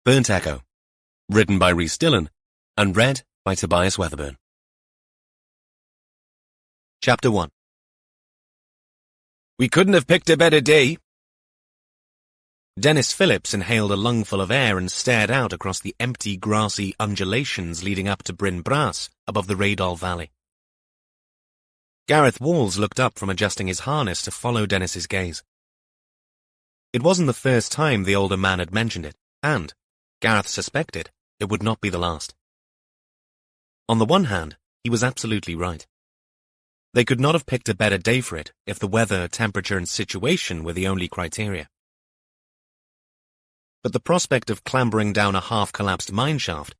Burnt Echo, written by Rhys Dylan, and read by Tobias Weatherburn. Chapter 1. We couldn't have picked a better day. Dennis Phillips inhaled a lungful of air and stared out across the empty, grassy undulations leading up to Bryndza above the Radol Valley. Gareth Walls looked up from adjusting his harness to follow Dennis's gaze. It wasn't the first time the older man had mentioned it, and, Gareth suspected, it would not be the last. On the one hand, he was absolutely right. They could not have picked a better day for it if the weather, temperature, and situation were the only criteria. But the prospect of clambering down a half-collapsed mineshaft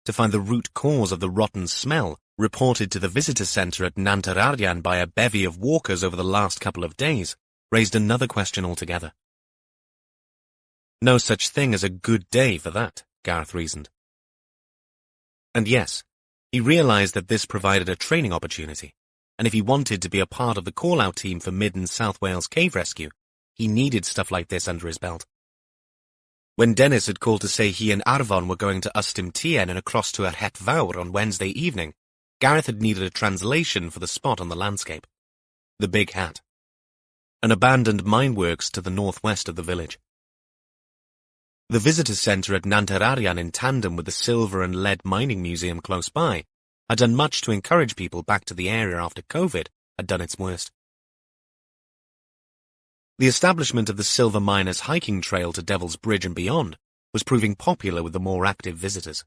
to find the root cause of the rotten smell reported to the visitor centre at Nantararyan by a bevy of walkers over the last couple of days raised another question altogether. No such thing as a good day for that, Gareth reasoned. And yes, he realised that this provided a training opportunity, and if he wanted to be a part of the call-out team for Mid and South Wales cave rescue, he needed stuff like this under his belt. When Dennis had called to say he and Arfon were going to Ystum Tien and across to Het Vawr on Wednesday evening, Gareth had needed a translation for the spot on the landscape. The Big Hat. An abandoned mineworks to the northwest of the village. The visitor centre at Nantararyan, in tandem with the Silver and Lead Mining Museum close by, had done much to encourage people back to the area after COVID had done its worst. The establishment of the Silver Miners hiking trail to Devil's Bridge and beyond was proving popular with the more active visitors.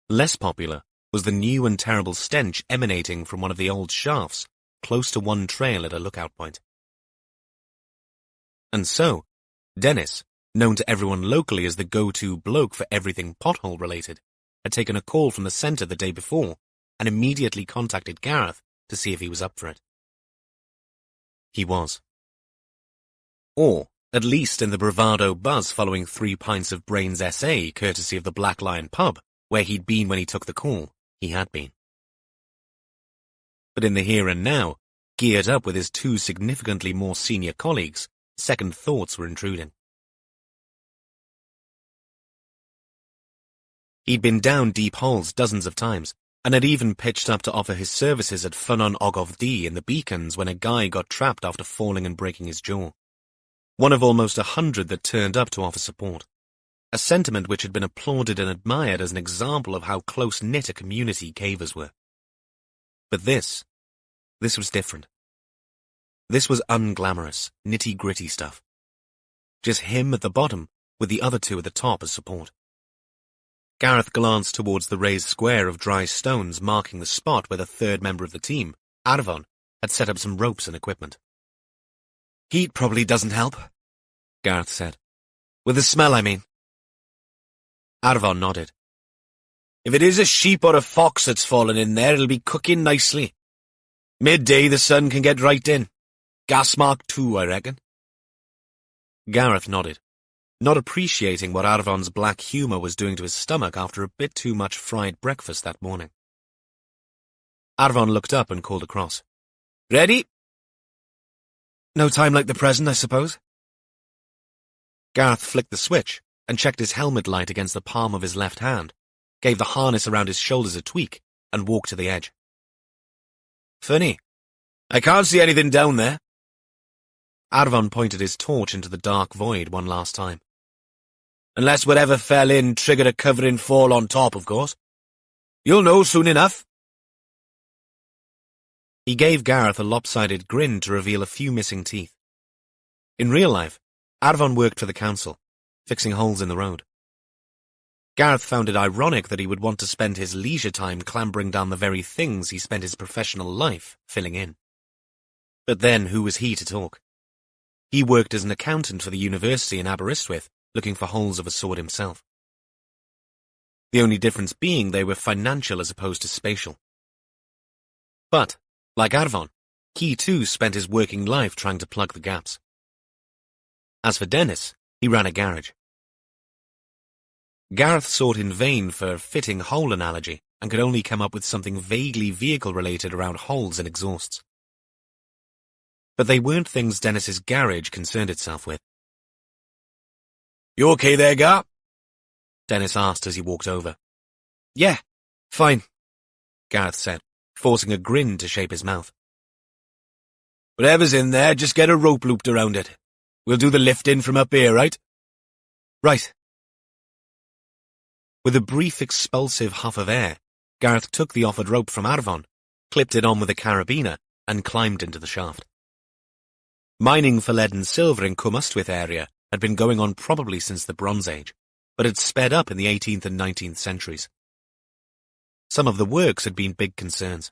Less popular was the new and terrible stench emanating from one of the old shafts close to one trail at a lookout point. And so, Dennis, known to everyone locally as the go-to bloke for everything pothole-related, had taken a call from the centre the day before and immediately contacted Gareth to see if he was up for it. He was. Or, at least in the bravado buzz following 3 pints of Brains SA courtesy of the Black Lion pub, where he'd been when he took the call, he had been. But in the here and now, geared up with his 2 significantly more senior colleagues, second thoughts were intruding. He'd been down deep holes dozens of times, and had even pitched up to offer his services at Ffynnon Ogof D in the Beacons when a guy got trapped after falling and breaking his jaw. One of almost 100 that turned up to offer support. A sentiment which had been applauded and admired as an example of how close-knit a community cavers were. But this was different. This was unglamorous, nitty-gritty stuff. Just him at the bottom, with the other 2 at the top as support. Gareth glanced towards the raised square of dry stones marking the spot where the 3rd member of the team, Arfon, had set up some ropes and equipment. Heat probably doesn't help, Gareth said. With the smell, I mean. Arfon nodded. If it is a sheep or a fox that's fallen in there, it'll be cooking nicely. Midday the sun can get right in. Gas mark 2, I reckon. Gareth nodded, not appreciating what Arfon's black humour was doing to his stomach after a bit too much fried breakfast that morning. Arfon looked up and called across. Ready? No time like the present, I suppose. Gareth flicked the switch and checked his helmet light against the palm of his left hand, gave the harness around his shoulders a tweak, and walked to the edge. Funny. I can't see anything down there. Arfon pointed his torch into the dark void one last time. Unless whatever fell in triggered a covering fall on top, of course. You'll know soon enough. He gave Gareth a lopsided grin to reveal a few missing teeth. In real life, Arfon worked for the council, fixing holes in the road. Gareth found it ironic that he would want to spend his leisure time clambering down the very things he spent his professional life filling in. But then who was he to talk? He worked as an accountant for the university in Aberystwyth, looking for holes of a sort himself. The only difference being they were financial as opposed to spatial. But, like Arfon, he too spent his working life trying to plug the gaps. As for Dennis, he ran a garage. Gareth sought in vain for a fitting hole analogy and could only come up with something vaguely vehicle-related around holes and exhausts. But they weren't things Dennis's garage concerned itself with. You okay there, Gar? Dennis asked as he walked over. Yeah, fine, Gareth said, forcing a grin to shape his mouth. Whatever's in there, just get a rope looped around it. We'll do the lifting from up here, right? Right. With a brief expulsive huff of air, Gareth took the offered rope from Arvon, clipped it on with a carabiner, and climbed into the shaft. Mining for lead and silver in Cwm area had been going on probably since the Bronze Age, but had sped up in the 18th and 19th centuries. Some of the works had been big concerns.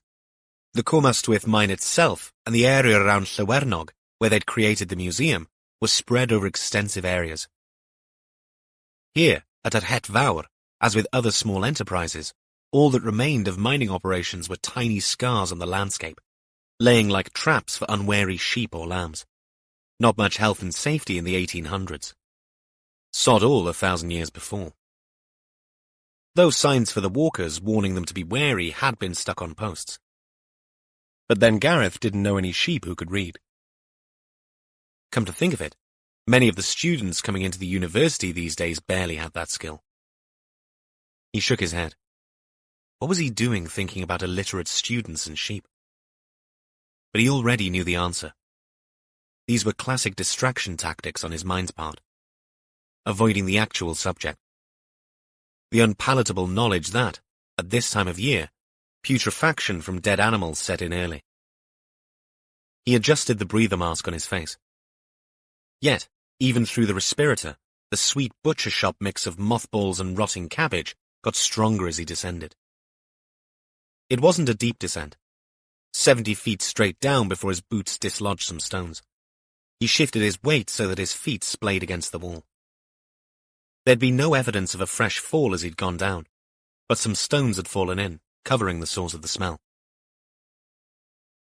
The Cwm mine itself and the area around Llawernog, where they'd created the museum, was spread over extensive areas. Here, at Yr Het Fawr, as with other small enterprises, all that remained of mining operations were tiny scars on the landscape, laying like traps for unwary sheep or lambs. Not much health and safety in the 1800s. Sod all 1,000 years before. Though signs for the walkers warning them to be wary had been stuck on posts. But then Gareth didn't know any sheep who could read. Come to think of it, many of the students coming into the university these days barely had that skill. He shook his head. What was he doing thinking about illiterate students and sheep? But he already knew the answer. These were classic distraction tactics on his mind's part, avoiding the actual subject. The unpalatable knowledge that, at this time of year, putrefaction from dead animals set in early. He adjusted the breather mask on his face. Yet, even through the respirator, the sweet butcher shop mix of mothballs and rotting cabbage got stronger as he descended. It wasn't a deep descent. 70 feet straight down before his boots dislodged some stones. He shifted his weight so that his feet splayed against the wall. There'd been no evidence of a fresh fall as he'd gone down, but some stones had fallen in, covering the source of the smell.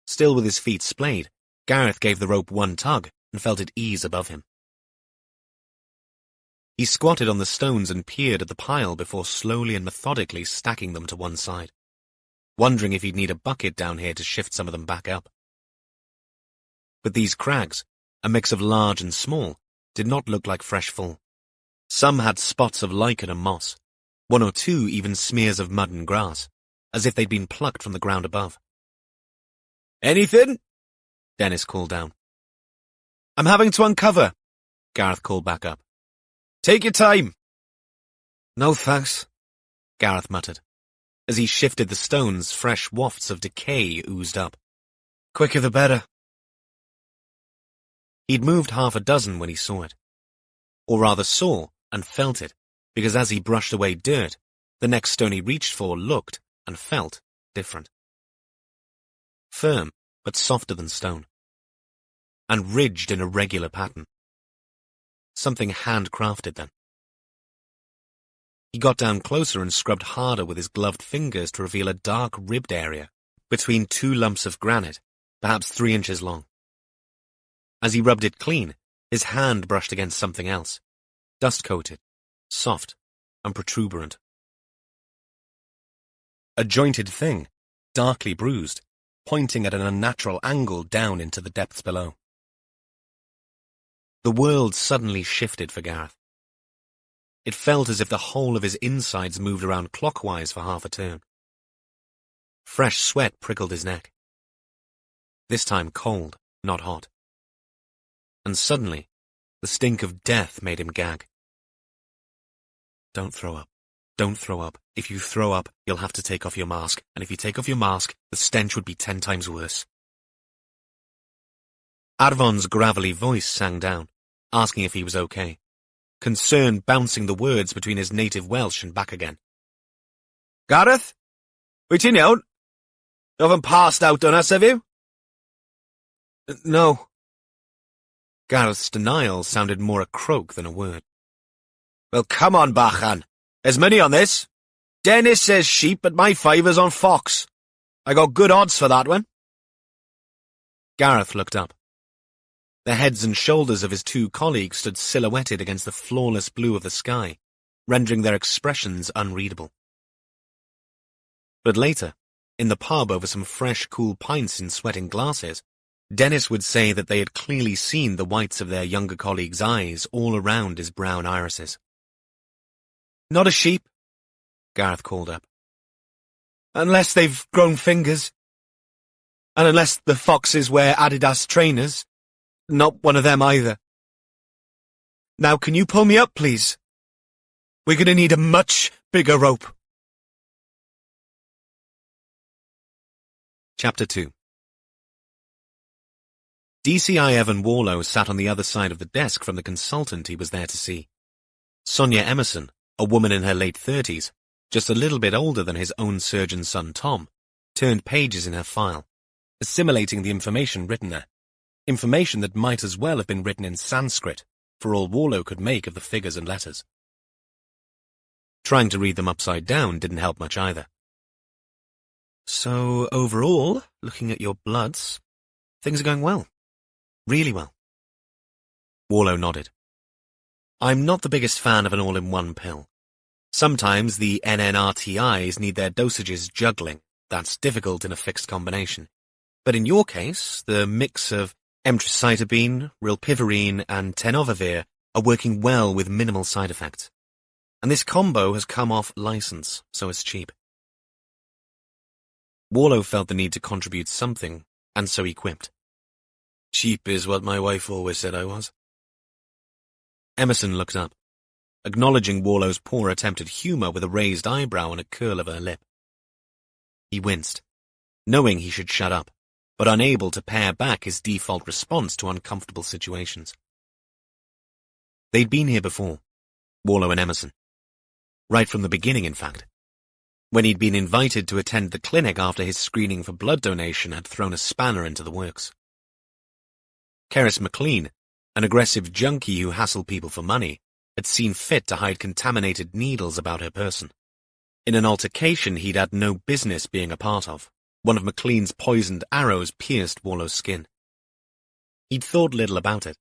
Still with his feet splayed, Gareth gave the rope one tug and felt it ease above him. He squatted on the stones and peered at the pile before slowly and methodically stacking them to one side, wondering if he'd need a bucket down here to shift some of them back up. But these crags, a mix of large and small, did not look like fresh fall. Some had spots of lichen and moss, one or two even smears of mud and grass, as if they'd been plucked from the ground above. Anything? Dennis called down. I'm having to uncover, Gareth called back up. Take your time. No thanks, Gareth muttered. As he shifted the stones, fresh wafts of decay oozed up. Quicker the better. He'd moved half a dozen when he saw it. Or rather saw and felt it, because as he brushed away dirt, the next stone he reached for looked and felt different. Firm, but softer than stone. And ridged in a regular pattern. Something handcrafted then. He got down closer and scrubbed harder with his gloved fingers to reveal a dark ribbed area between two lumps of granite, perhaps 3 inches long. As he rubbed it clean, his hand brushed against something else, dust-coated, soft, and protuberant. A jointed thing, darkly bruised, pointing at an unnatural angle down into the depths below. The world suddenly shifted for Gareth. It felt as if the whole of his insides moved around clockwise for half a turn. Fresh sweat prickled his neck. This time cold, not hot. And suddenly, the stink of death made him gag. Don't throw up. Don't throw up. If you throw up, you'll have to take off your mask, and if you take off your mask, the stench would be 10 times worse. Arvon's gravelly voice sang down, asking if he was okay, concern bouncing the words between his native Welsh and back again. Gareth? Wyt ti'n iawn? You haven't passed out on us, have you? No. Gareth's denial sounded more a croak than a word. Well, come on, Bachan. There's money on this. Dennis says sheep, but my fiver's on fox. I got good odds for that one. Gareth looked up. The heads and shoulders of his two colleagues stood silhouetted against the flawless blue of the sky, rendering their expressions unreadable. But later, in the pub over some fresh, cool pints in sweating glasses, Dennis would say that they had clearly seen the whites of their younger colleague's eyes all around his brown irises. Not a sheep, Gareth called up. Unless they've grown fingers. And unless the foxes wear Adidas trainers. Not one of them either. Now can you pull me up, please? We're going to need a much bigger rope. Chapter 2. DCI Evan Warlow sat on the other side of the desk from the consultant he was there to see. Sonia Emerson, a woman in her late 30s, just a little bit older than his own surgeon son Tom, turned pages in her file, assimilating the information written there. Information that might as well have been written in Sanskrit, for all Warlow could make of the figures and letters. Trying to read them upside down didn't help much either. So, overall, looking at your bloods, things are going well. Really well. Warlow nodded. I'm not the biggest fan of an all-in-one pill. Sometimes the NNRTIs need their dosages juggling. That's difficult in a fixed combination. But in your case, the mix of emtricitabine, rilpivirine, and tenofovir are working well with minimal side effects. And this combo has come off license, so it's cheap. Warlow felt the need to contribute something, and so he quipped. Cheap is what my wife always said I was. Emerson looked up, acknowledging Warlow's poor attempt at humour with a raised eyebrow and a curl of her lip. He winced, knowing he should shut up, but unable to pare back his default response to uncomfortable situations. They'd been here before, Warlow and Emerson. Right from the beginning, in fact. When he'd been invited to attend the clinic after his screening for blood donation had thrown a spanner into the works. Keris McLean, an aggressive junkie who hassled people for money, had seen fit to hide contaminated needles about her person. In an altercation he'd had no business being a part of, one of McLean's poisoned arrows pierced Warlow's skin. He'd thought little about it.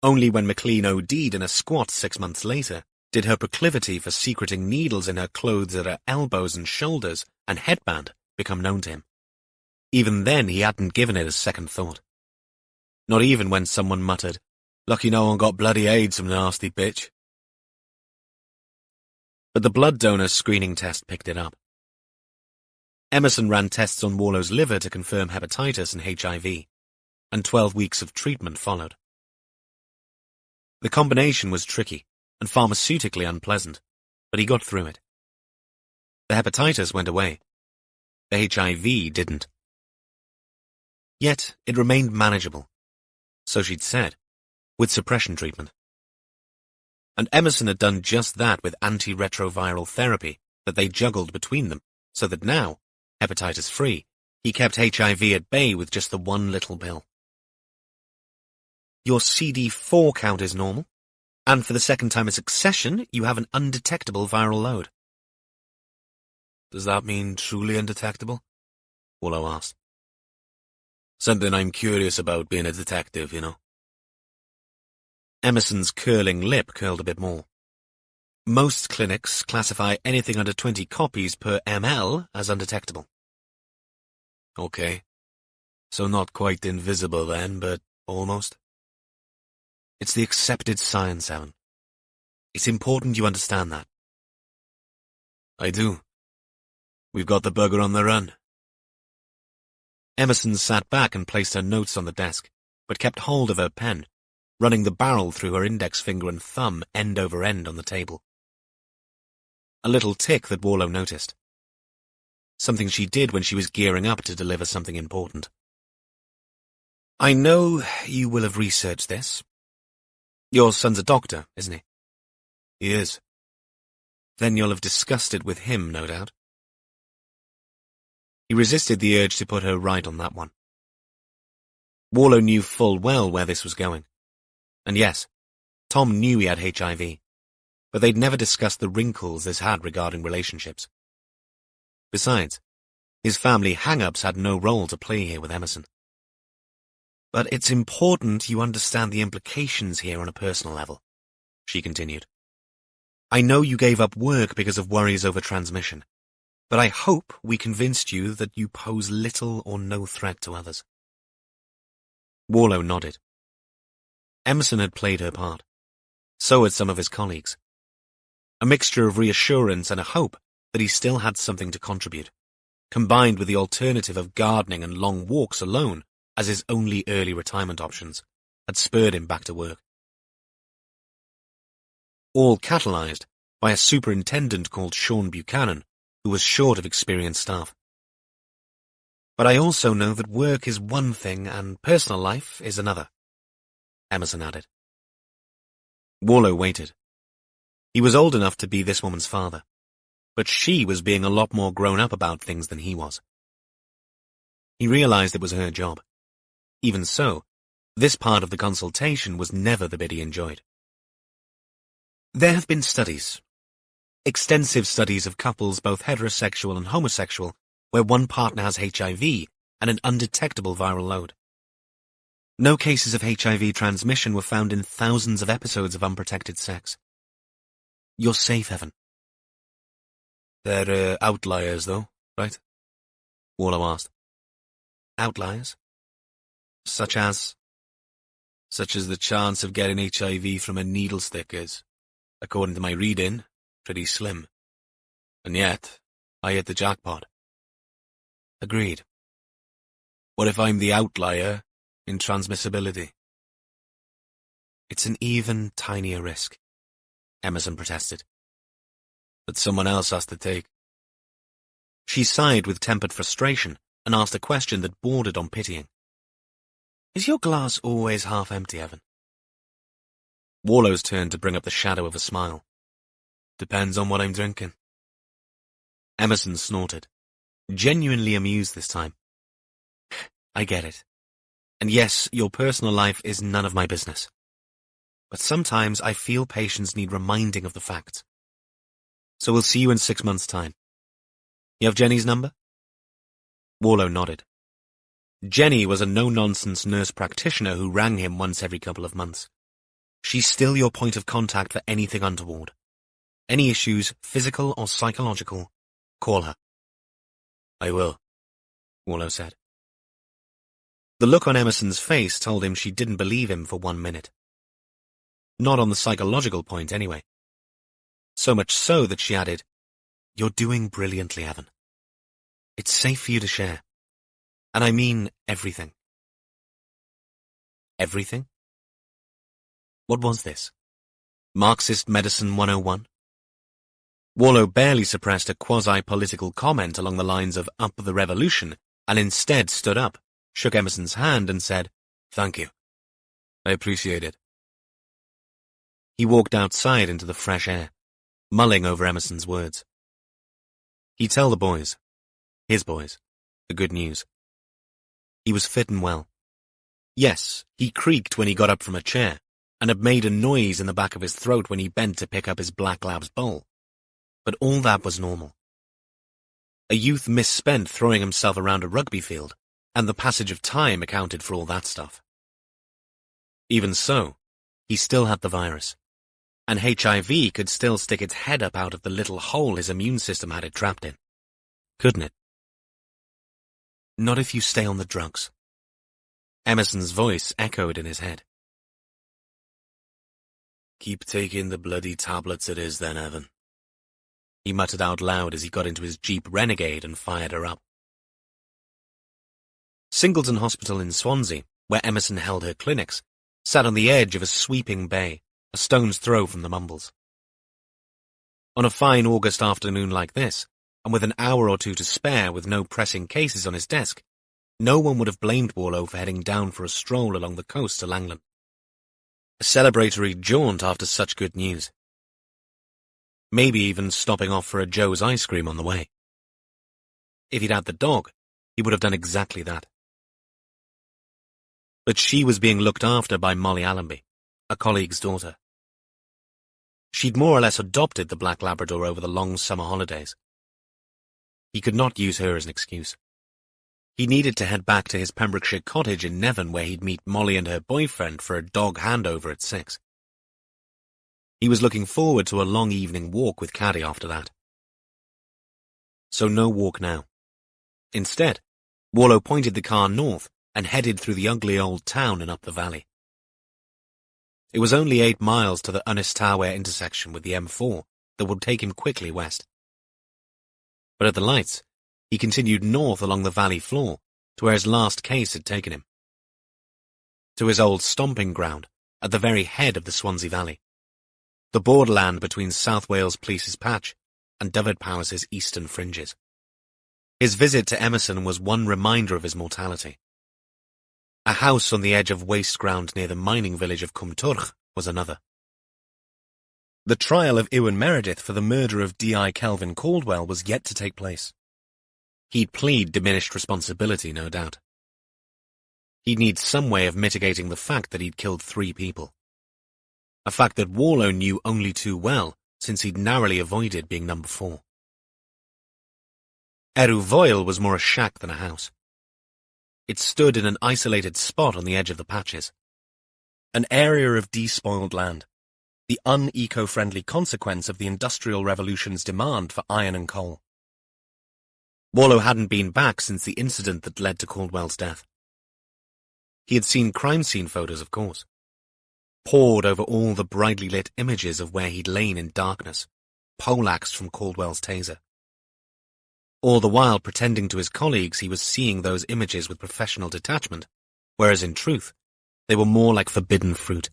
Only when McLean OD'd in a squat 6 months later did her proclivity for secreting needles in her clothes at her elbows and shoulders and headband become known to him. Even then he hadn't given it a second thought. Not even when someone muttered, "Lucky no one got bloody AIDS from the nasty bitch." But the blood donor screening test picked it up. Emerson ran tests on Warlow's liver to confirm hepatitis and HIV, and 12 weeks of treatment followed. The combination was tricky and pharmaceutically unpleasant, but he got through it. The hepatitis went away. The HIV didn't. Yet it remained manageable, so she'd said, with suppression treatment. And Emerson had done just that with antiretroviral therapy that they juggled between them, so that now, hepatitis-free, he kept HIV at bay with just the one little pill. Your CD4 count is normal, and for the second time in succession, you have an undetectable viral load. Does that mean truly undetectable? Warlow asked. Something I'm curious about being a detective, you know. Emerson's curling lip curled a bit more. Most clinics classify anything under 20 copies per ml as undetectable. Okay. So not quite invisible then, but almost. It's the accepted science, Evan. It's important you understand that. I do. We've got the bugger on the run. Emerson sat back and placed her notes on the desk, but kept hold of her pen, running the barrel through her index finger and thumb end over end on the table. A little tick that Warlow noticed. Something she did when she was gearing up to deliver something important. I know you will have researched this. Your son's a doctor, isn't he? He is. Then you'll have discussed it with him, no doubt. He resisted the urge to put her right on that one. Warlow knew full well where this was going. And yes, Tom knew he had HIV, but they'd never discussed the wrinkles this had regarding relationships. Besides, his family hang-ups had no role to play here with Emerson. But it's important you understand the implications here on a personal level, she continued. I know you gave up work because of worries over transmission, but I hope we convinced you that you pose little or no threat to others. Warlow nodded. Emerson had played her part. So had some of his colleagues. a mixture of reassurance and a hope that he still had something to contribute, combined with the alternative of gardening and long walks alone as his only early retirement options, had spurred him back to work. All catalyzed by a superintendent called Sean Buchanan, who was short of experienced staff. But I also know that work is one thing and personal life is another, Emerson added. Warlow waited. He was old enough to be this woman's father, but she was being a lot more grown up about things than he was. He realized it was her job. Even so, this part of the consultation was never the bit he enjoyed. There have been studies, extensive studies of couples both heterosexual and homosexual, where one partner has HIV and an undetectable viral load. No cases of HIV transmission were found in thousands of episodes of unprotected sex. You're safe, Evan. They're outliers, though, right? Warlow asked. Outliers? Such as the chance of getting HIV from a needle stick is, according to my reading, pretty slim. And yet, I hit the jackpot. Agreed. What if I'm the outlier in transmissibility? It's an even tinier risk, Emerson protested. But someone else has to take. She sighed with tempered frustration and asked a question that bordered on pitying. Is your glass always half empty, Evan? Warlow's turn to bring up the shadow of a smile. Depends on what I'm drinking. Emerson snorted, genuinely amused this time. I get it. And yes, your personal life is none of my business. But sometimes I feel patients need reminding of the facts. So we'll see you in 6 months' time. You have Jenny's number? Warlow nodded. Jenny was a no-nonsense nurse practitioner who rang him once every couple of months. She's still your point of contact for anything untoward. Any issues, physical or psychological, call her. I will, Warlow said. The look on Emerson's face told him she didn't believe him for 1 minute. Not on the psychological point, anyway. So much so that she added, You're doing brilliantly, Evan. It's safe for you to share. And I mean everything. Everything? What was this? Marxist Medicine 101? Warlow barely suppressed a quasi-political comment along the lines of up the revolution, and instead stood up, shook Emerson's hand and said, Thank you. I appreciate it. He walked outside into the fresh air, mulling over Emerson's words. He'd tell the boys, his boys, the good news. He was fit and well. Yes, he creaked when he got up from a chair, and had made a noise in the back of his throat when he bent to pick up his black lab's bowl. But all that was normal. A youth misspent throwing himself around a rugby field, and the passage of time accounted for all that stuff. Even so, he still had the virus, and HIV could still stick its head up out of the little hole his immune system had it trapped in. Couldn't it? Not if you stay on the drugs. Emerson's voice echoed in his head. Keep taking the bloody tablets it is then, Evan. He muttered out loud as he got into his Jeep Renegade and fired her up. Singleton Hospital in Swansea, where Emerson held her clinics, sat on the edge of a sweeping bay, a stone's throw from the Mumbles. On a fine August afternoon like this, and with an hour or two to spare with no pressing cases on his desk, no one would have blamed Warlow for heading down for a stroll along the coast to Langland. A celebratory jaunt after such good news. Maybe even stopping off for a Joe's ice cream on the way. If he'd had the dog, he would have done exactly that. But she was being looked after by Molly Allenby, a colleague's daughter. She'd more or less adopted the Black Labrador over the long summer holidays. He could not use her as an excuse. He needed to head back to his Pembrokeshire cottage in Nevern where he'd meet Molly and her boyfriend for a dog handover at 6. He was looking forward to a long evening walk with Caddy after that. So no walk now. Instead, Warlow pointed the car north and headed through the ugly old town and up the valley. It was only 8 miles to the Ynys Tawe intersection with the M4, that would take him quickly west. But at the lights, he continued north along the valley floor to where his last case had taken him. To his old stomping ground at the very head of the Swansea Valley, the borderland between South Wales Police's patch and Dyfed-Powys' eastern fringes. His visit to Emerson was one reminder of his mortality. A house on the edge of waste ground near the mining village of Cwmturch was another. The trial of Iwan Meredith for the murder of D.I. Kelvin Caldwell was yet to take place. He'd plead diminished responsibility, no doubt. He'd need some way of mitigating the fact that he'd killed 3 people. A fact that Warlow knew only too well, since he'd narrowly avoided being number 4. Erw Foel was more a shack than a house. It stood in an isolated spot on the edge of the patches. An area of despoiled land, the un-eco-friendly consequence of the Industrial Revolution's demand for iron and coal. Warlow hadn't been back since the incident that led to Caldwell's death. He had seen crime scene photos, of course, pored over all the brightly lit images of where he'd lain in darkness, poleaxed from Caldwell's taser. All the while pretending to his colleagues he was seeing those images with professional detachment, whereas in truth, they were more like forbidden fruit.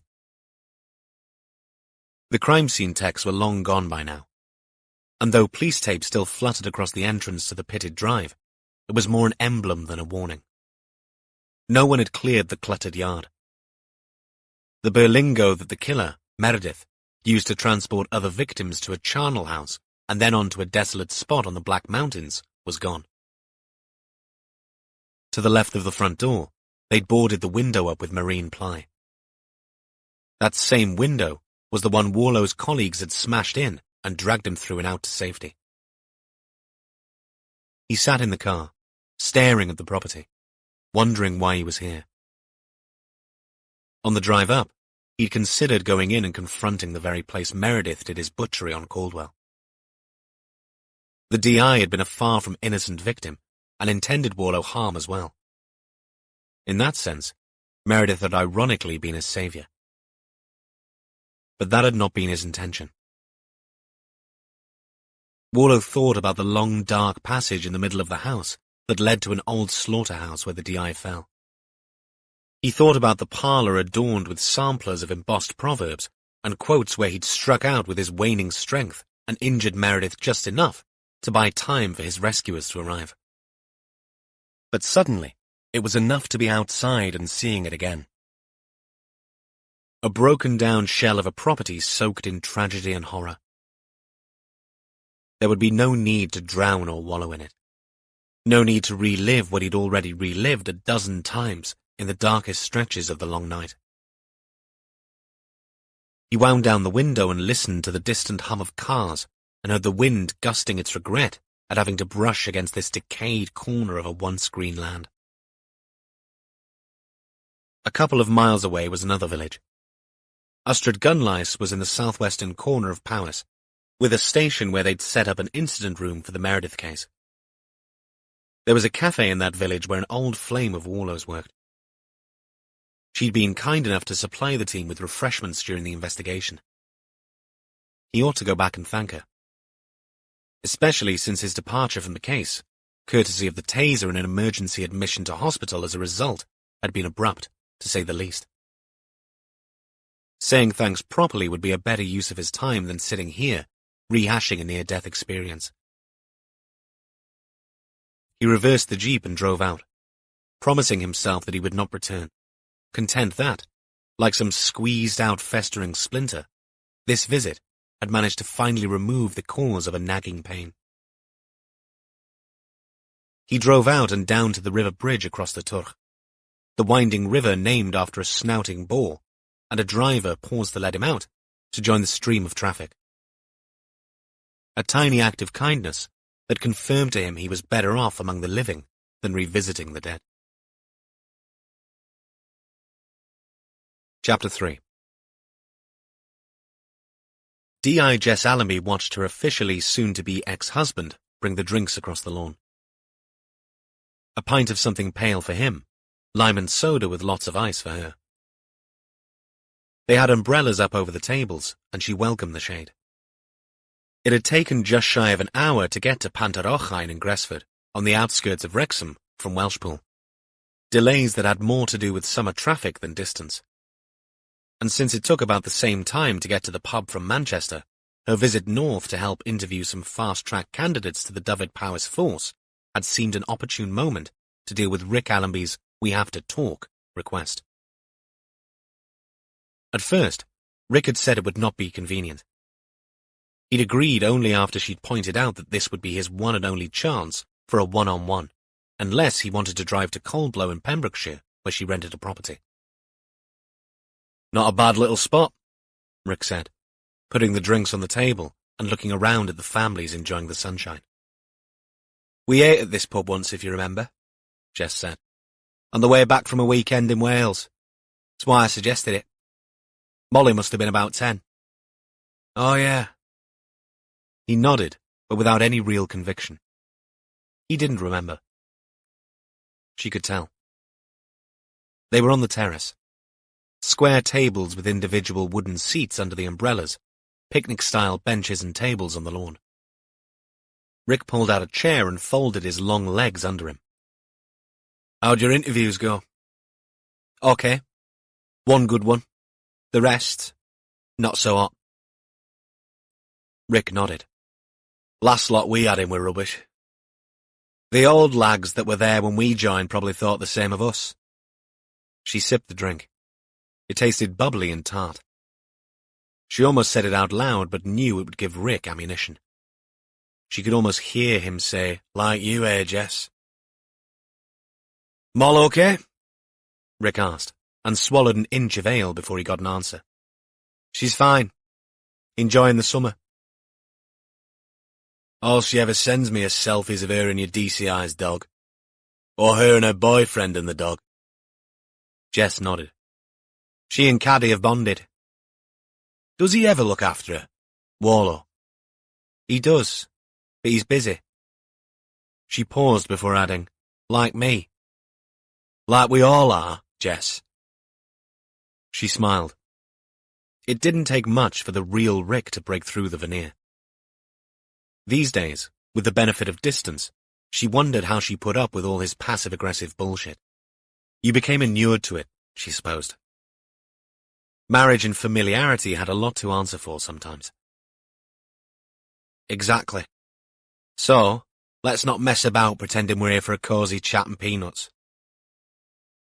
The crime scene techs were long gone by now, and though police tape still fluttered across the entrance to the pitted drive, it was more an emblem than a warning. No one had cleared the cluttered yard. The berlingo that the killer, Meredith, used to transport other victims to a charnel house and then on to a desolate spot on the Black Mountains, was gone. To the left of the front door, they'd boarded the window up with marine ply. That same window was the one Warlow's colleagues had smashed in and dragged him through and out to safety. He sat in the car, staring at the property, wondering why he was here. On the drive up, he'd considered going in and confronting the very place Meredith did his butchery on Caldwell. The DI had been a far from innocent victim and intended Warlow harm as well. In that sense, Meredith had ironically been his saviour. But that had not been his intention. Warlow thought about the long dark passage in the middle of the house that led to an old slaughterhouse where the DI fell. He thought about the parlour adorned with samplers of embossed proverbs and quotes where he'd struck out with his waning strength and injured Meredith just enough to buy time for his rescuers to arrive. But suddenly, it was enough to be outside and seeing it again. A broken-down shell of a property soaked in tragedy and horror. There would be no need to drown or wallow in it. No need to relive what he'd already relived a dozen times in the darkest stretches of the long night. He wound down the window and listened to the distant hum of cars and heard the wind gusting its regret at having to brush against this decayed corner of a once green land. A couple of miles away was another village. Ystrad Gunlais was in the southwestern corner of Powys, with a station where they'd set up an incident room for the Meredith case. There was a cafe in that village where an old flame of Warlow's worked. She'd been kind enough to supply the team with refreshments during the investigation. He ought to go back and thank her. Especially since his departure from the case, courtesy of the taser and an emergency admission to hospital as a result, had been abrupt, to say the least. Saying thanks properly would be a better use of his time than sitting here, rehashing a near-death experience. He reversed the jeep and drove out, promising himself that he would not return, content that, like some squeezed-out festering splinter, this visit had managed to finally remove the cause of a nagging pain. He drove out and down to the river bridge across the Turch, the winding river named after a snouting boar, and a driver paused to let him out to join the stream of traffic. A tiny act of kindness that confirmed to him he was better off among the living than revisiting the dead. Chapter 3. D.I. Jess Allenby watched her officially soon-to-be ex-husband bring the drinks across the lawn. A pint of something pale for him, lime and soda with lots of ice for her. They had umbrellas up over the tables, and she welcomed the shade. It had taken just shy of an hour to get to Pantarochain in Gresford, on the outskirts of Wrexham, from Welshpool. Delays that had more to do with summer traffic than distance. And since it took about the same time to get to the pub from Manchester, her visit north to help interview some fast-track candidates to the Dyfed-Powys force had seemed an opportune moment to deal with Rick Allenby's "we have to talk" request. At first, Rick had said it would not be convenient. He'd agreed only after she'd pointed out that this would be his one and only chance for a one-on-one, unless he wanted to drive to Coldblow in Pembrokeshire, where she rented a property. "Not a bad little spot," Rick said, putting the drinks on the table and looking around at the families enjoying the sunshine. "We ate at this pub once, if you remember," Jess said, "on the way back from a weekend in Wales. That's why I suggested it. Molly must have been about 10. "Oh, yeah." He nodded, but without any real conviction. He didn't remember. She could tell. They were on the terrace. Square tables with individual wooden seats under the umbrellas, picnic-style benches and tables on the lawn. Rick pulled out a chair and folded his long legs under him. "How'd your interviews go?" "Okay. One good one. The rest, not so hot." Rick nodded. "Last lot we had in were rubbish. The old lags that were there when we joined probably thought the same of us." She sipped the drink. It tasted bubbly and tart. She almost said it out loud, but knew it would give Rick ammunition. She could almost hear him say, "Like you, Jess?" "Moll okay?" Rick asked, and swallowed an inch of ale before he got an answer. "She's fine. Enjoying the summer. All she ever sends me are selfies of her and your DCI's dog. Or her and her boyfriend and the dog." Jess nodded. "She and Caddy have bonded." "Does he ever look after her? Warlow?" "He does, but he's busy." She paused before adding, "Like me." "Like we all are, Jess." She smiled. It didn't take much for the real Rick to break through the veneer. These days, with the benefit of distance, she wondered how she put up with all his passive-aggressive bullshit. You became inured to it, she supposed. Marriage and familiarity had a lot to answer for sometimes. "Exactly. So, let's not mess about pretending we're here for a cosy chat and peanuts."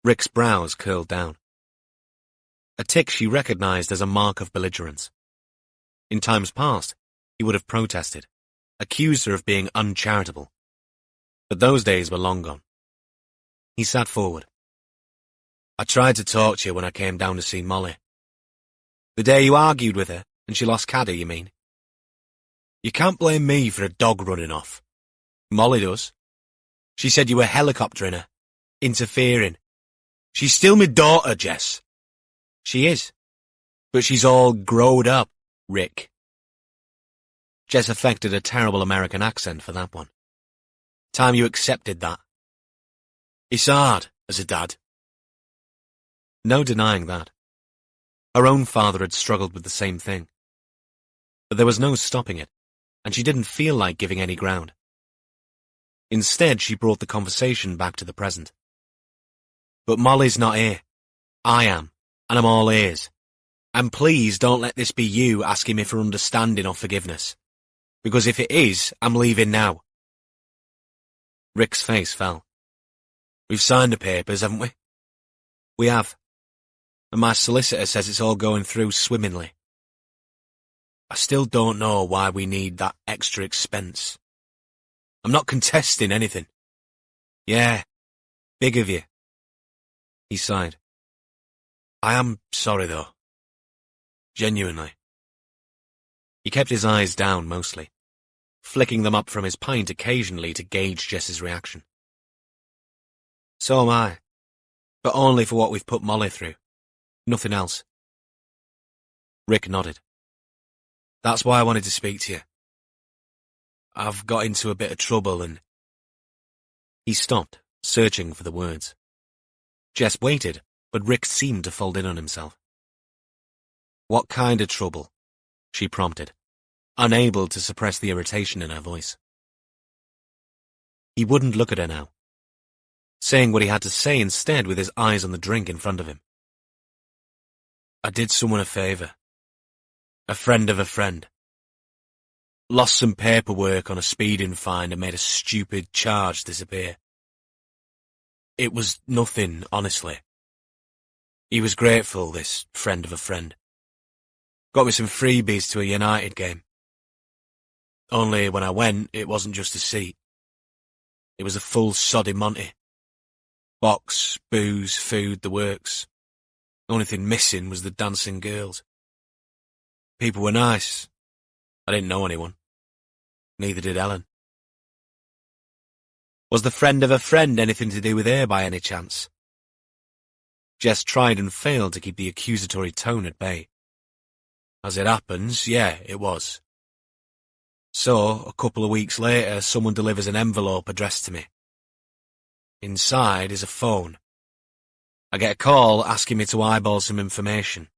Rick's brows curled down. A tic she recognized as a mark of belligerence. In times past, he would have protested, accused her of being uncharitable. But those days were long gone. He sat forward. "I tried to talk to you when I came down to see Molly. The day you argued with her, and she lost Caddy, you mean? You can't blame me for a dog running off. Molly does. She said you were helicoptering her, interfering. She's still my daughter, Jess." "She is. But she's all growed up, Rick." Jess affected a terrible American accent for that one. "Time you accepted that. It's hard, as a dad." No denying that. Her own father had struggled with the same thing. But there was no stopping it, and she didn't feel like giving any ground. Instead, she brought the conversation back to the present. "But Molly's not here. I am, and I'm all ears. And please don't let this be you asking me for understanding or forgiveness. Because if it is, I'm leaving now." Rick's face fell. "We've signed the papers, haven't we?" "We have. And my solicitor says it's all going through swimmingly. I still don't know why we need that extra expense. I'm not contesting anything." "Yeah, big of you." He sighed. "I am sorry, though. Genuinely." He kept his eyes down mostly, flicking them up from his pint occasionally to gauge Jess's reaction. "So am I, but only for what we've put Molly through. Nothing else." Rick nodded. "That's why I wanted to speak to you. I've got into a bit of trouble and—" He stopped, searching for the words. Jess waited, but Rick seemed to fold in on himself. "What kind of trouble?" she prompted, unable to suppress the irritation in her voice. He wouldn't look at her now, saying what he had to say instead with his eyes on the drink in front of him. I did someone a favour. A friend of a friend. Lost some paperwork on a speeding fine and made a stupid charge disappear. It was nothing, honestly. He was grateful, this friend of a friend. Got me some freebies to a United game. Only when I went, it wasn't just a seat. It was a full soddy Monty. Box, booze, food, the works. The only thing missing was the dancing girls. People were nice. I didn't know anyone. Neither did Ellen. Was the friend of a friend anything to do with her by any chance? Jess tried and failed to keep the accusatory tone at bay. As it happens, yeah, it was. So, a couple of weeks later, someone delivers an envelope addressed to me. Inside is a phone. I get a call asking me to eyeball some information.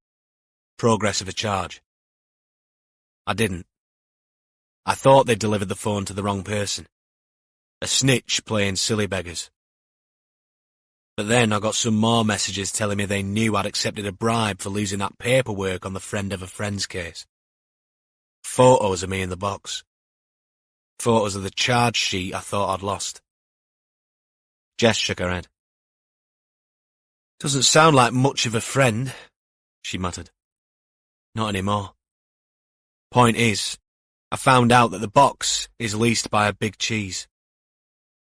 Progress of a charge. I didn't. I thought they'd delivered the phone to the wrong person. A snitch playing silly beggars. But then I got some more messages telling me they knew I'd accepted a bribe for losing that paperwork on the friend of a friend's case. Photos of me in the box. Photos of the charge sheet I thought I'd lost. Jess shook her head. Doesn't sound like much of a friend, she muttered. Not anymore. Point is, I found out that the box is leased by a big cheese.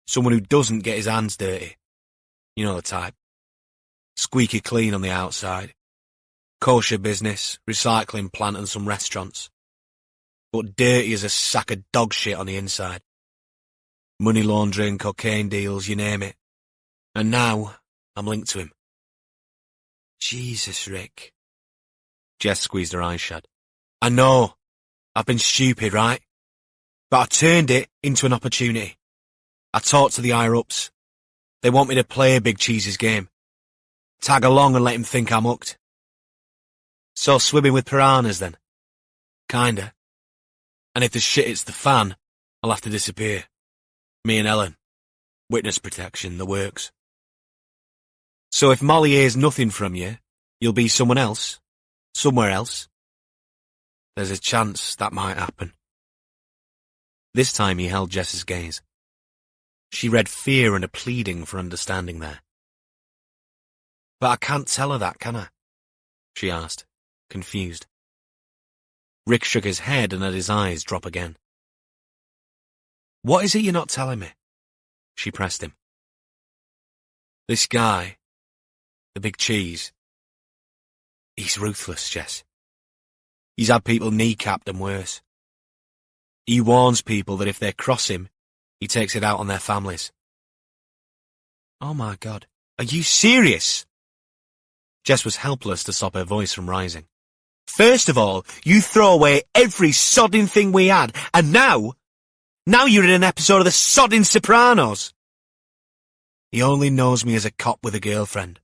Someone who doesn't get his hands dirty. You know the type. Squeaky clean on the outside. Kosher business, recycling plant and some restaurants. But dirty as a sack of dog shit on the inside. Money laundering, cocaine deals, you name it. And now, I'm linked to him. Jesus, Rick. Jess squeezed her eyes shut. I know. I've been stupid, right? But I turned it into an opportunity. I talked to the higher-ups. They want me to play Big Cheese's game. Tag along and let him think I'm hooked. So swimming with piranhas, then? Kinda. And if the shit hits the fan, I'll have to disappear. Me and Ellen. Witness protection, the works. So if Molly hears nothing from you, you'll be someone else? Somewhere else? There's a chance that might happen. This time he held Jess's gaze. She read fear and a pleading for understanding there. But I can't tell her that, can I? She asked, confused. Rick shook his head and let his eyes drop again. What is it you're not telling me? She pressed him. This guy, the big cheese, he's ruthless, Jess. He's had people kneecapped and worse. He warns people that if they cross him, he takes it out on their families. Oh my God, are you serious? Jess was helpless to stop her voice from rising. First of all, you throw away every sodding thing we had, and now you're in an episode of the sodding Sopranos. He only knows me as a cop with a girlfriend.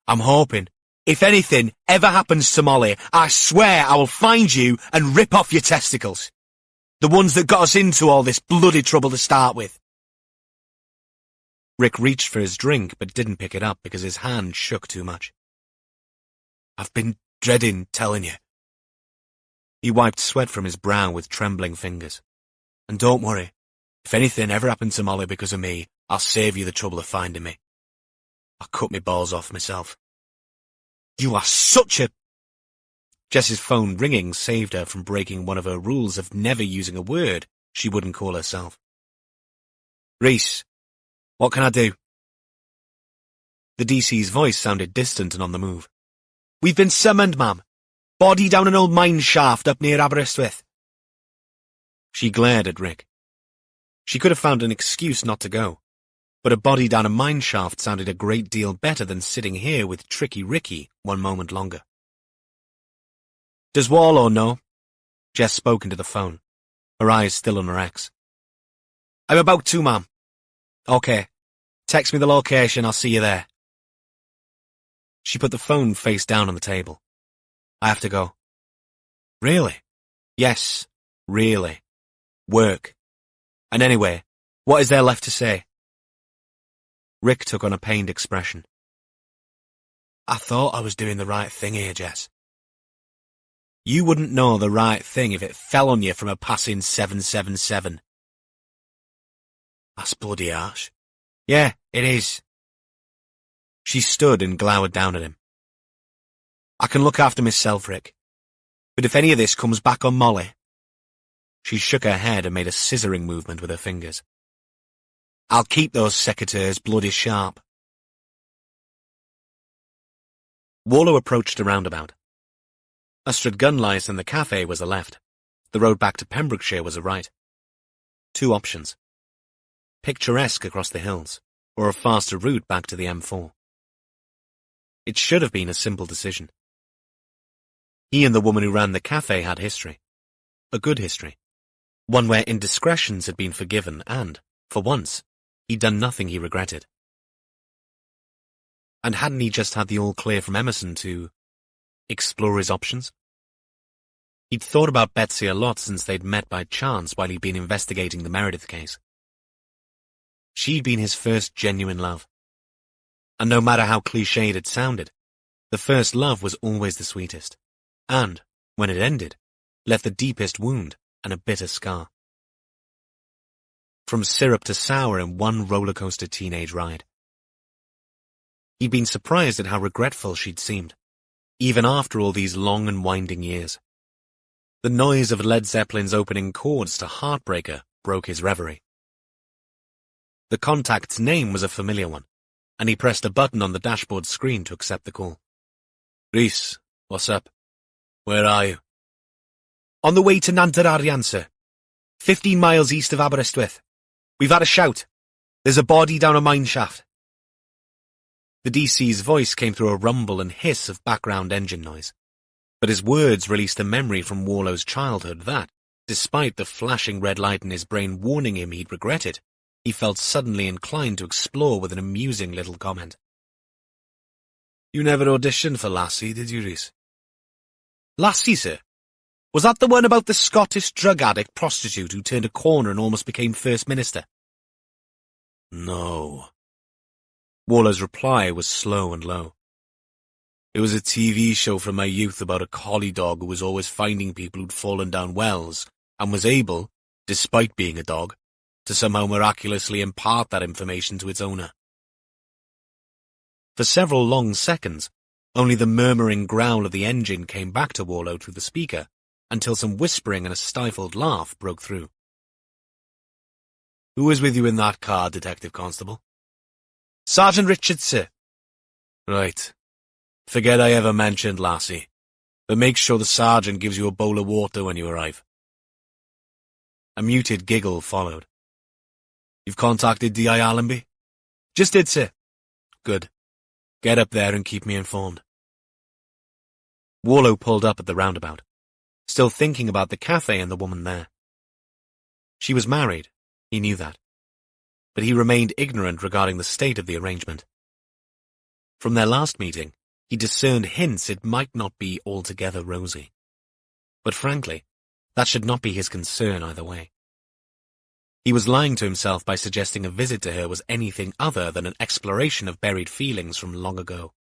I'm hoping, if anything ever happens to Molly, I swear I will find you and rip off your testicles. The ones that got us into all this bloody trouble to start with. Rick reached for his drink but didn't pick it up because his hand shook too much. I've been dreading telling you. He wiped sweat from his brow with trembling fingers. And don't worry, if anything ever happened to Molly because of me, I'll save you the trouble of finding me. I'll cut my balls off myself. You are such a... Jess's phone ringing saved her from breaking one of her rules of never using a word she wouldn't call herself. Rhys, what can I do? The DC's voice sounded distant and on the move. We've been summoned, ma'am. Body down an old mine shaft up near Aberystwyth. She glared at Rick. She could have found an excuse not to go, but a body down a mine shaft sounded a great deal better than sitting here with Tricky Ricky one moment longer. Does Warlaw know? Jess spoke into the phone, her eyes still on her ex. I'm about to, ma'am. Okay. Text me the location, I'll see you there. She put the phone face down on the table. I have to go. Really? Yes. Really. Work. And anyway, what is there left to say? Rick took on a pained expression. I thought I was doing the right thing here, Jess. You wouldn't know the right thing if it fell on you from a passing 777. That's bloody harsh. Yeah, it is. She stood and glowered down at him. I can look after myself, Rick. But if any of this comes back on Molly... She shook her head and made a scissoring movement with her fingers. I'll keep those secateurs bloody sharp. Warlow approached a roundabout. Ustrad Gunlice and the cafe was a left. The road back to Pembrokeshire was a right. 2 options. Picturesque across the hills, or a faster route back to the M4. It should have been a simple decision. He and the woman who ran the cafe had history. A good history. One where indiscretions had been forgiven and, for once, he'd done nothing he regretted. And hadn't he just had the all-clear from Emerson to explore his options? He'd thought about Betsy a lot since they'd met by chance while he'd been investigating the Meredith case. She'd been his first genuine love. And no matter how cliched it sounded, the first love was always the sweetest. And, when it ended, left the deepest wound and a bitter scar. From syrup to sour in one roller-coaster teenage ride. He'd been surprised at how regretful she'd seemed, even after all these long and winding years. The noise of Led Zeppelin's opening chords to Heartbreaker broke his reverie. The contact's name was a familiar one, and he pressed a button on the dashboard screen to accept the call. Rhys, what's up? Where are you? On the way to Nantararian, sir. 15 miles east of Aberystwyth. We've had a shout. There's a body down a mine shaft. The DC's voice came through a rumble and hiss of background engine noise, but his words released a memory from Warlow's childhood that, despite the flashing red light in his brain warning him he'd regret it, he felt suddenly inclined to explore with an amusing little comment. You never auditioned for Lassie, did you, Rhys? Lassie, sir? Was that the one about the Scottish drug addict prostitute who turned a corner and almost became First Minister? No. Warlow's reply was slow and low. It was a TV show from my youth about a collie dog who was always finding people who'd fallen down wells and was able, despite being a dog, to somehow miraculously impart that information to its owner. For several long seconds, only the murmuring growl of the engine came back to Warlow through the speaker, until some whispering and a stifled laugh broke through. Who was with you in that car, Detective Constable? Sergeant Richards, sir. Right. Forget I ever mentioned Lassie, but make sure the sergeant gives you a bowl of water when you arrive. A muted giggle followed. You've contacted D.I. Allenby? Just did, sir. Good. Get up there and keep me informed. Warlow pulled up at the roundabout, still thinking about the cafe and the woman there. She was married, he knew that, but he remained ignorant regarding the state of the arrangement. From their last meeting, he discerned hints it might not be altogether rosy. But frankly, that should not be his concern either way. He was lying to himself by suggesting a visit to her was anything other than an exploration of buried feelings from long ago.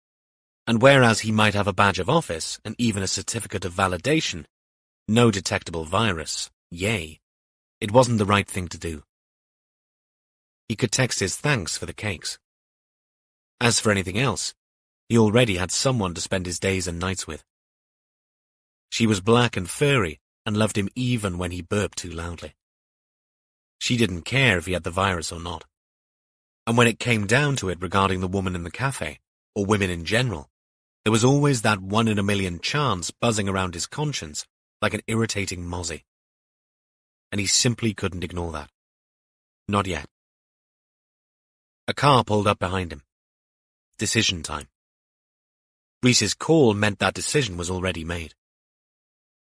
And whereas he might have a badge of office and even a certificate of validation, no detectable virus, yay, it wasn't the right thing to do. He could text his thanks for the cakes. As for anything else, he already had someone to spend his days and nights with. She was black and furry and loved him even when he burped too loudly. She didn't care if he had the virus or not. And when it came down to it regarding the woman in the cafe, or women in general, there was always that 1 in a million chance buzzing around his conscience like an irritating mozzie. And he simply couldn't ignore that. Not yet. A car pulled up behind him. Decision time. Rhys's call meant that decision was already made.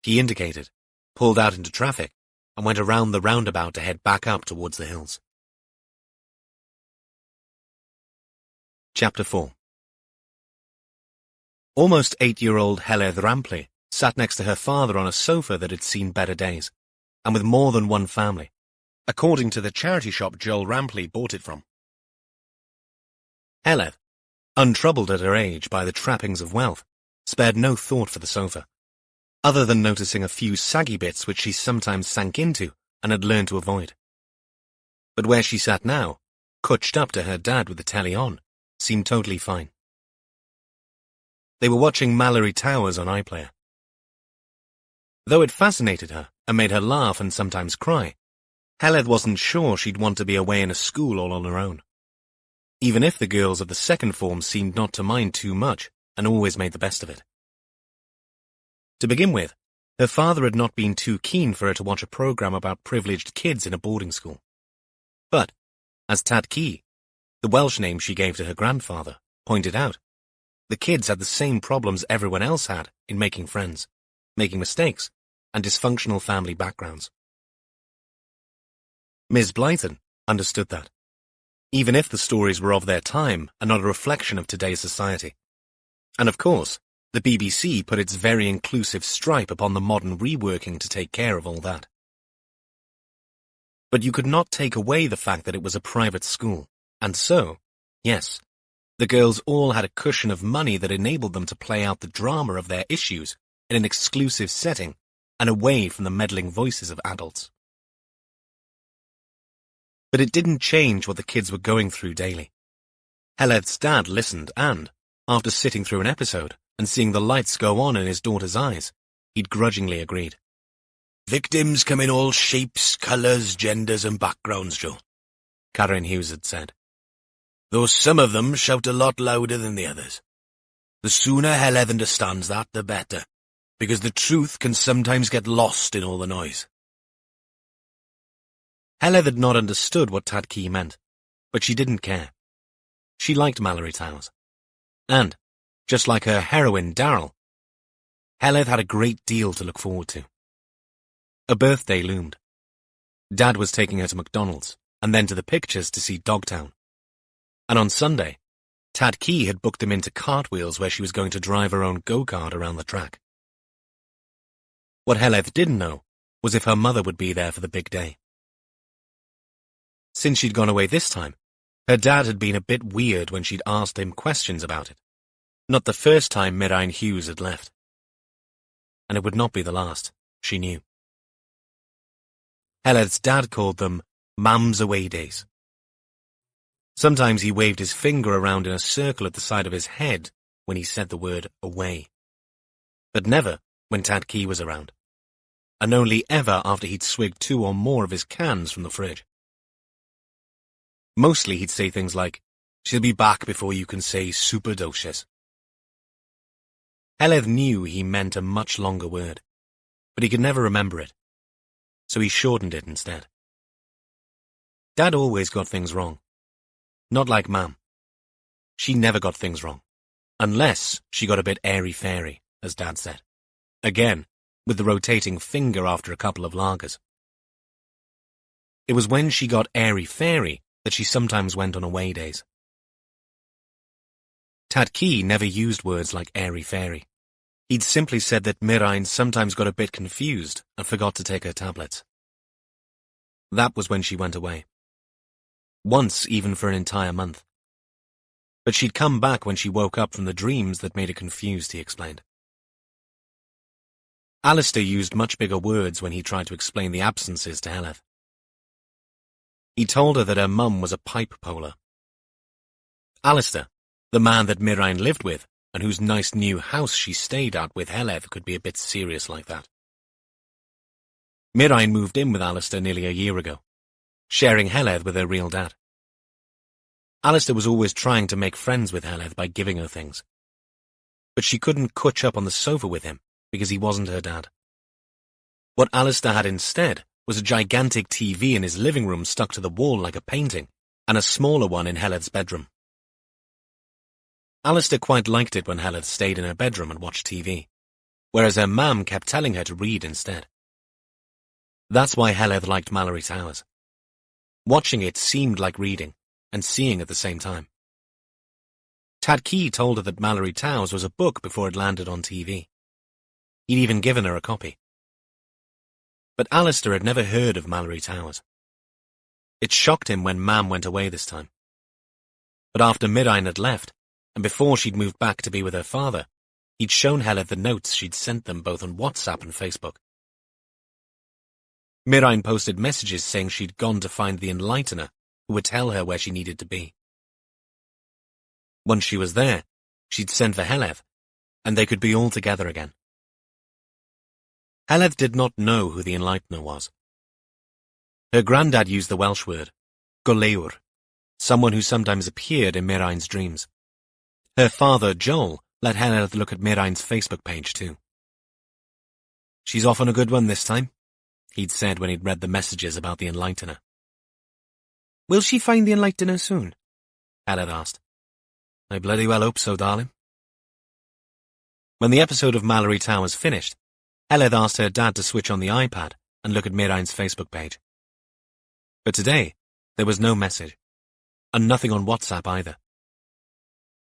He indicated, pulled out into traffic, and went around the roundabout to head back up towards the hills. Chapter 4. Almost 8-year-old Heledd Rampley sat next to her father on a sofa that had seen better days, and with more than one family, according to the charity shop Joel Rampley bought it from. Heledd, untroubled at her age by the trappings of wealth, spared no thought for the sofa, other than noticing a few saggy bits which she sometimes sank into and had learned to avoid. But where she sat now, couched up to her dad with the telly on, seemed totally fine. They were watching Mallory Towers on iPlayer. Though it fascinated her and made her laugh and sometimes cry, Heledd wasn't sure she'd want to be away in a school all on her own. Even if the girls of the second form seemed not to mind too much and always made the best of it. To begin with, her father had not been too keen for her to watch a program about privileged kids in a boarding school. But, as Tad Key, the Welsh name she gave to her grandfather, pointed out, the kids had the same problems everyone else had in making friends, making mistakes, and dysfunctional family backgrounds. Ms. Blyton understood that, even if the stories were of their time and not a reflection of today's society. And of course, the BBC put its very inclusive stripe upon the modern reworking to take care of all that. But you could not take away the fact that it was a private school, and so, yes, the girls all had a cushion of money that enabled them to play out the drama of their issues in an exclusive setting and away from the meddling voices of adults. But it didn't change what the kids were going through daily. Heled's dad listened and, after sitting through an episode and seeing the lights go on in his daughter's eyes, he'd grudgingly agreed. Victims come in all shapes, colours, genders and backgrounds, Joe, Karen Hughes had said. Though some of them shout a lot louder than the others. The sooner Heledd understands that, the better, because the truth can sometimes get lost in all the noise. Heledd had not understood what Tad Key meant, but she didn't care. She liked Mallory Towers. And, just like her heroine Daryl, Heledd had a great deal to look forward to. A birthday loomed. Dad was taking her to McDonald's, and then to the pictures to see Dogtown. And on Sunday, Tad Key had booked him into Cartwheels where she was going to drive her own go-kart around the track. What Heledd didn't know was if her mother would be there for the big day. Since she'd gone away this time, her dad had been a bit weird when she'd asked him questions about it. Not the first time Mirain Hughes had left. And it would not be the last, she knew. Heled's dad called them Mam's away days. Sometimes he waved his finger around in a circle at the side of his head when he said the word away. But never when Tad Key was around, and only ever after he'd swigged 2 or more of his cans from the fridge. Mostly he'd say things like, "She'll be back before you can say superdocious." Heledd knew he meant a much longer word, but he could never remember it, so he shortened it instead. Dad always got things wrong. Not like Mam. She never got things wrong, unless she got a bit airy-fairy, as Dad said. Again, with the rotating finger after a couple of lagers. It was when she got airy-fairy that she sometimes went on away days. Tad Key never used words like airy-fairy. He'd simply said that Mirain sometimes got a bit confused and forgot to take her tablets. That was when she went away. Once even for an entire month. But she'd come back when she woke up from the dreams that made her confused, he explained. Alistair used much bigger words when he tried to explain the absences to Heledd. He told her that her mum was a pipe polar. Alistair, the man that Mirain lived with, and whose nice new house she stayed at with Heledd, could be a bit serious like that. Mirain moved in with Alistair nearly a year ago, sharing Heledd with her real dad. Alistair was always trying to make friends with Heledd by giving her things. But she couldn't cutch up on the sofa with him because he wasn't her dad. What Alistair had instead was a gigantic TV in his living room stuck to the wall like a painting, and a smaller one in Heled's bedroom. Alistair quite liked it when Heledd stayed in her bedroom and watched TV, whereas her mam kept telling her to read instead. That's why Heledd liked Mallory Towers. Watching it seemed like reading, and seeing at the same time. Tad Key told her that Mallory Towers was a book before it landed on TV. He'd even given her a copy. But Alistair had never heard of Mallory Towers. It shocked him when Mam went away this time. But after Mirain had left, and before she'd moved back to be with her father, he'd shown Heledd the notes she'd sent them both on WhatsApp and Facebook. Mirain posted messages saying she'd gone to find the enlightener who would tell her where she needed to be. Once she was there, she'd send for Heledd, and they could be all together again. Heledd did not know who the enlightener was. Her granddad used the Welsh word, goleur, someone who sometimes appeared in Mirain's dreams. Her father, Jewell, let Heledd look at Mirain's Facebook page too. "She's off on a good one this time," he'd said when he'd read the messages about the enlightener. "Will she find the enlightener soon?" Heledd asked. "I bloody well hope so, darling." When the episode of Mallory Towers finished, Heledd asked her dad to switch on the iPad and look at Mirain's Facebook page. But today, there was no message, and nothing on WhatsApp either.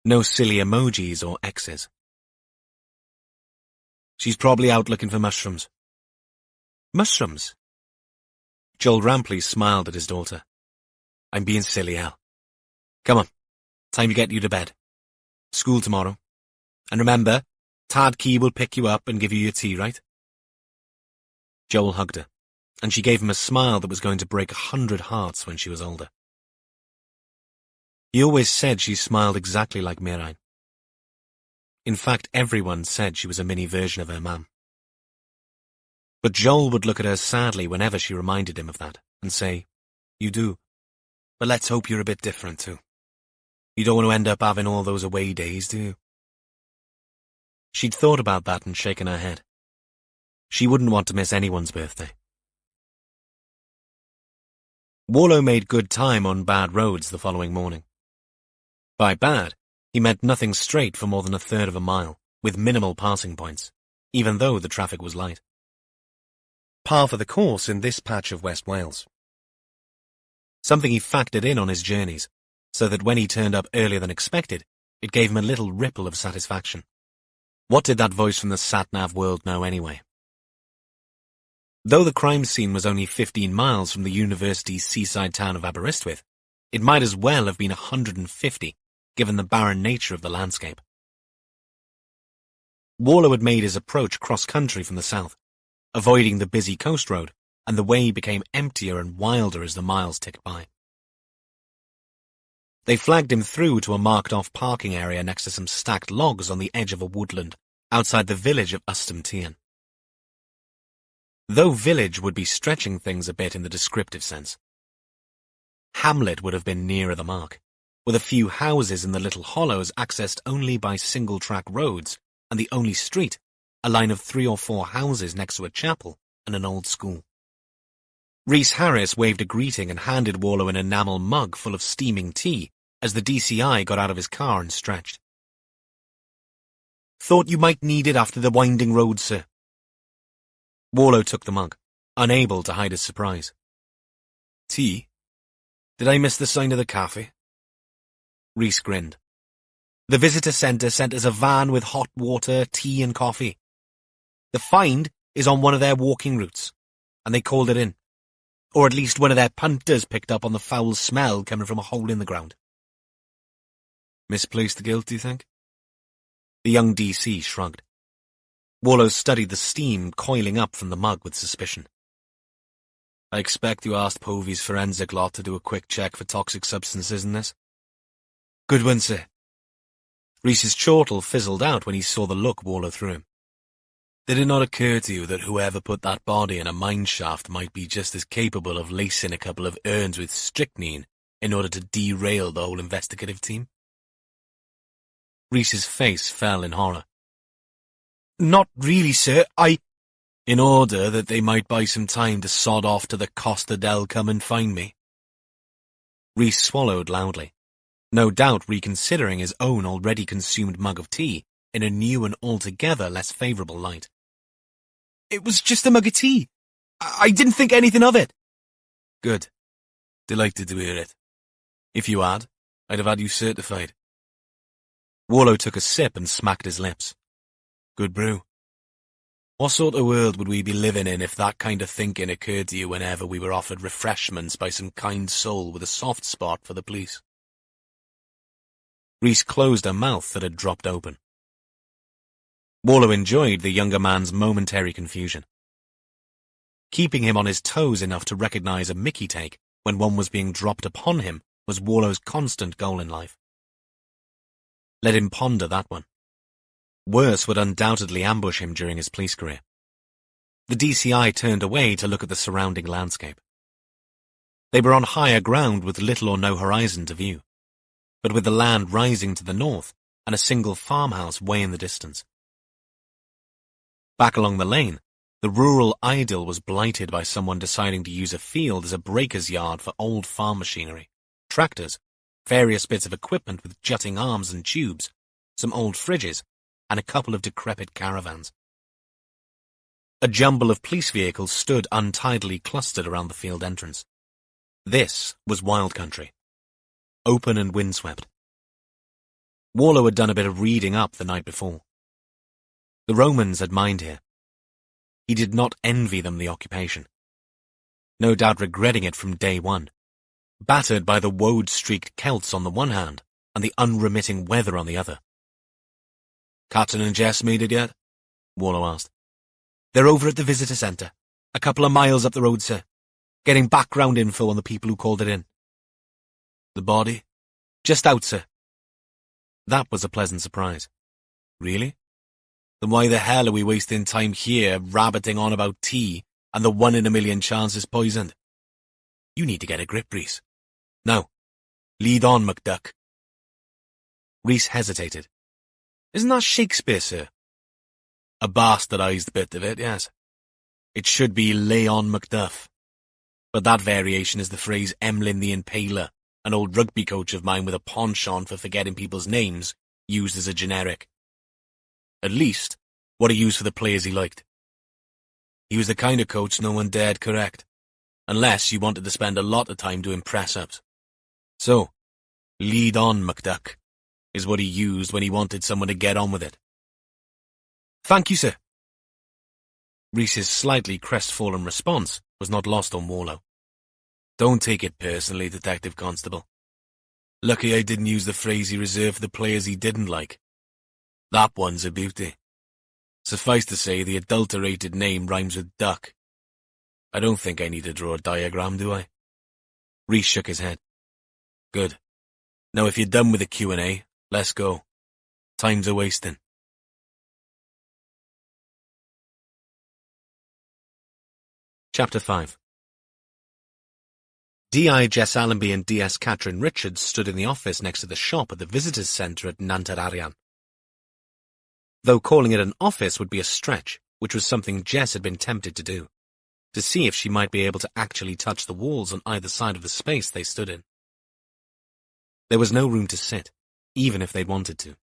No silly emojis or X's. "She's probably out looking for mushrooms." "Mushrooms?" Joel Rampley smiled at his daughter. "I'm being silly, Al. Come on, time to get you to bed. School tomorrow. And remember, Tad Key will pick you up and give you your tea, right?" Joel hugged her, and she gave him a smile that was going to break 100 hearts when she was older. He always said she smiled exactly like Mirain. In fact, everyone said she was a mini version of her mum. But Joel would look at her sadly whenever she reminded him of that, and say, "You do, but let's hope you're a bit different too. You don't want to end up having all those away days, do you?" She'd thought about that and shaken her head. She wouldn't want to miss anyone's birthday. Warlow made good time on bad roads the following morning. By bad, he meant nothing straight for more than a third of a mile, with minimal passing points, even though the traffic was light. Par for the course in this patch of West Wales. Something he factored in on his journeys, so that when he turned up earlier than expected, it gave him a little ripple of satisfaction. What did that voice from the sat-nav world know anyway? Though the crime scene was only 15 miles from the university's seaside town of Aberystwyth, it might as well have been 150, given the barren nature of the landscape. Warlow had made his approach cross-country from the south, avoiding the busy coast road, and the way became emptier and wilder as the miles ticked by. They flagged him through to a marked-off parking area next to some stacked logs on the edge of a woodland outside the village of Ystum Tîn. Though village would be stretching things a bit in the descriptive sense. Hamlet would have been nearer the mark, with a few houses in the little hollows accessed only by single-track roads, and the only street, a line of 3 or 4 houses next to a chapel and an old school. Rhys Harris waved a greeting and handed Warlow an enamel mug full of steaming tea as the DCI got out of his car and stretched. "Thought you might need it after the winding road, sir." Warlow took the mug, unable to hide his surprise. "Tea? Did I miss the sign of the cafe?" Rhys grinned. "The visitor centre sent us a van with hot water, tea and coffee. The find is on one of their walking routes, and they called it in. Or at least one of their punters picked up on the foul smell coming from a hole in the ground." "Misplaced the guilt, do you think?" The young DC shrugged. Warlow studied the steam coiling up from the mug with suspicion. "I expect you asked Povey's forensic lot to do a quick check for toxic substances in this." "Good one, sir." Rhys's chortle fizzled out when he saw the look Warlow threw him. "Did it not occur to you that whoever put that body in a mine shaft might be just as capable of lacing a couple of urns with strychnine in order to derail the whole investigative team?" Rhys's face fell in horror. "Not really, sir. In order that they might buy some time to sod off to the Costa del Come and Find Me." Rhys swallowed loudly, no doubt reconsidering his own already consumed mug of tea in a new and altogether less favourable light. "It was just a mug of tea. I didn't think anything of it." "Good. Delighted to hear it. If you had, I'd have had you certified." Warlow took a sip and smacked his lips. "Good brew." What sort of world would we be living in if that kind of thinking occurred to you whenever we were offered refreshments by some kind soul with a soft spot for the police? Rhys closed a mouth that had dropped open. Warlow enjoyed the younger man's momentary confusion. Keeping him on his toes enough to recognize a Mickey take when one was being dropped upon him was Warlow's constant goal in life. Let him ponder that one. Worse would undoubtedly ambush him during his police career. The DCI turned away to look at the surrounding landscape. They were on higher ground with little or no horizon to view, but with the land rising to the north and a single farmhouse way in the distance. Back along the lane, the rural idyll was blighted by someone deciding to use a field as a breaker's yard for old farm machinery, tractors, various bits of equipment with jutting arms and tubes, some old fridges, and a couple of decrepit caravans. A jumble of police vehicles stood untidily clustered around the field entrance. This was wild country, open and windswept. Warlow had done a bit of reading up the night before. The Romans had mined here. He did not envy them the occupation, no doubt regretting it from day one, battered by the woad-streaked Celts on the one hand and the unremitting weather on the other. Captain and Jess made it yet? Warlow asked. They're over at the visitor centre, a couple of miles up the road, sir, getting background info on the people who called it in. The body? Just out, sir. That was a pleasant surprise. Really? Then why the hell are we wasting time here rabbiting on about tea and the 1 in a million chance is poisoned? You need to get a grip, Rhys. Now, lead on, MacDuck. Rhys hesitated. Isn't that Shakespeare, sir? A bastardized bit of it, yes. It should be lay on Macduff. But that variation is the phrase Emlyn the Impaler, an old rugby coach of mine with a penchant for forgetting people's names, used as a generic. At least, what he used for the players he liked. He was the kind of coach no one dared correct, unless you wanted to spend a lot of time doing press-ups. So, lead on, MacDuck, is what he used when he wanted someone to get on with it. Thank you, sir. Rhys's slightly crestfallen response was not lost on Warlow. Don't take it personally, Detective Constable. Lucky I didn't use the phrase he reserved for the players he didn't like. That one's a beauty. Suffice to say, the adulterated name rhymes with duck. I don't think I need to draw a diagram, do I? Rhys shook his head. Good. Now if you're done with the Q&A, let's go. Time's a-wasting. Chapter 5. D.I. Jess Allenby and D.S. Catherine Richards stood in the office next to the shop at the visitors' centre at Nantararian. Though calling it an office would be a stretch, which was something Jess had been tempted to do, to see if she might be able to actually touch the walls on either side of the space they stood in. There was no room to sit, even if they'd wanted to.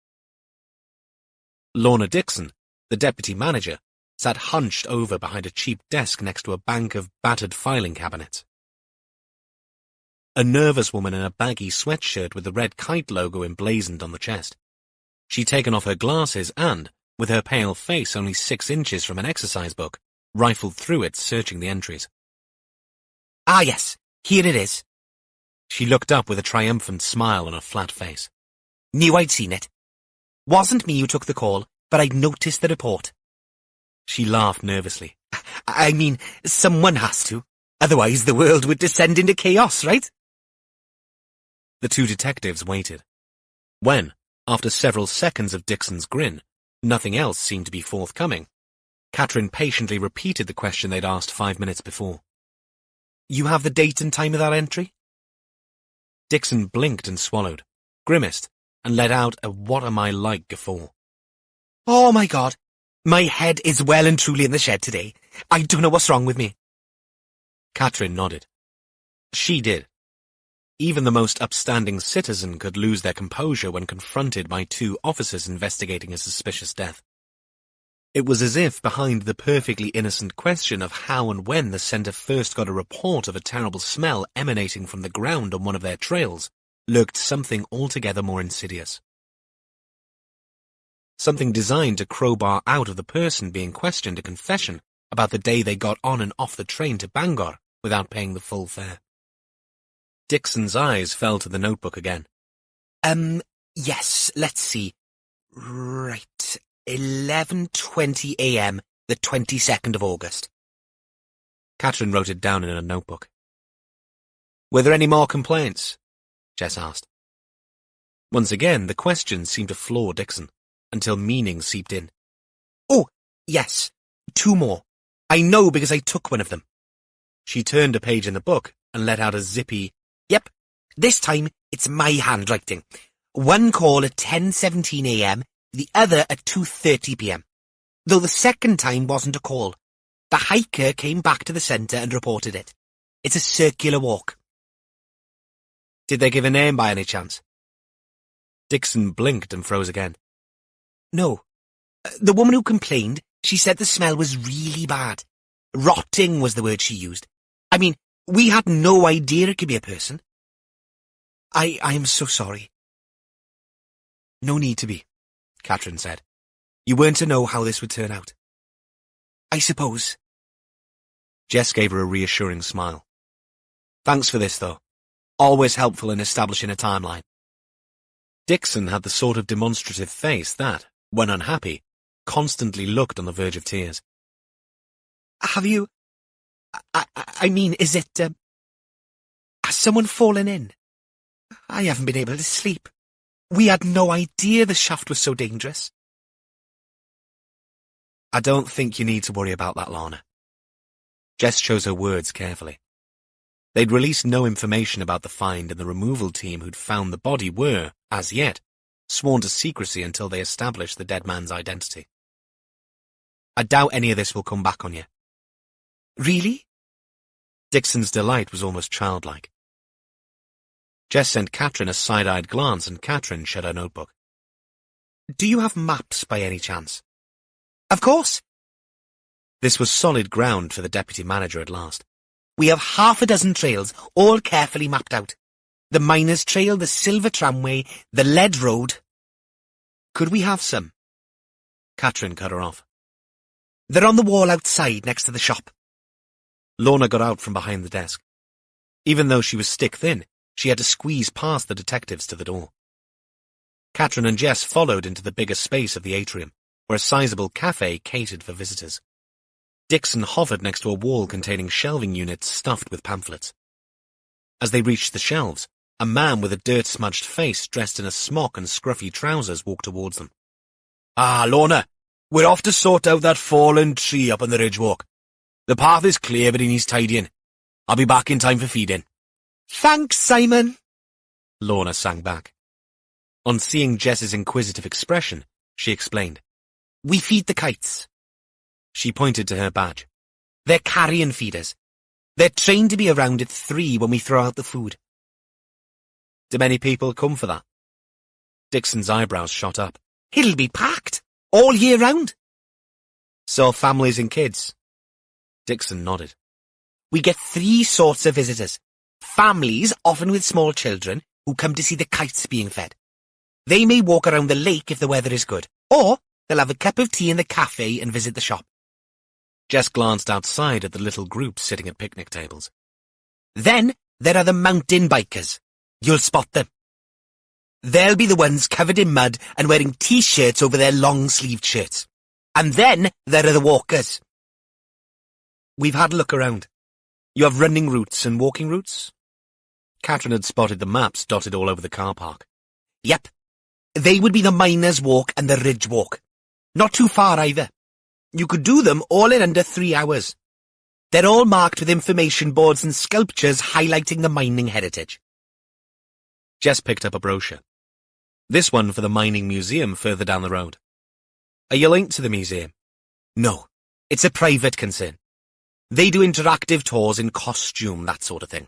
Lorna Dixon, the deputy manager, sat hunched over behind a cheap desk next to a bank of battered filing cabinets. A nervous woman in a baggy sweatshirt with the red kite logo emblazoned on the chest. She'd taken off her glasses and, with her pale face only 6 inches from an exercise book, rifled through it, searching the entries. Ah, yes, here it is. She looked up with a triumphant smile on her flat face. Knew I'd seen it. Wasn't me who took the call, but I'd noticed the report. She laughed nervously. I mean, someone has to. Otherwise the world would descend into chaos, right? The two detectives waited. When, after several seconds of Dixon's grin, nothing else seemed to be forthcoming, Catherine patiently repeated the question they'd asked 5 minutes before. You have the date and time of that entry? Dixon blinked and swallowed, grimaced, and let out a what-am-I-like guffaw. Oh my God, my head is well and truly in the shed today. I don't know what's wrong with me. Catherine nodded. She did. Even the most upstanding citizen could lose their composure when confronted by 2 officers investigating a suspicious death. It was as if behind the perfectly innocent question of how and when the centre first got a report of a terrible smell emanating from the ground on one of their trails lurked something altogether more insidious. something designed to crowbar out of the person being questioned a confession about the day they got on and off the train to Bangor without paying the full fare. Dixon's eyes fell to the notebook again. Yes, let's see. Right, 11:20 a.m., the 22nd of August. Catherine wrote it down in a notebook. Were there any more complaints? Jess asked. Once again, the question seemed to floor Dixon, until meaning seeped in. Oh, yes, 2 more. I know because I took one of them. She turned a page in the book and let out a zippy, "Yep, this time it's my handwriting. One call at 10:17 a.m., the other at 2:30 p.m. Though the second time wasn't a call. The hiker came back to the centre and reported it. It's a circular walk." Did they give a name by any chance? Dixon blinked and froze again. No. The woman who complained, she said the smell was really bad. Rotting was the word she used. I mean, we had no idea it could be a person. I am so sorry. No need to be, Catherine said. You weren't to know how this would turn out. I suppose. Jess gave her a reassuring smile. Thanks for this, though. Always helpful in establishing a timeline. Dixon had the sort of demonstrative face that, when unhappy, constantly looked on the verge of tears. Have you... I mean, is it, has someone fallen in? I haven't been able to sleep. We had no idea the shaft was so dangerous. I don't think you need to worry about that, Lana. Jess chose her words carefully. They'd released no information about the find, and the removal team who'd found the body were, as yet, sworn to secrecy until they established the dead man's identity. I doubt any of this will come back on you. Really? Dixon's delight was almost childlike. Jess sent Catherine a side-eyed glance, and Catherine shut her notebook. Do you have maps by any chance? Of course. This was solid ground for the deputy manager at last. We have 6 trails, all carefully mapped out. The Miners' Trail, the Silver Tramway, the Lead Road. Could we have some? Catherine cut her off. They're on the wall outside next to the shop. Lorna got out from behind the desk. Even though she was stick-thin, she had to squeeze past the detectives to the door. Catherine and Jess followed into the bigger space of the atrium, where a sizable cafe catered for visitors. Dixon hovered next to a wall containing shelving units stuffed with pamphlets. As they reached the shelves, a man with a dirt-smudged face dressed in a smock and scruffy trousers walked towards them. Ah, Lorna, we're off to sort out that fallen tree up on the ridge walk. The path is clear, but it needs tidying. I'll be back in time for feeding. Thanks, Simon, Lorna sang back. On seeing Jess's inquisitive expression, she explained. We feed the kites. She pointed to her badge. They're carrion feeders. They're trained to be around at 3 when we throw out the food. Do many people come for that? Dixon's eyebrows shot up. It'll be packed, all year round. So families and kids? Dixon nodded. We get 3 sorts of visitors. Families, often with small children, who come to see the kites being fed. They may walk around the lake if the weather is good, or they'll have a cup of tea in the cafe and visit the shop. Jess glanced outside at the little group sitting at picnic tables. Then there are the mountain bikers. You'll spot them. They'll be the ones covered in mud and wearing T-shirts over their long-sleeved shirts. And then there are the walkers. We've had a look around. You have running routes and walking routes? Catherine had spotted the maps dotted all over the car park. Yep. They would be the Miners' Walk and the Ridge Walk. Not too far either. You could do them all in under 3 hours. They're all marked with information boards and sculptures highlighting the mining heritage. Jess picked up a brochure. This one for the mining museum further down the road. Are you linked to the museum? No, it's a private concern. They do interactive tours in costume, that sort of thing.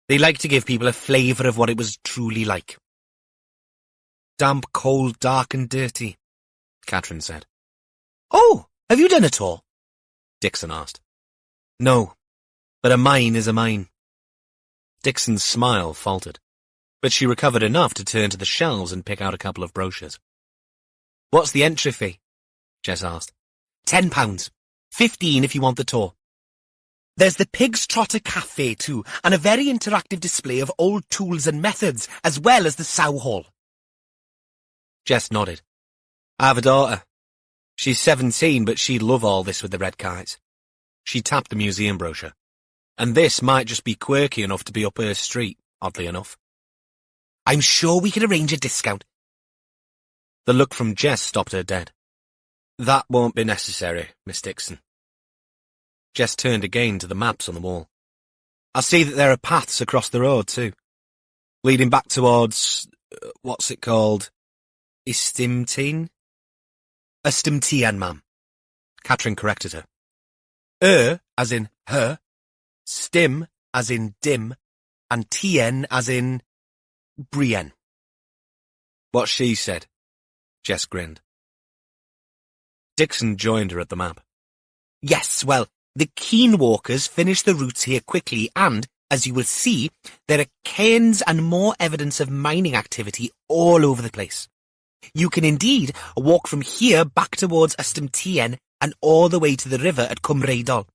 They like to give people a flavour of what it was truly like. Damp, cold, dark and dirty, Catherine said. Oh, have you done a tour? Dixon asked. No, but a mine is a mine. Dixon's smile faltered, but she recovered enough to turn to the shelves and pick out a couple of brochures. What's the entry fee? Jess asked. £10. 15 if you want the tour. There's the Pig's Trotter Cafe too, and a very interactive display of old tools and methods, as well as the Sow Hall. Jess nodded. I have a daughter. She's 17, but she'd love all this with the red kites. She tapped the museum brochure. And this might just be quirky enough to be up her street, oddly enough. I'm sure we could arrange a discount. The look from Jess stopped her dead. That won't be necessary, Miss Dixon. Jess turned again to the maps on the wall. I see that there are paths across the road, too. Leading back towards, what's it called? Istimtine? Istimtien, ma'am. Catherine corrected her. As in her, stim, as in dim, and tien, as in Brienne. What she said. Jess grinned. Dixon joined her at the map. Yes, well, the keen walkers finish the routes here quickly and, as you will see, there are cairns and more evidence of mining activity all over the place. You can indeed walk from here back towards Ystumtien and all the way to the river at Cumreidol.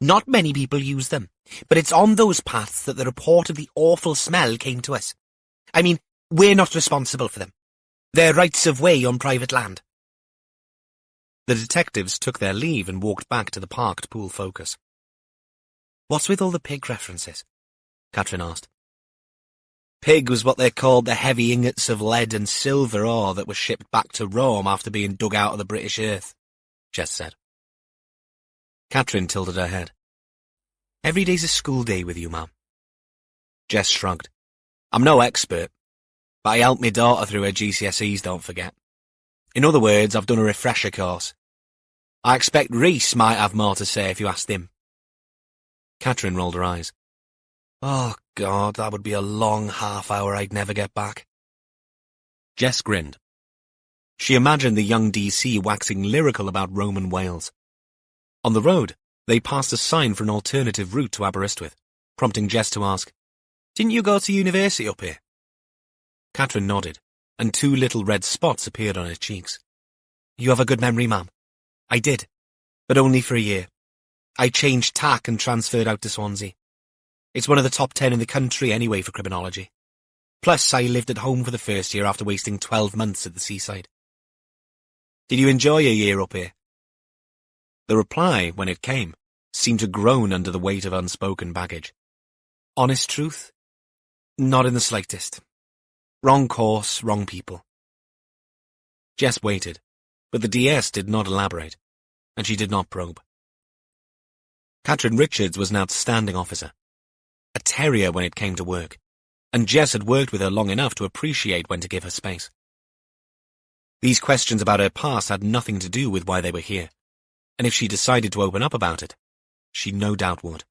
Not many people use them, but it's on those paths that the report of the awful smell came to us. I mean, we're not responsible for them. They're rights of way on private land. The detectives took their leave and walked back to the parked pool focus. What's with all the pig references? Catherine asked. Pig was what they called the heavy ingots of lead and silver ore that were shipped back to Rome after being dug out of the British earth, Jess said. Catherine tilted her head. Every day's a school day with you, ma'am. Jess shrugged. I'm no expert, but I helped my daughter through her GCSEs, don't forget. In other words, I've done a refresher course. I expect Rhys might have more to say if you asked him. Catherine rolled her eyes. Oh, God, that would be a long half-hour I'd never get back. Jess grinned. She imagined the young DC waxing lyrical about Roman Wales. On the road, they passed a sign for an alternative route to Aberystwyth, prompting Jess to ask, Didn't you go to university up here? Catherine nodded, and 2 little red spots appeared on her cheeks. You have a good memory, ma'am. I did, but only for a year. I changed tack and transferred out to Swansea. It's one of the top 10 in the country anyway for criminology. Plus, I lived at home for the first year after wasting 12 months at the seaside. Did you enjoy your year up here? The reply, when it came, seemed to groan under the weight of unspoken baggage. Honest truth? Not in the slightest. Wrong course, wrong people. Jess waited, but the DS did not elaborate, and she did not probe. Catherine Richards was an outstanding officer, a terrier when it came to work, and Jess had worked with her long enough to appreciate when to give her space. These questions about her past had nothing to do with why they were here, and if she decided to open up about it, she no doubt would.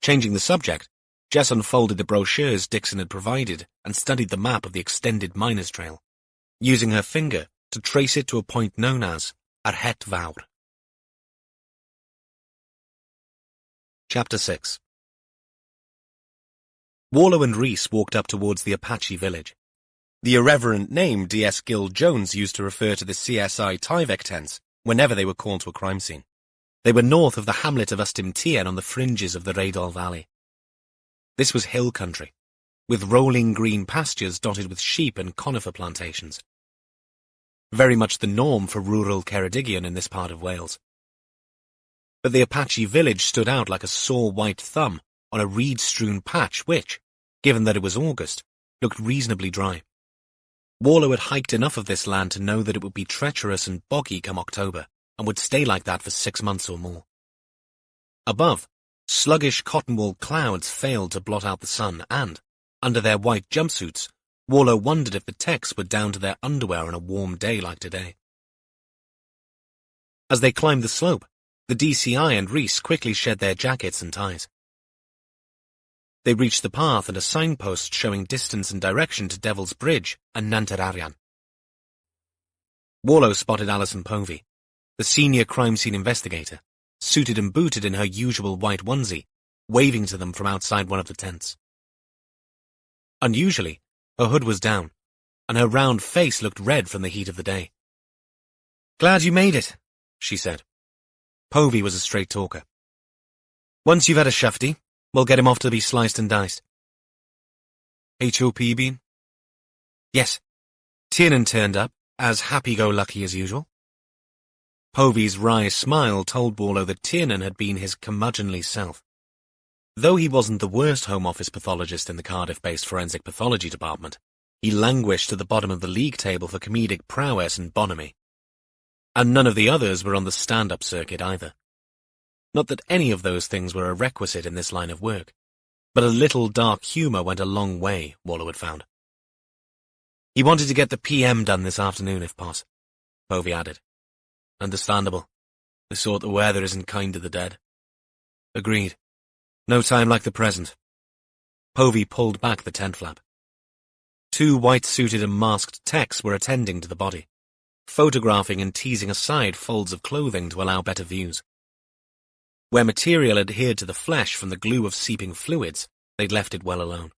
Changing the subject, Jess unfolded the brochures Dixon had provided and studied the map of the extended miners' trail, using her finger to trace it to a point known as Arhet Vawr. Chapter 6. Warlow and Rhys walked up towards the Apache village. The irreverent name D.S. Gill Jones used to refer to the CSI Tyvek tents whenever they were called to a crime scene. They were north of the hamlet of Ystumtien on the fringes of the Rheidol Valley. This was hill country, with rolling green pastures dotted with sheep and conifer plantations. Very much the norm for rural Ceredigion in this part of Wales. But the Apache village stood out like a sore white thumb on a reed-strewn patch which, given that it was August, looked reasonably dry. Warlow had hiked enough of this land to know that it would be treacherous and boggy come October, and would stay like that for 6 months or more. Above, sluggish cotton-wool clouds failed to blot out the sun, and, under their white jumpsuits, Warlow wondered if the techs were down to their underwear on a warm day like today. As they climbed the slope, the DCI and Rhys quickly shed their jackets and ties. They reached the path and a signpost showing distance and direction to Devil's Bridge and Nantararian. Warlow spotted Alison Povey, the senior crime scene investigator, suited and booted in her usual white onesie, waving to them from outside one of the tents. Unusually, her hood was down, and her round face looked red from the heat of the day. "Glad you made it," she said. Povey was a straight talker. "Once you've had a shufty, we'll get him off to be sliced and diced." "HOP been?" "Yes. Tiernan turned up, as happy-go-lucky as usual." Povey's wry smile told Warlow that Tiernan had been his curmudgeonly self. Though he wasn't the worst Home Office pathologist in the Cardiff-based forensic pathology department, he languished at the bottom of the league table for comedic prowess and bonhomie. And none of the others were on the stand-up circuit either. Not that any of those things were a requisite in this line of work, but a little dark humour went a long way, Warlow had found. "He wanted to get the PM done this afternoon, if pos," Povey added. "Understandable. The sort of weather isn't kind to the dead." "Agreed. No time like the present." Povey pulled back the tent flap. Two white-suited and masked techs were attending to the body, photographing and teasing aside folds of clothing to allow better views. Where material adhered to the flesh from the glue of seeping fluids, they'd left it well alone.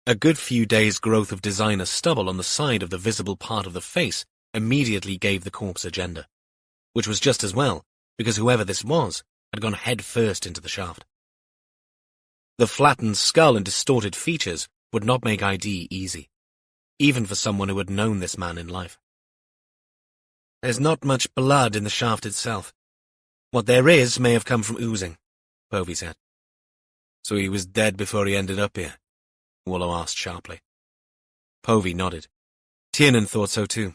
A good few days' growth of designer stubble on the side of the visible part of the face immediately gave the corpse agenda, which was just as well, because whoever this was had gone head first into the shaft. The flattened skull and distorted features would not make ID easy, even for someone who had known this man in life. "There's not much blood in the shaft itself. What there is may have come from oozing," Povey said. "So he was dead before he ended up here?" Warlow asked sharply. Povey nodded. Tiernan thought so too.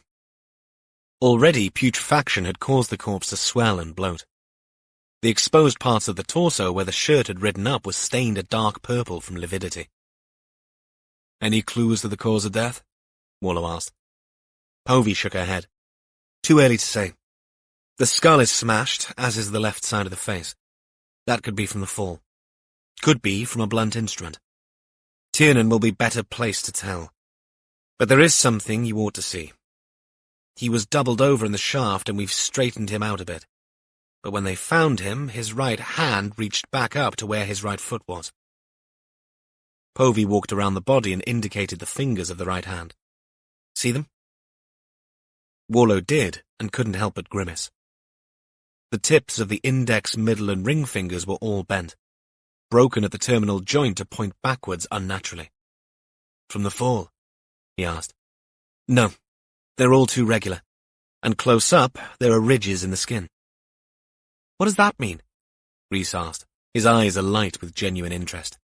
Already putrefaction had caused the corpse to swell and bloat. The exposed parts of the torso where the shirt had ridden up was stained a dark purple from lividity. "Any clues to the cause of death?" Warlow asked. Povey shook her head. "Too early to say. The skull is smashed, as is the left side of the face. That could be from the fall. Could be from a blunt instrument. Tiernan will be better placed to tell. But there is something you ought to see. He was doubled over in the shaft and we've straightened him out a bit. But when they found him, his right hand reached back up to where his right foot was." Povey walked around the body and indicated the fingers of the right hand. "See them?" Warlow did, and couldn't help but grimace. The tips of the index, middle, and ring fingers were all bent, broken at the terminal joint to point backwards unnaturally. "From the fall?" he asked. "No, they're all too regular, and close up there are ridges in the skin." "What does that mean?" Rhys asked, his eyes alight with genuine interest.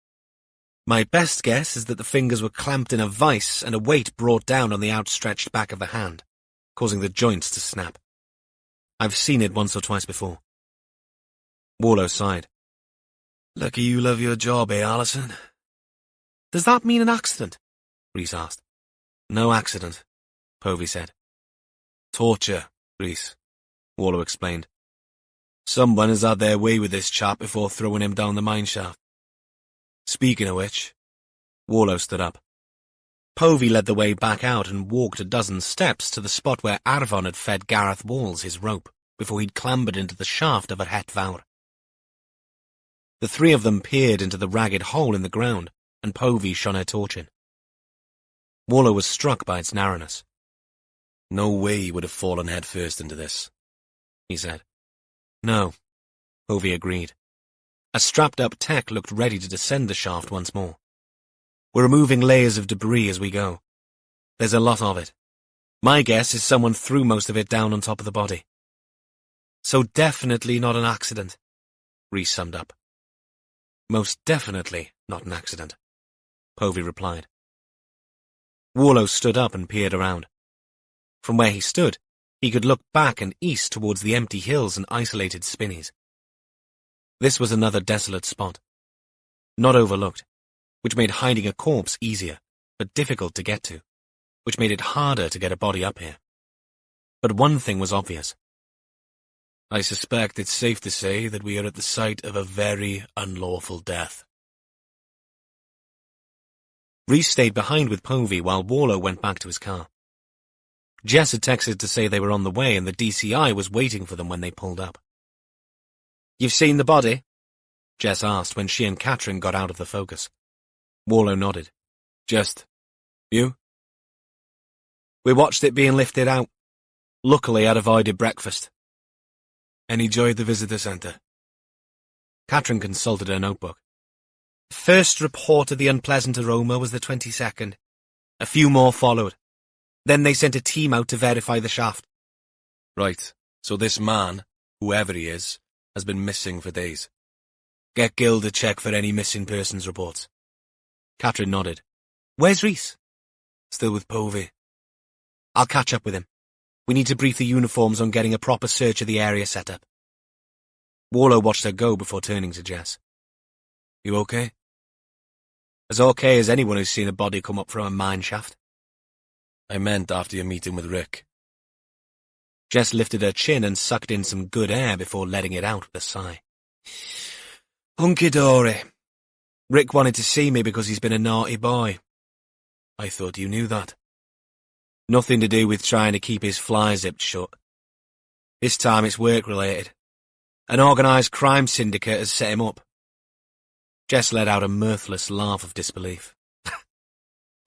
"My best guess is that the fingers were clamped in a vice and a weight brought down on the outstretched back of the hand, causing the joints to snap. I've seen it once or twice before." Warlow sighed. "Lucky you love your job, eh, Allison?" "Does that mean an accident?" Rhys asked. "No accident," Povey said. "Torture, Rhys," Warlow explained. "Someone has had their way with this chap before throwing him down the mine shaft. Speaking of which," Warlow stood up. Povey led the way back out and walked a dozen steps to the spot where Arvon had fed Gareth Walls his rope before he'd clambered into the shaft of a het Vawr. The three of them peered into the ragged hole in the ground, and Povey shone her torch in. Warlow was struck by its narrowness. "No way he would have fallen head first into this," he said. "No," Povey agreed. A strapped-up tech looked ready to descend the shaft once more. "We're removing layers of debris as we go. There's a lot of it. My guess is someone threw most of it down on top of the body." "So definitely not an accident," Rhys summed up. "Most definitely not an accident," Povey replied. Warlow stood up and peered around. From where he stood, he could look back and east towards the empty hills and isolated spinneys. This was another desolate spot, not overlooked, which made hiding a corpse easier, but difficult to get to, which made it harder to get a body up here. But one thing was obvious. "I suspect it's safe to say that we are at the site of a very unlawful death." Rhys stayed behind with Povey while Warlow went back to his car. Jess had texted to say they were on the way and the DCI was waiting for them when they pulled up. "You've seen the body?" Jess asked when she and Catherine got out of the focus. Warlow nodded. "Just. You?" We watched it being lifted out. Luckily, I'd avoided breakfast. And enjoyed the visitor centre. Catherine consulted her notebook. The first report of the unpleasant aroma was the 22nd. A few more followed. Then they sent a team out to verify the shaft. Right, so this man, whoever he is, has been missing for days. Get Gil to check for any missing persons reports. Catherine nodded. Where's Rhys? Still with Povey. I'll catch up with him. We need to brief the uniforms on getting a proper search of the area set up. Warlow watched her go before turning to Jess. You okay? As okay as anyone who's seen a body come up from a mine shaft. I meant after your meeting with Rick. Jess lifted her chin and sucked in some good air before letting it out with a sigh. Hunky-dory. Rick wanted to see me because he's been a naughty boy. I thought you knew that. Nothing to do with trying to keep his fly zipped shut. This time it's work-related. An organised crime syndicate has set him up. Jess let out a mirthless laugh of disbelief.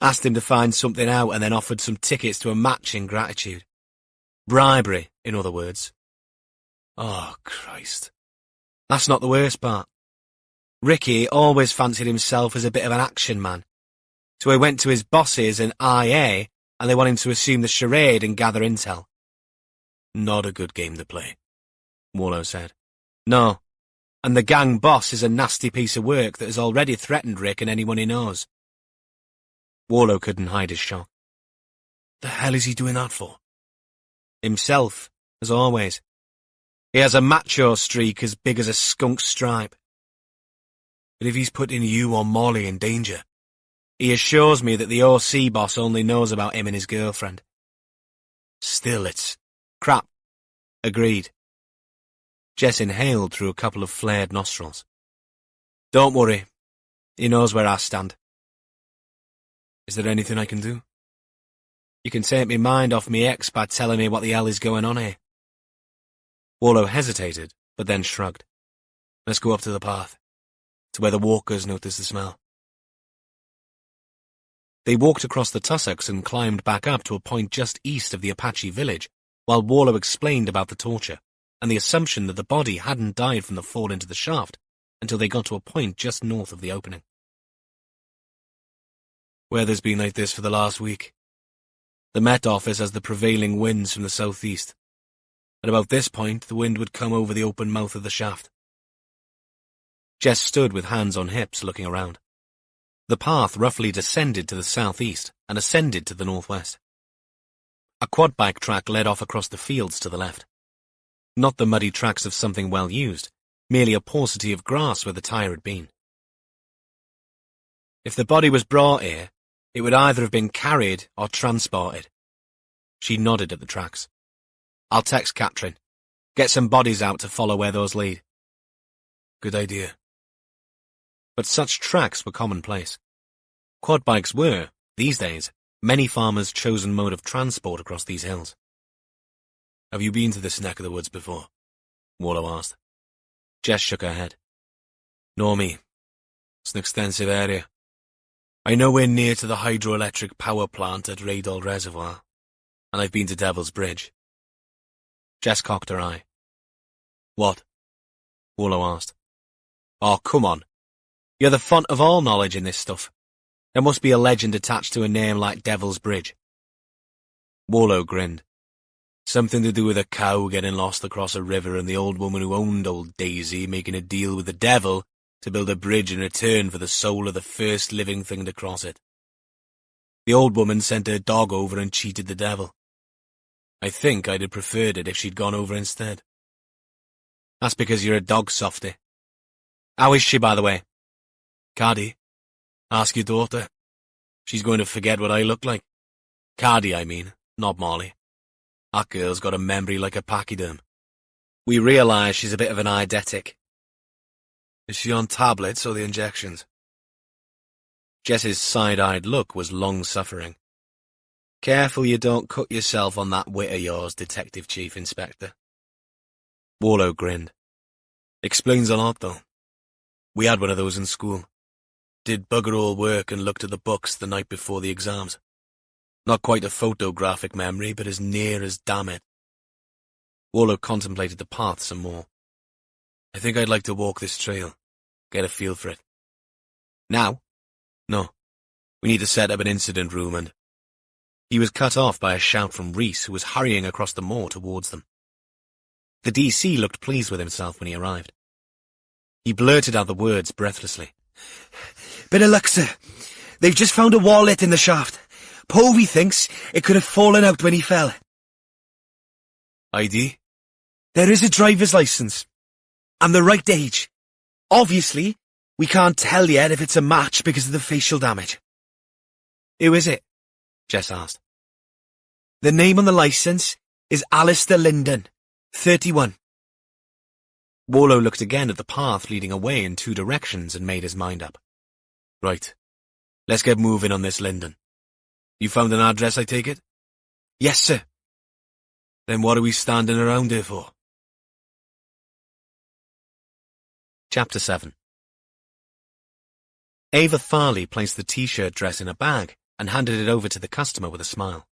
Asked him to find something out and then offered some tickets to a match in gratitude. Bribery, in other words. Oh, Christ. That's not the worst part. Ricky always fancied himself as a bit of an action man. So he went to his bosses and IA, and they want him to assume the charade and gather intel. Not a good game to play, Warlow said. No, and the gang boss is a nasty piece of work that has already threatened Rick and anyone he knows. Warlow couldn't hide his shock. The hell is he doing that for? Himself, as always. He has a macho streak as big as a skunk's stripe. But if he's putting you or Molly in danger... He assures me that the OC boss only knows about him and his girlfriend. Still, it's... crap. Agreed. Jess inhaled through a couple of flared nostrils. Don't worry. He knows where I stand. Is there anything I can do? You can take me mind off me ex by telling me what the hell is going on here. Warlow hesitated, but then shrugged. Let's go up to the path, to where the walkers notice the smell. They walked across the tussocks and climbed back up to a point just east of the Apache village, while Warlow explained about the torture, and the assumption that the body hadn't died from the fall into the shaft until they got to a point just north of the opening. Weather's been like this for the last week. The Met Office has the prevailing winds from the southeast. At about this point, the wind would come over the open mouth of the shaft. Jess stood with hands on hips, looking around. The path roughly descended to the southeast and ascended to the northwest. A quad bike track led off across the fields to the left. Not the muddy tracks of something well used, merely a paucity of grass where the tire had been. If the body was brought here, it would either have been carried or transported. She nodded at the tracks. I'll text Catherine. Get some bodies out to follow where those lead. Good idea. But such tracks were commonplace. Quad bikes were, these days, many farmers' chosen mode of transport across these hills. Have you been to this neck of the woods before? Warlow asked. Jess shook her head. Nor me. It's an extensive area. I know we're near to the hydroelectric power plant at Radol Reservoir, and I've been to Devil's Bridge. Jess cocked her eye. What? Warlow asked. Oh, come on. You're the font of all knowledge in this stuff. There must be a legend attached to a name like Devil's Bridge. Warlow grinned. Something to do with a cow getting lost across a river and the old woman who owned old Daisy making a deal with the devil to build a bridge in return for the soul of the first living thing to cross it. The old woman sent her dog over and cheated the devil. I think I'd have preferred it if she'd gone over instead. That's because you're a dog softy. How is she, by the way? Cardi, ask your daughter. She's going to forget what I look like. Cardi, I mean, not Molly. That girl's got a memory like a pachyderm. We realise she's a bit of an eidetic. Is she on tablets or the injections? Jess's side-eyed look was long-suffering. Careful you don't cut yourself on that wit of yours, Detective Chief Inspector. Warlow grinned. Explains a lot, though. We had one of those in school. Did bugger all work and looked at the books the night before the exams. Not quite a photographic memory, but as near as damn it. Wallow contemplated the path some more. I think I'd like to walk this trail, get a feel for it. Now? No. We need to set up an incident room and... He was cut off by a shout from Rhys, who was hurrying across the moor towards them. The DC looked pleased with himself when he arrived. He blurted out the words breathlessly. Bit of luck, sir. They've just found a wallet in the shaft. Povey thinks it could have fallen out when he fell. ID? There is a driver's license. And the right age. Obviously, we can't tell yet if it's a match because of the facial damage. Who is it? Jess asked. The name on the license is Alistair Linden, 31. Wallow looked again at the path leading away in two directions and made his mind up. Right. Let's get moving on this, Linden. You found an address, I take it? Yes, sir. Then what are we standing around here for? Chapter 7. Ava Farley placed the t-shirt dress in a bag and handed it over to the customer with a smile.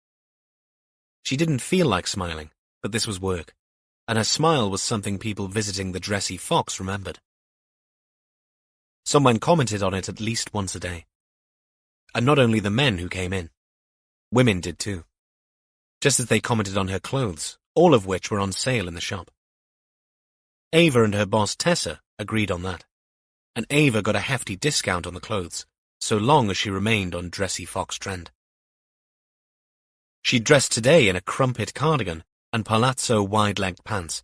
She didn't feel like smiling, but this was work, and her smile was something people visiting the Dressy Fox remembered. Someone commented on it at least once a day. And not only the men who came in. Women did too. Just as they commented on her clothes, all of which were on sale in the shop. Ava and her boss Tessa agreed on that, and Ava got a hefty discount on the clothes, so long as she remained on Dressy Fox trend. She dressed today in a crumpet cardigan and palazzo wide-legged pants,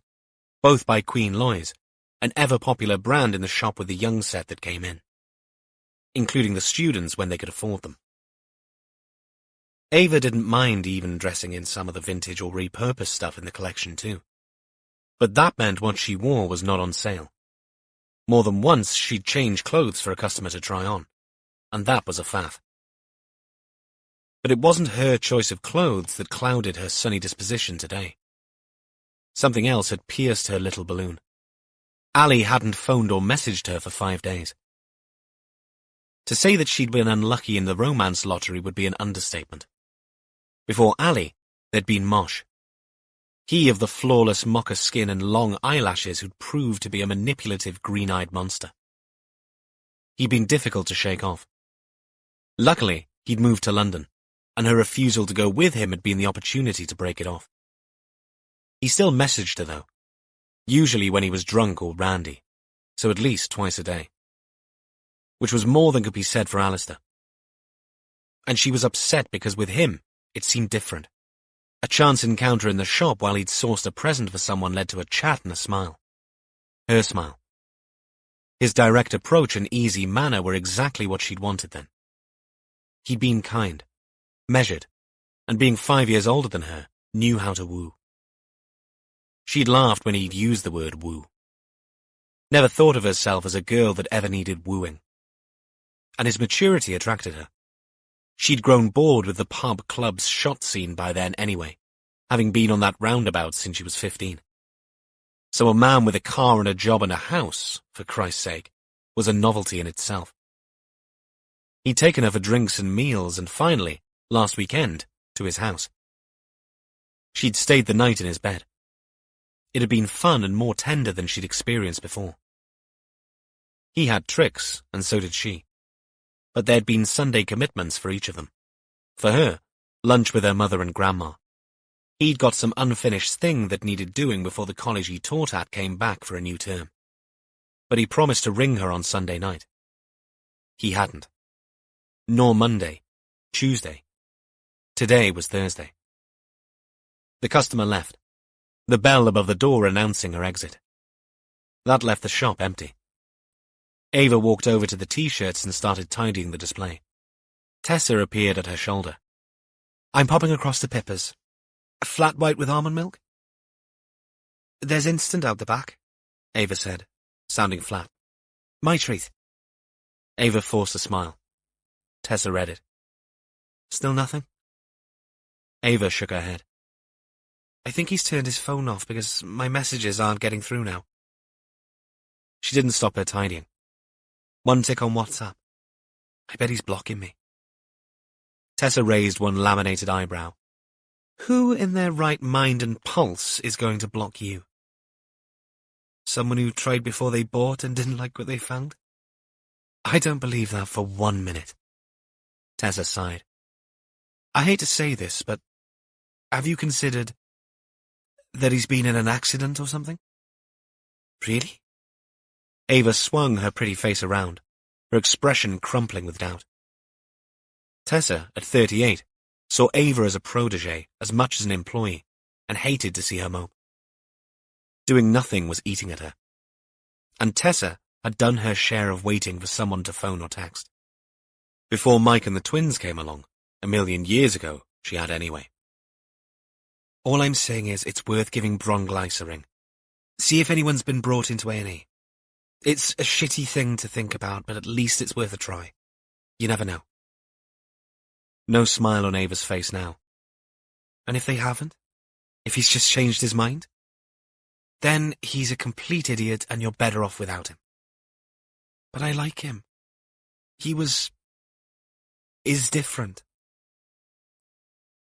both by Queen Loy's, an ever-popular brand in the shop with the young set that came in, including the students when they could afford them. Ava didn't mind even dressing in some of the vintage or repurposed stuff in the collection too. But that meant what she wore was not on sale. More than once she'd change clothes for a customer to try on, and that was a faff. But it wasn't her choice of clothes that clouded her sunny disposition today. Something else had pierced her little balloon. Ali hadn't phoned or messaged her for 5 days. To say that she'd been unlucky in the romance lottery would be an understatement. Before Ali, there'd been Mosh. He of the flawless mocha skin and long eyelashes who'd proved to be a manipulative green-eyed monster. He'd been difficult to shake off. Luckily, he'd moved to London, and her refusal to go with him had been the opportunity to break it off. He still messaged her, though, usually when he was drunk or randy, so at least twice a day. Which was more than could be said for Alistair. And she was upset because with him, it seemed different. A chance encounter in the shop while he'd sourced a present for someone led to a chat and a smile. Her smile. His direct approach and easy manner were exactly what she'd wanted then. He'd been kind, measured, and being 5 years older than her, knew how to woo. She'd laughed when he'd used the word woo. Never thought of herself as a girl that ever needed wooing. And his maturity attracted her. She'd grown bored with the pub club's shot scene by then anyway, having been on that roundabout since she was 15. So a man with a car and a job and a house, for Christ's sake, was a novelty in itself. He'd taken her for drinks and meals and finally, last weekend, to his house. She'd stayed the night in his bed. It had been fun and more tender than she'd experienced before. He had tricks, and so did she. But there'd been Sunday commitments for each of them. For her, lunch with her mother and grandma. He'd got some unfinished thing that needed doing before the college he taught at came back for a new term. But he promised to ring her on Sunday night. He hadn't. Nor Monday, Tuesday. Today was Thursday. The customer left, the bell above the door announcing her exit. That left the shop empty. Ava walked over to the t-shirts and started tidying the display. Tessa appeared at her shoulder. I'm popping across to Pippa's. A flat white with almond milk? There's instant out the back, Ava said, sounding flat. My treat. Ava forced a smile. Tessa read it. Still nothing? Ava shook her head. I think he's turned his phone off because my messages aren't getting through now. She didn't stop her tidying. One tick on WhatsApp. I bet he's blocking me. Tessa raised one laminated eyebrow. Who in their right mind and pulse is going to block you? Someone who tried before they bought and didn't like what they found? I don't believe that for 1 minute. Tessa sighed. I hate to say this, but have you considered that he's been in an accident or something? Really? Ava swung her pretty face around, her expression crumpling with doubt. Tessa, at 38, saw Ava as a protégé as much as an employee, and hated to see her mope. Doing nothing was eating at her. And Tessa had done her share of waiting for someone to phone or text. Before Mike and the twins came along, 1,000,000 years ago, she had anyway. All I'm saying is it's worth giving Bryndza a ring. See if anyone's been brought into A&E. It's a shitty thing to think about, but at least it's worth a try. You never know. No smile on Ava's face now. And if they haven't? If he's just changed his mind? Then he's a complete idiot and you're better off without him. But I like him. He is different.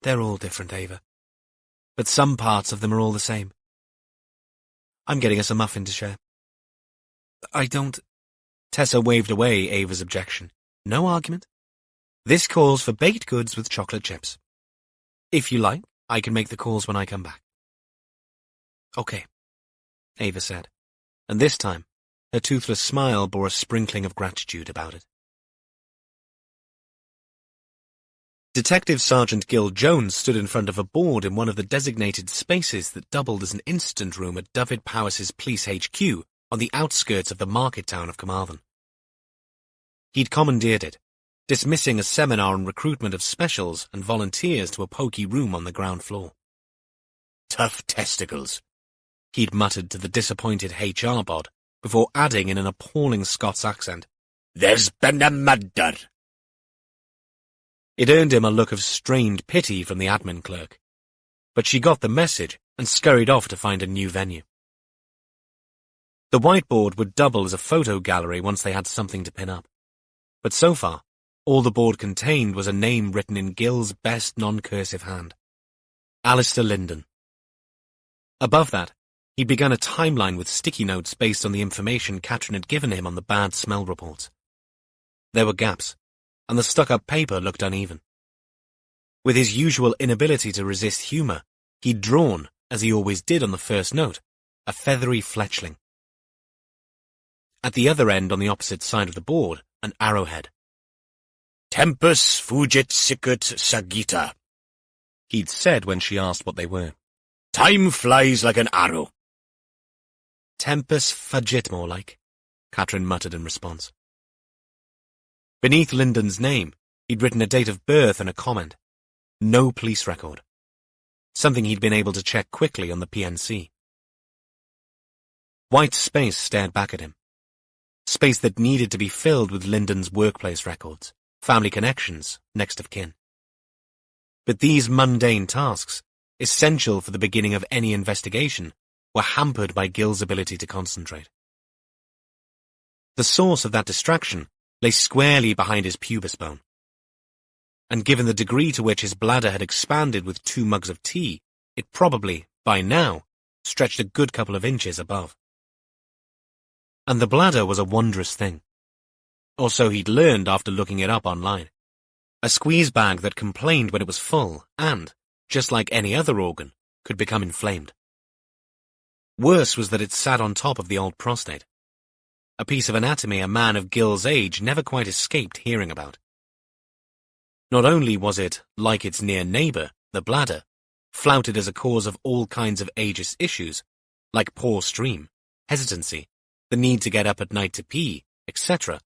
They're all different, Ava. But some parts of them are all the same. I'm getting us a muffin to share. I don't... Tessa waved away Ava's objection. No argument. This calls for baked goods with chocolate chips. If you like, I can make the calls when I come back. Okay, Ava said, and this time, her toothless smile bore a sprinkling of gratitude about it. Detective Sergeant Gil Jones stood in front of a board in one of the designated spaces that doubled as an incident room at Dyfed-Powys' police HQ on the outskirts of the market town of Carmarthen. He'd commandeered it, dismissing a seminar on recruitment of specials and volunteers to a pokey room on the ground floor. Tough testicles, he'd muttered to the disappointed HR bod, before adding in an appalling Scots accent, There's been a murder. It earned him a look of strained pity from the admin clerk, but she got the message and scurried off to find a new venue. The whiteboard would double as a photo gallery once they had something to pin up, but so far, all the board contained was a name written in Gil's best non-cursive hand. Alistair Linden. Above that, he'd begun a timeline with sticky notes based on the information Catherine had given him on the bad smell reports. There were gaps, and the stuck-up paper looked uneven. With his usual inability to resist humour, he'd drawn, as he always did on the first note, a feathery fletchling. At the other end on the opposite side of the board, an arrowhead. Tempus fugit sicut sagita, he'd said when she asked what they were. Time flies like an arrow. Tempus fugit, more like, Catherine muttered in response. Beneath Linden's name, he'd written a date of birth and a comment. No police record. Something he'd been able to check quickly on the PNC. White space stared back at him. Space that needed to be filled with Linden's workplace records, family connections, next of kin. But these mundane tasks, essential for the beginning of any investigation, were hampered by Gil's ability to concentrate. The source of that distraction lay squarely behind his pubis bone. And given the degree to which his bladder had expanded with 2 mugs of tea, it probably, by now, stretched a good couple of inches above. And the bladder was a wondrous thing. Or so he'd learned after looking it up online. A squeeze bag that complained when it was full and, just like any other organ, could become inflamed. Worse was that it sat on top of the old prostate. A piece of anatomy a man of Gil's age never quite escaped hearing about. Not only was it, like its near neighbour, the bladder, flouted as a cause of all kinds of ageist issues, like poor stream, hesitancy, the need to get up at night to pee, etc.,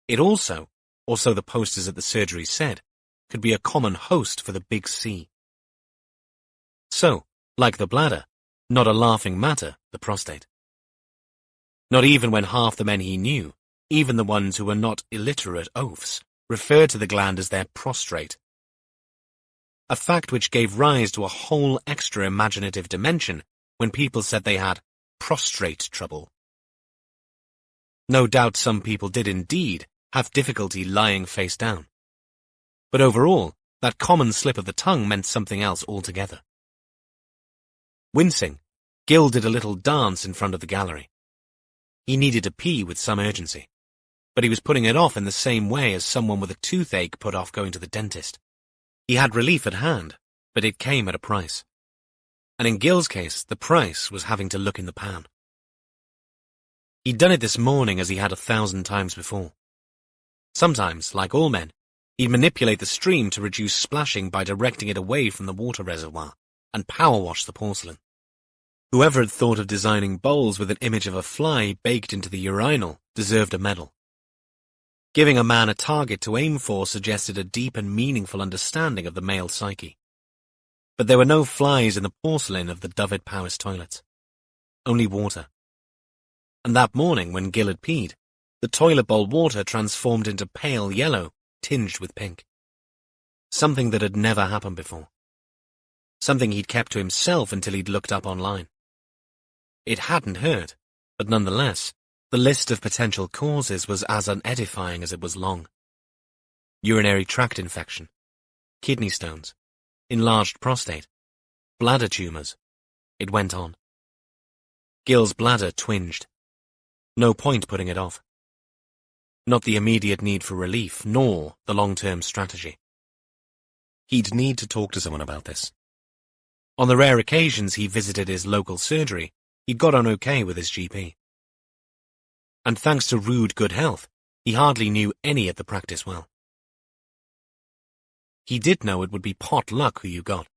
it also, or so the posters at the surgery said, could be a common host for the big C. So, like the bladder, not a laughing matter, the prostate. Not even when half the men he knew, even the ones who were not illiterate oafs, referred to the gland as their prostrate. A fact which gave rise to a whole extra imaginative dimension when people said they had prostrate trouble. No doubt some people did indeed have difficulty lying face down. But overall, that common slip of the tongue meant something else altogether. Wincing, Gill did a little dance in front of the gallery. He needed to pee with some urgency, but he was putting it off in the same way as someone with a toothache put off going to the dentist. He had relief at hand, but it came at a price. And in Gill's case, the price was having to look in the pan. He'd done it this morning as he had 1,000 times before. Sometimes, like all men, he'd manipulate the stream to reduce splashing by directing it away from the water reservoir and power wash the porcelain. Whoever had thought of designing bowls with an image of a fly baked into the urinal deserved a medal. Giving a man a target to aim for suggested a deep and meaningful understanding of the male psyche. But there were no flies in the porcelain of the Dyfed-Powys toilets. Only water. And that morning, when Gill had peed, the toilet bowl water transformed into pale yellow, tinged with pink. Something that had never happened before. Something he'd kept to himself until he'd looked up online. It hadn't hurt, but nonetheless, the list of potential causes was as unedifying as it was long. Urinary tract infection, kidney stones, enlarged prostate, bladder tumours. It went on. Gill's bladder twinged. No point putting it off. Not the immediate need for relief, nor the long-term strategy. He'd need to talk to someone about this. On the rare occasions he visited his local surgery, he'd got on okay with his GP. And thanks to rude good health, he hardly knew any at the practice well. He did know it would be pot luck who you got.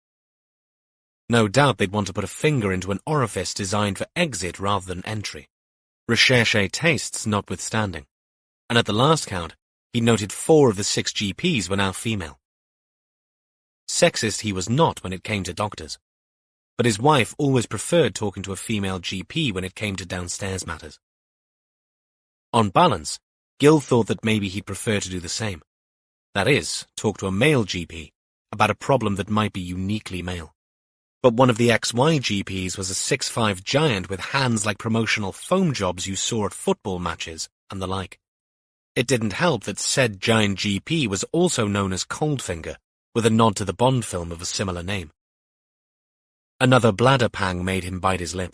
No doubt they'd want to put a finger into an orifice designed for exit rather than entry, recherché tastes notwithstanding. And at the last count, he noted 4 of the 6 GPs were now female. Sexist he was not when it came to doctors, but his wife always preferred talking to a female GP when it came to downstairs matters. On balance, Gill thought that maybe he'd prefer to do the same. That is, talk to a male GP about a problem that might be uniquely male. But one of the XY GPs was a 6'5" giant with hands like promotional foam jobs you saw at football matches and the like. It didn't help that said giant GP was also known as Coldfinger, with a nod to the Bond film of a similar name. Another bladder pang made him bite his lip.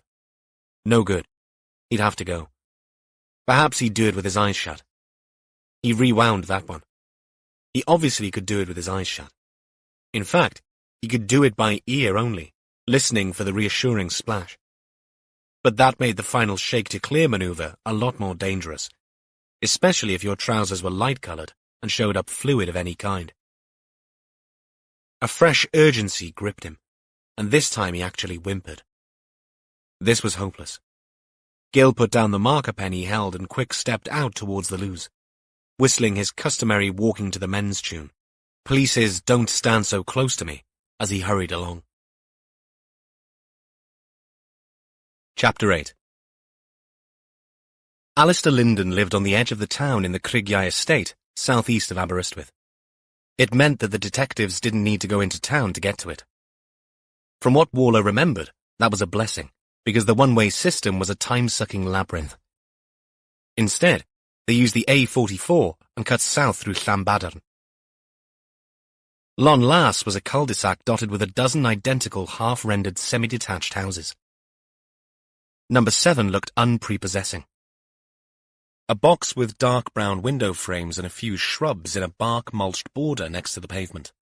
No good. He'd have to go. Perhaps he'd do it with his eyes shut. He rewound that one. He obviously could do it with his eyes shut. In fact, he could do it by ear only, listening for the reassuring splash. But that made the final shake to clear maneuver a lot more dangerous, especially if your trousers were light-coloured and showed up fluid of any kind. A fresh urgency gripped him, and this time he actually whimpered. This was hopeless. Gill put down the marker pen he held and quick stepped out towards the loos, whistling his customary walking to the men's tune, Police's Don't Stand So Close to Me, as he hurried along. Chapter 8. Alistair Linden lived on the edge of the town in the Craigiau estate, southeast of Aberystwyth. It meant that the detectives didn't need to go into town to get to it. From what Warlow remembered, that was a blessing, because the one-way system was a time-sucking labyrinth. Instead, they used the A44 and cut south through Llanbadern. Lon Las was a cul-de-sac dotted with a dozen identical half-rendered semi-detached houses. Number 7 looked unprepossessing. A box with dark brown window frames and a few shrubs in a bark-mulched border next to the pavement.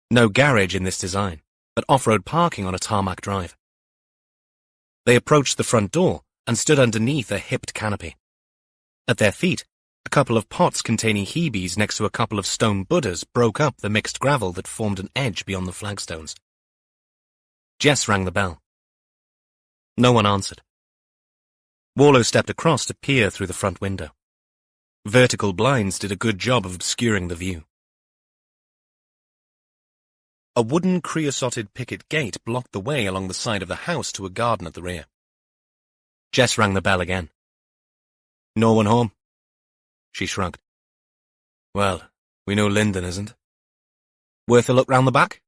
No garage in this design, but off-road parking on a tarmac drive. They approached the front door and stood underneath a hipped canopy. At their feet, a couple of pots containing hebes next to a couple of stone Buddhas broke up the mixed gravel that formed an edge beyond the flagstones. Jess rang the bell. No one answered. Warlow stepped across to peer through the front window. Vertical blinds did a good job of obscuring the view. A wooden creosoted picket gate blocked the way along the side of the house to a garden at the rear. Jess rang the bell again. No one home? She shrugged. Well, we know Linden isn't. Worth a look round the back?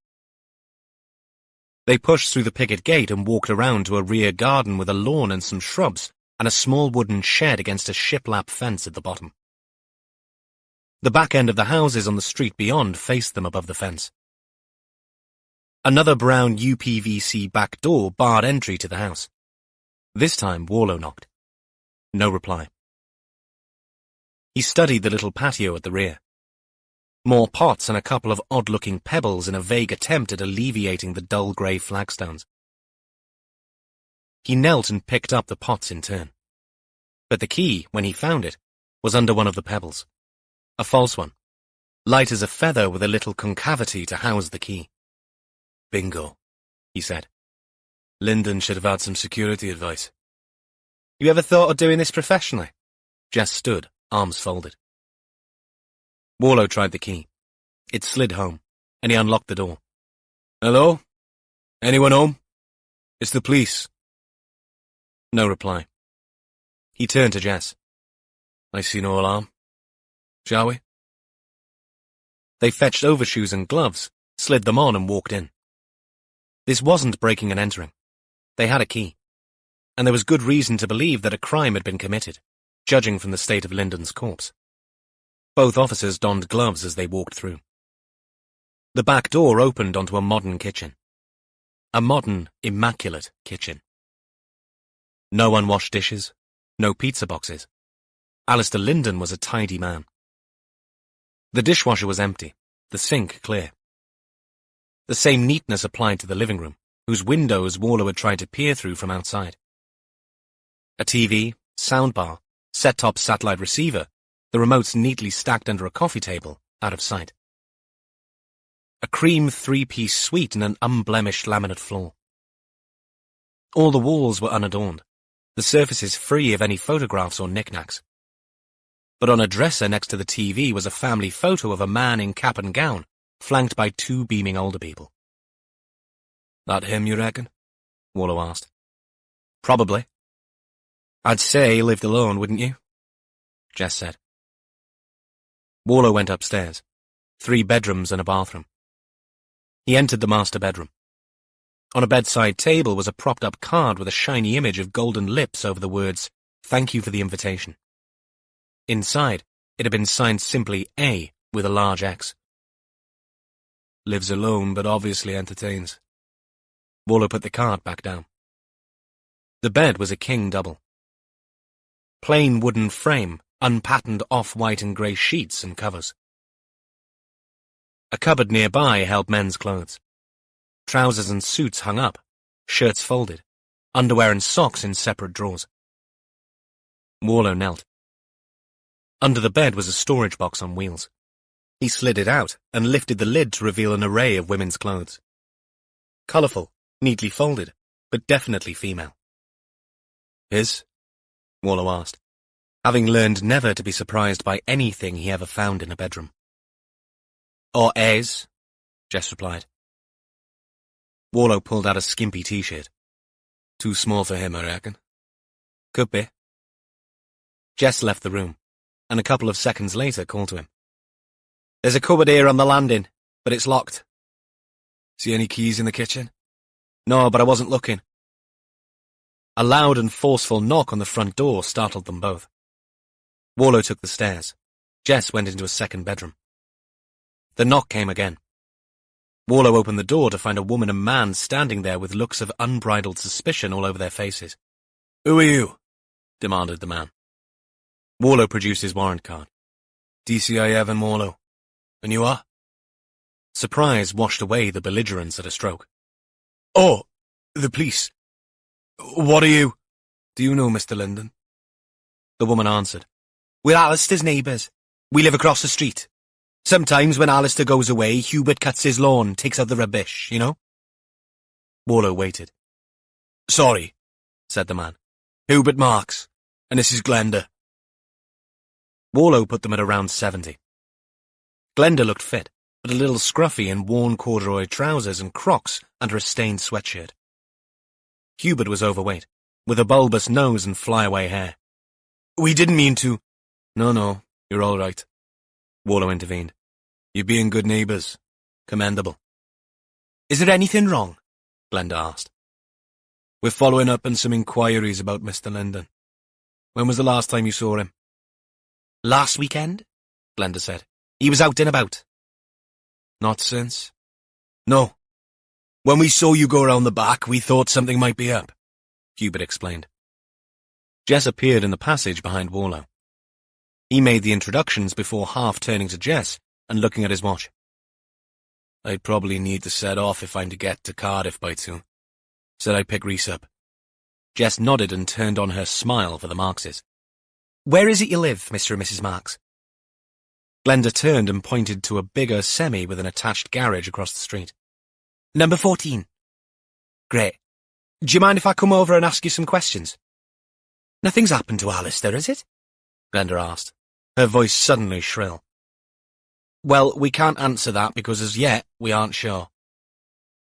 They pushed through the picket gate and walked around to a rear garden with a lawn and some shrubs, and a small wooden shed against a shiplap fence at the bottom. The back end of the houses on the street beyond faced them above the fence. Another brown UPVC back door barred entry to the house. This time Warlow knocked. No reply. He studied the little patio at the rear. More pots and a couple of odd-looking pebbles in a vague attempt at alleviating the dull grey flagstones. He knelt and picked up the pots in turn. But the key, when he found it, was under one of the pebbles. A false one, light as a feather with a little concavity to house the key. Bingo, he said. Lyndon should have had some security advice. You ever thought of doing this professionally? Jess stood, arms folded. Warlow tried the key. It slid home, and he unlocked the door. Hello? Anyone home? It's the police. No reply. He turned to Jess. I see no alarm. Shall we? They fetched overshoes and gloves, slid them on and walked in. This wasn't breaking and entering. They had a key. And there was good reason to believe that a crime had been committed, judging from the state of Lyndon's corpse. Both officers donned gloves as they walked through. The back door opened onto a modern kitchen. A modern, immaculate kitchen. No unwashed dishes, no pizza boxes. Alistair Lyndon was a tidy man. The dishwasher was empty, the sink clear. The same neatness applied to the living room, whose windows Warlow had tried to peer through from outside. A TV, soundbar, set-top satellite receiver, the remotes neatly stacked under a coffee table, out of sight. A cream three-piece suite and an unblemished laminate floor. All the walls were unadorned, the surfaces free of any photographs or knickknacks. But on a dresser next to the TV was a family photo of a man in cap and gown, flanked by two beaming older people. That him, you reckon? Warlow asked. Probably. I'd say he lived alone, wouldn't you? Jess said. Warlow went upstairs. 3 bedrooms and a bathroom. He entered the master bedroom. On a bedside table was a propped-up card with a shiny image of golden lips over the words, "Thank you for the invitation." Inside, it had been signed simply A with a large X. Lives alone, but obviously entertains. Warlow put the card back down. The bed was a king double. Plain wooden frame, unpatterned off-white and grey sheets and covers. A cupboard nearby held men's clothes. Trousers and suits hung up, shirts folded, underwear and socks in separate drawers. Warlow knelt. Under the bed was a storage box on wheels. He slid it out and lifted the lid to reveal an array of women's clothes. Colourful, neatly folded, but definitely female. His? Warlow asked, having learned never to be surprised by anything he ever found in a bedroom. Or A's, Jess replied. Warlow pulled out a skimpy t-shirt. Too small for him, I reckon. Could be. Jess left the room, and a couple of seconds later called to him. There's a cupboard here on the landing, but it's locked. See any keys in the kitchen? No, but I wasn't looking. A loud and forceful knock on the front door startled them both. Warlow took the stairs. Jess went into a second bedroom. The knock came again. Warlow opened the door to find a woman and man standing there with looks of unbridled suspicion all over their faces. Who are you? Demanded the man. Warlow produced his warrant card. DCI Evan Warlow. And you are? Surprise washed away the belligerence at a stroke. Oh, the police. What are you? Do you know Mr. Lyndon? The woman answered. We're Alistair's neighbours. We live across the street. Sometimes when Alistair goes away, Hubert cuts his lawn, takes out the rubbish, you know? Warlow waited. Sorry, said the man. Hubert Marks, and this is Glenda. Warlow put them at around 70. Glenda looked fit, but a little scruffy in worn corduroy trousers and Crocs under a stained sweatshirt. Hubert was overweight, with a bulbous nose and flyaway hair. We didn't mean to. No, you're all right, Warlow intervened. You're being good neighbours. Commendable. Is there anything wrong? Glenda asked. We're following up on some inquiries about Mr. Lyndon. When was the last time you saw him? Last weekend, Glenda said, He was out and about. Not since? No. When we saw you go around the back, we thought something might be up, Hubert explained. Jess appeared in the passage behind Warlow. He made the introductions before half turning to Jess and looking at his watch. I'd probably need to set off if I'm to get to Cardiff by 2. Said I'd pick Rhys up. Jess nodded and turned on her smile for the Markses. Where is it you live, Mr. and Mrs. Marks? Glenda turned and pointed to a bigger semi with an attached garage across the street. Number 14. Great. Do you mind if I come over and ask you some questions? Nothing's happened to Alistair, is it? Glenda asked, her voice suddenly shrill. Well, we can't answer that because as yet, we aren't sure.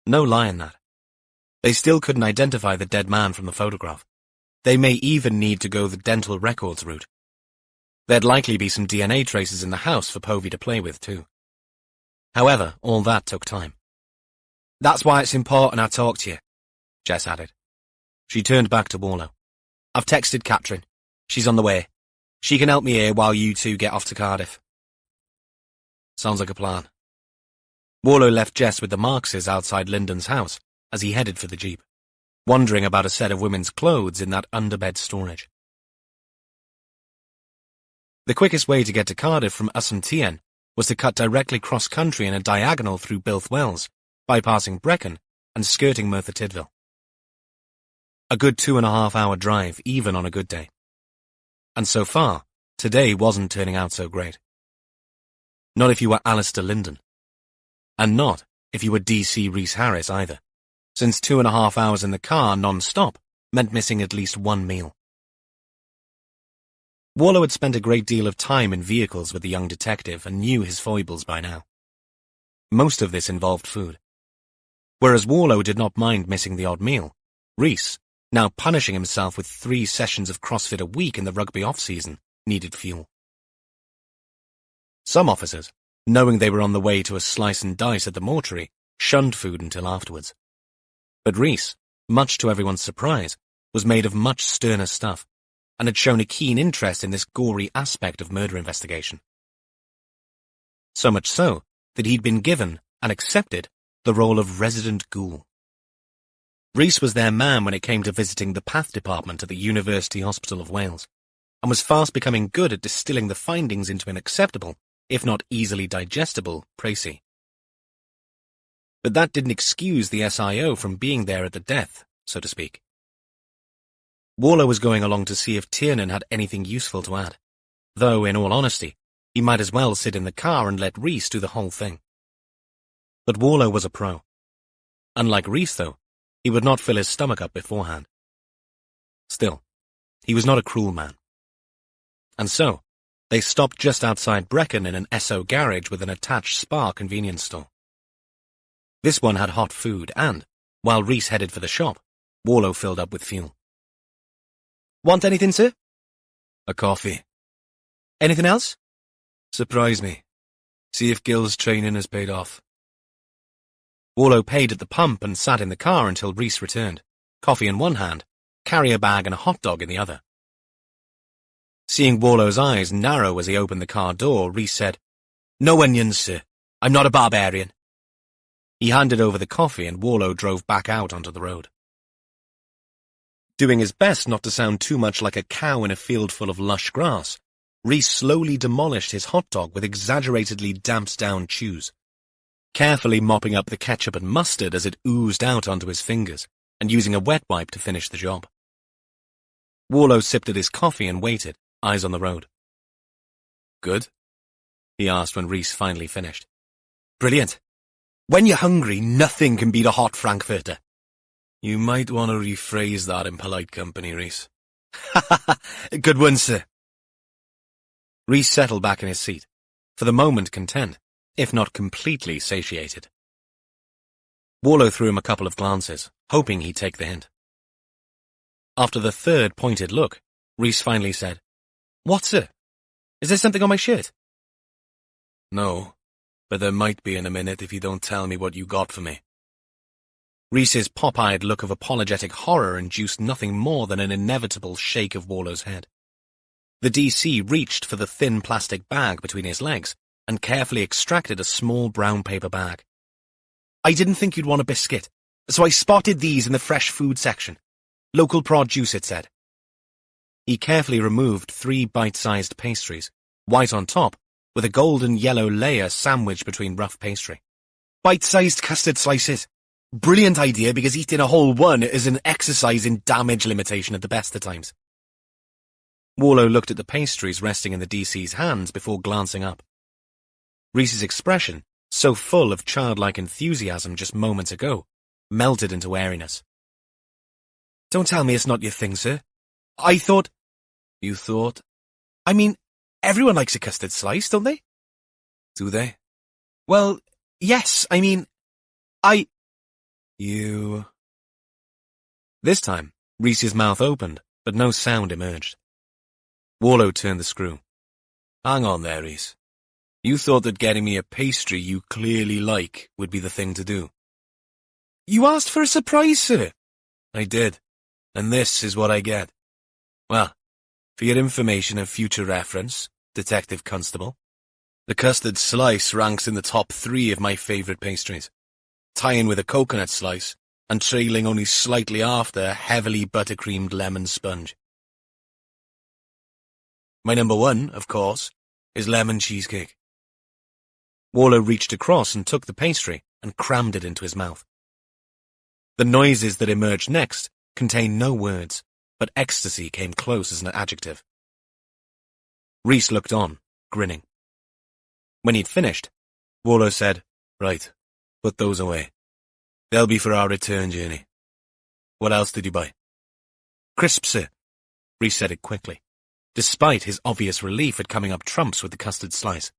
No lie in that. They still couldn't identify the dead man from the photograph. They may even need to go the dental records route. There'd likely be some DNA traces in the house for Povey to play with, too. However, all that took time. That's why it's important I talk to you, Jess added. She turned back to Warlow. I've texted Catherine. She's on the way. She can help me here while you two get off to Cardiff. Sounds like a plan. Warlow left Jess with the Markses outside Lyndon's house as he headed for the jeep, wondering about a set of women's clothes in that underbed storage. The quickest way to get to Cardiff from Usantien was to cut directly cross-country in a diagonal through Bilth Wells, bypassing Brecon and skirting Merthyr Tydfil. A good 2.5-hour drive, even on a good day. And so far, today wasn't turning out so great. Not if you were Alistair Lyndon. And not if you were DC Rhys Harris either, since 2.5 hours in the car non-stop meant missing at least one meal. Warlow had spent a great deal of time in vehicles with the young detective and knew his foibles by now. Most of this involved food. Whereas Warlow did not mind missing the odd meal, Rhys, now punishing himself with 3 sessions of CrossFit a week in the rugby off-season, needed fuel. Some officers, knowing they were on the way to a slice and dice at the mortuary, shunned food until afterwards. But Rhys, much to everyone's surprise, was made of much sterner stuff, and had shown a keen interest in this gory aspect of murder investigation. So much so that he'd been given, and accepted, the role of resident ghoul. Rhys was their man when it came to visiting the path department at the University Hospital of Wales, and was fast becoming good at distilling the findings into an acceptable, if not easily digestible, précis. But that didn't excuse the SIO from being there at the death, so to speak. Warlow was going along to see if Tiernan had anything useful to add, though, in all honesty, he might as well sit in the car and let Rhys do the whole thing. But Warlow was a pro. Unlike Rhys, though, he would not fill his stomach up beforehand. Still, he was not a cruel man. And so, they stopped just outside Brecon in an Esso garage with an attached Spar convenience store. This one had hot food and, while Rhys headed for the shop, Warlow filled up with fuel. Want anything, sir? A coffee. Anything else? Surprise me. See if Gil's training has paid off. Warlow paid at the pump and sat in the car until Rhys returned, coffee in one hand, carrier bag and a hot dog in the other. Seeing Warlow's eyes narrow as he opened the car door, Rhys said, "No onions, sir. I'm not a barbarian." He handed over the coffee and Warlow drove back out onto the road. Doing his best not to sound too much like a cow in a field full of lush grass, Rhys slowly demolished his hot dog with exaggeratedly damped-down chews, carefully mopping up the ketchup and mustard as it oozed out onto his fingers, and using a wet wipe to finish the job. Warlow sipped at his coffee and waited, eyes on the road. Good? He asked when Rhys finally finished. Brilliant. When you're hungry, nothing can beat a hot Frankfurter. You might want to rephrase that in polite company, Rhys. Good one, sir. Rhys settled back in his seat, for the moment content, if not completely satiated. Warlow threw him a couple of glances, hoping he'd take the hint. After the third pointed look, Rhys finally said, "What, sir? Is there something on my shirt?" "No, but there might be in a minute if you don't tell me what you got for me." Rhys's pop-eyed look of apologetic horror induced nothing more than an inevitable shake of Warlow's head. The DC reached for the thin plastic bag between his legs and carefully extracted a small brown paper bag. "I didn't think you'd want a biscuit, so I spotted these in the fresh food section. Local produce, it said." He carefully removed 3 bite-sized pastries, white on top, with a golden yellow layer sandwiched between rough pastry. "Bite-sized custard slices. Brilliant idea, because eating a whole one is an exercise in damage limitation at the best of times." Warlow looked at the pastries resting in the DC's hands before glancing up. Rhys's expression, so full of childlike enthusiasm just moments ago, melted into airiness. "Don't tell me it's not your thing, sir. I thought—" "You thought?" "I mean, everyone likes a custard slice, don't they?" "Do they?" "Well, yes, I mean, You... This time, Rhys's mouth opened, but no sound emerged. Warlow turned the screw. "Hang on there, Rhys. You thought that getting me a pastry you clearly like would be the thing to do." "You asked for a surprise, sir." "I did, and this is what I get. Well, for your information and future reference, Detective Constable, the custard slice ranks in the top 3 of my favourite pastries, tying with a coconut slice and trailing only slightly after a heavily buttercreamed lemon sponge. My number 1, of course, is lemon cheesecake." Warlow reached across and took the pastry and crammed it into his mouth. The noises that emerged next contained no words, but ecstasy came close as an adjective. Rhys looked on, grinning. When he'd finished, Warlow said, "Right, put those away. They'll be for our return journey. What else did you buy?" "Crisps, sir." Rhys said it quickly. Despite his obvious relief at coming up trumps with the custard slice,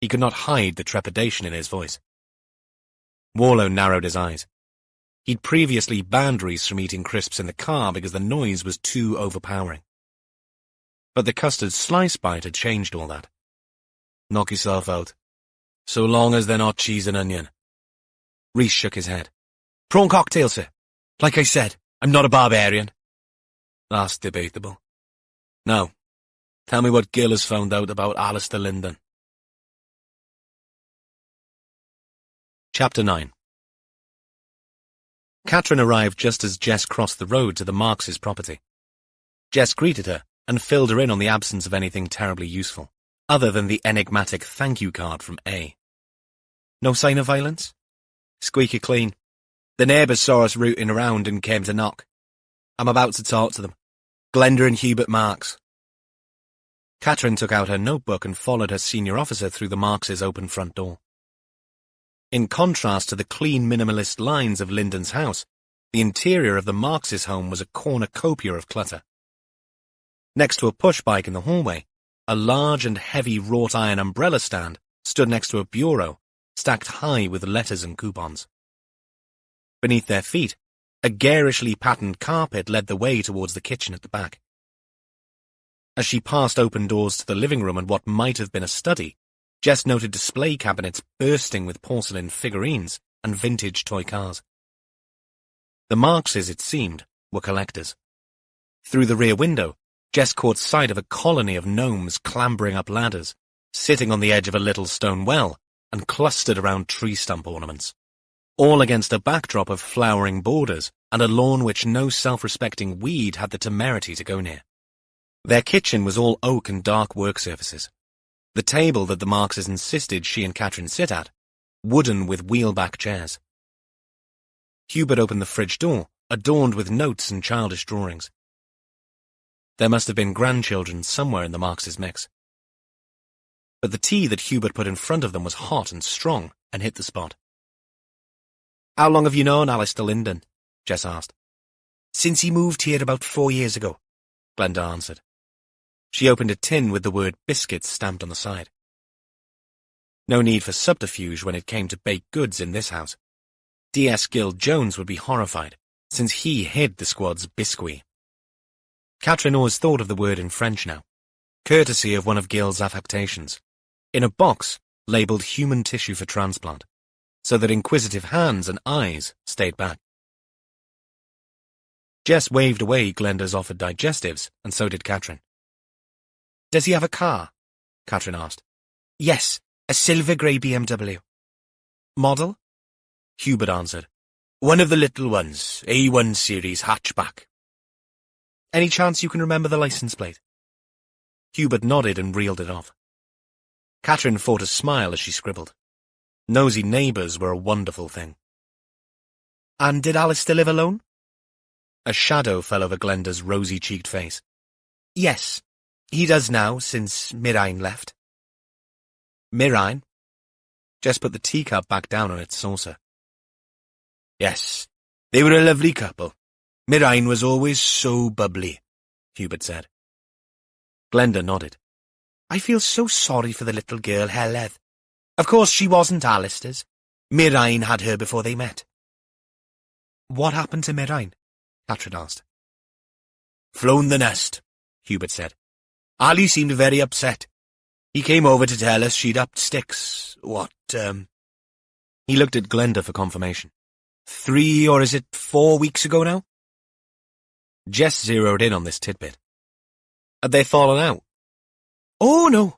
he could not hide the trepidation in his voice. Warlow narrowed his eyes. He'd previously banned Rhys from eating crisps in the car because the noise was too overpowering. But the custard slice bite had changed all that. "Knock yourself out. So long as they're not cheese and onion." Rhys shook his head. "Prawn cocktail, sir. Like I said, I'm not a barbarian." "That's debatable. Now, tell me what Gil has found out about Alistair Linden." Chapter 9. Catherine arrived just as Jess crossed the road to the Marks' property. Jess greeted her and filled her in on the absence of anything terribly useful, other than the enigmatic thank you card from A. "No sign of violence?" "Squeaky clean. The neighbours saw us rooting around and came to knock. I'm about to talk to them. Glenda and Hubert Marks." Catherine took out her notebook and followed her senior officer through the Marks' open front door. In contrast to the clean minimalist lines of Linden's house, the interior of the Marks' home was a cornucopia of clutter. Next to a push-bike in the hallway, a large and heavy wrought-iron umbrella stand stood next to a bureau, stacked high with letters and coupons. Beneath their feet, a garishly patterned carpet led the way towards the kitchen at the back. As she passed open doors to the living room and what might have been a study, Jess noted display cabinets bursting with porcelain figurines and vintage toy cars. The Markses, it seemed, were collectors. Through the rear window, Jess caught sight of a colony of gnomes clambering up ladders, sitting on the edge of a little stone well, and clustered around tree stump ornaments, all against a backdrop of flowering borders and a lawn which no self-respecting weed had the temerity to go near. Their kitchen was all oak and dark work surfaces. The table that the Markses insisted she and Catherine sit at, wooden with wheel-back chairs. Hubert opened the fridge door, adorned with notes and childish drawings. There must have been grandchildren somewhere in the Markses' mix. But the tea that Hubert put in front of them was hot and strong and hit the spot. "How long have you known Alistair Linden?" Jess asked. "Since he moved here about 4 years ago," Glenda answered. She opened a tin with the word biscuits stamped on the side. No need for subterfuge when it came to baked goods in this house. D.S. Gill Jones would be horrified, since he hid the squad's biscuit. Catherine always thought of the word in French now, courtesy of one of Gill's affectations, in a box labelled human tissue for transplant, so that inquisitive hands and eyes stayed back. Jess waved away Glenda's offered digestives, and so did Catherine. "Does he have a car?" Catherine asked. "Yes, A silver grey BMW. Model? Hubert answered. One of the little ones, A1 series hatchback. Any chance you can remember the license plate? Hubert nodded and reeled it off. Catherine fought a smile as she scribbled. Nosy neighbours were a wonderful thing. And did Alistair live alone? A shadow fell over Glenda's rosy-cheeked face. Yes, he does now, since Mirain left. Mirain? Jess put the teacup back down on its saucer. Yes, they were a lovely couple. Mirain was always so bubbly, Hubert said. Glenda nodded. I feel so sorry for the little girl, Heledd. Of course she wasn't Alistair's. Mirain had her before they met. What happened to Mirain? Catherine asked. Flown the nest, Hubert said. Ali seemed very upset. He came over to tell us she'd upped sticks. He looked at Glenda for confirmation. 3 or is it 4 weeks ago now? Jess zeroed in on this tidbit. Had they fallen out? Oh, no.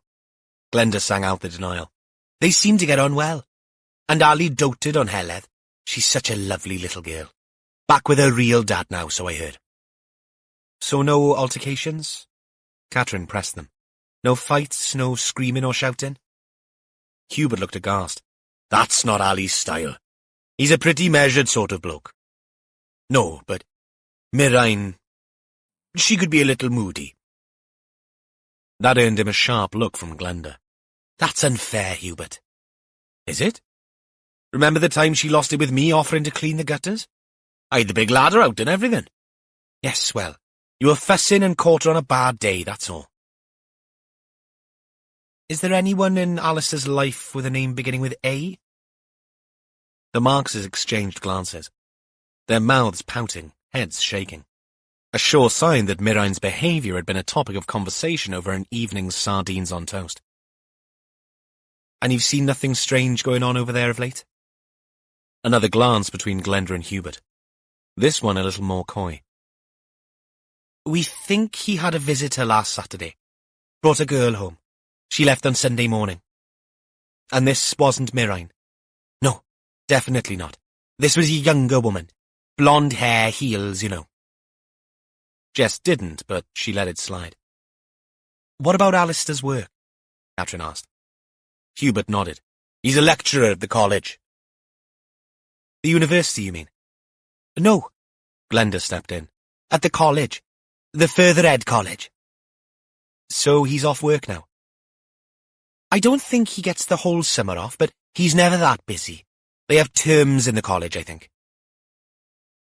Glenda sang out the denial. They seemed to get on well. And Ali doted on Heledd. She's such a lovely little girl. Back with her real dad now, so I heard. So no altercations? Catherine pressed them. No fights, no screaming or shouting? Hubert looked aghast. That's not Ali's style. He's a pretty measured sort of bloke. No, but Mirain, she could be a little moody. That earned him a sharp look from Glenda. That's unfair, Hubert. Is it? Remember the time she lost it with me offering to clean the gutters? I had the big ladder out and everything. Yes, well, you were fussing and caught her on a bad day, that's all. Is there anyone in Alistair's life with a name beginning with A? The Markses exchanged glances, their mouths pouting, heads shaking. A sure sign that Mirain's behaviour had been a topic of conversation over an evening's sardines on toast. And you've seen nothing strange going on over there of late? Another glance between Glenda and Hubert. This one a little more coy. We think he had a visitor last Saturday. Brought a girl home. She left on Sunday morning. And this wasn't Mirain. No, definitely not. This was a younger woman. Blonde hair, heels, you know. Jess didn't, but she let it slide. What about Alistair's work? Catherine asked. Hubert nodded. He's a lecturer at the college. The university, you mean? No. Glenda stepped in. At the college. The further ed college. So he's off work now? I don't think he gets the whole summer off, but he's never that busy. They have terms in the college, I think.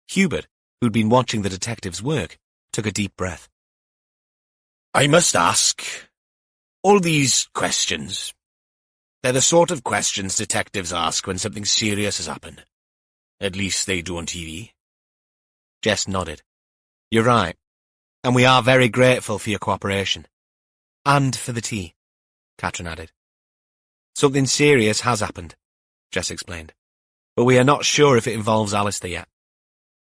Hubert, who'd been watching the detective's work, took a deep breath. I must ask, all these questions, they're the sort of questions detectives ask when something serious has happened. At least they do on TV. Jess nodded. You're right, and we are very grateful for your cooperation. And for the tea, Catherine added. Something serious has happened, Jess explained, but we are not sure if it involves Alistair yet.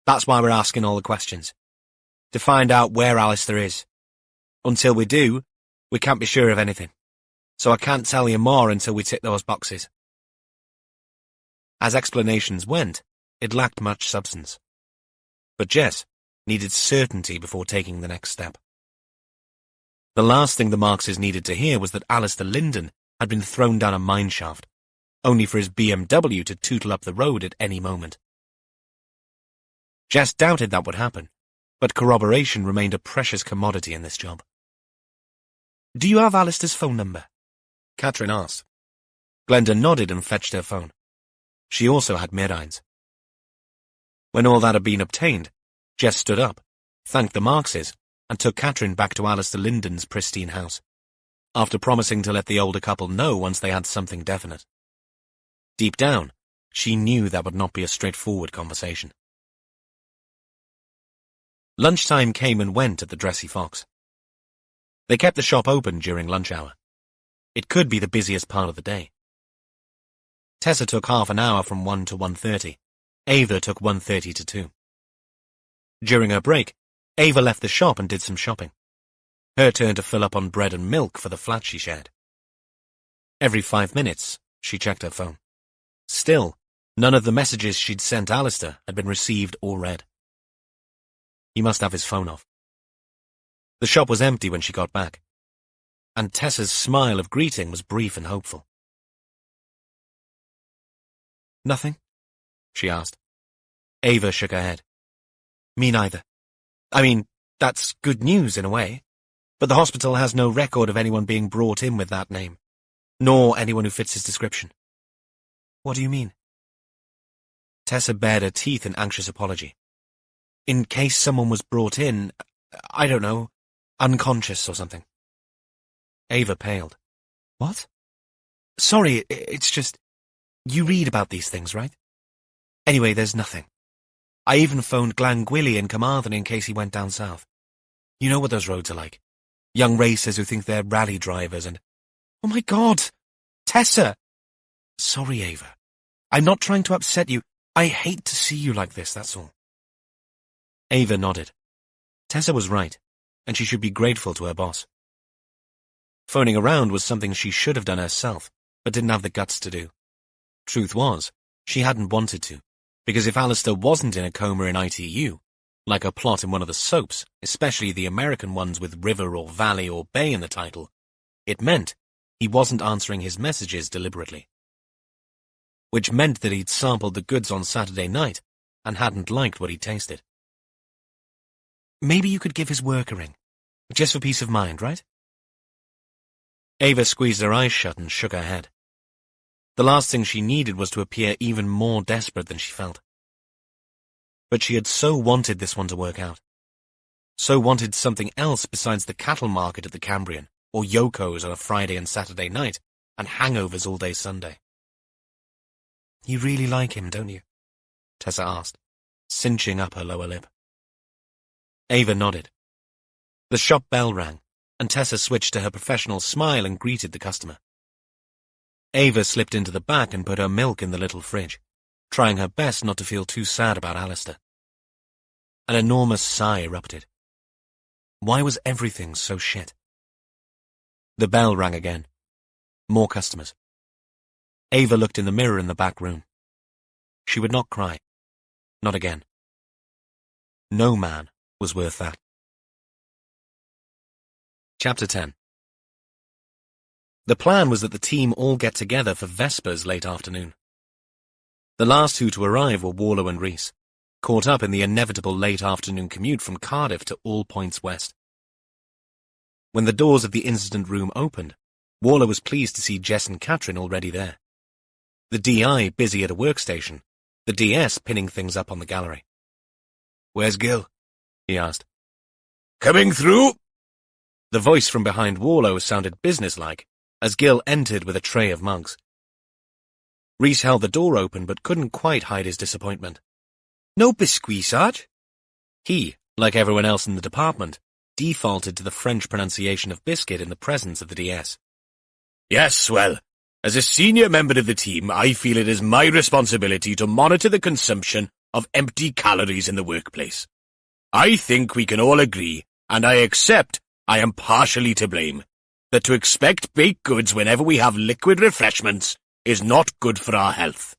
That's why we're asking all the questions. To find out where Alistair is. Until we do, we can't be sure of anything. So I can't tell you more until we tick those boxes. As explanations went, it lacked much substance. But Jess needed certainty before taking the next step. The last thing the Markses needed to hear was that Alistair Linden had been thrown down a mine shaft, only for his BMW to tootle up the road at any moment. Jess doubted that would happen, but corroboration remained a precious commodity in this job. Do you have Alistair's phone number? Catherine asked. Glenda nodded and fetched her phone. She also had Mirain's. When all that had been obtained, Jess stood up, thanked the Markses, and took Catherine back to Alistair Linden's pristine house, after promising to let the older couple know once they had something definite. Deep down, she knew that would not be a straightforward conversation. Lunchtime came and went at the Dressy Fox. They kept the shop open during lunch hour. It could be the busiest part of the day. Tessa took half an hour from 1 to 1:30. Ava took 1:30 to 2. During her break, Ava left the shop and did some shopping. Her turn to fill up on bread and milk for the flat she shared. Every 5 minutes, she checked her phone. Still, none of the messages she'd sent Alistair had been received or read. He must have his phone off. The shop was empty when she got back, and Tessa's smile of greeting was brief and hopeful. "Nothing?" she asked. Ava shook her head. "Me neither. I mean, that's good news in a way, but the hospital has no record of anyone being brought in with that name, nor anyone who fits his description." "What do you mean?" Tessa bared her teeth in anxious apology. "In case someone was brought in, I don't know, unconscious or something." Ava paled. "What?" "Sorry, it's just, you read about these things, right? Anyway, there's nothing. I even phoned Glangwili in Carmarthen in case he went down south. You know what those roads are like. Young racers who think they're rally drivers and... Oh my God! Tessa! Sorry, Ava. I'm not trying to upset you. I hate to see you like this, that's all." Ava nodded. Tessa was right, and she should be grateful to her boss. Phoning around was something she should have done herself, but didn't have the guts to do. Truth was, she hadn't wanted to, because if Alistair wasn't in a coma in ITU, like a plot in one of the soaps, especially the American ones with river or valley or bay in the title, it meant he wasn't answering his messages deliberately. Which meant that he'd sampled the goods on Saturday night and hadn't liked what he'd tasted. "Maybe you could give his work a ring, just for peace of mind, right?" Ava squeezed her eyes shut and shook her head. The last thing she needed was to appear even more desperate than she felt. But she had so wanted this one to work out. So wanted something else besides the cattle market at the Cambrian, or Yoko's on a Friday and Saturday night, and hangovers all day Sunday. "You really like him, don't you?" Tessa asked, cinching up her lower lip. Ava nodded. The shop bell rang, and Tessa switched to her professional smile and greeted the customer. Ava slipped into the back and put her milk in the little fridge, trying her best not to feel too sad about Alistair. An enormous sigh erupted. Why was everything so shit? The bell rang again. More customers. Ava looked in the mirror in the back room. She would not cry. Not again. No man was worth that. Chapter 10. The plan was that the team all get together for Vespers late afternoon. The last two to arrive were Waller and Rhys, caught up in the inevitable late afternoon commute from Cardiff to All Points West. When the doors of the incident room opened, Waller was pleased to see Jess and Catherine already there. The DI busy at a workstation, the DS pinning things up on the gallery. "Where's Gil?" he asked. "Coming through!" The voice from behind Waller sounded businesslike as Gil entered with a tray of mugs. Rhys held the door open but couldn't quite hide his disappointment. "No biscuit, Sarge?" He, like everyone else in the department, defaulted to the French pronunciation of biscuit in the presence of the DS. "Yes, well, as a senior member of the team, I feel it is my responsibility to monitor the consumption of empty calories in the workplace. I think we can all agree, and I accept I am partially to blame, that to expect baked goods whenever we have liquid refreshments is not good for our health."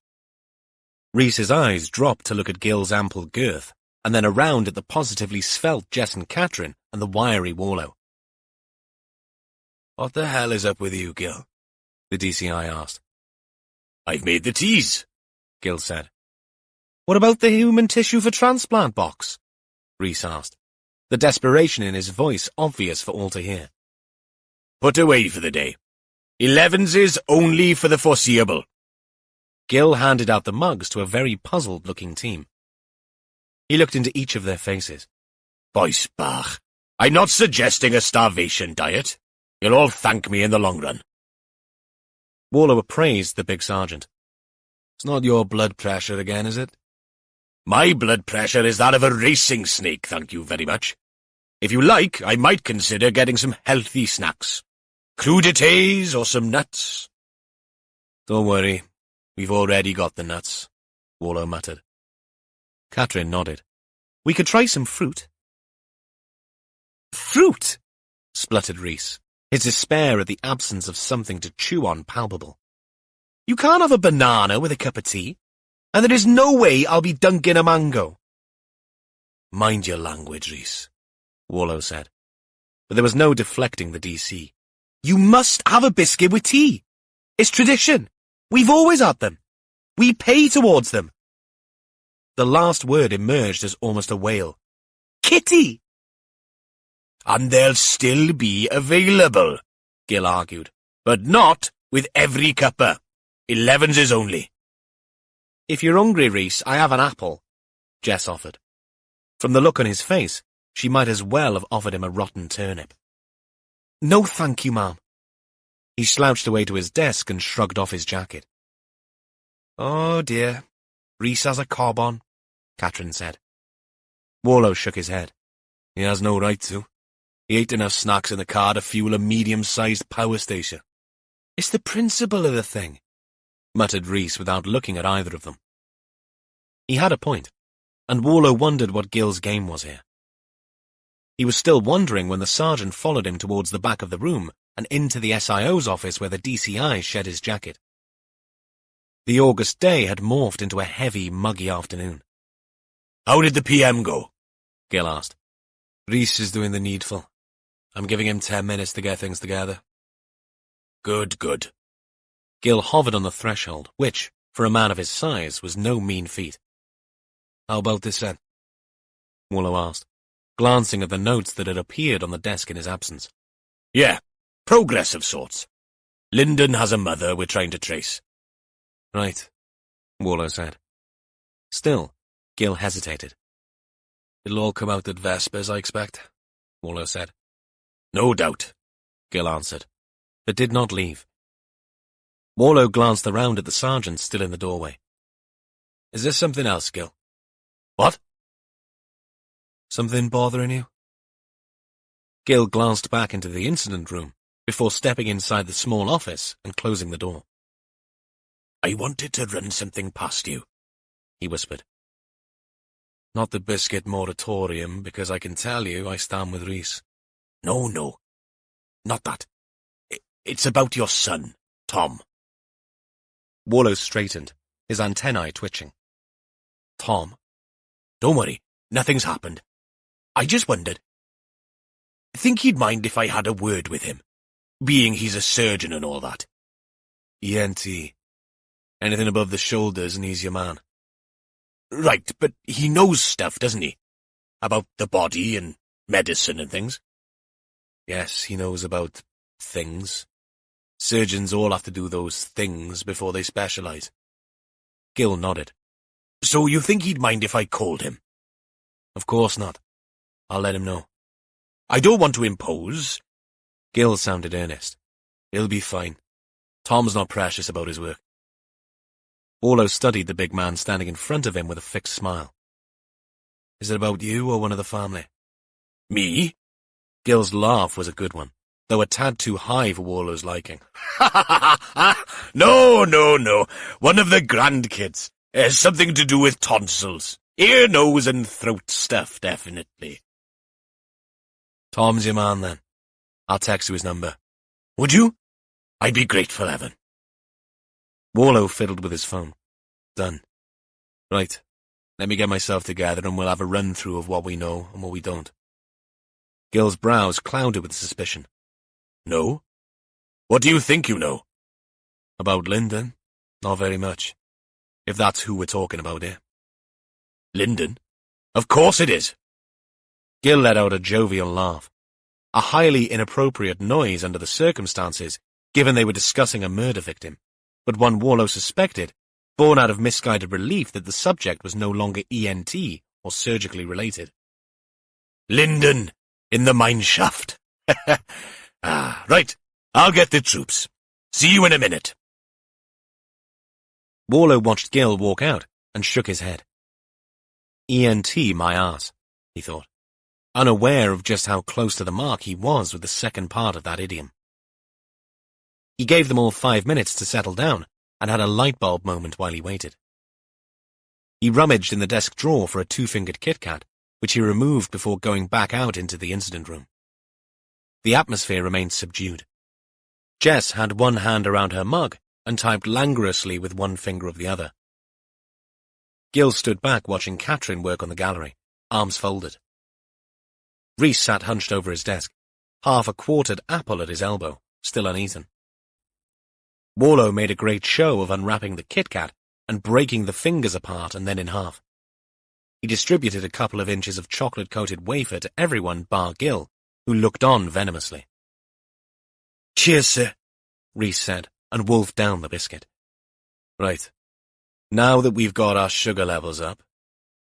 Rhys's eyes dropped to look at Gil's ample girth, and then around at the positively svelte Jess and Catherine and the wiry Warlow. "What the hell is up with you, Gil?" the DCI asked. "I've made the teas," Gil said. "What about the human tissue for transplant box?" Rhys asked, the desperation in his voice obvious for all to hear. "Put away for the day. 11s is only for the foreseeable." Gil handed out the mugs to a very puzzled-looking team. He looked into each of their faces. "Boys Bach, I'm not suggesting a starvation diet. You'll all thank me in the long run." Waller appraised the big sergeant. "It's not your blood pressure again, is it?" "My blood pressure is that of a racing snake, thank you very much. If you like, I might consider getting some healthy snacks. Crudités or some nuts." "Don't worry, we've already got the nuts," Waller muttered. Catherine nodded. "We could try some fruit." "Fruit?" spluttered Rhys, his despair at the absence of something to chew on palpable. "You can't have a banana with a cup of tea, and there is no way I'll be dunking a mango." "Mind your language, Rhys," Warlow said. But there was no deflecting the DC. "You must have a biscuit with tea. It's tradition. We've always had them. We pay towards them." The last word emerged as almost a wail. "Kitty!" "And they'll still be available," Gil argued. "But not with every cuppa. 11s is only." "If you're hungry, Rhys, I have an apple," Jess offered. From the look on his face, she might as well have offered him a rotten turnip. "No, thank you, ma'am." He slouched away to his desk and shrugged off his jacket. "Oh, dear. Rhys has a cob on," Catherine said. Warlow shook his head. "He has no right to. He ate enough snacks in the car to fuel a medium-sized power station." "It's the principle of the thing," muttered Rhys without looking at either of them. He had a point, and Warlow wondered what Gil's game was here. He was still wondering when the sergeant followed him towards the back of the room and into the SIO's office where the DCI shed his jacket. The August day had morphed into a heavy, muggy afternoon. "How did the PM go?" Gil asked. "Rhys is doing the needful. I'm giving him 10 minutes to get things together." "Good, good." Gil hovered on the threshold, which, for a man of his size, was no mean feat. "How about this then?" Warlow asked, glancing at the notes that had appeared on the desk in his absence. "Yeah, progress of sorts. Lyndon has a mother we're trying to trace." "Right," Warlow said. Still, Gil hesitated. "It'll all come out at Vespers, I expect," Warlow said. "No doubt," Gil answered, but did not leave. Warlow glanced around at the sergeant still in the doorway. "Is there something else, Gil?" "What?" "Something bothering you?" Gil glanced back into the incident room before stepping inside the small office and closing the door. "I wanted to run something past you," he whispered. "Not the biscuit moratorium, because I can tell you I stand with Rhys." No, not that. It's about your son, Tom." Warlow straightened, his antennae twitching. "Tom? Don't worry, nothing's happened. I just wondered. Think he'd mind if I had a word with him, being he's a surgeon and all that?" "ENT. Anything above the shoulders and he's your man." "Right, but he knows stuff, doesn't he? About the body and medicine and things?" "Yes, he knows about things. Surgeons all have to do those things before they specialize." Gil nodded. "So you think he'd mind if I called him?" "Of course not. I'll let him know." "I don't want to impose." Gil sounded earnest. "He'll be fine. Tom's not precious about his work." Warlow studied the big man standing in front of him with a fixed smile. "Is it about you or one of the family?" "Me?" Gil's laugh was a good one, though a tad too high for Warlow's liking. No. One of the grandkids. Something to do with tonsils. Ear, nose, and throat stuff, definitely." "Tom's your man, then. I'll text you his number." "Would you? I'd be grateful, Evan." Warlow fiddled with his phone. "Done. Right. Let me get myself together and we'll have a run-through of what we know and what we don't." Gil's brows clouded with suspicion. "No? What do you think you know?" "About Lyndon? Not very much. If that's who we're talking about here." "Lyndon? Of course it is." Gil let out a jovial laugh. A highly inappropriate noise under the circumstances, given they were discussing a murder victim, but one Warlow suspected, born out of misguided relief that the subject was no longer ENT or surgically related. "Lyndon, in the mine shaft." Right. I'll get the troops. See you in a minute." Warlow watched Gil walk out and shook his head. ENT my ass, he thought, unaware of just how close to the mark he was with the second part of that idiom. He gave them all 5 minutes to settle down and had a light bulb moment while he waited. He rummaged in the desk drawer for a 2-fingered Kit Kat, which he removed before going back out into the incident room. The atmosphere remained subdued. Jess had one hand around her mug and typed languorously with one finger of the other. Gil stood back watching Catherine work on the gallery, arms folded. Rhys sat hunched over his desk, half a quartered apple at his elbow, still uneaten. Warlow made a great show of unwrapping the Kit Kat and breaking the fingers apart and then in half. He distributed a couple of inches of chocolate-coated wafer to everyone bar Gil, who looked on venomously. "Cheers, sir," Rhys said, and wolfed down the biscuit. Right. Now that we've got our sugar levels up,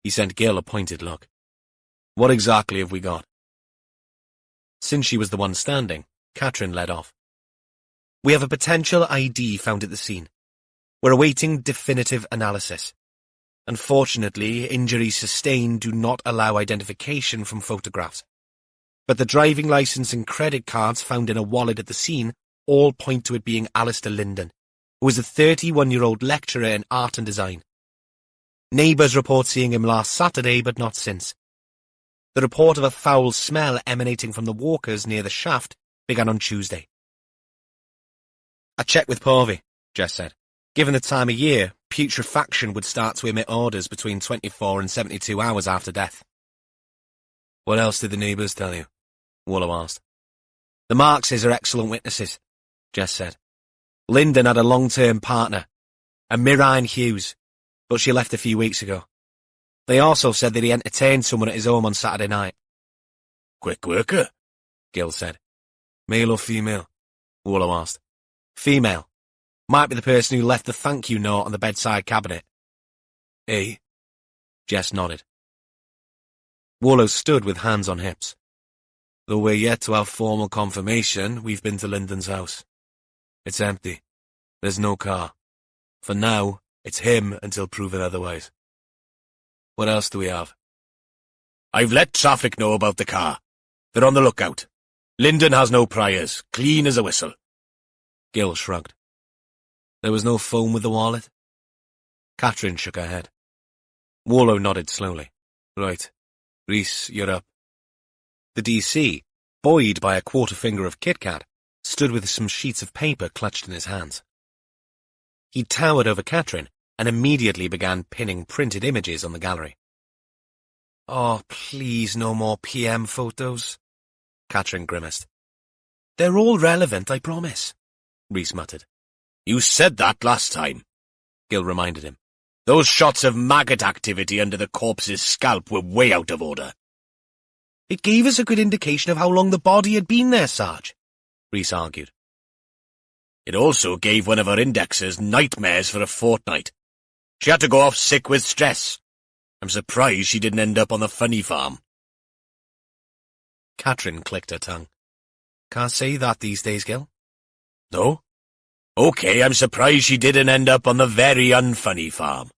he sent Gil a pointed look. What exactly have we got? Since she was the one standing, Catherine led off. We have a potential ID found at the scene. We're awaiting definitive analysis. Unfortunately, injuries sustained do not allow identification from photographs. But the driving license and credit cards found in a wallet at the scene all point to it being Alistair Linden, who was a 31-year-old lecturer in art and design. Neighbours report seeing him last Saturday, but not since. The report of a foul smell emanating from the walkers near the shaft began on Tuesday. I checked with Porvy, Jess said. Given the time of year, putrefaction would start to emit orders between 24 and 72 hours after death. What else did the neighbours tell you? Warlow asked. The Markses are excellent witnesses, Jess said. Linden had a long-term partner, a Mirine Hughes, but she left a few weeks ago. They also said that he entertained someone at his home on Saturday night. Quick worker, Gil said. Male or female? Warlow asked. Female. Might be the person who left the thank you note on the bedside cabinet. Eh? Jess nodded. Warlow stood with hands on hips. Though we're yet to have formal confirmation, we've been to Linden's house. It's empty. There's no car. For now, it's him until proven otherwise. What else do we have? I've let traffic know about the car. They're on the lookout. Linden has no priors, clean as a whistle. Gil shrugged. There was no phone with the wallet? Catherine shook her head. Warlow nodded slowly. Right. Rhys, you're up. The DC, buoyed by a quarter finger of Kit Kat, stood with some sheets of paper clutched in his hands. He towered over Catherine and immediately began pinning printed images on the gallery. Oh, please, no more PM photos, Catherine grimaced. They're all relevant, I promise, Rhys muttered. You said that last time, Gil reminded him. Those shots of maggot activity under the corpse's scalp were way out of order. It gave us a good indication of how long the body had been there, Sarge, Rhys argued. It also gave one of her indexers nightmares for a fortnight. She had to go off sick with stress. I'm surprised she didn't end up on the funny farm. Catherine clicked her tongue. Can't say that these days, Gil. No? Okay, I'm surprised she didn't end up on the very unfunny farm.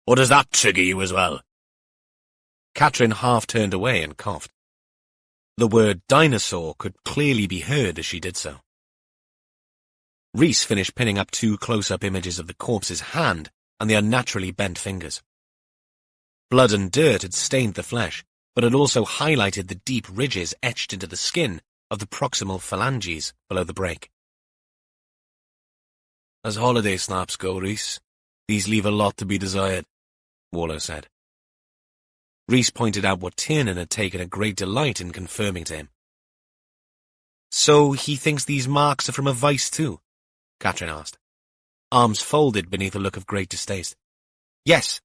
Or does that trigger you as well? Catherine half turned away and coughed. The word dinosaur could clearly be heard as she did so. Rhys finished pinning up 2 close-up images of the corpse's hand and the unnaturally bent fingers. Blood and dirt had stained the flesh, but had also highlighted the deep ridges etched into the skin of the proximal phalanges below the break. As holiday snaps go, Rhys, these leave a lot to be desired, Warlow said. Rhys pointed out what Tiernan had taken a great delight in confirming to him. So he thinks these marks are from a vice too? Catherine asked, arms folded beneath a look of great distaste. Yes,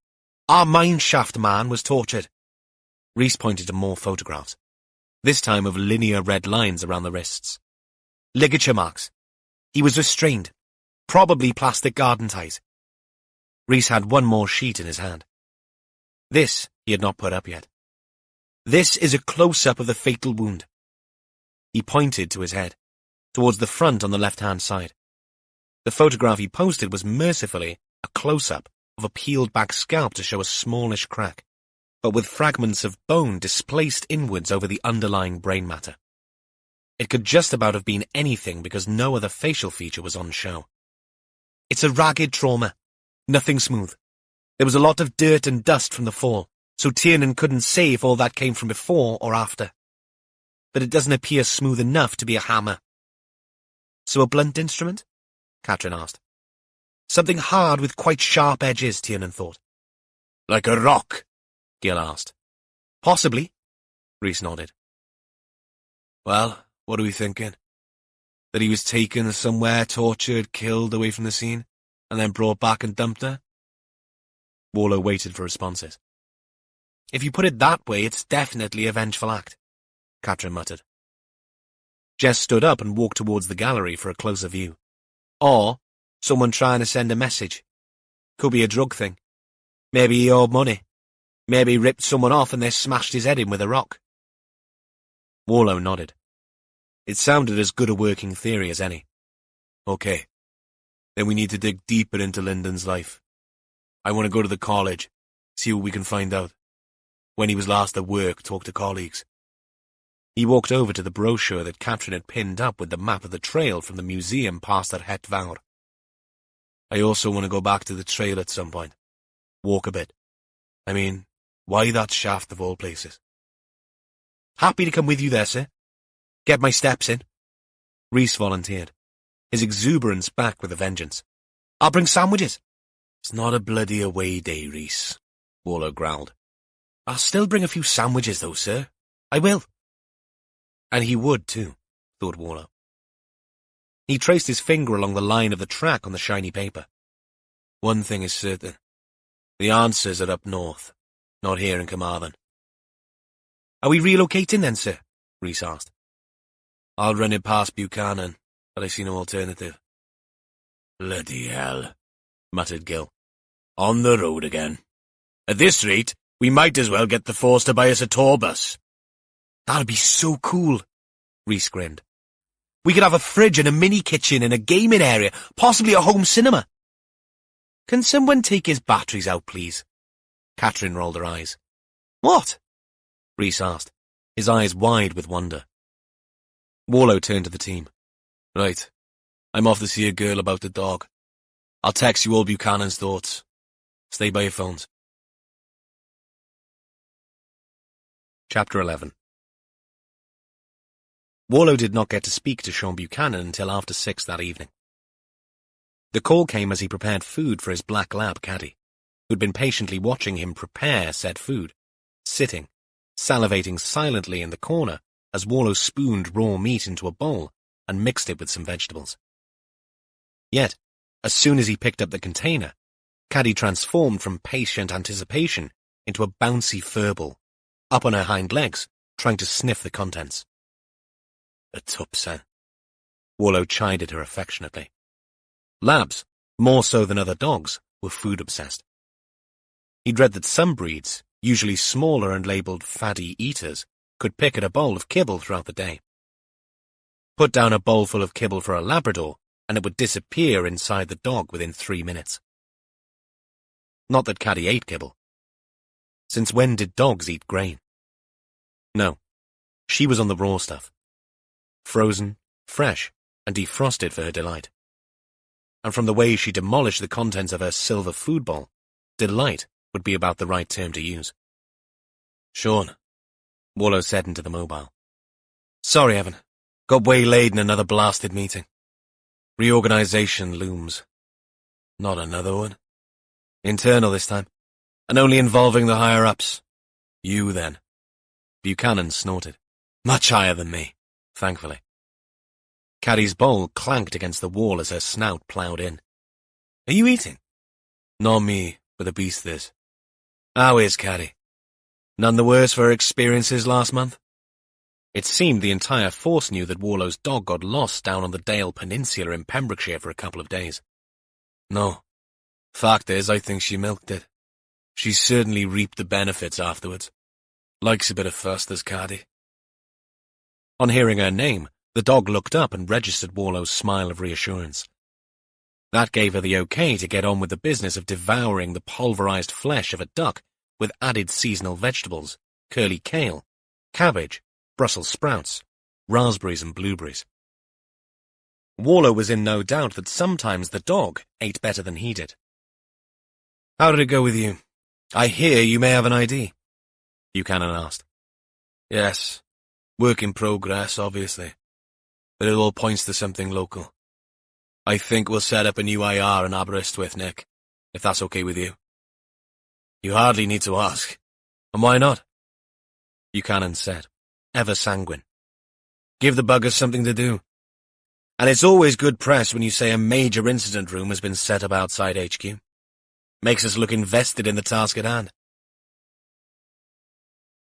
our mineshaft man was tortured. Rhys pointed to more photographs, this time of linear red lines around the wrists. Ligature marks. He was restrained, probably plastic garden ties. Rhys had one more sheet in his hand. This he had not put up yet. This is a close-up of the fatal wound. He pointed to his head, towards the front on the left-hand side. The photograph he posted was mercifully a close-up of a peeled-back scalp to show a smallish crack, but with fragments of bone displaced inwards over the underlying brain matter. It could just about have been anything because no other facial feature was on show. It's a ragged trauma, nothing smooth. There was a lot of dirt and dust from the fall, so Tiernan couldn't say if all that came from before or after. but it doesn't appear smooth enough to be a hammer. So a blunt instrument? Katrin asked. Something hard with quite sharp edges, Tiernan thought. Like a rock? Gil asked. Possibly, Rhys nodded. Well, what are we thinking? That he was taken somewhere, tortured, killed away from the scene, and then brought back and dumped her? Warlow waited for responses. If you put it that way, it's definitely a vengeful act, Katrin muttered. Jess stood up and walked towards the gallery for a closer view. Or someone trying to send a message. Could be a drug thing. Maybe he owed money. Maybe he ripped someone off and they smashed his head in with a rock. Warlow nodded. It sounded as good a working theory as any. Okay. Then we need to dig deeper into Lyndon's life. I want to go to the college, see what we can find out. When he was last at work, talk to colleagues. He walked over to the brochure that Katrin had pinned up with the map of the trail from the museum past at Het Vaur. I also want to go back to the trail at some point. Walk a bit. I mean, why that shaft of all places? Happy to come with you there, sir. Get my steps in. Rhys volunteered, his exuberance back with a vengeance. I'll bring sandwiches. It's not a bloody away day, Rhys, Warlow growled. I'll still bring a few sandwiches, though, sir. I will. And he would, too, thought Warlow. He traced his finger along the line of the track on the shiny paper. One thing is certain. The answers are up north, not here in Carmarthen. Are we relocating then, sir? Rhys asked. I'll run it past Buchanan, but I see no alternative. Bloody hell, muttered Gil. On the road again. At this rate, we might as well get the force to buy us a tour bus. That'd be so cool, Rhys grinned. We could have a fridge and a mini-kitchen and a gaming area, possibly a home cinema. Can someone take his batteries out, please? Katrin rolled her eyes. What? Rhys asked, his eyes wide with wonder. Warlow turned to the team. Right. I'm off to see a girl about the dog. I'll text you all Buchanan's thoughts. Stay by your phones. Chapter 11. Warlow did not get to speak to Sean Buchanan until after 6 that evening. The call came as he prepared food for his black lab caddy, who'd been patiently watching him prepare said food, sitting, salivating silently in the corner as Warlow spooned raw meat into a bowl and mixed it with some vegetables. Yet, as soon as he picked up the container, Caddy transformed from patient anticipation into a bouncy furball, up on her hind legs, trying to sniff the contents. A tupsen. Warlow chided her affectionately. Labs, more so than other dogs, were food-obsessed. He'd read that some breeds, usually smaller and labelled fatty eaters, could pick at a bowl of kibble throughout the day. Put down a bowl full of kibble for a Labrador, and it would disappear inside the dog within 3 minutes. Not that Caddy ate kibble. Since when did dogs eat grain? No, she was on the raw stuff. Frozen, fresh, and defrosted for her delight. And from the way she demolished the contents of her silver food bowl, delight would be about the right term to use. Sean, Warlow said into the mobile. Sorry, Evan. Got waylaid in another blasted meeting. Reorganization looms. Not another one? Internal this time, and only involving the higher-ups. You, then? Buchanan snorted. Much higher than me, thankfully. Caddy's bowl clanked against the wall as her snout ploughed in. Are you eating? Not me, but the beast is. How is Caddy? None the worse for her experiences last month? It seemed the entire force knew that Warlow's dog got lost down on the Dale Peninsula in Pembrokeshire for a couple of days. No. Fact is, I think she milked it. She certainly reaped the benefits afterwards. Likes a bit of fuss, does Caddy. On hearing her name, the dog looked up and registered Warlow's smile of reassurance. That gave her the okay to get on with the business of devouring the pulverized flesh of a duck with added seasonal vegetables, curly kale, cabbage, Brussels sprouts, raspberries and blueberries. Warlow was in no doubt that sometimes the dog ate better than he did. How did it go with you? I hear you may have an ID, Buchanan asked. Yes. Work in progress, obviously. But it all points to something local. I think we'll set up a new IR in Aberystwyth, Nick, if that's okay with you. You hardly need to ask. And why not? Buchanan said, ever sanguine. Give the buggers something to do. And it's always good press when you say a major incident room has been set up outside HQ. Makes us look invested in the task at hand.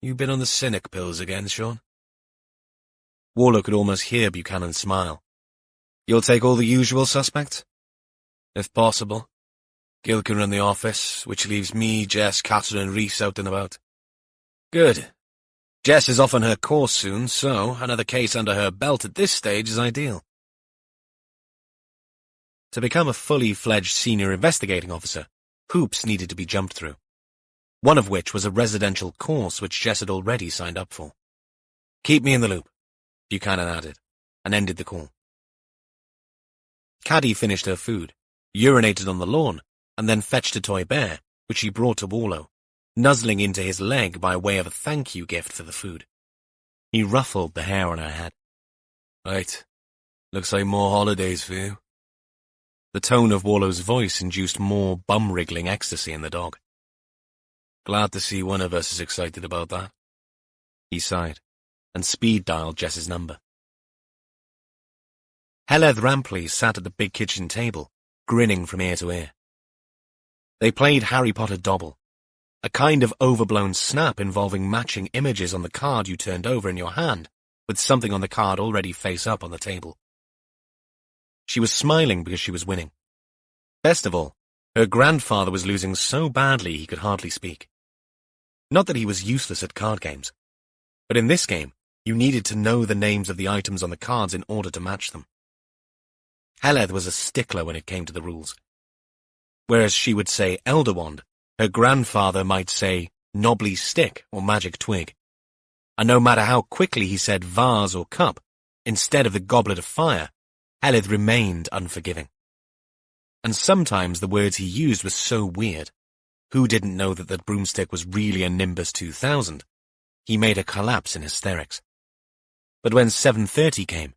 You been on the cynic pills again, Sean? Warlow could almost hear Buchanan smile. You'll take all the usual suspects? If possible. Gil can run the office, which leaves me, Jess, Catherine and Rhys out and about. Good. Jess is off on her course soon, so another case under her belt at this stage is ideal. To become a fully fledged senior investigating officer, hoops needed to be jumped through. One of which was a residential course which Jess had already signed up for. Keep me in the loop, Buchanan added, and ended the call. Caddy finished her food, urinated on the lawn, and then fetched a toy bear, which she brought to Warlow, nuzzling into his leg by way of a thank-you gift for the food. He ruffled the hair on her head. Right. Looks like more holidays for you. The tone of Warlow's voice induced more bum-wriggling ecstasy in the dog. Glad to see one of us is excited about that. He sighed, and speed-dialed Jess's number. Heledd Rampley sat at the big kitchen table, grinning from ear to ear. They played Harry Potter Dobble, a kind of overblown snap involving matching images on the card you turned over in your hand, with something on the card already face up on the table. She was smiling because she was winning. Best of all, her grandfather was losing so badly he could hardly speak. Not that he was useless at card games, but in this game, you needed to know the names of the items on the cards in order to match them. Heledd was a stickler when it came to the rules. Whereas she would say Elder Wand, her grandfather might say Knobbly Stick or Magic Twig. And no matter how quickly he said vase or cup, instead of the goblet of fire, Heledd remained unforgiving. And sometimes the words he used were so weird. Who didn't know that the broomstick was really a Nimbus 2000? He made her collapse in hysterics. But when 7:30 came,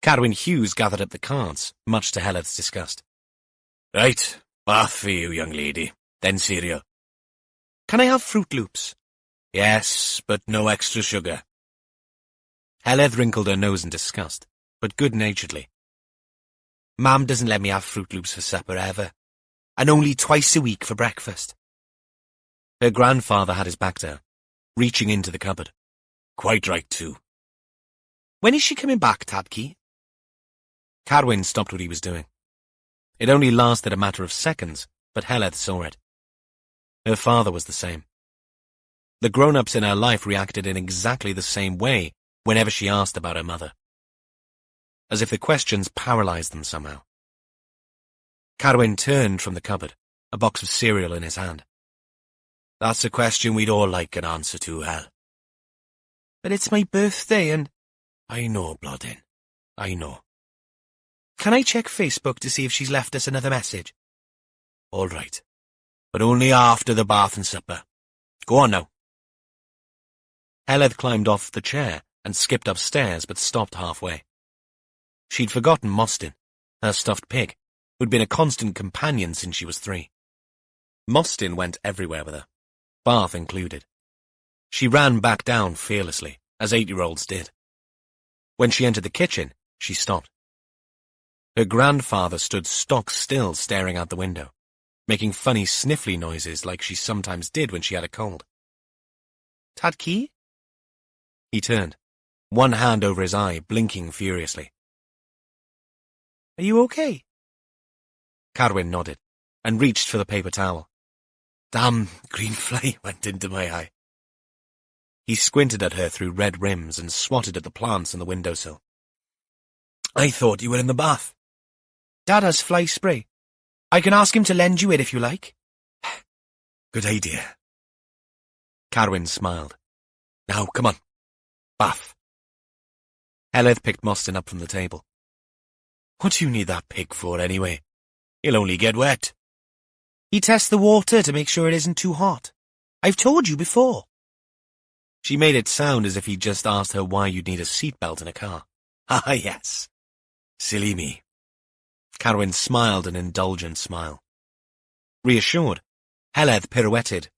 Cadwyn Hughes gathered up the cards, much to Heled's disgust. Right, bath for you, young lady, then cereal. Can I have Fruit Loops? Yes, but no extra sugar. Heledd wrinkled her nose in disgust, but good-naturedly. Mum doesn't let me have Fruit Loops for supper ever, and only twice a week for breakfast. Her grandfather had his back to her, reaching into the cupboard. Quite right, too. When is she coming back, Tadkey? Cadwyn stopped what he was doing. It only lasted a matter of seconds, but Heledd saw it. Her father was the same. The grown-ups in her life reacted in exactly the same way whenever she asked about her mother. As if the questions paralyzed them somehow. Cadwyn turned from the cupboard, a box of cereal in his hand. That's a question we'd all like an answer to, Hel. But it's my birthday and... I know, Bloodin. I know. Can I check Facebook to see if she's left us another message? All right. But only after the bath and supper. Go on now. Heledd climbed off the chair and skipped upstairs but stopped halfway. She'd forgotten Mostyn, her stuffed pig, who'd been a constant companion since she was 3. Mostyn went everywhere with her, bath included. She ran back down fearlessly, as 8-year-olds did. When she entered the kitchen, she stopped. Her grandfather stood stock still staring out the window, making funny sniffly noises like she sometimes did when she had a cold. Tadkey? He turned, one hand over his eye, blinking furiously. Are you okay? Cadwyn nodded, and reached for the paper towel. Damn green fly went into my eye. He squinted at her through red rims and swatted at the plants on the windowsill. I thought you were in the bath. Dad has fly spray. I can ask him to lend you it if you like. Good idea. Cadwyn smiled. Now, come on. Bath. Heledd picked Mostyn up from the table. What do you need that pig for, anyway? He'll only get wet. He tests the water to make sure it isn't too hot. I've told you before. She made it sound as if he'd just asked her why you'd need a seatbelt in a car. Ah, yes. Silly me. Carwyn smiled an indulgent smile. Reassured, Heledd pirouetted,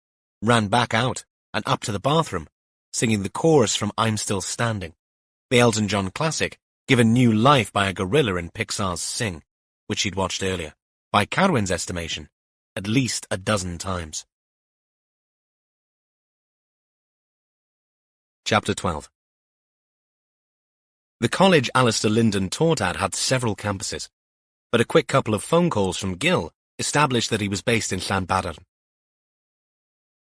ran back out and up to the bathroom, singing the chorus from I'm Still Standing, the Elton John classic, given new life by a gorilla in Pixar's Sing, which she'd watched earlier, by Carwyn's estimation, at least a dozen times. Chapter 12. The college Alistair Linden taught at had several campuses, but a quick couple of phone calls from Gill established that he was based in Llanbadarn.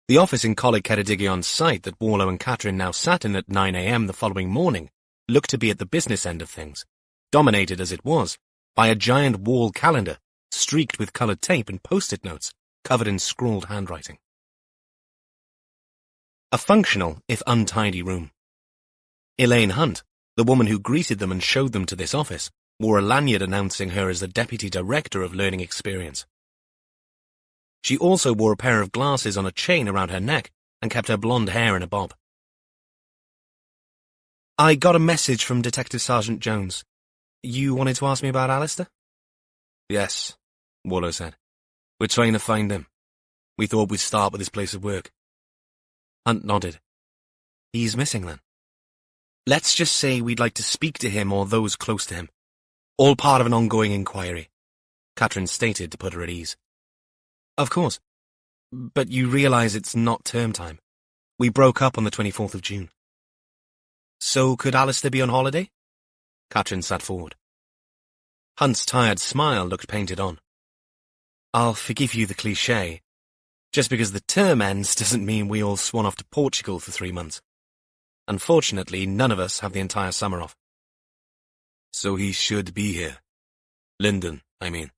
The office in Coleg Ceredigon's site that Warlow and Catrin now sat in at 9 a.m. the following morning looked to be at the business end of things, dominated as it was by a giant wall calendar streaked with coloured tape and post-it notes covered in scrawled handwriting. A functional, if untidy room. Elaine Hunt, the woman who greeted them and showed them to this office, wore a lanyard announcing her as the Deputy Director of Learning Experience. She also wore a pair of glasses on a chain around her neck and kept her blonde hair in a bob. I got a message from Detective Sergeant Jones. You wanted to ask me about Alistair? Yes, Warlow said. We're trying to find him. We thought we'd start with his place of work. Hunt nodded. He's missing then. Let's just say we'd like to speak to him or those close to him. All part of an ongoing inquiry, Catrin stated to put her at ease. Of course. But you realise it's not term time. We broke up on the 24th of June. So could Alistair be on holiday? Catrin sat forward. Hunt's tired smile looked painted on. I'll forgive you the cliché. Just because the term ends doesn't mean we all swan off to Portugal for 3 months. Unfortunately, none of us have the entire summer off. So he should be here. Linden, I mean,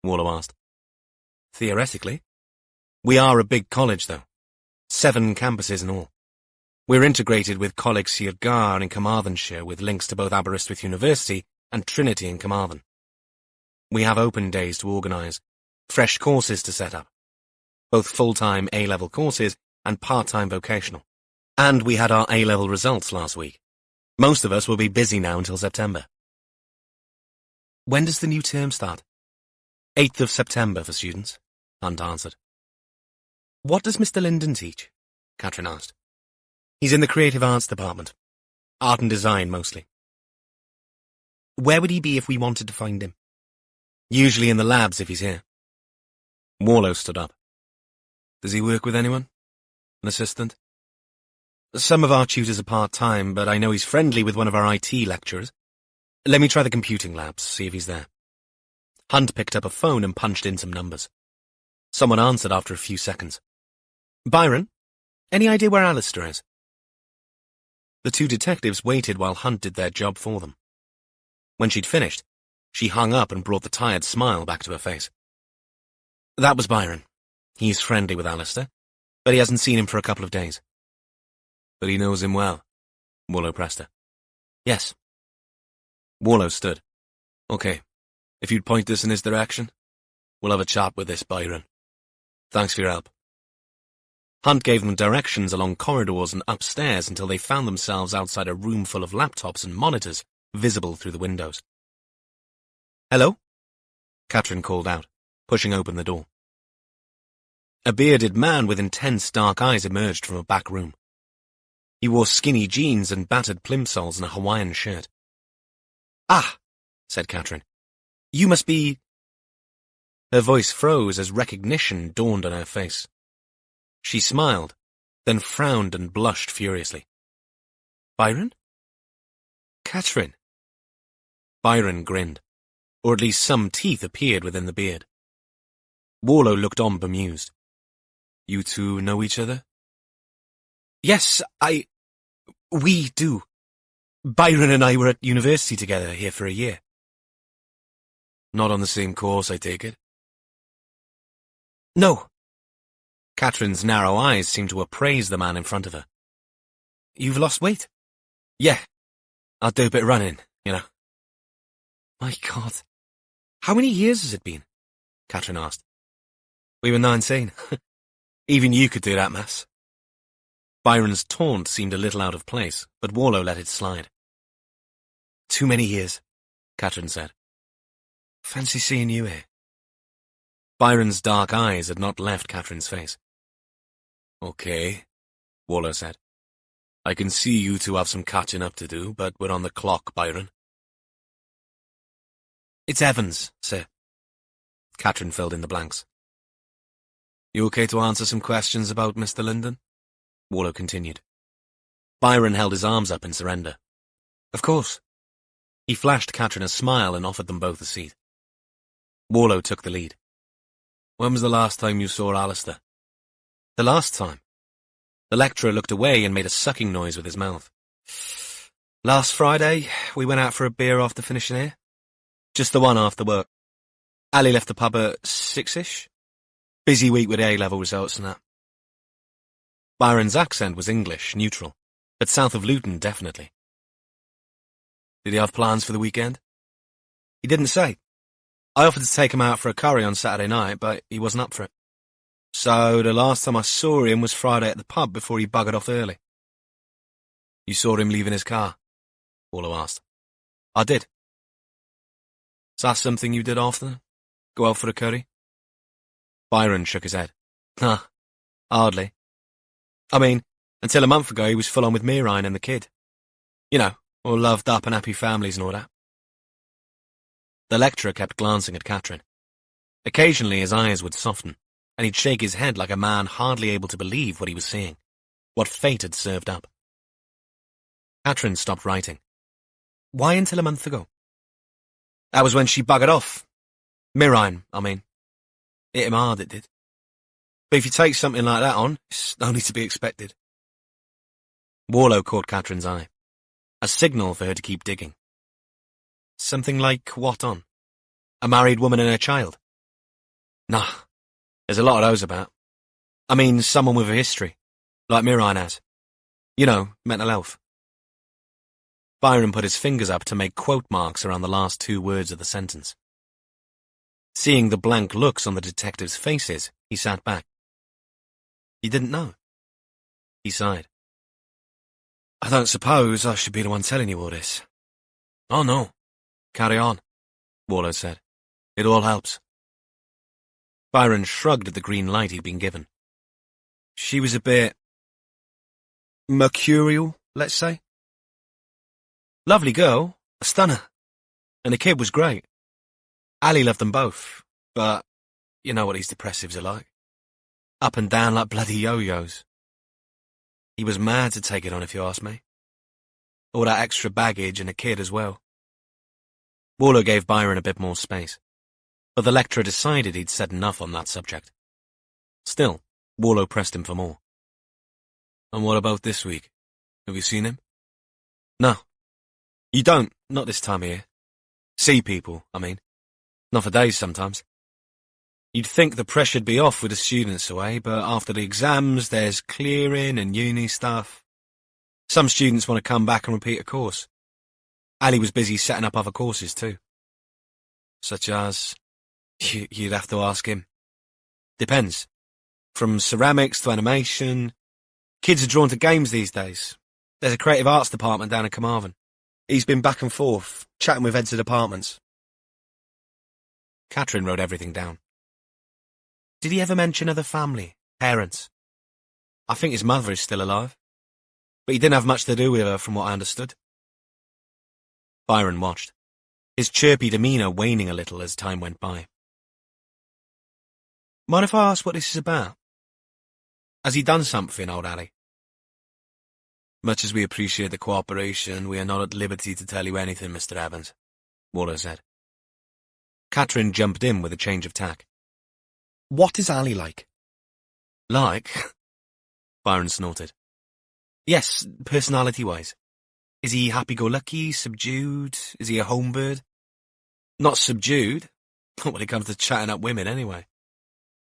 Warlow asked. Theoretically. We are a big college, though. 7 campuses in all. We're integrated with Coleg Sir Gar in Carmarthenshire with links to both Aberystwyth University and Trinity in Carmarthen. We have open days to organise, fresh courses to set up, both full-time A-level courses and part-time vocational. And we had our A-level results last week. Most of us will be busy now until September. When does the new term start? 8th of September for students, Hunt answered. What does Mr. Linden teach? Catrin asked. He's in the creative arts department. Art and design, mostly. Where would he be if we wanted to find him? Usually in the labs if he's here. Warlow stood up. Does he work with anyone? An assistant? Some of our tutors are part-time, but I know he's friendly with one of our IT lecturers. Let me try the computing labs, see if he's there. Hunt picked up a phone and punched in some numbers. Someone answered after a few seconds. Byron? Any idea where Alistair is? The 2 detectives waited while Hunt did their job for them. When she'd finished, she hung up and brought the tired smile back to her face. That was Byron. He's friendly with Alistair, but he hasn't seen him for a couple of days. But he knows him well, Warlow pressed her. Yes. Warlow stood. Okay, if you'd point us in his direction, we'll have a chat with this Byron. Thanks for your help. Hunt gave them directions along corridors and upstairs until they found themselves outside a room full of laptops and monitors visible through the windows. Hello? Catrin called out, pushing open the door. A bearded man with intense dark eyes emerged from a back room. He wore skinny jeans and battered plimsolls and a Hawaiian shirt. Ah, said Catrin. You must be... Her voice froze as recognition dawned on her face. She smiled, then frowned and blushed furiously. Byron? Catrin. Byron grinned, or at least some teeth appeared within the beard. Warlow looked on bemused. You two know each other? Yes, we do. Byron and I were at university together here for a year. Not on the same course, I take it? No. Catrin's narrow eyes seemed to appraise the man in front of her. You've lost weight? Yeah. I'll do a bit of running, you know. My God. How many years has it been? Catrin asked. We were 19. Even you could do that, maths. Byron's taunt seemed a little out of place, but Warlow let it slide. Too many years, Catherine said. Fancy seeing you here. Byron's dark eyes had not left Catherine's face. Okay, Warlow said. I can see you two have some catching up to do, but we're on the clock, Byron. It's Evans, sir. Catherine filled in the blanks. You okay to answer some questions about Mr. Linden? Warlow continued. Byron held his arms up in surrender. Of course. He flashed Catherine a smile and offered them both a seat. Warlow took the lead. When was the last time you saw Alistair? The last time. The lecturer looked away and made a sucking noise with his mouth. Last Friday, we went out for a beer after finishing here. Just the one after work. Ali left the pub at 6-ish. Busy week with A-level results and that. Byron's accent was English, neutral, but south of Luton, definitely. Did he have plans for the weekend? He didn't say. I offered to take him out for a curry on Saturday night, but he wasn't up for it. So the last time I saw him was Friday at the pub before he buggered off early. You saw him leaving his car? Warlow asked. I did. Is that something you did often? Go out for a curry? Byron shook his head. Nah, hardly. I mean, until a month ago he was full on with Mirine and the kid. You know, all loved up and happy families and all that. The lecturer kept glancing at Catherine. Occasionally his eyes would soften, and he'd shake his head like a man hardly able to believe what he was seeing, what fate had served up. Catherine stopped writing. Why until a month ago? That was when she buggered off. Mirine, I mean. Hit him hard, it did. But if you take something like that on, it's only to be expected. Warlow caught Catherine's eye, a signal for her to keep digging. Something like what on? A married woman and her child? Nah, there's a lot of those about. I mean, someone with a history, like Mirine has. You know, mental health. Byron put his fingers up to make quote marks around the last two words of the sentence. Seeing the blank looks on the detectives' faces, he sat back. You didn't know? He sighed. I don't suppose I should be the one telling you all this. Oh no. Carry on, Warlow said. It all helps. Byron shrugged at the green light he'd been given. She was a bit mercurial, let's say. Lovely girl, a stunner. And the kid was great. Ali loved them both, but you know what these depressives are like. Up and down like bloody yo-yos. He was mad to take it on, if you ask me. All that extra baggage and a kid as well. Warlow gave Byron a bit more space, but the lecturer decided he'd said enough on that subject. Still, Warlow pressed him for more. And what about this week? Have you seen him? No. You don't, not this time of year. See people, I mean. Not for days sometimes. You'd think the pressure'd be off with the students away, but after the exams there's clearing and uni stuff. Some students want to come back and repeat a course. Ali was busy setting up other courses too. Such as? You'd have to ask him. Depends. From ceramics to animation. Kids are drawn to games these days. There's a creative arts department down in Carmarthen. He's been back and forth, chatting with heads of departments. Catherine wrote everything down. Did he ever mention other family, parents? I think his mother is still alive. But he didn't have much to do with her from what I understood. Byron watched, his chirpy demeanour waning a little as time went by. Mind if I ask what this is about? Has he done something, old Ali? Much as we appreciate the cooperation, we are not at liberty to tell you anything, Mr. Evans, Warlow said. Catherine jumped in with a change of tack. What is Ali like? Like? Byron snorted. Yes, personality-wise. Is he happy-go-lucky, subdued? Is he a homebird? Not subdued. Not when it comes to chatting up women, anyway.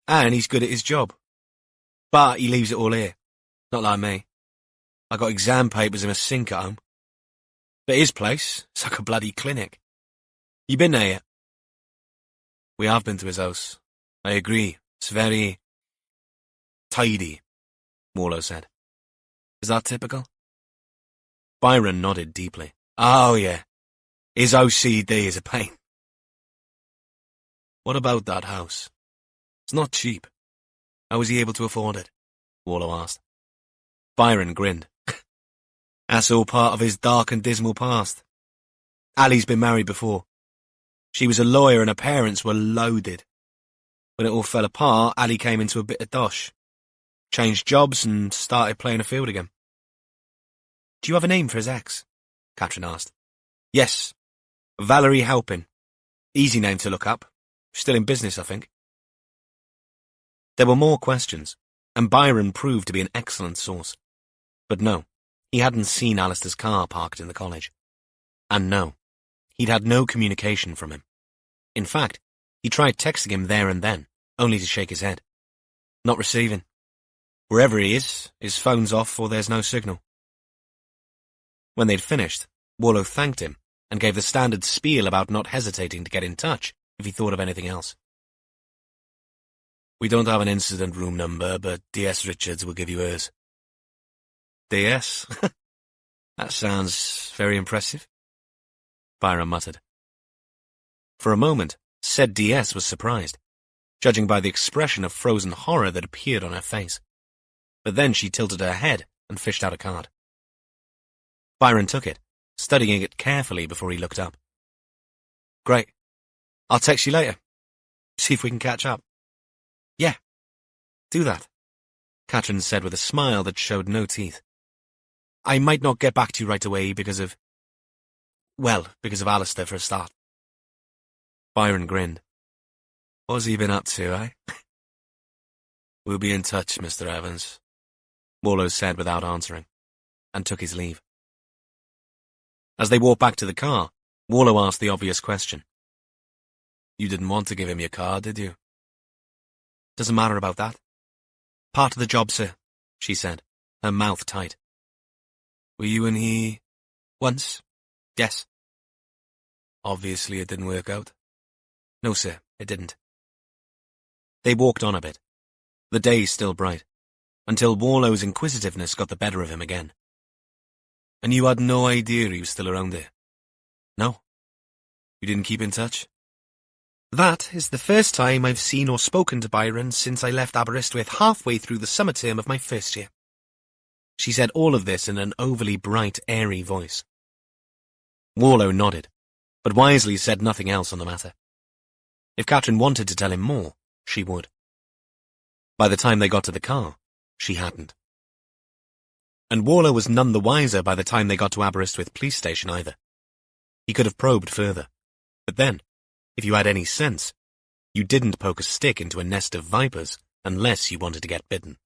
And he's good at his job. But he leaves it all here. Not like me. I got exam papers in a sink at home. But his place, it's like a bloody clinic. You been there yet? We have been to his house. I agree. It's very tidy, Warlow said. Is that typical? Byron nodded deeply. Oh, yeah. His OCD is a pain. What about that house? It's not cheap. How was he able to afford it? Warlow asked. Byron grinned. That's all part of his dark and dismal past. Ali's been married before. She was a lawyer and her parents were loaded. When it all fell apart, Ali came into a bit of dosh. Changed jobs and started playing a field again. Do you have a name for his ex? Catherine asked. Yes. Valerie Halpin. Easy name to look up. Still in business, I think. There were more questions, and Byron proved to be an excellent source. But no, he hadn't seen Alistair's car parked in the college. And no, he'd had no communication from him. In fact, he tried texting him there and then, only to shake his head. Not receiving. Wherever he is, his phone's off or there's no signal. When they'd finished, Warlow thanked him and gave the standard spiel about not hesitating to get in touch if he thought of anything else. We don't have an incident room number, but DS Richards will give you hers. DS? That sounds very impressive, Byron muttered. For a moment, said DS was surprised, judging by the expression of frozen horror that appeared on her face. But then she tilted her head and fished out a card. Byron took it, studying it carefully before he looked up. Great. I'll text you later. See if we can catch up. Yeah, do that, Catherine said with a smile that showed no teeth. I might not get back to you right away because of Alistair for a start. Byron grinned. What's he been up to, eh? We'll be in touch, Mr. Evans, Warlow said without answering, and took his leave. As they walked back to the car, Warlow asked the obvious question. You didn't want to give him your car, did you? Doesn't matter about that. Part of the job, sir, she said, her mouth tight. Were you and he... Once? Yes. Obviously it didn't work out. No, sir, it didn't. They walked on a bit, the day still bright, until Warlow's inquisitiveness got the better of him again. And you had no idea he was still around there? No. You didn't keep in touch? That is the first time I've seen or spoken to Byron since I left Aberystwyth halfway through the summer term of my first year. She said all of this in an overly bright, airy voice. Warlow nodded, but wisely said nothing else on the matter. If Catherine wanted to tell him more, she would. By the time they got to the car, she hadn't. And Warlow was none the wiser by the time they got to Aberystwyth police station either. He could have probed further, but then, if you had any sense, you didn't poke a stick into a nest of vipers unless you wanted to get bitten.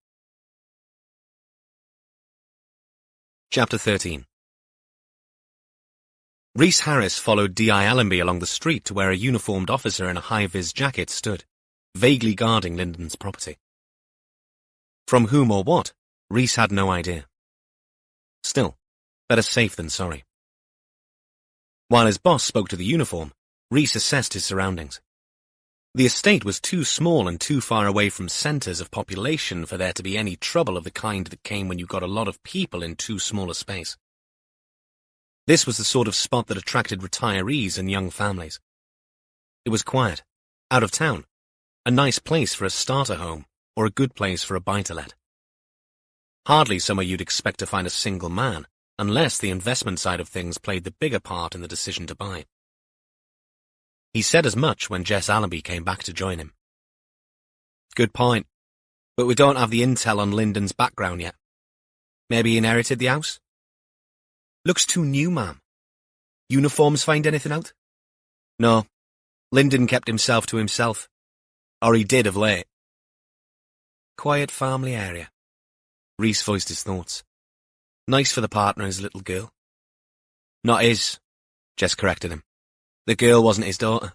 Chapter 13. Rhys Harris followed D.I. Allenby along the street to where a uniformed officer in a high-vis jacket stood, vaguely guarding Lyndon's property. From whom or what, Rhys had no idea. Still, better safe than sorry. While his boss spoke to the uniform, Rhys assessed his surroundings. The estate was too small and too far away from centres of population for there to be any trouble of the kind that came when you got a lot of people in too small a space. This was the sort of spot that attracted retirees and young families. It was quiet, out of town, a nice place for a starter home or a good place for a buy-to-let. Hardly somewhere you'd expect to find a single man, unless the investment side of things played the bigger part in the decision to buy. He said as much when Jess Allenby came back to join him. Good point, but we don't have the intel on Lyndon's background yet. Maybe he inherited the house? Looks too new, ma'am. Uniforms find anything out? No, Lyndon kept himself to himself. Or he did of late. Quiet family area. Rhys voiced his thoughts. Nice for the partner, his little girl. Not his, Jess corrected him. The girl wasn't his daughter.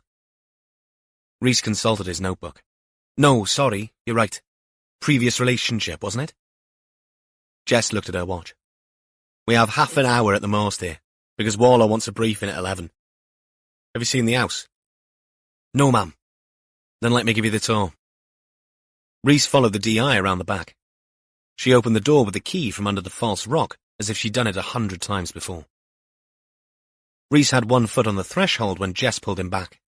Rhys consulted his notebook. No, sorry, you're right. Previous relationship, wasn't it? Jess looked at her watch. We have half an hour at the most here, because Warlow wants a briefing at 11. Have you seen the house? No, ma'am. Then let me give you the tour. Rhys followed the DI around the back. She opened the door with the key from under the false rock as if she'd done it 100 times before. Rhys had one foot on the threshold when Jess pulled him back.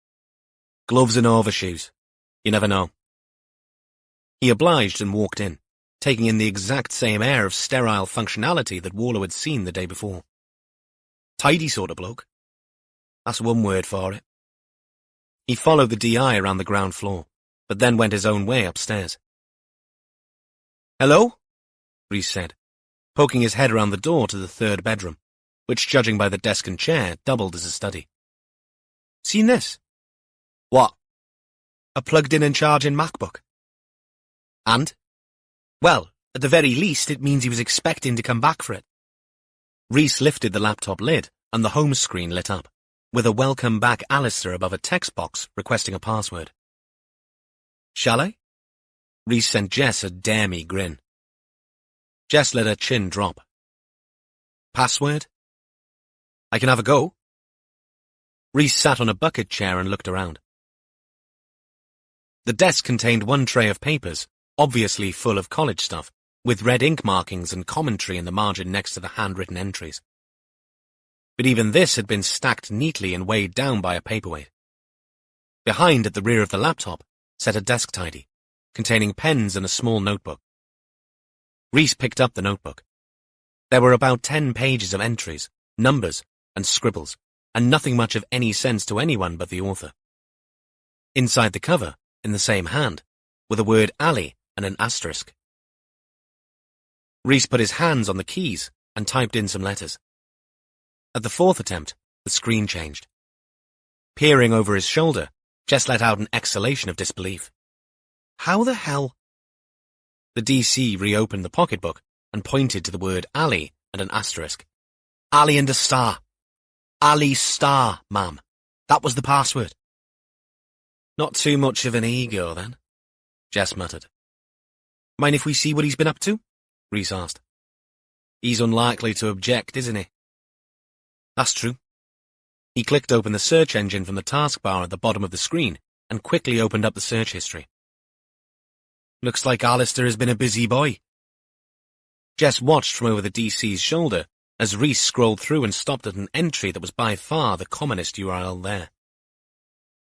Gloves and overshoes. You never know. He obliged and walked in, taking in the exact same air of sterile functionality that Warlow had seen the day before. Tidy sort of bloke. That's one word for it. He followed the DI around the ground floor, but then went his own way upstairs. "Hello?" Rhys said, poking his head around the door to the third bedroom, which, judging by the desk and chair, doubled as a study. "Seen this?" "What?" "A plugged-in and charging MacBook." "And?" "Well, at the very least, it means he was expecting to come back for it." Rhys lifted the laptop lid, and the home screen lit up, with a welcome back Alistair above a text box requesting a password. "Shall I?" Rhys sent Jess a dare me grin. Jess let her chin drop. "Password?" "I can have a go." Rhys sat on a bucket chair and looked around. The desk contained one tray of papers, obviously full of college stuff, with red ink markings and commentary in the margin next to the handwritten entries. But even this had been stacked neatly and weighed down by a paperweight. Behind, at the rear of the laptop, sat a desk tidy, containing pens and a small notebook. Rhys picked up the notebook. There were about 10 pages of entries, numbers, and scribbles, and nothing much of any sense to anyone but the author. Inside the cover, in the same hand, were the word alley and an asterisk. Rhys put his hands on the keys and typed in some letters. At the fourth attempt, the screen changed. Peering over his shoulder, Jess let out an exhalation of disbelief. "How the hell?" The DC reopened the pocketbook and pointed to the word alley and an asterisk. "Alley and a star. Alley star, ma'am. That was the password." "Not too much of an ego, then," Jess muttered. "Mind if we see what he's been up to?" Rhys asked. "He's unlikely to object, isn't he?" "That's true." He clicked open the search engine from the taskbar at the bottom of the screen and quickly opened up the search history. "Looks like Alistair has been a busy boy." Jess watched from over the DC's shoulder as Rhys scrolled through and stopped at an entry that was by far the commonest URL there.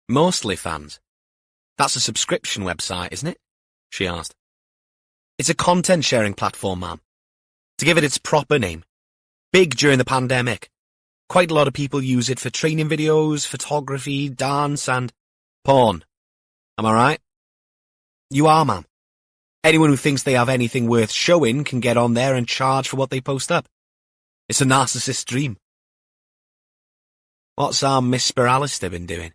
"Mostly fans. That's a subscription website, isn't it?" she asked. "It's a content-sharing platform, ma'am. To give it its proper name. Big during the pandemic. Quite a lot of people use it for training videos, photography, dance, and porn. Am I right?" "You are, ma'am. Anyone who thinks they have anything worth showing can get on there and charge for what they post up. It's a narcissist's dream." "What's our Mr. Alistair been doing?"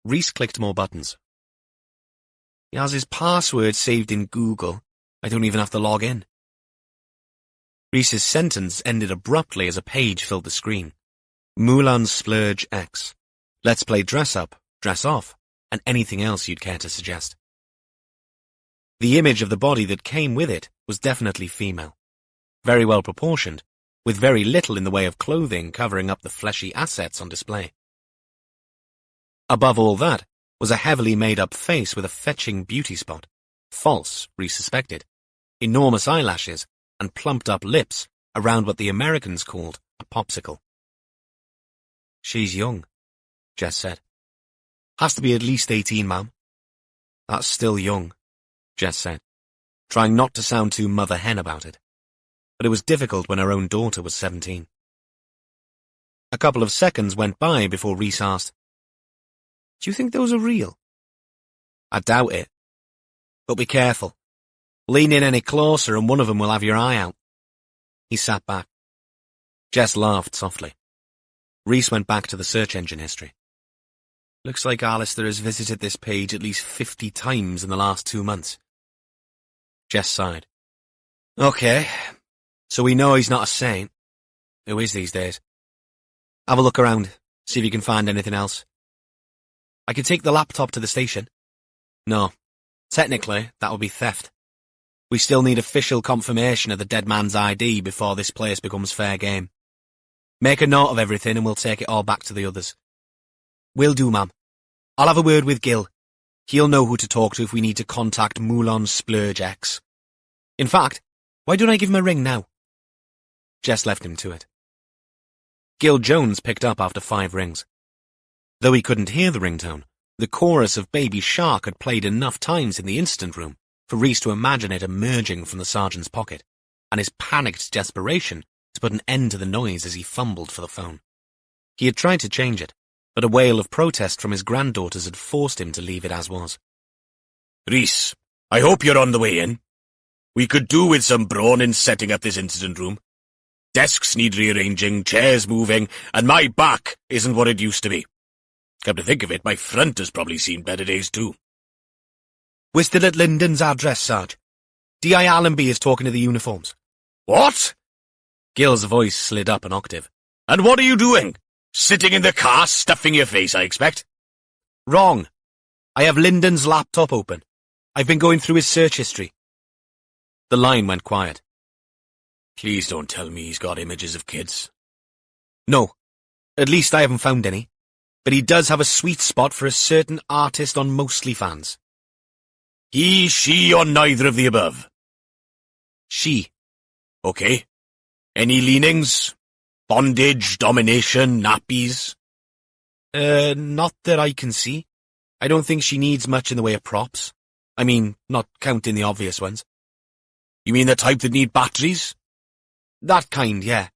Rhys clicked more buttons. "He has his password saved in Google. I don't even have to log in." Rhys's sentence ended abruptly as a page filled the screen. Moulin Splurge X. Let's play dress up, dress off, and anything else you'd care to suggest. The image of the body that came with it was definitely female. Very well proportioned, with very little in the way of clothing covering up the fleshy assets on display. Above all that was a heavily made-up face with a fetching beauty spot. False, Rhys suspected. Enormous eyelashes and plumped-up lips around what the Americans called a popsicle. "She's young," Jess said. "Has to be at least 18, ma'am." "That's still young," Jess said, trying not to sound too mother-hen about it. But it was difficult when her own daughter was 17. A couple of seconds went by before Rhys asked, "Do you think those are real?" "I doubt it. But be careful. Lean in any closer and one of them will have your eye out." He sat back. Jess laughed softly. Rhys went back to the search engine history. "Looks like Alistair has visited this page at least 50 times in the last 2 months. Jess sighed. "Okay, so we know he's not a saint. Who is these days? Have a look around, see if you can find anything else. I could take the laptop to the station." "No. Technically, that would be theft. We still need official confirmation of the dead man's ID before this place becomes fair game. Make a note of everything and we'll take it all back to the others." "Will do, ma'am. I'll have a word with Gil. He'll know who to talk to if we need to contact Moulin Splurge X." In fact, why don't I give him a ring now? Jess left him to it. Gil Jones picked up after 5 rings. Though he couldn't hear the ringtone, the chorus of Baby Shark had played enough times in the incident room for Rhys to imagine it emerging from the sergeant's pocket, and his panicked desperation to put an end to the noise as he fumbled for the phone. He had tried to change it, but a wail of protest from his granddaughters had forced him to leave it as was. Rhys, I hope you're on the way in. We could do with some brawn in setting up this incident room. Desks need rearranging, chairs moving, and my back isn't what it used to be. Come to think of it, my front has probably seen better days too. We're still at Lyndon's address, Sarge. D.I. Allenby is talking to the uniforms. What? Gil's voice slid up an octave. And what are you doing? Sitting in the car, stuffing your face, I expect? Wrong. I have Lyndon's laptop open. I've been going through his search history. The line went quiet. Please don't tell me he's got images of kids. No. At least I haven't found any. But he does have a sweet spot for a certain artist on Mostly Fans. He, she, or neither of the above? She. Okay. Any leanings? Bondage, domination, nappies? Not that I can see. I don't think she needs much in the way of props. I mean, not counting the obvious ones. You mean the type that need batteries? That kind, yeah.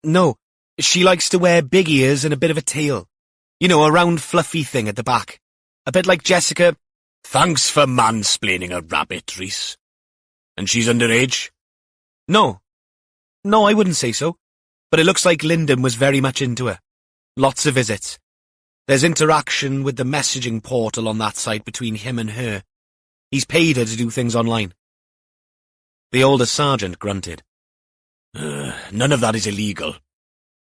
No, she likes to wear big ears and a bit of a tail. You know, a round fluffy thing at the back. A bit like Jessica. Thanks for mansplaining a rabbit, Rhys. And she's underage? No. No, I wouldn't say so. But it looks like Lyndon was very much into her. Lots of visits. There's interaction with the messaging portal on that site between him and her. He's paid her to do things online. The older sergeant grunted. None of that is illegal.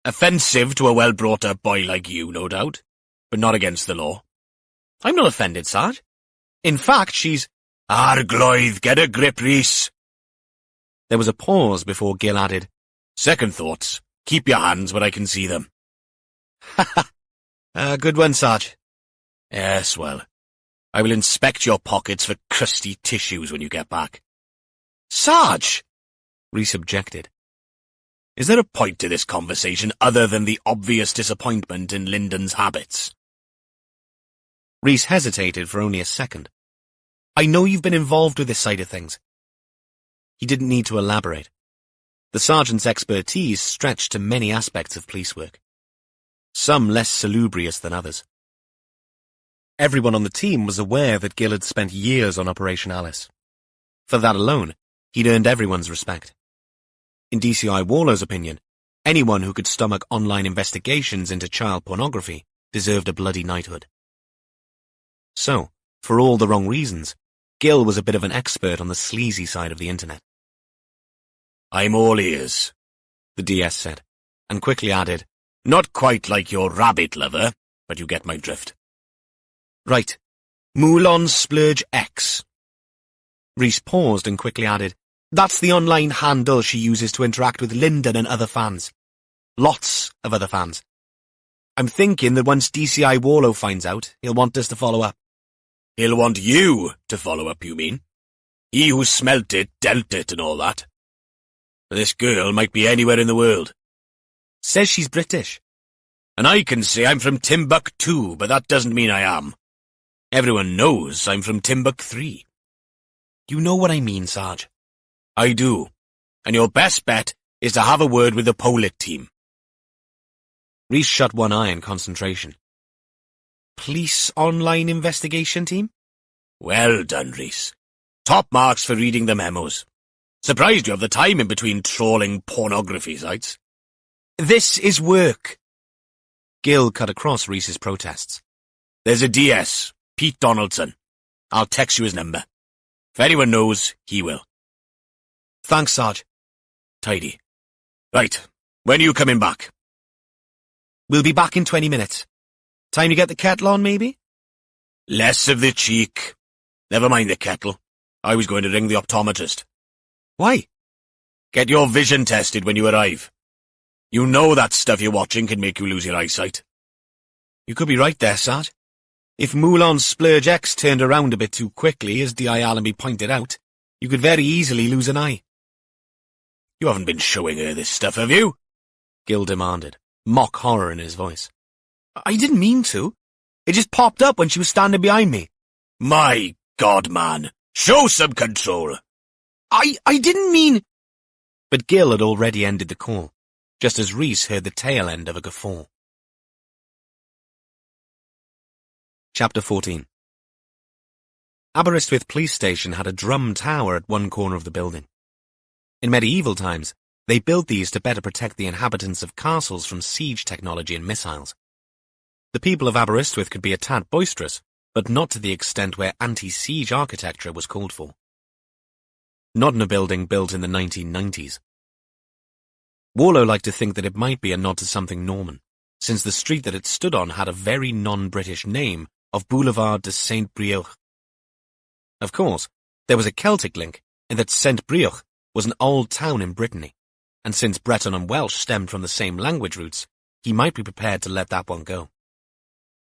Offensive to a well-brought-up boy like you, no doubt, but not against the law. I'm not offended, Sarge. In fact, she's— Argloidd, get a grip, Rhys. There was a pause before Gil added, Second thoughts. Keep your hands where I can see them. Ha ha. Good one, Sarge. Yes, well, I will inspect your pockets for crusty tissues when you get back. Sarge! Rhys objected. Is there a point to this conversation other than the obvious disappointment in Lyndon's habits? Rhys hesitated for only a second. I know you've been involved with this side of things. He didn't need to elaborate. The sergeant's expertise stretched to many aspects of police work, some less salubrious than others. Everyone on the team was aware that Gil had spent years on Operation Alice. For that alone, he'd earned everyone's respect. In DCI Warlow's opinion, anyone who could stomach online investigations into child pornography deserved a bloody knighthood. So, for all the wrong reasons, Gil was a bit of an expert on the sleazy side of the internet. I'm all ears, the DS said, and quickly added, Not quite like your rabbit lover, but you get my drift. Right. Moulon Splurge X. Rhys paused and quickly added, That's the online handle she uses to interact with Lyndon and other fans. Lots of other fans. I'm thinking that once DCI Warlow finds out, he'll want us to follow up. He'll want you to follow up, you mean? He who smelt it, dealt it, and all that. This girl might be anywhere in the world. Says she's British. And I can say I'm from Timbuktu, but that doesn't mean I am. Everyone knows I'm from Timbuk3. You know what I mean, Sarge. I do. And your best bet is to have a word with the Polit team. Rhys shut one eye in concentration. Police online investigation team? Well done, Rhys. Top marks for reading the memos. Surprised you have the time in between trawling pornography sites. This is work. Gil cut across Rhys's protests. There's a DS, Pete Donaldson. I'll text you his number. If anyone knows, he will. Thanks, Sarge. Tidy. Right, when are you coming back? We'll be back in 20 minutes. Time to get the kettle on, maybe? Less of the cheek. Never mind the kettle. I was going to ring the optometrist. Why? Get your vision tested when you arrive. You know that stuff you're watching can make you lose your eyesight. You could be right there, Sarge. If Moulon Splurge X turned around a bit too quickly, as D.I. Allenby pointed out, You could very easily lose an eye. You haven't been showing her this stuff, have you? Gill demanded, mock horror in his voice. I didn't mean to. It just popped up when she was standing behind me. My God, man. Show some control. I didn't mean... But Gill had already ended the call, just as Rhys heard the tail end of a guffaw. Chapter 14. Aberystwyth Police Station had a drum tower at one corner of the building. In medieval times, they built these to better protect the inhabitants of castles from siege technology and missiles. The people of Aberystwyth could be a tad boisterous, but not to the extent where anti-siege architecture was called for. Not in a building built in the 1990s. Warlow liked to think that it might be a nod to something Norman, since the street that it stood on had a very non-British name of Boulevard de Saint-Brieuc. Of course, there was a Celtic link in that Saint-Brieuc was an old town in Brittany, and since Breton and Welsh stemmed from the same language roots, he might be prepared to let that one go.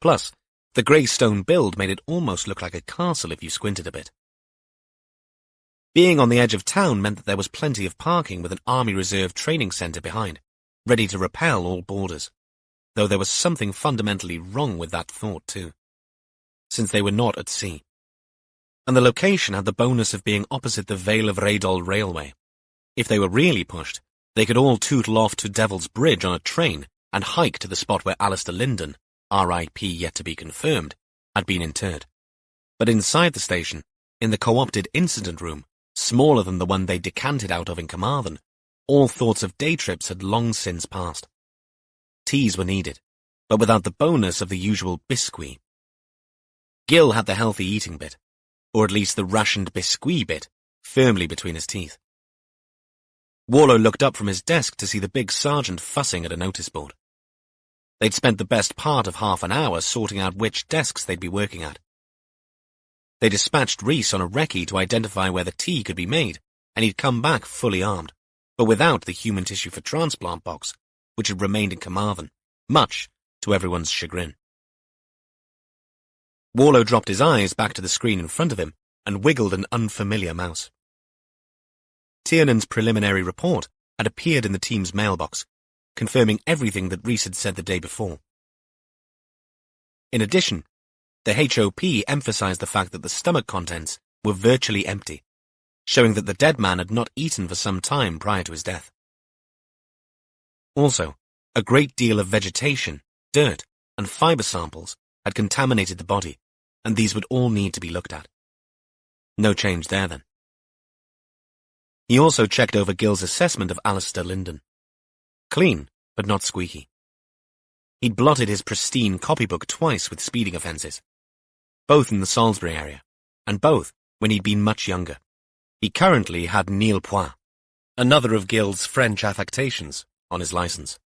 Plus, the grey stone build made it almost look like a castle if you squinted a bit. Being on the edge of town meant that there was plenty of parking with an Army Reserve training centre behind, ready to repel all boarders, though there was something fundamentally wrong with that thought too, since they were not at sea. And the location had the bonus of being opposite the Vale of Rheidol railway. If they were really pushed, they could all tootle off to Devil's Bridge on a train and hike to the spot where Alistair Linden, R.I.P. yet to be confirmed, had been interred. But inside the station, in the co-opted incident room, smaller than the one they decanted out of in Carmarthen, all thoughts of day trips had long since passed. Teas were needed, but without the bonus of the usual biscuit. Gill had the healthy eating bit, or at least the rationed biscuit bit, firmly between his teeth. Warlow looked up from his desk to see the big sergeant fussing at a notice board. They'd spent the best part of half an hour sorting out which desks they'd be working at. They dispatched Rhys on a recce to identify where the tea could be made, and he'd come back fully armed, but without the human tissue for transplant box, which had remained in Carmarthen, much to everyone's chagrin. Warlow dropped his eyes back to the screen in front of him and wiggled an unfamiliar mouse. Tiernan's preliminary report had appeared in the team's mailbox, confirming everything that Rhys had said the day before. In addition, the HOP emphasized the fact that the stomach contents were virtually empty, showing that the dead man had not eaten for some time prior to his death. Also, a great deal of vegetation, dirt, and fiber samples had contaminated the body, and these would all need to be looked at. No change there, then. He also checked over Gill's assessment of Alistair Linden. Clean, but not squeaky. He'd blotted his pristine copybook twice with speeding offences, both in the Salisbury area, and both when he'd been much younger. He currently had nil point, another of Gill's French affectations, on his licence.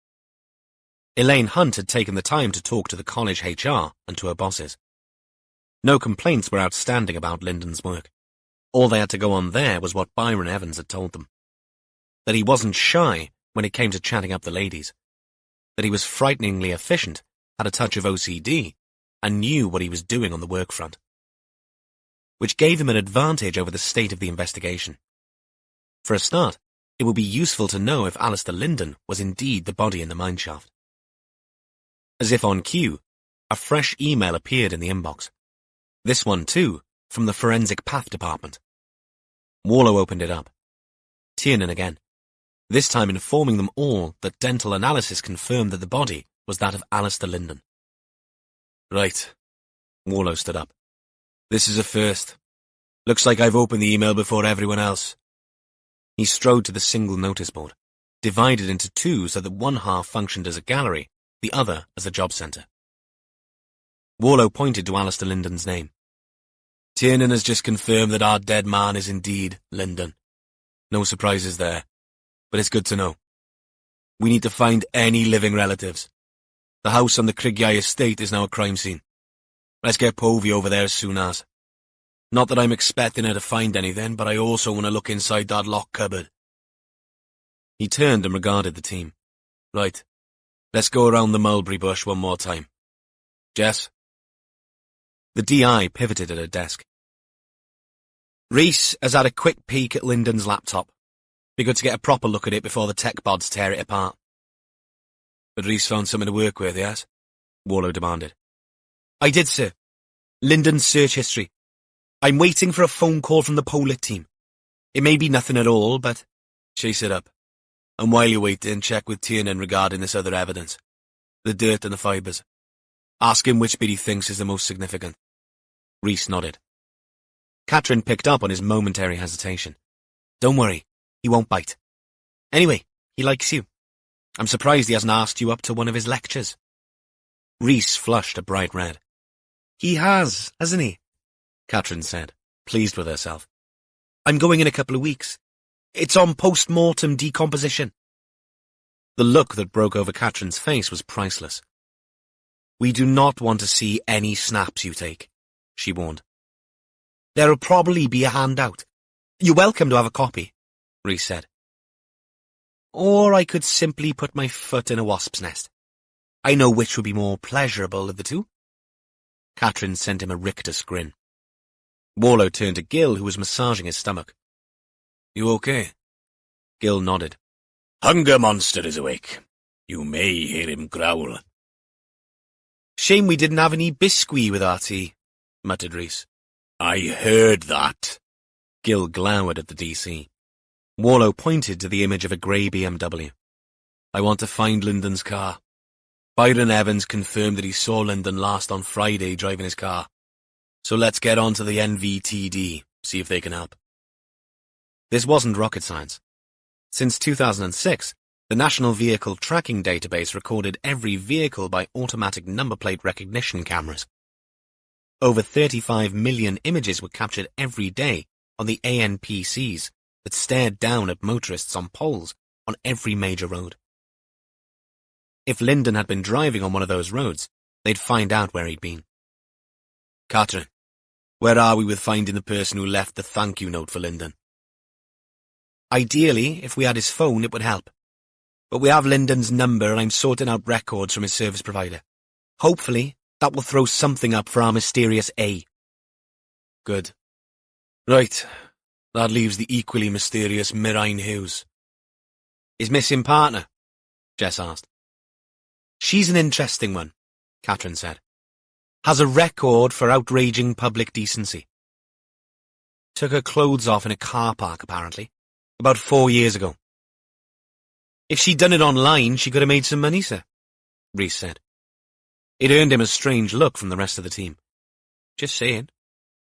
Elaine Hunt had taken the time to talk to the college HR and to her bosses. No complaints were outstanding about Linden's work. All they had to go on there was what Byron Evans had told them. That he wasn't shy when it came to chatting up the ladies. That he was frighteningly efficient, had a touch of OCD, and knew what he was doing on the work front. Which gave him an advantage over the state of the investigation. For a start, it would be useful to know if Alistair Linden was indeed the body in the mineshaft. As if on cue, a fresh email appeared in the inbox. This one, too, from the Forensic Path Department. Warlow opened it up. Tiernan again, this time informing them all that dental analysis confirmed that the body was that of Alistair Linden. Right. Warlow stood up. This is a first. Looks like I've opened the email before everyone else. He strode to the single notice board, divided into two so that one half functioned as a gallery, the other as a job centre. Warlow pointed to Alistair Linden's name. Tiernan has just confirmed that our dead man is indeed Linden. No surprises there, but it's good to know. We need to find any living relatives. The house on the Craigie estate is now a crime scene. Let's get Povey over there as soon as. Not that I'm expecting her to find anything, but I also want to look inside that locked cupboard. He turned and regarded the team. Right. Let's go around the mulberry bush one more time. Jess? The DI pivoted at her desk. Rhys has had a quick peek at Lyndon's laptop. Be good to get a proper look at it before the tech bods tear it apart. But Rhys found something to work with, yes? Warlow demanded. I did, sir. Lyndon's search history. I'm waiting for a phone call from the Polit team. It may be nothing at all, but... Chase it up. And while you wait, check with Tiernan regarding this other evidence. The dirt and the fibres. Ask him which bit he thinks is the most significant. Rhys nodded. Catherine picked up on his momentary hesitation. Don't worry, he won't bite. Anyway, he likes you. I'm surprised he hasn't asked you up to one of his lectures. Rhys flushed a bright red. He has, hasn't he? Catherine said, pleased with herself. I'm going in a couple of weeks. It's on post-mortem decomposition. The look that broke over Catherine's face was priceless. We do not want to see any snaps you take, she warned. There'll probably be a handout. You're welcome to have a copy, Rhys said. Or I could simply put my foot in a wasp's nest. I know which would be more pleasurable of the two. Catherine sent him a rictus grin. Warlow turned to Gil, who was massaging his stomach. You okay? Gil nodded. Hunger monster is awake. You may hear him growl. Shame we didn't have any biscuit with our tea, muttered Rhys. I heard that. Gil glowered at the DC. Warlow pointed to the image of a grey BMW. I want to find Lyndon's car. Byron Evans confirmed that he saw Lyndon last on Friday driving his car. So let's get on to the NVTD, see if they can help. This wasn't rocket science. Since 2006, the National Vehicle Tracking Database recorded every vehicle by automatic number plate recognition cameras. Over 35 million images were captured every day on the ANPCs that stared down at motorists on poles on every major road. If Lyndon had been driving on one of those roads, they'd find out where he'd been. Catherine, where are we with finding the person who left the thank you note for Lyndon? Ideally, if we had his phone, it would help. But we have Lyndon's number and I'm sorting out records from his service provider. Hopefully, that will throw something up for our mysterious A. Good. Right. That leaves the equally mysterious Miraine Hughes. His missing partner? Jess asked. She's an interesting one, Catherine said. Has a record for outraging public decency. Took her clothes off in a car park, apparently. About 4 years ago. If she'd done it online, she could have made some money, sir, Rhys said. It earned him a strange look from the rest of the team. Just saying,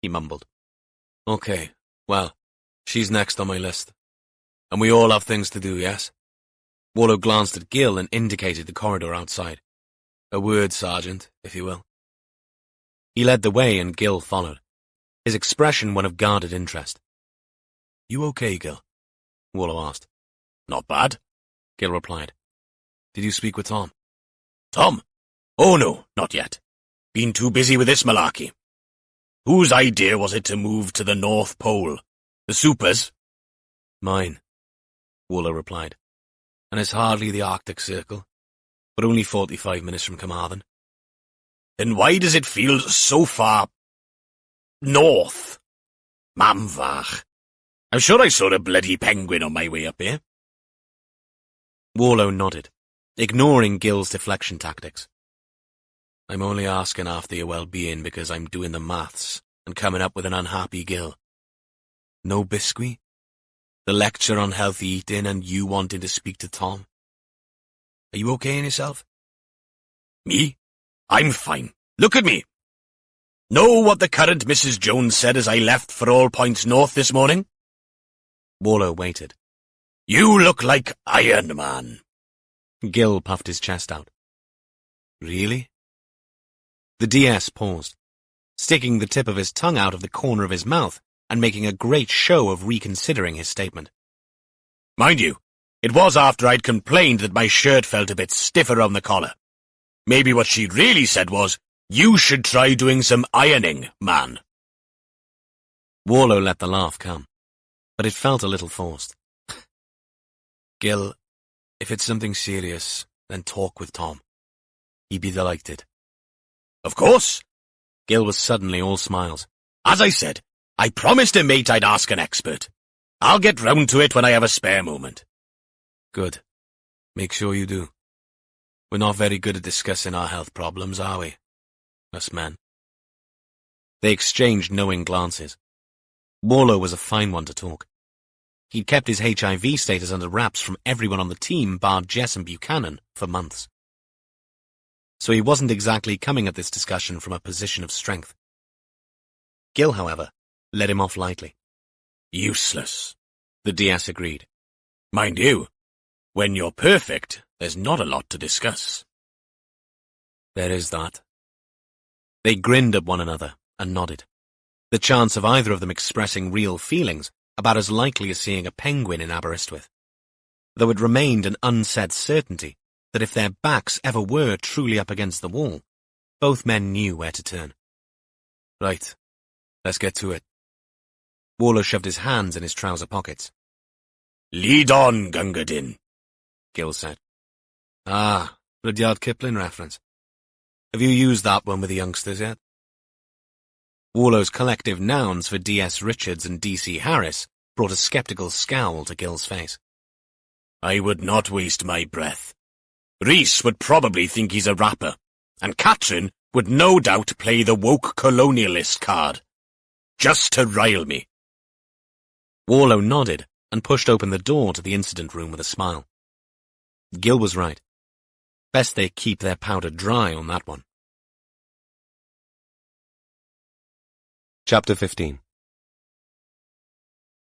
he mumbled. Okay, well, she's next on my list. And we all have things to do, yes? Warlow glanced at Gil and indicated the corridor outside. A word, Sergeant, if you will. He led the way and Gil followed, his expression one of guarded interest. You okay, Gil? Warlow asked. Not bad, Gil replied. Did you speak with Tom? Tom? Oh no, not yet. Been too busy with this malarkey. Whose idea was it to move to the North Pole? The Supers? Mine, Warlow replied. And it's hardly the Arctic Circle, but only 45 minutes from Carmarthen. Then why does it feel so far north? Mamvach. I'm sure I saw a bloody penguin on my way up here. Warlow nodded, ignoring Gil's deflection tactics. I'm only asking after your well-being because I'm doing the maths and coming up with an unhappy Gil. No biscuit? The lecture on healthy eating and you wanting to speak to Tom? Are you okay in yourself? Me? I'm fine. Look at me. Know what the current Mrs. Jones said as I left for All Points North this morning? Warlow waited. You look like Iron Man. Gil puffed his chest out. Really? The DS paused, sticking the tip of his tongue out of the corner of his mouth and making a great show of reconsidering his statement. Mind you, it was after I'd complained that my shirt felt a bit stiff around the collar. Maybe what she really said was, you should try doing some ironing, man. Warlow let the laugh come, but it felt a little forced. Gil, if it's something serious, then talk with Tom. He'd be delighted. Of course. Gil was suddenly all smiles. As I said, I promised him, mate, I'd ask an expert. I'll get round to it when I have a spare moment. Good. Make sure you do. We're not very good at discussing our health problems, are we? Us men. They exchanged knowing glances. Warlow was a fine one to talk. He'd kept his HIV status under wraps from everyone on the team bar Jess and Buchanan for months. So he wasn't exactly coming at this discussion from a position of strength. Gil, however, let him off lightly. Useless, the DS agreed. Mind you, when you're perfect, there's not a lot to discuss. There is that. They grinned at one another and nodded. The chance of either of them expressing real feelings about as likely as seeing a penguin in Aberystwyth. Though it remained an unsaid certainty that if their backs ever were truly up against the wall, both men knew where to turn. Right, let's get to it. Warlow shoved his hands in his trouser pockets. Lead on, Gunga Din, Gil said. Ah, Rudyard Kipling reference. Have you used that one with the youngsters yet? Warlow's collective nouns for D.S. Richards and D.C. Harris brought a skeptical scowl to Gil's face. I would not waste my breath. Rhys would probably think he's a rapper, and Catherine would no doubt play the woke colonialist card. Just to rile me. Warlow nodded and pushed open the door to the incident room with a smile. Gil was right. Best they keep their powder dry on that one. Chapter 15.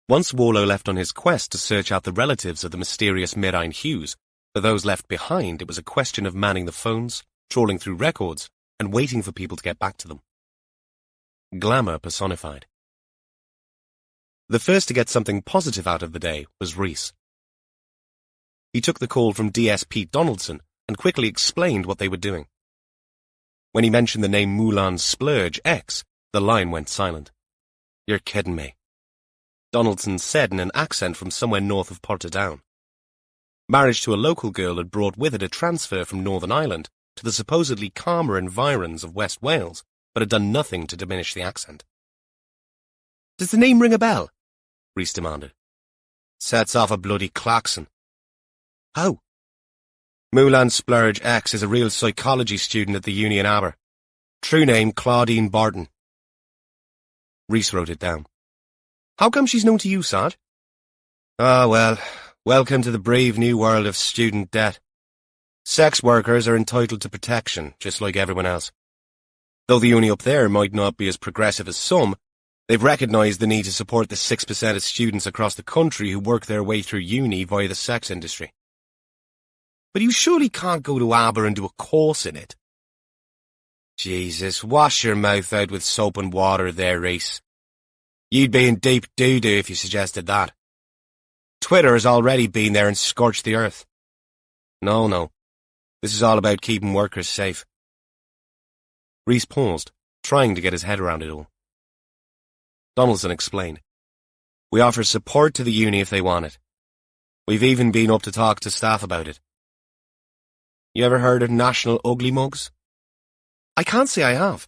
Once Warlow left on his quest to search out the relatives of the mysterious Mirain Hughes, for those left behind it was a question of manning the phones, trawling through records, and waiting for people to get back to them. Glamour personified. The first to get something positive out of the day was Rhys. He took the call from DS Pete Donaldson and quickly explained what they were doing. When he mentioned the name Moulin Splurge X, the line went silent. You're kidding me, Donaldson said in an accent from somewhere north of Portadown. Marriage to a local girl had brought with it a transfer from Northern Ireland to the supposedly calmer environs of West Wales, but had done nothing to diminish the accent. Does the name ring a bell? Rhys demanded. Sets off a bloody klaxon. How? Moulin Splurge X is a real psychology student at the Uni in Aber. True name Claudine Barton. Rhys wrote it down. How come she's known to you, Sarge? Ah, well, welcome to the brave new world of student debt. Sex workers are entitled to protection, just like everyone else. Though the uni up there might not be as progressive as some, they've recognised the need to support the 6% of students across the country who work their way through uni via the sex industry. But you surely can't go to Aber and do a course in it. Jesus, wash your mouth out with soap and water there, Rhys. You'd be in deep doo-doo if you suggested that. Twitter has already been there and scorched the earth. No. This is all about keeping workers safe. Rhys paused, trying to get his head around it all. Donaldson explained. We offer support to the uni if they want it. We've even been up to talk to staff about it. You ever heard of National Ugly Mugs? I can't say I have,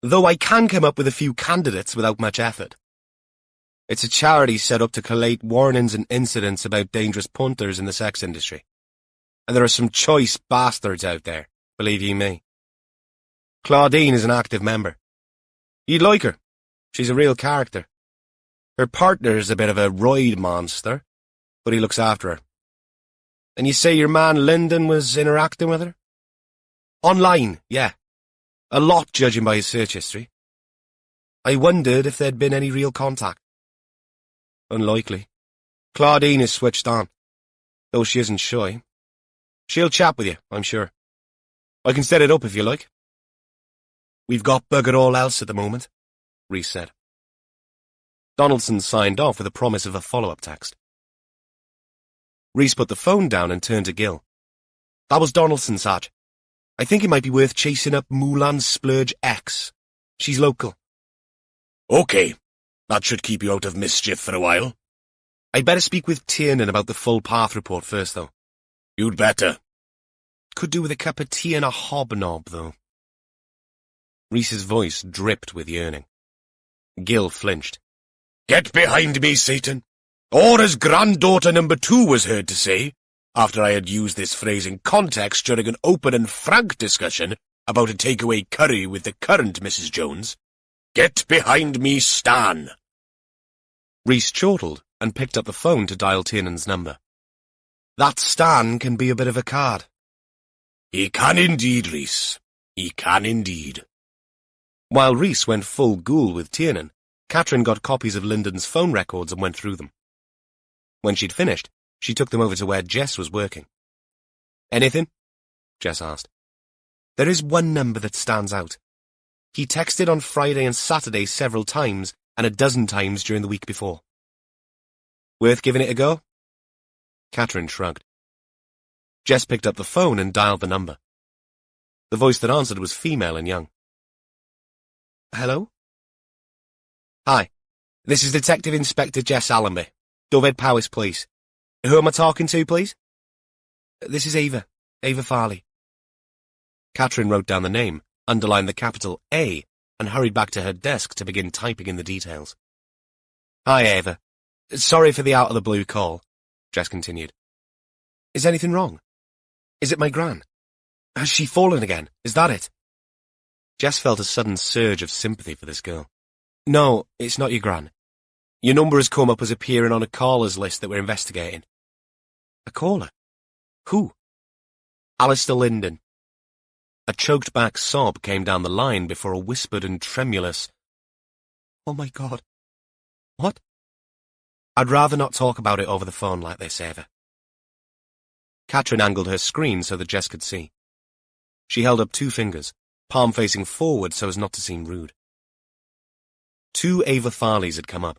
though I can come up with a few candidates without much effort. It's a charity set up to collate warnings and incidents about dangerous punters in the sex industry. And there are some choice bastards out there, believe ye me. Claudine is an active member. You'd like her. She's a real character. Her partner's a bit of a roid monster, but he looks after her. And you say your man Lyndon was interacting with her? Online, yeah. A lot, judging by his search history. I wondered if there'd been any real contact. Unlikely. Claudine is switched on, though she isn't shy. She'll chat with you, I'm sure. I can set it up if you like. We've got bugger all else at the moment, Rhys said. Donaldson signed off with a promise of a follow-up text. Rhys put the phone down and turned to Gil. That was Donaldson, Sarge. I think it might be worth chasing up Moulin Splurge X. She's local. Okay, that should keep you out of mischief for a while. I'd better speak with Tiernan about the full path report first, though. You'd better. Could do with a cup of tea and a hobnob, though. Rhys's voice dripped with yearning. Gil flinched. Get behind me, Satan. Or as granddaughter number 2 was heard to say, after I had used this phrase in context during an open and frank discussion about a takeaway curry with the current Mrs. Jones, get behind me, Stan. Rhys chortled and picked up the phone to dial Tiernan's number. That Stan can be a bit of a card. He can indeed, Rhys. He can indeed. While Rhys went full ghoul with Tiernan, Catherine got copies of Lyndon's phone records and went through them. When she'd finished, she took them over to where Jess was working. Anything? Jess asked. There is one number that stands out. He texted on Friday and Saturday several times, and a dozen times during the week before. Worth giving it a go? Catherine shrugged. Jess picked up the phone and dialed the number. The voice that answered was female and young. Hello? Hi, this is Detective Inspector Jess Allenby, Dovehead Powys Police. Who am I talking to, please? This is Ava Farley. Catherine wrote down the name, underlined the capital A, and hurried back to her desk to begin typing in the details. Hi, Ava. Sorry for the out-of-the-blue call, Jess continued. Is anything wrong? Is it my gran? Has she fallen again? Is that it? Jess felt a sudden surge of sympathy for this girl. No, it's not your gran. Your number has come up as appearing on a callers list that we're investigating. A caller? Who? Alistair Linden. A choked-back sob came down the line before a whispered and tremulous, "Oh my God." What? I'd rather not talk about it over the phone like this, Ava. Catherine angled her screen so that Jess could see. She held up 2 fingers, palm facing forward so as not to seem rude. 2 Ava Farleys had come up.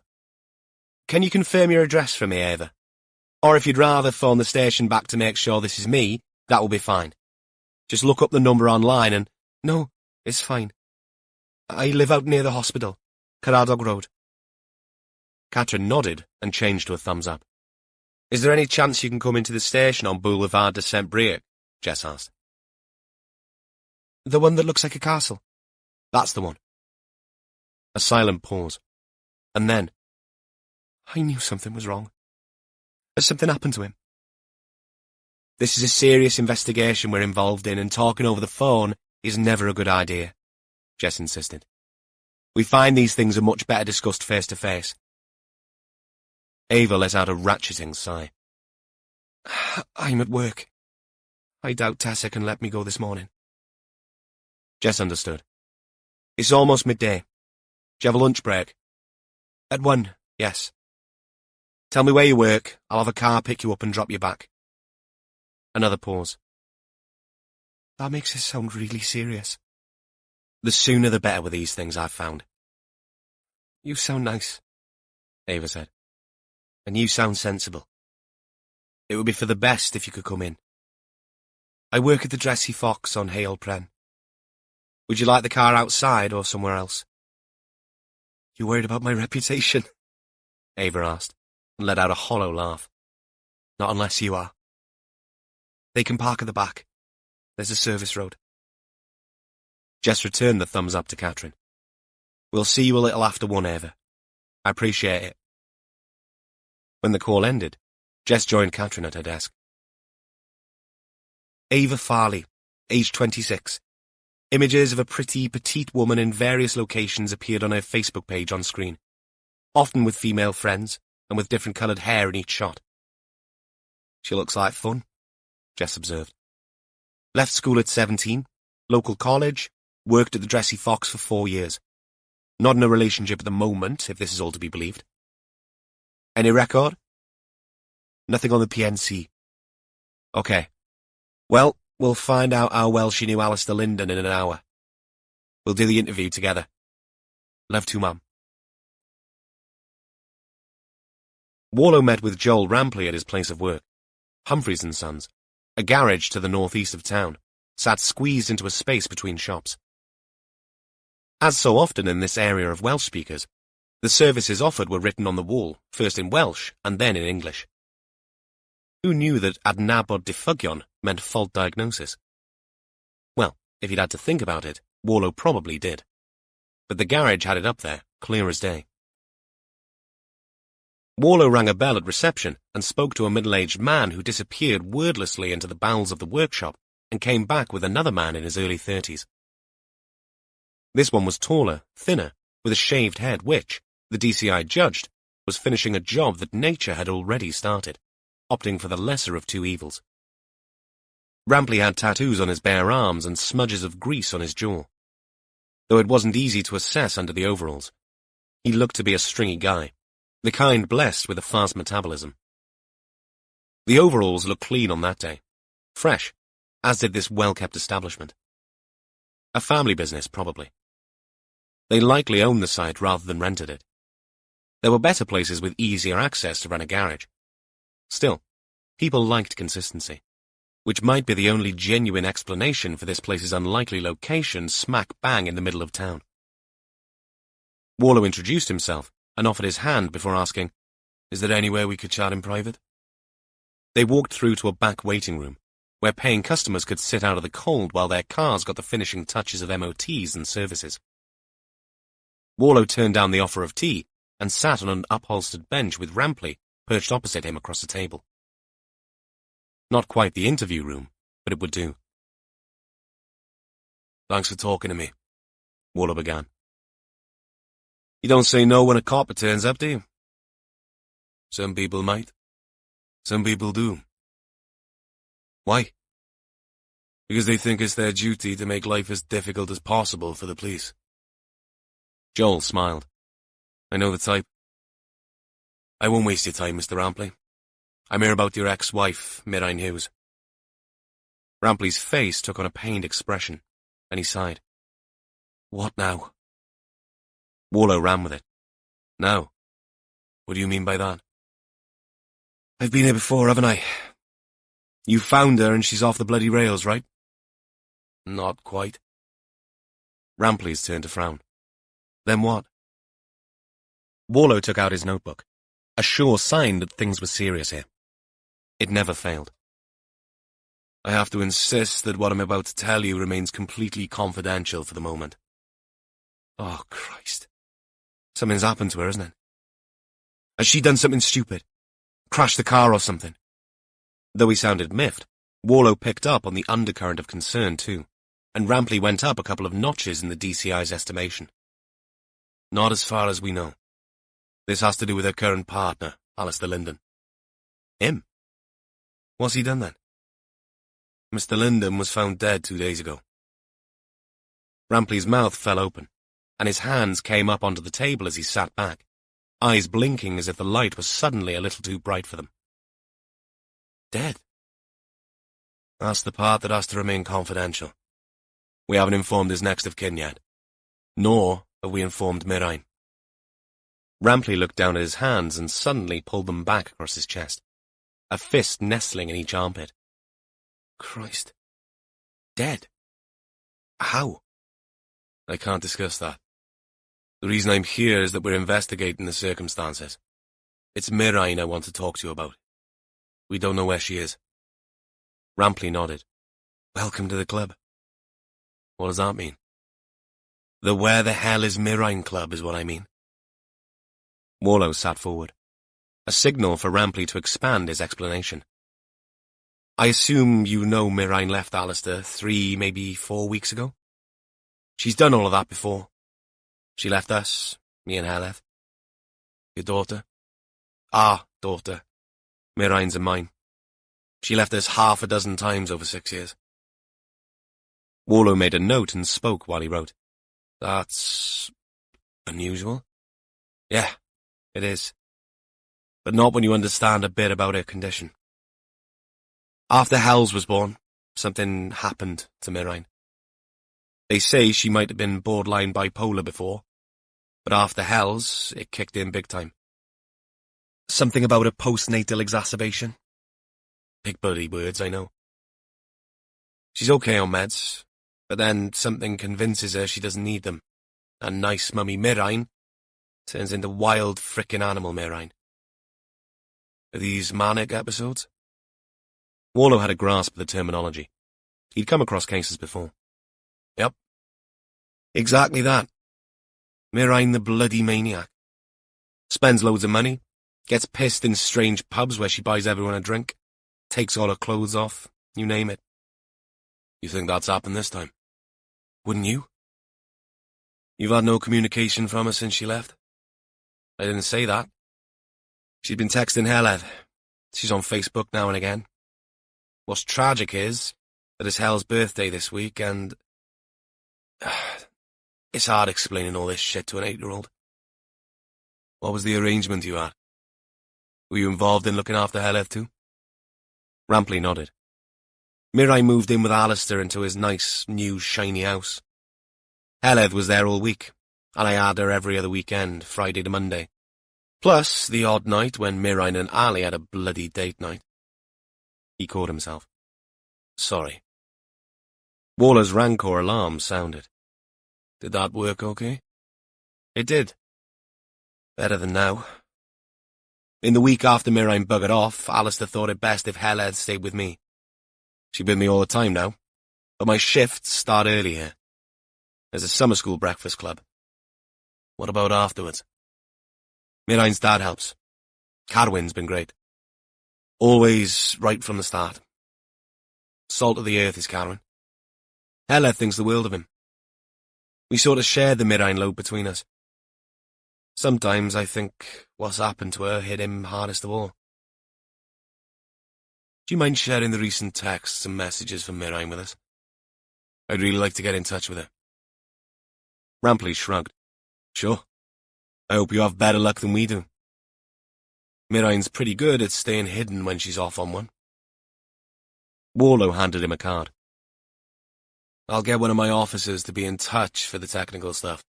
Can you confirm your address for me, Ava? Or if you'd rather phone the station back to make sure this is me, that will be fine. Just look up the number online and... No, it's fine. I live out near the hospital, Caradog Road. Catherine nodded and changed to a thumbs up. Is there any chance you can come into the station on Boulevard de Saint-Brieuc? Jess asked. The one that looks like a castle. That's the one. A silent pause. And then... I knew something was wrong. Has something happened to him? This is a serious investigation we're involved in, and talking over the phone is never a good idea, Jess insisted. We find these things are much better discussed face to face. Ava let out a ratcheting sigh. I'm at work. I doubt Tessa can let me go this morning. Jess understood. It's almost midday. Do you have a lunch break? At 1, yes. Tell me where you work. I'll have a car pick you up and drop you back. Another pause. That makes it sound really serious. The sooner the better with these things, I've found. You sound nice, Ava said. And you sound sensible. It would be for the best if you could come in. I work at the Dressy Fox on Hale Pren. Would you like the car outside or somewhere else? You worried about my reputation? Ava asked, and let out a hollow laugh. Not unless you are. They can park at the back. There's a service road. Jess returned the thumbs up to Catherine. We'll see you a little after 1, Ava. I appreciate it. When the call ended, Jess joined Catherine at her desk. Ava Farley, age 26. Images of a pretty, petite woman in various locations appeared on her Facebook page on screen, often with female friends and with different coloured hair in each shot. She looks like fun, Jess observed. Left school at 17, local college, worked at the Dressy Fox for 4 years. Not in a relationship at the moment, if this is all to be believed. Any record? Nothing on the PNC. Okay. Well, we'll find out how well she knew Alistair Linden in an hour. We'll do the interview together. Love to, Mum. Warlow met with Joel Rampley at his place of work. Humphreys and Sons, a garage to the northeast of town, sat squeezed into a space between shops. As so often in this area of Welsh speakers, the services offered were written on the wall, first in Welsh and then in English. Who knew that adnabod diffygion meant fault diagnosis? Well, if he'd had to think about it, Warlow probably did. But the garage had it up there, clear as day. Warlow rang a bell at reception and spoke to a middle-aged man who disappeared wordlessly into the bowels of the workshop and came back with another man in his early 30s. This one was taller, thinner, with a shaved head which, the DCI judged, was finishing a job that nature had already started, opting for the lesser of two evils. Rampley had tattoos on his bare arms and smudges of grease on his jaw. Though it wasn't easy to assess under the overalls, he looked to be a stringy guy, the kind blessed with a fast metabolism. The overalls looked clean on that day, fresh, as did this well-kept establishment. A family business, probably. They likely owned the site rather than rented it. There were better places with easier access to run a garage. Still, people liked consistency, which might be the only genuine explanation for this place's unlikely location smack bang in the middle of town. Warlow introduced himself and offered his hand before asking, "Is there anywhere we could chat in private?" They walked through to a back waiting room, where paying customers could sit out of the cold while their cars got the finishing touches of MOTs and services. Warlow turned down the offer of tea and sat on an upholstered bench with Rampley perched opposite him across the table. Not quite the interview room, but it would do. "Thanks for talking to me," Warlow began. "You don't say no when a copper turns up, do you?" "Some people might. Some people do." "Why?" "Because they think it's their duty to make life as difficult as possible for the police." Jewell smiled. "I know the type." "I won't waste your time, Mr. Rampley. I'm here about your ex-wife, Mirain Hughes." Rampley's face took on a pained expression, and he sighed. "What now?" Warlow ran with it. "Now? What do you mean by that?" "I've been here before, haven't I? You found her and she's off the bloody rails, right?" "Not quite." Rampley's turned to frown. "Then what?" Warlow took out his notebook, a sure sign that things were serious here. It never failed. "I have to insist that what I'm about to tell you remains completely confidential for the moment." "Oh, Christ. Something's happened to her, isn't it? Has she done something stupid? Crashed the car or something?" Though he sounded miffed, Warlow picked up on the undercurrent of concern too, and Rampley went up a couple of notches in the DCI's estimation. "Not as far as we know. This has to do with her current partner, Alistair Linden." "Him? What's he done then?" "Mr. Linden was found dead 2 days ago." Rampley's mouth fell open, and his hands came up onto the table as he sat back, eyes blinking as if the light was suddenly a little too bright for them. "Dead?" "That's the part that has to remain confidential. We haven't informed his next of kin yet, nor have we informed Mirain." Rampley looked down at his hands and suddenly pulled them back across his chest, a fist nestling in each armpit. "Christ. Dead? How?" "I can't discuss that. The reason I'm here is that we're investigating the circumstances. It's Mirain I want to talk to you about. We don't know where she is." Rampley nodded. "Welcome to the club." "What does that mean?" "The Where the Hell is Mirain Club is what I mean." Warlow sat forward, a signal for Rampley to expand his explanation. "I assume you know Mirain left Alistair 3, maybe 4 weeks ago? She's done all of that before. She left us, me and Heleth. Your daughter? Our daughter. Mirain's and mine. She left us 6 times over 6 years." Warlow made a note and spoke while he wrote. "That's unusual." "Yeah, it is. But not when you understand a bit about her condition. After Hells was born, something happened to Mirain. They say she might have been borderline bipolar before, but after Hells, it kicked in big time. Something about a postnatal exacerbation. Big bloody words, I know. She's okay on meds, but then something convinces her she doesn't need them, and nice mummy Mirain turns into wild frickin' animal Mirain. Are these manic episodes?" Warlow had a grasp of the terminology. He'd come across cases before. "Yep. Exactly that. Mirain the bloody maniac. Spends loads of money, Gets pissed in strange pubs where she buys everyone a drink. Takes all her clothes off. You name it. You think that's happened this time? Wouldn't you? You've had no communication from her since she left? I didn't say that. She's been texting Hellhead. She's on Facebook now and again. What's tragic is that it's Hell's birthday this week, and it's hard explaining all this shit to an 8-year-old. What was the arrangement you had? Were you involved in looking after Hellhead too? Rampley nodded. Mirai moved in with Alistair into his nice, new, shiny house. Hellhead was there all week, and I had her every other weekend, Friday to Monday. Plus the odd night when Mirai and Ali had a bloody date night. He caught himself. Sorry. Waller's Rancor alarm sounded. Did that work okay? It did. Better than now. In the week after Mirai buggered off, Alistair thought it best if Hellhead stayed with me. She's with me all the time now, but my shifts start early here. There's a summer school breakfast club. What about afterwards? Mirai's dad helps. Cadwyn's been great. Always right from the start. Salt of the earth is Cadwyn. Hellhead thinks the world of him. We sort of share the Mirai load between us. Sometimes I think what's happened to her hit him hardest of all. Do you mind sharing the recent texts and messages from Mirai with us? I'd really like to get in touch with her. Rampley shrugged. Sure. I hope you have better luck than we do. Mirai's pretty good at staying hidden when she's off on one. Warlow handed him a card. I'll get one of my officers to be in touch for the technical stuff.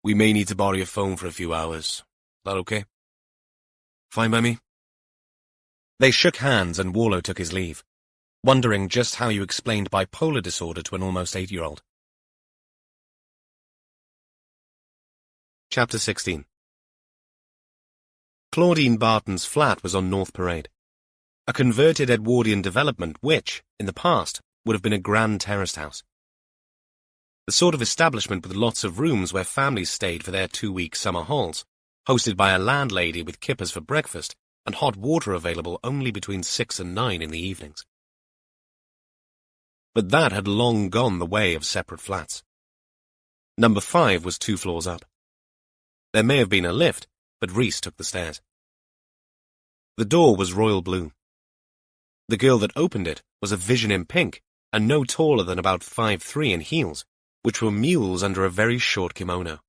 We may need to borrow your phone for a few hours. Is that okay? Fine by me. They shook hands and Warlow took his leave, wondering just how you explained bipolar disorder to an almost 8-year-old. Chapter 16. Claudine Barton's flat was on North Parade, a converted Edwardian development which, in the past, would have been a grand terraced house. The sort of establishment with lots of rooms where families stayed for their 2-week summer halls, hosted by a landlady with kippers for breakfast and hot water available only between 6 and 9 in the evenings. But that had long gone the way of separate flats. Number 5 was 2 floors up. There may have been a lift, but Rhys took the stairs. The door was royal blue. The girl that opened it was a vision in pink, and no taller than about 5'3" in heels, which were mules under a very short kimono.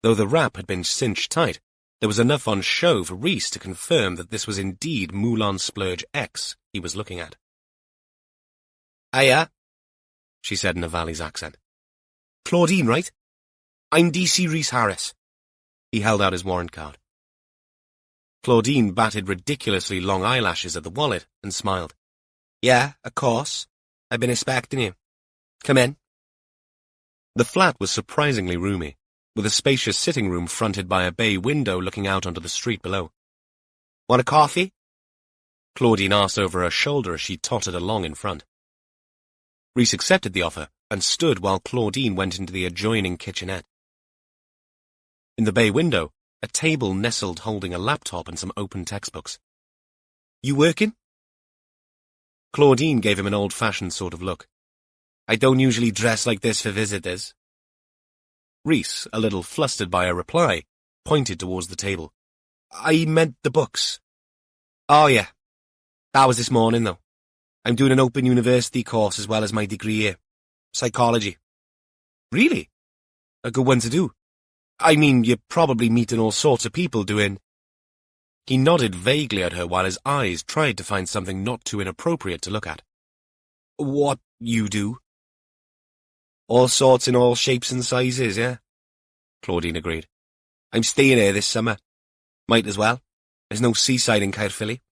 Though the wrap had been cinched tight, there was enough on show for Rhys to confirm that this was indeed Moulin Splurge X he was looking at. "Hiya," she said in a Valley's accent. "Claudine, right? I'm DC Rhys Harris." He held out his warrant card. Claudine batted ridiculously long eyelashes at the wallet and smiled. "Yeah, of course. I've been expecting you. Come in." The flat was surprisingly roomy, with a spacious sitting room fronted by a bay window looking out onto the street below. "Want a coffee?" Claudine asked over her shoulder as she tottered along in front. Rhys accepted the offer and stood while Claudine went into the adjoining kitchenette. In the bay window, a table nestled holding a laptop and some open textbooks. "You working?" Claudine gave him an old-fashioned sort of look. "I don't usually dress like this for visitors." Rhys, a little flustered by her reply, pointed towards the table. "I meant the books." "Oh, yeah. That was this morning, though. I'm doing an open university course as well as my degree here. Psychology." "Really? A good one to do. I mean, you're probably meeting all sorts of people doing—" He nodded vaguely at her while his eyes tried to find something not too inappropriate to look at. "What you do?" "All sorts in all shapes and sizes, yeah?" Claudine agreed. "I'm staying here this summer. Might as well. There's no seaside in Caerphilly."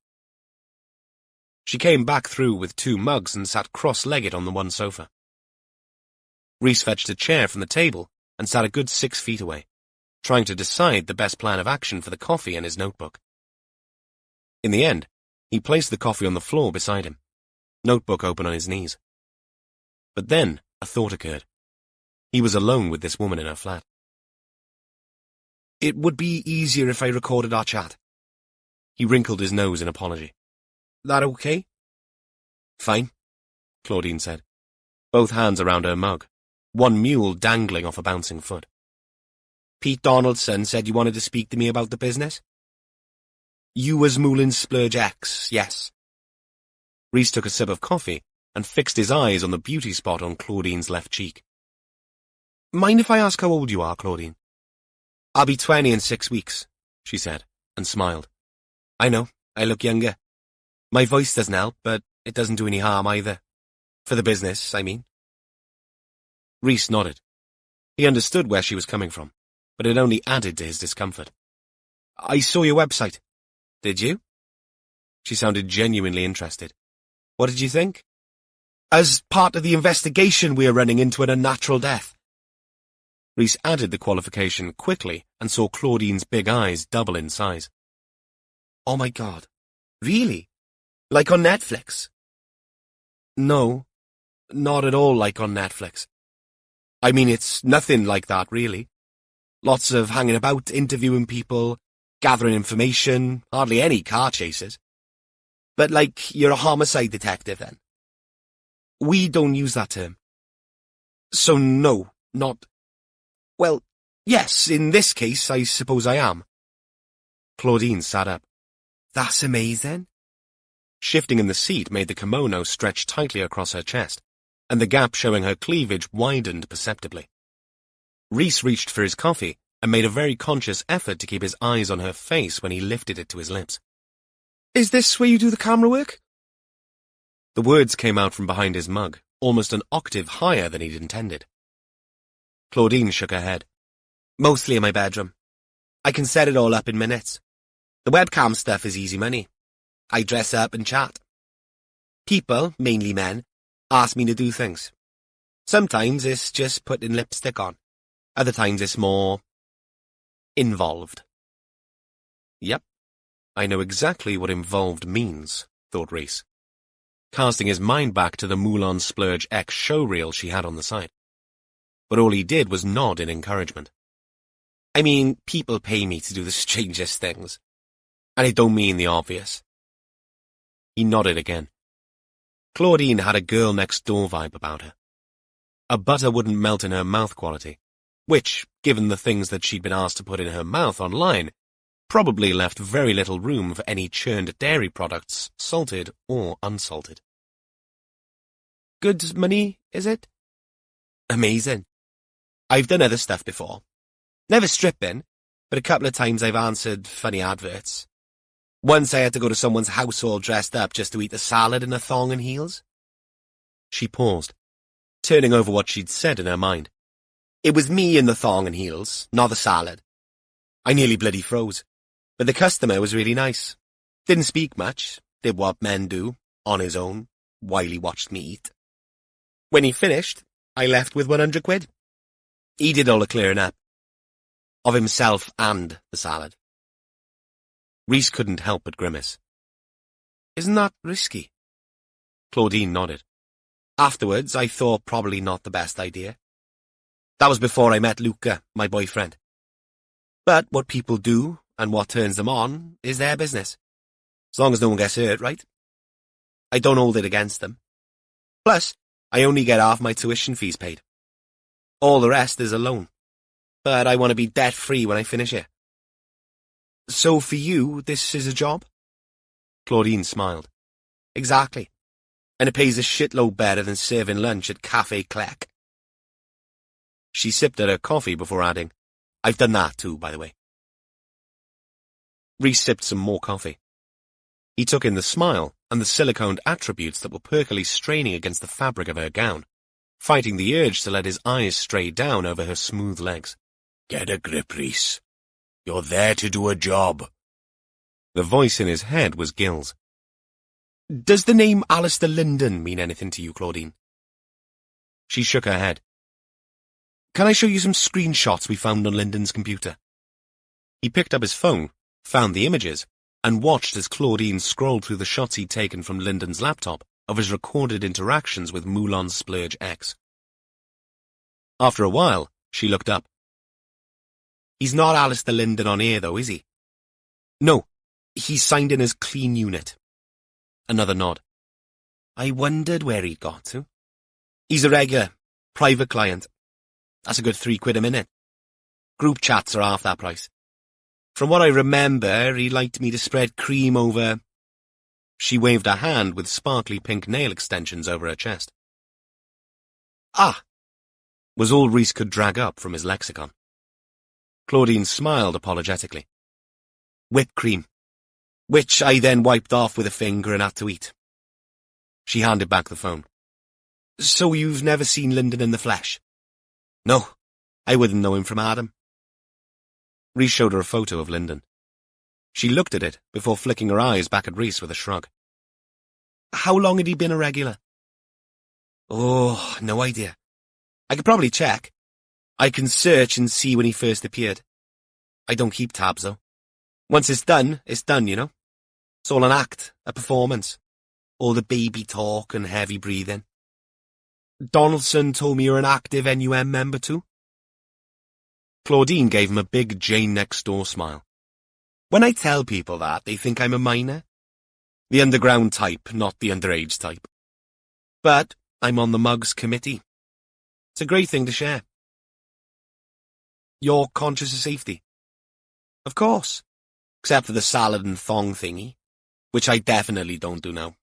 She came back through with 2 mugs and sat cross-legged on the one sofa. Rhys fetched a chair from the table and sat a good 6 feet away, trying to decide the best plan of action for the coffee and his notebook. In the end, he placed the coffee on the floor beside him, notebook open on his knees. But then a thought occurred. He was alone with this woman in her flat. It would be easier if I recorded our chat. He wrinkled his nose in apology. That okay? Fine, Claudine said, both hands around her mug, one mule dangling off a bouncing foot. Pete Donaldson said you wanted to speak to me about the business? You was Moulin Splurge X, yes. Rhys took a sip of coffee and fixed his eyes on the beauty spot on Claudine's left cheek. Mind if I ask how old you are, Claudine? I'll be 20 in 6 weeks, she said, and smiled. I know, I look younger. My voice doesn't help, but it doesn't do any harm either. For the business, I mean. Rhys nodded. He understood where she was coming from, but it only added to his discomfort. I saw your website. Did you? She sounded genuinely interested. What did you think? As part of the investigation, we're running into an unnatural death. Rhys added the qualification quickly and saw Claudine's big eyes double in size. Oh my God. Really? Like on Netflix? No, not at all like on Netflix. I mean, it's nothing like that, really. Lots of hanging about, interviewing people, gathering information, hardly any car chases. But like, you're a homicide detective, then? We don't use that term. So no, not... Well, yes, in this case, I suppose I am. Claudine sat up. That's amazing. Shifting in the seat made the kimono stretch tightly across her chest, and the gap showing her cleavage widened perceptibly. Rhys reached for his coffee and made a very conscious effort to keep his eyes on her face when he lifted it to his lips. Is this where you do the camera work? The words came out from behind his mug, almost an octave higher than he'd intended. Claudine shook her head. Mostly in my bedroom. I can set it all up in minutes. The webcam stuff is easy money. I dress up and chat. People, mainly men, ask me to do things. Sometimes it's just putting lipstick on. Other times it's more... involved. Yep, I know exactly what involved means, thought Rhys, casting his mind back to the Moulin Splurge X showreel she had on the side. But all he did was nod in encouragement. I mean, people pay me to do the strangest things. And I don't mean the obvious. He nodded again. Claudine had a girl-next-door vibe about her. A butter wouldn't melt in her mouth quality, which, given the things that she'd been asked to put in her mouth online, probably left very little room for any churned dairy products, salted or unsalted. Good money, is it? Amazing. I've done other stuff before. Never stripping, but a couple of times I've answered funny adverts. Once I had to go to someone's house all dressed up just to eat a salad in a thong and heels. She paused, turning over what she'd said in her mind. It was me in the thong and heels, not the salad. I nearly bloody froze, but the customer was really nice. Didn't speak much, did what men do, on his own, while he watched me eat. When he finished, I left with 100 quid. He did all the clearing up. Of himself and the salad. Rhys couldn't help but grimace. Isn't that risky? Claudine nodded. Afterwards, I thought probably not the best idea. That was before I met Luca, my boyfriend. But what people do, and what turns them on, is their business. As long as no one gets hurt, right? I don't hold it against them. Plus, I only get half my tuition fees paid. All the rest is a loan. But I want to be debt-free when I finish it. So for you, this is a job? Claudine smiled. Exactly. And it pays a shitload better than serving lunch at Café Clec. She sipped at her coffee before adding, I've done that too, by the way. Rhys sipped some more coffee. He took in the smile and the siliconed attributes that were perkily straining against the fabric of her gown, fighting the urge to let his eyes stray down over her smooth legs. Get a grip, Rhys. You're there to do a job. The voice in his head was Gil's. Does the name Alistair Linden mean anything to you, Claudine? She shook her head. Can I show you some screenshots we found on Linden's computer? He picked up his phone, found the images, and watched as Claudine scrolled through the shots he'd taken from Linden's laptop of his recorded interactions with Moulin Splurge X. After a while, she looked up. He's not Alistair Linden on here, though, is he? No, he's signed in as clean unit. Another nod. I wondered where he'd got to. He's a regular, private client. That's a good £3 a minute. Group chats are half that price. From what I remember, he liked me to spread cream over... She waved a hand with sparkly pink nail extensions over her chest. Ah, was all Rhys could drag up from his lexicon. Claudine smiled apologetically. Whipped cream, which I then wiped off with a finger and had to eat. She handed back the phone. So you've never seen Linden in the flesh? No, I wouldn't know him from Adam. Rhys showed her a photo of Linden. She looked at it before flicking her eyes back at Rhys with a shrug. How long had he been a regular? Oh, no idea. I could probably check. I can search and see when he first appeared. I don't keep tabs, though. Once it's done, you know? It's all an act, a performance. All the baby talk and heavy breathing. Donaldson told me you're an active NUM member too? Claudine gave him a big Jane next door smile. When I tell people that, they think I'm a minor. The underground type, not the underage type. But I'm on the Mugs committee. It's a great thing to share. You're conscious of safety? Of course. Except for the salad and thong thingy, which I definitely don't do now.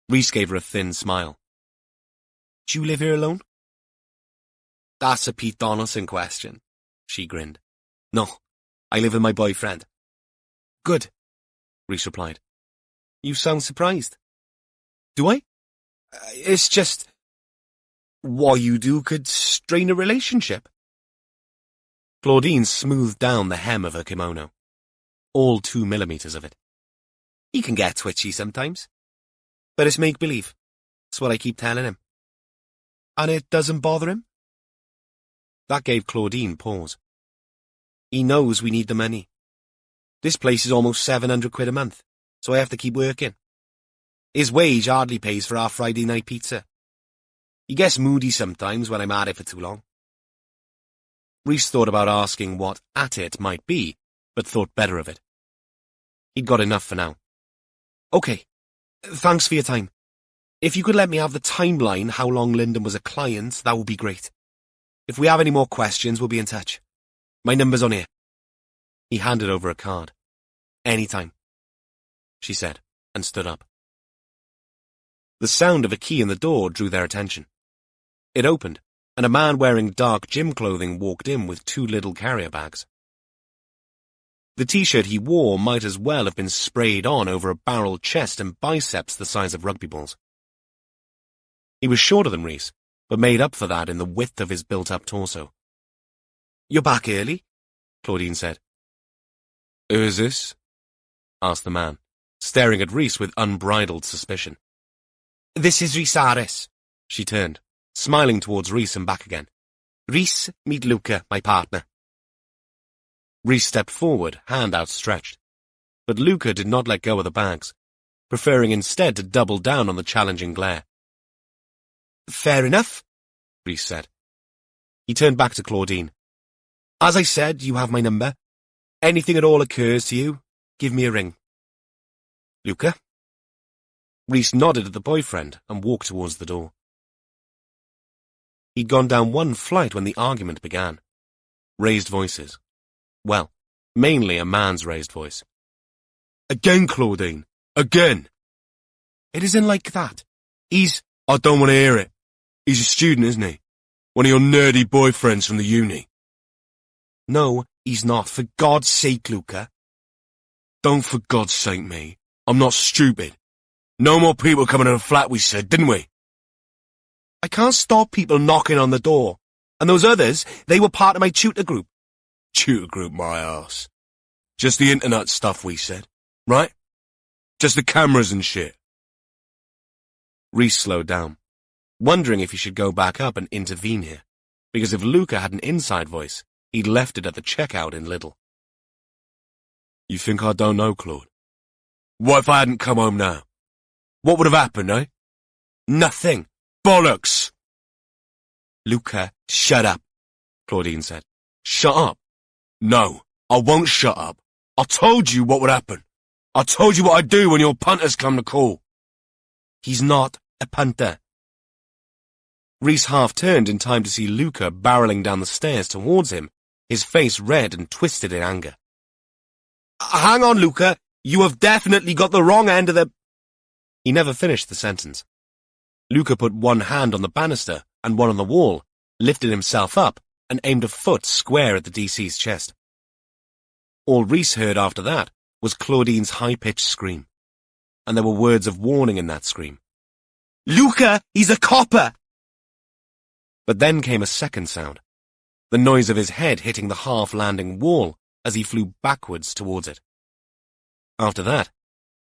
Rhys gave her a thin smile. Do you live here alone? That's a Pete Donaldson question, she grinned. No, I live with my boyfriend. Good, Rhys replied. You sound surprised. Do I? It's just... what you do could strain a relationship. Claudine smoothed down the hem of her kimono. All 2 millimeters of it. He can get twitchy sometimes. But it's make-believe. That's what I keep telling him. And it doesn't bother him? That gave Claudine pause. He knows we need the money. This place is almost £700 a month, so I have to keep working. His wage hardly pays for our Friday night pizza. He gets moody sometimes when I'm at it for too long. Rhys thought about asking what at it might be, but thought better of it. He'd got enough for now. Okay, thanks for your time. If you could let me have the timeline how long Linden was a client, that would be great. If we have any more questions, we'll be in touch. My number's on here. He handed over a card. Anytime, she said, and stood up. The sound of a key in the door drew their attention. It opened, and a man wearing dark gym clothing walked in with 2 little carrier bags. The t-shirt he wore might as well have been sprayed on over a barrel chest and biceps the size of rugby balls. He was shorter than Rhys, but made up for that in the width of his built-up torso. You're back early, Claudine said. Who is this? Asked the man, staring at Rhys with unbridled suspicion. This is Rhys Harris, she turned, smiling towards Rhys and back again. Rhys, meet Luca, my partner. Rhys stepped forward, hand outstretched. But Luca did not let go of the bags, preferring instead to double down on the challenging glare. Fair enough, Rhys said. He turned back to Claudine. As I said, you have my number. Anything at all occurs to you, give me a ring. Luca? Rhys nodded at the boyfriend and walked towards the door. He'd gone down 1 flight when the argument began. Raised voices. Well, mainly a man's raised voice. Again, Claudine. Again. It isn't like that. I don't want to hear it. He's a student, isn't he? One of your nerdy boyfriends from the uni. No, he's not. For God's sake, Luca. Don't for God's sake me. I'm not stupid. No more people coming in the flat, we said, didn't we? I can't stop people knocking on the door. And those others, they were part of my tutor group. Tutor group, my arse. Just the internet stuff, we said. Right? Just the cameras and shit. Rhys slowed down, wondering if he should go back up and intervene here, because if Luca had an inside voice, he'd left it at the checkout in Lidl. You think I don't know, Claude? What if I hadn't come home now? What would have happened, eh? Nothing. Bollocks! Luca, shut up, Claudine said. Shut up? No, I won't shut up. I told you what would happen. I told you what I'd do when your punters come to call. He's not a punter. Rhys half turned in time to see Luca barreling down the stairs towards him, his face red and twisted in anger. Hang on, Luca. You have definitely got the wrong end of the... He never finished the sentence. Luca put one hand on the banister and one on the wall, lifted himself up, and aimed a foot square at the DC's chest. All Rhys heard after that was Claudine's high-pitched scream, and there were words of warning in that scream. Luca, he's a copper! But then came a second sound, the noise of his head hitting the half-landing wall as he flew backwards towards it. After that,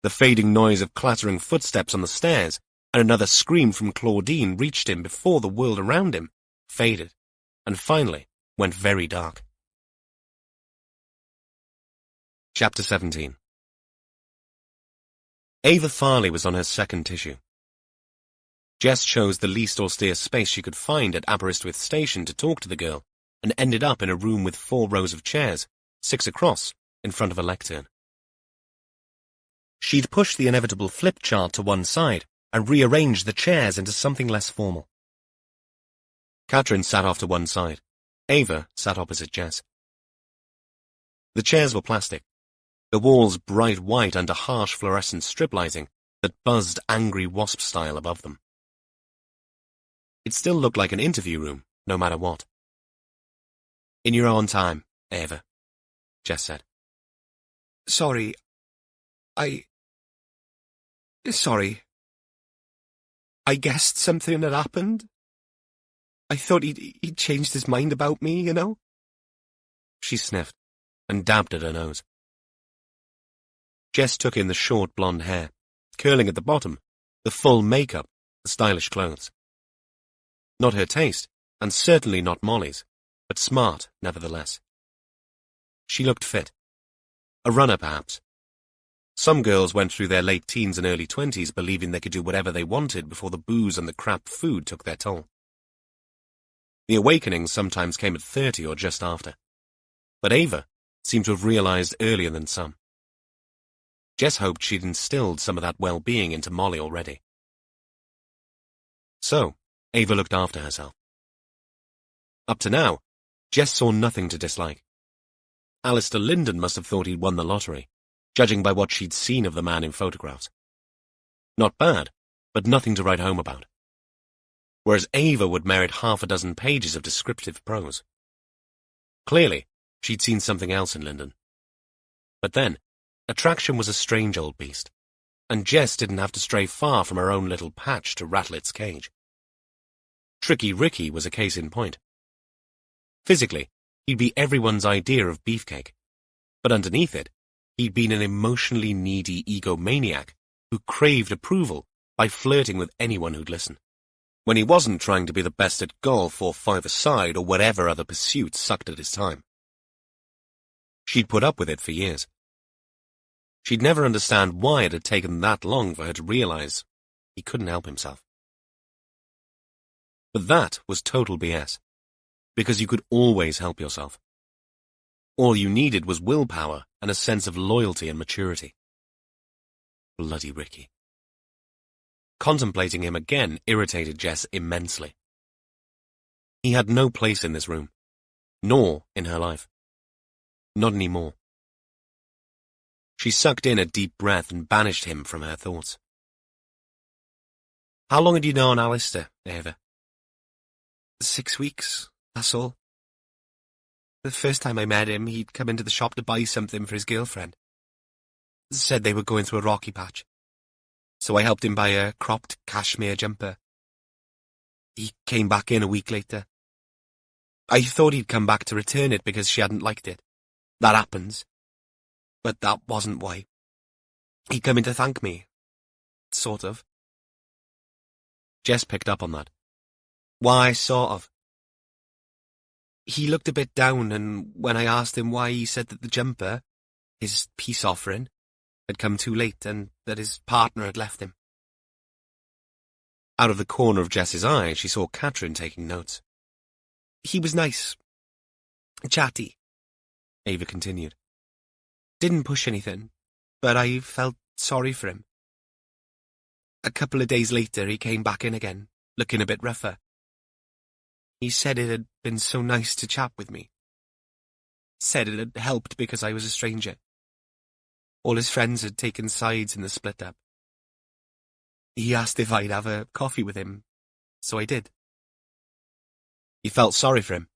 the fading noise of clattering footsteps on the stairs and another scream from Claudine reached him before the world around him faded, and finally went very dark. Chapter 17. Ava Farley was on her second tissue. Jess chose the least austere space she could find at Aberystwyth Station to talk to the girl, and ended up in a room with 4 rows of chairs, 6 across, in front of a lectern. She'd pushed the inevitable flip chart to one side and rearranged the chairs into something less formal. Catherine sat off to one side. Ava sat opposite Jess. The chairs were plastic, the walls bright white under harsh fluorescent strip lighting that buzzed angry wasp style above them. It still looked like an interview room, no matter what. In your own time, Ava, Jess said. Sorry. Sorry. I guessed something had happened. I thought he'd changed his mind about me, you know? She sniffed and dabbed at her nose. Jess took in the short blonde hair, curling at the bottom, the full makeup, the stylish clothes. Not her taste, and certainly not Molly's, but smart, nevertheless. She looked fit. A runner, perhaps. Some girls went through their late teens and early 20s believing they could do whatever they wanted before the booze and the crap food took their toll. The awakening sometimes came at 30 or just after. But Ava seemed to have realized earlier than some. Jess hoped she'd instilled some of that well-being into Molly already. So, Ava looked after herself. Up to now, Jess saw nothing to dislike. Alistair Linden must have thought he'd won the lottery, judging by what she'd seen of the man in photographs. Not bad, but nothing to write home about. Whereas Ava would merit 6 pages of descriptive prose. Clearly, she'd seen something else in Linden. But then, attraction was a strange old beast, and Jess didn't have to stray far from her own little patch to rattle its cage. Tricky Ricky was a case in point. Physically, he'd be everyone's idea of beefcake, but underneath it, he'd been an emotionally needy egomaniac who craved approval by flirting with anyone who'd listen, when he wasn't trying to be the best at golf or 5-a-side or whatever other pursuit sucked at his time. She'd put up with it for years. She'd never understand why it had taken that long for her to realize he couldn't help himself. But that was total BS, because you could always help yourself. All you needed was willpower and a sense of loyalty and maturity. Bloody Ricky. Contemplating him again irritated Jess immensely. He had no place in this room, nor in her life. Not anymore. She sucked in a deep breath and banished him from her thoughts. How long had you known Alistair, Ava? 6 weeks, that's all. The first time I met him, he'd come into the shop to buy something for his girlfriend. Said they were going through a rocky patch. So I helped him buy a cropped cashmere jumper. He came back in a week later. I thought he'd come back to return it because she hadn't liked it. That happens. But that wasn't why. He come in to thank me. Sort of. Jess picked up on that. Why, sort of? He looked a bit down, and when I asked him why, he said that the jumper, his peace offering, had come too late and that his partner had left him. Out of the corner of Jess's eye, she saw Catherine taking notes. He was nice. Chatty. Ava continued. Didn't push anything, but I felt sorry for him. A couple of days later, he came back in again, looking a bit rougher. He said it had been so nice to chat with me. Said it had helped because I was a stranger. All his friends had taken sides in the split-up. He asked if I'd have a coffee with him, so I did. You felt sorry for him?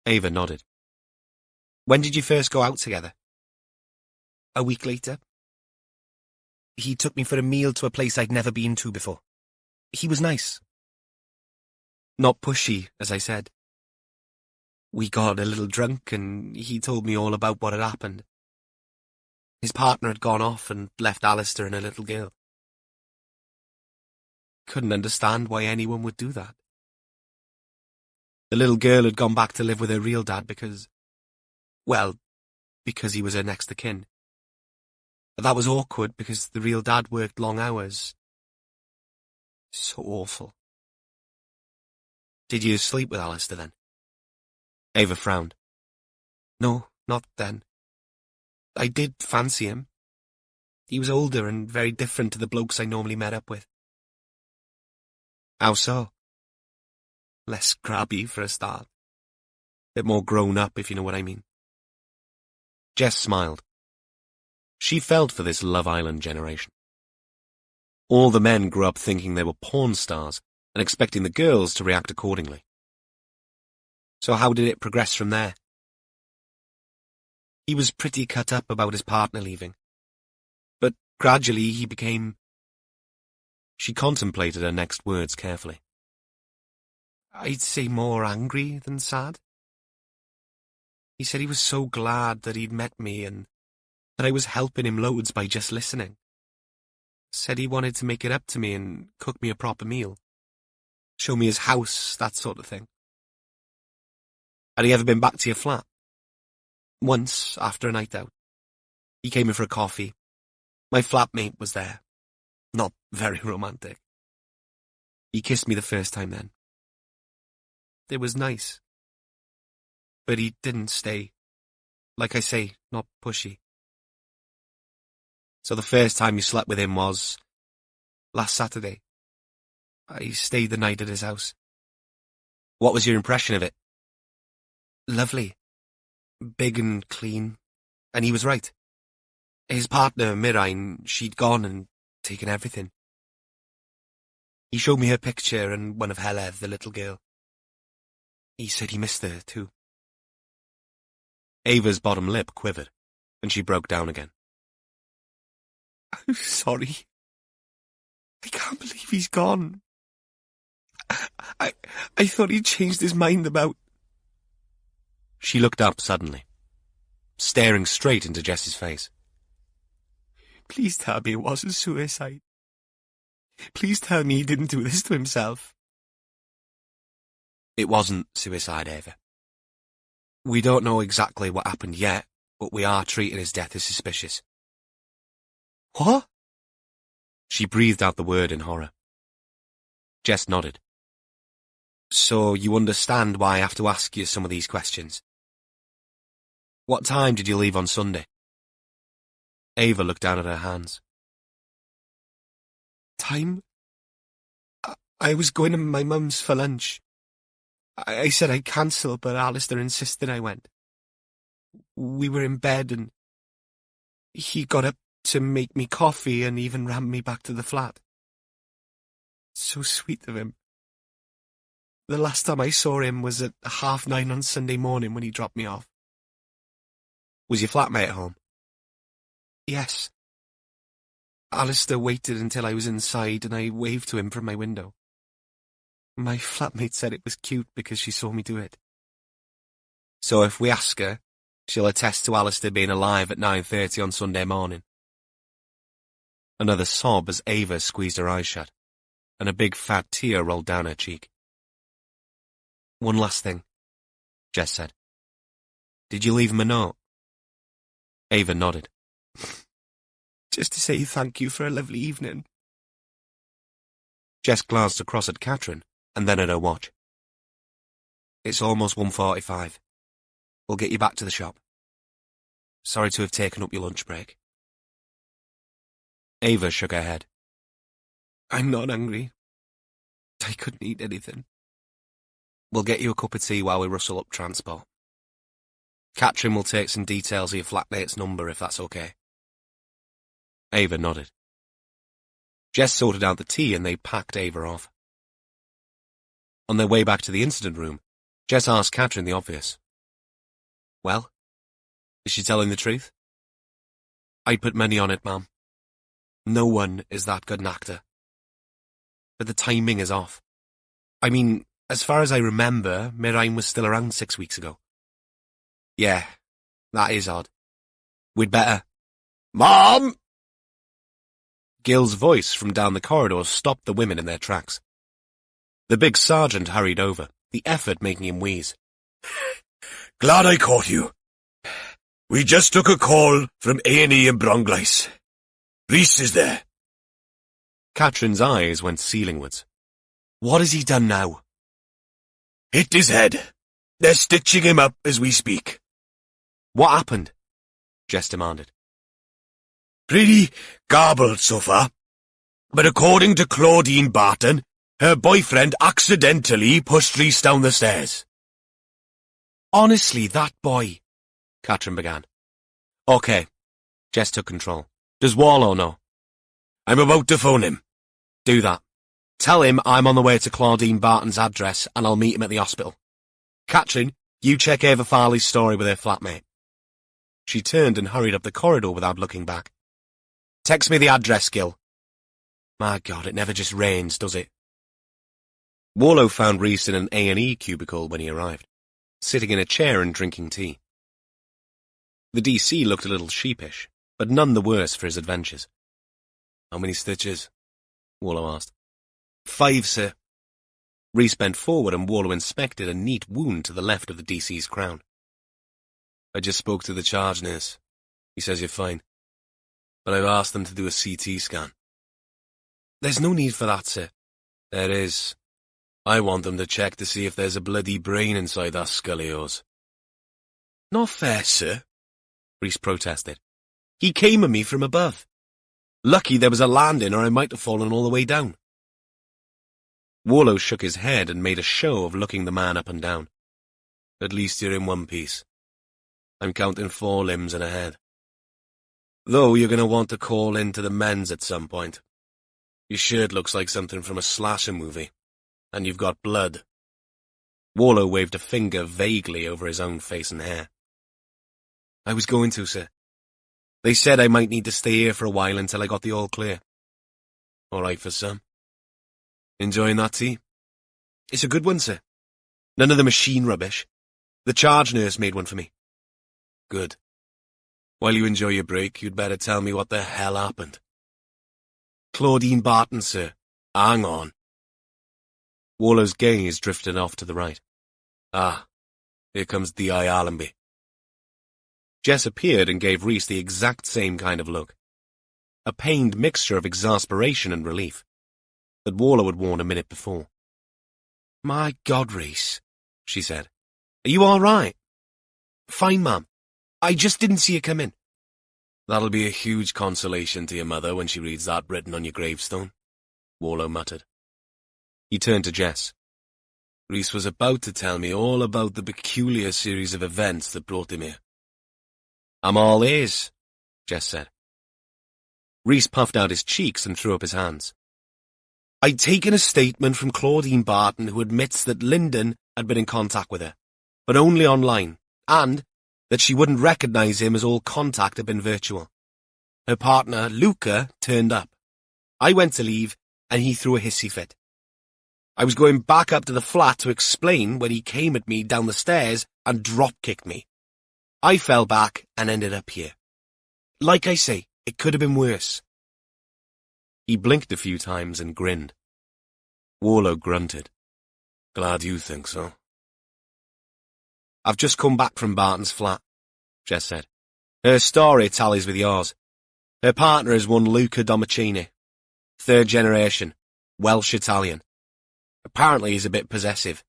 Ava nodded. When did you first go out together? A week later. He took me for a meal to a place I'd never been to before. He was nice. Not pushy, as I said. We got a little drunk and he told me all about what had happened. His partner had gone off and left Alistair and a little girl. Couldn't understand why anyone would do that. The little girl had gone back to live with her real dad because he was her next of kin. But that was awkward because the real dad worked long hours. So awful. Did you sleep with Alistair then? Ava frowned. No, not then. I did fancy him. He was older and very different to the blokes I normally met up with. How so? Less crabby for a start. Bit more grown up, if you know what I mean. Jess smiled. She felt for this Love Island generation. All the men grew up thinking they were porn stars and expecting the girls to react accordingly. So how did it progress from there? He was pretty cut up about his partner leaving. But gradually he became... She contemplated her next words carefully. I'd say more angry than sad. He said he was so glad that he'd met me and that I was helping him loads by just listening. Said he wanted to make it up to me and cook me a proper meal. Show me his house, that sort of thing. Had he ever been back to your flat? Once, after a night out. He came in for a coffee. My flatmate was there. Not very romantic. He kissed me the first time then. It was nice. But he didn't stay. Like I say, not pushy. So the first time you slept with him was... last Saturday. I stayed the night at his house. What was your impression of it? Lovely. Big and clean. And he was right. His partner, Mirine, she'd gone and taken everything. He showed me her picture and one of Helev, the little girl. He said he missed her, too. Ava's bottom lip quivered, and she broke down again. I'm sorry. I can't believe he's gone. I thought he'd changed his mind about... She looked up suddenly, staring straight into Jess's face. Please tell me it wasn't suicide. Please tell me he didn't do this to himself. It wasn't suicide, Ava. We don't know exactly what happened yet, but we are treating his death as suspicious. What? She breathed out the word in horror. Jess nodded. So you understand why I have to ask you some of these questions. What time did you leave on Sunday? Ava looked down at her hands. Time? I was going to my mum's for lunch. I said I'd cancel, but Alistair insisted I went. We were in bed and he got up to make me coffee and even ran me back to the flat. So sweet of him. The last time I saw him was at 9:30 on Sunday morning when he dropped me off. Was your flatmate at home? Yes. Alistair waited until I was inside and I waved to him from my window. My flatmate said it was cute because she saw me do it. So if we ask her, she'll attest to Alistair being alive at 9:30 on Sunday morning. Another sob as Ava squeezed her eyes shut, and a big fat tear rolled down her cheek. One last thing, Jess said. Did you leave him a note? Ava nodded. Just to say thank you for a lovely evening. Jess glanced across at Catherine, and then at her watch. It's almost 1:45. We'll get you back to the shop. Sorry to have taken up your lunch break. Ava shook her head. I'm not hungry. I couldn't eat anything. We'll get you a cup of tea while we rustle up transport. Catherine will take some details of your flatmate's number, if that's okay. Ava nodded. Jess sorted out the tea and they packed Ava off. On their way back to the incident room, Jess asked Catherine the obvious. Well, is she telling the truth? I'd put money on it, Ma'am. No one is that good an actor. But the timing is off. I mean, as far as I remember, Miraim was still around 6 weeks ago. Yeah, that is odd. We'd better... Mom! Gil's voice from down the corridor stopped the women in their tracks. The big sergeant hurried over, the effort making him wheeze. Glad I caught you. We just took a call from A&E in Brongleis. Rhys is there. Catherine's eyes went ceilingwards. What has he done now? Hit his head. They're stitching him up as we speak. What happened? Jess demanded. Pretty garbled so far. But according to Claudine Barton, her boyfriend accidentally pushed Rhys down the stairs. Honestly, that boy, Catherine began. Okay. Jess took control. Does Warlow know? I'm about to phone him. Do that. Tell him I'm on the way to Claudine Barton's address and I'll meet him at the hospital. Catherine, you check Ava Farley's story with her flatmate. She turned and hurried up the corridor without looking back. Text me the address, Gil. My God, it never just rains, does it? Warlow found Rhys in an A&E cubicle when he arrived, sitting in a chair and drinking tea. The DC looked a little sheepish, but none the worse for his adventures. How many stitches? Warlow asked. 5, sir. Rhys bent forward and Warlow inspected a neat wound to the left of the DC's crown. I just spoke to the charge nurse. He says you're fine. But I've asked them to do a CT scan. There's no need for that, sir. There is. I want them to check to see if there's a bloody brain inside that skull of yours. Not fair, sir, Rhys protested. He came at me from above. Lucky there was a landing or I might have fallen all the way down. Warlow shook his head and made a show of looking the man up and down. At least you're in one piece. I'm counting 4 limbs and a head. Though you're going to want to call in to the men's at some point. Your shirt looks like something from a slasher movie. And you've got blood. Warlow waved a finger vaguely over his own face and hair. I was going to, sir. They said I might need to stay here for a while until I got the all clear. All right for some. Enjoying that tea? It's a good one, sir. None of the machine rubbish. The charge nurse made one for me. Good. While you enjoy your break, you'd better tell me what the hell happened. Claudine Barton, sir. Hang on. Warlow's gaze drifted off to the right. Ah, here comes D.I. Allenby. Jess appeared and gave Rhys the exact same kind of look. A pained mixture of exasperation and relief that Warlow had worn a minute before. My God, Rhys, she said. Are you all right? Fine, ma'am. I just didn't see you come in. That'll be a huge consolation to your mother when she reads that written on your gravestone, Warlow muttered. He turned to Jess. Rhys was about to tell me all about the peculiar series of events that brought him here. I'm all ears, Jess said. Rhys puffed out his cheeks and threw up his hands. I'd taken a statement from Claudine Barton who admits that Lyndon had been in contact with her, but only online, and that she wouldn't recognize him as all contact had been virtual. Her partner, Luca, turned up. I went to leave, and he threw a hissy fit. I was going back up to the flat to explain when he came at me down the stairs and drop-kicked me. I fell back and ended up here. Like I say, it could have been worse. He blinked a few times and grinned. Warlow grunted. Glad you think so. I've just come back from Barton's flat, Jess said. Her story tallies with yours. Her partner is one Luca Domicini. 3rd generation, Welsh-Italian. Apparently he's a bit possessive.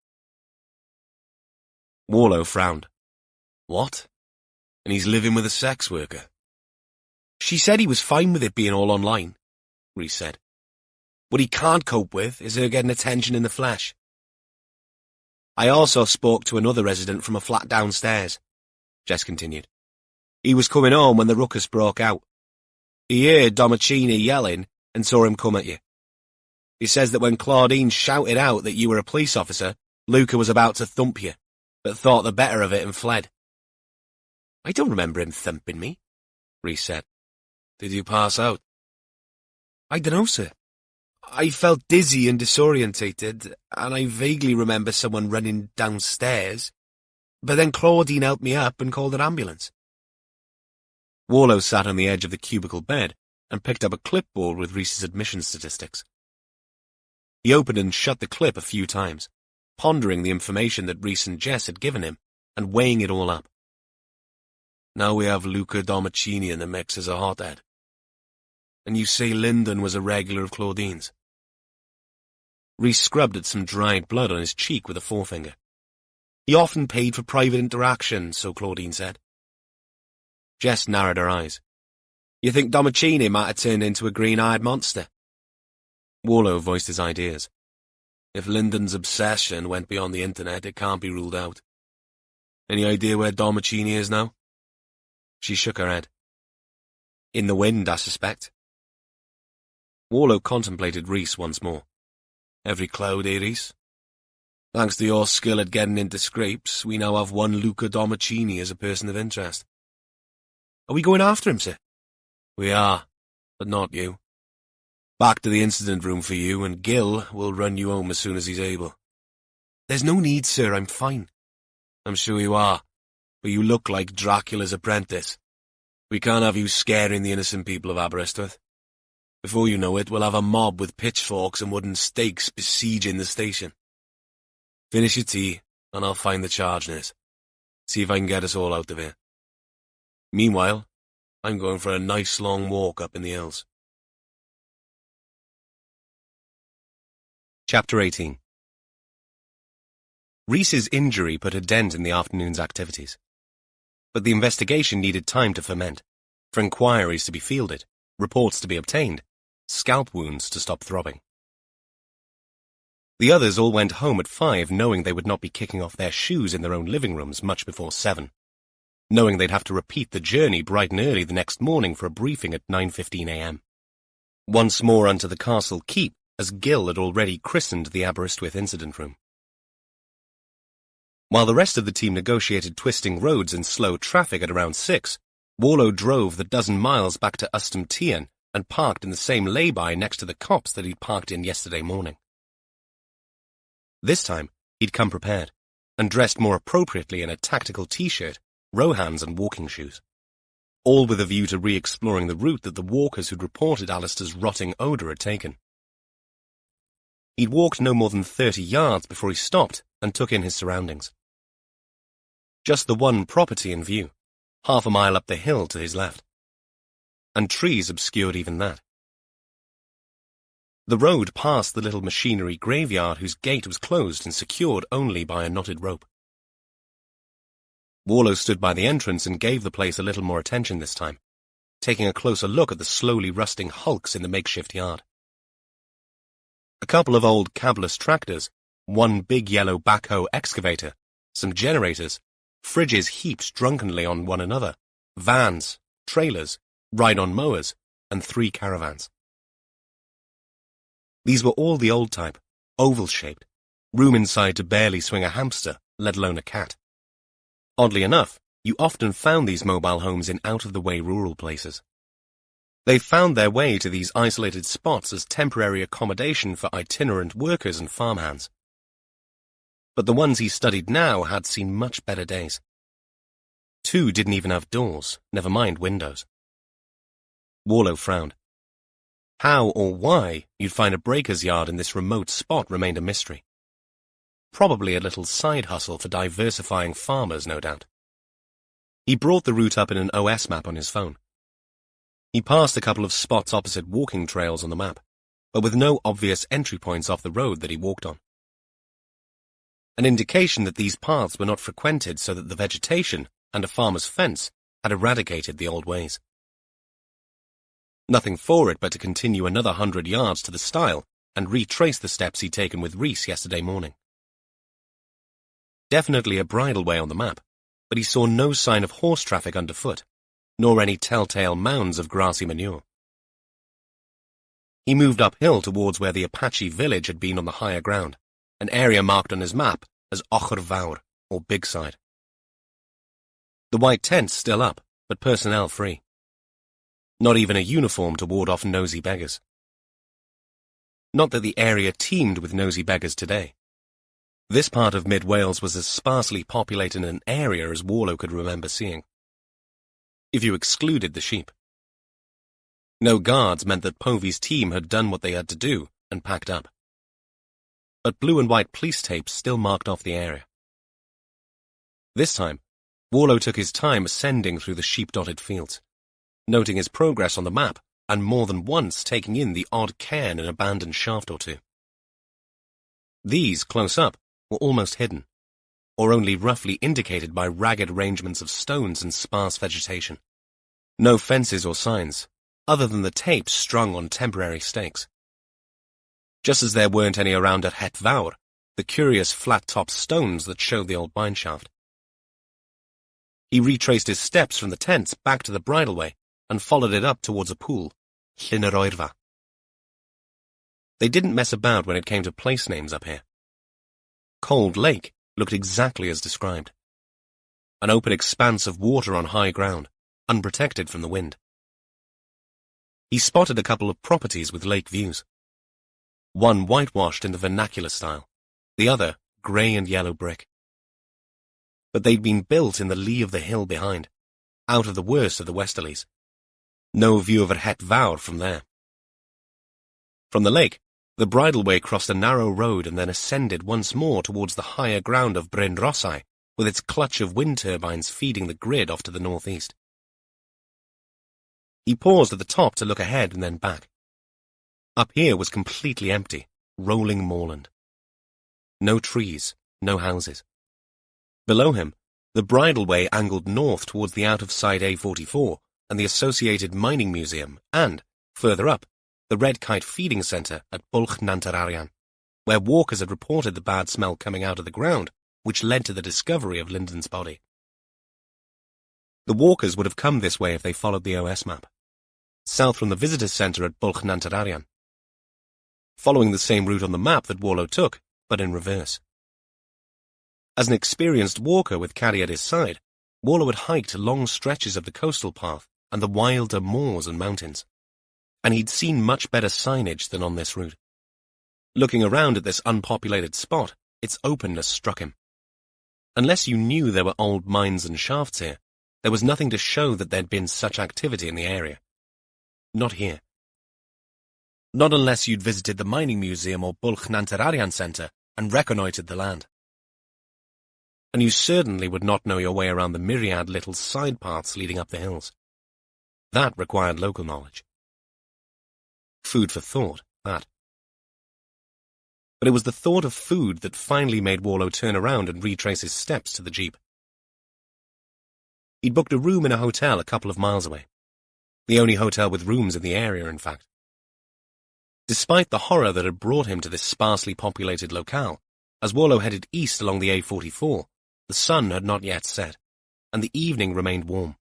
Warlow frowned. What? And he's living with a sex worker? She said he was fine with it being all online, Rhys said. What he can't cope with is her getting attention in the flesh. I also spoke to another resident from a flat downstairs, Jess continued. He was coming home when the ruckus broke out. He heard Domicini yelling and saw him come at you. He says that when Claudine shouted out that you were a police officer, Luca was about to thump you, but thought the better of it and fled. I don't remember him thumping me, Rhys said. Did you pass out? I dunno, sir. I felt dizzy and disorientated, and I vaguely remember someone running downstairs, but then Claudine helped me up and called an ambulance. Warlow sat on the edge of the cubicle bed and picked up a clipboard with Rhys's admission statistics. He opened and shut the clip a few times, pondering the information that Rhys and Jess had given him and weighing it all up. Now we have Luca Domicini in the mix as a hothead. And you say Lyndon was a regular of Claudine's? Rhys scrubbed at some dried blood on his cheek with a forefinger. He often paid for private interaction, so Claudine said. Jess narrowed her eyes. You think Domicini might have turned into a green-eyed monster? Warlow voiced his ideas. If Lyndon's obsession went beyond the internet, it can't be ruled out. Any idea where Domicini is now? She shook her head. In the wind, I suspect. Warlow contemplated Rhys once more. Every cloud, eh, Rhys? Thanks to your skill at getting into scrapes, we now have one Luca Domicini as a person of interest. Are we going after him, sir? We are, but not you. Back to the incident room for you, and Gil will run you home as soon as he's able. There's no need, sir. I'm fine. I'm sure you are, but you look like Dracula's apprentice. We can't have you scaring the innocent people of Aberystwyth. Before you know it, we'll have a mob with pitchforks and wooden stakes besieging the station. Finish your tea, and I'll find the charge nurse. See if I can get us all out of here. Meanwhile, I'm going for a nice long walk up in the hills. Chapter 18. Rhys's injury put a dent in the afternoon's activities. But the investigation needed time to ferment, for inquiries to be fielded, reports to be obtained, scalp wounds to stop throbbing. The others all went home at 5, knowing they would not be kicking off their shoes in their own living rooms much before 7, knowing they'd have to repeat the journey bright and early the next morning for a briefing at 9:15 a.m. Once more unto the castle keep, as Gil had already christened the Aberystwyth incident room. While the rest of the team negotiated twisting roads in slow traffic at around 6, Warlow drove the dozen miles back to Ustum Tian and parked in the same lay-by next to the copse that he'd parked in yesterday morning. This time, he'd come prepared, and dressed more appropriately in a tactical t-shirt, Rohans and walking shoes, all with a view to re-exploring the route that the walkers who'd reported Alistair's rotting odour had taken. He'd walked no more than 30 yards before he stopped and took in his surroundings. Just the one property in view, half a mile up the hill to his left, and trees obscured even that. The road passed the little machinery graveyard whose gate was closed and secured only by a knotted rope. Warlow stood by the entrance and gave the place a little more attention this time, taking a closer look at the slowly rusting hulks in the makeshift yard. A couple of old cabless tractors, one big yellow backhoe excavator, some generators, fridges heaped drunkenly on one another, vans, trailers, ride-on mowers, and 3 caravans. These were all the old type, oval-shaped, room inside to barely swing a hamster, let alone a cat. Oddly enough, you often found these mobile homes in out-of-the-way rural places. They found their way to these isolated spots as temporary accommodation for itinerant workers and farmhands. But the ones he studied now had seen much better days. 2 didn't even have doors, never mind windows. Warlow frowned. How or why you'd find a breaker's yard in this remote spot remained a mystery. Probably a little side hustle for diversifying farmers, no doubt. He brought the route up in an OS map on his phone. He passed a couple of spots opposite walking trails on the map, but with no obvious entry points off the road that he walked on. An indication that these paths were not frequented so that the vegetation, and a farmer's fence had eradicated the old ways. Nothing for it but to continue another 100 yards to the stile and retrace the steps he'd taken with Rhys yesterday morning. Definitely a bridleway on the map, but he saw no sign of horse traffic underfoot, nor any telltale mounds of grassy manure. He moved uphill towards where the Apache village had been on the higher ground, an area marked on his map as Ochor Fawr, or Big Side. The white tent's still up, but personnel free. Not even a uniform to ward off nosy beggars. Not that the area teemed with nosy beggars today. This part of mid-Wales was as sparsely populated an area as Warlow could remember seeing, if you excluded the sheep. No guards meant that Povey's team had done what they had to do and packed up. But blue and white police tapes still marked off the area. This time, Warlow took his time ascending through the sheep-dotted fields, noting his progress on the map and more than once taking in the odd cairn and abandoned shaft or two. These, close up, were almost hidden, or only roughly indicated by ragged arrangements of stones and sparse vegetation. No fences or signs, other than the tapes strung on temporary stakes. Just as there weren't any around at Het Fawr, the curious flat-topped stones that showed the old mineshaft. He retraced his steps from the tents back to the bridleway and followed it up towards a pool, Llyn yr Oerfa. They didn't mess about when it came to place names up here. Cold Lake looked exactly as described. An open expanse of water on high ground, unprotected from the wind. He spotted a couple of properties with lake views. One whitewashed in the vernacular style, the other grey and yellow brick. But they'd been built in the lee of the hill behind, out of the worst of the westerlies. No view of Het Fawr from there. From the lake, the bridleway crossed a narrow road and then ascended once more towards the higher ground of Bryndza, with its clutch of wind turbines feeding the grid off to the northeast. He paused at the top to look ahead and then back. Up here was completely empty, rolling moorland. No trees, no houses. Below him, the bridleway angled north towards the out-of-sight A44 and the associated mining museum and, further up, the Red Kite feeding centre at Bwlch Nantarairian, where walkers had reported the bad smell coming out of the ground, which led to the discovery of Lyndon's body. The walkers would have come this way if they followed the OS map, south from the visitors' centre at Bwlch Nantarairian, following the same route on the map that Warlow took, but in reverse. As an experienced walker with Caddy at his side, Warlow had hiked long stretches of the coastal path and the wilder moors and mountains, and he'd seen much better signage than on this route. Looking around at this unpopulated spot, its openness struck him. Unless you knew there were old mines and shafts here, there was nothing to show that there'd been such activity in the area. Not here. Not unless you'd visited the mining museum or Bwlch Nantarairian centre and reconnoitred the land. And you certainly would not know your way around the myriad little side paths leading up the hills. That required local knowledge. Food for thought, that. But it was the thought of food that finally made Warlow turn around and retrace his steps to the jeep. He'd booked a room in a hotel a couple of miles away. The only hotel with rooms in the area, in fact. Despite the horror that had brought him to this sparsely populated locale, as Warlow headed east along the A44, the sun had not yet set, and the evening remained warm.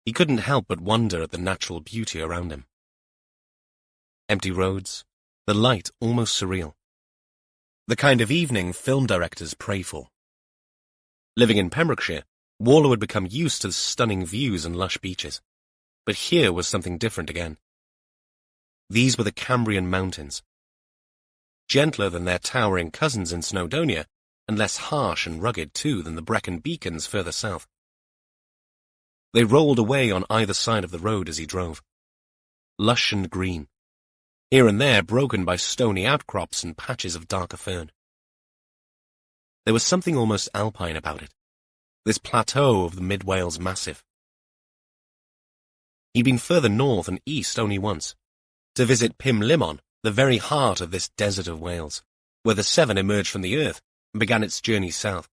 He couldn't help but wonder at the natural beauty around him. Empty roads, the light almost surreal. The kind of evening film directors pray for. Living in Pembrokeshire, Warlow had become used to the stunning views and lush beaches. But here was something different again. These were the Cambrian Mountains. Gentler than their towering cousins in Snowdonia, and less harsh and rugged, too, than the Brecon Beacons further south. They rolled away on either side of the road as he drove. Lush and green, here and there broken by stony outcrops and patches of darker fern. There was something almost alpine about it, this plateau of the Mid-Wales Massif. He'd been further north and east only once, to visit Pumlummon, the very heart of this desert of Wales, where the Severn emerged from the earth and began its journey south,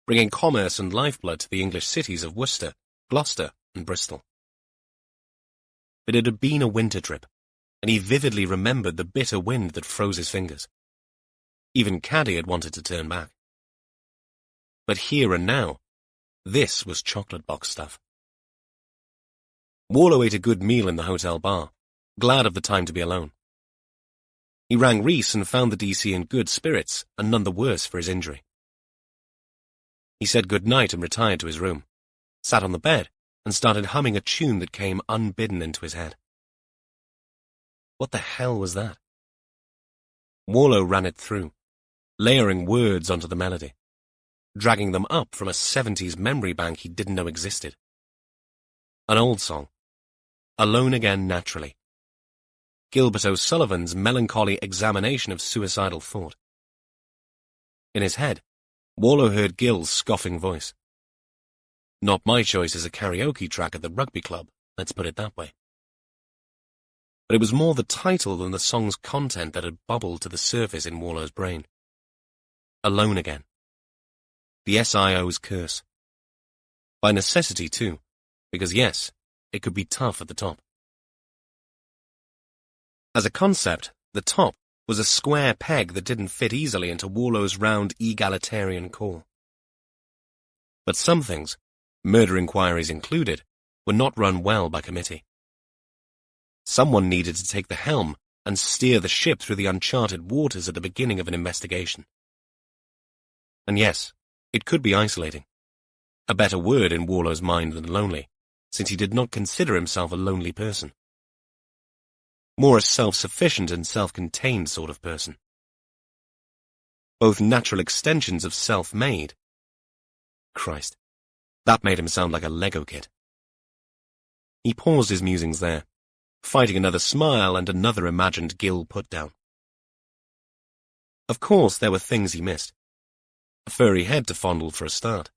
bringing commerce and lifeblood to the English cities of Worcester, Gloucester, and Bristol. But it had been a winter trip, and he vividly remembered the bitter wind that froze his fingers. Even Caddy had wanted to turn back. But here and now, this was chocolate box stuff. Warlow ate a good meal in the hotel bar, glad of the time to be alone. He rang Rhys and found the DC in good spirits and none the worse for his injury. He said good night and retired to his room, sat on the bed, and started humming a tune that came unbidden into his head. What the hell was that? Warlow ran it through, layering words onto the melody, dragging them up from a 70s memory bank he didn't know existed. An old song, Alone Again Naturally, Gilbert O'Sullivan's melancholy examination of suicidal thought. In his head, Warlow heard Gil's scoffing voice. Not my choice as a karaoke track at the rugby club, let's put it that way. But it was more the title than the song's content that had bubbled to the surface in Warlow's brain. Alone again. The SIO's curse. By necessity, too, because yes, it could be tough at the top. As a concept, the top was a square peg that didn't fit easily into Warlow's round egalitarian core. But some things, murder inquiries included, were not run well by committee. Someone needed to take the helm and steer the ship through the uncharted waters at the beginning of an investigation. And yes, it could be isolating. A better word in Warlow's mind than lonely, since he did not consider himself a lonely person. More a self-sufficient and self-contained sort of person. Both natural extensions of self-made. Christ, that made him sound like a Lego kid. He paused his musings there, fighting another smile and another imagined Gil put-down. Of course, there were things he missed. A furry head to fondle for a start.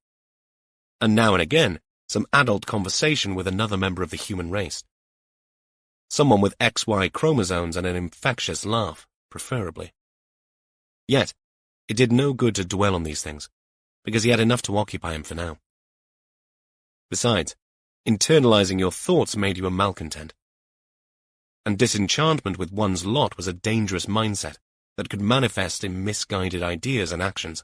And now and again, some adult conversation with another member of the human race. Someone with XY chromosomes and an infectious laugh, preferably. Yet, it did no good to dwell on these things, because he had enough to occupy him for now. Besides, internalizing your thoughts made you a malcontent. And disenchantment with one's lot was a dangerous mindset that could manifest in misguided ideas and actions.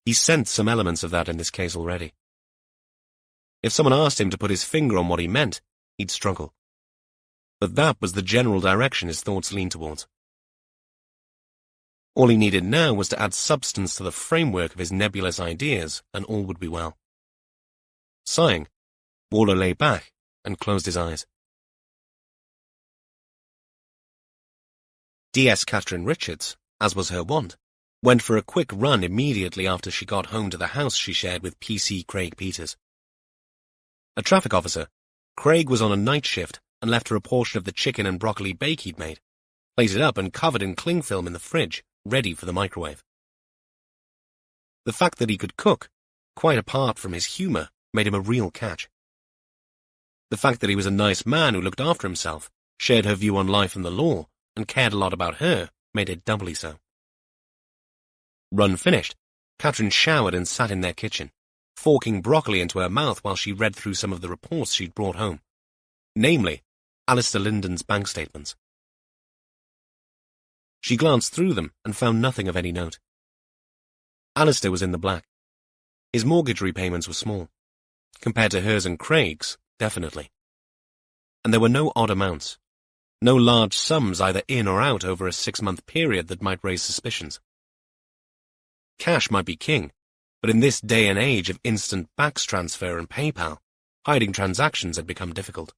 He sensed some elements of that in this case already. If someone asked him to put his finger on what he meant, he'd struggle. But that was the general direction his thoughts leaned towards. All he needed now was to add substance to the framework of his nebulous ideas, and all would be well. Sighing, Warlow lay back and closed his eyes. DS Catherine Richards, as was her wont, went for a quick run immediately after she got home to the house she shared with PC Craig Peters. A traffic officer, Craig was on a night shift and left her a portion of the chicken and broccoli bake he'd made, plated up and covered in cling film in the fridge, ready for the microwave. The fact that he could cook, quite apart from his humour, made him a real catch. The fact that he was a nice man who looked after himself, shared her view on life and the law, and cared a lot about her, made it doubly so. Run finished, Catherine showered and sat in their kitchen, forking broccoli into her mouth while she read through some of the reports she'd brought home, namely, Alistair Linden's bank statements. She glanced through them and found nothing of any note. Alistair was in the black. His mortgage repayments were small. Compared to hers and Craig's, definitely. And there were no odd amounts. No large sums either in or out over a 6-month period that might raise suspicions. Cash might be king, but in this day and age of instant BACS transfer and PayPal, hiding transactions had become difficult.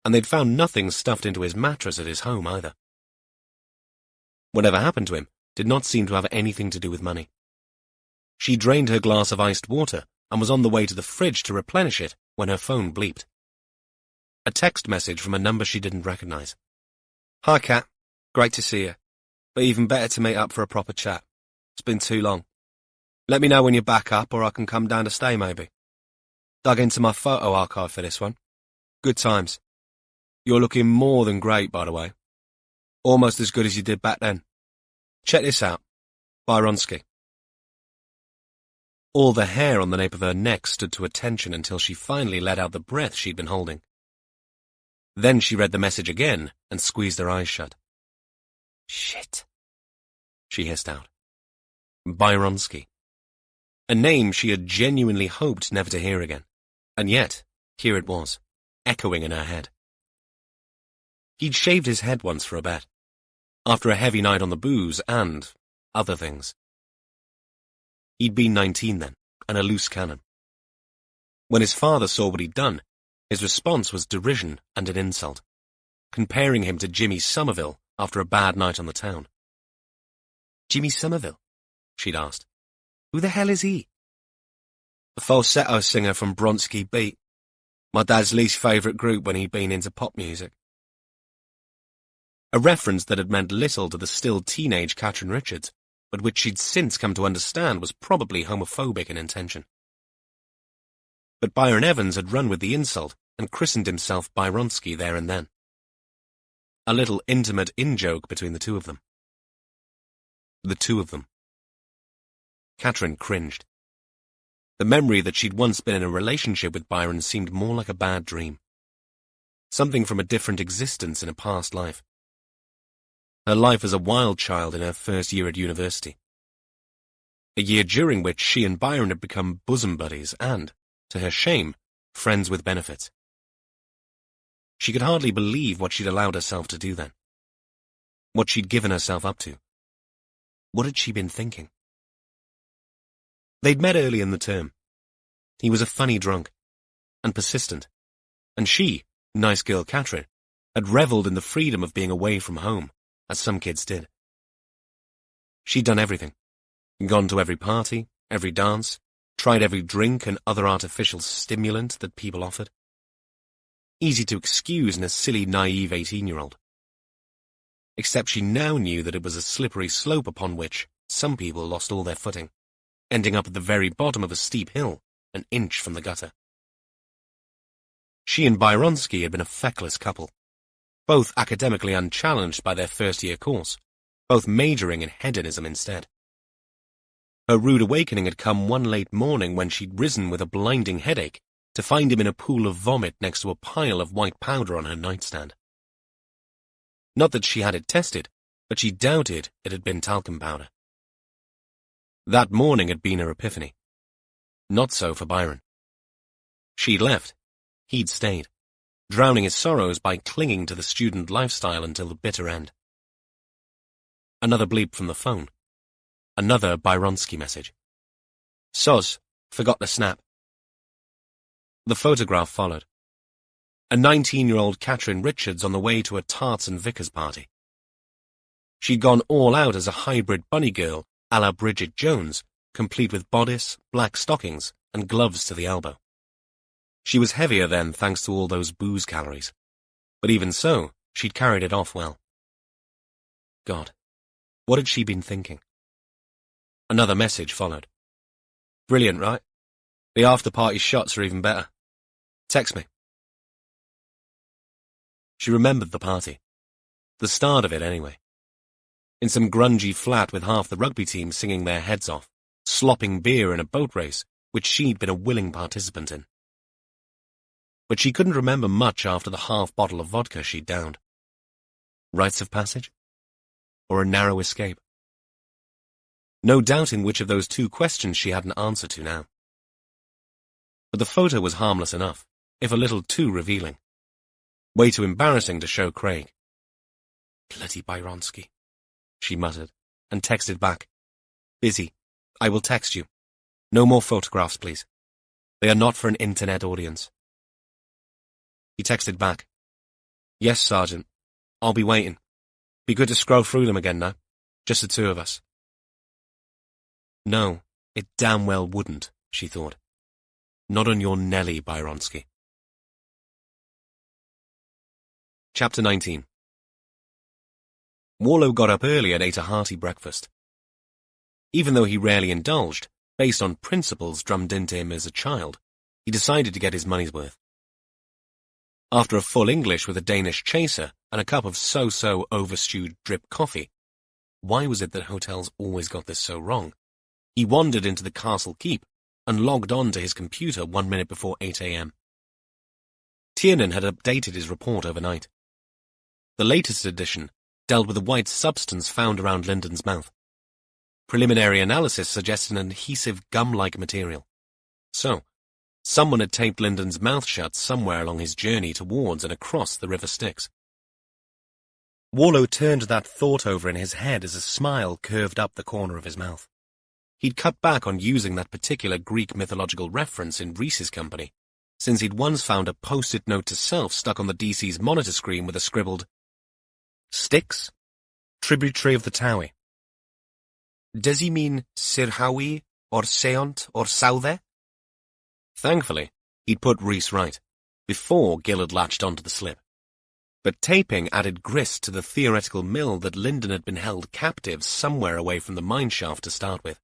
And they'd found nothing stuffed into his mattress at his home either. Whatever happened to him did not seem to have anything to do with money. She drained her glass of iced water and was on the way to the fridge to replenish it when her phone bleeped. A text message from a number she didn't recognize. Hi, Kat. Great to see you. But even better to meet up for a proper chat. It's been too long. Let me know when you're back up or I can come down to stay maybe. Dug into my photo archive for this one. Good times. You're looking more than great, by the way. Almost as good as you did back then. Check this out. Byronsky. All the hair on the nape of her neck stood to attention until she finally let out the breath she'd been holding. Then she read the message again and squeezed her eyes shut. "Shit," she hissed out. Bryndza. A name she had genuinely hoped never to hear again. And yet, here it was, echoing in her head. He'd shaved his head once for a bet, after a heavy night on the booze and other things. He'd been 19 then, and a loose cannon. When his father saw what he'd done, his response was derision and an insult, comparing him to Jimmy Somerville after a bad night on the town. "Jimmy Somerville?" she'd asked. "Who the hell is he?" "A falsetto singer from Bryndza Beat. My dad's least favourite group when he'd been into pop music." A reference that had meant little to the still teenage Catherine Richards, but which she'd since come to understand was probably homophobic in intention. But Byron Evans had run with the insult and christened himself Bryndza there and then. A little intimate in-joke between the two of them. The two of them. Catherine cringed. The memory that she'd once been in a relationship with Byron seemed more like a bad dream. Something from a different existence in a past life. Her life as a wild child in her first year at university. A year during which she and Byron had become bosom buddies and, to her shame, friends with benefits. She could hardly believe what she'd allowed herself to do then. What she'd given herself up to. What had she been thinking? They'd met early in the term. He was a funny drunk, and persistent, and she, nice girl Catherine, had revelled in the freedom of being away from home, as some kids did. She'd done everything. Gone to every party, every dance, tried every drink and other artificial stimulant that people offered. Easy to excuse in a silly, naive 18-year-old. Except she now knew that it was a slippery slope upon which some people lost all their footing, ending up at the very bottom of a steep hill, an inch from the gutter. She and Bryndza had been a feckless couple, both academically unchallenged by their first-year course, both majoring in hedonism instead. Her rude awakening had come one late morning when she'd risen with a blinding headache to find him in a pool of vomit next to a pile of white powder on her nightstand. Not that she had it tested, but she doubted it had been talcum powder. That morning had been her epiphany. Not so for Byron. She'd left. He'd stayed, drowning his sorrows by clinging to the student lifestyle until the bitter end. Another bleep from the phone. Another Bryndza message. "Soz, forgot to snap." The photograph followed. A 19-year-old Catherine Richards on the way to a Tarts and Vickers party. She'd gone all out as a hybrid bunny girl a la Bridget Jones, complete with bodice, black stockings, and gloves to the elbow. She was heavier then thanks to all those booze calories. But even so, she'd carried it off well. God, what had she been thinking? Another message followed. "Brilliant, right? The after-party shots are even better. Text me." She remembered the party. The start of it, anyway. In some grungy flat with half the rugby team singing their heads off, slopping beer in a boat race, which she'd been a willing participant in. But she couldn't remember much after the half bottle of vodka she'd downed. Rites of passage? Or a narrow escape? No doubting which of those two questions she had an answer to now. But the photo was harmless enough, if a little too revealing. Way too embarrassing to show Craig. "Bloody Bryndza," she muttered, and texted back. "Busy. I will text you. No more photographs, please. They are not for an internet audience." He texted back. "Yes, Sergeant. I'll be waiting. Be good to scroll through them again now. Just the two of us." No, it damn well wouldn't, she thought. Not on your Nelly, Bryndza. Chapter 19. Warlow got up early and ate a hearty breakfast. Even though he rarely indulged, based on principles drummed into him as a child, he decided to get his money's worth. After a full English with a Danish chaser and a cup of so-so overstewed drip coffee, why was it that hotels always got this so wrong? He wandered into the castle keep and logged on to his computer 1 minute before 8 a.m. Tiernan had updated his report overnight. The latest edition dealt with the white substance found around Lyndon's mouth. Preliminary analysis suggested an adhesive gum-like material. So, someone had taped Lyndon's mouth shut somewhere along his journey towards and across the River Styx. Warlow turned that thought over in his head as a smile curved up the corner of his mouth. He'd cut back on using that particular Greek mythological reference in Rhys's company, since he'd once found a post-it note to self stuck on the DC's monitor screen with a scribbled, "Styx, tributary of the Tawi." Does he mean Sirhawi, or Seont, or Southe? Thankfully, he'd put Rhys right, before Gil had latched onto the slip. But taping added grist to the theoretical mill that Lyndon had been held captive somewhere away from the mine shaft to start with.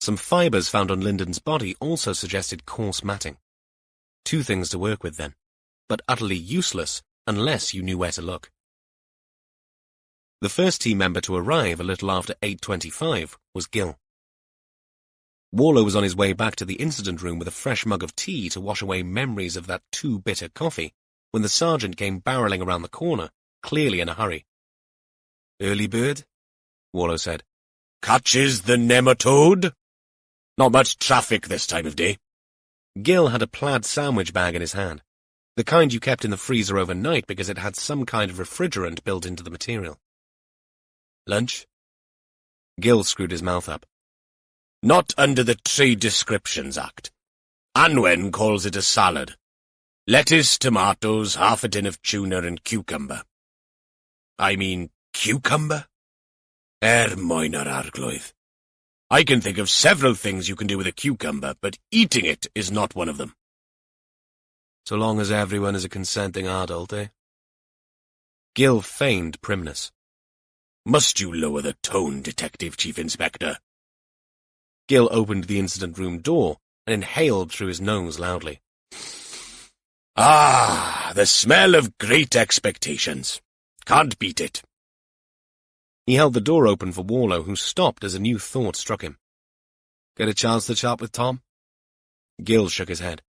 Some fibres found on Lyndon's body also suggested coarse matting. 2 things to work with then, but utterly useless unless you knew where to look. The first team member to arrive a little after 8:25 was Gil. Warlow was on his way back to the incident room with a fresh mug of tea to wash away memories of that too-bitter coffee when the sergeant came barreling around the corner, clearly in a hurry. "Early bird?" Warlow said. "Catches the nematode? Not much traffic this time of day." Gil had a plaid sandwich bag in his hand, the kind you kept in the freezer overnight because it had some kind of refrigerant built into the material. "Lunch?" Gil screwed his mouth up. "Not under the Trade Descriptions Act. Anwen calls it a salad. Lettuce, tomatoes, half a tin of tuna and cucumber." "I mean cucumber?" Minor arglwydd. "I can think of several things you can do with a cucumber, but eating it is not one of them." "So long as everyone is a consenting adult, eh?" Gil feigned primness. "Must you lower the tone, Detective Chief Inspector?" Gil opened the incident room door and inhaled through his nose loudly. "Ah, the smell of great expectations. Can't beat it." He held the door open for Warlow, who stopped as a new thought struck him. "Get a chance to chat with Tom?" Gil shook his head.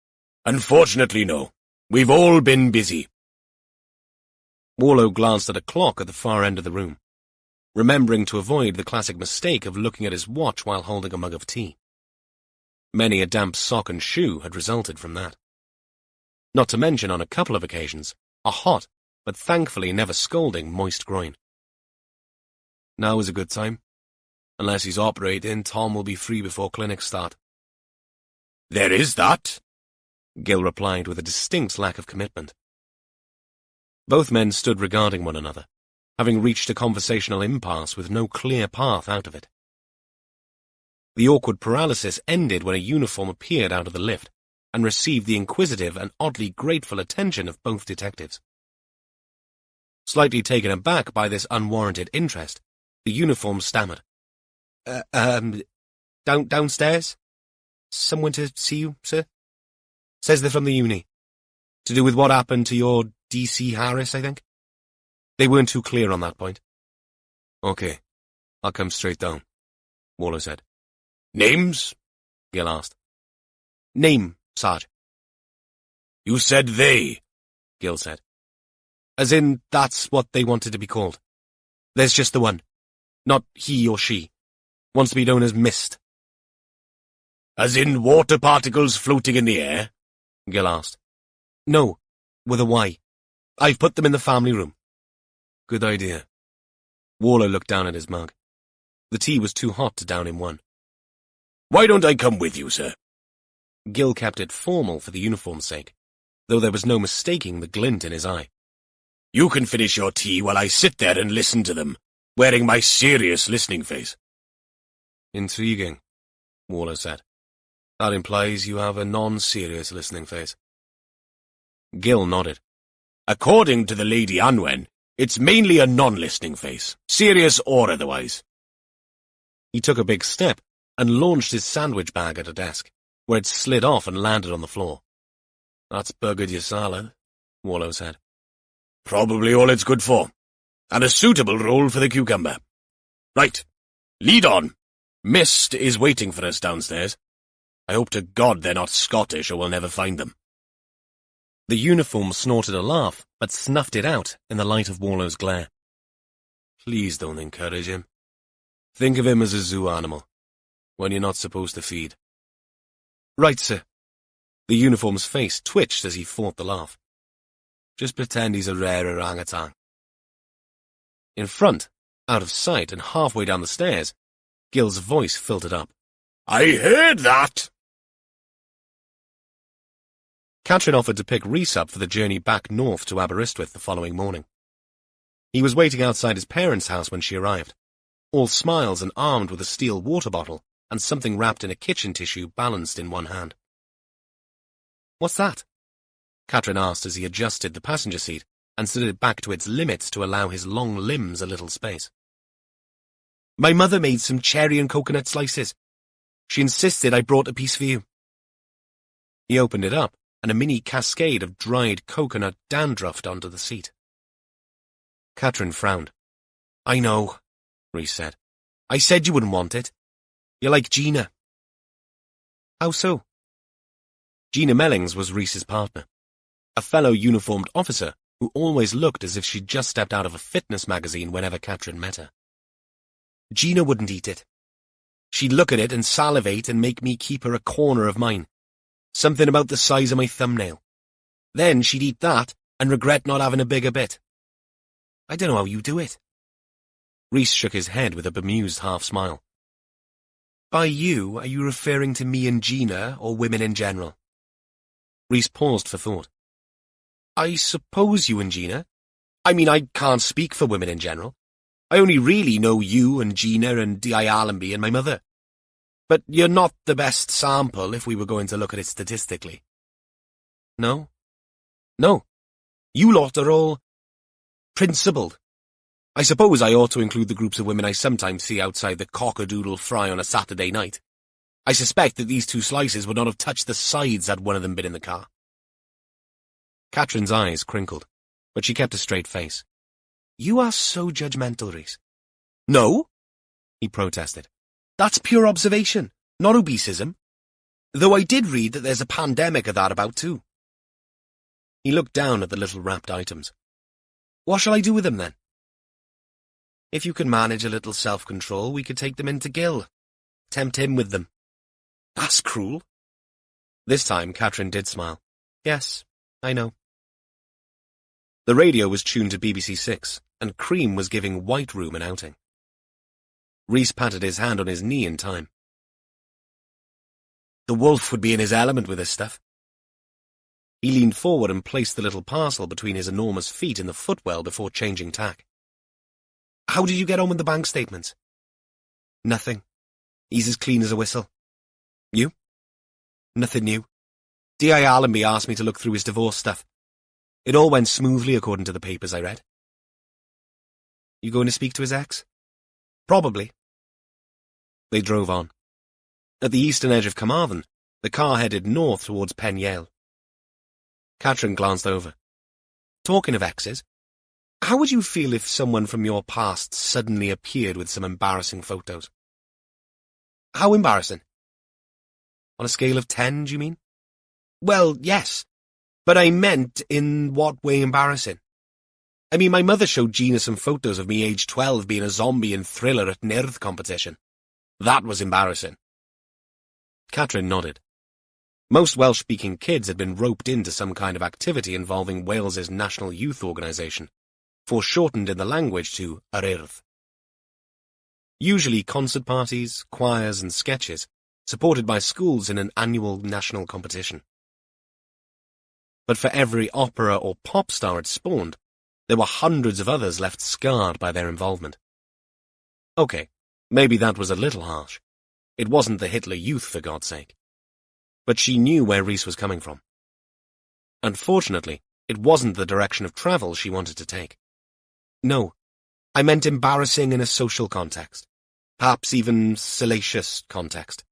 "Unfortunately, no. We've all been busy." Warlow glanced at a clock at the far end of the room, remembering to avoid the classic mistake of looking at his watch while holding a mug of tea. Many a damp sock and shoe had resulted from that. Not to mention, on a couple of occasions, a hot, but thankfully never scalding, moist groin. "Now is a good time. Unless he's operating, Tom will be free before clinics start." "There is that," Gil replied with a distinct lack of commitment. Both men stood regarding one another, having reached a conversational impasse with no clear path out of it. The awkward paralysis ended when a uniform appeared out of the lift and received the inquisitive and oddly grateful attention of both detectives. Slightly taken aback by this unwarranted interest, the uniform stammered. Downstairs? Someone to see you, sir? Says they're from the uni. To do with what happened to your DC Harris, I think? They weren't too clear on that point." "Okay, I'll come straight down," Warlow said. "Names?" Gil asked. "Name, Sarge." "You said they," Gil said. "As in, that's what they wanted to be called. There's just the one. Not he or she. Wants to be known as Mist." "As in water particles floating in the air?" Gil asked. "No, with a Y. I've put them in the family room." "Good idea." Warlow looked down at his mug. The tea was too hot to down in one. "Why don't I come with you, sir?" Gil kept it formal for the uniform's sake, though there was no mistaking the glint in his eye. "You can finish your tea while I sit there and listen to them, wearing my serious listening face." "Intriguing," Warlow said. "That implies you have a non-serious listening face." Gil nodded. "According to the Lady Anwen, it's mainly a non-listening face, serious or otherwise." He took a big step and launched his sandwich bag at a desk, where it slid off and landed on the floor. "That's buggered your salad," Warlow said. "Probably all it's good for, and a suitable role for the cucumber. Right, lead on. Mist is waiting for us downstairs." I hope to God they're not Scottish or we'll never find them. The uniform snorted a laugh, but snuffed it out in the light of Warlow's glare. Please don't encourage him. Think of him as a zoo animal, one you're not supposed to feed. Right, sir. The uniform's face twitched as he fought the laugh. Just pretend he's a rare orangutan. In front, out of sight and halfway down the stairs, Gil's voice filtered up. I heard that! Catrin offered to pick Rhys up for the journey back north to Aberystwyth the following morning. He was waiting outside his parents' house when she arrived, all smiles and armed with a steel water bottle and something wrapped in a kitchen tissue balanced in one hand. "What's that?" Catrin asked as he adjusted the passenger seat and slid it back to its limits to allow his long limbs a little space. "My mother made some cherry and coconut slices. She insisted I brought a piece for you." He opened it up, and a mini cascade of dried coconut dandruffed onto the seat. Catrin frowned. "I know," Rhys said. "I said you wouldn't want it. You're like Gina." "How so?" Gina Mellings was Rhys's partner, a fellow uniformed officer who always looked as if she'd just stepped out of a fitness magazine whenever Catrin met her. "Gina wouldn't eat it. She'd look at it and salivate and make me keep her a corner of mine. Something about the size of my thumbnail. Then she'd eat that and regret not having a bigger bit. I don't know how you do it." Rhys shook his head with a bemused half-smile. "By you, are you referring to me and Gina, or women in general?" Rhys paused for thought. "I suppose you and Gina. I mean, I can't speak for women in general. I only really know you and Gina and D.I. Allenby and my mother. But you're not the best sample if we were going to look at it statistically." "No? No. You lot are all principled. I suppose I ought to include the groups of women I sometimes see outside the Cock-a-Doodle Fry on a Saturday night. I suspect that these two slices would not have touched the sides had one of them been in the car." Catrin's eyes crinkled, but she kept a straight face. "You are so judgmental, Rhys." "No," he protested. "That's pure observation, not obesism. Though I did read that there's a pandemic of that about too." He looked down at the little wrapped items. "What shall I do with them, then?" "If you can manage a little self-control, we could take them in to Gil. Tempt him with them." "That's cruel." This time, Catrin did smile. "Yes, I know." The radio was tuned to BBC 6, and Cream was giving White Room an outing. Rhys patted his hand on his knee in time. "The wolf would be in his element with this stuff." He leaned forward and placed the little parcel between his enormous feet in the footwell before changing tack. "How did you get on with the bank statements?" "Nothing. He's as clean as a whistle." "You?" "Nothing new. D.I. Allenby asked me to look through his divorce stuff. It all went smoothly according to the papers I read." "You going to speak to his ex?" "Probably." They drove on. At the eastern edge of Carmarthen, the car headed north towards Pen Yale. Catrin glanced over. "Talking of exes, how would you feel if someone from your past suddenly appeared with some embarrassing photos?" "How embarrassing?" "On a scale of 10, do you mean?" "Well, yes. But I meant, in what way embarrassing? I mean, my mother showed Gina some photos of me age 12 being a zombie in Thriller at an Earth competition. That was embarrassing." Catrin nodded. Most Welsh-speaking kids had been roped into some kind of activity involving Wales's national youth organisation, foreshortened in the language to Yr Urdd. Usually concert parties, choirs and sketches, supported by schools in an annual national competition. But for every opera or pop star it spawned, there were hundreds of others left scarred by their involvement. Okay, maybe that was a little harsh. It wasn't the Hitler Youth, for God's sake. But she knew where Rhys was coming from. Unfortunately, it wasn't the direction of travel she wanted to take. "No, I meant embarrassing in a social context. Perhaps even salacious context."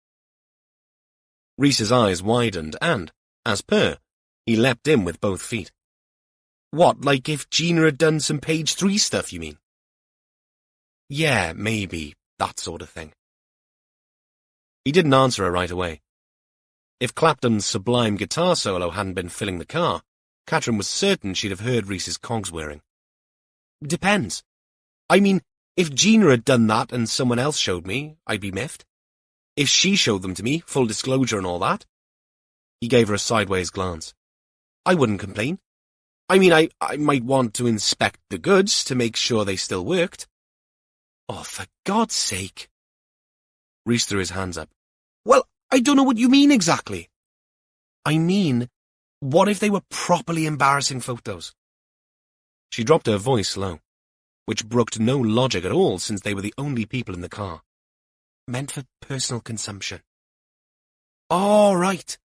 Rhys's eyes widened and, as per, he leapt in with both feet. "What, like if Gina had done some page 3 stuff, you mean?" "Yeah, maybe, that sort of thing." He didn't answer her right away. If Clapton's sublime guitar solo hadn't been filling the car, Katrin was certain she'd have heard Rhys's cogs whirring. Depends. I mean, if Gina had done that and someone else showed me, I'd be miffed. If she showed them to me, full disclosure and all that. He gave her a sideways glance. I wouldn't complain. I mean, I might want to inspect the goods to make sure they still worked. Oh, for God's sake. Rhys threw his hands up. Well, I don't know what you mean exactly. I mean, what if they were properly embarrassing photos? She dropped her voice low, which brooked no logic at all since they were the only people in the car. Meant for personal consumption. All right.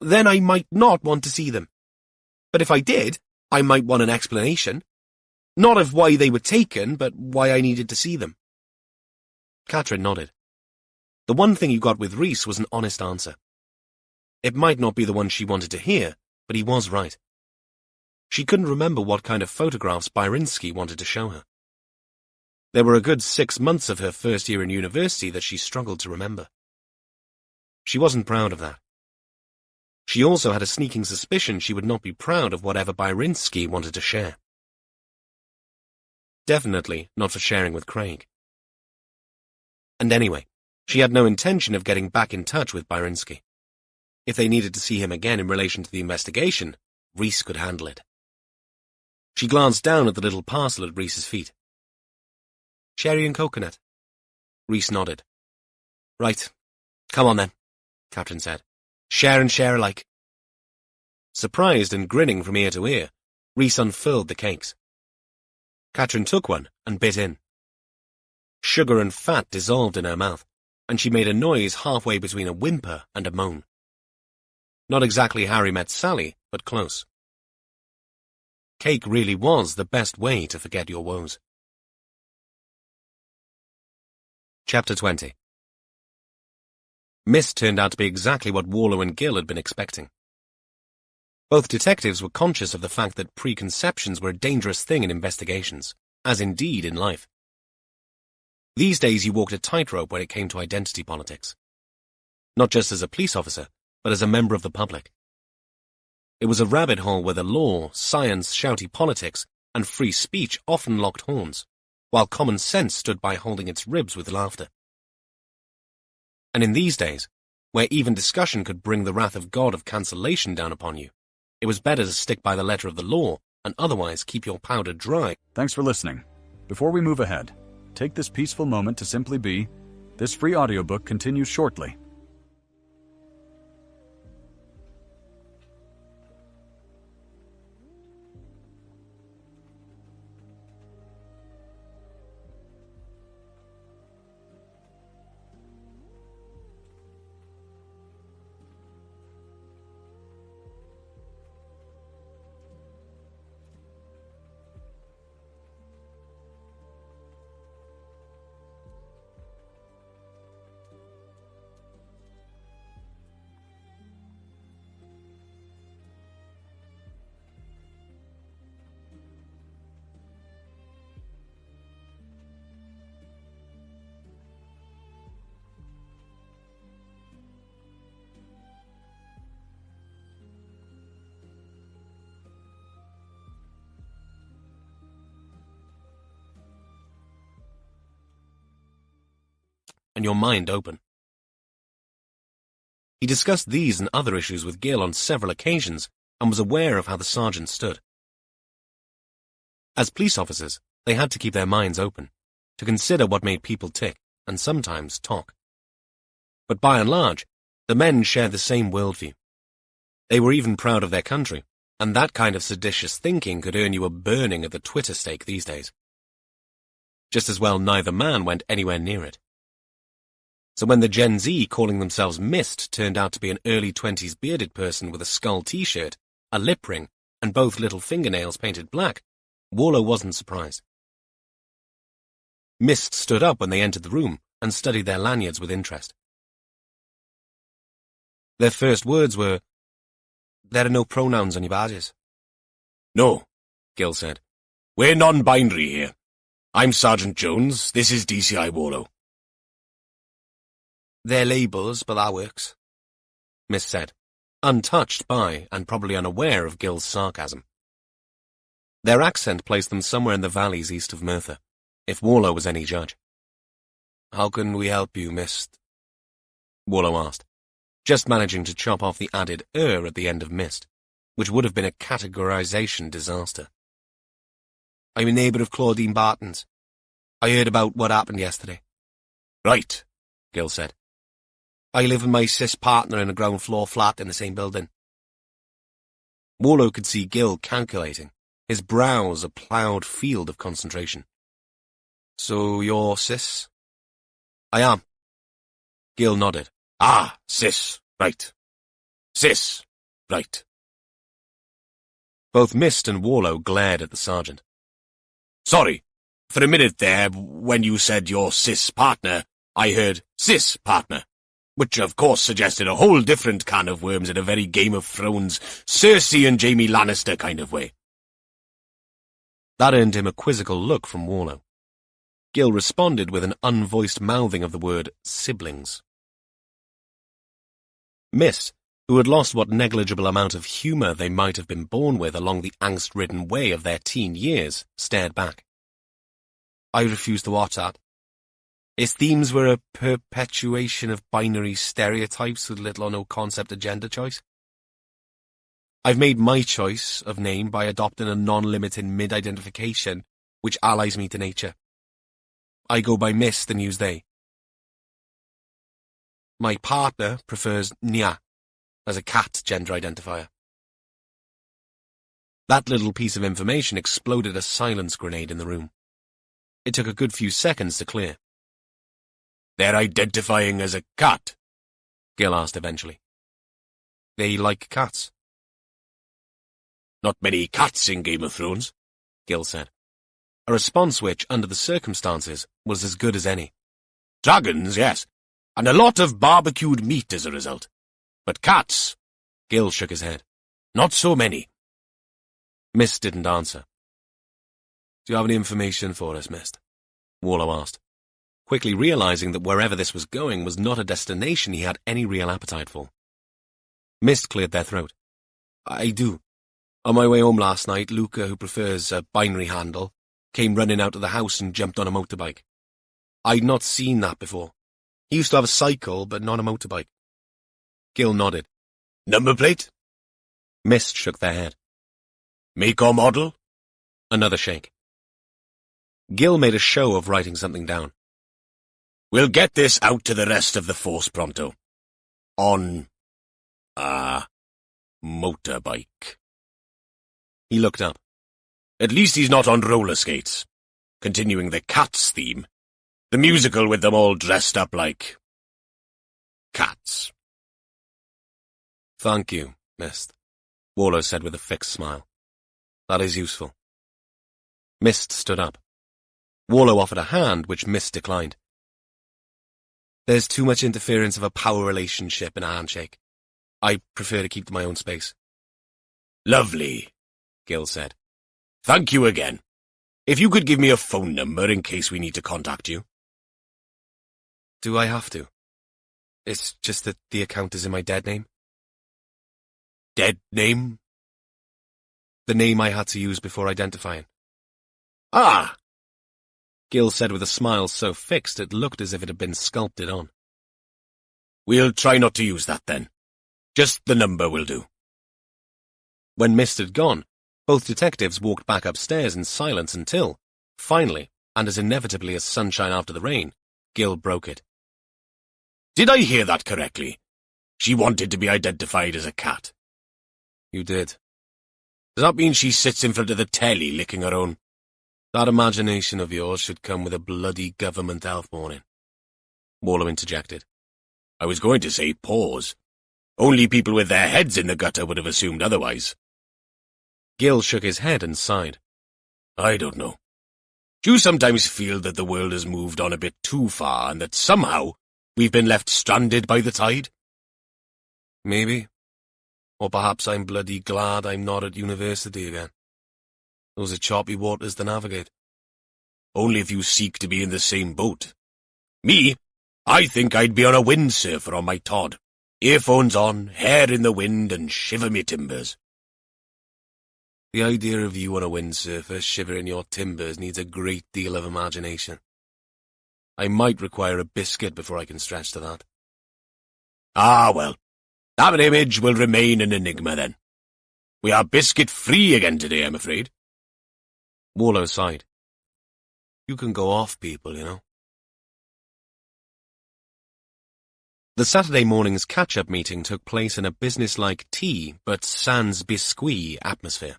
Then I might not want to see them. But if I did, I might want an explanation. Not of why they were taken, but why I needed to see them. Katrin nodded. The one thing you got with Rhys was an honest answer. It might not be the one she wanted to hear, but he was right. She couldn't remember what kind of photographs Bryndza wanted to show her. There were a good 6 months of her first year in university that she struggled to remember. She wasn't proud of that. She also had a sneaking suspicion she would not be proud of whatever Bryndza wanted to share. Definitely not for sharing with Craig. And anyway, she had no intention of getting back in touch with Bryndza. If they needed to see him again in relation to the investigation, Rhys could handle it. She glanced down at the little parcel at Rhys's feet. Sherry and coconut. Rhys nodded. Right. Come on then, Katrin said. Share and share alike. Surprised and grinning from ear to ear, Rhys unfurled the cakes. Katrin took one and bit in. Sugar and fat dissolved in her mouth, and she made a noise halfway between a whimper and a moan. Not exactly Harry Met Sally, but close. Cake really was the best way to forget your woes. Chapter 20. Mist turned out to be exactly what Warlow and Gill had been expecting. Both detectives were conscious of the fact that preconceptions were a dangerous thing in investigations, as indeed in life. These days you walked a tightrope when it came to identity politics. Not just as a police officer, but as a member of the public. It was a rabbit hole where the law, science, shouty politics, and free speech often locked horns, while common sense stood by holding its ribs with laughter. And in these days, where even discussion could bring the wrath of God of cancellation down upon you, it was better to stick by the letter of the law and otherwise keep your powder dry. Thanks for listening. Before we move ahead, take this peaceful moment to simply be. This free audiobook continues shortly. And your mind open. He discussed these and other issues with Gill on several occasions and was aware of how the sergeant stood. As police officers, they had to keep their minds open, to consider what made people tick, and sometimes talk. But by and large, the men shared the same worldview. They were even proud of their country, and that kind of seditious thinking could earn you a burning at the Twitter stake these days. Just as well neither man went anywhere near it. So when the Gen Z calling themselves Mist turned out to be an early 20s bearded person with a skull t-shirt, a lip ring, and both little fingernails painted black, Warlow wasn't surprised. Mist stood up when they entered the room and studied their lanyards with interest. Their first words were, "There are no pronouns on your badges." No, Gill said. We're non-binary here. I'm Sergeant Jones, this is DCI Warlow. They're labels, but that works. Miss said, untouched by and probably unaware of Gil's sarcasm. Their accent placed them somewhere in the valleys east of Merthyr, if Warlow was any judge. "How can we help you, Miss?" Warlow asked, just managing to chop off the added at the end of mist, which would have been a categorization disaster. "I'm a neighbour of Claudine Barton's. I heard about what happened yesterday." "Right," Gil said. "I live with my cis partner in a ground floor flat in the same building." Warlow could see Gil calculating, his brows a ploughed field of concentration. "So you're cis?" "I am." Gil nodded. "Ah, cis, right. Cis, right." Both Mist and Warlow glared at the sergeant. "Sorry, for a minute there, when you said your cis partner, I heard cis partner, which of course suggested a whole different can of worms in a very Game of Thrones, Cersei and Jaime Lannister kind of way." That earned him a quizzical look from Warlow. Gil responded with an unvoiced mouthing of the word siblings. Mist, who had lost what negligible amount of humour they might have been born with along the angst-ridden way of their teen years, stared back. "I refuse to watch that. Its themes were a perpetuation of binary stereotypes with little or no concept of gender choice. I've made my choice of name by adopting a non-limiting mid-identification which allies me to nature. I go by Mist and use they. My partner prefers Nya as a cat gender identifier." That little piece of information exploded a silence grenade in the room. It took a good few seconds to clear. "They're identifying as a cat?" Gil asked eventually. "They like cats." "Not many cats in Game of Thrones," Gil said, a response which, under the circumstances, was as good as any. "Dragons, yes, and a lot of barbecued meat as a result. But cats," Gil shook his head, "not so many." Mist didn't answer. "Do you have any information for us, Mist?" Warlow asked, quickly realizing that wherever this was going was not a destination he had any real appetite for. Mist cleared their throat. "I do. On my way home last night, Luca, who prefers a binary handle, came running out of the house and jumped on a motorbike. I'd not seen that before. He used to have a cycle, but not a motorbike." Gil nodded. "Number plate?" Mist shook their head. "Make or model?" Another shake. Gil made a show of writing something down. "We'll get this out to the rest of the force pronto. On a motorbike." He looked up. "At least he's not on roller skates. Continuing the Cats theme. The musical with them all dressed up like cats." "Thank you, Mist," Warlow said with a fixed smile. "That is useful." Mist stood up. Warlow offered a hand, which Mist declined. "There's too much interference of a power relationship in a handshake. I prefer to keep to my own space." "Lovely," Gil said. "Thank you again. If you could give me a phone number in case we need to contact you." "Do I have to? It's just that the account is in my dead name." "Dead name?" "The name I had to use before identifying." "Ah," Gil said with a smile so fixed it looked as if it had been sculpted on. "We'll try not to use that then. Just the number will do." When Mist had gone, both detectives walked back upstairs in silence until, finally, and as inevitably as sunshine after the rain, Gil broke it. "Did I hear that correctly? She wanted to be identified as a cat." "You did." "Does that mean she sits in front of the telly licking her own?" "That imagination of yours should come with a bloody government health warning," Warlow interjected. "I was going to say pause. Only people with their heads in the gutter would have assumed otherwise." Gil shook his head and sighed. "I don't know. Do you sometimes feel that the world has moved on a bit too far and that somehow we've been left stranded by the tide?" "Maybe. Or perhaps I'm bloody glad I'm not at university again. Those are choppy waters to navigate." "Only if you seek to be in the same boat. Me, I think I'd be on a windsurfer on my Todd. Earphones on, hair in the wind, and shiver me timbers. The idea of you on a windsurfer shivering your timbers needs a great deal of imagination. I might require a biscuit before I can stretch to that. Ah, well, that image will remain an enigma then. We are biscuit-free again today, I'm afraid. Wallow sighed. You can go off people, you know. The Saturday morning's catch-up meeting took place in a business-like tea, but sans biscuit atmosphere.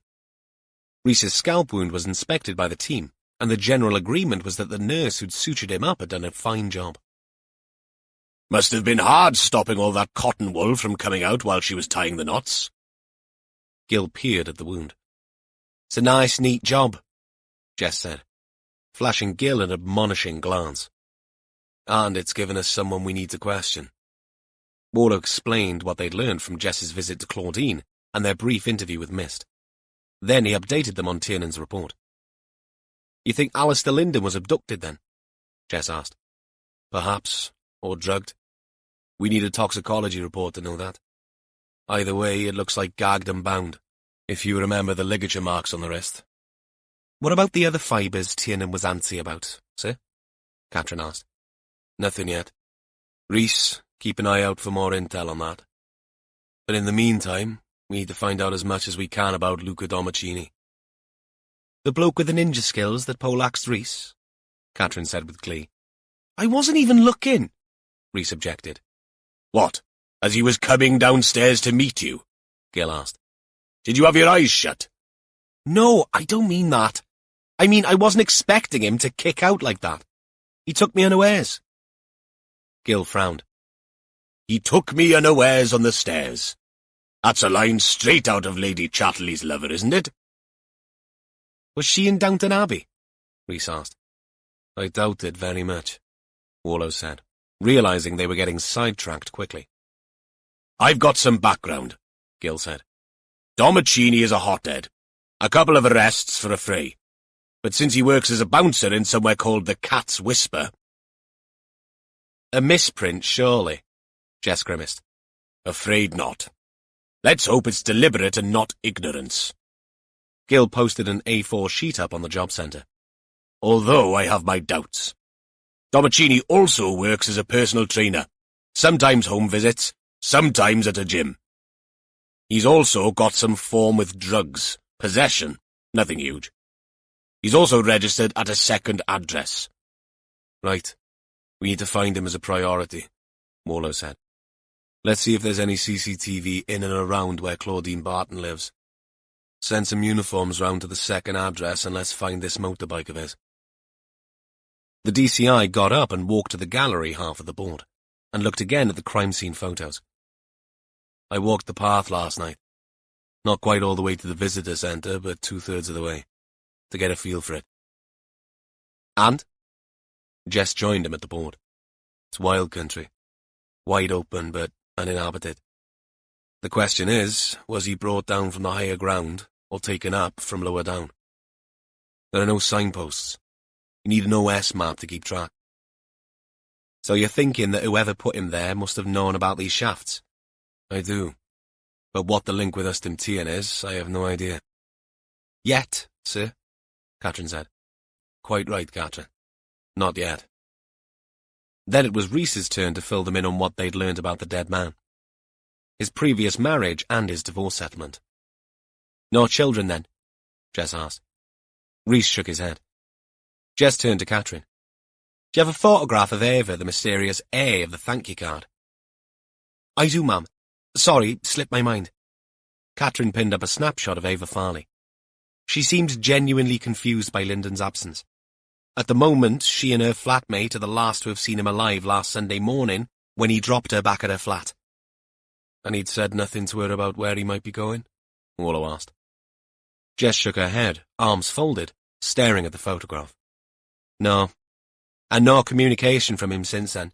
Rhys's scalp wound was inspected by the team, and the general agreement was that the nurse who'd sutured him up had done a fine job. Must have been hard stopping all that cotton wool from coming out while she was tying the knots. Gil peered at the wound. It's a nice, neat job, Jess said, flashing Gil an admonishing glance. And it's given us someone we need to question. Wallow explained what they'd learned from Jess's visit to Claudine and their brief interview with Mist. Then he updated them on Tiernan's report. You think Alistair Linden was abducted then? Jess asked. Perhaps, or drugged. We need a toxicology report to know that. Either way, it looks like gagged and bound, if you remember the ligature marks on the wrist. What about the other fibres Tiernan was antsy about, sir? Catherine asked. Nothing yet. Rhys, keep an eye out for more intel on that. But in the meantime, we need to find out as much as we can about Luca Domicini. The bloke with the ninja skills that poleaxed Rhys? Catherine said with glee. I wasn't even looking, Rhys objected. What, as he was coming downstairs to meet you? Gil asked. Did you have your eyes shut? No, I don't mean that. I mean, I wasn't expecting him to kick out like that. He took me unawares. Gil frowned. He took me unawares on the stairs. That's a line straight out of Lady Chatterley's Lover, isn't it? Was she in Downton Abbey? Rhys asked. I doubt it very much, Wallow said, realizing they were getting sidetracked quickly. I've got some background, Gil said. Domicini is a hothead. A couple of arrests for a fray. But since he works as a bouncer in somewhere called the Cat's Whisper... A misprint, surely, Jess grimaced. Afraid not. Let's hope it's deliberate and not ignorance. Gil posted an A4 sheet up on the job centre. Although I have my doubts. Domicini also works as a personal trainer. Sometimes home visits, sometimes at a gym. He's also got some form with drugs. Possession, nothing huge. He's also registered at a second address. Right. We need to find him as a priority, Wallow said. Let's see if there's any CCTV in and around where Claudine Barton lives. Send some uniforms round to the second address and let's find this motorbike of his. The DCI got up and walked to the gallery half of the board, and looked again at the crime scene photos. I walked the path last night. Not quite all the way to the visitor centre, but 2/3 of the way, to get a feel for it. And? Jess joined him at the board. It's wild country. Wide open, but uninhabited. The question is, was he brought down from the higher ground, or taken up from lower down? There are no signposts. You need an OS map to keep track. So you're thinking that whoever put him there must have known about these shafts? I do. But what the link with Ustimtian is, I have no idea. Yet, sir, Catherine said. Quite right, Catherine. Not yet. Then it was Rhys's turn to fill them in on what they'd learned about the dead man. His previous marriage and his divorce settlement. No children, then? Jess asked. Rhys shook his head. Jess turned to Catherine. Do you have a photograph of Ava, the mysterious A of the thank you card? I do, ma'am. Sorry, slipped my mind. Catherine pinned up a snapshot of Ava Farley. She seemed genuinely confused by Lyndon's absence. At the moment, she and her flatmate are the last to have seen him alive last Sunday morning when he dropped her back at her flat. And he'd said nothing to her about where he might be going? Wallow asked. Jess shook her head, arms folded, staring at the photograph. No. And no communication from him since then.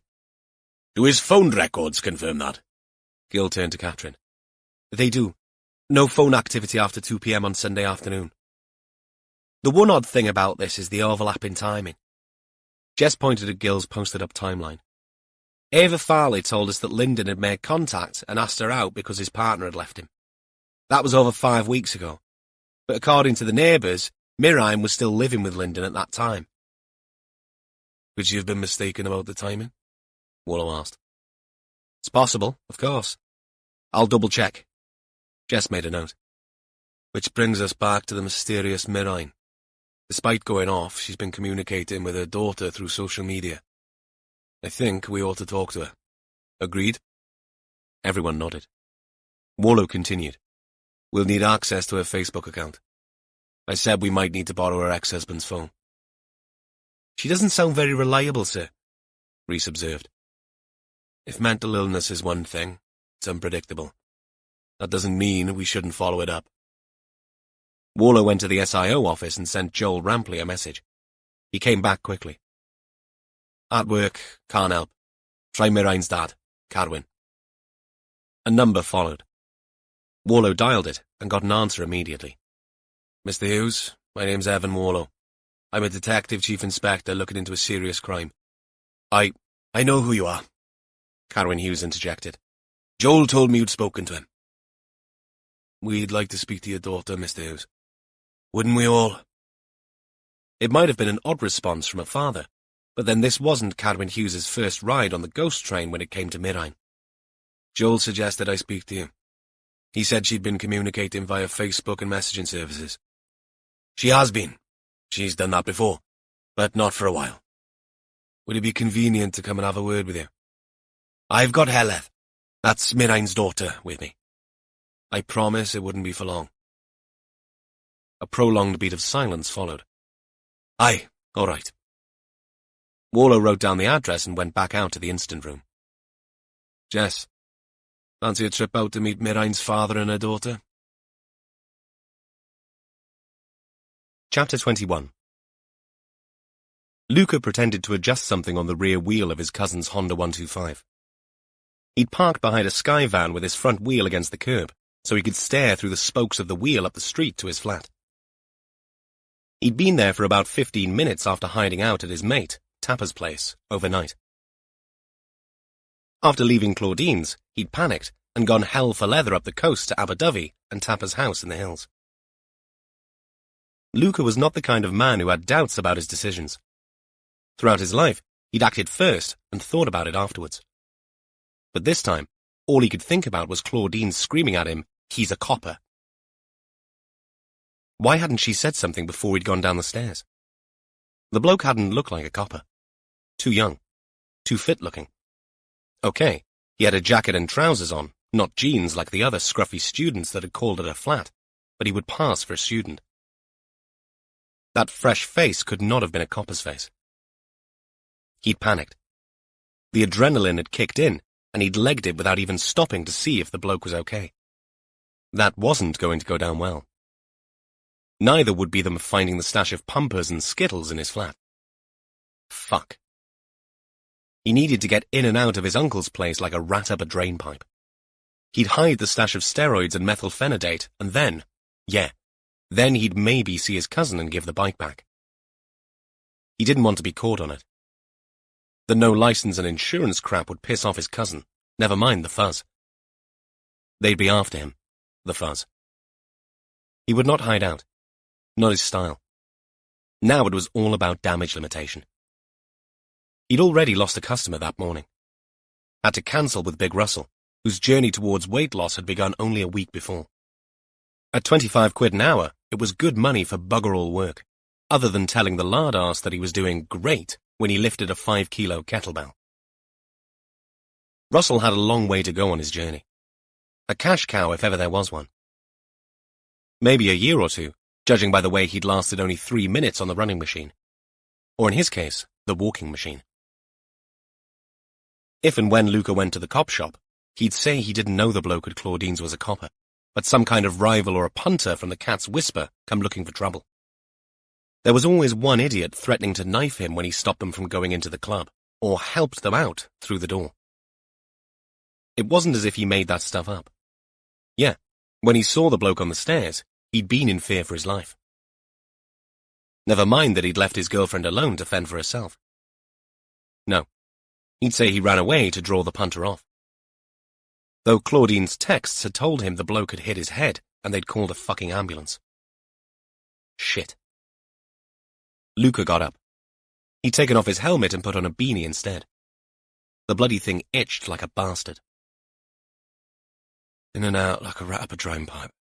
Do his phone records confirm that? Gil turned to Catherine. They do. No phone activity after 2 p.m. on Sunday afternoon. The one odd thing about this is the overlap in timing. Jess pointed at Gil's posted-up timeline. Ava Farley told us that Lyndon had made contact and asked her out because his partner had left him. That was over 5 weeks ago. But according to the neighbours, Miriam was still living with Lyndon at that time. Could she have been mistaken about the timing? Wallow asked. It's possible, of course. I'll double-check. Jess made a note. Which brings us back to the mysterious Miriam. Despite going off, she's been communicating with her daughter through social media. I think we ought to talk to her. Agreed? Everyone nodded. Wallow continued. We'll need access to her Facebook account. I said we might need to borrow her ex-husband's phone. She doesn't sound very reliable, sir, Rhys observed. If mental illness is one thing, it's unpredictable. That doesn't mean we shouldn't follow it up. Wallow went to the SIO office and sent Joel Rampley a message. He came back quickly. At work, can't help. Try Miriam's dad, Carwyn. A number followed. Wallow dialed it and got an answer immediately. Mr. Hughes, my name's Evan Wallow. I'm a detective chief inspector looking into a serious crime. I know who you are, Carwyn Hughes interjected. Joel told me you'd spoken to him. We'd like to speak to your daughter, Mr. Hughes. Wouldn't we all? It might have been an odd response from a father, but then this wasn't Carwyn Hughes's first ride on the ghost train when it came to Miriam. Joel suggested I speak to you. He said she'd been communicating via Facebook and messaging services. She has been. She's done that before, but not for a while. Would it be convenient to come and have a word with you? I've got Heleth, that's Miriam's daughter, with me. I promise it wouldn't be for long. A prolonged beat of silence followed. Aye, all right. Wallow wrote down the address and went back out to the instant room. Jess, fancy a trip out to meet Miriam's father and her daughter? Chapter 21. Luca pretended to adjust something on the rear wheel of his cousin's Honda 125. He'd parked behind a Sky van with his front wheel against the curb, so he could stare through the spokes of the wheel up the street to his flat. He'd been there for about 15 minutes after hiding out at his mate, Tapper's place, overnight. After leaving Claudine's, he'd panicked and gone hell for leather up the coast to Abu Dhabi and Tapper's house in the hills. Luca was not the kind of man who had doubts about his decisions. Throughout his life, he'd acted first and thought about it afterwards. But this time, all he could think about was Claudine screaming at him, "He's a copper." Why hadn't she said something before he'd gone down the stairs? The bloke hadn't looked like a copper. Too young. Too fit-looking. Okay, he had a jacket and trousers on, not jeans like the other scruffy students that had called at her flat, but he would pass for a student. That fresh face could not have been a copper's face. He'd panicked. The adrenaline had kicked in, and he'd legged it without even stopping to see if the bloke was okay. That wasn't going to go down well. Neither would be them finding the stash of pumpers and Skittles in his flat. Fuck. He needed to get in and out of his uncle's place like a rat up a drainpipe. He'd hide the stash of steroids and methylphenidate, and then he'd maybe see his cousin and give the bike back. He didn't want to be caught on it. The no license and insurance crap would piss off his cousin, never mind the fuzz. They'd be after him, the fuzz. He would not hide out. Not his style. Now it was all about damage limitation. He'd already lost a customer that morning. Had to cancel with Big Russell, whose journey towards weight loss had begun only a week before. At 25 quid an hour, it was good money for bugger all work, other than telling the lard arse that he was doing great when he lifted a 5-kilo kettlebell. Russell had a long way to go on his journey. A cash cow if ever there was one. Maybe a year or two, judging by the way he'd lasted only 3 minutes on the running machine. Or in his case, the walking machine. If and when Luca went to the cop shop, he'd say he didn't know the bloke at Claudine's was a copper, but some kind of rival or a punter from the Cat's Whisper come looking for trouble. There was always one idiot threatening to knife him when he stopped them from going into the club, or helped them out through the door. It wasn't as if he made that stuff up. Yeah, when he saw the bloke on the stairs, he'd been in fear for his life. Never mind that he'd left his girlfriend alone to fend for herself. No, He'd say he ran away to draw the punter off. Though Claudine's texts had told him the bloke had hit his head and they'd called a fucking ambulance. Shit. Luca got up. He'd taken off his helmet and put on a beanie instead. The bloody thing itched like a bastard. In and out like a rat up a drain pipe.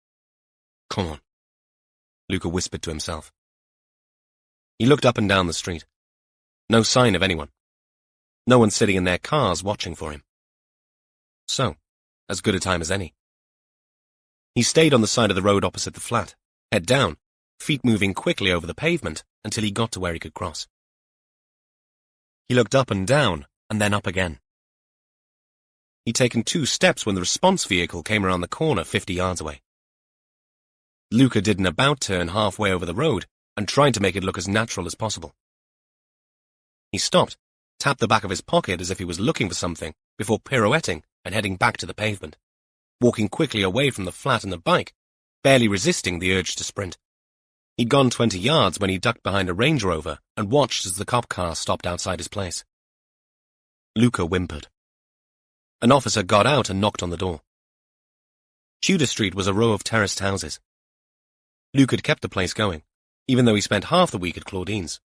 Come on, Luca whispered to himself. He looked up and down the street. No sign of anyone. No one sitting in their cars watching for him. So, as good a time as any. He stayed on the side of the road opposite the flat, head down, feet moving quickly over the pavement until he got to where he could cross. He looked up and down, and then up again. He'd taken 2 steps when the response vehicle came around the corner 50 yards away. Luca did an about-turn halfway over the road and tried to make it look as natural as possible. He stopped, tapped the back of his pocket as if he was looking for something, before pirouetting and heading back to the pavement, walking quickly away from the flat and the bike, barely resisting the urge to sprint. He'd gone 20 yards when he ducked behind a Range Rover and watched as the cop car stopped outside his place. Luca whimpered. An officer got out and knocked on the door. Tudor Street was a row of terraced houses. Luke had kept the place going, even though he spent half the week at Claudine's.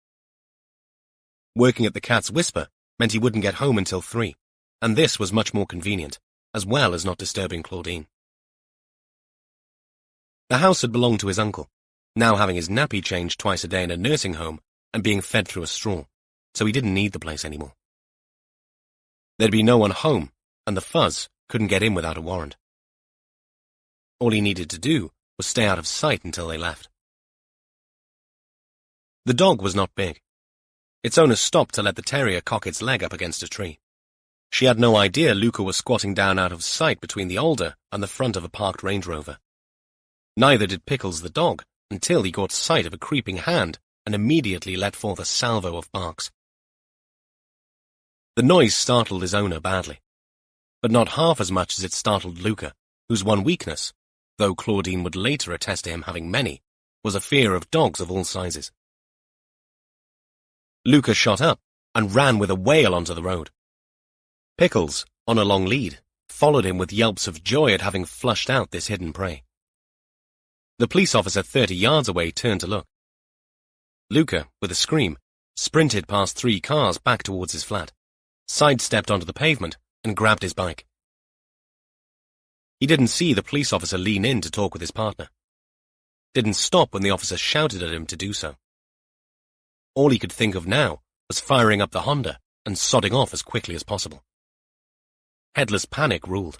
Working at the Cat's Whisper meant he wouldn't get home until 3, and this was much more convenient, as well as not disturbing Claudine. The house had belonged to his uncle, now having his nappy changed twice a day in a nursing home and being fed through a straw, so he didn't need the place anymore. There'd be no one home, and the fuzz couldn't get in without a warrant. All he needed to do was stay out of sight until they left. The dog was not big. Its owner stopped to let the terrier cock its leg up against a tree. She had no idea Luca was squatting down out of sight between the alder and the front of a parked Range Rover. Neither did Pickles the dog until he caught sight of a creeping hand and immediately let forth a salvo of barks. The noise startled his owner badly, but not half as much as it startled Luca, whose one weakness, though Claudine would later attest to him having many, was a fear of dogs of all sizes. Luca shot up and ran with a wail onto the road. Pickles, on a long lead, followed him with yelps of joy at having flushed out this hidden prey. The police officer 30 yards away turned to look. Luca, with a scream, sprinted past 3 cars back towards his flat, sidestepped onto the pavement, and grabbed his bike. He didn't see the police officer lean in to talk with his partner. Didn't stop when the officer shouted at him to do so. All he could think of now was firing up the Honda and sodding off as quickly as possible. Headless panic ruled.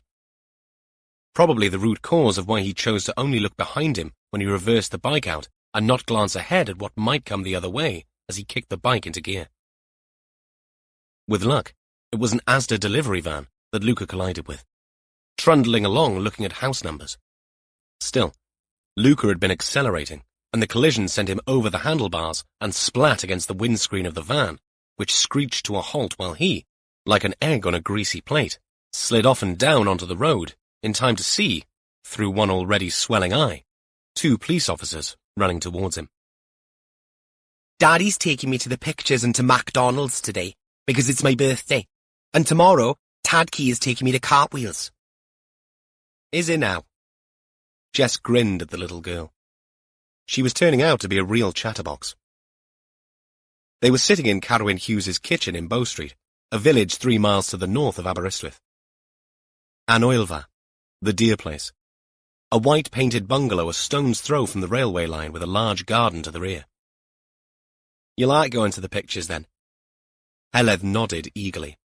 Probably the root cause of why he chose to only look behind him when he reversed the bike out and not glance ahead at what might come the other way as he kicked the bike into gear. With luck, it was an Asda delivery van that Luca collided with, trundling along looking at house numbers. Still, Luca had been accelerating, and the collision sent him over the handlebars and splat against the windscreen of the van, which screeched to a halt while he, like an egg on a greasy plate, slid off and down onto the road in time to see, through one already swelling eye, 2 police officers running towards him. Daddy's taking me to the pictures and to McDonald's today because it's my birthday, and tomorrow Tadkey is taking me to Cartwheels. Is he now? Jess grinned at the little girl. She was turning out to be a real chatterbox. They were sitting in Carwyn Hughes's kitchen in Bow Street, a village 3 miles to the north of Aberystwyth. Anoilva, the deer place. A white-painted bungalow a stone's throw from the railway line with a large garden to the rear. You like going to the pictures, then? Heledd nodded eagerly.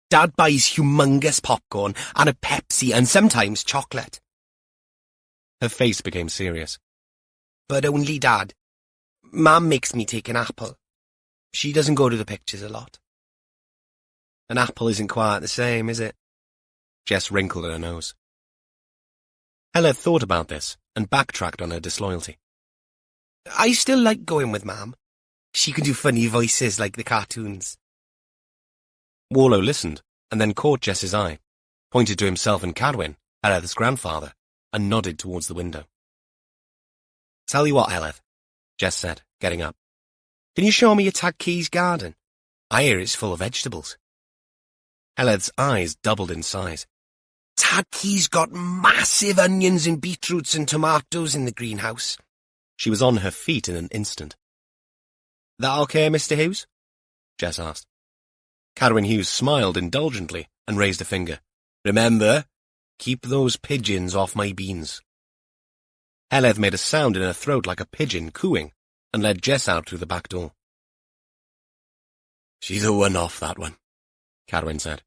Dad buys humongous popcorn and a Pepsi and sometimes chocolate. Her face became serious. But only Dad. Mum makes me take an apple. She doesn't go to the pictures a lot. An apple isn't quite the same, is it? Jess wrinkled her nose. Heledd thought about this and backtracked on her disloyalty. I still like going with Mum. She can do funny voices like the cartoons. Warlow listened and then caught Jess's eye, pointed to himself and Cadwyn, Heled's grandfather, and nodded towards the window. Tell you what, Heledd, Jess said, getting up. Can you show me your Tadkey's garden? I hear it's full of vegetables. Heleth's eyes doubled in size. Tadky's got massive onions and beetroots and tomatoes in the greenhouse. She was on her feet in an instant. That okay, Mr. Hughes? Jess asked. Cadwyn Hughes smiled indulgently and raised a finger. Remember, keep those pigeons off my beans. Heleth made a sound in her throat like a pigeon cooing and led Jess out through the back door. She's a one-off, that one, Cadwyn said.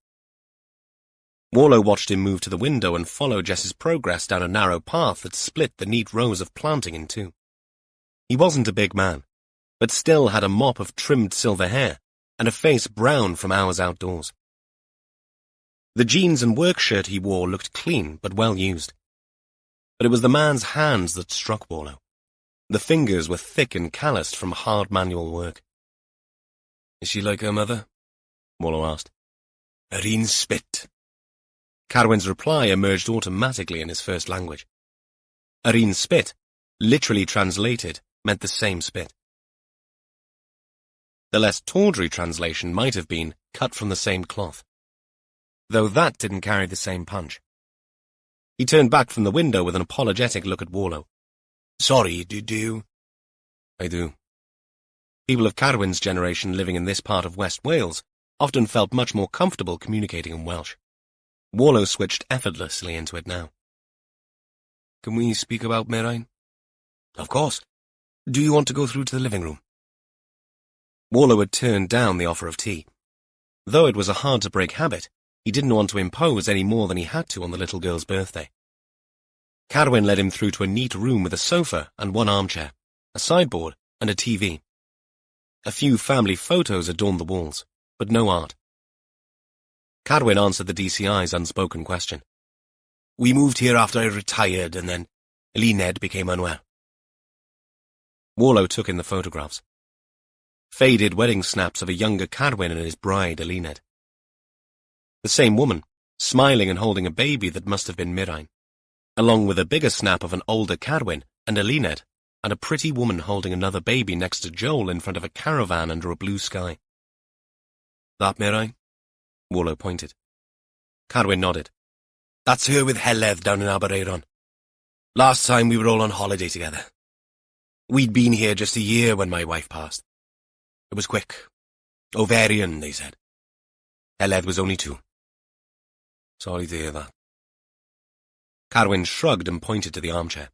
Warlow watched him move to the window and follow Jess's progress down a narrow path that split the neat rows of planting in two. He wasn't a big man, but still had a mop of trimmed silver hair and a face brown from hours outdoors. The jeans and work shirt he wore looked clean but well used. But it was the man's hands that struck Warlow. The fingers were thick and calloused from hard manual work. Is she like her mother? Warlow asked. Areen spit. Cadwyn's reply emerged automatically in his first language. Areen spit, literally translated, meant the same spit. The less tawdry translation might have been cut from the same cloth, though that didn't carry the same punch. He turned back from the window with an apologetic look at Warlow. Sorry, do you? I do. People of Cadwyn's generation living in this part of West Wales often felt much more comfortable communicating in Welsh. Warlow switched effortlessly into it now. Can we speak about Merain? Of course. Do you want to go through to the living room? Warlow had turned down the offer of tea. Though it was a hard-to-break habit, he didn't want to impose any more than he had to on the little girl's birthday. Cadwyn led him through to a neat room with a sofa and one armchair, a sideboard, and a TV. A few family photos adorned the walls, but no art. Cadwyn answered the DCI's unspoken question. We moved here after I retired, and then Eluned became unwell. Warlow took in the photographs. Faded wedding snaps of a younger Cadwyn and his bride, Eluned. The same woman, smiling and holding a baby that must have been Merain, along with a bigger snap of an older Cadwyn and Eluned, and a pretty woman holding another baby next to Jewell in front of a caravan under a blue sky. That Merain? Warlow pointed. Cadwyn nodded. That's her with Heleth down in Aberaeron. Last time we were all on holiday together. We'd been here just a year when my wife passed. It was quick. Ovarian, they said. Heleth was only 2. Sorry to hear that. Cadwyn shrugged and pointed to the armchair.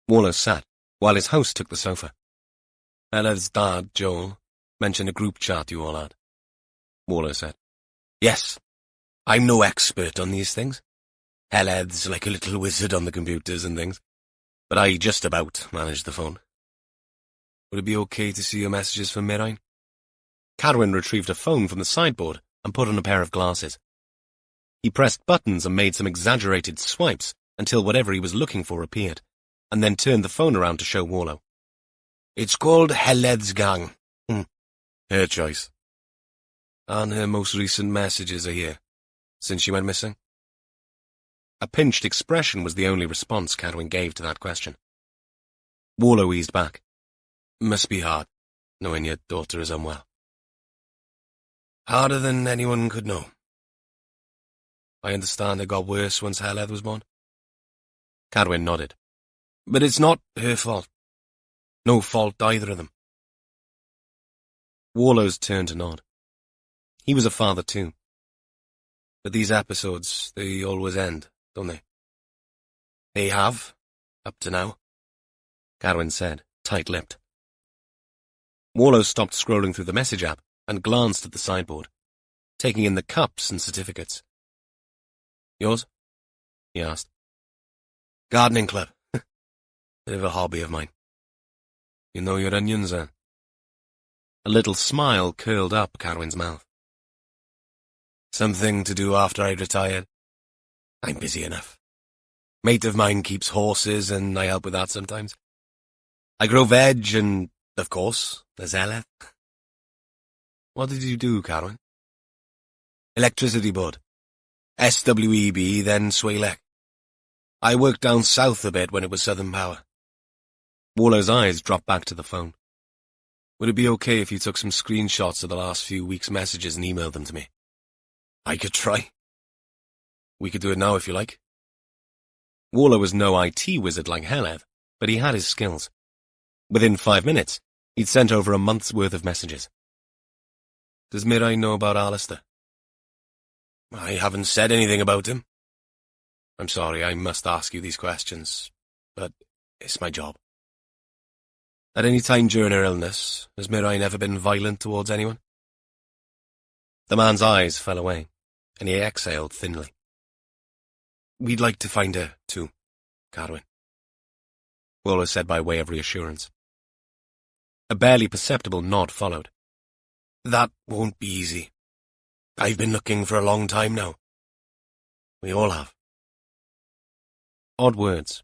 Warlow sat, while his host took the sofa. Heleth's dad, Jewell, mentioned a group chat you all had. Warlow said. Yes. I'm no expert on these things. Heleth's like a little wizard on the computers and things. But I just about managed the phone. Would it be okay to see your messages from Merain? Cadwyn retrieved a phone from the sideboard and put on a pair of glasses. He pressed buttons and made some exaggerated swipes until whatever he was looking for appeared, and then turned the phone around to show Warlow. It's called Heleth's Gang. Her choice. And her most recent messages are here, since she went missing. A pinched expression was the only response Cadwyn gave to that question. Warlow eased back. Must be hard, knowing your daughter is unwell. Harder than anyone could know. I understand it got worse once Heleth was born. Cadwyn nodded. But it's not her fault. No fault either of them. Warlow's turned to nod. He was a father too. But these episodes, they always end, don't they? They have, up to now, Cadwyn said, tight-lipped. Warlow stopped scrolling through the message app and glanced at the sideboard, taking in the cups and certificates. Yours? He asked. Gardening club. Bit of a hobby of mine. You know your onions, then? A little smile curled up Cadwyn's mouth. Something to do after I retired. I'm busy enough. Mate of mine keeps horses, and I help with that sometimes. I grow veg, and, of course, there's Heleth. What did you do, Cadwyn? Electricity board. SWEB, then Swaylec. I worked down south a bit when it was Southern Power. Warlow's eyes dropped back to the phone. Would it be okay if you took some screenshots of the last few weeks' messages and emailed them to me? I could try. We could do it now if you like. Warlow was no IT wizard like Heleth, but he had his skills. Within 5 minutes, he'd sent over a month's worth of messages. Does Mirai know about Alistair? I haven't said anything about him. I'm sorry, I must ask you these questions, but it's my job. At any time during her illness, has Mirai never been violent towards anyone? The man's eyes fell away, and he exhaled thinly. We'd like to find her, too, Carwyn, Warlow said by way of reassurance. A barely perceptible nod followed. That won't be easy. I've been looking for a long time now. We all have. Odd words,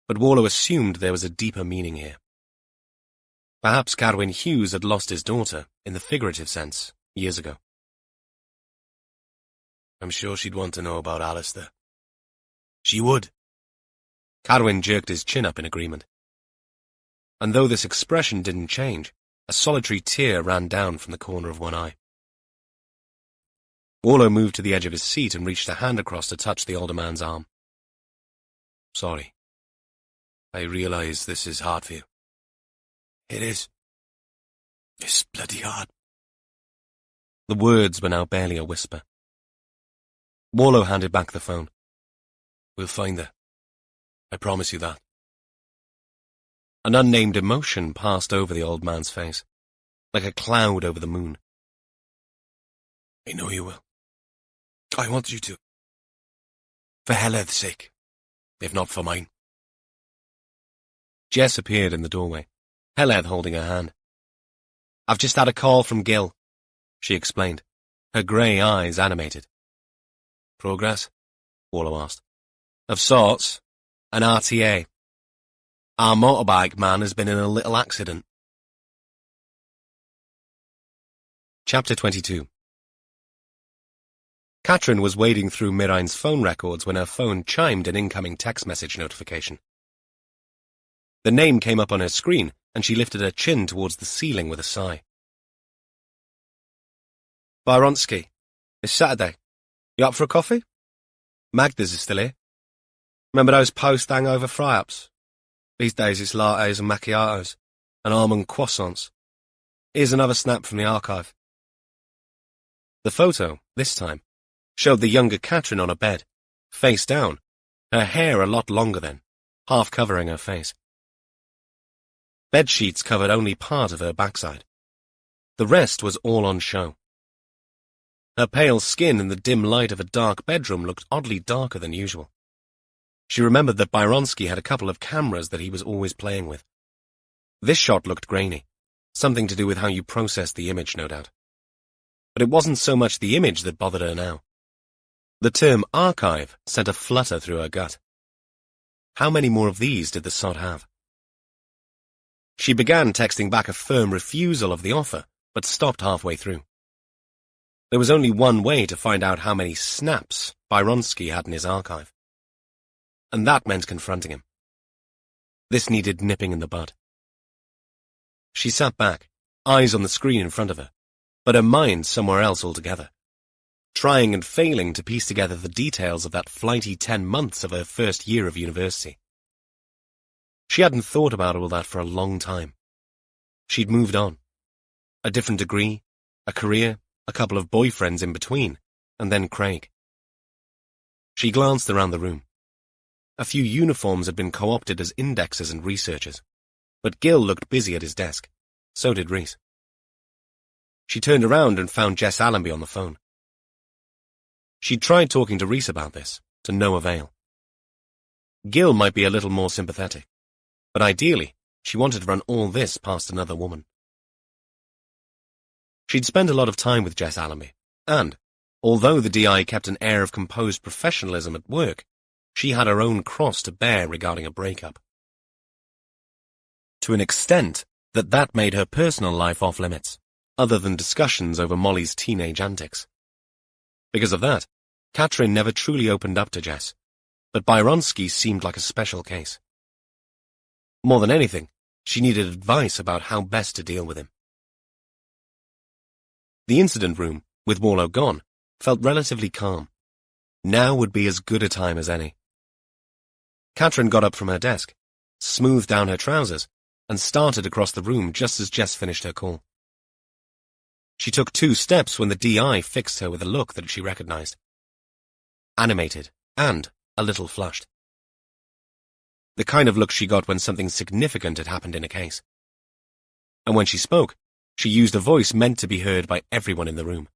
but Warlow assumed there was a deeper meaning here. Perhaps Carwyn Hughes had lost his daughter, in the figurative sense, years ago. I'm sure she'd want to know about Alistair. She would. Carwyn jerked his chin up in agreement. And though this expression didn't change, a solitary tear ran down from the corner of one eye. Warlow moved to the edge of his seat and reached a hand across to touch the older man's arm. Sorry. I realize this is hard for you. It is. It's bloody hard. The words were now barely a whisper. Warlow handed back the phone. We'll find her. I promise you that. An unnamed emotion passed over the old man's face, like a cloud over the moon. I know you will. I want you to. For Heleth's sake, if not for mine. Jess appeared in the doorway, Heleth holding her hand. I've just had a call from Gil, she explained, her grey eyes animated. Progress? Warlow asked. Of sorts. An RTA. Our motorbike man has been in a little accident. Chapter 22. Katrin was wading through Mirain's phone records when her phone chimed an incoming text message notification. The name came up on her screen, and she lifted her chin towards the ceiling with a sigh. Byronsky, it's Saturday. You up for a coffee? Magda's is still here. Remember those post-hangover fry-ups? These days it's lattes and macchiatos, and almond croissants. Here's another snap from the archive. The photo, this time, showed the younger Katrin on a bed, face down, her hair a lot longer than, half covering her face. Bed sheets covered only part of her backside. The rest was all on show. Her pale skin in the dim light of a dark bedroom looked oddly darker than usual. She remembered that Byronsky had a couple of cameras that he was always playing with. This shot looked grainy, something to do with how you processed the image, no doubt. But it wasn't so much the image that bothered her now. The term archive sent a flutter through her gut. How many more of these did the sod have? She began texting back a firm refusal of the offer, but stopped halfway through. There was only one way to find out how many snaps Byronsky had in his archive. And that meant confronting him. This needed nipping in the bud. She sat back, eyes on the screen in front of her, but her mind somewhere else altogether, trying and failing to piece together the details of that flighty 10 months of her first year of university. She hadn't thought about all that for a long time. She'd moved on. A different degree, a career, a couple of boyfriends in between, and then Craig. She glanced around the room. A few uniforms had been co-opted as indexers and researchers, but Gil looked busy at his desk. So did Rhys. She turned around and found Jess Allenby on the phone. She'd tried talking to Rhys about this, to no avail. Gil might be a little more sympathetic, but ideally, she wanted to run all this past another woman. She'd spent a lot of time with Jess Allenby, and, although the DI kept an air of composed professionalism at work, she had her own cross to bear regarding a breakup. To an extent that made her personal life off limits, other than discussions over Molly's teenage antics. Because of that, Katrin never truly opened up to Jess, but Byronsky seemed like a special case. More than anything, she needed advice about how best to deal with him. The incident room, with Warlow gone, felt relatively calm. Now would be as good a time as any. Catherine got up from her desk, smoothed down her trousers, and started across the room just as Jess finished her call. She took 2 steps when the DI fixed her with a look that she recognized. Animated, and a little flushed. The kind of look she got when something significant had happened in a case. And when she spoke, she used a voice meant to be heard by everyone in the room.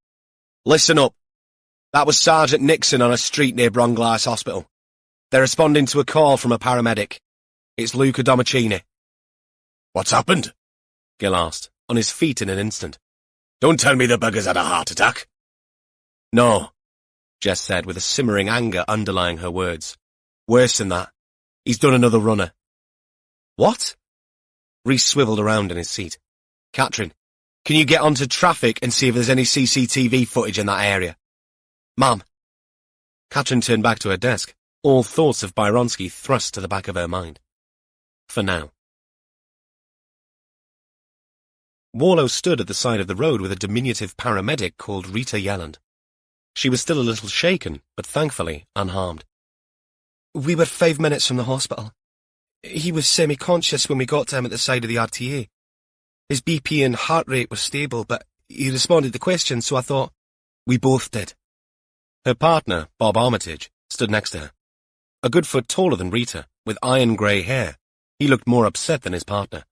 Listen up. That was Sergeant Nixon on a street near Bronglass Hospital. They're responding to a call from a paramedic. It's Luca Domicini. What's happened? Gil asked, on his feet in an instant. Don't tell me the bugger's had a heart attack. No, Jess said with a simmering anger underlying her words. Worse than that. He's done another runner. What? Rhys swiveled around in his seat. Catherine, can you get onto traffic and see if there's any CCTV footage in that area? Ma'am. Catherine turned back to her desk, all thoughts of Byronsky thrust to the back of her mind. For now. Warlow stood at the side of the road with a diminutive paramedic called Rita Yelland. She was still a little shaken, but thankfully unharmed. We were 5 minutes from the hospital. He was semi-conscious when we got to him at the side of the RTA. His BP and heart rate were stable, but he responded to questions, so I thought we both did. Her partner, Bob Armitage, stood next to her. A good foot taller than Rita, with iron grey hair, he looked more upset than his partner.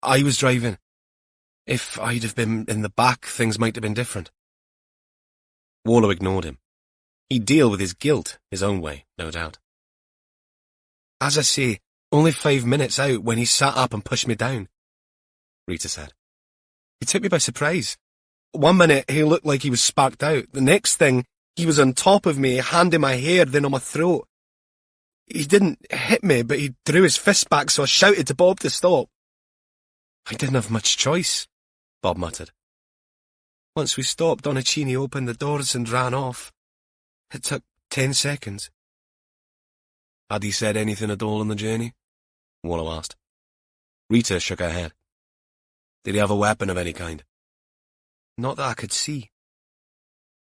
I was driving. If I'd have been in the back, things might have been different. Warlow ignored him. He'd deal with his guilt his own way, no doubt. As I say, only 5 minutes out when he sat up and pushed me down, Rita said. He took me by surprise. 1 minute he looked like he was sparked out. The next thing, he was on top of me, hand in my hair, then on my throat. He didn't hit me, but he drew his fist back, so I shouted to Bob to stop. I didn't have much choice, Bob muttered. Once we stopped, Domicini opened the doors and ran off. It took 10 seconds. Had he said anything at all on the journey? Warlow asked. Rita shook her head. Did he have a weapon of any kind? Not that I could see.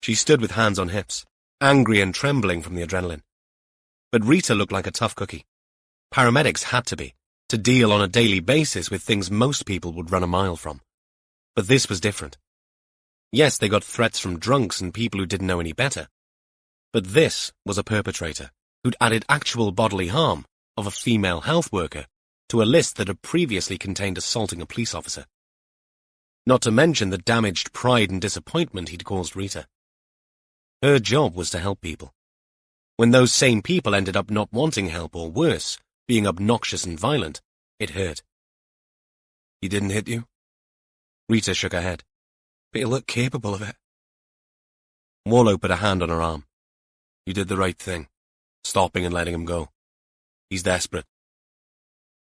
She stood with hands on hips, angry and trembling from the adrenaline. But Rita looked like a tough cookie. Paramedics had to be, to deal on a daily basis with things most people would run a mile from. But this was different. Yes, they got threats from drunks and people who didn't know any better. But this was a perpetrator who'd added actual bodily harm of a female health worker to a list that had previously contained assaulting a police officer. Not to mention the damaged pride and disappointment he'd caused Rita. Her job was to help people. When those same people ended up not wanting help or worse, being obnoxious and violent, it hurt. He didn't hit you? Rita shook her head. But he looked capable of it. Warlow put a hand on her arm. You did the right thing, stopping and letting him go. He's desperate.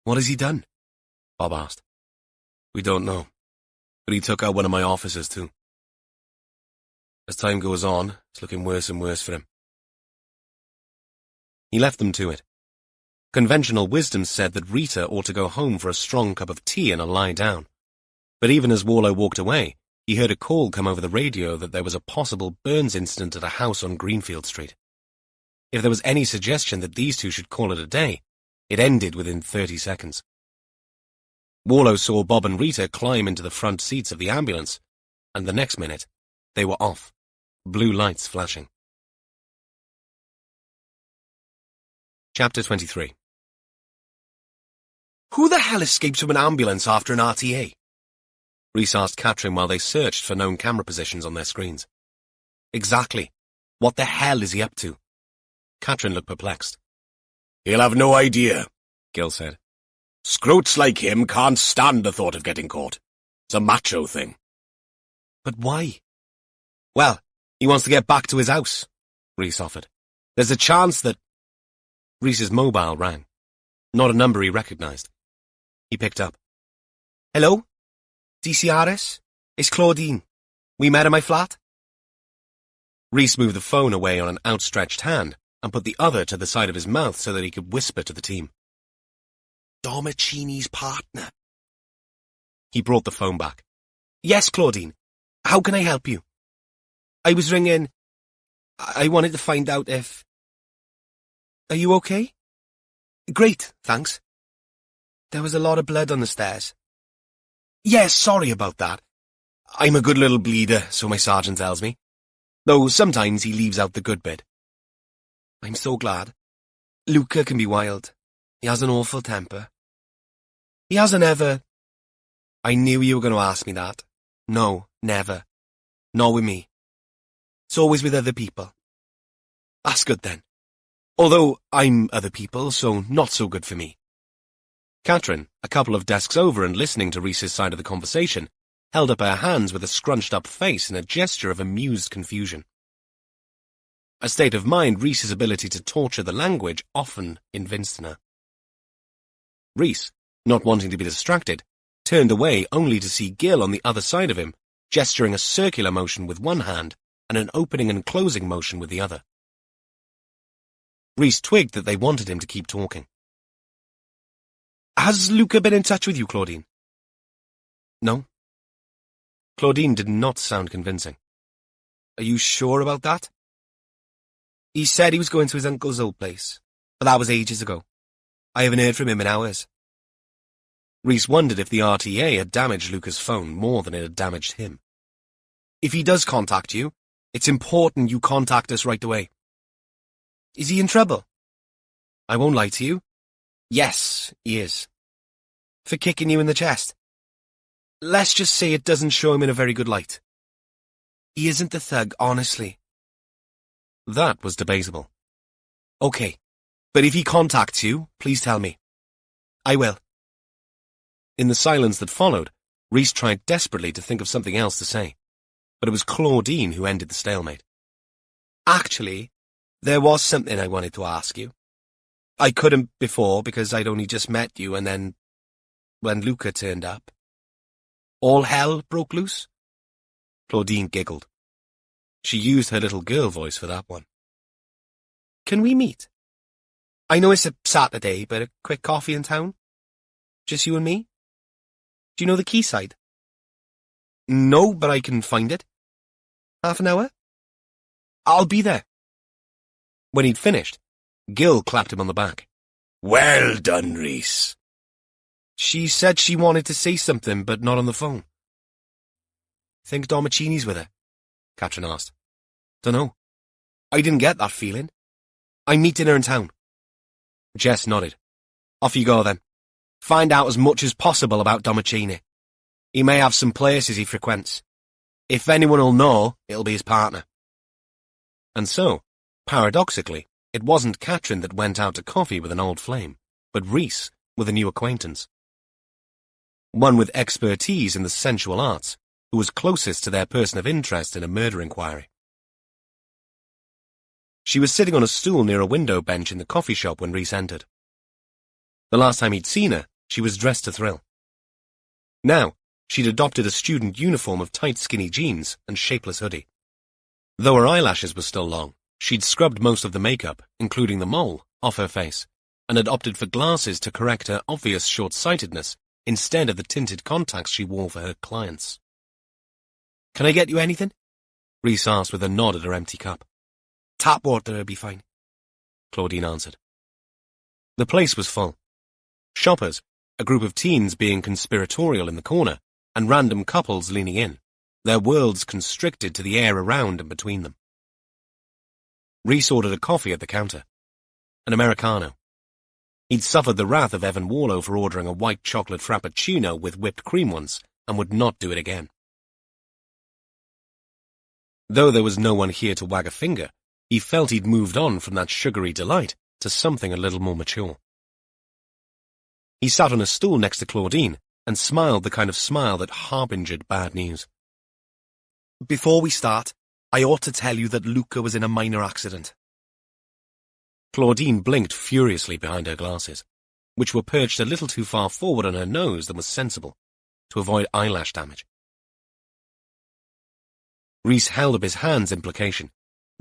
What has he done? Bob asked. We don't know, but he took out one of my officers too. As time goes on, it's looking worse and worse for him. He left them to it. Conventional wisdom said that Rita ought to go home for a strong cup of tea and a lie down. But even as Warlow walked away, he heard a call come over the radio that there was a possible burns incident at a house on Greenfield Street. If there was any suggestion that these two should call it a day, it ended within 30 seconds. Warlow saw Bob and Rita climb into the front seats of the ambulance, and the next minute, they were off, blue lights flashing. Chapter 23. Who the hell escapes from an ambulance after an RTA? Rhys asked Catherine while they searched for known camera positions on their screens. Exactly. What the hell is he up to? Catherine looked perplexed. He'll have no idea, Gil said. Scroats like him can't stand the thought of getting caught. It's a macho thing. But why? Well, he wants to get back to his house, Rhys offered. There's a chance that... Rhys's mobile rang. Not a number he recognized. He picked up. Hello? DCRS? It's Claudine. We met in my flat? Rhys moved the phone away on an outstretched hand and put the other to the side of his mouth so that he could whisper to the team. Domicini's partner. He brought the phone back. Yes, Claudine. How can I help you? I was ringing... I wanted to find out if... Are you okay? Great, thanks. There was a lot of blood on the stairs. Yes, sorry about that. I'm a good little bleeder, so my sergeant tells me. Though sometimes he leaves out the good bit. I'm so glad. Luca can be wild. He has an awful temper. He hasn't ever... I knew you were going to ask me that. No, never. Not with me. It's always with other people. That's good then. Although I'm other people, so not so good for me. Catherine, a couple of desks over and listening to Rhys's side of the conversation, held up her hands with a scrunched-up face in a gesture of amused confusion. A state of mind Rhys's ability to torture the language often evinced in her. Rhys, not wanting to be distracted, turned away only to see Gil on the other side of him, gesturing a circular motion with one hand and an opening and closing motion with the other. Rhys twigged that they wanted him to keep talking. Has Luca been in touch with you, Claudine? No. Claudine did not sound convincing. Are you sure about that? He said he was going to his uncle's old place, but that was ages ago. I haven't heard from him in hours. Rhys wondered if the RTA had damaged Luca's phone more than it had damaged him. If he does contact you, it's important you contact us right away. Is he in trouble? I won't lie to you. Yes, he is. For kicking you in the chest. Let's just say it doesn't show him in a very good light. He isn't the thug, honestly. That was debatable. Okay, but if he contacts you, please tell me. I will. In the silence that followed, Rhys tried desperately to think of something else to say, but it was Claudine who ended the stalemate. Actually, there was something I wanted to ask you. I couldn't before because I'd only just met you and then, when Luca turned up, all hell broke loose? Claudine giggled. She used her little girl voice for that one. Can we meet? I know it's a Saturday, but a quick coffee in town? Just you and me? Do you know the quayside? No, but I can find it. Half an hour? I'll be there. When he'd finished, Gil clapped him on the back. Well done, Rhys. She said she wanted to say something, but not on the phone. Think Domicini's with her? Catherine asked. Dunno. I didn't get that feeling. I'm meeting her in town. Jess nodded. Off you go then. Find out as much as possible about Domicini. He may have some places he frequents. If anyone will know, it'll be his partner. And so, paradoxically, it wasn't Catherine that went out to coffee with an old flame, but Rhys with a new acquaintance. One with expertise in the sensual arts, who was closest to their person of interest in a murder inquiry. She was sitting on a stool near a window bench in the coffee shop when Rhys entered. The last time he'd seen her, she was dressed to thrill. Now, she'd adopted a student uniform of tight skinny jeans and shapeless hoodie. Though her eyelashes were still long, she'd scrubbed most of the makeup, including the mole, off her face, and had opted for glasses to correct her obvious short-sightedness instead of the tinted contacts she wore for her clients. Can I get you anything? Rhys asked with a nod at her empty cup. Tap water would be fine, Claudine answered. The place was full. Shoppers, a group of teens being conspiratorial in the corner, and random couples leaning in, their worlds constricted to the air around and between them. Rhys ordered a coffee at the counter. An Americano. He'd suffered the wrath of Evan Warlow for ordering a white chocolate frappuccino with whipped cream once, and would not do it again. Though there was no one here to wag a finger, he felt he'd moved on from that sugary delight to something a little more mature. He sat on a stool next to Claudine and smiled the kind of smile that harbingered bad news. Before we start, I ought to tell you that Luca was in a minor accident. Claudine blinked furiously behind her glasses, which were perched a little too far forward on her nose than was sensible, to avoid eyelash damage. Rhys held up his hands in placation.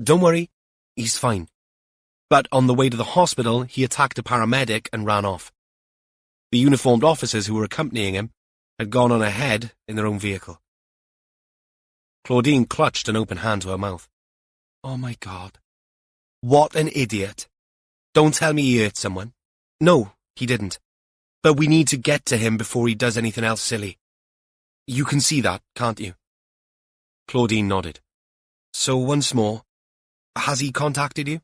Don't worry, he's fine. But on the way to the hospital, he attacked a paramedic and ran off. The uniformed officers who were accompanying him had gone on ahead in their own vehicle. Claudine clutched an open hand to her mouth. Oh my God. What an idiot. Don't tell me he hurt someone. No, he didn't. But we need to get to him before he does anything else silly. You can see that, can't you? Claudine nodded. So once more, has he contacted you?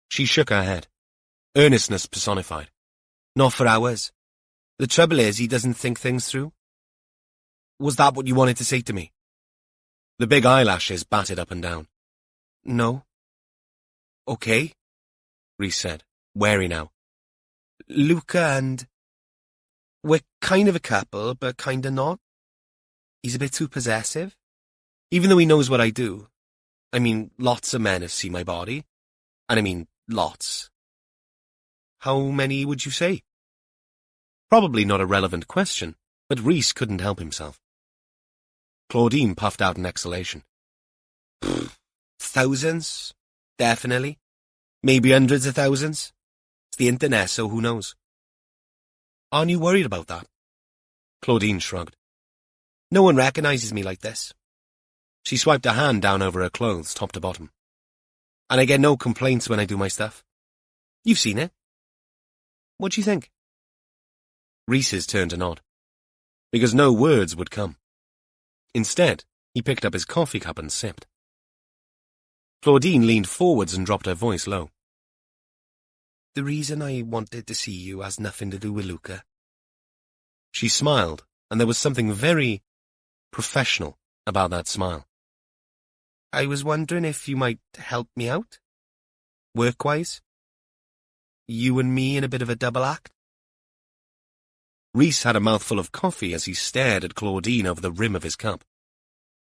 She shook her head. Earnestness personified. Not for hours. The trouble is, he doesn't think things through. Was that what you wanted to say to me? The big eyelashes batted up and down. No. Okay, Rhys said, wary now. Luca and... We're kind of a couple, but kinda not. He's a bit too possessive. Even though he knows what I do. I mean, lots of men have seen my body. And I mean, lots. How many would you say? Probably not a relevant question, but Rhys couldn't help himself. Claudine puffed out an exhalation. Thousands, definitely. Maybe hundreds of thousands. It's the internet, so who knows? Aren't you worried about that? Claudine shrugged. No one recognizes me like this. She swiped her hand down over her clothes, top to bottom. And I get no complaints when I do my stuff. You've seen it. What do you think? Rhys's turned to nod, because no words would come. Instead, he picked up his coffee cup and sipped. Claudine leaned forwards and dropped her voice low. The reason I wanted to see you has nothing to do with Luca. She smiled, and there was something very professional about that smile. I was wondering if you might help me out? Work-wise? You and me in a bit of a double act? Rhys had a mouthful of coffee as he stared at Claudine over the rim of his cup,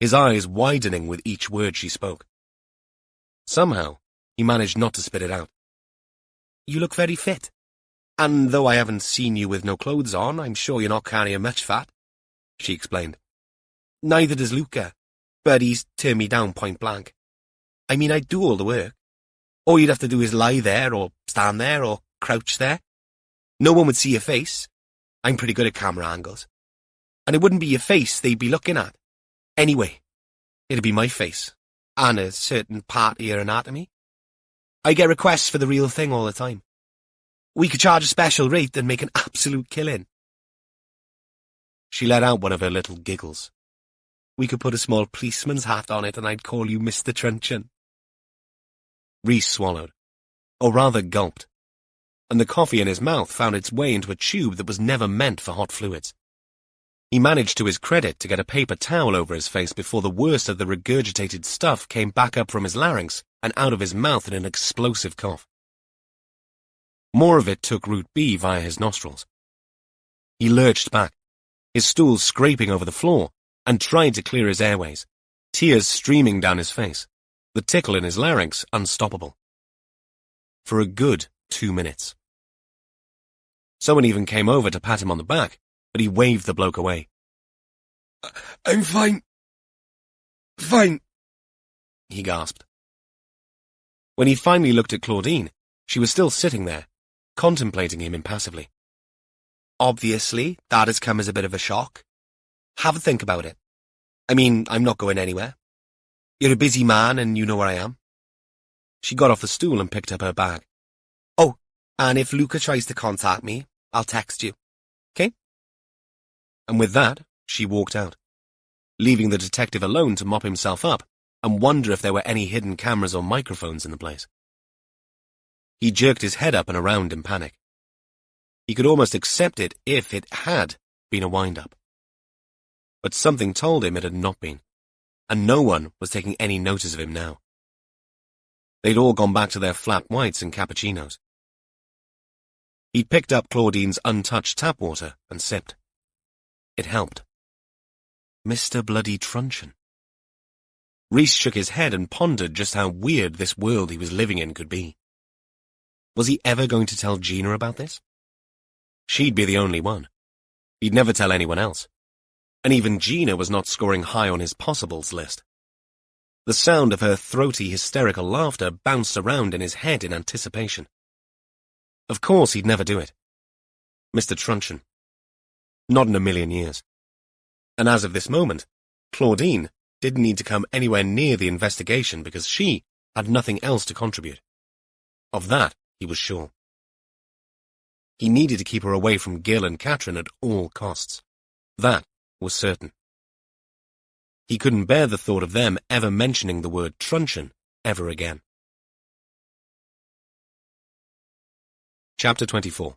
his eyes widening with each word she spoke. Somehow, he managed not to spit it out. You look very fit. And though I haven't seen you with no clothes on, I'm sure you're not carrying much fat, she explained. Neither does Luca, but he's turned me down point blank. I mean, I'd do all the work. All you'd have to do is lie there, or stand there, or crouch there. No one would see your face. I'm pretty good at camera angles. And it wouldn't be your face they'd be looking at. Anyway, it'd be my face, and a certain part of your anatomy. I get requests for the real thing all the time. We could charge a special rate and make an absolute killing. She let out one of her little giggles. We could put a small policeman's hat on it and I'd call you Mr. Truncheon. Rhys swallowed, or rather gulped, and the coffee in his mouth found its way into a tube that was never meant for hot fluids. He managed to his credit to get a paper towel over his face before the worst of the regurgitated stuff came back up from his larynx and out of his mouth in an explosive cough. More of it took root B via his nostrils. He lurched back, his stool scraping over the floor, and tried to clear his airways, tears streaming down his face, the tickle in his larynx unstoppable. For a good 2 minutes. Someone even came over to pat him on the back, but he waved the bloke away. I'm fine. Fine, he gasped. When he finally looked at Claudine, she was still sitting there, contemplating him impassively. Obviously, that has come as a bit of a shock. Have a think about it. I mean, I'm not going anywhere. You're a busy man and you know where I am. She got off the stool and picked up her bag. Oh, and if Luca tries to contact me, I'll text you. Okay? And with that, she walked out, leaving the detective alone to mop himself up and wonder if there were any hidden cameras or microphones in the place. He jerked his head up and around in panic. He could almost accept it if it had been a wind-up. But something told him it had not been, and no one was taking any notice of him now. They'd all gone back to their flat whites and cappuccinos. He picked up Claudine's untouched tap water and sipped. It helped. Mr. Bloody Truncheon. Rhys shook his head and pondered just how weird this world he was living in could be. Was he ever going to tell Gina about this? She'd be the only one. He'd never tell anyone else. And even Gina was not scoring high on his possibles list. The sound of her throaty, hysterical laughter bounced around in his head in anticipation. Of course he'd never do it. Mr. Truncheon. Not in a million years. And as of this moment, Claudine didn't need to come anywhere near the investigation because she had nothing else to contribute. Of that, he was sure. He needed to keep her away from Gil and Catherine at all costs. That was certain. He couldn't bear the thought of them ever mentioning the word truncheon ever again. Chapter 24.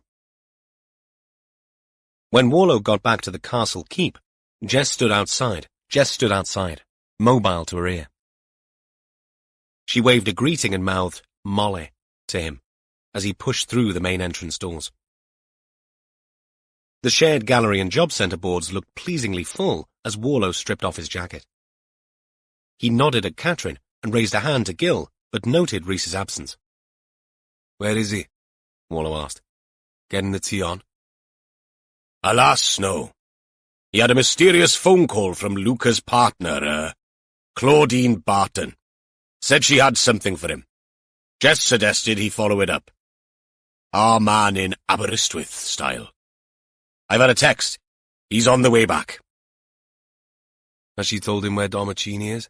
When Warlow got back to the castle keep, Jess stood outside, mobile to her ear. She waved a greeting and mouthed, "Molly," to him, as he pushed through the main entrance doors. The shared gallery and job centre boards looked pleasingly full as Warlow stripped off his jacket. He nodded at Catherine and raised a hand to Gil, but noted Rhys's absence. "Where is he?" Warlow asked. "Getting the tea on?" "Alas, no. He had a mysterious phone call from Luca's partner, Claudine Barton. Said she had something for him. Jess suggested he follow it up. Our man in Aberystwyth style. I've had a text. He's on the way back." Has she told him where Domicini is?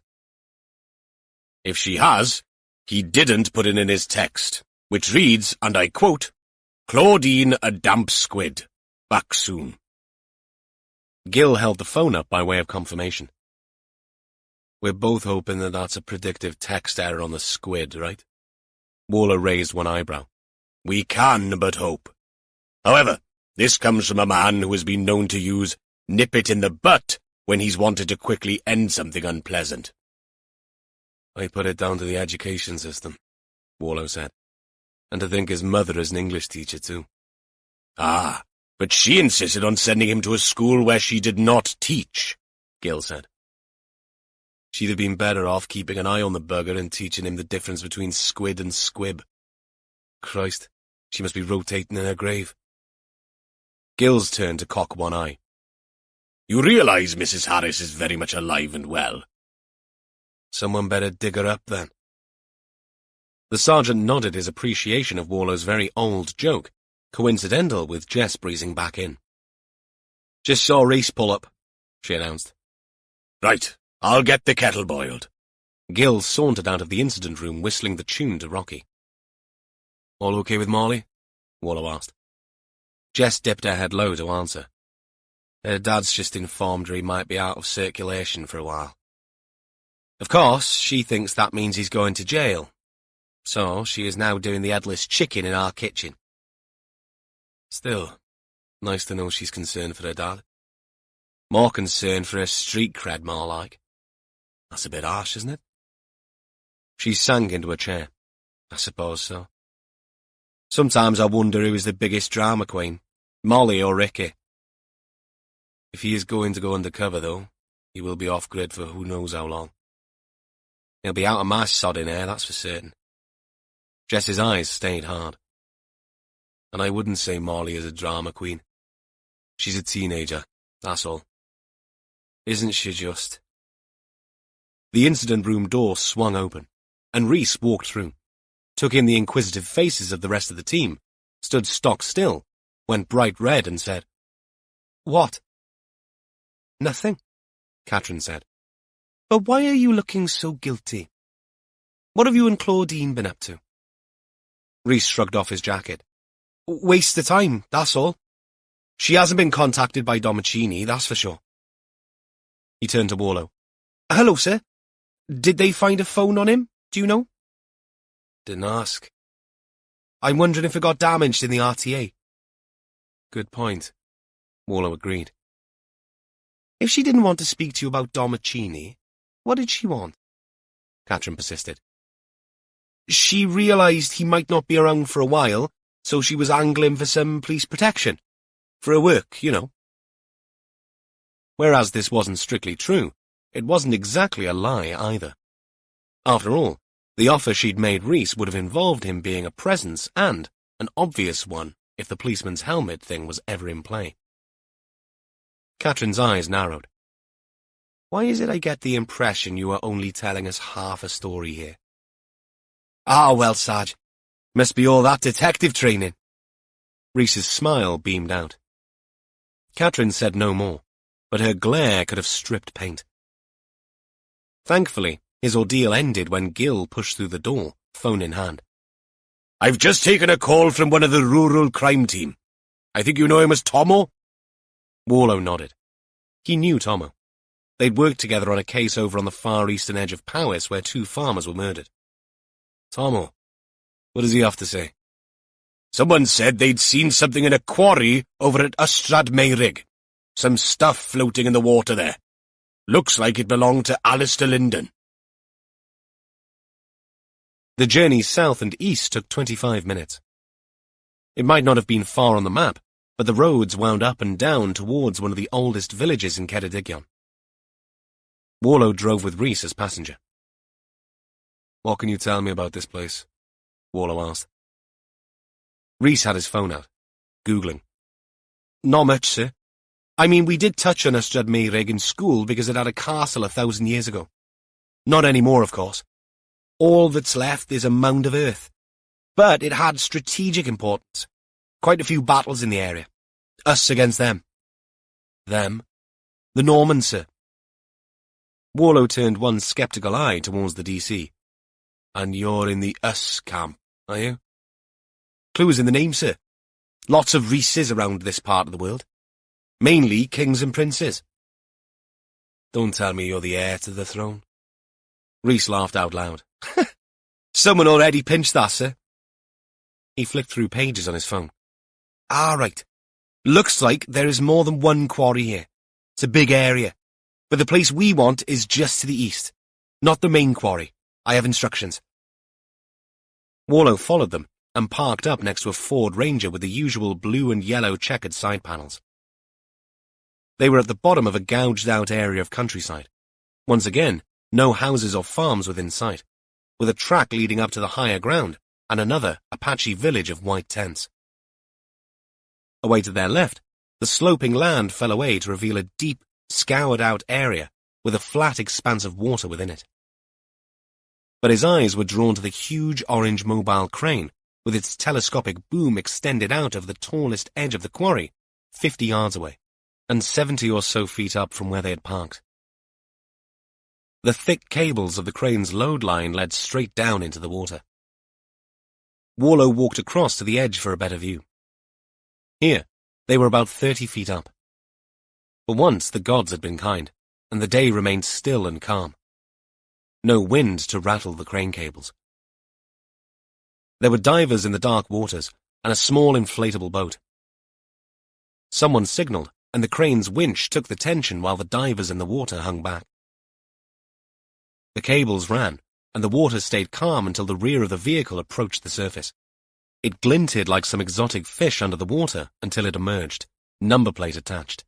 If she has, he didn't put it in his text, which reads, and I quote, "Claudine a damp squid. Back soon." Gil held the phone up by way of confirmation. We're both hoping that that's a predictive text error on the squid, right? Warlow raised one eyebrow. We can but hope. However, this comes from a man who has been known to use nip it in the butt when he's wanted to quickly end something unpleasant. I put it down to the education system, Warlow said. And to think his mother is an English teacher, too. Ah, but she insisted on sending him to a school where she did not teach, Gil said. She'd have been better off keeping an eye on the bugger and teaching him the difference between squid and squib. Christ, she must be rotating in her grave. Gil's turned to cock one eye. You realize Mrs. Harris is very much alive and well. Someone better dig her up, then. The sergeant nodded his appreciation of Warlow's very old joke, coincidental with Jess breezing back in. "Just saw Rhys pull up," she announced. "Right, I'll get the kettle boiled." Gil sauntered out of the incident room whistling the tune to Rocky. "All okay with Molly?" Warlow asked. Jess dipped her head low to answer. Her dad's just informed her he might be out of circulation for a while. Of course, she thinks that means he's going to jail. So she is now doing the headless chicken in our kitchen. Still, nice to know she's concerned for her dad. More concerned for her street cred, more like. That's a bit harsh, isn't it? She sank into a chair. I suppose so. Sometimes I wonder who is the biggest drama queen, Molly or Ricky. If he is going to go undercover, though, he will be off-grid for who knows how long. He'll be out of my sodding hair, that's for certain. Jess's eyes stayed hard. And I wouldn't say Molly is a drama queen. She's a teenager, that's all. Isn't she just? The incident room door swung open, and Rhys walked through, took in the inquisitive faces of the rest of the team, stood stock still, went bright red and said, "What?" "Nothing," Catherine said. "But why are you looking so guilty? What have you and Claudine been up to?" Rhys shrugged off his jacket. "Waste of time, that's all. She hasn't been contacted by Domicini, that's for sure." He turned to Warlow. "Hello, sir. Did they find a phone on him, do you know?" Didn't ask. "I'm wondering if it got damaged in the RTA." "Good point," Warlow agreed. "If she didn't want to speak to you about Domicini, what did she want?" Catherine persisted. "She realised he might not be around for a while, so she was angling for some police protection. For her work, you know." Whereas this wasn't strictly true, it wasn't exactly a lie either. After all, the offer she'd made Rhys would have involved him being a presence and an obvious one if the policeman's helmet thing was ever in play. Catherine's eyes narrowed. "Why is it I get the impression you are only telling us half a story here?" "Ah, well, Sarge, must be all that detective training." Rhys's smile beamed out. Catherine said no more, but her glare could have stripped paint. Thankfully, his ordeal ended when Gil pushed through the door, phone in hand. "I've just taken a call from one of the rural crime team. I think you know him as Tomo?" Warlow nodded. He knew Tomo. They'd worked together on a case over on the far eastern edge of Powys where 2 farmers were murdered. "Tomo, what does he have to say?" "Someone said they'd seen something in a quarry over at Ystrad Meirig. Some stuff floating in the water there. Looks like it belonged to Alistair Linden." The journey south and east took 25 minutes. It might not have been far on the map, but the roads wound up and down towards one of the oldest villages in Ceredigion. Warlow drove with Rhys as passenger. "What can you tell me about this place?" Warlow asked. Rhys had his phone out, Googling. "Not much, sir. I mean, we did touch on Ystrad Meirig in school because it had a castle 1,000 years ago. Not anymore, of course. All that's left is a mound of earth. But it had strategic importance. Quite a few battles in the area. Us against them." "Them?" "The Normans, sir." Warlow turned one sceptical eye towards the DC. "And you're in the us camp, are you?" "Clue is in the name, sir. Lots of Rhyses around this part of the world. Mainly kings and princes." "Don't tell me you're the heir to the throne." Rhys laughed out loud. "Someone already pinched that, sir." He flicked through pages on his phone. Right. Looks like there is more than one quarry here. It's a big area. But the place we want is just to the east. Not the main quarry. I have instructions." Warlow followed them and parked up next to a Ford Ranger with the usual blue and yellow checkered side panels. They were at the bottom of a gouged-out area of countryside. Once again, no houses or farms within sight, with a track leading up to the higher ground and another Apache village of white tents. Away to their left, the sloping land fell away to reveal a deep, scoured-out area with a flat expanse of water within it. But his eyes were drawn to the huge orange mobile crane with its telescopic boom extended out over the tallest edge of the quarry, 50 yards away, and 70 or so feet up from where they had parked. The thick cables of the crane's load line led straight down into the water. Warlow walked across to the edge for a better view. Here, they were about 30 feet up. For once, the gods had been kind, and the day remained still and calm. No wind to rattle the crane cables. There were divers in the dark waters, and a small inflatable boat. Someone signaled, and the crane's winch took the tension while the divers in the water hung back. The cables ran, and the water stayed calm until the rear of the vehicle approached the surface. It glinted like some exotic fish under the water until it emerged, number plate attached.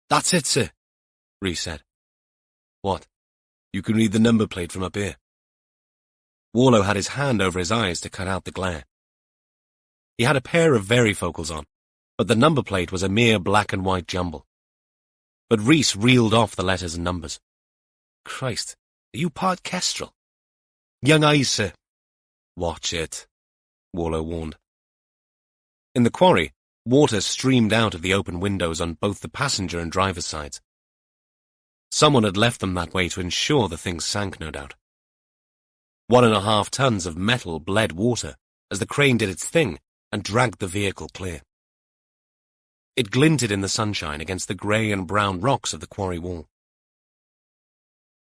"That's it, sir," Rhys said. "What? You can read the number plate from up here?" Warlow had his hand over his eyes to cut out the glare. He had a pair of varifocals on, but the number plate was a mere black and white jumble. But Rhys reeled off the letters and numbers. "Christ, are you part kestrel?" "Young eyes, sir." "Watch it," Warlow warned. In the quarry, water streamed out of the open windows on both the passenger and driver's sides. Someone had left them that way to ensure the thing sank, no doubt. 1.5 tons of metal bled water as the crane did its thing and dragged the vehicle clear. It glinted in the sunshine against the grey and brown rocks of the quarry wall.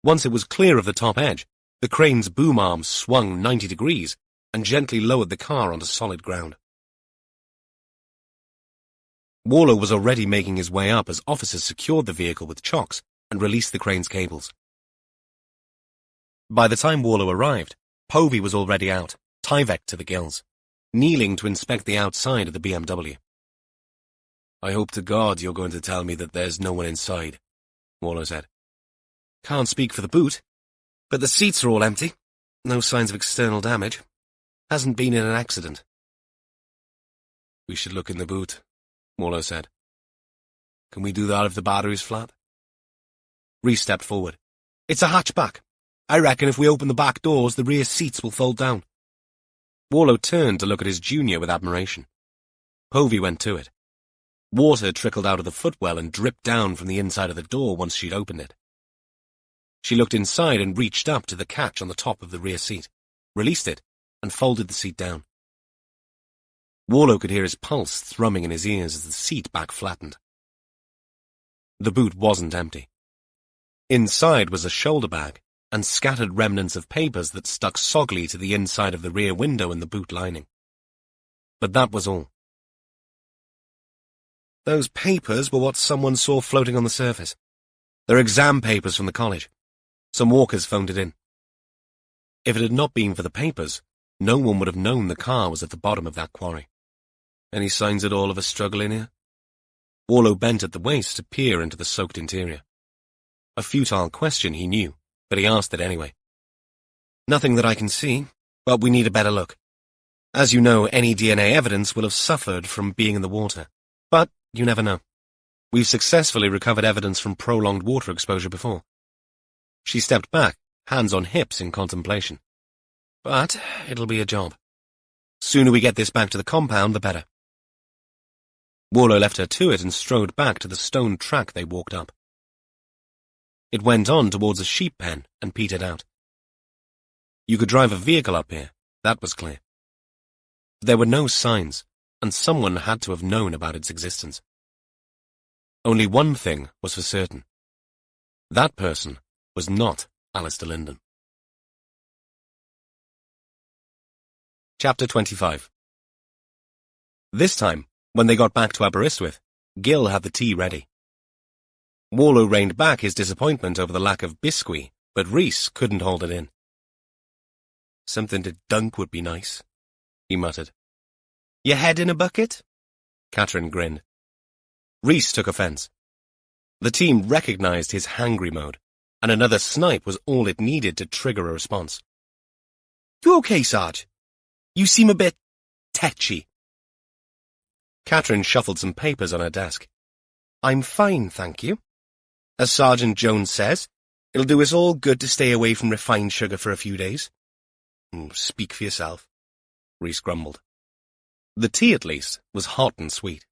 Once it was clear of the top edge, the crane's boom arm swung 90 degrees and gently lowered the car onto solid ground. Warlow was already making his way up as officers secured the vehicle with chocks and released the crane's cables. By the time Warlow arrived, Povey was already out, Tyvek to the gills, kneeling to inspect the outside of the BMW. "I hope to God you're going to tell me that there's no one inside," Warlow said. "Can't speak for the boot, but the seats are all empty. No signs of external damage. Hasn't been in an accident." "We should look in the boot," Warlow said. "Can we do that if the battery's flat?" Rhys stepped forward. "It's a hatchback. I reckon if we open the back doors, the rear seats will fold down." Warlow turned to look at his junior with admiration. Povey went to it. Water trickled out of the footwell and dripped down from the inside of the door once she'd opened it. She looked inside and reached up to the catch on the top of the rear seat, released it, and folded the seat down. Warlow could hear his pulse thrumming in his ears as the seat back flattened. The boot wasn't empty. Inside was a shoulder bag and scattered remnants of papers that stuck soggily to the inside of the rear window in the boot lining. But that was all. Those papers were what someone saw floating on the surface. They're exam papers from the college. Some walkers phoned it in. If it had not been for the papers, no one would have known the car was at the bottom of that quarry. Any signs at all of a struggle in here? Warlow bent at the waist to peer into the soaked interior. A futile question, he knew, but he asked it anyway. Nothing that I can see, but we need a better look. As you know, any DNA evidence will have suffered from being in the water, but you never know. We've successfully recovered evidence from prolonged water exposure before. She stepped back, hands on hips in contemplation. But it'll be a job. Sooner we get this back to the compound, the better. Warlow left her to it and strode back to the stone track they walked up. It went on towards a sheep pen and petered out. You could drive a vehicle up here, that was clear. There were no signs, and someone had to have known about its existence. Only one thing was for certain. That person was not Alistair Linden. Chapter 25. This time, when they got back to Aberystwyth, Gil had the tea ready. Warlow reined back his disappointment over the lack of biscuit, but Rhys couldn't hold it in. Something to dunk would be nice, he muttered. Your head in a bucket? Catherine grinned. Rhys took offence. The team recognized his hangry mode, and another snipe was all it needed to trigger a response. You okay, Sarge? You seem a bit tetchy. Catherine shuffled some papers on her desk. I'm fine, thank you. As Sergeant Jones says, it'll do us all good to stay away from refined sugar for a few days. Speak for yourself, Rhys grumbled. The tea, at least, was hot and sweet.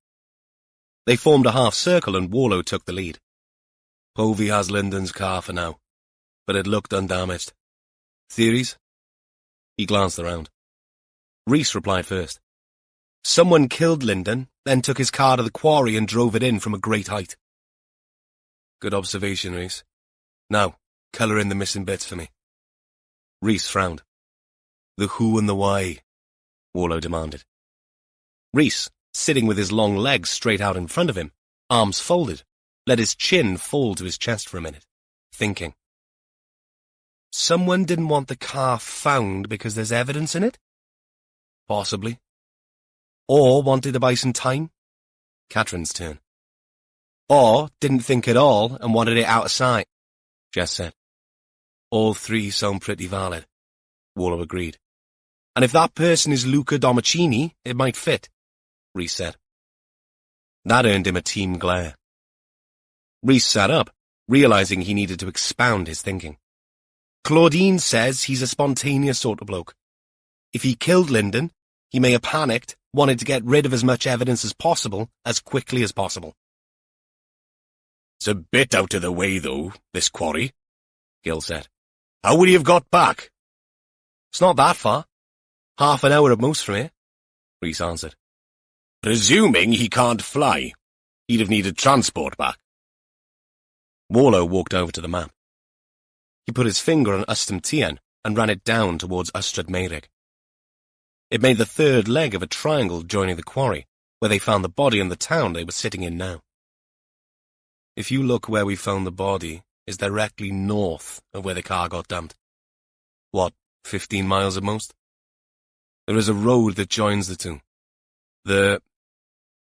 They formed a half-circle and Warlow took the lead. Povey has Linden's car for now, but it looked undamaged. Theories? He glanced around. Rhys replied first. Someone killed Linden, then took his car to the quarry and drove it in from a great height. Good observation, Rhys. Now, colour in the missing bits for me. Rhys frowned. The who and the why, Warlow demanded. Rhys, sitting with his long legs straight out in front of him, arms folded, let his chin fall to his chest for a minute, thinking. Someone didn't want the car found because there's evidence in it? Possibly. Or wanted to buy some time? Catherine's turn. Or didn't think at all and wanted it out of sight, Jess said. All three sound pretty valid, Warlow agreed. And if that person is Luca Domicini, it might fit, Rhys said. That earned him a team glare. Rhys sat up, realizing he needed to expound his thinking. Claudine says he's a spontaneous sort of bloke. If he killed Linden, he may have panicked, wanted to get rid of as much evidence as possible, as quickly as possible. It's a bit out of the way, though, this quarry, Gil said. How would he have got back? It's not that far. Half an hour at most from here, Rhys answered. Presuming he can't fly, he'd have needed transport back. Warlow walked over to the map. He put his finger on Ystum Tien and ran it down towards Ystrad Meirig. It made the third leg of a triangle joining the quarry, where they found the body and the town they were sitting in now. If you look where we found the body, is directly north of where the car got dumped. What, 15 miles at most? There is a road that joins the two.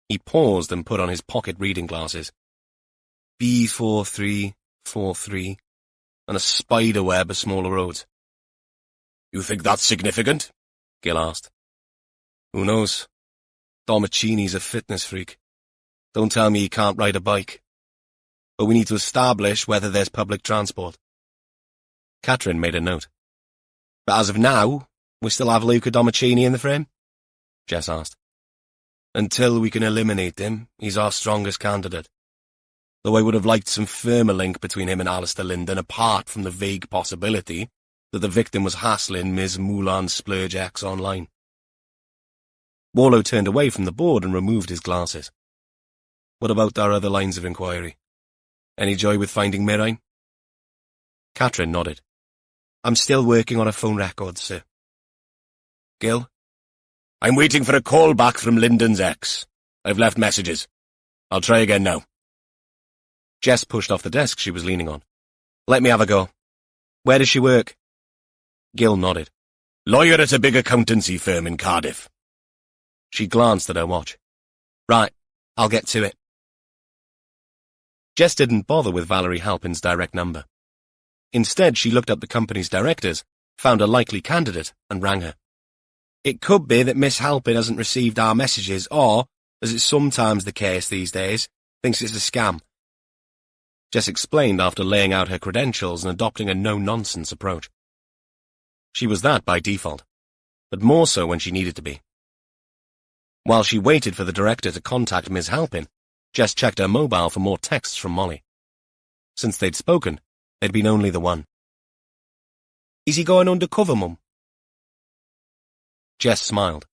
He paused and put on his pocket reading glasses. B4343, and a spider web of smaller roads. You think that's significant? Gil asked. Who knows? Domicini's a fitness freak. Don't tell me he can't ride a bike. But we need to establish whether there's public transport. Catherine made a note. But as of now, we still have Luca Domicini in the frame? Jess asked. Until we can eliminate him, he's our strongest candidate. though I would have liked some firmer link between him and Alistair Linden apart from the vague possibility that the victim was hassling Ms. Moulin Splurge X online. Warlow turned away from the board and removed his glasses. What about our other lines of inquiry? Any joy with finding Mirine? Catherine nodded. I'm still working on a phone record, sir. Gil? I'm waiting for a call back from Linden's ex. I've left messages. I'll try again now. Jess pushed off the desk she was leaning on. Let me have a go. Where does she work? Gil nodded. Lawyer at a big accountancy firm in Cardiff. She glanced at her watch. Right, I'll get to it. Jess didn't bother with Valerie Halpin's direct number. Instead, she looked up the company's directors, found a likely candidate, and rang her. It could be that Miss Halpin hasn't received our messages or, as is sometimes the case these days, thinks it's a scam. Jess explained after laying out her credentials and adopting a no-nonsense approach. She was that by default, but more so when she needed to be. While she waited for the director to contact Miss Halpin, Jess checked her mobile for more texts from Molly. Since they'd spoken, there'd been only the one. Is he going undercover, Mum? Jess smiled.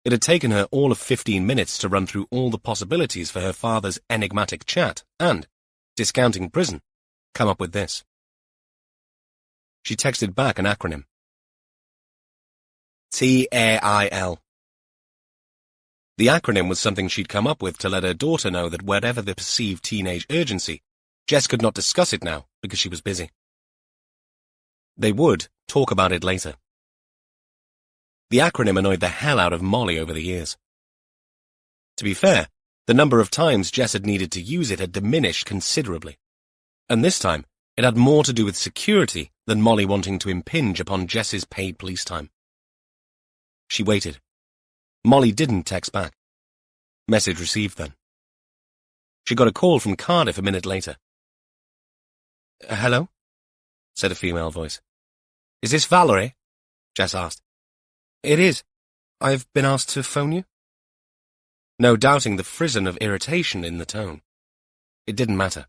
It had taken her all of 15 minutes to run through all the possibilities for her father's enigmatic chat and, discounting prison, come up with this. She texted back an acronym. TAIL. The acronym was something she'd come up with to let her daughter know that wherever the perceived teenage urgency, Jess could not discuss it now because she was busy. They would talk about it later. The acronym annoyed the hell out of Molly over the years. To be fair, the number of times Jess had needed to use it had diminished considerably. And this time, it had more to do with security than Molly wanting to impinge upon Jess's paid police time. She waited. Molly didn't text back. Message received then. She got a call from Cardiff a minute later. Hello? Said a female voice. Is this Valerie? Jess asked. It is. I've been asked to phone you. No doubting the frisson of irritation in the tone. It didn't matter.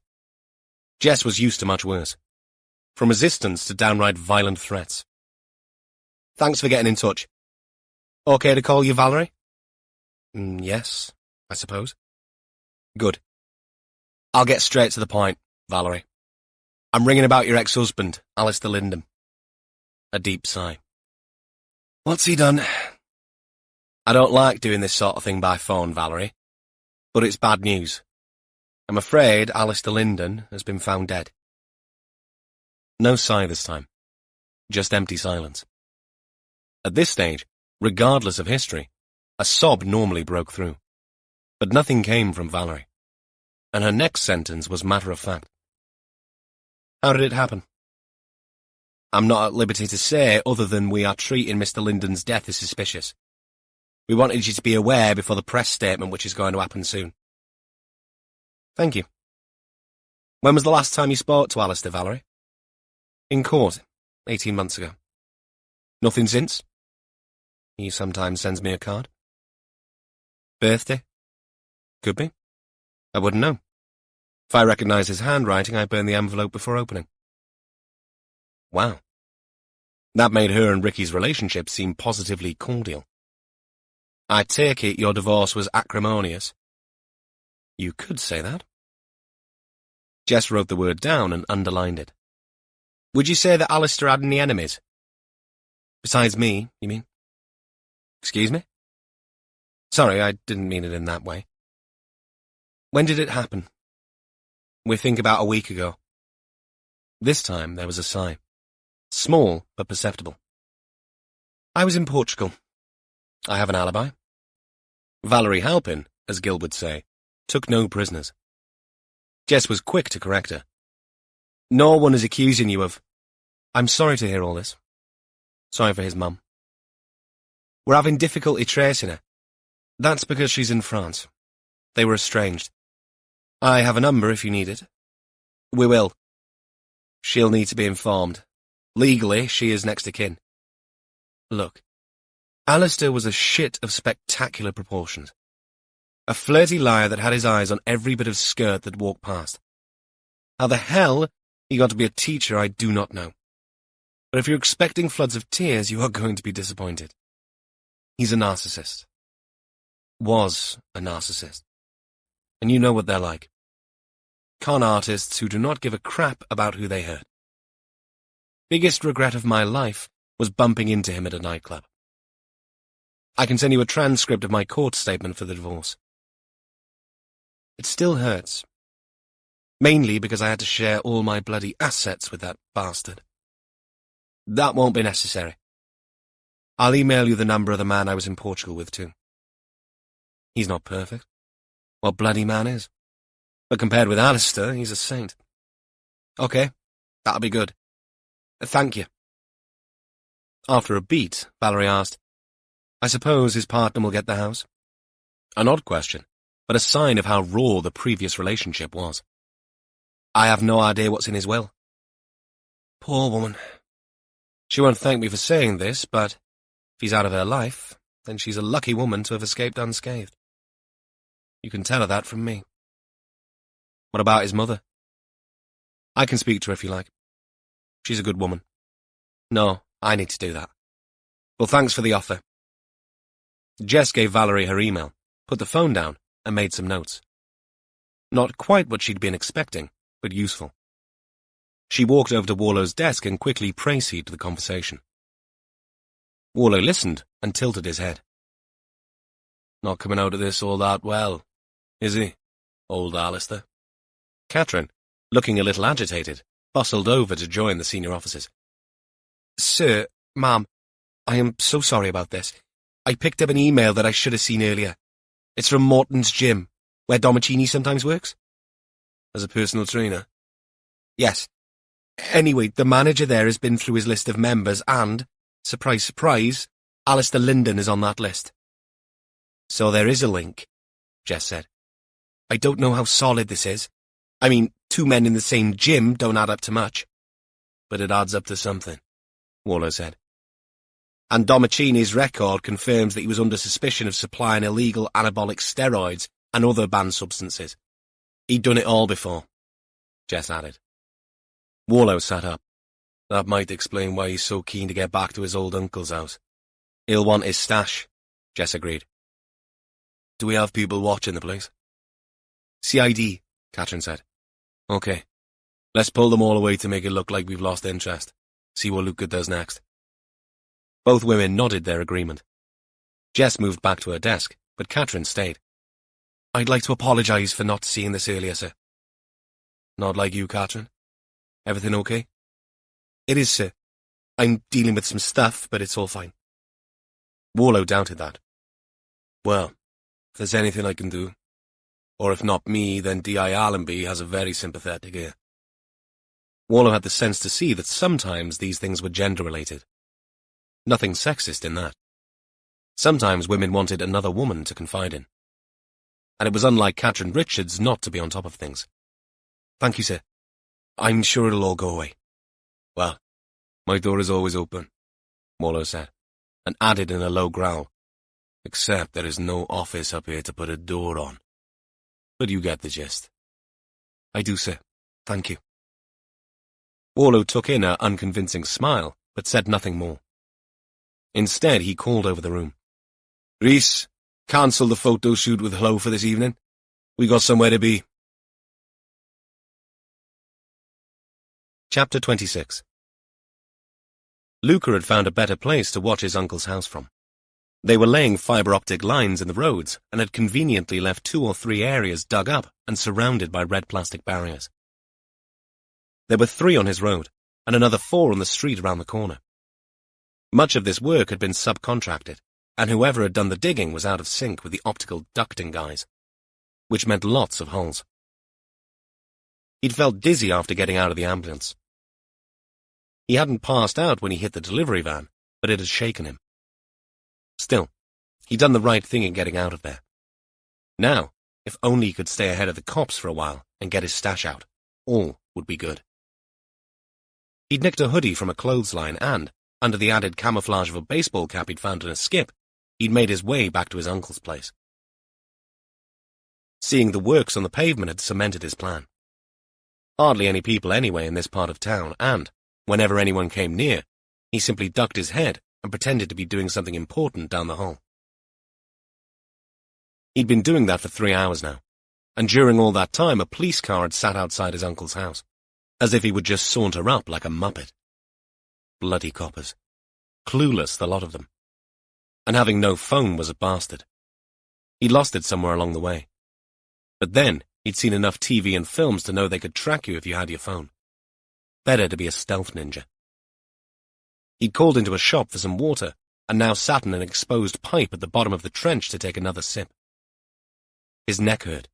Jess was used to much worse. From resistance to downright violent threats. Thanks for getting in touch. Okay to call you Valerie? Yes, I suppose. Good. I'll get straight to the point, Valerie. I'm ringing about your ex-husband, Alistair Linden. A deep sigh. What's he done? I don't like doing this sort of thing by phone, Valerie, but it's bad news. I'm afraid Alistair Linden has been found dead. No sigh this time. Just empty silence. At this stage, regardless of history, a sob normally broke through. But nothing came from Valerie. And her next sentence was matter-of-fact. How did it happen? I'm not at liberty to say other than we are treating Mr. Linden's death as suspicious. We wanted you to be aware before the press statement which is going to happen soon. Thank you. When was the last time you spoke to Alistair, Valerie? In court, 18 months ago. Nothing since? He sometimes sends me a card. Birthday? Could be. I wouldn't know. If I recognise his handwriting, I burn the envelope before opening. Wow. That made her and Ricky's relationship seem positively cordial. I take it your divorce was acrimonious. You could say that. Jess wrote the word down and underlined it. Would you say that Alistair had any enemies? Besides me, you mean? Excuse me? Sorry, I didn't mean it in that way. When did it happen? We think about a week ago. This time there was a sigh. Small, but perceptible. I was in Portugal. I have an alibi. Valerie Halpin, as Gil would say, took no prisoners. Jess was quick to correct her. No one is accusing you of... I'm sorry to hear all this. Sorry for his mum. We're having difficulty tracing her. That's because she's in France. They were estranged. I have a number if you need it. We will. She'll need to be informed. Legally, she is next of kin. Look, Alistair was a shit of spectacular proportions. A flirty liar that had his eyes on every bit of skirt that walked past. How the hell he got to be a teacher, I do not know. But if you're expecting floods of tears, you are going to be disappointed. He's a narcissist. Was a narcissist. And you know what they're like. Con artists who do not give a crap about who they hurt. Biggest regret of my life was bumping into him at a nightclub. I can send you a transcript of my court statement for the divorce. It still hurts. Mainly because I had to share all my bloody assets with that bastard. That won't be necessary. I'll email you the number of the man I was in Portugal with, too. He's not perfect. What bloody man is? But compared with Alistair, he's a saint. Okay, that'll be good. Thank you. After a beat, Valerie asked, I suppose his partner will get the house? An odd question, but a sign of how raw the previous relationship was. I have no idea what's in his will. Poor woman. She won't thank me for saying this, but if he's out of her life, then she's a lucky woman to have escaped unscathed. You can tell her that from me. What about his mother? I can speak to her if you like. She's a good woman. No, I need to do that. Well, thanks for the offer. Jess gave Valerie her email, put the phone down, and made some notes. Not quite what she'd been expecting, but useful. She walked over to Warlow's desk and quickly préceded the conversation. Warlow listened and tilted his head. Not coming out of this all that well, is he, old Alistair? Catherine, looking a little agitated, bustled over to join the senior officers. Sir, ma'am, I am so sorry about this. I picked up an email that I should have seen earlier. It's from Morton's gym, where Domicini sometimes works. As a personal trainer? Yes. Anyway, the manager there has been through his list of members and, surprise, surprise, Alistair Linden is on that list. So there is a link, Jess said. I don't know how solid this is. I mean, two men in the same gym don't add up to much. But it adds up to something, Warlow said. And Domicini's record confirms that he was under suspicion of supplying illegal anabolic steroids and other banned substances. He'd done it all before, Jess added. Warlow sat up. That might explain why he's so keen to get back to his old uncle's house. He'll want his stash, Jess agreed. Do we have people watching the place? CID, Catherine said. Okay. Let's pull them all away to make it look like we've lost interest. See what Luca does next. Both women nodded their agreement. Jess moved back to her desk, but Catherine stayed. I'd like to apologise for not seeing this earlier, sir. Not like you, Catherine. Everything okay? It is, sir. I'm dealing with some stuff, but it's all fine. Warlow doubted that. Well, if there's anything I can do, or if not me, then D.I. Allenby has a very sympathetic ear. Warlow had the sense to see that sometimes these things were gender-related. Nothing sexist in that. Sometimes women wanted another woman to confide in. And it was unlike Catherine Richards not to be on top of things. Thank you, sir. I'm sure it'll all go away. Well, my door is always open, Warlow said, and added in a low growl, except there is no office up here to put a door on. But you get the gist. I do, sir. Thank you. Warlow took in her unconvincing smile, but said nothing more. Instead, he called over the room. Rhys, cancel the photo shoot with Hello for this evening. We got somewhere to be. Chapter 26. Luca had found a better place to watch his uncle's house from. They were laying fibre-optic lines in the roads and had conveniently left 2 or 3 areas dug up and surrounded by red plastic barriers. There were 3 on his road, and another 4 on the street around the corner. Much of this work had been subcontracted, and whoever had done the digging was out of sync with the optical ducting guys, which meant lots of holes. He'd felt dizzy after getting out of the ambulance. He hadn't passed out when he hit the delivery van, but it had shaken him. Still, he'd done the right thing in getting out of there. Now, if only he could stay ahead of the cops for a while and get his stash out, all would be good. He'd nicked a hoodie from a clothesline and, under the added camouflage of a baseball cap he'd found in a skip, he'd made his way back to his uncle's place. Seeing the works on the pavement had cemented his plan. Hardly any people anyway in this part of town, and, whenever anyone came near, he simply ducked his head and pretended to be doing something important down the hall. He'd been doing that for 3 hours now, and during all that time a police car had sat outside his uncle's house, as if he would just saunter up like a muppet. Bloody coppers. Clueless, the lot of them. And having no phone was a bastard. He'd lost it somewhere along the way. But then, he'd seen enough TV and films to know they could track you if you had your phone. Better to be a stealth ninja. He'd called into a shop for some water, and now sat in an exposed pipe at the bottom of the trench to take another sip. His neck hurt,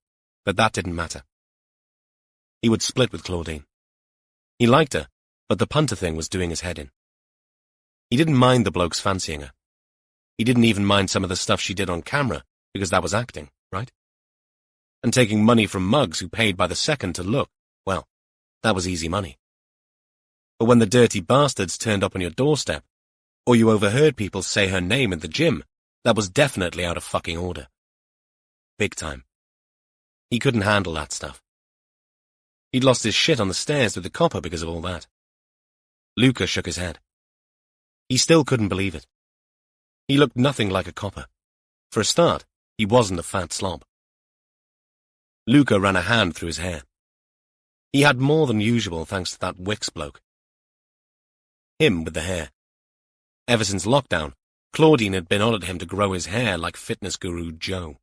but that didn't matter. He would split with Claudine. He liked her, but the punter thing was doing his head in. He didn't mind the blokes fancying her. He didn't even mind some of the stuff she did on camera, because that was acting, right? And taking money from mugs who paid by the second to look, well, that was easy money. But when the dirty bastards turned up on your doorstep, or you overheard people say her name in the gym, that was definitely out of fucking order. Big time. He couldn't handle that stuff. He'd lost his shit on the stairs with the copper because of all that. Luca shook his head. He still couldn't believe it. He looked nothing like a copper. For a start, he wasn't a fat slob. Luca ran a hand through his hair. He had more than usual thanks to that Wicks bloke. Him with the hair. Ever since lockdown, Claudine had been on at him to grow his hair like fitness guru Joe.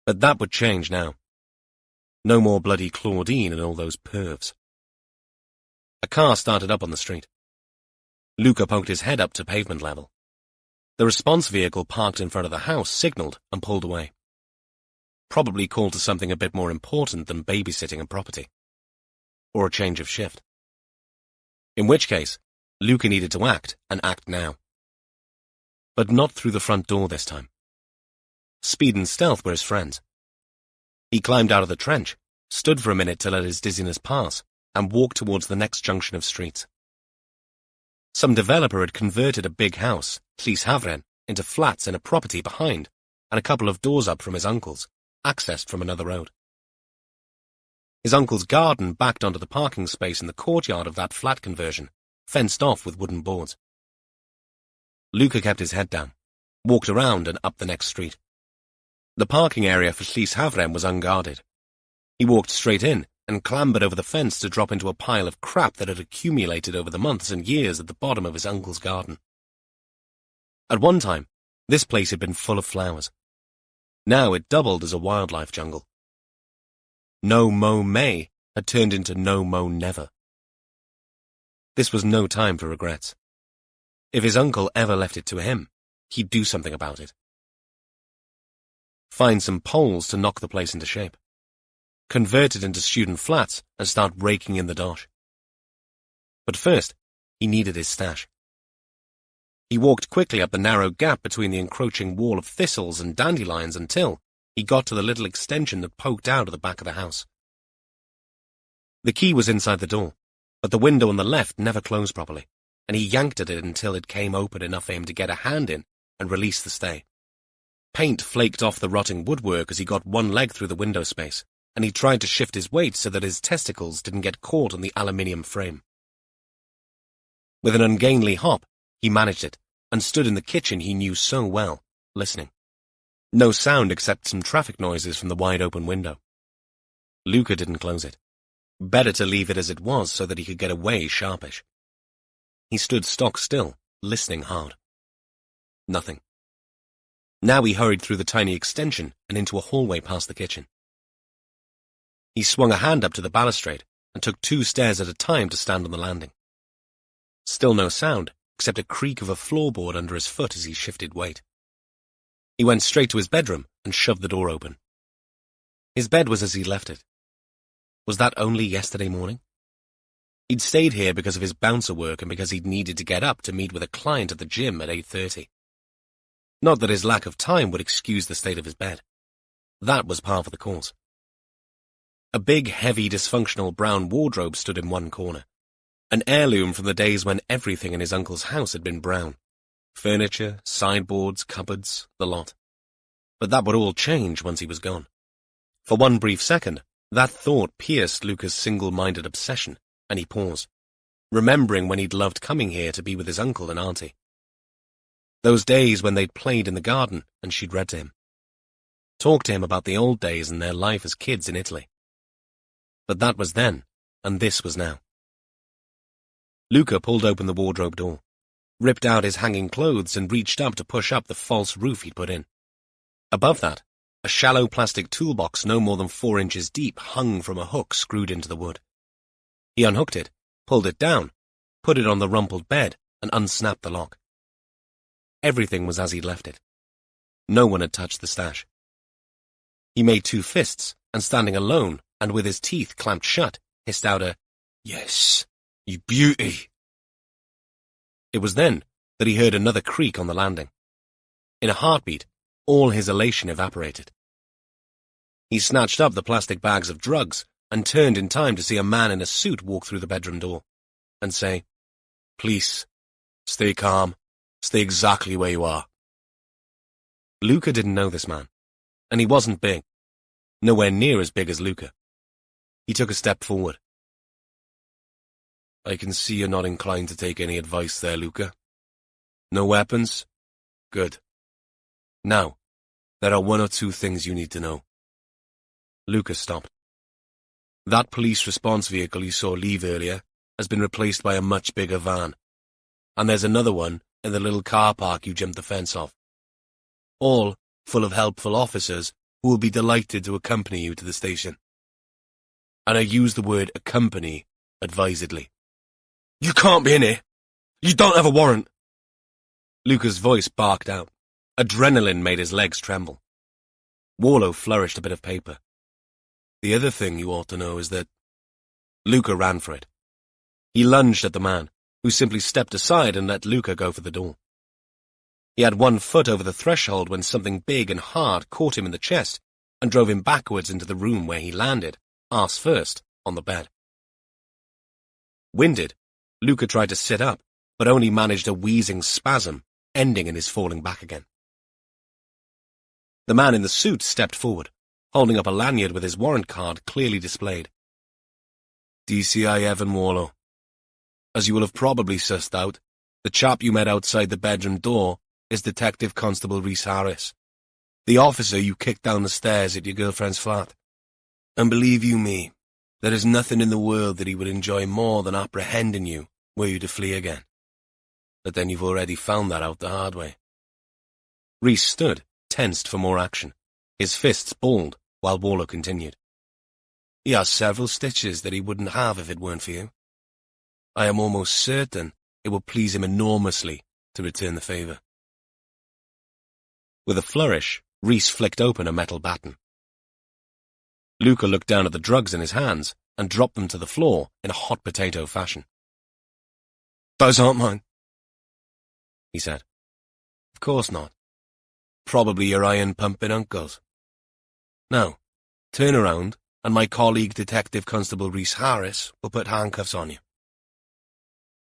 But that would change now. No more bloody Claudine and all those pervs. A car started up on the street. Luca poked his head up to pavement level. The response vehicle parked in front of the house signaled and pulled away. Probably called to something a bit more important than babysitting and property. Or a change of shift. In which case, Luca needed to act, and act now. But not through the front door this time. Speed and stealth were his friends. He climbed out of the trench, stood for a minute to let his dizziness pass, and walked towards the next junction of streets. Some developer had converted a big house, Rhys Dylan, into flats in a property behind, and a couple of doors up from his uncle's, accessed from another road. His uncle's garden backed onto the parking space in the courtyard of that flat conversion, fenced off with wooden boards. Luca kept his head down, walked around and up the next street. The parking area for Rhys Dylan was unguarded. He walked straight in and clambered over the fence to drop into a pile of crap that had accumulated over the months and years at the bottom of his uncle's garden. At one time, this place had been full of flowers. Now it doubled as a wildlife jungle. No Mo May had turned into No Mo Never. This was no time for regrets. If his uncle ever left it to him, he'd do something about it. Find some poles to knock the place into shape. Convert it into student flats and start raking in the dosh. But first, he needed his stash. He walked quickly up the narrow gap between the encroaching wall of thistles and dandelions until he got to the little extension that poked out of the back of the house. The key was inside the door, but the window on the left never closed properly, and he yanked at it until it came open enough for him to get a hand in and release the stay. Paint flaked off the rotting woodwork as he got one leg through the window space, and he tried to shift his weight so that his testicles didn't get caught on the aluminium frame. With an ungainly hop, he managed it, and stood in the kitchen he knew so well, listening. No sound except some traffic noises from the wide-open window. Luca didn't close it. Better to leave it as it was so that he could get away sharpish. He stood stock still, listening hard. Nothing. Now he hurried through the tiny extension and into a hallway past the kitchen. He swung a hand up to the balustrade and took 2 stairs at a time to stand on the landing. Still no sound, except a creak of a floorboard under his foot as he shifted weight. He went straight to his bedroom and shoved the door open. His bed was as he left it. Was that only yesterday morning? He'd stayed here because of his bouncer work and because he'd needed to get up to meet with a client at the gym at 8:30. Not that his lack of time would excuse the state of his bed. That was par for the course. A big, heavy, dysfunctional brown wardrobe stood in one corner. An heirloom from the days when everything in his uncle's house had been brown. Furniture, sideboards, cupboards, the lot. But that would all change once he was gone. For one brief second, that thought pierced Luca's single-minded obsession, and he paused, remembering when he'd loved coming here to be with his uncle and auntie. Those days when they'd played in the garden and she'd read to him. Talked to him about the old days and their life as kids in Italy. But that was then, and this was now. Luca pulled open the wardrobe door, ripped out his hanging clothes and reached up to push up the false roof he'd put in. Above that, a shallow plastic toolbox no more than 4 inches deep hung from a hook screwed into the wood. He unhooked it, pulled it down, put it on the rumpled bed, and unsnapped the lock. Everything was as he'd left it. No one had touched the stash. He made 2 fists, and standing alone, and with his teeth clamped shut, hissed out a, "Yes, you beauty." It was then that he heard another creak on the landing. In a heartbeat, all his elation evaporated. He snatched up the plastic bags of drugs and turned in time to see a man in a suit walk through the bedroom door and say, "Please, stay calm, stay exactly where you are." Luca didn't know this man, and he wasn't big, nowhere near as big as Luca. He took a step forward. "I can see you're not inclined to take any advice there, Luca. No weapons? Good. Now, there are 1 or 2 things you need to know." Luca stopped. "That police response vehicle you saw leave earlier has been replaced by a much bigger van. And there's another one in the little car park you jumped the fence off. All full of helpful officers who will be delighted to accompany you to the station. And I use the word accompany advisedly." "You can't be in here! You don't have a warrant!" Luca's voice barked out. Adrenaline made his legs tremble. Warlow flourished a bit of paper. "The other thing you ought to know is that—" Luca ran for it. He lunged at the man, who simply stepped aside and let Luca go for the door. He had 1 foot over the threshold when something big and hard caught him in the chest and drove him backwards into the room where he landed, arse first, on the bed. Winded, Luca tried to sit up, but only managed a wheezing spasm, ending in his falling back again. The man in the suit stepped forward, holding up a lanyard with his warrant card clearly displayed. "DCI Evan Warlow. As you will have probably sussed out, the chap you met outside the bedroom door is Detective Constable Rhys Harris, the officer you kicked down the stairs at your girlfriend's flat. And believe you me, there is nothing in the world that he would enjoy more than apprehending you were you to flee again. But then you've already found that out the hard way." Rhys stood, tensed for more action, his fists balled, while Warlow continued. "He has several stitches that he wouldn't have if it weren't for you. I am almost certain it will please him enormously to return the favour." With a flourish, Rhys flicked open a metal baton. Luca looked down at the drugs in his hands and dropped them to the floor in a hot potato fashion. "Those aren't mine," he said. "Of course not. Probably your iron-pumping uncle's. Now, turn around, and my colleague Detective Constable Rhys Harris will put handcuffs on you."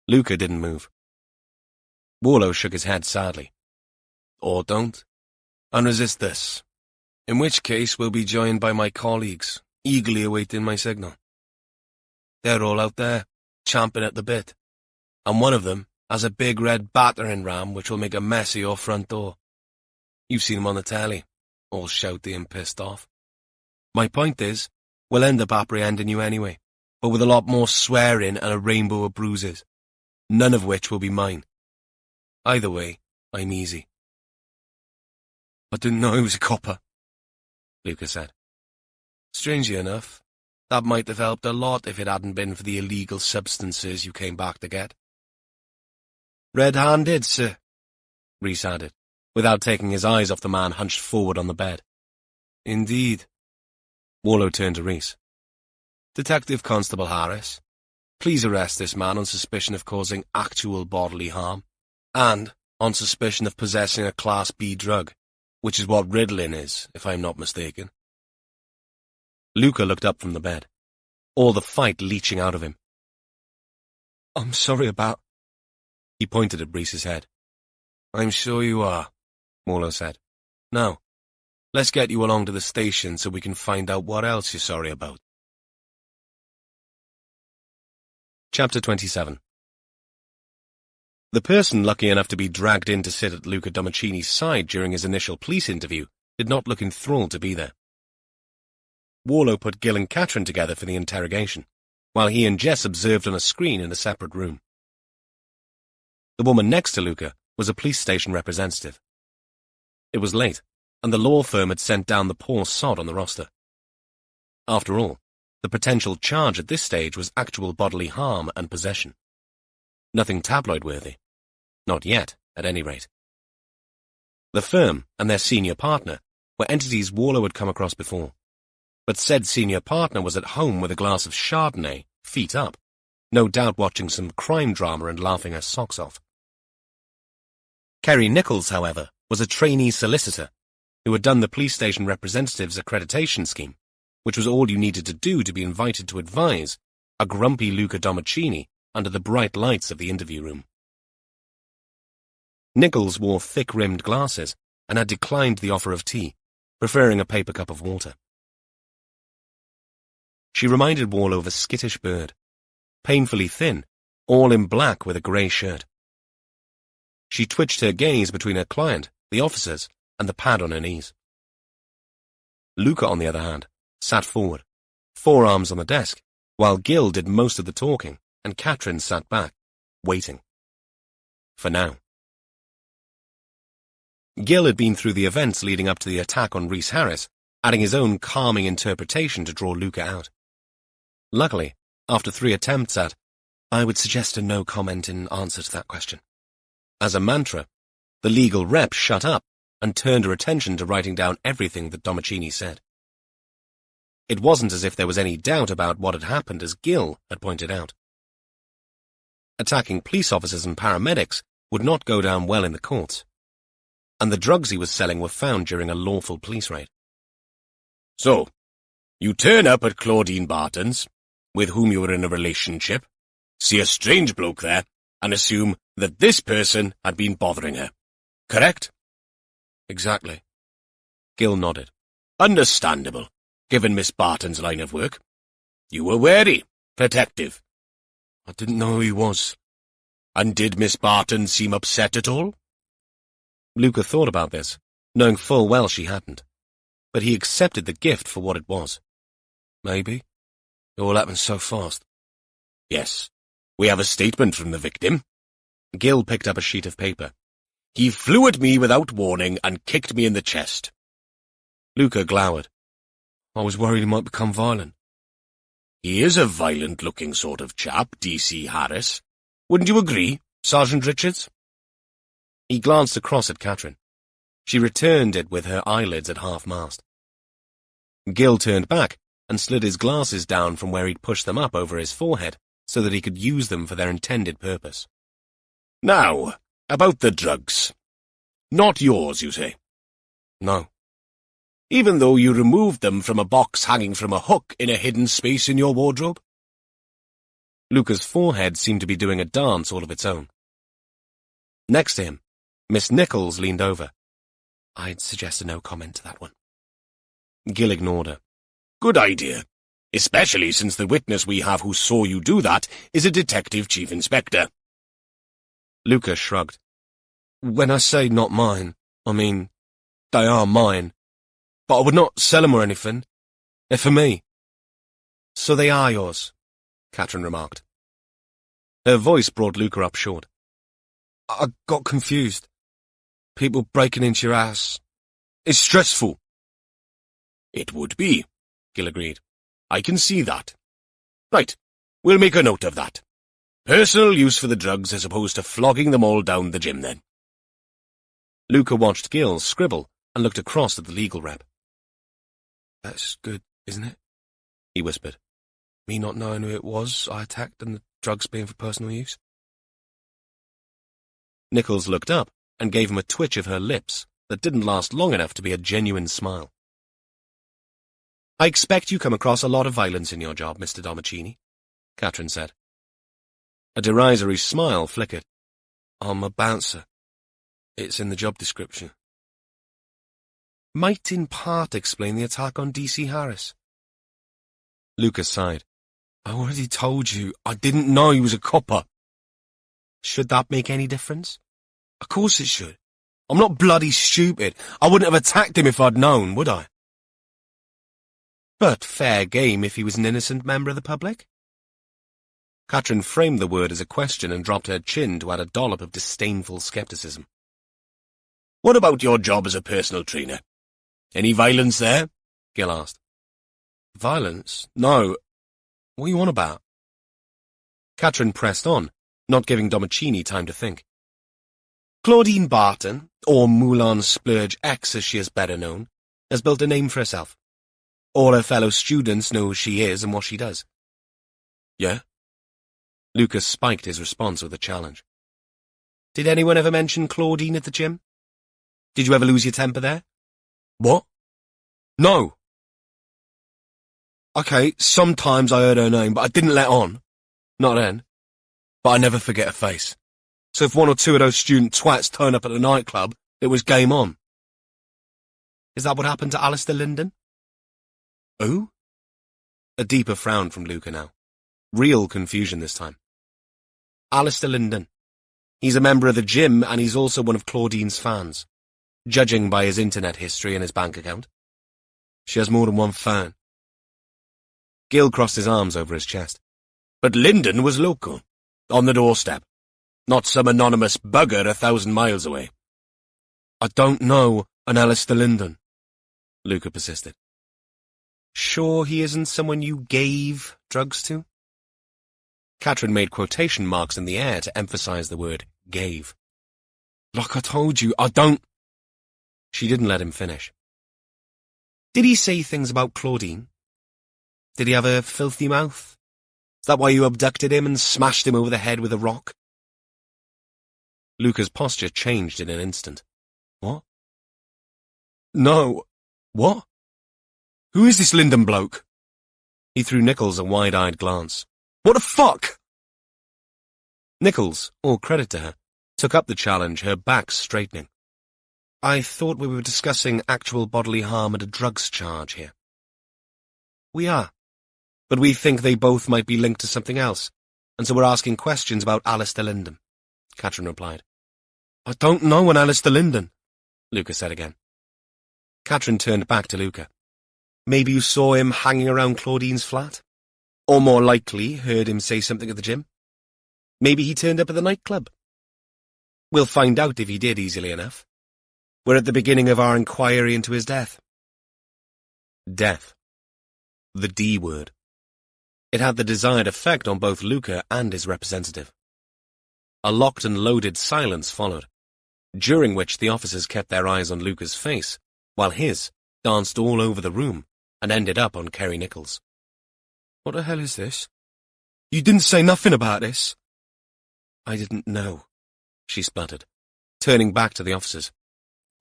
Luca didn't move. Warlow shook his head sadly. "Or don't, and resist this, in which case we'll be joined by my colleagues, eagerly awaiting my signal. They're all out there, champing at the bit, and one of them has a big red battering ram which will make a mess of your front door. You've seen him on the telly, all shouty and pissed off. My point is, we'll end up apprehending you anyway, but with a lot more swearing and a rainbow of bruises, none of which will be mine. Either way, I'm easy." "I didn't know he was a copper," Luca said. "Strangely enough, that might have helped a lot if it hadn't been for the illegal substances you came back to get." "Red-handed, sir," Rhys added, without taking his eyes off the man hunched forward on the bed. "Indeed." Warlow turned to Rhys. "Detective Constable Harris, please arrest this man on suspicion of causing actual bodily harm, and on suspicion of possessing a Class B drug, which is what Ritalin is, if I'm not mistaken." Luca looked up from the bed, all the fight leaching out of him. "I'm sorry about—" He pointed at Rhys's head. "I'm sure you are," Warlow said. "Now, Let's get you along to the station so we can find out what else you're sorry about. Chapter 27. The person lucky enough to be dragged in to sit at Luca Domicini's side during his initial police interview did not look enthralled to be there. Warlow put Gil and Catherine together for the interrogation, while he and Jess observed on a screen in a separate room. The woman next to Luca was a police station representative. It was late, and the law firm had sent down the poor sod on the roster. After all, the potential charge at this stage was actual bodily harm and possession. Nothing tabloid-worthy. Not yet, at any rate. The firm and their senior partner were entities Warlow had come across before, but said senior partner was at home with a glass of Chardonnay, feet up, no doubt watching some crime drama and laughing her socks off. Kerry Nichols, however, was a trainee solicitor who had done the police station representative's accreditation scheme, which was all you needed to do to be invited to advise a grumpy Luca Domicini under the bright lights of the interview room. Nichols wore thick-rimmed glasses and had declined the offer of tea, preferring a paper cup of water. She reminded Warlow of a skittish bird, painfully thin, all in black with a grey shirt. She twitched her gaze between her client, the officers, and the pad on her knees. Luca, on the other hand, sat forward, forearms on the desk, while Gil did most of the talking, and Catherine sat back, waiting. For now. Gil had been through the events leading up to the attack on Rhys Harris, adding his own calming interpretation to draw Luca out. Luckily, after 3 attempts at, I would suggest a no comment in answer to that question. As a mantra, the legal rep shut up and turned her attention to writing down everything that Domicini said. It wasn't as if there was any doubt about what had happened, as Gil had pointed out. Attacking police officers and paramedics would not go down well in the courts, and the drugs he was selling were found during a lawful police raid. So, you turn up at Claudine Barton's, with whom you were in a relationship, see a strange bloke there, and assume that this person had been bothering her. Correct? Exactly. Gil nodded. Understandable, given Miss Barton's line of work. You were wary, protective. I didn't know who he was. And did Miss Barton seem upset at all? Luca thought about this, knowing full well she hadn't, but he accepted the gift for what it was. Maybe. It all happened so fast. Yes. We have a statement from the victim. Gil picked up a sheet of paper. He flew at me without warning and kicked me in the chest. Luca glowered. I was worried he might become violent. He is a violent-looking sort of chap, D.C. Harris. Wouldn't you agree, Sergeant Richards? He glanced across at Catherine. She returned it with her eyelids at half-mast. Gil turned back and slid his glasses down from where he'd pushed them up over his forehead so that he could use them for their intended purpose. Now, about the drugs. Not yours, you say? No. Even though you removed them from a box hanging from a hook in a hidden space in your wardrobe? Luca's forehead seemed to be doing a dance all of its own. Next to him, Miss Nichols leaned over. I'd suggest a no comment to that one. Gil ignored her. Good idea, especially since the witness we have who saw you do that is a detective chief inspector. Luca shrugged. When I say not mine, I mean, they are mine. But I would not sell them or anything. They're for me. So they are yours, Catherine remarked. Her voice brought Luca up short. I got confused. People breaking into your house. It's stressful. It would be, Gil agreed. I can see that. Right, we'll make a note of that. Personal use for the drugs as opposed to flogging them all down the gym, then. Luca watched Gil scribble and looked across at the legal rep. That's good, isn't it? He whispered. Me not knowing who it was I attacked and the drugs being for personal use. Nichols looked up and gave him a twitch of her lips that didn't last long enough to be a genuine smile. I expect you come across a lot of violence in your job, Mr. Domicini, Catherine said. A derisory smile flickered. I'm a bouncer. It's in the job description. might in part explain the attack on D.C. Harris. Lucas sighed. I already told you, I didn't know he was a copper. Should that make any difference? Of course it should. I'm not bloody stupid. I wouldn't have attacked him if I'd known, would I? But fair game if he was an innocent member of the public? Katrin framed the word as a question and dropped her chin to add a dollop of disdainful skepticism. What about your job as a personal trainer? Any violence there? Gil asked. Violence? No. What are you on about? Katrin pressed on, not giving Domicini time to think. Claudine Barton, or Moulin Splurge X as she is better known, has built a name for herself. All her fellow students know who she is and what she does. Yeah? Lucas spiked his response with a challenge. Did anyone ever mention Claudine at the gym? Did you ever lose your temper there? What? No. Okay, sometimes I heard her name, but I didn't let on. Not then. But I never forget her face. So if one or two of those student twats turn up at the nightclub, it was game on. Is that what happened to Alistair Linden? Who? A deeper frown from Luca now. Real confusion this time. Alistair Linden. He's a member of the gym and he's also one of Claudine's fans, judging by his internet history and his bank account. She has more than one fan. Gil crossed his arms over his chest. But Linden was local, on the doorstep, not some anonymous bugger 1,000 miles away. I don't know an Alistair Linden, Luca persisted. Sure he isn't someone you gave drugs to? Katrin made quotation marks in the air to emphasize the word gave. Like I told you, I don't... She didn't let him finish. Did he say things about Claudine? Did he have a filthy mouth? Is that why you abducted him and smashed him over the head with a rock? Luca's posture changed in an instant. What? No. What? Who is this Linden bloke? He threw Nichols a wide-eyed glance. What the fuck? Nichols, all credit to her, took up the challenge, her back straightening. I thought we were discussing actual bodily harm and a drugs charge here. We are. But we think they both might be linked to something else, and so we're asking questions about Alistair Linden, Katrin replied. I don't know an Alistair Linden, Luca said again. Katrin turned back to Luca. Maybe you saw him hanging around Claudine's flat? Or more likely, heard him say something at the gym? Maybe he turned up at the nightclub? We'll find out if he did easily enough. We're at the beginning of our inquiry into his death. Death. The D word. It had the desired effect on both Luca and his representative. A locked and loaded silence followed, during which the officers kept their eyes on Luca's face, while his danced all over the room and ended up on Kerry Nichols. What the hell is this? You didn't say nothing about this. I didn't know, she spluttered, turning back to the officers.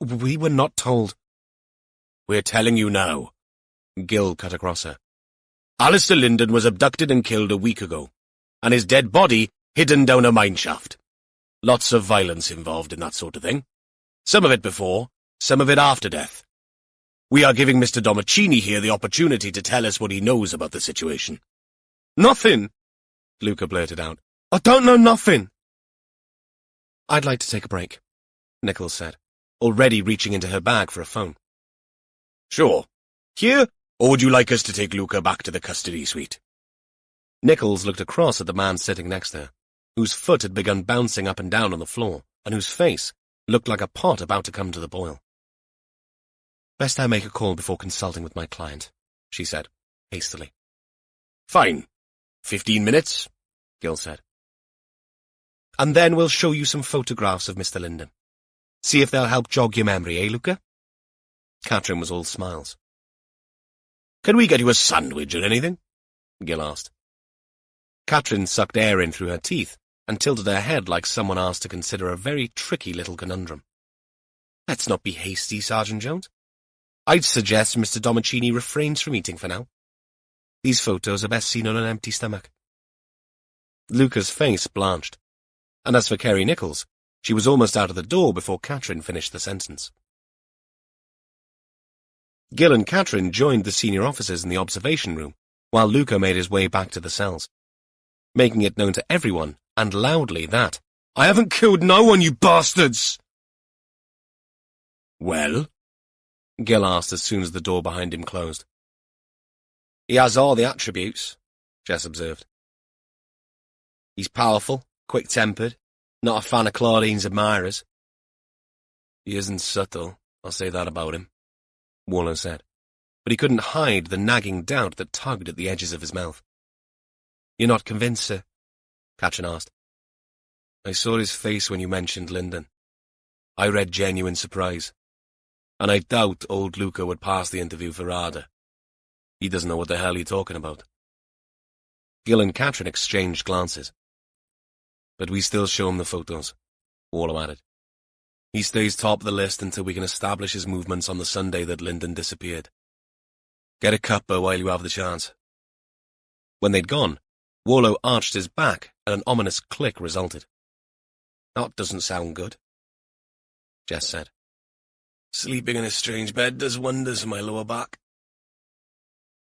We were not told. We're telling you now, Gil cut across her. Alistair Linden was abducted and killed a week ago, and his dead body hidden down a mine shaft. Lots of violence involved in that sort of thing. Some of it before, some of it after death. We are giving Mr. Domicini here the opportunity to tell us what he knows about the situation. Nothing, Luca blurted out. I don't know nothing. I'd like to take a break, Nichols said, already reaching into her bag for a phone. Sure. Here, or would you like us to take Luca back to the custody suite? Nichols looked across at the man sitting next to her, whose foot had begun bouncing up and down on the floor, and whose face looked like a pot about to come to the boil. Best I make a call before consulting with my client, she said, hastily. Fine. 15 minutes, Gil said. And then we'll show you some photographs of Mr. Linden. See if they'll help jog your memory, eh, Luca? Katrin was all smiles. Can we get you a sandwich or anything? Gil asked. Katrin sucked air in through her teeth and tilted her head like someone asked to consider a very tricky little conundrum. Let's not be hasty, Sergeant Jones. I'd suggest Mr. Domicini refrains from eating for now. These photos are best seen on an empty stomach. Luca's face blanched, and as for Kerry Nichols, she was almost out of the door before Katrin finished the sentence. Gil and Catherine joined the senior officers in the observation room, while Luca made his way back to the cells, making it known to everyone, and loudly, that, "I haven't killed no one, you bastards!" "Well?" Gil asked as soon as the door behind him closed. "He has all the attributes," Jess observed. "He's powerful, quick-tempered, not a fan of Claudine's admirers." "He isn't subtle, I'll say that about him," Warlow said, but he couldn't hide the nagging doubt that tugged at the edges of his mouth. "You're not convinced, sir?" Catherine asked. "I saw his face when you mentioned Linden. I read genuine surprise, and I doubt old Luca would pass the interview for Ada. He doesn't know what the hell you're talking about." Gil and Catherine exchanged glances. "But we still show him the photos," Warlow added. "He stays top of the list until we can establish his movements on the Sunday that Linden disappeared. Get a cuppa while you have the chance." When they'd gone, Warlow arched his back, and an ominous click resulted. "That doesn't sound good," Jess said. "Sleeping in a strange bed does wonders for my lower back.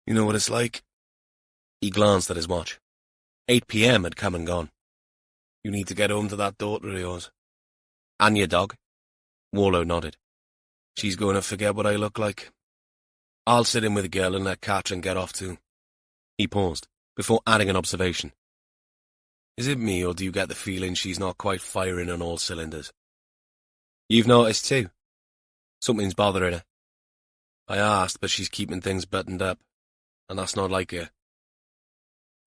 You know what it's like." He glanced at his watch. 8 p.m. had come and gone. "You need to get home to that daughter of yours." "And your dog?" Warlow nodded. "She's going to forget what I look like. I'll sit in with Gil and let Catherine get off too." He paused, before adding an observation. "Is it me, or do you get the feeling she's not quite firing on all cylinders?" "You've noticed too? Something's bothering her." "I asked, but she's keeping things buttoned up, and that's not like her."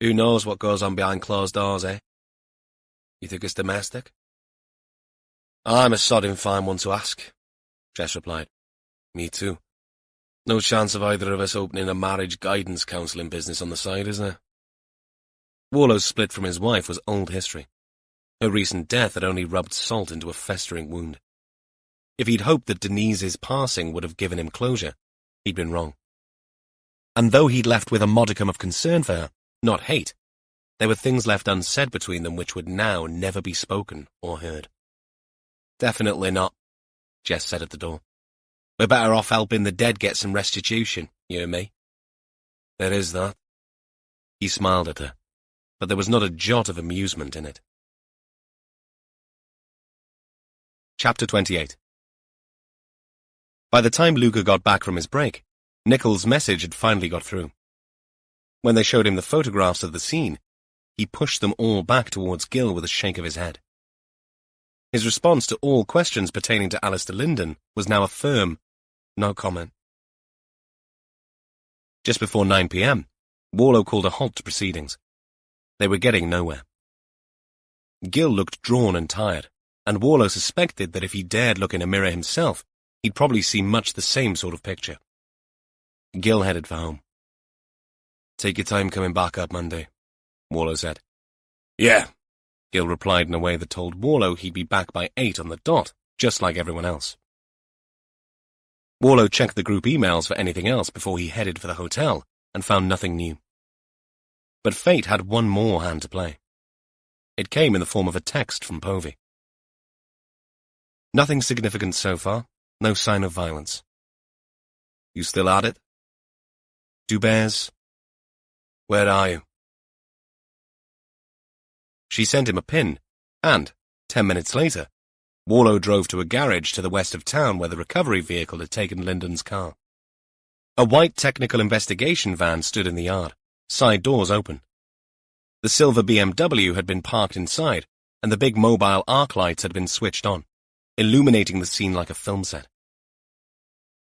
"Who knows what goes on behind closed doors, eh?" "You think it's domestic?" "I'm a sodding fine one to ask," Jess replied. "Me too. No chance of either of us opening a marriage guidance counselling business on the side, is there?" Warlow's split from his wife was old history. Her recent death had only rubbed salt into a festering wound. If he'd hoped that Denise's passing would have given him closure, he'd been wrong. And though he'd left with a modicum of concern for her, not hate, there were things left unsaid between them which would now never be spoken or heard. "Definitely not," Jess said at the door. "We're better off helping the dead get some restitution, you and me." "There is that." He smiled at her, but there was not a jot of amusement in it. Chapter 28. By the time Luca got back from his break, Nichols' message had finally got through. When they showed him the photographs of the scene, he pushed them all back towards Gil with a shake of his head. His response to all questions pertaining to Alistair Linden was now a firm, "No comment." Just before 9 p.m., Warlow called a halt to proceedings. They were getting nowhere. Gil looked drawn and tired, and Warlow suspected that if he dared look in a mirror himself, he'd probably see much the same sort of picture. Gil headed for home. "Take your time coming back up Monday," Warlow said. "Yeah," Gil replied in a way that told Warlow he'd be back by 8 on the dot, just like everyone else. Warlow checked the group emails for anything else before he headed for the hotel, and found nothing new. But fate had one more hand to play. It came in the form of a text from Povey. "Nothing significant so far, no sign of violence. You still at it? Do bears? Where are you?" She sent him a pin, and, 10 minutes later, Warlow drove to a garage to the west of town where the recovery vehicle had taken Linden's car. A white technical investigation van stood in the yard, side doors open. The silver BMW had been parked inside, and the big mobile arc lights had been switched on, illuminating the scene like a film set.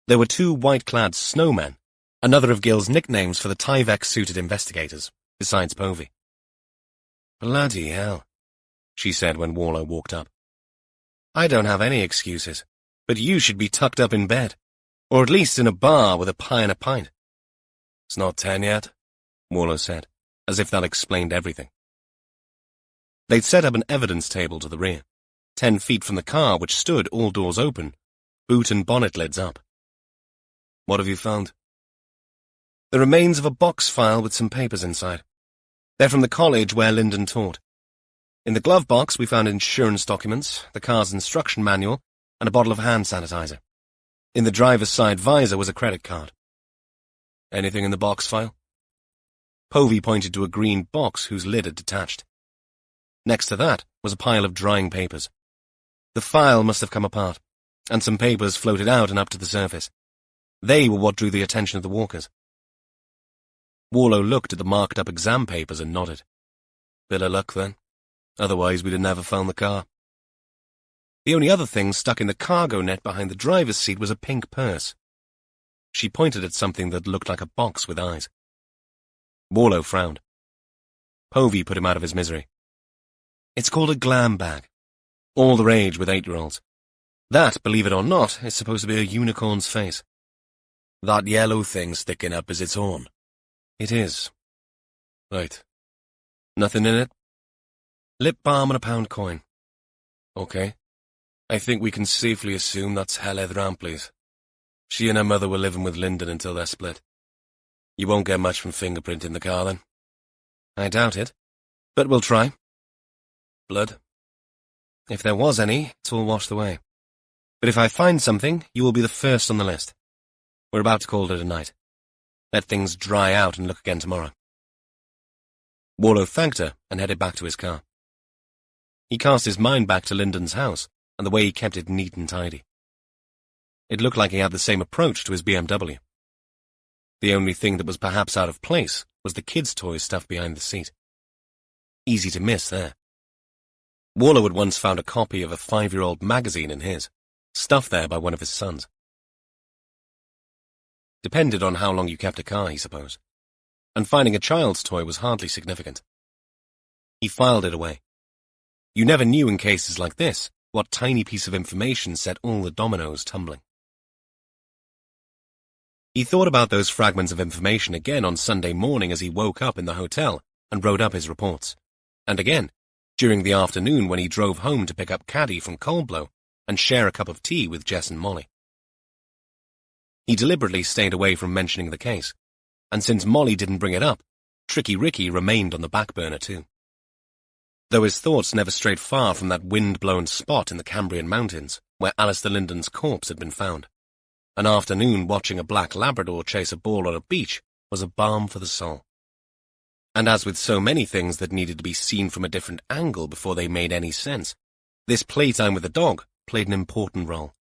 There were 2 white-clad snowmen, another of Gil's nicknames for the Tyvek-suited investigators, besides Povey. "Bloody hell," she said when Warlow walked up. "I don't have any excuses, but you should be tucked up in bed, or at least in a bar with a pie and a pint." "It's not 10 yet," Warlow said, as if that explained everything. They'd set up an evidence table to the rear, 10 feet from the car, which stood all doors open, boot and bonnet lids up. "What have you found?" "The remains of a box file with some papers inside. They're from the college where Linden taught. In the glove box we found insurance documents, the car's instruction manual, and a bottle of hand sanitizer. In the driver's side visor was a credit card. Anything in the box file? Povey pointed to a green box whose lid had detached. Next to that was a pile of drying papers. The file must have come apart, and some papers floated out and up to the surface. They were what drew the attention of the walkers. Warlow looked at the marked-up exam papers and nodded. Bit of luck, then. Otherwise, we'd have never found the car. The only other thing stuck in the cargo net behind the driver's seat was a pink purse. She pointed at something that looked like a box with eyes. Warlow frowned. Povey put him out of his misery. It's called a glam bag. All the rage with 8-year-olds. That, believe it or not, is supposed to be a unicorn's face. That yellow thing sticking up is its horn. It is. Right. Nothing in it? Lip balm and a pound coin. Okay. I think we can safely assume that's Heleth Rampley's. She and her mother were living with Lyndon until their split. You won't get much from fingerprint in the car, then? I doubt it. But we'll try. Blood? If there was any, it's all washed away. But if I find something, you will be the first on the list. We're about to call it a night. Let things dry out and look again tomorrow. Warlow thanked her and headed back to his car. He cast his mind back to Lyndon's house and the way he kept it neat and tidy. It looked like he had the same approach to his BMW. The only thing that was perhaps out of place was the kids' toys stuffed behind the seat. Easy to miss there. Warlow had once found a copy of a 5-year-old magazine in his, stuffed there by one of his sons. Depended on how long you kept a car, he supposed, and finding a child's toy was hardly significant. He filed it away. You never knew in cases like this what tiny piece of information set all the dominoes tumbling. He thought about those fragments of information again on Sunday morning as he woke up in the hotel and wrote up his reports, and again during the afternoon when he drove home to pick up Caddy from Coldblow and share a cup of tea with Jess and Molly. He deliberately stayed away from mentioning the case, and since Molly didn't bring it up, Tricky Ricky remained on the back burner too. Though his thoughts never strayed far from that wind-blown spot in the Cambrian Mountains where Alistair Lyndon's corpse had been found. An afternoon watching a black Labrador chase a ball on a beach was a balm for the soul. And as with so many things that needed to be seen from a different angle before they made any sense, this playtime with the dog played an important role.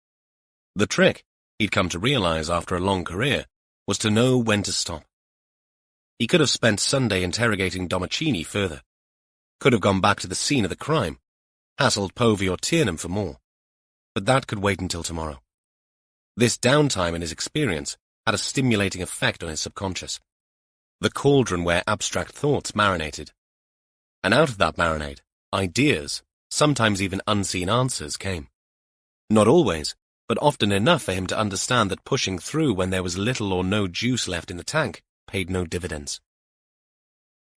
The trick, he'd come to realize after a long career, was to know when to stop. He could have spent Sunday interrogating Domicini further, could have gone back to the scene of the crime, hassled Povey or Tiernan for more, but that could wait until tomorrow. This downtime in his experience had a stimulating effect on his subconscious, the cauldron where abstract thoughts marinated. And out of that marinade, ideas, sometimes even unseen answers, came. Not always, but often enough for him to understand that pushing through when there was little or no juice left in the tank paid no dividends.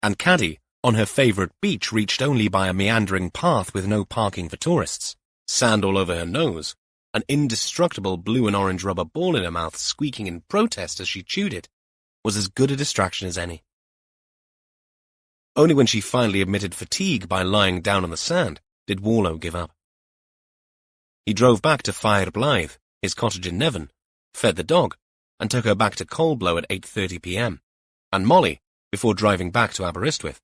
And Caddy, on her favourite beach reached only by a meandering path with no parking for tourists, sand all over her nose, an indestructible blue and orange rubber ball in her mouth squeaking in protest as she chewed it, was as good a distraction as any. Only when she finally admitted fatigue by lying down on the sand did Warlow give up. He drove back to Fire Blythe, his cottage in Nevin, fed the dog, and took her back to Coldblow at 8:30 p.m, and Molly, before driving back to Aberystwyth,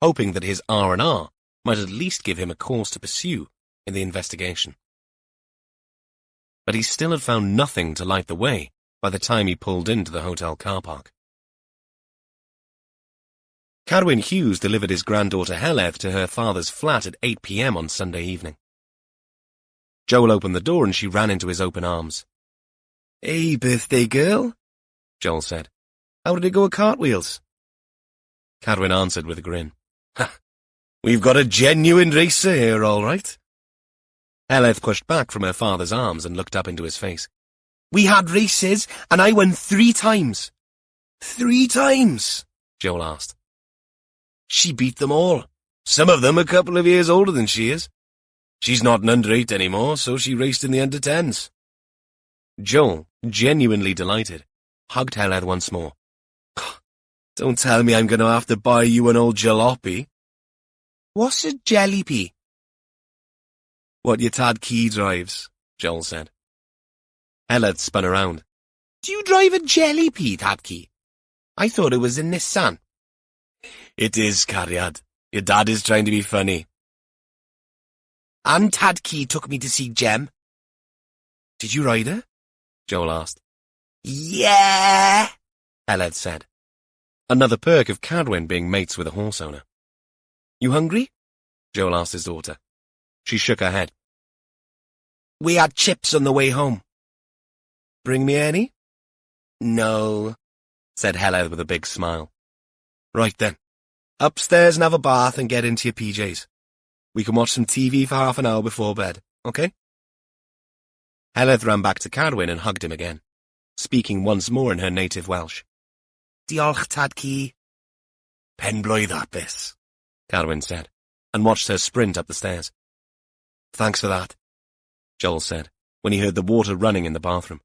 hoping that his R&R might at least give him a course to pursue in the investigation. But he still had found nothing to light the way by the time he pulled into the hotel car park. Cadwyn Hughes delivered his granddaughter Heleth to her father's flat at 8 p.m. on Sunday evening. Joel opened the door and she ran into his open arms. "Hey, birthday girl," Joel said. "How did it go at Cartwheels?" Cadwyn answered with a grin. "Ha! We've got a genuine racer here, all right." Heleth pushed back from her father's arms and looked up into his face. "We had races, and I won 3 times. 3 times? Joel asked. "She beat them all. Some of them a couple of years older than she is. She's not an under-8 anymore, so she raced in the under-10s. Joel, genuinely delighted, hugged Heleth once more. "Don't tell me I'm going to have to buy you an old jalopy." "What's a jellypy?" "What your Tad Key drives," Joel said. Heleth spun around. "Do you drive a jellypy, Tad Key?" I thought it was a Nissan. It is, Cariad. Your dad is trying to be funny. And Tad Key took me to see Jem. Did you ride her? Jewell asked. Yeah, Heledd said. Another perk of Cadwyn being mates with a horse owner. You hungry? Jewell asked his daughter. She shook her head. We had chips on the way home. Bring me any? No, said Heledd with a big smile. Right then. Upstairs and have a bath and get into your PJs. We can watch some TV for half an hour before bed, okay? Heledd ran back to Cadwyn and hugged him again, speaking once more in her native Welsh. Diolch, Tad Key. Penblwydd hapus, Cadwyn said, and watched her sprint up the stairs. Thanks for that, Jewell said, when he heard the water running in the bathroom.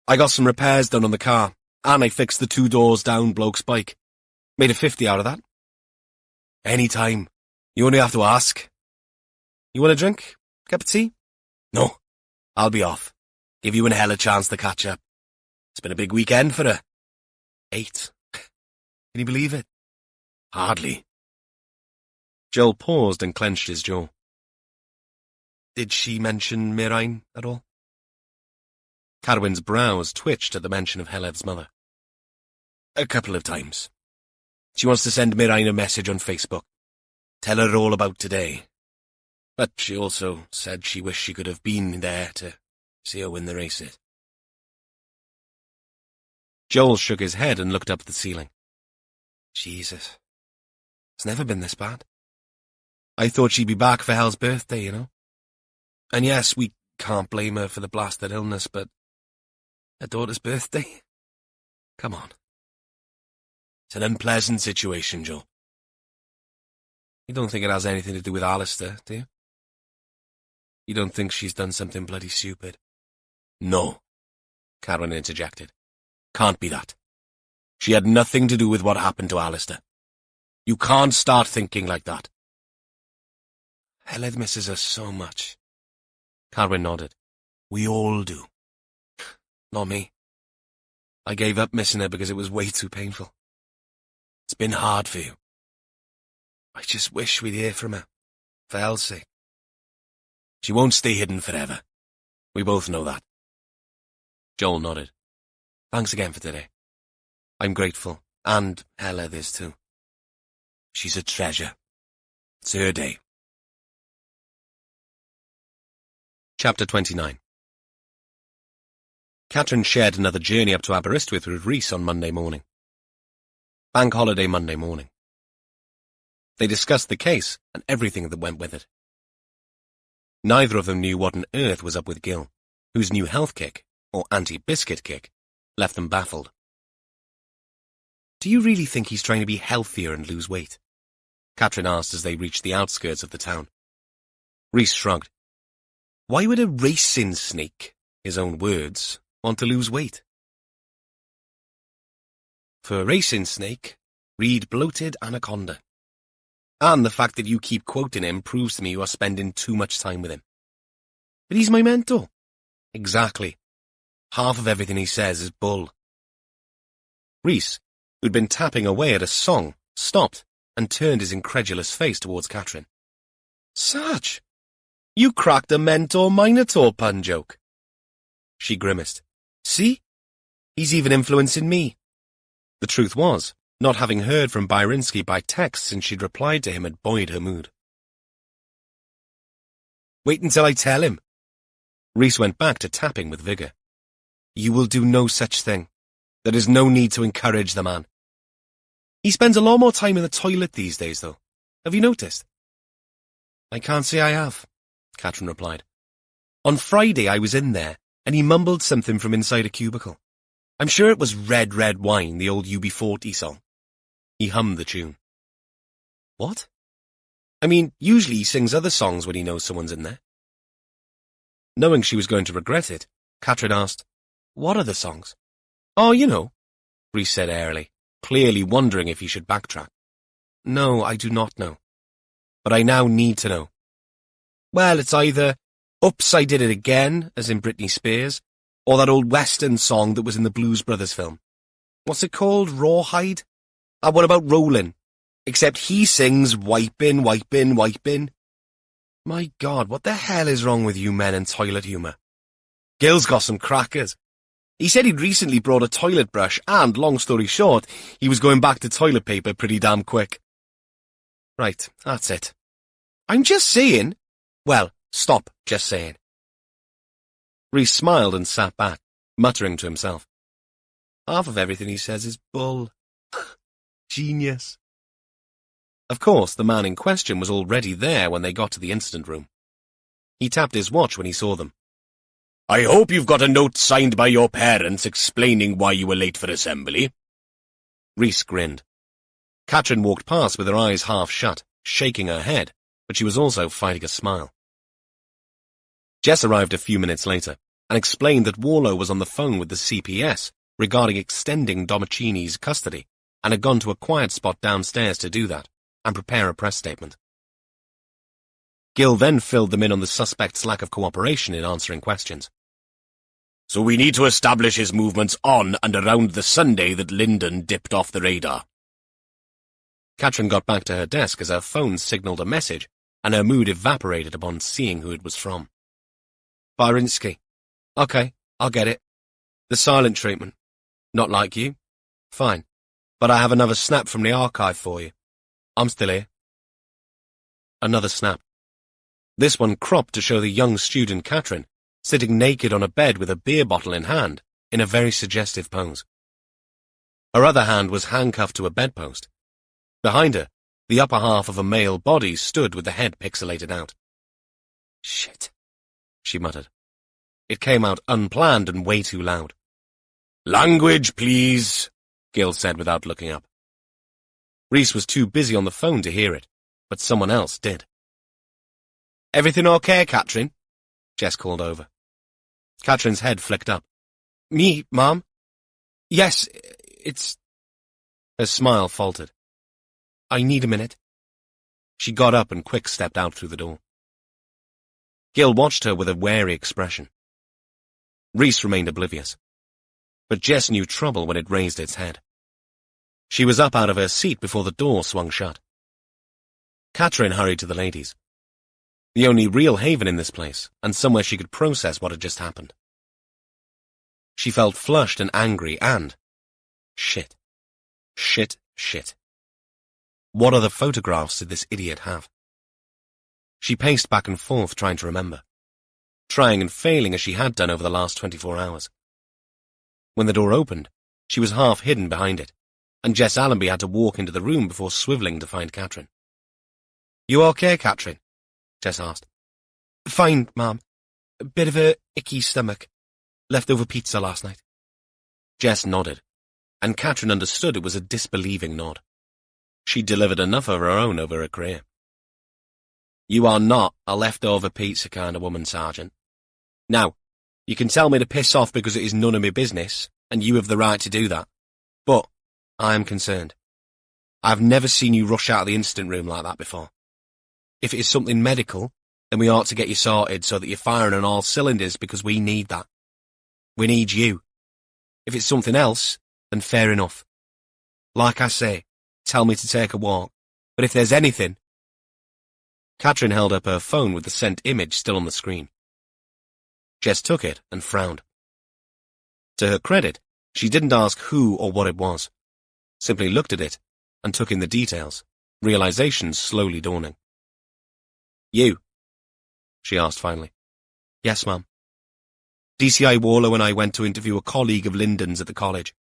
I got some repairs done on the car, and I fixed the 2 doors down bloke's bike. Made a 50 out of that. Any time. You only have to ask. You want a drink? Cup of tea? No, I'll be off. Give you and Hell a chance to catch up. It's been a big weekend for her. 8. Can you believe it? hardly. Jewell paused and clenched his jaw. Did she mention Mirain at all? Cadwyn's brows twitched at the mention of Heled's mother. A couple of times. She wants to send Mirain a message on Facebook. Tell her all about today. But she also said she wished she could have been there to see her win the races. Jewell shook his head and looked up at the ceiling. Jesus. It's never been this bad. I thought she'd be back for Hel's birthday, you know. And yes, we can't blame her for the blasted illness, but her daughter's birthday? Come on. It's an unpleasant situation, Joe. You don't think it has anything to do with Alistair, do you? You don't think she's done something bloody stupid? No, Cadwyn interjected. Can't be that. She had nothing to do with what happened to Alistair. You can't start thinking like that. Heledd misses her so much. Cadwyn nodded. We all do. Not me. I gave up missing her because it was way too painful. It's been hard for you. I just wish we'd hear from her, for Hel's sake. She won't stay hidden forever. We both know that. Jewell nodded. Thanks again for today. I'm grateful, and Heledd is too. She's a treasure. It's her day. Chapter 29. Catherine shared another journey up to Aberystwyth with Rhys on Monday morning. Bank holiday Monday morning. They discussed the case and everything that went with it. Neither of them knew what on earth was up with Gil, whose new health kick, or anti-biscuit kick, left them baffled. Do you really think he's trying to be healthier and lose weight? Catherine asked as they reached the outskirts of the town. Rhys shrugged. Why would a racing snake, his own words, want to lose weight? For a racing snake, read bloated anaconda. And the fact that you keep quoting him proves to me you are spending too much time with him. But he's my mentor. Exactly. Half of everything he says is bull. Rhys, who'd been tapping away at a song, stopped and turned his incredulous face towards Catherine. Such! You cracked a mentor-minotaur pun joke. She grimaced. See? He's even influencing me. The truth was, not having heard from Bryndza by text since she'd replied to him had buoyed her mood. Wait until I tell him. Rhys went back to tapping with vigour. You will do no such thing. There is no need to encourage the man. He spends a lot more time in the toilet these days, though. Have you noticed? I can't say I have, Catherine replied. On Friday I was in there, and he mumbled something from inside a cubicle. I'm sure it was Red, Red Wine, the old UB40 song. He hummed the tune. What? I mean, usually he sings other songs when he knows someone's in there. Knowing she was going to regret it, Catherine asked, What other songs? Oh, you know, Rhys said airily, clearly wondering if he should backtrack. No, I do not know. But I now need to know. Well, it's either Oops, I Did It Again, as in Britney Spears, or that old Western song that was in the Blues Brothers film. What's it called? Rawhide? And what about Rollin'? Except he sings wiping, wiping, wiping. My God, what the hell is wrong with you men and toilet humour? Gil's got some crackers. He said he'd recently brought a toilet brush and, long story short, he was going back to toilet paper pretty damn quick. Right, that's it. I'm just saying. Well, stop just saying. Rhys smiled and sat back, muttering to himself. Half of everything he says is bull. Genius. Of course, the man in question was already there when they got to the incident room. He tapped his watch when he saw them. I hope you've got a note signed by your parents explaining why you were late for assembly. Rhys grinned. Katrin walked past with her eyes half shut, shaking her head, but she was also fighting a smile. Jess arrived a few minutes later and explained that Warlow was on the phone with the CPS regarding extending Domicini's custody and had gone to a quiet spot downstairs to do that and prepare a press statement. Gill then filled them in on the suspect's lack of cooperation in answering questions. So we need to establish his movements on and around the Sunday that Linden dipped off the radar. Katrin got back to her desk as her phone signalled a message, and her mood evaporated upon seeing who it was from. Bryndza. Okay, I'll get it. The silent treatment. Not like you. Fine. But I have another snap from the archive for you. I'm still here. Another snap. This one cropped to show the young student Katrin, sitting naked on a bed with a beer bottle in hand, in a very suggestive pose. Her other hand was handcuffed to a bedpost. Behind her, the upper half of a male body stood with the head pixelated out. Shit, she muttered. It came out unplanned and way too loud. Language, please, Gill said without looking up. Rhys was too busy on the phone to hear it, but someone else did. Everything okay, Katrin? Jess called over. Katrin's head flicked up. Me, Mom? Yes, it's... Her smile faltered. I need a minute. She got up and quick-stepped out through the door. Gill watched her with a wary expression. Rhys remained oblivious. But Jess knew trouble when it raised its head. She was up out of her seat before the door swung shut. Katrin hurried to the ladies. The only real haven in this place, and somewhere she could process what had just happened. She felt flushed and angry and... Shit. Shit, shit. What other photographs did this idiot have? She paced back and forth trying to remember. Trying and failing as she had done over the last 24 hours. When the door opened, she was half hidden behind it, and Jess Allenby had to walk into the room before swivelling to find Katrin. You okay, Katrin? Jess asked. Fine, Mom. A bit of a icky stomach. Leftover pizza last night. Jess nodded, and Katrin understood it was a disbelieving nod. She'd delivered enough of her own over her career. You are not a leftover pizza kind of woman, Sergeant. Now, you can tell me to piss off because it is none of my business, and you have the right to do that. But I am concerned. I've never seen you rush out of the incident room like that before. If it is something medical, then we ought to get you sorted so that you're firing on all cylinders because we need that. We need you. If it's something else, then fair enough. Like I say, tell me to take a walk. But if there's anything... Katrin held up her phone with the sent image still on the screen. Jess took it and frowned. To her credit, she didn't ask who or what it was. Simply looked at it and took in the details, realization slowly dawning. You? She asked finally. Yes, Mum. DCI Warlow and I went to interview a colleague of Linden's at the college.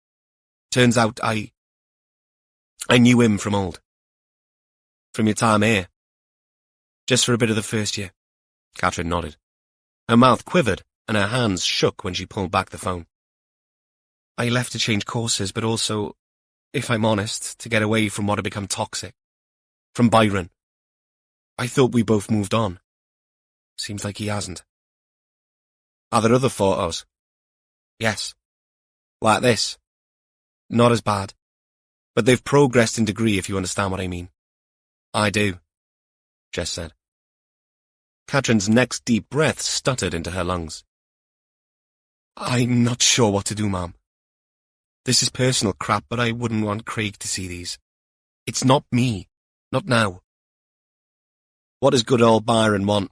Turns out I knew him from old. From your time here. Just for a bit of the first year. Katrin nodded. Her mouth quivered and her hands shook when she pulled back the phone. I left to change courses, but also, if I'm honest, to get away from what had become toxic. From Byron. I thought we both moved on. Seems like he hasn't. Are there other photos? Yes. Like this. Not as bad. But they've progressed in degree, if you understand what I mean. I do, Jess said. Katrin's next deep breath stuttered into her lungs. I'm not sure what to do, Mom. This is personal crap, but I wouldn't want Craig to see these. It's not me. Not now. What does good old Byron want?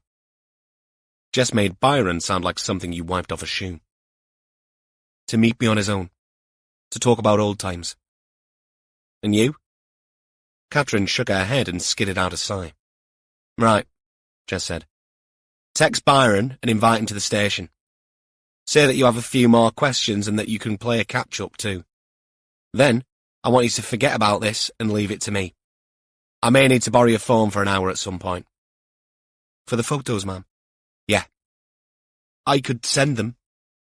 Jess made Byron sound like something you wiped off a shoe. To meet me on his own. To talk about old times. And you? Catherine shook her head and skidded out a sigh. Right, Jess said. Text Byron and invite him to the station. Say that you have a few more questions and that you can play a catch-up too. Then, I want you to forget about this and leave it to me. I may need to borrow your phone for an hour at some point. For the photos, ma'am? Yeah. I could send them.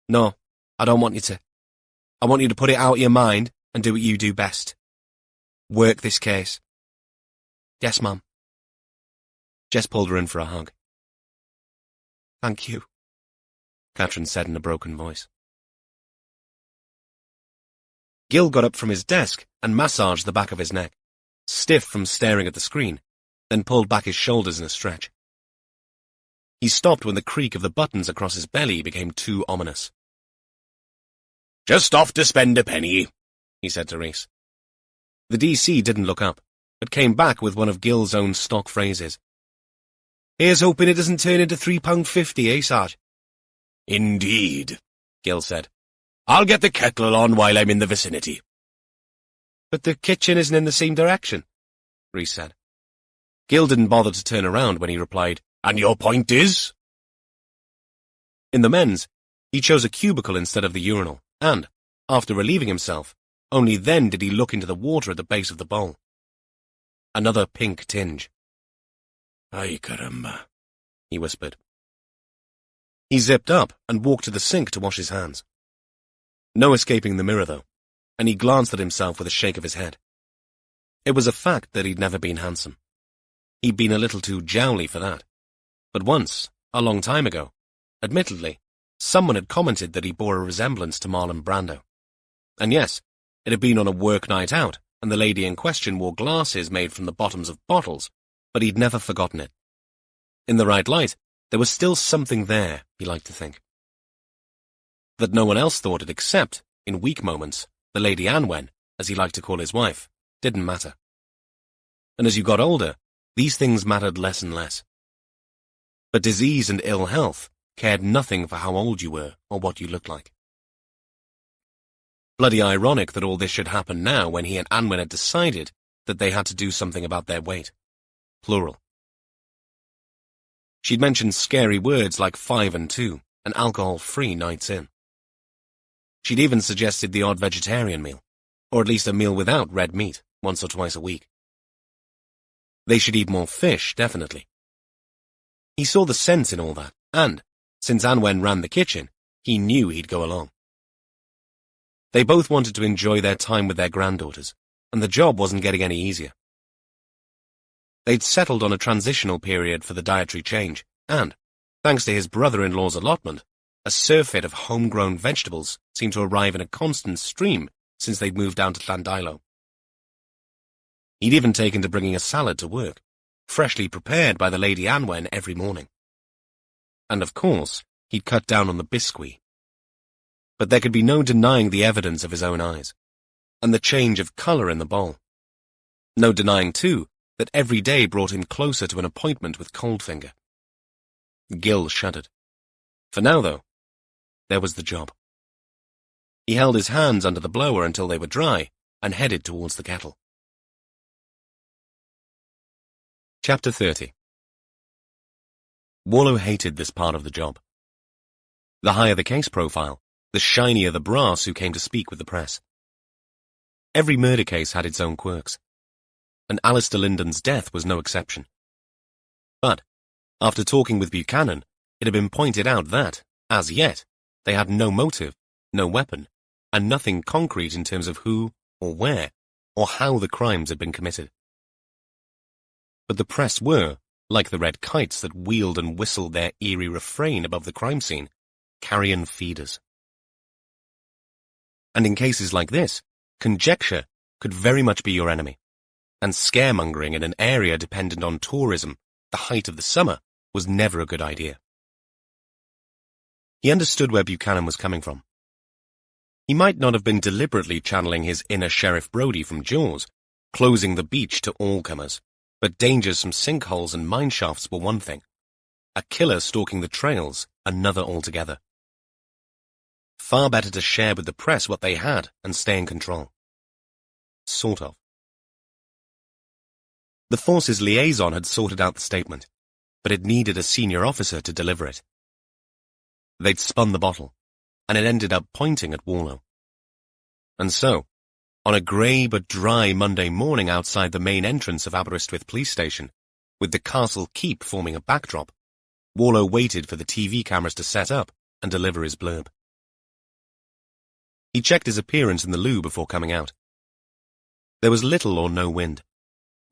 No, I don't want you to. I want you to put it out of your mind and do what you do best. Work this case. Yes, ma'am. Jess pulled her in for a hug. Thank you, Catherine said in a broken voice. Gil got up from his desk and massaged the back of his neck, stiff from staring at the screen, then pulled back his shoulders in a stretch. He stopped when the creak of the buttons across his belly became too ominous. Just off to spend a penny, he said to Rhys. The DC didn't look up, but came back with one of Gil's own stock phrases. Here's hoping it doesn't turn into £3.50, Sarge? Indeed, Gil said. I'll get the kettle on while I'm in the vicinity. But the kitchen isn't in the same direction, Rhys said. Gil didn't bother to turn around when he replied, And your point is? In the men's, he chose a cubicle instead of the urinal, and, after relieving himself, only then did he look into the water at the base of the bowl. Another pink tinge. Ay caramba, he whispered. He zipped up and walked to the sink to wash his hands. No escaping the mirror, though, and he glanced at himself with a shake of his head. It was a fact that he'd never been handsome. He'd been a little too jowly for that. But once, a long time ago, admittedly, someone had commented that he bore a resemblance to Marlon Brando. And yes, it had been on a work night out, and the lady in question wore glasses made from the bottoms of bottles, but he'd never forgotten it. In the right light, there was still something there, he liked to think. That no one else thought it except, in weak moments, the Lady Anwen, as he liked to call his wife, didn't matter. And as you got older, these things mattered less and less. But disease and ill health cared nothing for how old you were or what you looked like. Bloody ironic that all this should happen now when he and Anwen had decided that they had to do something about their weight. Plural. She'd mentioned scary words like 5 and 2 and alcohol-free nights in. She'd even suggested the odd vegetarian meal, or at least a meal without red meat, once or twice a week. They should eat more fish, definitely. He saw the sense in all that, and, since Anwen ran the kitchen, he knew he'd go along. They both wanted to enjoy their time with their granddaughters, and the job wasn't getting any easier. They'd settled on a transitional period for the dietary change, and, thanks to his brother-in-law's allotment, a surfeit of homegrown vegetables seemed to arrive in a constant stream since they'd moved down to Llandilo. He'd even taken to bringing a salad to work, freshly prepared by the Lady Anwen every morning. And of course, he'd cut down on the biscuit. But there could be no denying the evidence of his own eyes, and the change of colour in the bowl. No denying, too, that every day brought him closer to an appointment with Coldfinger. Gil shuddered. For now, though, there was the job. He held his hands under the blower until they were dry, and headed towards the kettle. Chapter 30. Wallow hated this part of the job. The higher the case profile, the shinier the brass who came to speak with the press. Every murder case had its own quirks, and Alistair Linden's death was no exception. But, after talking with Buchanan, it had been pointed out that, as yet, they had no motive, no weapon, and nothing concrete in terms of who, or where, or how the crimes had been committed. But the press were, like the red kites that wheeled and whistled their eerie refrain above the crime scene, carrion feeders. And in cases like this, conjecture could very much be your enemy, and scaremongering in an area dependent on tourism, the height of the summer, was never a good idea. He understood where Buchanan was coming from. He might not have been deliberately channeling his inner Sheriff Brody from Jaws, closing the beach to all comers, but dangers from sinkholes and mine shafts were one thing. A killer stalking the trails, another altogether. Far better to share with the press what they had and stay in control. Sort of. The force's liaison had sorted out the statement, but it needed a senior officer to deliver it. They'd spun the bottle, and it ended up pointing at Warlow. And so, on a grey but dry Monday morning outside the main entrance of Aberystwyth Police Station, with the castle keep forming a backdrop, Warlow waited for the TV cameras to set up and deliver his blurb. He checked his appearance in the loo before coming out. There was little or no wind.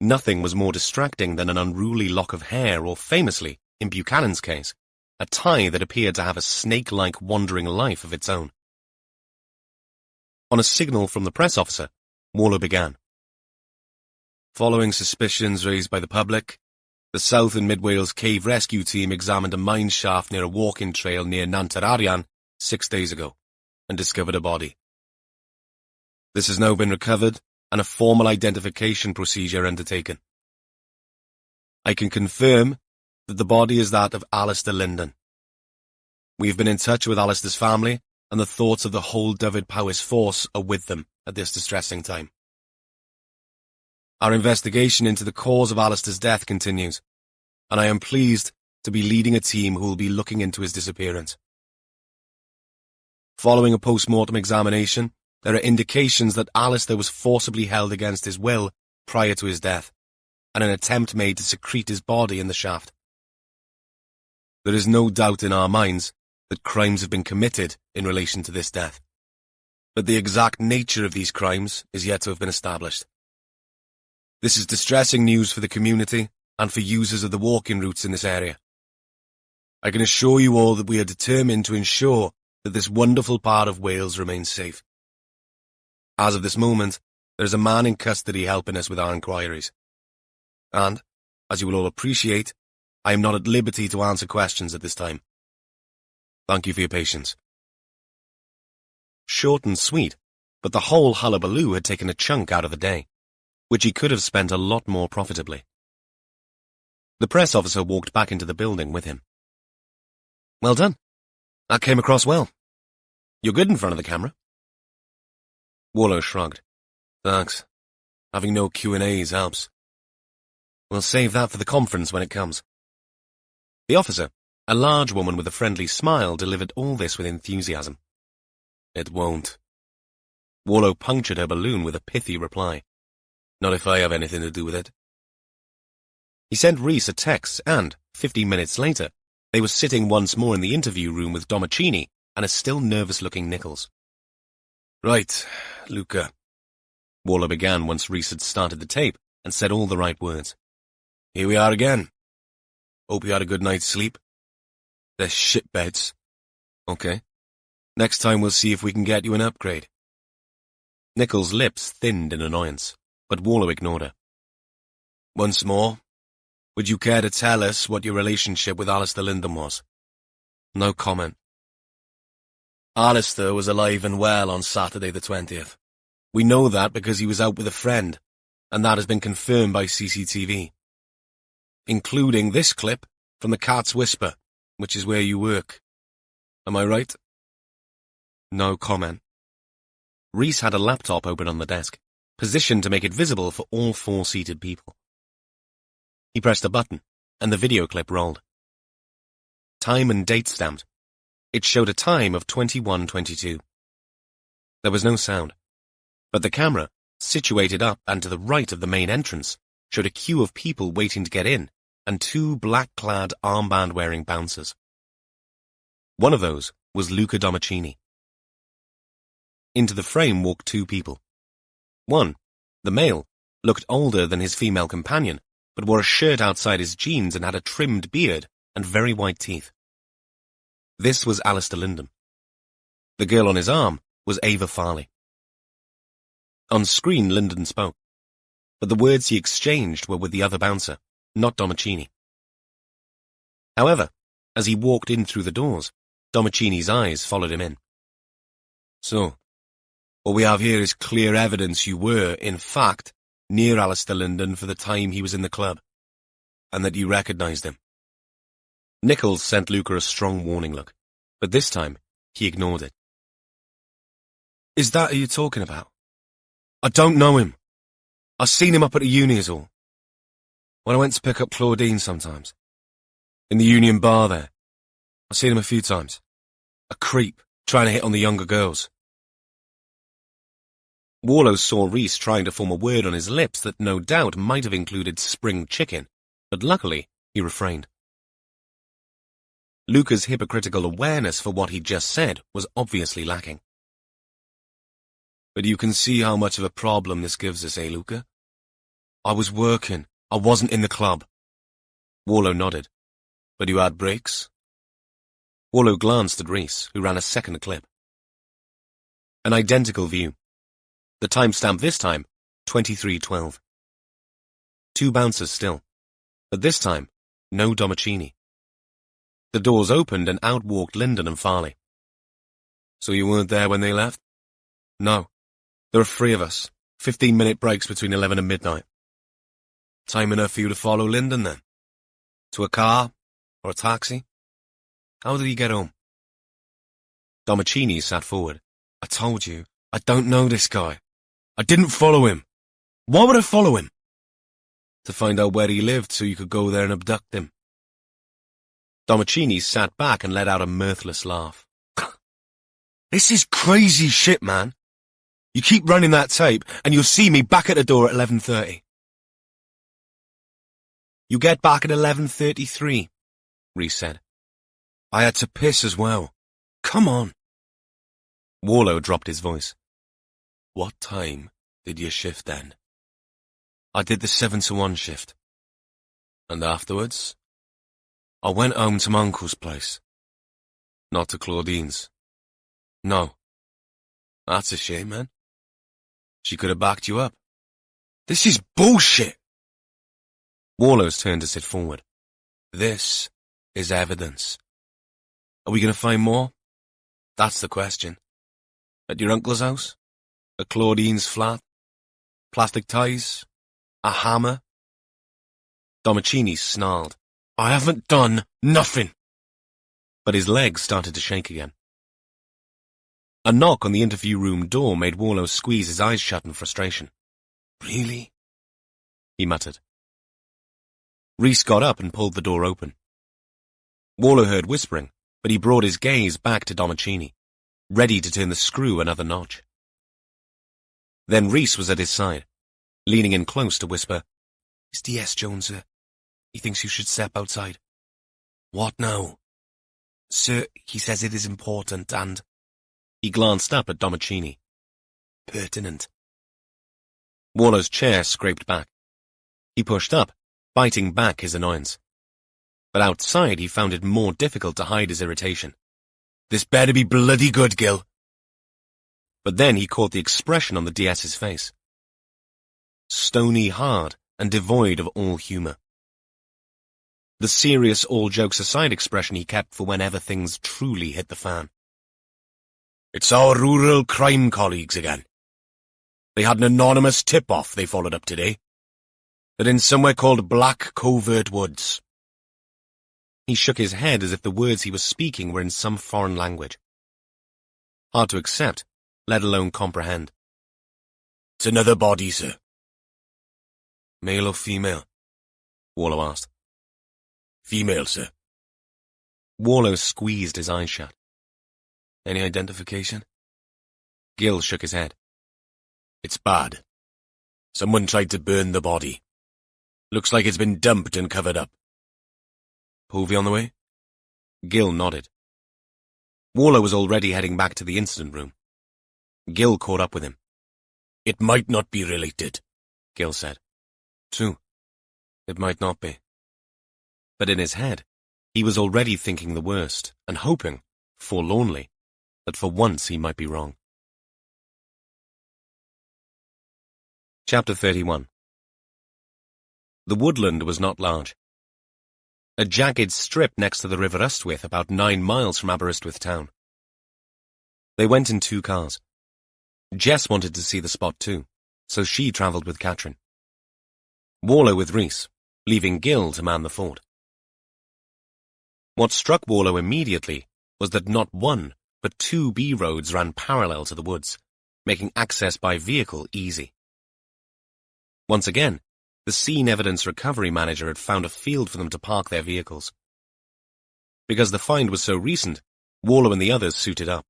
Nothing was more distracting than an unruly lock of hair or, famously, in Buchanan's case, a tie that appeared to have a snake-like wandering life of its own. On a signal from the press officer, Warlow began. Following suspicions raised by the public, the South and Mid Wales Cave Rescue Team examined a mine shaft near a walking trail near Nantararian 6 days ago and discovered a body. This has now been recovered and a formal identification procedure undertaken. I can confirm that the body is that of Alistair Linden. We have been in touch with Alistair's family, and the thoughts of the whole Dyfed-Powys force are with them at this distressing time. Our investigation into the cause of Alistair's death continues, and I am pleased to be leading a team who will be looking into his disappearance. Following a post-mortem examination, there are indications that Alistair was forcibly held against his will prior to his death, and an attempt made to secrete his body in the shaft. There is no doubt in our minds that crimes have been committed in relation to this death, but the exact nature of these crimes is yet to have been established. This is distressing news for the community and for users of the walking routes in this area. I can assure you all that we are determined to ensure that this wonderful part of Wales remains safe. As of this moment, there is a man in custody helping us with our inquiries. And, as you will all appreciate, I am not at liberty to answer questions at this time. Thank you for your patience. Short and sweet, but the whole hullabaloo had taken a chunk out of the day, which he could have spent a lot more profitably. The press officer walked back into the building with him. Well done. That came across well. You're good in front of the camera. Warlow shrugged. Thanks. Having no Q&As helps. We'll save that for the conference when it comes. The officer, a large woman with a friendly smile, delivered all this with enthusiasm. It won't. Warlow punctured her balloon with a pithy reply. Not if I have anything to do with it. He sent Rhys a text and, 15 minutes later, they were sitting once more in the interview room with Domicini and a still nervous-looking Nichols. Right, Luca. Warlow began once Rhys had started the tape and said all the right words. Here we are again. Hope you had a good night's sleep. They're shit beds. Okay. Next time we'll see if we can get you an upgrade. Nichols' lips thinned in annoyance, but Warlow ignored her. Once more, would you care to tell us what your relationship with Alistair Linden was? No comment. Alistair was alive and well on Saturday the 20th. We know that because he was out with a friend, and that has been confirmed by CCTV. Including this clip from the Cat's Whisper, which is where you work. Am I right? No comment. Rhys had a laptop open on the desk, positioned to make it visible for all four-seated people. He pressed a button, and the video clip rolled. Time and date stamped. It showed a time of 21:22. There was no sound, but the camera, situated up and to the right of the main entrance, showed a queue of people waiting to get in, and two black-clad, armband-wearing bouncers. One of those was Luca Domicini. Into the frame walked two people. One, the male, looked older than his female companion, but wore a shirt outside his jeans and had a trimmed beard and very white teeth. This was Alistair Linden. The girl on his arm was Ava Farley. On screen, Linden spoke, but the words he exchanged were with the other bouncer, not Domicini. However, as he walked in through the doors, Domicini's eyes followed him in. So, What we have here is clear evidence you were, in fact, near Alistair Linden for the time he was in the club, and that you recognised him. Nichols sent Luca a strong warning look, but this time he ignored it. Is that who you're talking about? I don't know him. I've seen him up at the uni as all. When I went to pick up Claudine sometimes. In the Union Bar there. I've seen him a few times. A creep, trying to hit on the younger girls. Warlow saw Rhys trying to form a word on his lips that no doubt might have included spring chicken, but luckily he refrained. Luca's hypocritical awareness for what he'd just said was obviously lacking. But you can see how much of a problem this gives us, eh, Luca? I was working. I wasn't in the club. Warlow nodded. But you had breaks? Warlow glanced at Rhys, who ran a second clip. An identical view. The timestamp this time, 23:12. 2 bouncers still, but this time, no Domicini. The doors opened and out walked Linden and Farley. So you weren't there when they left? No. There were 3 of us, 15-minute breaks between 11 and midnight. Time enough for you to follow Linden then? To a car? Or a taxi? How did he get home? Domicini sat forward. I told you, I don't know this guy. I didn't follow him. Why would I follow him? To find out where he lived so you could go there and abduct him. Domicini sat back and let out a mirthless laugh. This is crazy shit, man. You keep running that tape and you'll see me back at the door at 11:30. You get back at 11:33, Rhys said. I had to piss as well. Come on. Warlow dropped his voice. What time did your shift end? I did the 7 to 1 shift. And afterwards? I went home to my uncle's place. Not to Claudine's. No. That's a shame, man. She could have backed you up. This is bullshit! Warlow's turned to sit forward. This is evidence. Are we going to find more? That's the question. At your uncle's house? At Claudine's flat? Plastic ties? A hammer? Domicini snarled. I haven't done nothing. But his legs started to shake again. A knock on the interview room door made Warlow squeeze his eyes shut in frustration. Really? He muttered. Rhys got up and pulled the door open. Warlow heard whispering, but he brought his gaze back to Domicini, ready to turn the screw another notch. Then Rhys was at his side, leaning in close to whisper, Is DS Jones, sir? He thinks you should step outside. What now? Sir, he says it is important and... He glanced up at Domicini. Pertinent. Warlow's chair scraped back. He pushed up, biting back his annoyance. But outside he found it more difficult to hide his irritation. This better be bloody good, Gil. But then he caught the expression on the DS's face. Stony hard and devoid of all humour. The serious all-jokes-aside expression he kept for whenever things truly hit the fan. It's our rural crime colleagues again. They had an anonymous tip-off they followed up today. They're in somewhere called Black Covert Woods. He shook his head as if the words he was speaking were in some foreign language. Hard to accept, let alone comprehend. It's another body, sir. Male or female? Warlow asked. Female, sir. Warlow squeezed his eyes shut. Any identification? Gil shook his head. It's bad. Someone tried to burn the body. Looks like it's been dumped and covered up. Povey on the way? Gil nodded. Warlow was already heading back to the incident room. Gil caught up with him. It might not be related, Gil said. True. It might not be. But in his head, he was already thinking the worst and hoping, forlornly, that for once he might be wrong. Chapter 31. The woodland was not large. A jagged strip next to the River Ystwyth, about 9 miles from Aberystwyth town. They went in 2 cars. Jess wanted to see the spot too, so she travelled with Catherine. Warlow with Rhys, leaving Gil to man the fort. What struck Warlow immediately was that not one, but 2 B roads ran parallel to the woods, making access by vehicle easy. Once again, the scene evidence recovery manager had found a field for them to park their vehicles. Because the find was so recent, Warlow and the others suited up.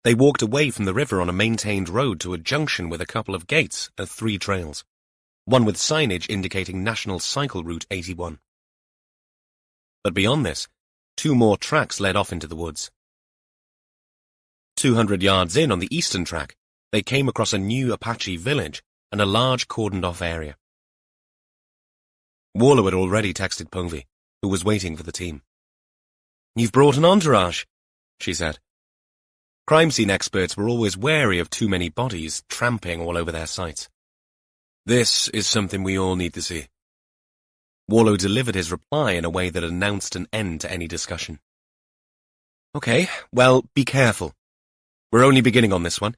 They walked away from the river on a maintained road to a junction with a couple of gates and 3 trails, one with signage indicating National Cycle Route 81. But beyond this, 2 more tracks led off into the woods. 200 yards in on the eastern track, they came across a new Apache village and a large cordoned-off area. Warlow had already texted Povey, who was waiting for the team. "You've brought an entourage," she said. Crime scene experts were always wary of too many bodies tramping all over their sites. "This is something we all need to see." Warlow delivered his reply in a way that announced an end to any discussion. "Okay, well, be careful. We're only beginning on this one.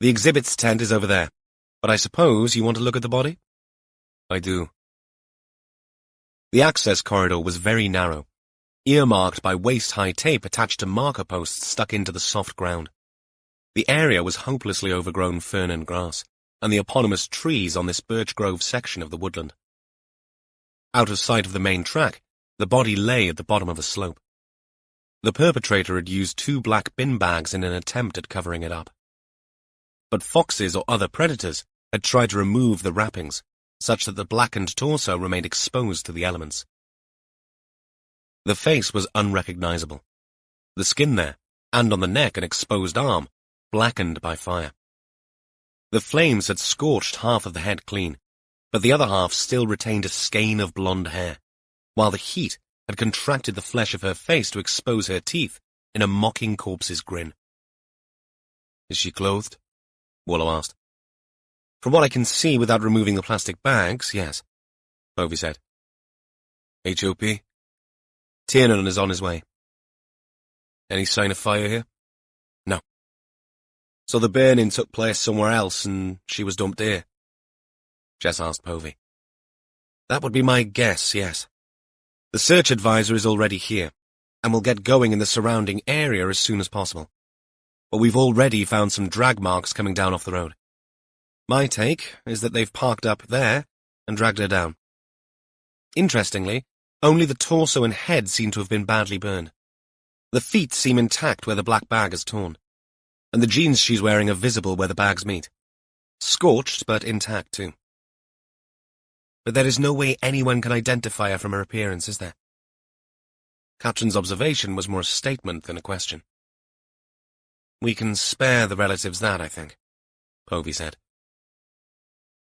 The exhibits tent is over there, but I suppose you want to look at the body?" "I do." The access corridor was very narrow, earmarked by waist-high tape attached to marker posts stuck into the soft ground. The area was hopelessly overgrown fern and grass, and the eponymous trees on this birch grove section of the woodland. Out of sight of the main track, the body lay at the bottom of a slope. The perpetrator had used 2 black bin bags in an attempt at covering it up. But foxes or other predators had tried to remove the wrappings, such that the blackened torso remained exposed to the elements. The face was unrecognizable. The skin there, and on the neck an exposed arm, blackened by fire. The flames had scorched half of the head clean, but the other half still retained a skein of blonde hair, while the heat had contracted the flesh of her face to expose her teeth in a mocking corpse's grin. "Is she clothed?" Warlow asked. "From what I can see without removing the plastic bags, yes," Povey said. "HOP? Tiernan is on his way." "Any sign of fire here?" "No." "So the burning took place somewhere else and she was dumped here?" Jess asked Povey. "That would be my guess, yes. The search advisor is already here, and will get going in the surrounding area as soon as possible. But we've already found some drag marks coming down off the road. My take is that they've parked up there and dragged her down. Interestingly, only the torso and head seem to have been badly burned. The feet seem intact where the black bag is torn, and the jeans she's wearing are visible where the bags meet. Scorched, but intact too. But there is no way anyone can identify her from her appearance, is there?" Catherine's observation was more a statement than a question. "We can spare the relatives that, I think," Povey said.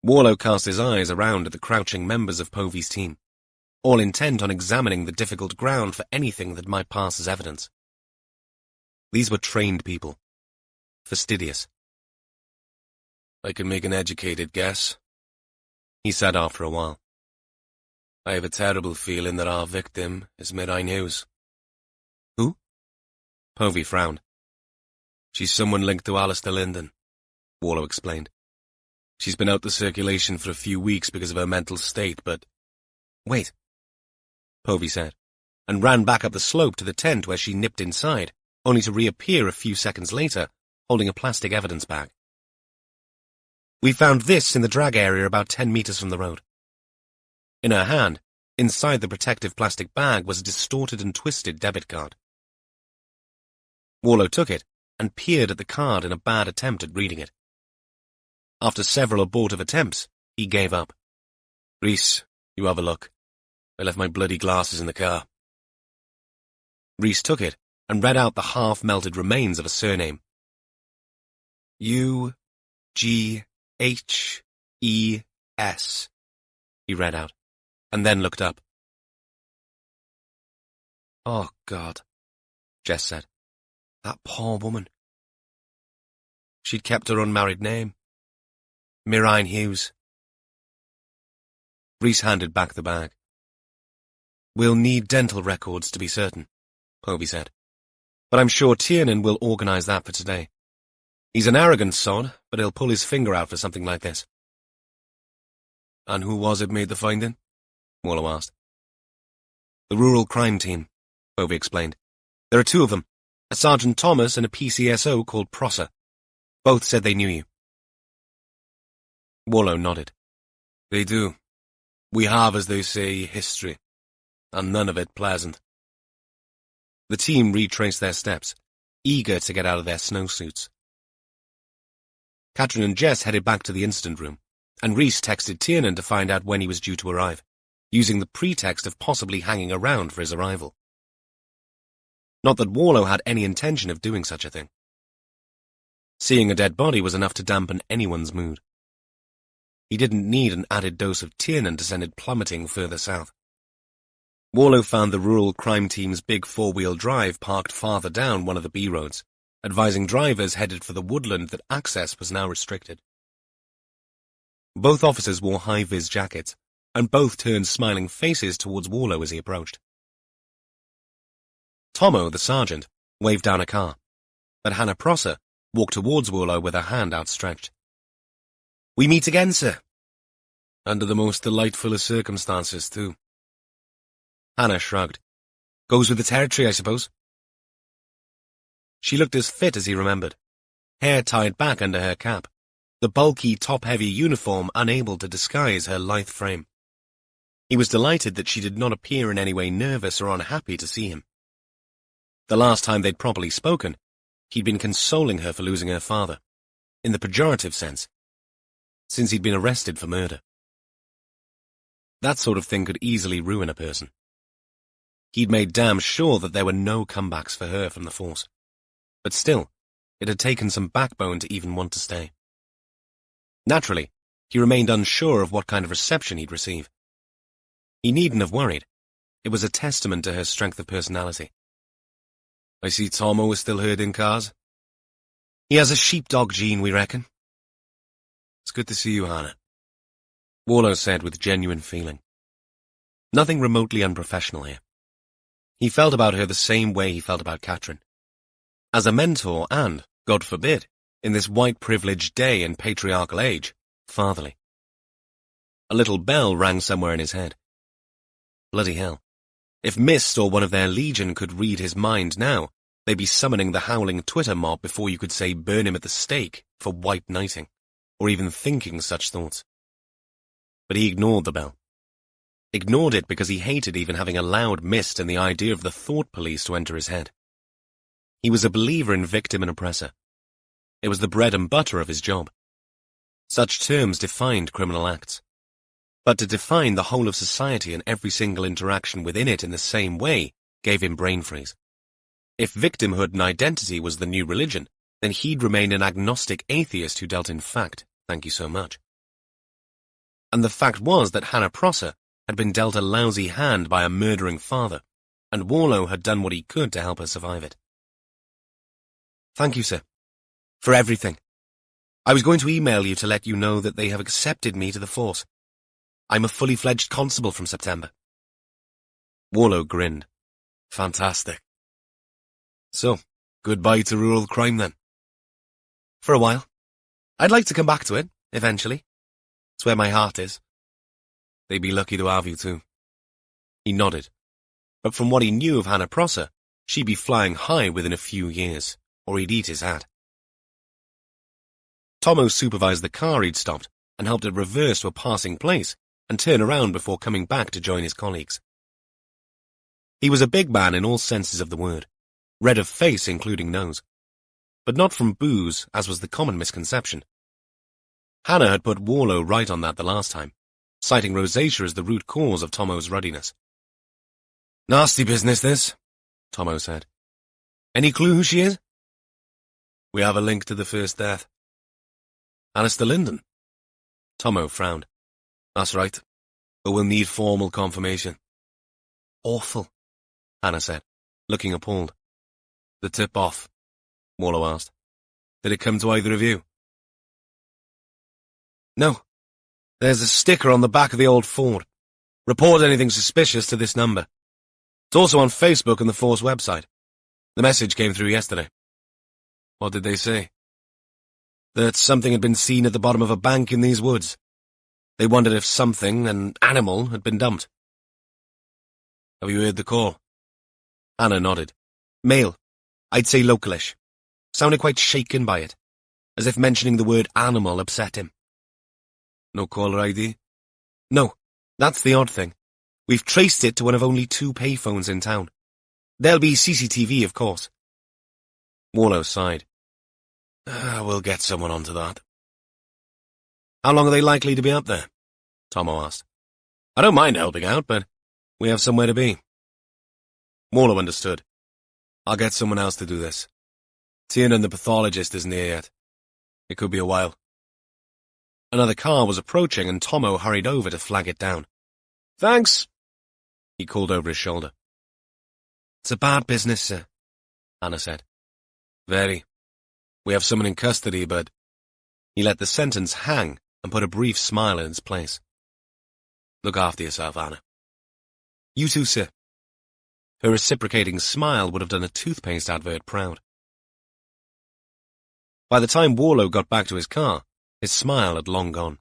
Warlow cast his eyes around at the crouching members of Povey's team, all intent on examining the difficult ground for anything that might pass as evidence. These were trained people, fastidious. "I can make an educated guess," he said after a while. "I have a terrible feeling that our victim is Mirai News." "Who?" Povey frowned. "She's someone linked to Alistair Linden," Warlow explained. "She's been out the circulation for a few weeks because of her mental state, but—" "Wait," Povey said, and ran back up the slope to the tent where she nipped inside, only to reappear a few seconds later, holding a plastic evidence bag. "We found this in the drag area about 10 meters from the road." In her hand, inside the protective plastic bag, was a distorted and twisted debit card. Warlow took it and peered at the card in a bad attempt at reading it. After several abortive attempts, he gave up. "Rhys, you have a look. I left my bloody glasses in the car." Rhys took it and read out the half-melted remains of a surname. U-G-H-E-S, he read out, and then looked up. "Oh, God," Jess said. "That poor woman. She'd kept her unmarried name. Mirai Hughes." Rhys handed back the bag. "We'll need dental records to be certain," Povey said, "but I'm sure Tiernan will organize that for today. He's an arrogant sod, but he'll pull his finger out for something like this. And who was it made the finding? Wallow asked. The rural crime team, Bovey explained. There are two of them, a Sergeant Thomas and a PCSO called Prosser. Both said they knew you. Wallow nodded. They do. We have, as they say, history, and none of it pleasant. The team retraced their steps, eager to get out of their snowsuits. Katrin and Jess headed back to the incident room, and Rhys texted Tiernan to find out when he was due to arrive, using the pretext of possibly hanging around for his arrival. Not that Wallow had any intention of doing such a thing. Seeing a dead body was enough to dampen anyone's mood. He didn't need an added dose of Tiernan to send it plummeting further south. Wallow found the rural crime team's big four-wheel drive parked farther down one of the B-roads, advising drivers headed for the woodland that access was now restricted. Both officers wore high-vis jackets, and both turned smiling faces towards Wallow as he approached. Tomo, the sergeant, waved down a car, but Hannah Prosser walked towards Wallow with her hand outstretched. "We meet again, sir." "Under the most delightful of circumstances, too." Hannah shrugged. "Goes with the territory, I suppose." She looked as fit as he remembered, hair tied back under her cap, the bulky, top-heavy uniform unable to disguise her lithe frame. He was delighted that she did not appear in any way nervous or unhappy to see him. The last time they'd properly spoken, he'd been consoling her for losing her father, in the pejorative sense, since he'd been arrested for murder. That sort of thing could easily ruin a person. He'd made damn sure that there were no comebacks for her from the force. But still, it had taken some backbone to even want to stay. Naturally, he remained unsure of what kind of reception he'd receive. He needn't have worried. It was a testament to her strength of personality. "I see Tomo is still herding cars." "He has a sheepdog gene, we reckon." "It's good to see you, Hannah," Wallow said with genuine feeling. Nothing remotely unprofessional here. He felt about her the same way he felt about Katrin. As a mentor and, God forbid, in this white-privileged day and patriarchal age, fatherly. A little bell rang somewhere in his head. Bloody hell. If Mist or one of their legion could read his mind now, they'd be summoning the howling Twitter mob before you could say burn him at the stake for white knighting, or even thinking such thoughts. But he ignored the bell. Ignored it because he hated even having allowed Mist and the idea of the thought police to enter his head. He was a believer in victim and oppressor. It was the bread and butter of his job. Such terms defined criminal acts. But to define the whole of society and every single interaction within it in the same way gave him brain freeze. If victimhood and identity was the new religion, then he'd remain an agnostic atheist who dealt in fact, thank you so much. And the fact was that Hannah Prosser had been dealt a lousy hand by a murdering father, and Wallow had done what he could to help her survive it. "Thank you, sir. For everything. I was going to email you to let you know that they have accepted me to the force. I'm a fully-fledged constable from September." Wallow grinned. "Fantastic. So, goodbye to rural crime, then?" "For a while. I'd like to come back to it, eventually. It's where my heart is." "They'd be lucky to have you, too." He nodded. But from what he knew of Hannah Prosser, she'd be flying high within a few years, or he'd eat his hat. Tomo supervised the car he'd stopped and helped it reverse to a passing place and turn around before coming back to join his colleagues. He was a big man in all senses of the word, red of face including nose, but not from booze, as was the common misconception. Hannah had put Wallow right on that the last time, citing rosacea as the root cause of Tomo's ruddiness. "Nasty business, this," Tomo said. "Any clue who she is?" "We have a link to the first death." "Alistair Linden?" Tomo frowned. "That's right, but we'll need formal confirmation." "Awful," Hannah said, looking appalled. "The tip-off?" Wallow asked. "Did it come to either of you?" "No. There's a sticker on the back of the old Ford. Report anything suspicious to this number. It's also on Facebook and the Force website. The message came through yesterday." "What did they say?" that something had been seen at the bottom of a bank in these woods. They wondered if something, an animal, had been dumped. Have you heard the call? Anna nodded. Male. I'd say localish. Sounded quite shaken by it, as if mentioning the word animal upset him. No caller ID? No, that's the odd thing. We've traced it to one of only 2 payphones in town. There'll be CCTV, of course. Warlow sighed. We'll get someone onto that. How long are they likely to be up there? Tomo asked. I don't mind helping out, but we have somewhere to be. Warlow understood. I'll get someone else to do this. Tiernan the pathologist isn't here yet. It could be a while. Another car was approaching, and Tomo hurried over to flag it down. Thanks, he called over his shoulder. It's a bad business, sir, Anna said. Very. We have someone in custody, but... He let the sentence hang and put a brief smile in its place. Look after yourself, Anna. You too, sir. Her reciprocating smile would have done a toothpaste advert proud. By the time Warlow got back to his car, his smile had long gone.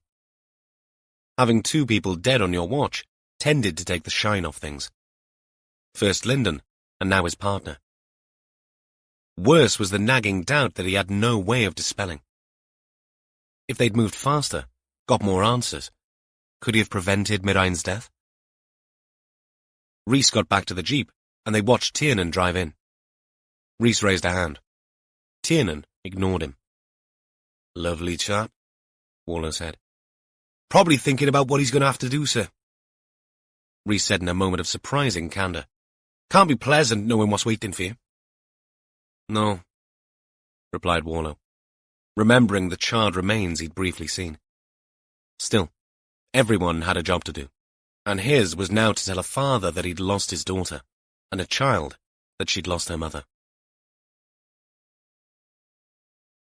Having 2 people dead on your watch tended to take the shine off things. First Lyndon, and now his partner. Worse was the nagging doubt that he had no way of dispelling. If they'd moved faster, got more answers, could he have prevented Mirain's death? Rhys got back to the jeep, and they watched Tiernan drive in. Rhys raised a hand. Tiernan ignored him. Lovely chap, Warlow said. Probably thinking about what he's going to have to do, sir. Rhys said in a moment of surprising candour. Can't be pleasant knowing what's waiting for you. No, replied Warlow, remembering the charred remains he'd briefly seen. Still, everyone had a job to do, and his was now to tell a father that he'd lost his daughter, and a child that she'd lost her mother.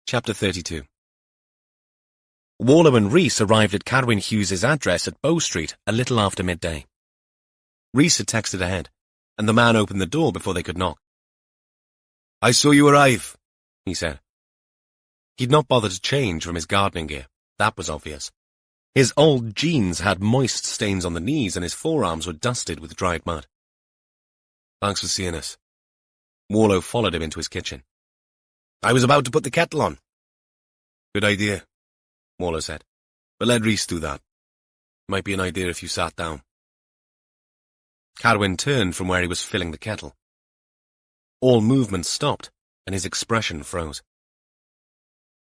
Chapter 32. Warlow and Rhys arrived at Cadwyn Hughes's address at Bow Street a little after midday. Rhys had texted ahead, and the man opened the door before they could knock. I saw you arrive, he said. He'd not bothered to change from his gardening gear, that was obvious. His old jeans had moist stains on the knees, and his forearms were dusted with dried mud. Thanks for seeing us. Warlow followed him into his kitchen. I was about to put the kettle on. Good idea, Warlow said. But let Rhys do that. Might be an idea if you sat down. Cadwyn turned from where he was filling the kettle. All movement stopped, and his expression froze.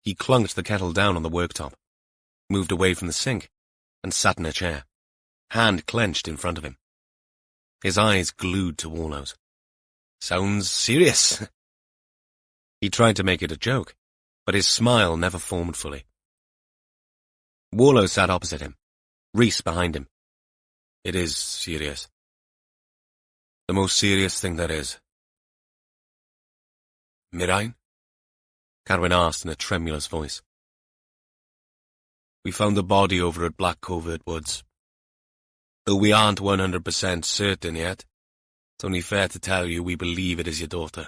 He clunked the kettle down on the worktop, moved away from the sink, and sat in a chair, hand clenched in front of him. His eyes glued to Warlow's. Sounds serious. He tried to make it a joke, but his smile never formed fully. Warlow sat opposite him, Rhys behind him. It is serious. The most serious thing there is. Mirain? Cadwyn asked in a tremulous voice. We found the body over at Black Covert Woods. Though we aren't 100% certain yet, it's only fair to tell you we believe it is your daughter.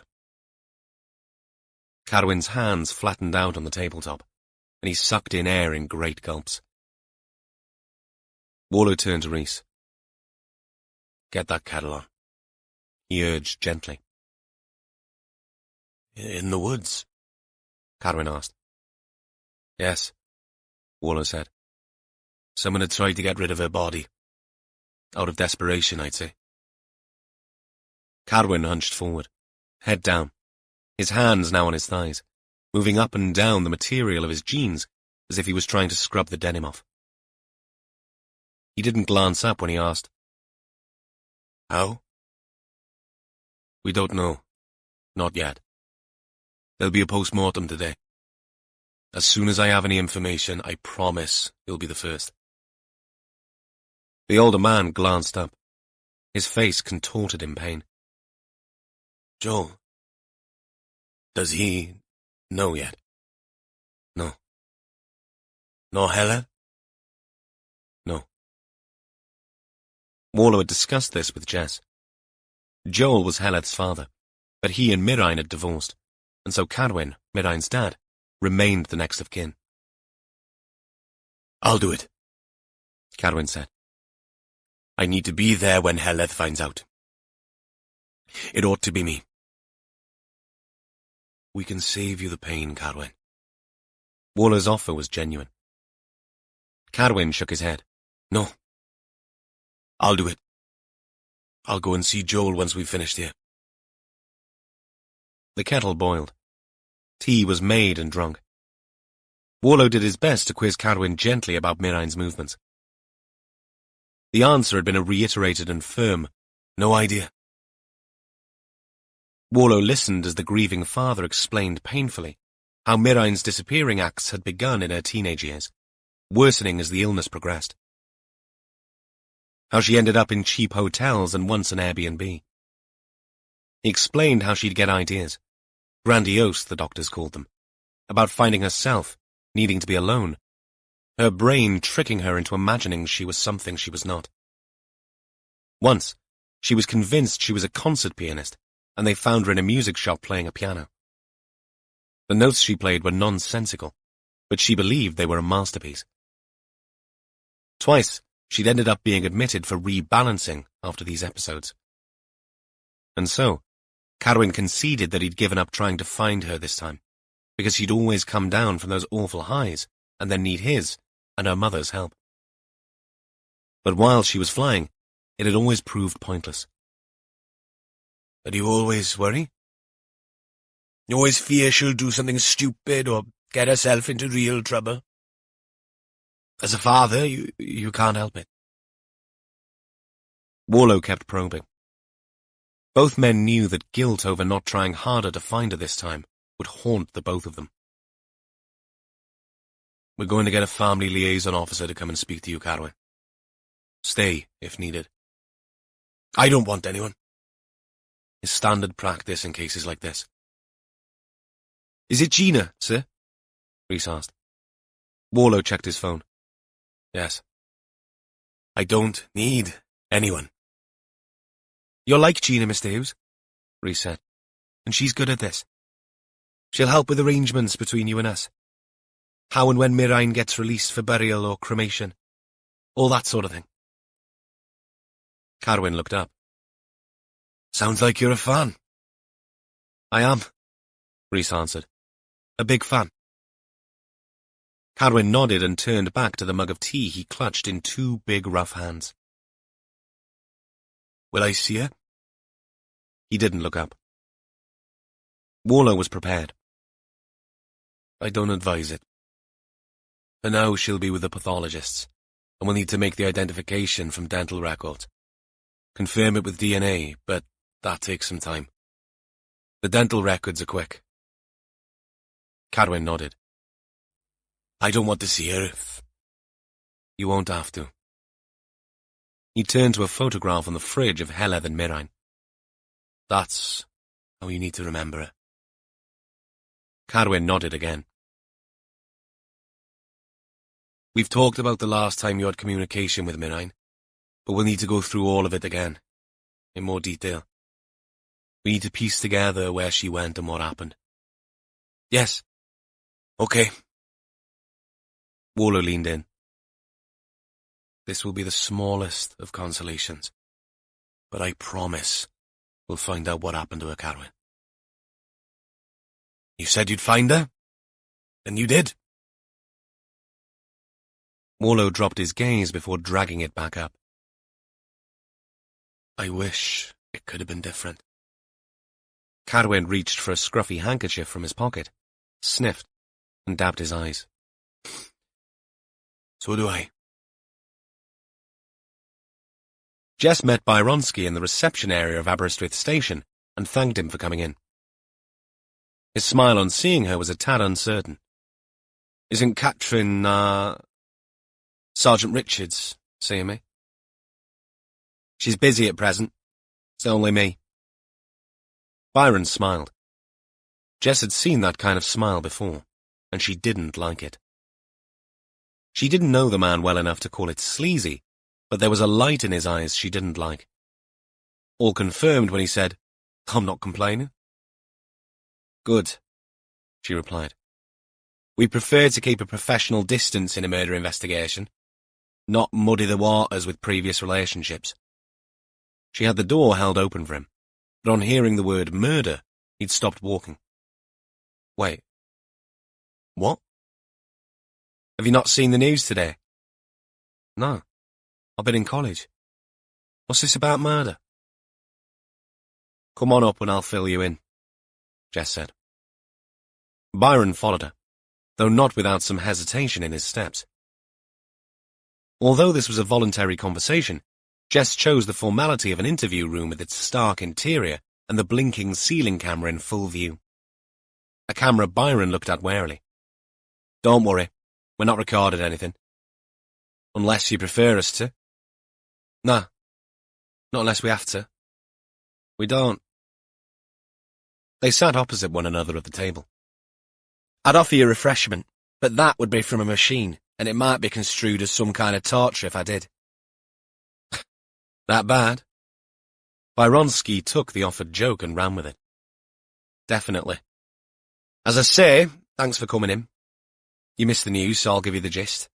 Cadwyn's hands flattened out on the tabletop, and he sucked in air in great gulps. Warlow turned to Rhys. Get that kettle on, he urged gently. In the woods? Cadwyn asked. Yes, Warlow said. Someone had tried to get rid of her body. Out of desperation, I'd say. Cadwyn hunched forward, head down, his hands now on his thighs, moving up and down the material of his jeans as if he was trying to scrub the denim off. He didn't glance up when he asked, How? We don't know. Not yet. There'll be a post-mortem today. As soon as I have any information, I promise you'll be the first. The older man glanced up, his face contorted in pain. Joel, does he know yet? No. Nor Helen? No. Warlow had discussed this with Jess. Joel was Heleth's father, but he and Mirain had divorced, and so Cadwyn, Mirain's dad, remained the next of kin. I'll do it, Cadwyn said. I need to be there when Heledd finds out. It ought to be me. We can save you the pain, Cadwyn. Waller's offer was genuine. Cadwyn shook his head. No. I'll do it. I'll go and see Jewell once we've finished here. The kettle boiled. Tea was made and drunk. Waller did his best to quiz Cadwyn gently about Mirain's movements. The answer had been a reiterated and firm, no idea. Waller listened as the grieving father explained painfully how Mirain's disappearing acts had begun in her teenage years, worsening as the illness progressed. How she ended up in cheap hotels and once an Airbnb. He explained how she'd get ideas, grandiose the doctors called them, about finding herself, needing to be alone, her brain tricking her into imagining she was something she was not. Once, she was convinced she was a concert pianist, and they found her in a music shop playing a piano. The notes she played were nonsensical, but she believed they were a masterpiece. Twice, she'd ended up being admitted for rebalancing after these episodes. And so, Cadwyn conceded that he'd given up trying to find her this time, because she'd always come down from those awful highs and then need his and her mother's help. But while she was flying, it had always proved pointless. Do you always worry? You always fear she'll do something stupid or get herself into real trouble? As a father, you can't help it. Waller kept probing. Both men knew that guilt over not trying harder to find her this time would haunt the both of them. We're going to get a family liaison officer to come and speak to you, Cadwyn. Stay, if needed. I don't want anyone. It's standard practice in cases like this. Is it Gina, sir? Rhys asked. Waller checked his phone. Yes. I don't need anyone. You're like Gina, Mr. Hughes, Rhys said, and she's good at this. She'll help with arrangements between you and us. How and when Mirain gets released for burial or cremation. All that sort of thing. Cadwyn looked up. Sounds like you're a fan. I am, Rhys answered. A big fan. Cadwyn nodded and turned back to the mug of tea he clutched in two big rough hands. Will I see her? He didn't look up. Waller was prepared. I don't advise it. For now, she'll be with the pathologists, and we'll need to make the identification from dental records. Confirm it with DNA, but that takes some time. The dental records are quick. Cadwyn nodded. I don't want to see her if... You won't have to. He turned to a photograph on the fridge of Heledd and Mirain. That's how you need to remember her. Cadwyn nodded again. We've talked about the last time you had communication with Mirain, but we'll need to go through all of it again, in more detail. We need to piece together where she went and what happened. Yes. Okay. Waller leaned in. This will be the smallest of consolations, but I promise we'll find out what happened to her, Cadwyn. You said you'd find her, and you did. Waller dropped his gaze before dragging it back up. I wish it could have been different. Cadwyn reached for a scruffy handkerchief from his pocket, sniffed, and dabbed his eyes. So do I. Jess met Byronsky in the reception area of Aberystwyth Station and thanked him for coming in. His smile on seeing her was a tad uncertain. Isn't Catherine, Sergeant Richards seeing me? She's busy at present. It's only me. Byron smiled. Jess had seen that kind of smile before, and she didn't like it. She didn't know the man well enough to call it sleazy, but there was a light in his eyes she didn't like. All confirmed when he said, I'm not complaining. Good, she replied. We prefer to keep a professional distance in a murder investigation, not muddy the waters with previous relationships. She had the door held open for him, but on hearing the word murder, he'd stopped walking. Wait. What? Have you not seen the news today? No. I've been in college. What's this about murder? Come on up and I'll fill you in, Jess said. Byron followed her, though not without some hesitation in his steps. Although this was a voluntary conversation, Jess chose the formality of an interview room with its stark interior and the blinking ceiling camera in full view. A camera Byron looked at warily. Don't worry, we're not recording anything. Unless you prefer us to. Nah, not unless we have to. We don't. They sat opposite one another at the table. I'd offer you refreshment, but that would be from a machine, and it might be construed as some kind of torture if I did. That bad? Byronsky took the offered joke and ran with it. Definitely. As I say, thanks for coming in. You missed the news, so I'll give you the gist.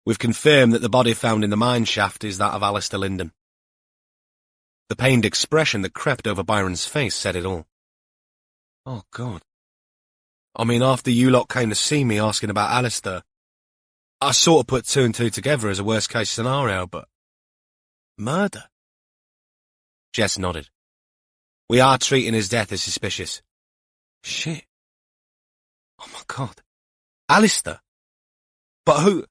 We've confirmed that the body found in the mine shaft is that of Alistair Linden. The pained expression that crept over Byron's face said it all. Oh, God. I mean, after you lot came to see me asking about Alistair, I sort of put two and two together as a worst-case scenario, but... Murder? Jess nodded. We are treating his death as suspicious. Shit. Oh, my God. Alistair? But who...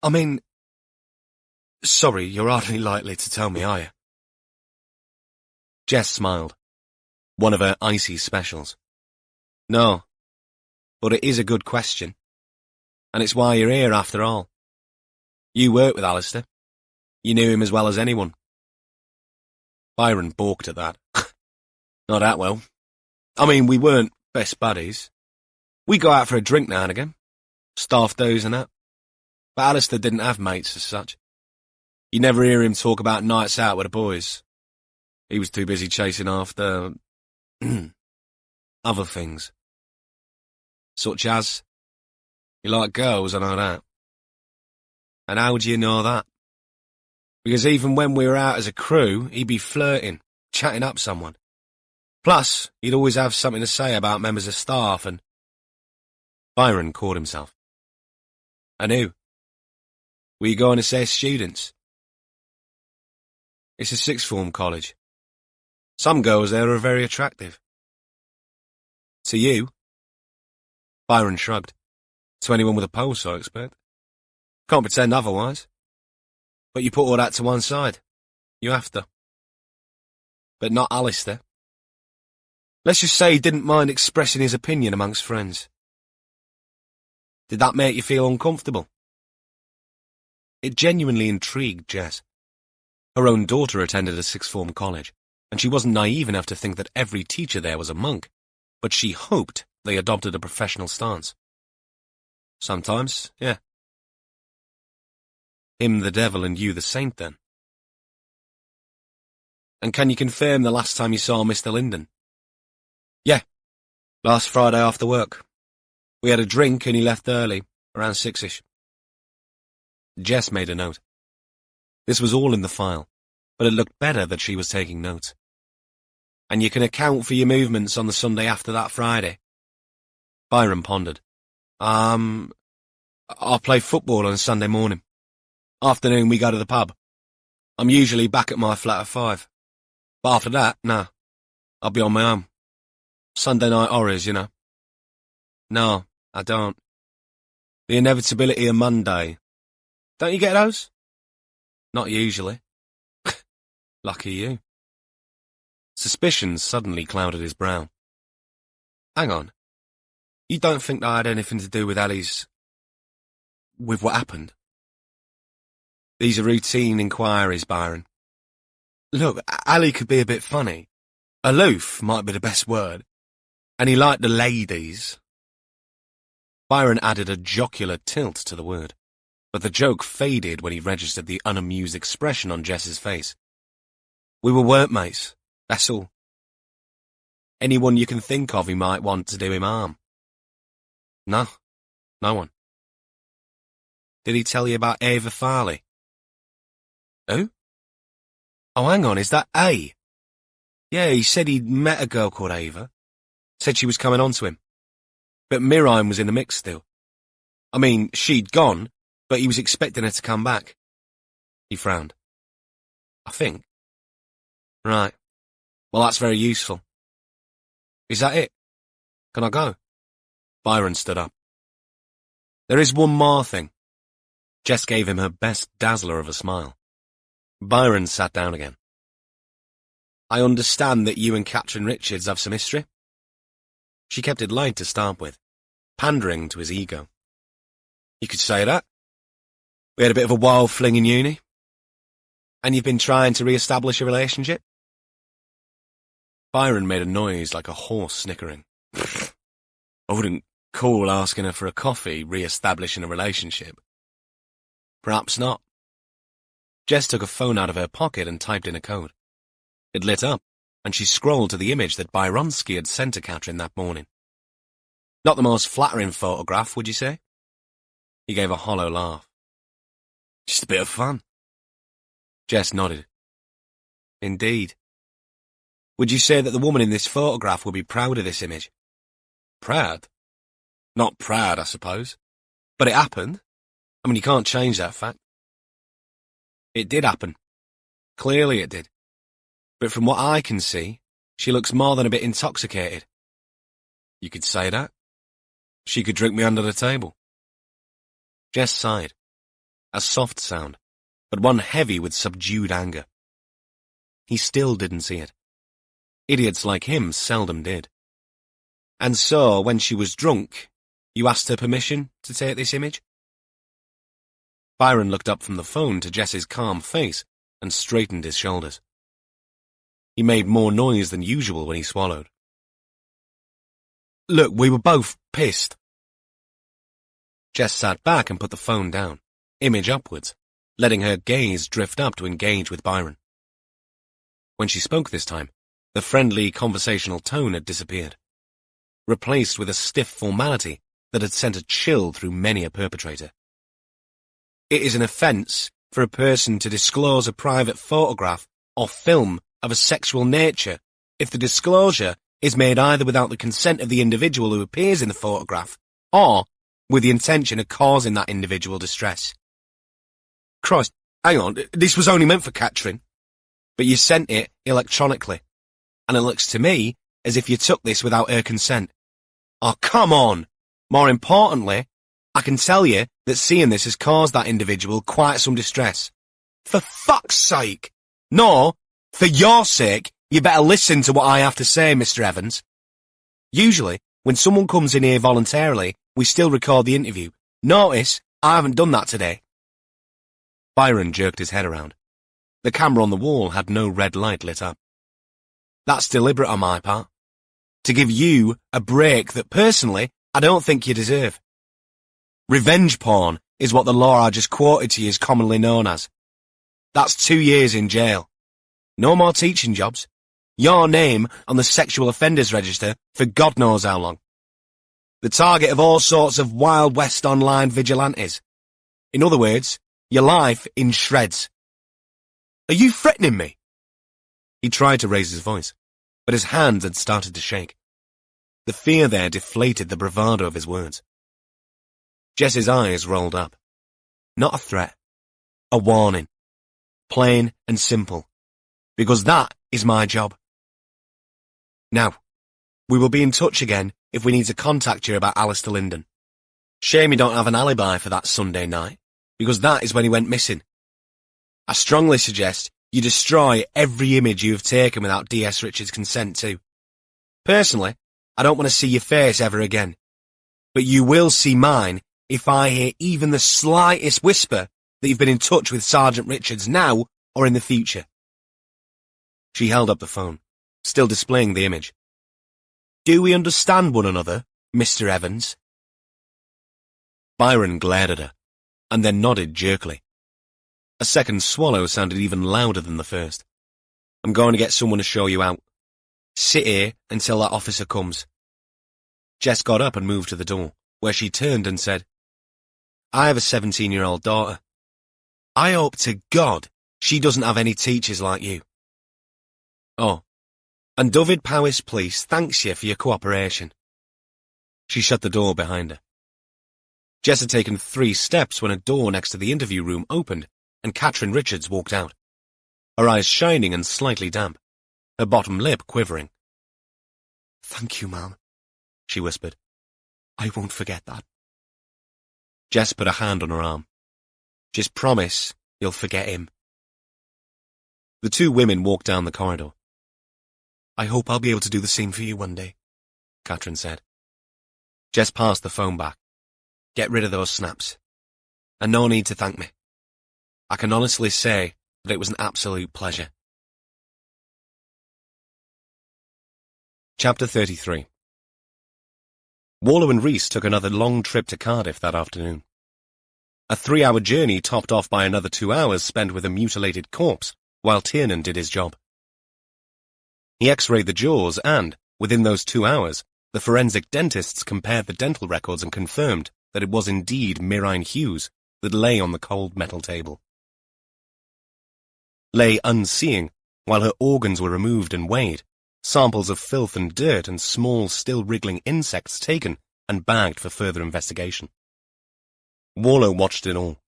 I mean... Sorry, you're hardly likely to tell me, are you? Jess smiled. One of her icy specials. No, but it is a good question. And it's why you're here after all. You worked with Alistair. You knew him as well as anyone. Byron balked at that. Not that well. I mean, we weren't best buddies. We go out for a drink now and again. Staff do's and that. But Alistair didn't have mates as such. You never hear him talk about nights out with the boys. He was too busy chasing after... other things. Such as... You like girls, I know that. And how do you know that? Because even when we were out as a crew, he'd be flirting, chatting up someone. Plus, he'd always have something to say about members of staff and... Byron caught himself. And who? Were you going to say students? It's a sixth form college. Some girls there are very attractive. To you? Byron shrugged. To anyone with a pulse, I expect. Can't pretend otherwise. But you put all that to one side. You have to. But not Alistair. Let's just say he didn't mind expressing his opinion amongst friends. Did that make you feel uncomfortable? It genuinely intrigued Jess. Her own daughter attended a sixth form college, and she wasn't naive enough to think that every teacher there was a monk, but she hoped they adopted a professional stance. Sometimes, yeah. Him the devil and you the saint, then. And can you confirm the last time you saw Mr. Linden? Yeah, last Friday after work. We had a drink and he left early, around 6ish. Jess made a note. This was all in the file, but it looked better that she was taking notes. And you can account for your movements on the Sunday after that Friday? Byron pondered. I'll play football on Sunday morning. Afternoon we go to the pub. I'm usually back at my flat at 5. But after that, nah. I'll be on my own. Sunday night horrors, you know. No, I don't. The inevitability of Monday. Don't you get those? Not usually. Lucky you. Suspicion suddenly clouded his brow. Hang on. You don't think that had anything to do with Ali's... with what happened? These are routine inquiries, Byron. Look, Ali could be a bit funny. Aloof might be the best word. And he liked the ladies. Byron added a jocular tilt to the word, but the joke faded when he registered the unamused expression on Jess's face. We were workmates, that's all. Anyone you can think of who might want to do him harm. No. No one. Did he tell you about Ava Farley? Who? Oh, hang on, is that A? Yeah, he said he'd met a girl called Ava. Said she was coming on to him. But Miriam was in the mix still. I mean, she'd gone, but he was expecting her to come back. He frowned. I think. Right. Well, that's very useful. Is that it? Can I go? Byron stood up. There is one more thing. Jess gave him her best dazzler of a smile. Byron sat down again. I understand that you and Captain Richards have some history. She kept it light to start with, pandering to his ego. You could say that. We had a bit of a wild fling in uni. And you've been trying to re-establish a relationship? Byron made a noise like a horse snickering. I wouldn't call asking her for a coffee re-establishing a relationship. Perhaps not. Jess took a phone out of her pocket and typed in a code. It lit up, and she scrolled to the image that Byronsky had sent to Catherine that morning. Not the most flattering photograph, would you say? He gave a hollow laugh. Just a bit of fun. Jess nodded. Indeed. Would you say that the woman in this photograph would be proud of this image? Proud? Not proud, I suppose. But it happened. I mean, you can't change that fact. It did happen. Clearly it did. But from what I can see, she looks more than a bit intoxicated. You could say that. She could drink me under the table. Jess sighed. A soft sound, but one heavy with subdued anger. He still didn't see it. Idiots like him seldom did. And so, when she was drunk, you asked her permission to take this image? Byron looked up from the phone to Jess's calm face and straightened his shoulders. He made more noise than usual when he swallowed. Look, we were both pissed. Jess sat back and put the phone down, image upwards, letting her gaze drift up to engage with Byron. When she spoke this time, the friendly conversational tone had disappeared, replaced with a stiff formality that had sent a chill through many a perpetrator. It is an offence for a person to disclose a private photograph or film of a sexual nature if the disclosure is made either without the consent of the individual who appears in the photograph or with the intention of causing that individual distress. Christ, hang on, this was only meant for Catherine. But you sent it electronically, and it looks to me as if you took this without her consent. Oh, come on! More importantly, I can tell you that seeing this has caused that individual quite some distress. For fuck's sake! No, for your sake, you better listen to what I have to say, Mr. Evans. Usually, when someone comes in here voluntarily, we still record the interview. Notice, I haven't done that today. Byron jerked his head around. The camera on the wall had no red light lit up. That's deliberate on my part. To give you a break that, personally, I don't think you deserve. Revenge porn is what the law I just quoted to you is commonly known as. That's 2 years in jail. No more teaching jobs. Your name on the sexual offenders register for God knows how long. The target of all sorts of Wild West online vigilantes. In other words, your life in shreds. Are you threatening me? He tried to raise his voice, but his hands had started to shake. The fear there deflated the bravado of his words. Jess's eyes rolled up. Not a threat. A warning. Plain and simple. Because that is my job. Now, we will be in touch again if we need to contact you about Alistair Linden. Shame you don't have an alibi for that Sunday night, because that is when he went missing. I strongly suggest you destroy every image you have taken without D.S. Richards' consent too. Personally, I don't want to see your face ever again. But you will see mine if I hear even the slightest whisper that you've been in touch with Sergeant Richards now or in the future. She held up the phone, still displaying the image. Do we understand one another, Mr. Evans? Byron glared at her, and then nodded jerkily. A second swallow sounded even louder than the first. I'm going to get someone to show you out. Sit here until that officer comes. Jess got up and moved to the door, where she turned and said, "I have a 17-year-old daughter. I hope to God she doesn't have any teachers like you. Oh, and David Powys Police thanks you for your cooperation." She shut the door behind her. Jess had taken 3 steps when a door next to the interview room opened and Catherine Richards walked out, her eyes shining and slightly damp, her bottom lip quivering. "Thank you, ma'am," she whispered. "I won't forget that." Jess put a hand on her arm. "Just promise you'll forget him." The 2 women walked down the corridor. "I hope I'll be able to do the same for you one day," Catherine said. Jess passed the phone back. "Get rid of those snaps. And no need to thank me. I can honestly say that it was an absolute pleasure." Chapter 33. Warlow and Rhys took another long trip to Cardiff that afternoon. A 3-hour journey topped off by another 2 hours spent with a mutilated corpse while Tiernan did his job. He x-rayed the jaws and, within those 2 hours, the forensic dentists compared the dental records and confirmed that it was indeed Miraine Hughes that lay on the cold metal table. Lay unseeing, while her organs were removed and weighed, samples of filth and dirt and small, still-wriggling insects taken and bagged for further investigation. Warlow watched it all,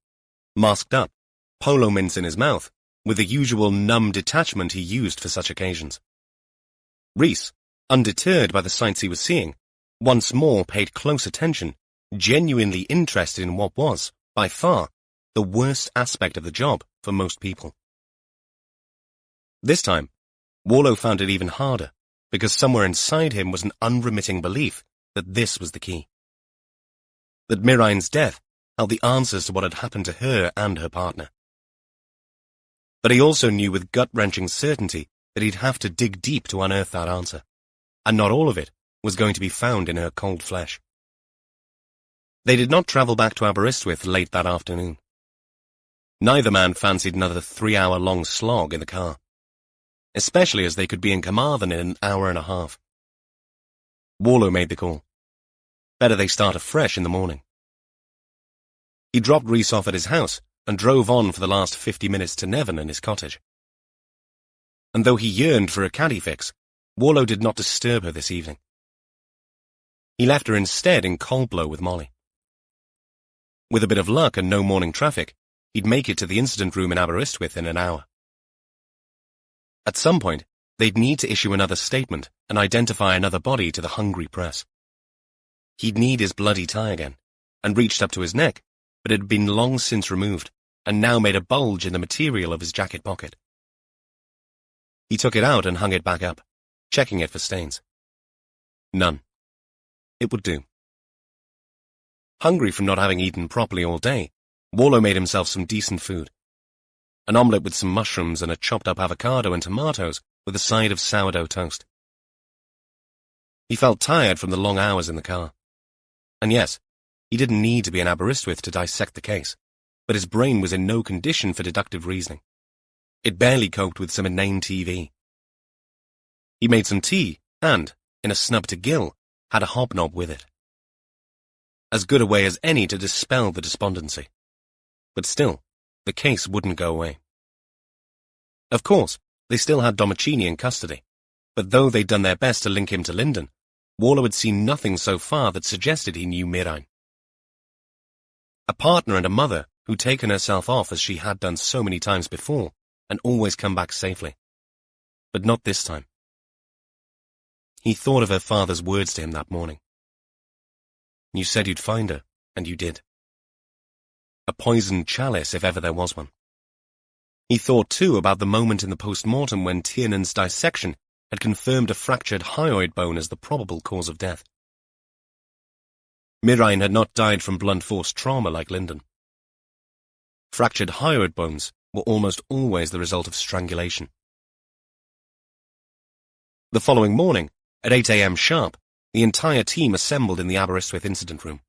masked up, polo mints in his mouth, with the usual numb detachment he used for such occasions. Rhys, undeterred by the sights he was seeing, once more paid close attention, genuinely interested in what was, by far, the worst aspect of the job for most people. This time, Warlow found it even harder, because somewhere inside him was an unremitting belief that this was the key. That Miraine's death held the answers to what had happened to her and her partner. But he also knew with gut-wrenching certainty that he'd have to dig deep to unearth that answer, and not all of it was going to be found in her cold flesh. They did not travel back to Aberystwyth late that afternoon. Neither man fancied another 3-hour-long slog in the car, especially as they could be in Carmarthen in an hour and a half. Warlow made the call. Better they start afresh in the morning. He dropped Rhys off at his house and drove on for the last 50 minutes to Nevin and his cottage. And though he yearned for a caddy fix, Warlow did not disturb her this evening. He left her instead in Coldblow with Molly. With a bit of luck and no morning traffic, he'd make it to the incident room in Aberystwyth in an hour. At some point, they'd need to issue another statement and identify another body to the hungry press. He'd need his bloody tie again, and reached up to his neck, but it had been long since removed, and now made a bulge in the material of his jacket pocket. He took it out and hung it back up, checking it for stains. None. It would do. Hungry from not having eaten properly all day, Warlow made himself some decent food. An omelette with some mushrooms and a chopped-up avocado and tomatoes with a side of sourdough toast. He felt tired from the long hours in the car. And yes, he didn't need to be in Aberystwyth to dissect the case, but his brain was in no condition for deductive reasoning. It barely coped with some inane TV. He made some tea and, in a snub to Gill, had a hobnob with it. As good a way as any to dispel the despondency. But still, the case wouldn't go away. Of course, they still had Domicini in custody, but though they'd done their best to link him to Linden, Warlow had seen nothing so far that suggested he knew Miraine. A partner and a mother who'd taken herself off as she had done so many times before, and always come back safely. But not this time. He thought of her father's words to him that morning. You said you'd find her, and you did. A poisoned chalice, if ever there was one. He thought, too, about the moment in the post-mortem when Tiernan's dissection had confirmed a fractured hyoid bone as the probable cause of death. Miraine had not died from blunt force trauma like Linden. Fractured hyoid bones were almost always the result of strangulation. The following morning, at 8 a.m. sharp, the entire team assembled in the Aberystwyth incident room.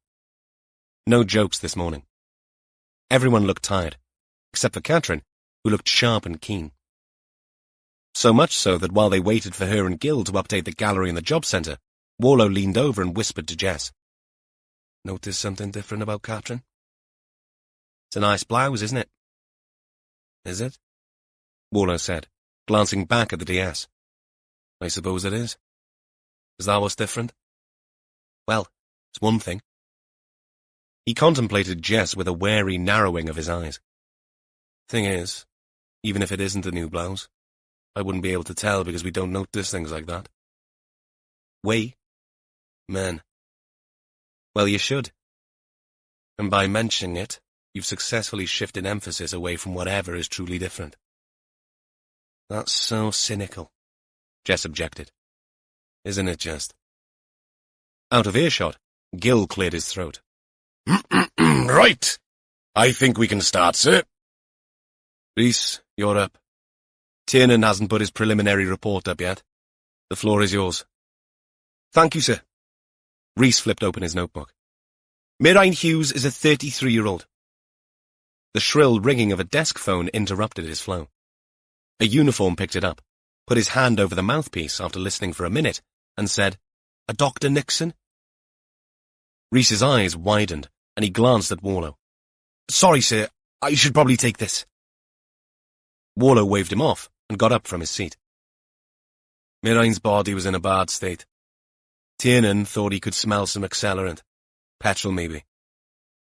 No jokes this morning. Everyone looked tired, except for Catherine, who looked sharp and keen. So much so that while they waited for her and Gill to update the gallery in the job centre, Warlow leaned over and whispered to Jess. notice something different about Catherine? It's a nice blouse, isn't it? Is it? Warlow said, glancing back at the DS. I suppose it is. Is that what's different? Well, it's one thing. He contemplated Jess with a wary narrowing of his eyes. Thing is, even if it isn't a new blouse, I wouldn't be able to tell because we don't notice things like that. We? Men. Well, you should. And by mentioning it, you've successfully shifted emphasis away from whatever is truly different. That's so cynical, Jess objected. Isn't it just? Out of earshot, Gil cleared his throat. Right. I think we can start, sir. Rhys, you're up. Tiernan hasn't put his preliminary report up yet. The floor is yours. Thank you, sir. Rhys flipped open his notebook. Miraine Hughes is a 33-year-old. The shrill ringing of a desk phone interrupted his flow. A uniform picked it up, put his hand over the mouthpiece after listening for a minute, and said, "A Dr. Nixon?" Rhys's eyes widened, and he glanced at Warlow. "Sorry, sir, I should probably take this." Warlow waved him off and got up from his seat. Miraine's body was in a bad state. Tiernan thought he could smell some accelerant. Petrol, maybe.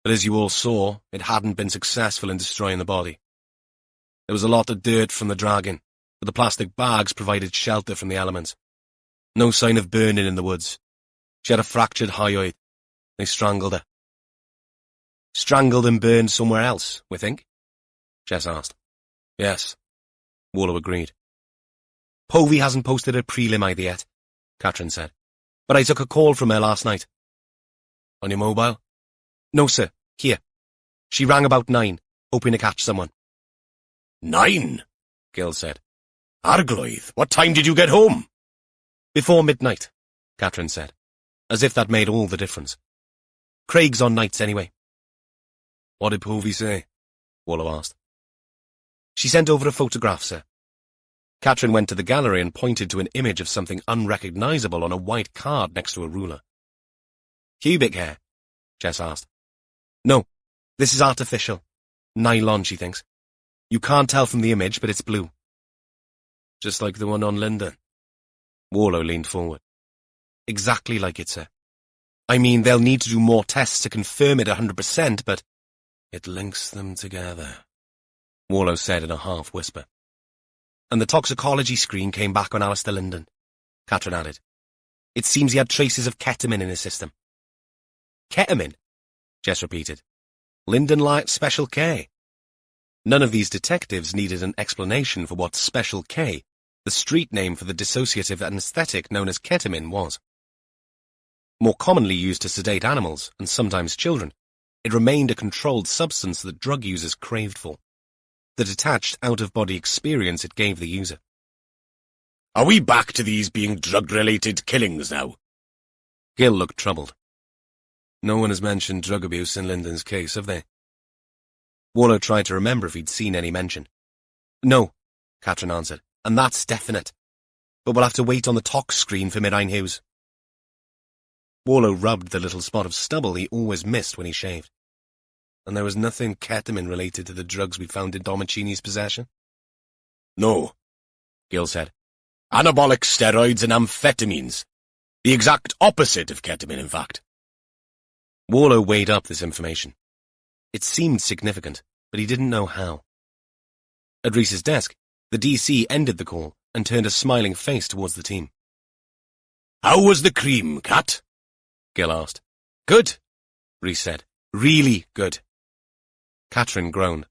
But as you all saw, it hadn't been successful in destroying the body. There was a lot of dirt from the dragon, but the plastic bags provided shelter from the elements. No sign of burning in the woods. She had a fractured hyoid. They strangled her. Strangled and burned somewhere else, we think? Jess asked. Yes, Warlow agreed. Povey hasn't posted her prelim either yet, Catherine said. But I took a call from her last night. On your mobile? No, sir. Here. She rang about 9, hoping to catch someone. 9? Gil said. Arglwydd, what time did you get home? Before midnight, Catherine said, as if that made all the difference. Craig's on nights anyway. What did Povey say? Warlow asked. She sent over a photograph, sir. Catherine went to the gallery and pointed to an image of something unrecognizable on a white card next to a ruler. Pubic hair? Jess asked. No, this is artificial. Nylon, she thinks. You can't tell from the image, but it's blue. Just like the one on Linda. Warlow leaned forward. Exactly like it, sir. I mean, they'll need to do more tests to confirm it 100%, but... It links them together, Warlow said in a half-whisper. And the toxicology screen came back on Alistair Linden, Catherine added. It seems he had traces of ketamine in his system. Ketamine? Jess repeated. Linden liked Special K. None of these detectives needed an explanation for what Special K, the street name for the dissociative anesthetic known as ketamine, was. More commonly used to sedate animals, and sometimes children, it remained a controlled substance that drug users craved for. The detached, out-of-body experience it gave the user. Are we back to these being drug-related killings now? Gil looked troubled. No one has mentioned drug abuse in Linden's case, have they? Warlow tried to remember if he'd seen any mention. No, Catherine answered, and that's definite. But we'll have to wait on the tox screen for Miraine Hughes. Warlow rubbed the little spot of stubble he always missed when he shaved. And there was nothing ketamine related to the drugs we found in Domicini's possession? No, Gil said. Anabolic steroids and amphetamines. The exact opposite of ketamine, in fact. Warlow weighed up this information. It seemed significant, but he didn't know how. At Rhys's desk, the DC ended the call and turned a smiling face towards the team. How was the cream, Cat? Gil asked. Good, Rhys said. Really good. Catherine groaned.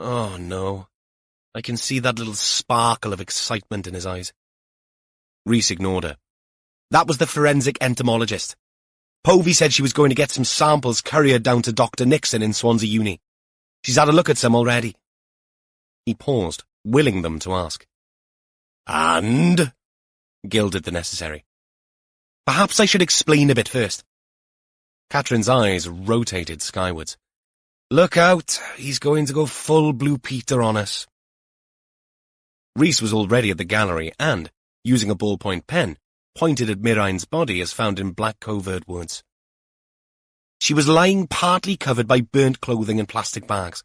Oh, no. I can see that little sparkle of excitement in his eyes. Rhys ignored her. That was the forensic entomologist. Povey said she was going to get some samples couriered down to Dr. Nixon in Swansea Uni. She's had a look at some already. He paused, willing them to ask. And? Gil did the necessary. Perhaps I should explain a bit first. Catherine's eyes rotated skywards. Look out, he's going to go full Blue Peter on us. Rhys was already at the gallery and, using a ballpoint pen, pointed at Miraine's body as found in Black Covert Woods. She was lying partly covered by burnt clothing and plastic bags,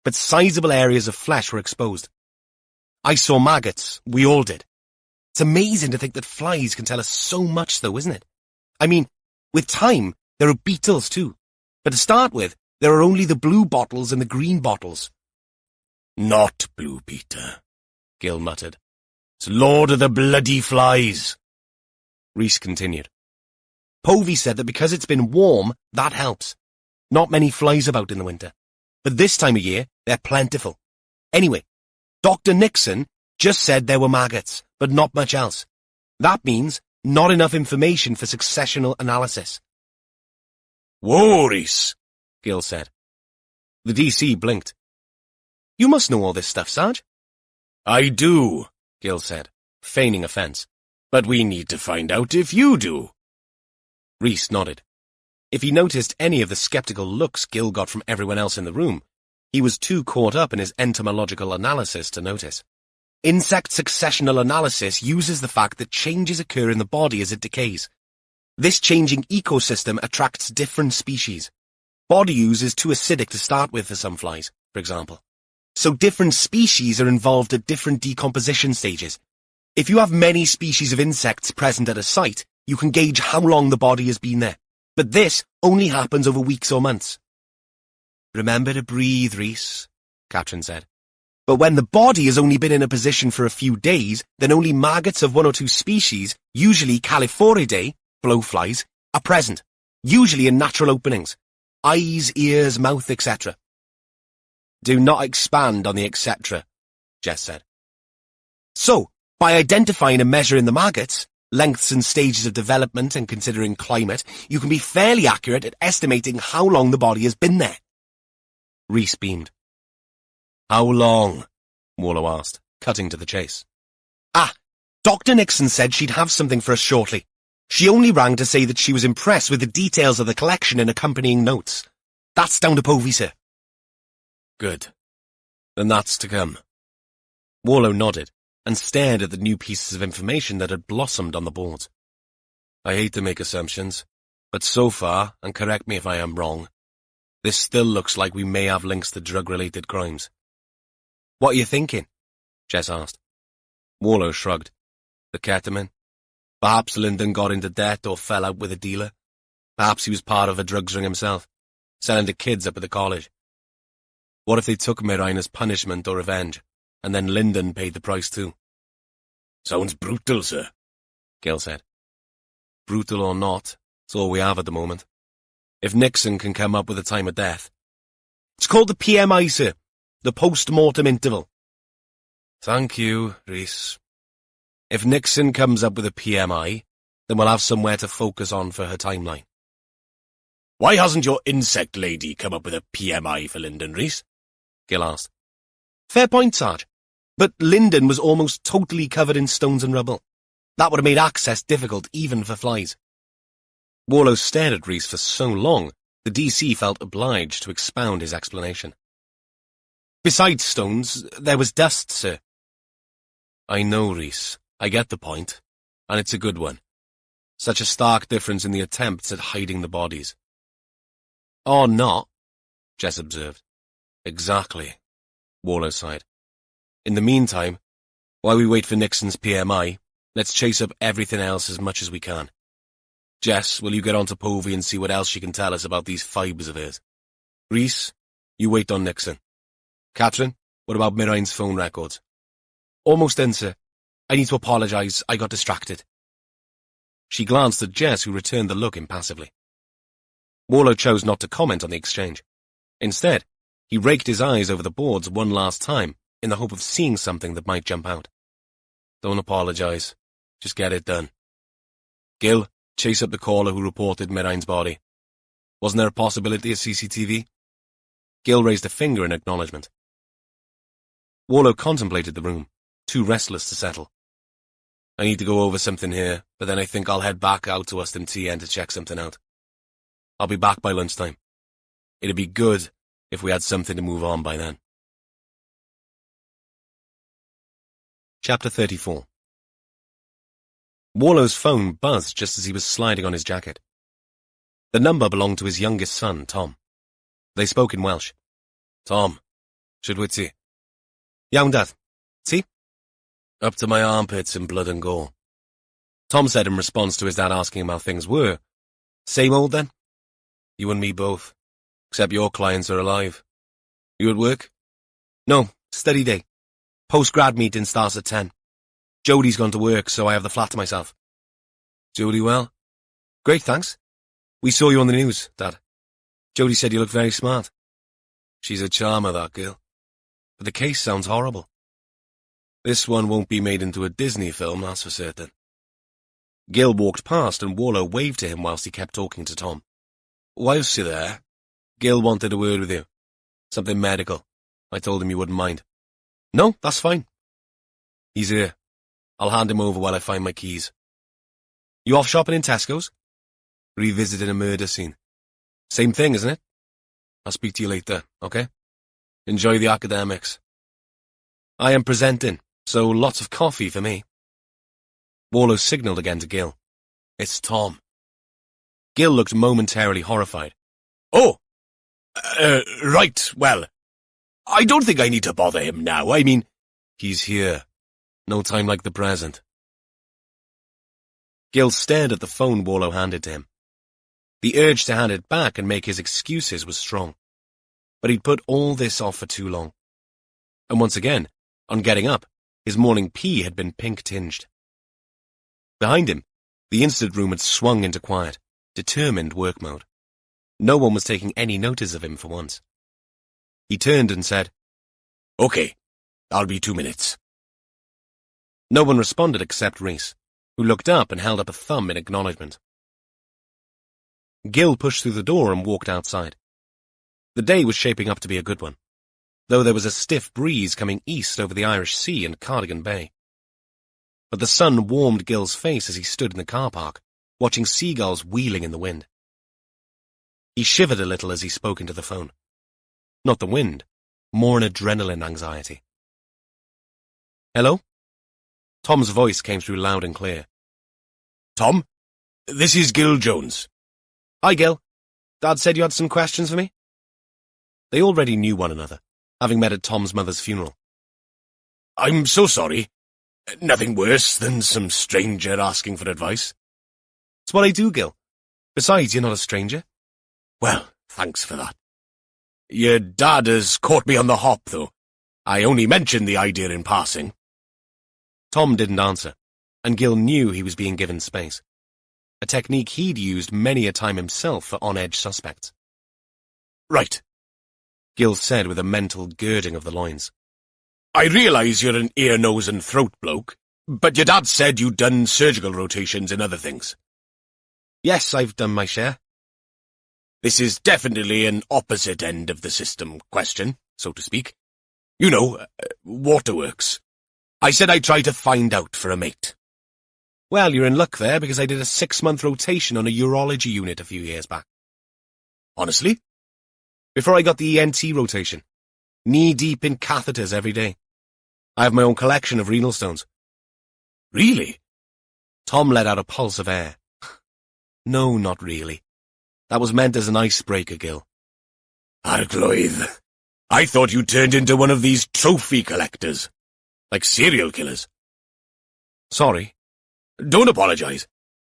but sizable areas of flesh were exposed. I saw maggots, we all did. It's amazing to think that flies can tell us so much though, isn't it? I mean, with time, there are beetles too, but to start with, there are only the blue bottles and the green bottles. Not Blue Peter, Gil muttered. It's Lord of the bloody flies. Rhys continued. Povey said that because it's been warm, that helps. Not many flies about in the winter, but this time of year, they're plentiful. Anyway, Dr. Nixon just said there were maggots, but not much else. That means not enough information for successional analysis. Whoa, Rhys, Gil said. The DC blinked. You must know all this stuff, Sarge. I do, Gil said, feigning offence. But we need to find out if you do. Rhys nodded. If he noticed any of the sceptical looks Gil got from everyone else in the room, he was too caught up in his entomological analysis to notice. Insect successional analysis uses the fact that changes occur in the body as it decays. This changing ecosystem attracts different species. Body use is too acidic to start with for some flies, for example. So different species are involved at different decomposition stages. If you have many species of insects present at a site, you can gauge how long the body has been there. But this only happens over weeks or months. Remember to breathe, Rhys, Catherine said. But when the body has only been in a position for a few days, then only maggots of one or two species, usually Calliphoridae, blowflies, are present, usually in natural openings. Eyes, ears, mouth, etc. Do not expand on the etc., Jess said. So, by identifying and measuring the maggots, lengths and stages of development and considering climate, you can be fairly accurate at estimating how long the body has been there. Rhys beamed. How long? Warlow asked, cutting to the chase. Dr. Nixon said she'd have something for us shortly. She only rang to say that she was impressed with the details of the collection and accompanying notes. That's down to Povey, sir. Good. Then that's to come. Warlow nodded and stared at the new pieces of information that had blossomed on the boards. I hate to make assumptions, but so far, and correct me if I am wrong, this still looks like we may have links to drug-related crimes. What are you thinking? Jess asked. Warlow shrugged. The ketamine. Perhaps Lyndon got into debt or fell out with a dealer. Perhaps he was part of a drugs ring himself, selling to kids up at the college. What if they took Mirine as punishment or revenge, and then Lyndon paid the price too? Sounds brutal, sir, Gil said. Brutal or not, it's all we have at the moment. If Nixon can come up with a time of death. It's called the PMI, sir. The post-mortem interval. Thank you, Rhys. If Nixon comes up with a PMI, then we'll have somewhere to focus on for her timeline. Why hasn't your insect lady come up with a PMI for Lyndon, Rhys? Gil asked. Fair point, Sarge. But Lyndon was almost totally covered in stones and rubble. That would have made access difficult even for flies. Warlow stared at Rhys for so long, the DC felt obliged to expound his explanation. Besides stones, there was dust, sir. I know, Rhys. I get the point, and it's a good one. Such a stark difference in the attempts at hiding the bodies. Or not, Jess observed. Exactly, Warlow sighed. In the meantime, while we wait for Nixon's PMI, let's chase up everything else as much as we can. Jess, will you get on to Povey and see what else she can tell us about these fibres of hers? Rhys, you wait on Nixon. Catherine, what about Mirine's phone records? Almost done, sir. I need to apologise, I got distracted. She glanced at Jess, who returned the look impassively. Warlow chose not to comment on the exchange. Instead, he raked his eyes over the boards one last time, in the hope of seeing something that might jump out. Don't apologise. Just get it done. Gil, chase up the caller who reported Mirine's body. Wasn't there a possibility of CCTV? Gil raised a finger in acknowledgement. Warlow contemplated the room, too restless to settle. I need to go over something here, but then I think I'll head back out to Uston TN to check something out. I'll be back by lunchtime. It'd be good if we had something to move on by then. Chapter 34. Warlow's phone buzzed just as he was sliding on his jacket. The number belonged to his youngest son, Tom. They spoke in Welsh. Tom, should we see? Iawn, Dad. Ti? Up to my armpits in blood and gore. Tom said in response to his dad asking him how things were. Same old then? You and me both. Except your clients are alive. You at work? No, steady day. Post-grad meeting starts at 10. Jodie's gone to work, so I have the flat to myself. Jodie well? Great, thanks. We saw you on the news, Dad. Jodie said you looked very smart. She's a charmer, that girl. But the case sounds horrible. This one won't be made into a Disney film, that's for certain. Gil walked past and Warlow waved to him whilst he kept talking to Tom. Whilst you're there, Gil wanted a word with you. Something medical. I told him you wouldn't mind. No, that's fine. He's here. I'll hand him over while I find my keys. You off shopping in Tesco's? Revisiting a murder scene. Same thing, isn't it? I'll speak to you later, okay? Enjoy the academics. I am presenting, so lots of coffee for me. Warlow signalled again to Gil. It's Tom. Gil looked momentarily horrified. Oh! Right, well, I don't think I need to bother him now. I mean, he's here. No time like the present. Gil stared at the phone Warlow handed to him. The urge to hand it back and make his excuses was strong. But he'd put all this off for too long. And once again, on getting up, his morning pee had been pink-tinged. Behind him, the incident room had swung into quiet, determined work mode. No one was taking any notice of him for once. He turned and said, "Okay, I'll be 2 minutes." No one responded except Rhys, who looked up and held up a thumb in acknowledgement. Gil pushed through the door and walked outside. The day was shaping up to be a good one, though there was a stiff breeze coming east over the Irish Sea and Cardigan Bay. But the sun warmed Gil's face as he stood in the car park, watching seagulls wheeling in the wind. He shivered a little as he spoke into the phone. Not the wind, more an adrenaline anxiety. Hello? Tom's voice came through loud and clear. "Tom, this is Gil Jones." "Hi, Gil. Dad said you had some questions for me?" They already knew one another, having met at Tom's mother's funeral. "I'm so sorry. Nothing worse than some stranger asking for advice." "It's what I do, Gil. Besides, you're not a stranger." "Well, thanks for that. Your dad has caught me on the hop, though. I only mentioned the idea in passing." Tom didn't answer, and Gil knew he was being given space, a technique he'd used many a time himself for on-edge suspects. "Right," Gil said with a mental girding of the loins. "I realise you're an ear, nose and throat bloke, but your dad said you'd done surgical rotations and other things." "Yes, I've done my share." "This is definitely an opposite end of the system question, so to speak. You know, waterworks. I said I'd try to find out for a mate." "Well, you're in luck there, because I did a 6-month rotation on a urology unit a few years back." "Honestly?" "Before I got the ENT rotation. Knee-deep in catheters every day. I have my own collection of renal stones." "Really?" Tom let out a pulse of air. "No, not really. That was meant as an icebreaker, Gil." "Arglwydd, I thought you turned into one of these trophy collectors. Like serial killers." "Sorry." "Don't apologise.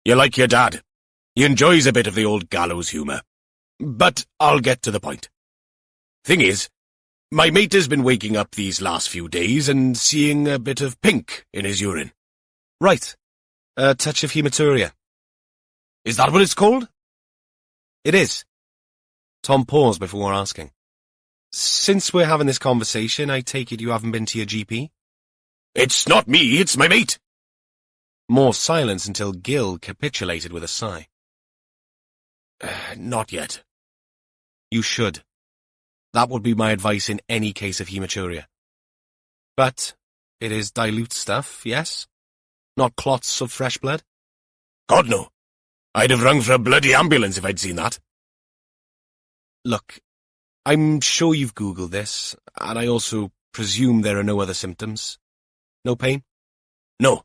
You're like your dad. He enjoys a bit of the old gallows humour. But I'll get to the point. Thing is, my mate has been waking up these last few days and seeing a bit of pink in his urine." "Right. A touch of hematuria." "Is that what it's called?" "It is." Tom paused before asking. "Since we're having this conversation, I take it you haven't been to your GP?" "It's not me, it's my mate." More silence until Gil capitulated with a sigh. "Not yet." "You should. That would be my advice in any case of hematuria. But it is dilute stuff, yes? Not clots of fresh blood?" "God, no. I'd have rung for a bloody ambulance if I'd seen that." "Look, I'm sure you've Googled this, and I also presume there are no other symptoms. No pain?" "No."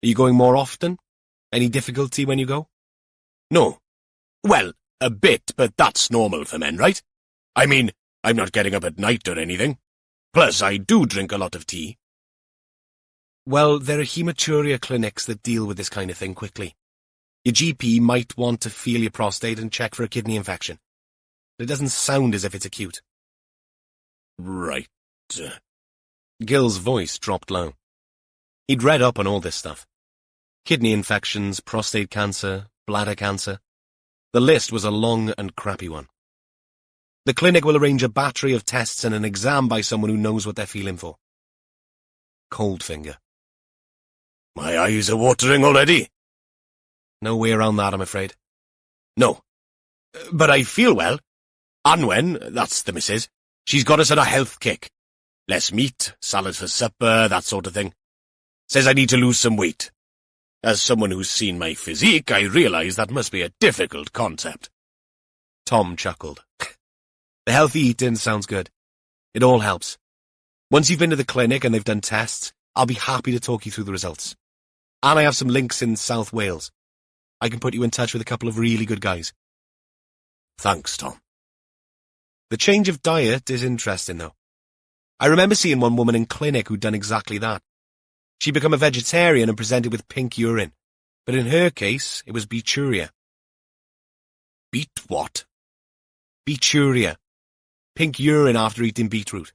"Are you going more often? Any difficulty when you go?" "No. Well, a bit, but that's normal for men, right? I mean, I'm not getting up at night or anything. Plus, I do drink a lot of tea. Well, there are hematuria clinics that deal with this kind of thing quickly. Your GP might want to feel your prostate and check for a kidney infection. But it doesn't sound as if it's acute. Right. Gil's voice dropped low. He'd read up on all this stuff. Kidney infections, prostate cancer, bladder cancer. The list was a long and crappy one. The clinic will arrange a battery of tests and an exam by someone who knows what they're feeling for. Cold finger. My eyes are watering already. No way around that, I'm afraid. No. But I feel well. Anwen, that's the missus, she's got us on a health kick. Less meat, salad for supper, that sort of thing. Says I need to lose some weight. As someone who's seen my physique, I realise that must be a difficult concept. Tom chuckled. The healthy eating sounds good. It all helps. Once you've been to the clinic and they've done tests, I'll be happy to talk you through the results. And I have some links in South Wales. I can put you in touch with a couple of really good guys. Thanks, Tom. The change of diet is interesting, though. I remember seeing one woman in clinic who'd done exactly that. She'd become a vegetarian and presented with pink urine. But in her case, it was beeturia. Beet what? Beeturia. Pink urine after eating beetroot.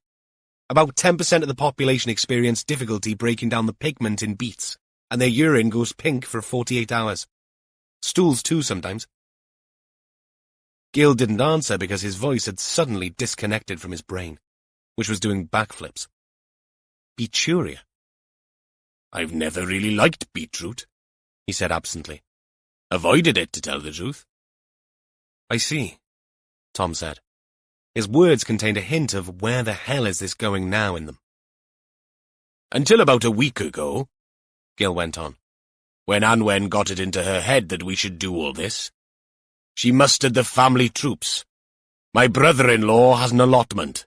About 10% of the population experience difficulty breaking down the pigment in beets, and their urine goes pink for 48 hours. Stools too sometimes. Gil didn't answer because his voice had suddenly disconnected from his brain, which was doing backflips. Beeturia. I've never really liked beetroot, he said absently. Avoided it, to tell the truth. I see, Tom said. His words contained a hint of where the hell is this going now in them. Until about a week ago, Gil went on, when Anwen got it into her head that we should do all this. She mustered the family troops. My brother-in-law has an allotment,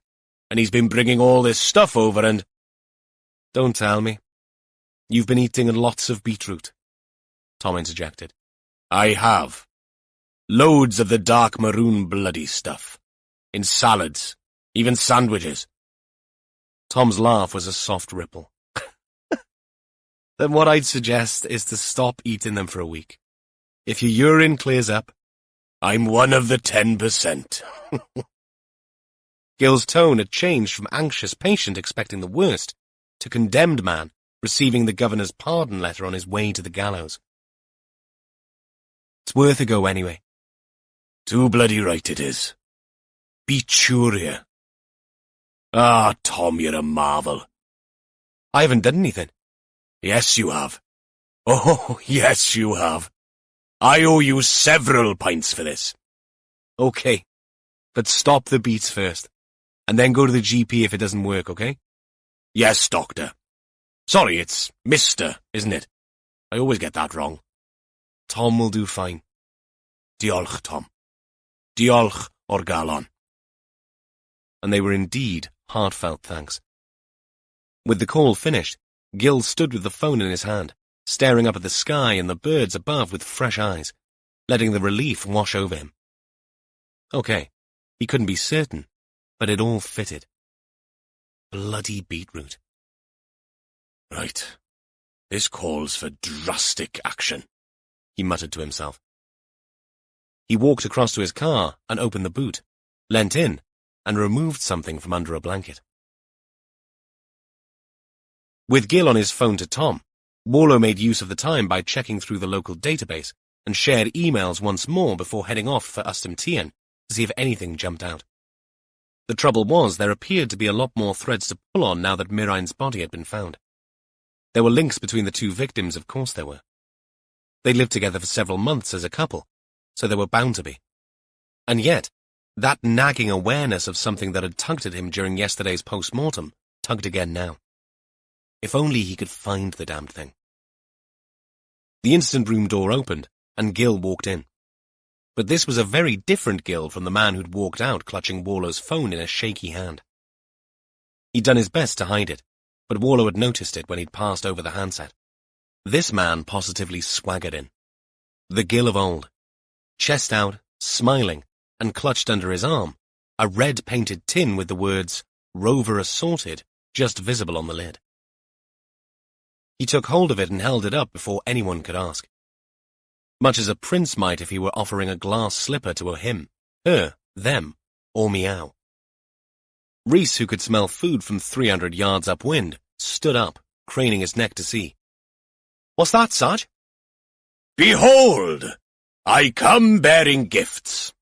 and he's been bringing all this stuff over and— Don't tell me. You've been eating lots of beetroot, Tom interjected. I have. Loads of the dark maroon bloody stuff. In salads, even sandwiches. Tom's laugh was a soft ripple. Then what I'd suggest is to stop eating them for a week. If your urine clears up— I'm one of the 10%. Gil's tone had changed from anxious patient expecting the worst to condemned man receiving the governor's pardon letter on his way to the gallows. It's worth a go anyway. Too bloody right it is. Beeturia. Ah, Tom, you're a marvel. I haven't done anything. Yes, you have. Oh, yes, you have. I owe you several pints for this. Okay, but stop the beats first, and then go to the GP if it doesn't work, okay? Yes, doctor. Sorry, it's Mr., isn't it? I always get that wrong. Tom will do fine. Diolch, Tom. Diolch o'r galon. And they were indeed heartfelt thanks. With the call finished, Gil stood with the phone in his hand, staring up at the sky and the birds above with fresh eyes, letting the relief wash over him. Okay, he couldn't be certain, but it all fitted. Bloody beetroot. Right. This calls for drastic action, he muttered to himself. He walked across to his car and opened the boot, leant in, and removed something from under a blanket. With Gil on his phone to Tom, Warlow made use of the time by checking through the local database and shared emails once more before heading off for Ustamtian to see if anything jumped out. The trouble was there appeared to be a lot more threads to pull on now that Mirain's body had been found. There were links between the two victims, of course there were. They'd lived together for several months as a couple, so there were bound to be. And yet, that nagging awareness of something that had tugged at him during yesterday's post-mortem tugged again now. If only he could find the damned thing. The instant room door opened, and Gil walked in. But this was a very different Gil from the man who'd walked out clutching Warlow's phone in a shaky hand. He'd done his best to hide it, but Warlow had noticed it when he'd passed over the handset. This man positively swaggered in. The Gil of old. Chest out, smiling, and clutched under his arm a red-painted tin with the words, "Rover Assaulted," just visible on the lid. He took hold of it and held it up before anyone could ask. Much as a prince might if he were offering a glass slipper to a him, her, them, or meow. Rhys, who could smell food from 300 yards upwind, stood up, craning his neck to see. "What's that, Sarge?" "Behold! I come bearing gifts.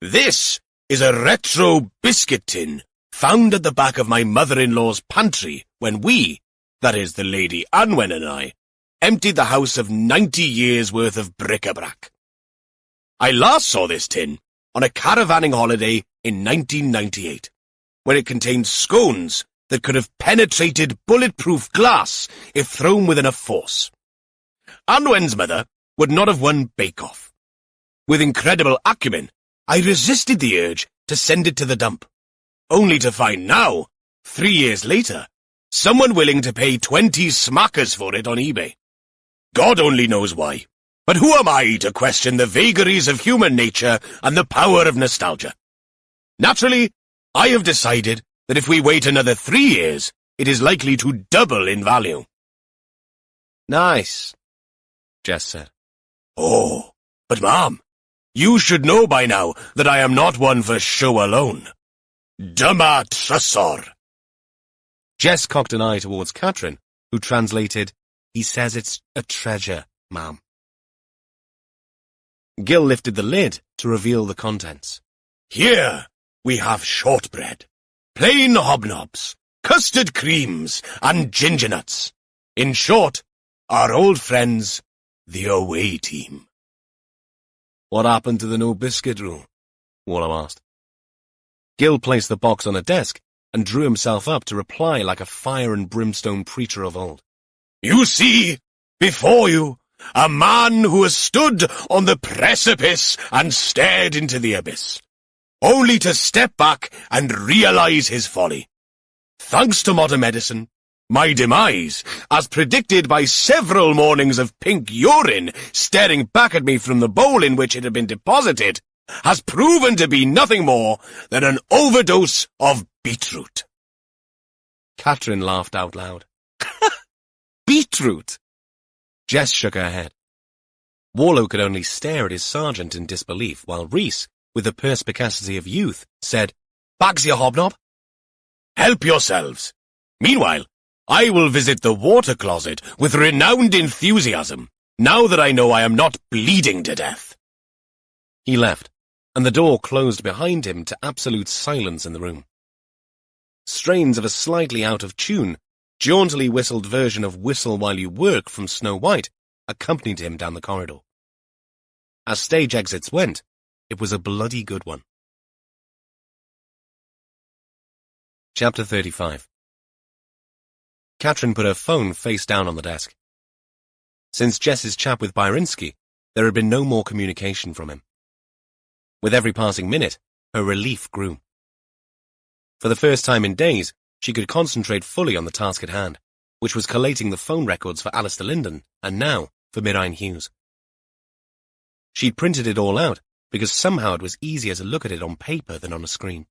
This is a retro biscuit tin found at the back of my mother-in-law's pantry when we, that is the Lady Anwen and I, emptied the house of 90 years' worth of bric-a-brac. I last saw this tin on a caravanning holiday in 1998, when it contained scones that could have penetrated bulletproof glass if thrown within a force. Anwen's mother would not have won bake-off. With incredible acumen, I resisted the urge to send it to the dump, only to find now, 3 years later, someone willing to pay 20 smackers for it on eBay. God only knows why, but who am I to question the vagaries of human nature and the power of nostalgia? Naturally, I have decided that if we wait another 3 years, it is likely to double in value. "Nice," Jess said. "Oh, but Mom, you should know by now that I am not one for show alone. Dyma trysor." Jess cocked an eye towards Catrin, who translated, "He says it's a treasure, ma'am." Gil lifted the lid to reveal the contents. "Here we have shortbread, plain hobnobs, custard creams, and ginger nuts. In short, our old friends, the away team." "What happened to the no biscuit rule?" Wallow asked. Gil placed the box on a desk and drew himself up to reply like a fire and brimstone preacher of old. "You see, before you, a man who has stood on the precipice and stared into the abyss, only to step back and realize his folly. Thanks to modern medicine, my demise, as predicted by several mornings of pink urine staring back at me from the bowl in which it had been deposited, has proven to be nothing more than an overdose of beetroot." Catrin laughed out loud. "Beetroot!" Jess shook her head. Wallow could only stare at his sergeant in disbelief, while Rhys, with the perspicacity of youth, said, "Bags your hobnob." "Help yourselves. Meanwhile, I will visit the water closet with renowned enthusiasm, now that I know I am not bleeding to death." He left, and the door closed behind him to absolute silence in the room. Strains of a slightly out-of-tune, jauntily whistled version of Whistle While You Work from Snow White accompanied him down the corridor. As stage exits went, it was a bloody good one. Chapter 35. Catrin put her phone face down on the desk. Since Jess's chat with Bryndza, there had been no more communication from him. With every passing minute, her relief grew. For the first time in days, she could concentrate fully on the task at hand, which was collating the phone records for Alistair Linden, and now for Mirain Hughes. She'd printed it all out, because somehow it was easier to look at it on paper than on a screen.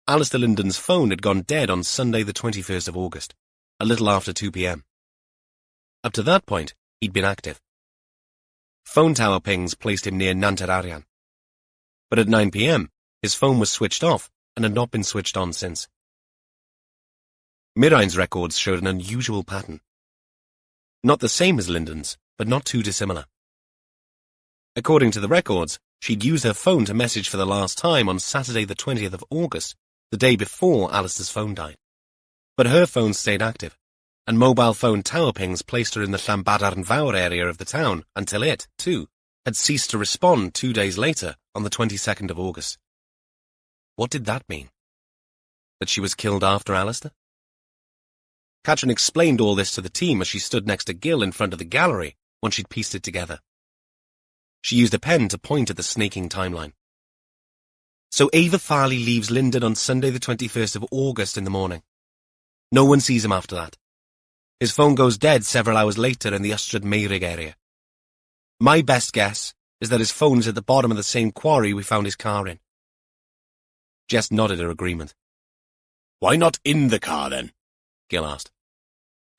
Alistair Linden's phone had gone dead on Sunday the 21st of August, a little after 2 p.m. Up to that point, he'd been active. Phone tower pings placed him near Nantararian. But at 9 p.m., his phone was switched off and had not been switched on since. Mirain's records showed an unusual pattern. Not the same as Linden's, but not too dissimilar. According to the records, she'd used her phone to message for the last time on Saturday the 20th of August, the day before Alistair's phone died. But her phone stayed active, and mobile phone tower pings placed her in the Llanbadarn area of the town until it, too, had ceased to respond 2 days later on the 22nd of August. What did that mean? That she was killed after Alistair? Catrin explained all this to the team as she stood next to Gil in front of the gallery once she'd pieced it together. She used a pen to point at the snaking timeline. So Ava Farley leaves Linden on Sunday the 21st of August in the morning. No one sees him after that. His phone goes dead several hours later in the Ystrad Meirig area. My best guess is that his phone's at the bottom of the same quarry we found his car in. Jess nodded her agreement. Why not in the car, then? Gil asked.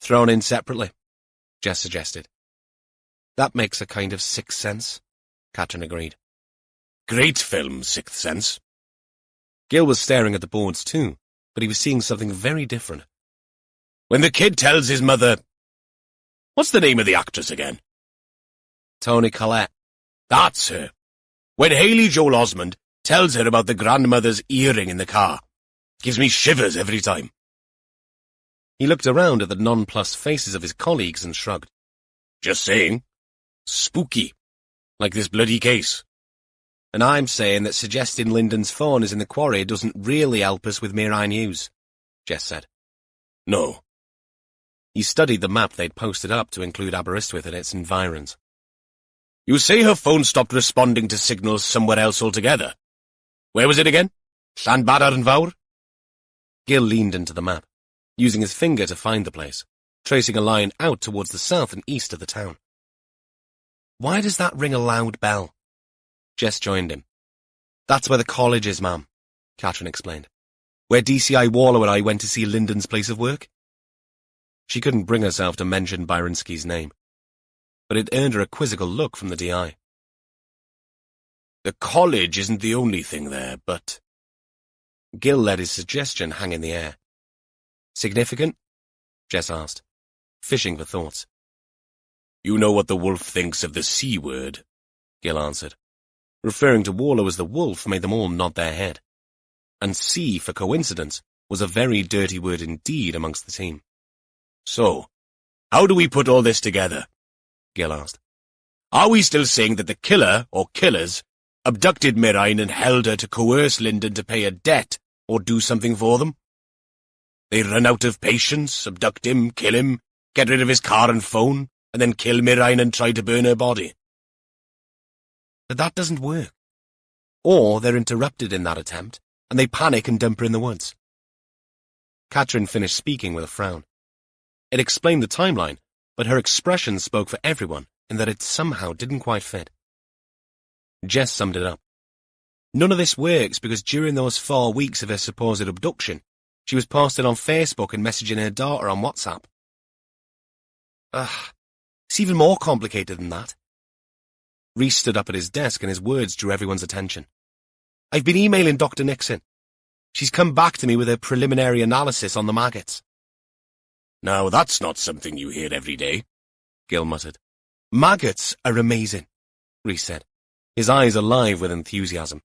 Thrown in separately, Jess suggested. That makes a kind of Sixth Sense, Katrin agreed. Great film, Sixth Sense. Gil was staring at the boards too, but he was seeing something very different. When the kid tells his mother... What's the name of the actress again? Toni Collette. That's her. When Haley Joel Osment tells her about the grandmother's earring in the car. Gives me shivers every time. He looked around at the nonplussed faces of his colleagues and shrugged. Just saying. Spooky. Like this bloody case. And I'm saying that suggesting Lyndon's phone is in the quarry doesn't really help us with Mirai News, Jess said. No. He studied the map they'd posted up to include Aberystwyth and its environs. You say her phone stopped responding to signals somewhere else altogether. Where was it again? Llanbadar and Fawr? Gil leaned into the map, using his finger to find the place, tracing a line out towards the south and east of the town. Why does that ring a loud bell? Jess joined him. That's where the college is, ma'am, Katrin explained. Where DCI Waller and I went to see Lyndon's place of work. She couldn't bring herself to mention Bryndza's name, but it earned her a quizzical look from the DI. The college isn't the only thing there, but... Gil let his suggestion hang in the air. Significant? Jess asked, fishing for thoughts. You know what the wolf thinks of the C word, Gil answered. Referring to Waller as the wolf made them all nod their head. And C, for coincidence, was a very dirty word indeed amongst the team. So, how do we put all this together? Gil asked. Are we still saying that the killer, or killers, abducted Mirain and held her to coerce Lyndon to pay a debt or do something for them? They run out of patience, abduct him, kill him, get rid of his car and phone, and then kill Mirain and try to burn her body. But that doesn't work. Or they're interrupted in that attempt, and they panic and dump her in the woods. Katrin finished speaking with a frown. It explained the timeline, but her expression spoke for everyone in that it somehow didn't quite fit. Jess summed it up. None of this works because during those 4 weeks of her supposed abduction, she was posting on Facebook and messaging her daughter on WhatsApp. It's even more complicated than that. Rhys stood up at his desk and his words drew everyone's attention. I've been emailing Dr. Nixon. She's come back to me with her preliminary analysis on the maggots. Now that's not something you hear every day, Gil muttered. Maggots are amazing, Rhys said, his eyes alive with enthusiasm.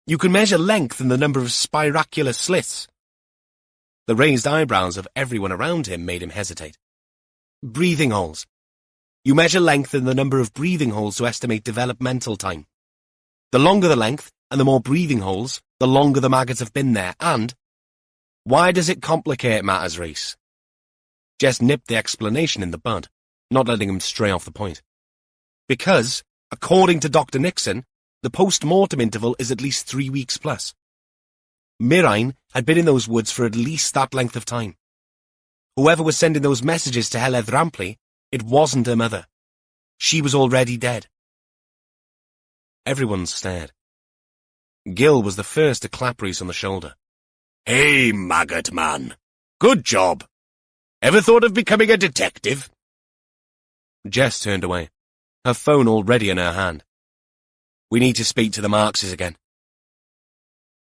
You can measure length and the number of spiracular slits. The raised eyebrows of everyone around him made him hesitate. Breathing holes. You measure length and the number of breathing holes to estimate developmental time. The longer the length and the more breathing holes, the longer the maggots have been there, and... Why does it complicate matters, Rhys? Jess nipped the explanation in the bud, not letting him stray off the point. Because, according to Dr. Nixon, the post-mortem interval is at least 3 weeks plus. Mirain had been in those woods for at least that length of time. Whoever was sending those messages to Heledd Rampley, it wasn't her mother. She was already dead. Everyone stared. Gil was the first to clap Rhys on the shoulder. Hey, maggot man. Good job. Ever thought of becoming a detective? Jess turned away, her phone already in her hand. We need to speak to the Markses again.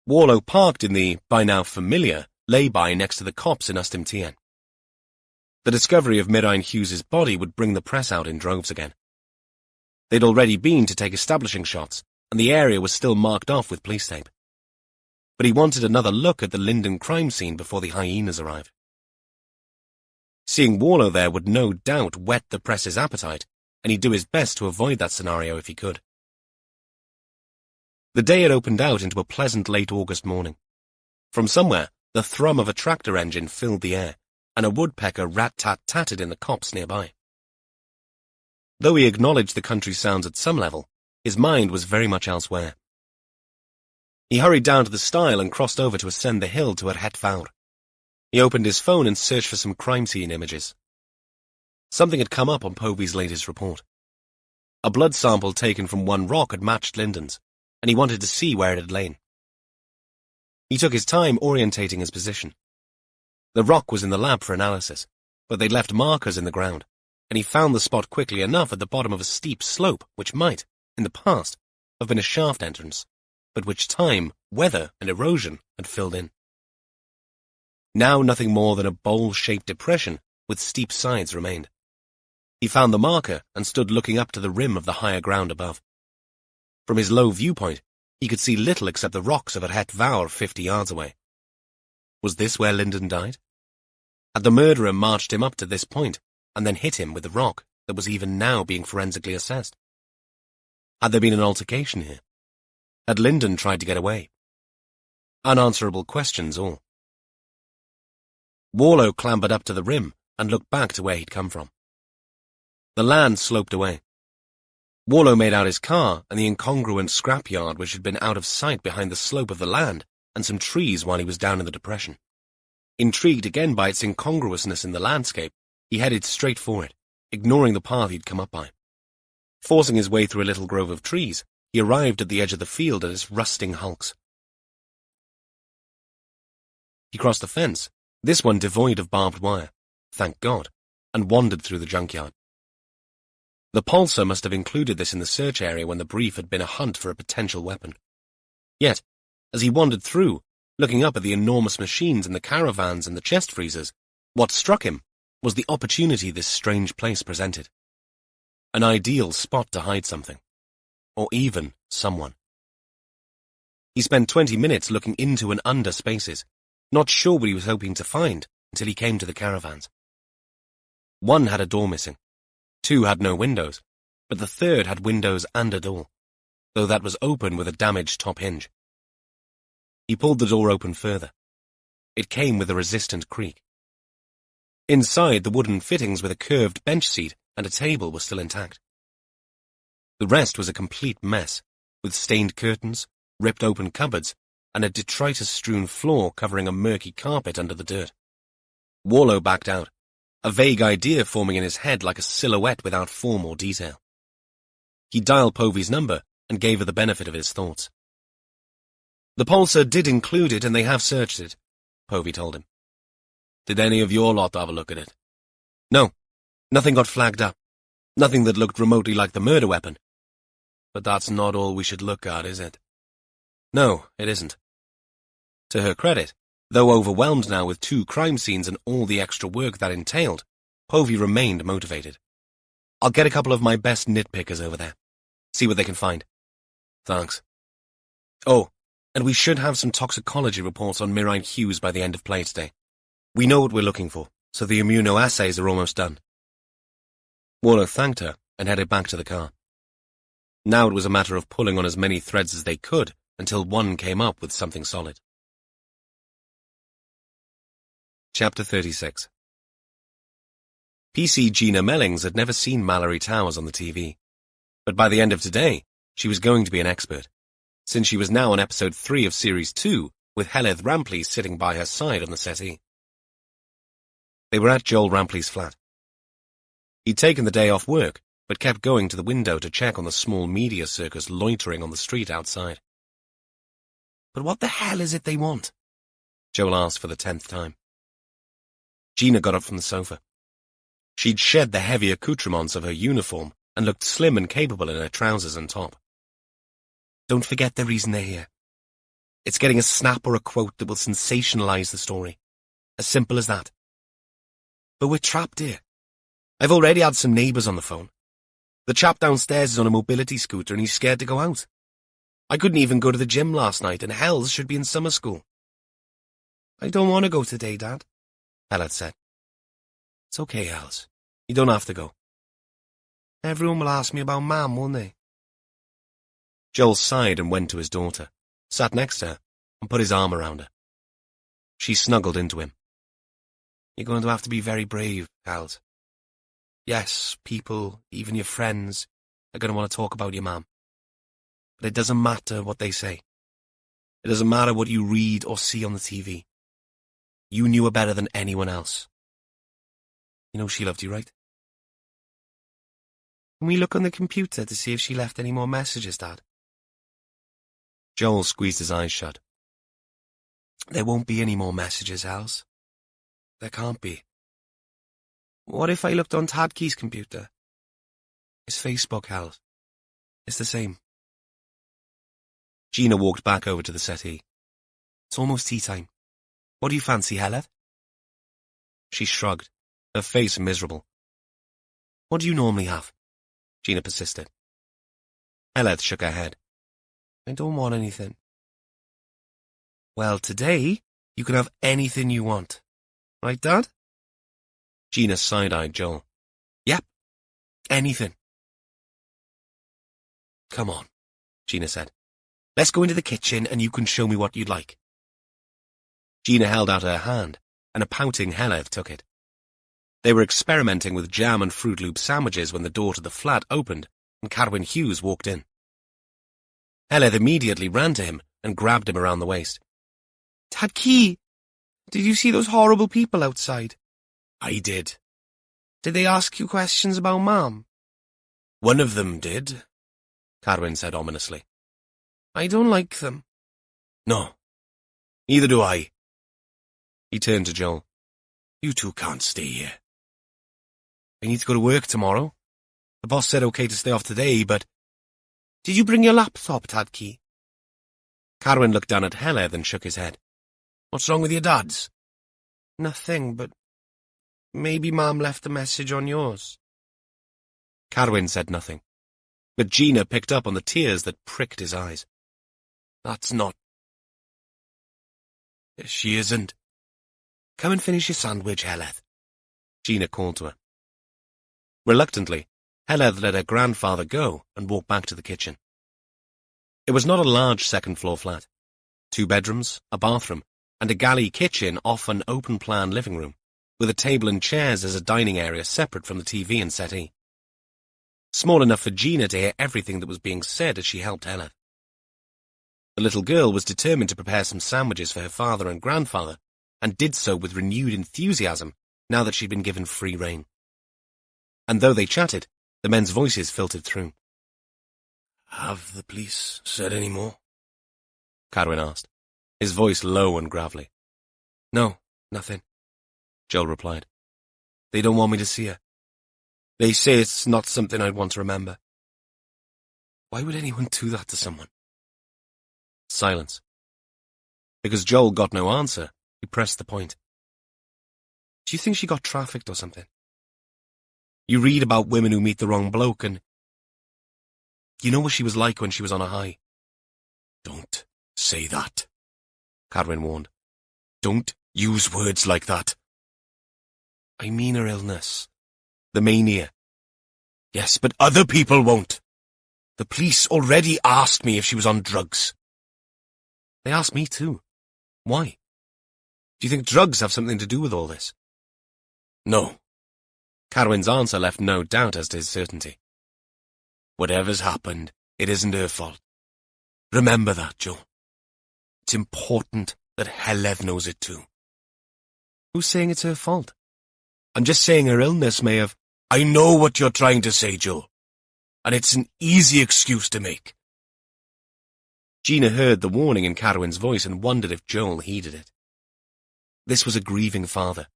Warlow parked in the, by now familiar, lay-by next to the cops in Ustim Tien. The discovery of Mirain Hughes's body would bring the press out in droves again. They'd already been to take establishing shots, and the area was still marked off with police tape. But he wanted another look at the Lyndon crime scene before the hyenas arrived. Seeing Warlow there would no doubt whet the press's appetite, and he'd do his best to avoid that scenario if he could. The day had opened out into a pleasant late August morning. From somewhere, the thrum of a tractor engine filled the air, and a woodpecker rat-tat-tatted in the copse nearby. Though he acknowledged the country sounds at some level, his mind was very much elsewhere. He hurried down to the stile and crossed over to ascend the hill to Het Fawr. He opened his phone and searched for some crime scene images. Something had come up on Povey's latest report. A blood sample taken from one rock had matched Lyndon's, and he wanted to see where it had lain. He took his time orientating his position. The rock was in the lab for analysis, but they'd left markers in the ground, and he found the spot quickly enough at the bottom of a steep slope which might, in the past, have been a shaft entrance, but which time, weather, and erosion had filled in. Now nothing more than a bowl-shaped depression with steep sides remained. He found the marker and stood looking up to the rim of the higher ground above. From his low viewpoint, he could see little except the rocks of Het Vawr 50 yards away. Was this where Lyndon died? Had the murderer marched him up to this point and then hit him with the rock that was even now being forensically assessed? Had there been an altercation here? Had Lyndon tried to get away? Unanswerable questions all. Warlow clambered up to the rim and looked back to where he'd come from. The land sloped away. Warlow made out his car and the incongruent scrapyard which had been out of sight behind the slope of the land and some trees while he was down in the depression. Intrigued again by its incongruousness in the landscape, he headed straight for it, ignoring the path he'd come up by. Forcing his way through a little grove of trees, he arrived at the edge of the field at its rusting hulks. He crossed the fence, this one devoid of barbed wire, thank God, and wandered through the junkyard. The pulsar must have included this in the search area when the brief had been a hunt for a potential weapon. Yet, as he wandered through, looking up at the enormous machines in the caravans and the chest freezers, what struck him was the opportunity this strange place presented. An ideal spot to hide something. Or even someone. He spent 20 minutes looking into and under spaces, not sure what he was hoping to find until he came to the caravans. One had a door missing. Two had no windows, but the third had windows and a door, though that was open with a damaged top hinge. He pulled the door open further. It came with a resistant creak. Inside, the wooden fittings with a curved bench seat and a table were still intact. The rest was a complete mess, with stained curtains, ripped open cupboards, and a detritus-strewn floor covering a murky carpet under the dirt. Warlow backed out, a vague idea forming in his head like a silhouette without form or detail. He dialed Povey's number and gave her the benefit of his thoughts. The pulsar did include it and they have searched it, Povey told him. Did any of your lot have a look at it? No, nothing got flagged up. Nothing that looked remotely like the murder weapon. But that's not all we should look at, is it? No, it isn't. To her credit, though overwhelmed now with 2 crime scenes and all the extra work that entailed, Povey remained motivated. I'll get a couple of my best nitpickers over there. See what they can find. Thanks. Oh, and we should have some toxicology reports on Mirine Hughes by the end of play today. We know what we're looking for, so the immunoassays are almost done. Warlow thanked her and headed back to the car. Now it was a matter of pulling on as many threads as they could until one came up with something solid. Chapter 36. PC Gina Mellings had never seen Mallory Towers on the TV, but by the end of today, she was going to be an expert, since she was now on episode 3 of Series 2, with Heleth Rampley sitting by her side on the settee. They were at Joel Rampley's flat. He'd taken the day off work, but kept going to the window to check on the small media circus loitering on the street outside. But what the hell is it they want? Joel asked for the 10th time. Gina got up from the sofa. She'd shed the heavy accoutrements of her uniform and looked slim and capable in her trousers and top. Don't forget the reason they're here. It's getting a snap or a quote that will sensationalize the story. As simple as that. But we're trapped here. I've already had some neighbours on the phone. The chap downstairs is on a mobility scooter and he's scared to go out. I couldn't even go to the gym last night and Hells should be in summer school. I don't want to go today, Dad, Heleth said. It's okay, Hells. You don't have to go. Everyone will ask me about Mam, won't they? Joel sighed and went to his daughter, sat next to her, and put his arm around her. She snuggled into him. You're going to have to be very brave, Hells. Yes, people, even your friends, are going to want to talk about your Mam. But it doesn't matter what they say. It doesn't matter what you read or see on the TV. You knew her better than anyone else. You know she loved you, right? Can we look on the computer to see if she left any more messages, Dad? Joel squeezed his eyes shut. There won't be any more messages, Els. There can't be. What if I looked on Tadkey's computer? His Facebook, Els. It's the same. Gina walked back over to the settee. It's almost tea time. What do you fancy, Heledd? She shrugged, her face miserable. What do you normally have? Gina persisted. Heledd shook her head. I don't want anything. Well, today, you can have anything you want. Right, Dad? Gina side-eyed Joel. Yep. Anything. Come on, Gina said. Let's go into the kitchen and you can show me what you'd like. Gina held out her hand, and a pouting Heledd took it. They were experimenting with jam and Fruit Loop sandwiches when the door to the flat opened and Carwyn Hughes walked in. Heledd immediately ran to him and grabbed him around the waist. Tadkey, did you see those horrible people outside? I did. Did they ask you questions about Mom? One of them did, Carwyn said ominously. I don't like them. No, neither do I. He turned to Joel. You two can't stay here. I need to go to work tomorrow. The boss said okay to stay off today, but... Did you bring your laptop, Tadkey? Carwyn looked down at Heledd and shook his head. What's wrong with your dads? Nothing, but... Maybe Mom left a message on yours. Carwyn said nothing, but Gina picked up on the tears that pricked his eyes. That's not... She isn't. Come and finish your sandwich, Heledd. Gina called to her. Reluctantly, Heledd let her grandfather go and walked back to the kitchen. It was not a large second-floor flat. 2 bedrooms, a bathroom, and a galley kitchen off an open-plan living room, with a table and chairs as a dining area separate from the TV and settee. Small enough for Gina to hear everything that was being said as she helped Heledd. The little girl was determined to prepare some sandwiches for her father and grandfather, and did so with renewed enthusiasm now that she'd been given free rein. And though they chatted, the men's voices filtered through. Have the police said any more? Carwyn asked, his voice low and gravelly. No, nothing, Joel replied. They don't want me to see her. They say it's not something I'd want to remember. Why would anyone do that to someone? Silence. Because Joel got no answer, he pressed the point. Do you think she got trafficked or something? You read about women who meet the wrong bloke and... You know what she was like when she was on a high? Don't say that, Carwyn warned. Don't use words like that. I mean her illness. The mania. Yes, but other people won't. The police already asked me if she was on drugs. They asked me too. Why? Do you think drugs have something to do with all this? No. Carwyn's answer left no doubt as to his certainty. Whatever's happened, it isn't her fault. Remember that, Joe. It's important that Heledd knows it too. Who's saying it's her fault? I'm just saying her illness may have... I know what you're trying to say, Joe, and it's an easy excuse to make. Gina heard the warning in Carwyn's voice and wondered if Joel heeded it. This was a grieving father,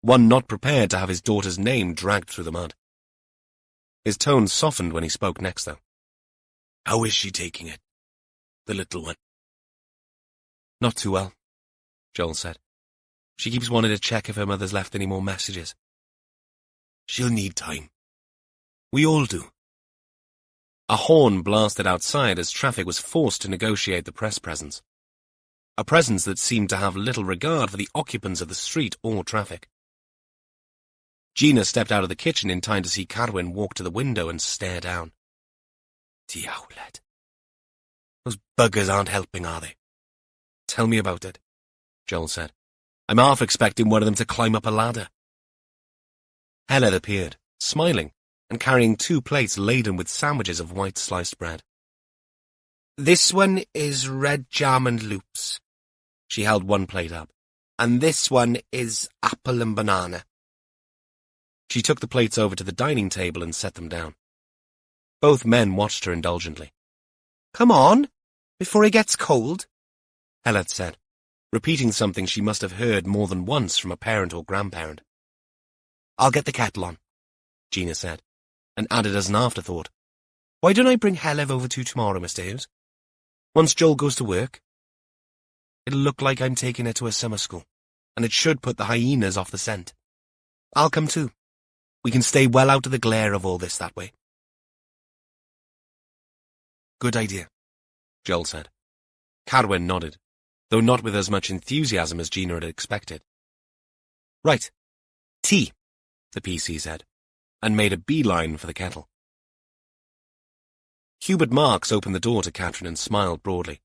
one not prepared to have his daughter's name dragged through the mud. His tone softened when he spoke next, though. How is she taking it, the little one? Not too well, Joel said. She keeps wanting to check if her mother's left any more messages. She'll need time. We all do. A horn blasted outside as traffic was forced to negotiate the press presence. A presence that seemed to have little regard for the occupants of the street or traffic. Gina stepped out of the kitchen in time to see Carwyn walk to the window and stare down. The outlet. Those buggers aren't helping, are they? Tell me about it, Joel said. I'm half expecting one of them to climb up a ladder. Heledd appeared, smiling, and carrying 2 plates laden with sandwiches of white sliced bread. This one is red jam and loops. She held 1 plate up. And this one is apple and banana. She took the plates over to the dining table and set them down. Both men watched her indulgently. "Come on, before it gets cold," Heleth said, repeating something she must have heard more than once from a parent or grandparent. "I'll get the kettle on," Gina said, and added as an afterthought, "Why don't I bring Heleth over to you tomorrow, Mr. Hughes? Once Joel goes to work, it'll look like I'm taking her to a summer school, and it should put the hyenas off the scent. I'll come too. We can stay well out of the glare of all this that way." "Good idea," Joel said. Carwyn nodded, though not with as much enthusiasm as Gina had expected. "Right. Tea," the PC said, and made a beeline for the kettle. Hubert Marks opened the door to Catherine and smiled broadly.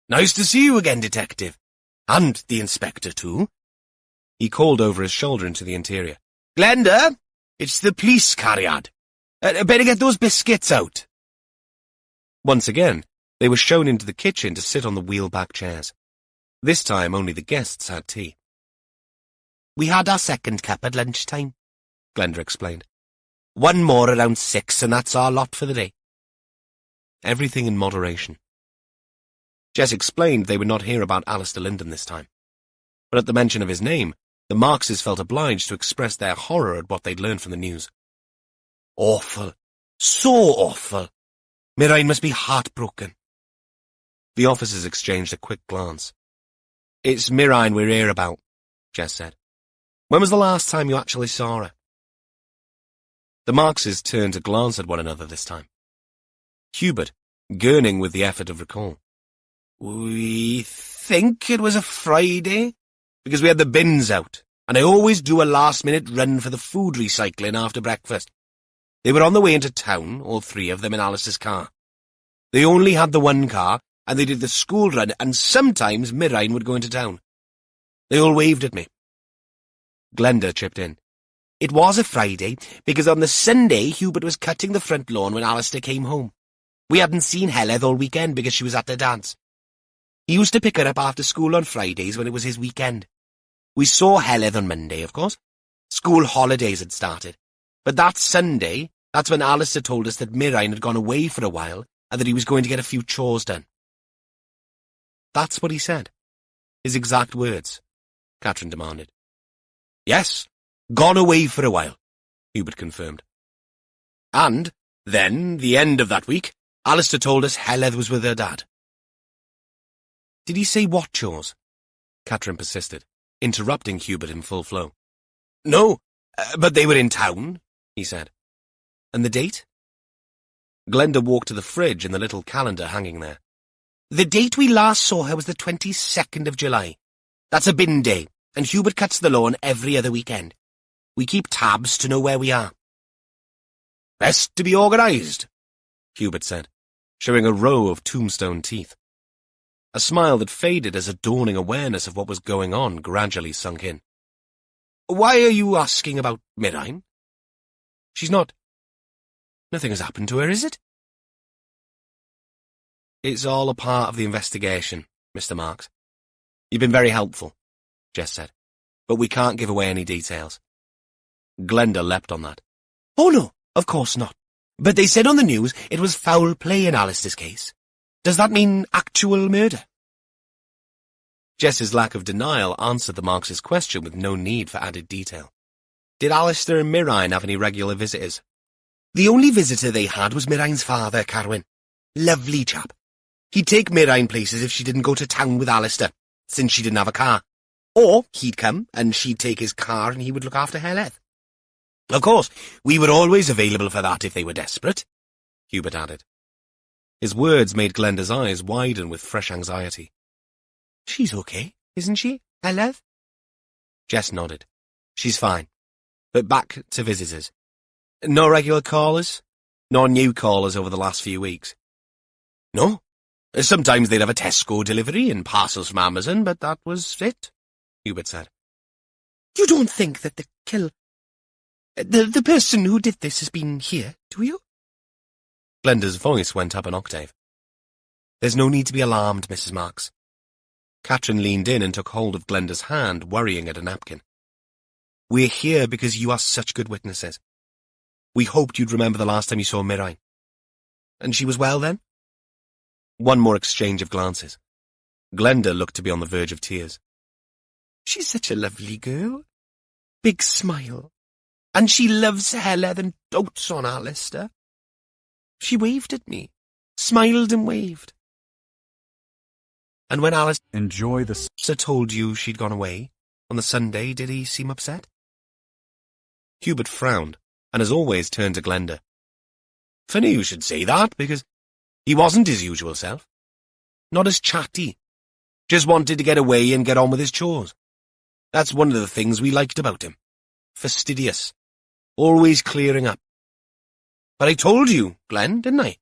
"Nice to see you again, Detective. And the Inspector, too." He called over his shoulder into the interior. "Glenda, it's the police carryard. Better get those biscuits out." Once again, they were shown into the kitchen to sit on the wheel-back chairs. This time only the guests had tea. "We had our second cup at lunchtime," Glenda explained. "One more around 6, and that's our lot for the day." Everything in moderation. Jess explained they would not hear about Alistair Linden this time. But at the mention of his name, the Markses felt obliged to express their horror at what they'd learned from the news. "Awful. So awful. Mirain must be heartbroken." The officers exchanged a quick glance. "It's Mirain we're here about," Jess said. "When was the last time you actually saw her?" The Markses turned to glance at one another this time. Hubert, gurning with the effort of recall. "We think it was a Friday, because we had the bins out, and I always do a last-minute run for the food recycling after breakfast. They were on the way into town, all three of them in Alice's car. They only had the one car, and they did the school run, and sometimes Mirain would go into town. They all waved at me." Glenda chipped in. "It was a Friday, because on the Sunday Hubert was cutting the front lawn when Alistair came home. We hadn't seen Heleth all weekend because she was at the dance. He used to pick her up after school on Fridays when it was his weekend. We saw Heleth on Monday, of course. School holidays had started. But that Sunday, that's when Alistair told us that Mirain had gone away for a while and that he was going to get a few chores done." "That's what he said? His exact words?" Catherine demanded. "Yes, gone away for a while," Hubert confirmed. "And then, the end of that week, Alistair told us Heleth was with her dad." "Did he say what chores?" Catherine persisted, interrupting Hubert in full flow. "No, but they were in town," he said. "And the date?" Glenda walked to the fridge and the little calendar hanging there. "The date we last saw her was the 22nd of July. That's a bin day, and Hubert cuts the lawn every other weekend. We keep tabs to know where we are." "Best to be organised," Hubert said, showing a row of tombstone teeth. A smile that faded as a dawning awareness of what was going on gradually sunk in. "Why are you asking about Mirain? She's not... Nothing has happened to her, is it?" "It's all a part of the investigation, Mr. Marks. You've been very helpful," Jess said, "but we can't give away any details." Glenda leapt on that. "Oh no, of course not. But they said on the news it was foul play in Alistair's case. Does that mean actual murder?" Jess's lack of denial answered the Marks' question with no need for added detail. "Did Alistair and Mirain have any regular visitors?" "The only visitor they had was Mirain's father, Carwyn. Lovely chap. He'd take Mirain places if she didn't go to town with Alistair, since she didn't have a car. Or he'd come, and she'd take his car and he would look after Heleth. Of course, we were always available for that if they were desperate," Hubert added. His words made Glenda's eyes widen with fresh anxiety. "She's okay, isn't she, Heleth?" Jess nodded. "She's fine. But back to visitors. No regular callers? No new callers over the last few weeks?" "No. Sometimes they'd have a Tesco delivery and parcels from Amazon, but that was it," Hubert said. "You don't think that the person who did this has been here, do you?" Glenda's voice went up an octave. "There's no need to be alarmed, Mrs. Marks." Catherine leaned in and took hold of Glenda's hand, worrying at a napkin. "We're here because you are such good witnesses. We hoped you'd remember the last time you saw Mirain. And she was well then? One more exchange of glances. Glenda looked to be on the verge of tears. She's such a lovely girl. Big smile. And she loves Heledd and dotes on Alistair. She waved at me. Smiled and waved. And when Alistair Enjoy the... told you she'd gone away on the Sunday, did he seem upset? Hubert frowned, and as always turned to Glenda. Funny you should say that, because he wasn't his usual self. Not as chatty. Just wanted to get away and get on with his chores. That's one of the things we liked about him. Fastidious. Always clearing up. But I told you, Glenn, didn't I?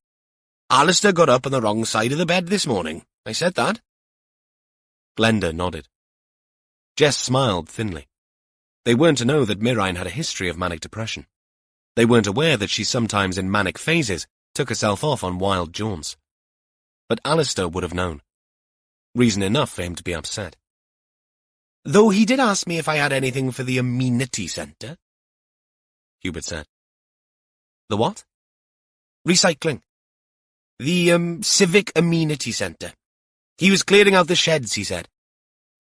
Alistair got up on the wrong side of the bed this morning. I said that. Glenda nodded. Jess smiled thinly. They weren't to know that Mirain had a history of manic depression. They weren't aware that she sometimes in manic phases took herself off on wild jaunts. But Alistair would have known. Reason enough for him to be upset. Though he did ask me if I had anything for the amenity centre, Hubert said. The what? Recycling. The, civic amenity centre. He was clearing out the sheds, he said.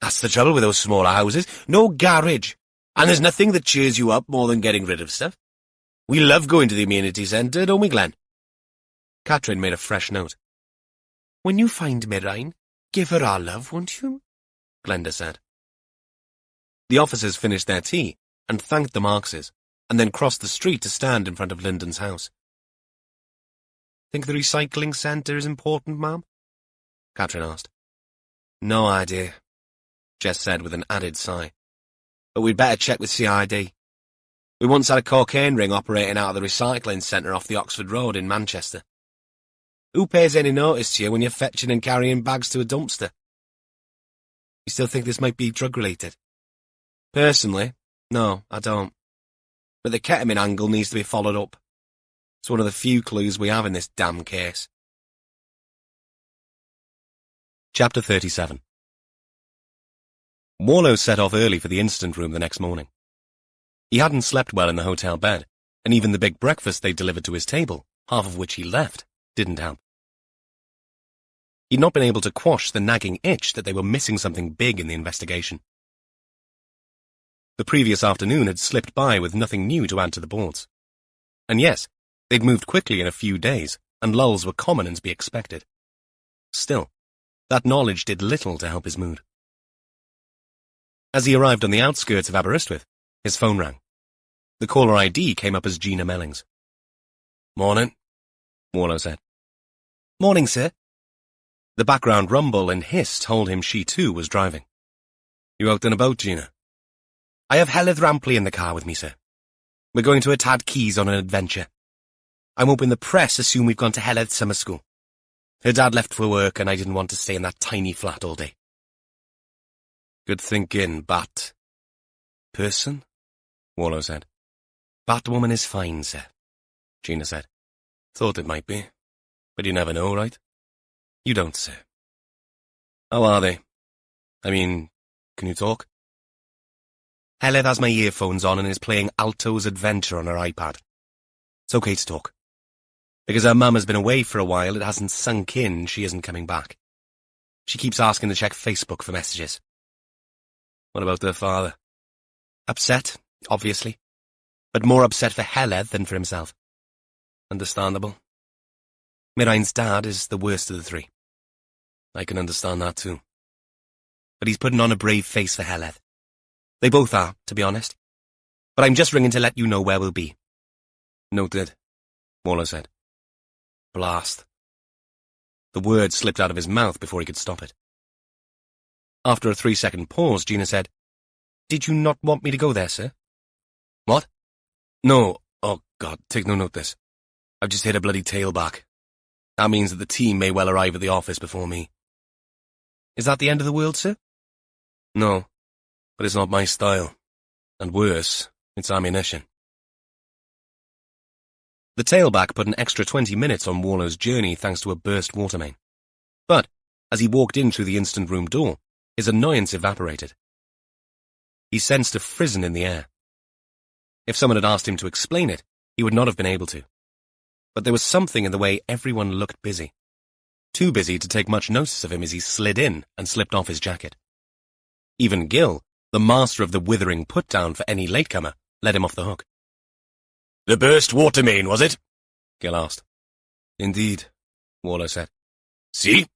That's the trouble with those smaller houses. No garage. And there's nothing that cheers you up more than getting rid of stuff. We love going to the amenity centre, don't we, Glenn? Catherine made a fresh note. When you find Mirain, give her our love, won't you? Glenda said. The officers finished their tea and thanked the Markses, and then crossed the street to stand in front of Lyndon's house. Think the recycling centre is important, Ma'am? Catherine asked. No idea, Jess said with an added sigh. But we'd better check with CID. We once had a cocaine ring operating out of the recycling centre off the Oxford Road in Manchester. Who pays any notice to you when you're fetching and carrying bags to a dumpster? You still think this might be drug-related? Personally, no, I don't. But the ketamine angle needs to be followed up. It's one of the few clues we have in this damn case. Chapter 37. Warlow set off early for the incident room the next morning. He hadn't slept well in the hotel bed, and even the big breakfast they delivered to his table, half of which he left, didn't help. He'd not been able to quash the nagging itch that they were missing something big in the investigation. The previous afternoon had slipped by with nothing new to add to the boards. And yes, they'd moved quickly in a few days, and lulls were common and to be expected. Still, that knowledge did little to help his mood. As he arrived on the outskirts of Aberystwyth, his phone rang. The caller ID came up as Gina Mellings. Morning, Warlow said. Morning, sir. The background rumble and hiss told him she too was driving. You out and about, Gina? I have Heledd Rampley in the car with me, sir. We're going to Tad Keys on an adventure. I'm hoping the press assume we've gone to Heledd summer school. Her dad left for work and I didn't want to stay in that tiny flat all day. Good thinking, Bat. Person? Warlow said. Batwoman is fine, sir, Gina said. Thought it might be, but you never know, right? You don't, sir. How are they? I mean, can you talk? Heledd has my earphones on and is playing Alto's Adventure on her iPad. It's okay to talk. Because her mum has been away for a while, it hasn't sunk in she isn't coming back. She keeps asking to check Facebook for messages. What about their father? Upset, obviously. But more upset for Heledd than for himself. Understandable. Mirain's dad is the worst of the three. I can understand that too. But he's putting on a brave face for Heledd. They both are, to be honest. But I'm just ringing to let you know where we'll be. Noted, Warlow said. Blast. The word slipped out of his mouth before he could stop it. After a 3-second pause, Gina said, Did you not want me to go there, sir? What? No. Oh, God, take no note this. I've just hit a bloody tailback. That means that the team may well arrive at the office before me. Is that the end of the world, sir? No, but it's not my style. And worse, it's ammunition. The tailback put an extra 20 minutes on Warlow's journey thanks to a burst water main. But, as he walked in through the instant room door, his annoyance evaporated. He sensed a frisson in the air. If someone had asked him to explain it, he would not have been able to. But there was something in the way everyone looked busy. Too busy to take much notice of him as he slid in and slipped off his jacket. Even Gil, the master of the withering put-down for any latecomer, let him off the hook. "The burst water main, was it?" Gil asked. "Indeed," Warlow said. "See?"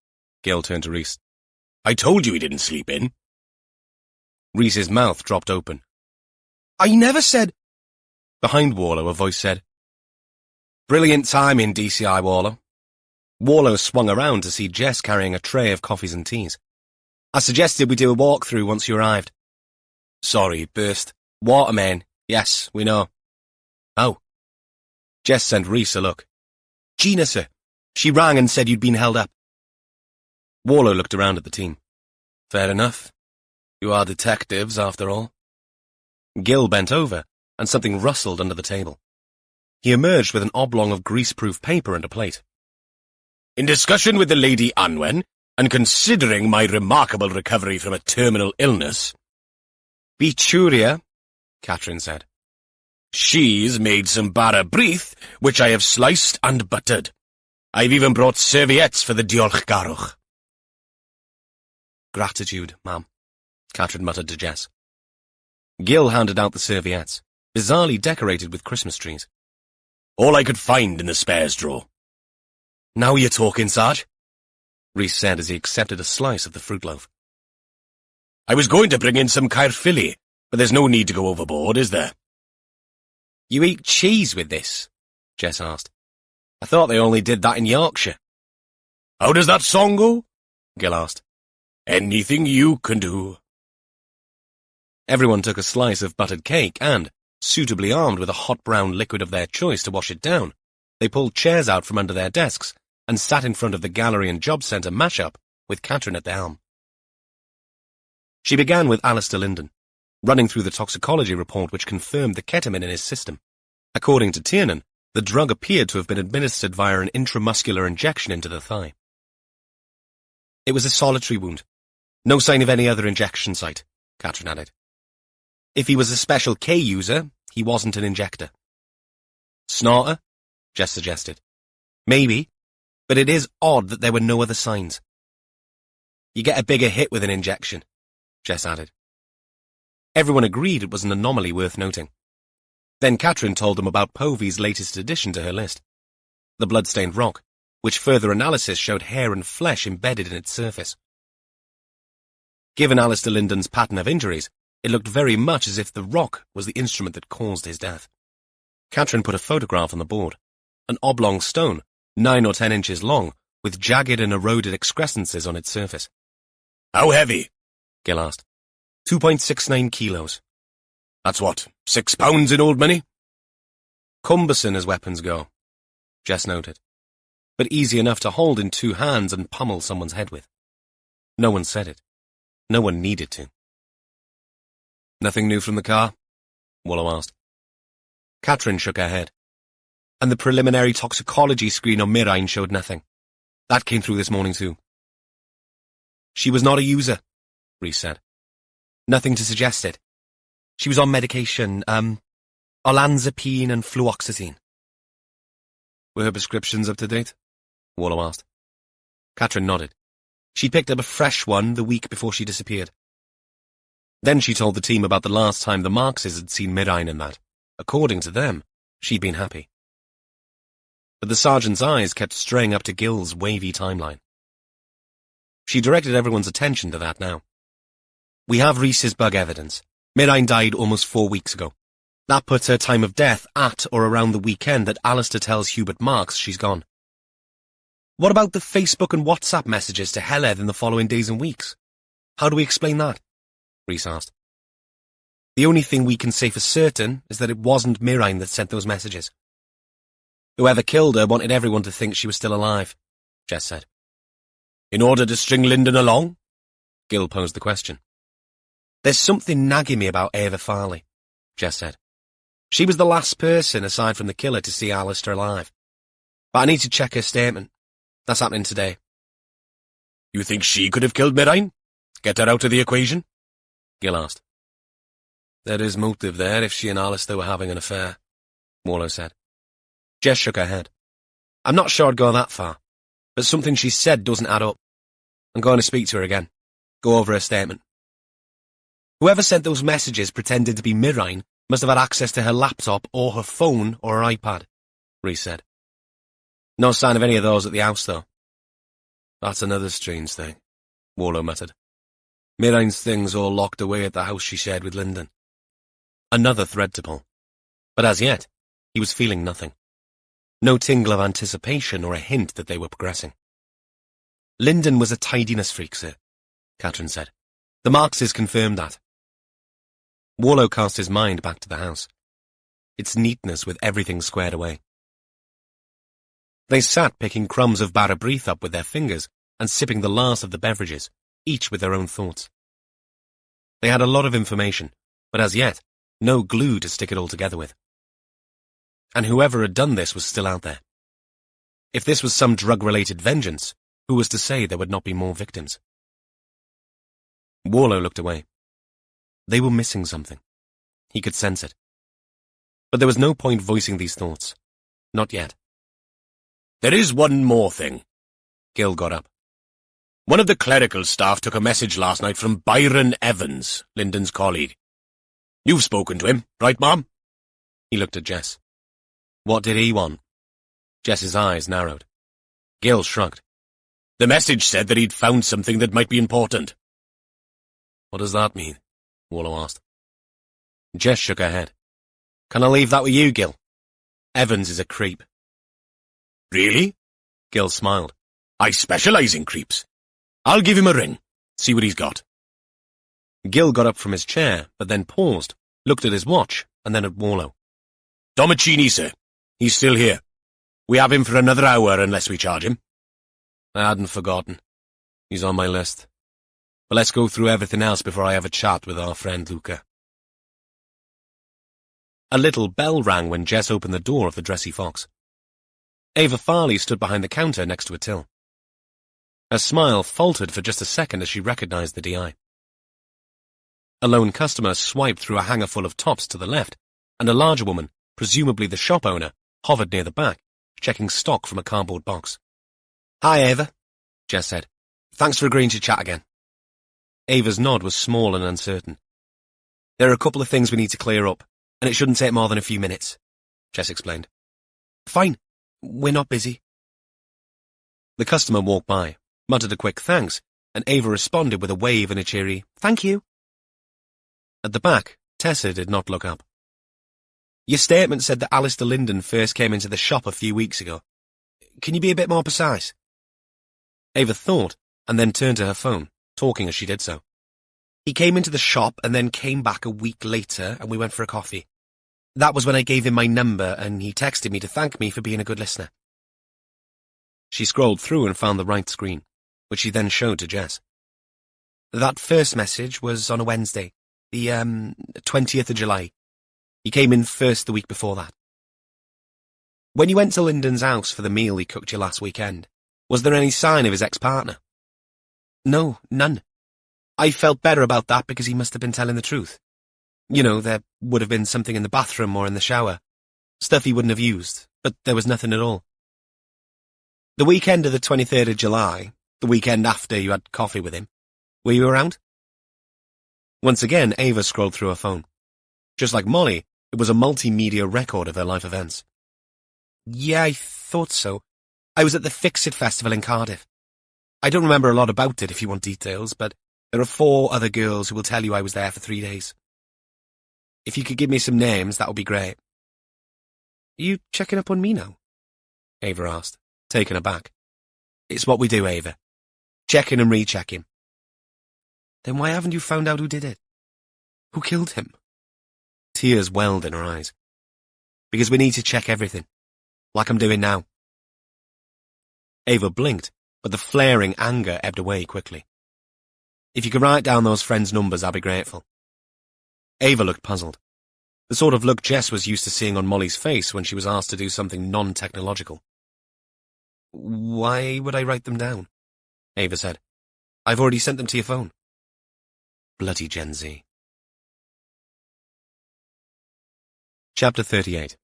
Gil turned to Rhys. "I told you he didn't sleep in." Rhys's mouth dropped open. "I never said—" Behind Warlow, a voice said, "Brilliant timing, DCI Warlow." Warlow swung around to see Jess carrying a tray of coffees and teas. "I suggested we do a walkthrough once you arrived." "Sorry, burst. Water main. Yes, we know." "Oh." Jess sent Rhys a look. "Gina, sir. She rang and said you'd been held up." Warlow looked around at the team. "Fair enough. You are detectives, after all." Gil bent over, and something rustled under the table. He emerged with an oblong of grease-proof paper and a plate. "In discussion with the Lady Anwen, and considering my remarkable recovery from a terminal illness—" "Bichuria," Catherine said. "She's made some bara brith, which I have sliced and buttered. I've even brought serviettes for the diolchgarwch." "Gratitude, ma'am," Catherine muttered to Jess. Gil handed out the serviettes, bizarrely decorated with Christmas trees. "All I could find in the spares drawer." "Now you're talking, Sarge," Rhys said as he accepted a slice of the fruit loaf. "I was going to bring in some caerphilly, but there's no need to go overboard, is there?" "You eat cheese with this?" Jess asked. "I thought they only did that in Yorkshire." "How does that song go?" Gil asked. "Anything you can do." Everyone took a slice of buttered cake and, suitably armed with a hot brown liquid of their choice to wash it down, they pulled chairs out from under their desks and sat in front of the gallery and job centre mash-up with Catherine at the helm. She began with Alistair Linden, running through the toxicology report which confirmed the ketamine in his system. According to Tiernan, the drug appeared to have been administered via an intramuscular injection into the thigh. "It was a solitary wound. No sign of any other injection site," Catherine added. "If he was a Special K user, he wasn't an injector." "Snorter?" Jess suggested. "Maybe, but it is odd that there were no other signs." "You get a bigger hit with an injection," Jess added. Everyone agreed it was an anomaly worth noting. Then Catherine told them about Povey's latest addition to her list, the blood-stained rock, which further analysis showed hair and flesh embedded in its surface. Given Alistair Linden's pattern of injuries, it looked very much as if the rock was the instrument that caused his death. Catherine put a photograph on the board, an oblong stone, 9 or 10 inches long, with jagged and eroded excrescences on its surface. "How heavy?" Gil asked. 2.69 kilos. "That's what, 6 pounds in old money?" "Cumbersome as weapons go," Jess noted, "but easy enough to hold in 2 hands and pummel someone's head with." No one said it. No one needed to. "Nothing new from the car?" Warlow asked. Catherine shook her head. "And the preliminary toxicology screen on Mirine showed nothing. That came through this morning too." "She was not a user," Rhys said. "Nothing to suggest it. She was on medication, olanzapine and fluoxetine." "Were her prescriptions up to date?" Warlow asked. Catherine nodded. She picked up a fresh one the week before she disappeared. Then she told the team about the last time the Marxes had seen Mirine and that. According to them, she'd been happy. But the sergeant's eyes kept straying up to Gil's wavy timeline. She directed everyone's attention to that now. "We have Rhys's bug evidence. Mirine died almost 4 weeks ago. That puts her time of death at or around the weekend that Alistair tells Hubert Marks she's gone." "What about the Facebook and WhatsApp messages to Heledd in the following days and weeks? How do we explain that?" Rhys asked. "The only thing we can say for certain is that it wasn't Mirine that sent those messages." "Whoever killed her wanted everyone to think she was still alive," Jess said. "In order to string Linden along?" Gil posed the question. "There's something nagging me about Ava Farley," Jess said. "She was the last person, aside from the killer, to see Alistair alive. But I need to check her statement. That's happening today." "You think she could have killed Mirine? Get her out of the equation?" Gil asked. "There is motive there if she and Alistair were having an affair," Warlow said. Jess shook her head. I'm not sure I'd go that far, but something she said doesn't add up. I'm going to speak to her again. Go over her statement. Whoever sent those messages pretending to be Mirine must have had access to her laptop or her phone or her iPad, Rhys said. No sign of any of those at the house, though. That's another strange thing, Warlow muttered. Mirine's things all locked away at the house she shared with Linden. Another thread to pull. But as yet, he was feeling nothing. No tingle of anticipation or a hint that they were progressing. Linden was a tidiness freak, sir, Catherine said. The Marxes confirmed that. Warlow cast his mind back to the house. Its neatness with everything squared away. They sat picking crumbs of bara breath up with their fingers and sipping the last of the beverages, each with their own thoughts. They had a lot of information, but as yet, no glue to stick it all together with. And whoever had done this was still out there. If this was some drug-related vengeance, who was to say there would not be more victims? Warlow looked away. They were missing something. He could sense it. But there was no point voicing these thoughts. Not yet. There is one more thing. Gil got up. One of the clerical staff took a message last night from Byron Evans, Linden's colleague. You've spoken to him, right, Mom? He looked at Jess. What did he want? Jess's eyes narrowed. Gil shrugged. The message said that he'd found something that might be important. What does that mean? Warlow asked. Jess shook her head. Can I leave that with you, Gil? Evans is a creep. Really? Gil smiled. I specialize in creeps. I'll give him a ring, see what he's got. Gil got up from his chair, but then paused, looked at his watch, and then at Warlow. Domicini, sir. He's still here. We have him for another hour unless we charge him. I hadn't forgotten. He's on my list. But let's go through everything else before I have a chat with our friend Luca. A little bell rang when Jess opened the door of the Dressy Fox. Ava Farley stood behind the counter next to a till. Her smile faltered for just a second as she recognized the DI. A lone customer swiped through a hanger full of tops to the left, and a larger woman, presumably the shop owner, hovered near the back, checking stock from a cardboard box. Hi, Ava, Jess said. Thanks for agreeing to chat again. Ava's nod was small and uncertain. There are a couple of things we need to clear up, and it shouldn't take more than a few minutes, Jess explained. Fine. We're not busy. The customer walked by, muttered a quick thanks, and Ava responded with a wave and a cheery, thank you. At the back, Tessa did not look up. Your statement said that Alistair Linden first came into the shop a few weeks ago. Can you be a bit more precise? Ava thought, and then turned to her phone, talking as she did so. He came into the shop and then came back a week later, and we went for a coffee. That was when I gave him my number, and he texted me to thank me for being a good listener. She scrolled through and found the right screen, which she then showed to Jess. That first message was on a Wednesday, the 20th of July. He came in first the week before that. When you went to Linden's house for the meal he cooked you last weekend, was there any sign of his ex-partner? No, none. I felt better about that because he must have been telling the truth. You know, there would have been something in the bathroom or in the shower. Stuff he wouldn't have used, but there was nothing at all. The weekend of the 23rd of July, the weekend after you had coffee with him, were you around? Once again, Ava scrolled through her phone. Just like Molly, it was a multimedia record of her life events. Yeah, I thought so. I was at the Fix-It Festival in Cardiff. I don't remember a lot about it if you want details, but there are 4 other girls who will tell you I was there for 3 days. If you could give me some names, that would be great. Are you checking up on me now? Ava asked, taken aback. It's what we do, Ava. Check in and recheck him. Then why haven't you found out who did it? Who killed him? Tears welled in her eyes. Because we need to check everything. Like I'm doing now. Ava blinked, but the flaring anger ebbed away quickly. If you could write down those friends' numbers, I'd be grateful. Ava looked puzzled. The sort of look Jess was used to seeing on Molly's face when she was asked to do something non-technological. Why would I write them down? Ava said. I've already sent them to your phone. Bloody Gen Z. Chapter 38.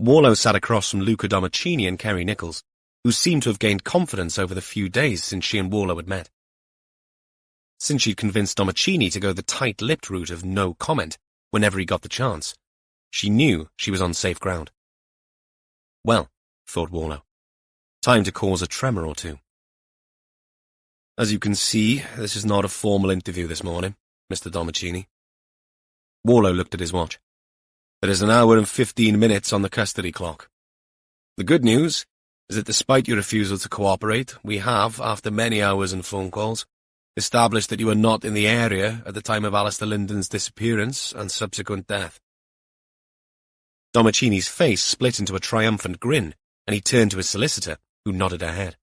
Warlow sat across from Luca Domicini and Kerry Nichols, who seemed to have gained confidence over the few days since she and Warlow had met. Since she'd convinced Domicini to go the tight-lipped route of no comment whenever he got the chance, she knew she was on safe ground. Well, thought Warlow, time to cause a tremor or two. As you can see, this is not a formal interview this morning, Mr. Domicini. Warlow looked at his watch. There is 1 hour and 15 minutes on the custody clock. The good news is that despite your refusal to cooperate, we have, after many hours and phone calls, established that you were not in the area at the time of Alistair Linden's disappearance and subsequent death. Domicini's face split into a triumphant grin, and he turned to his solicitor, who nodded her head.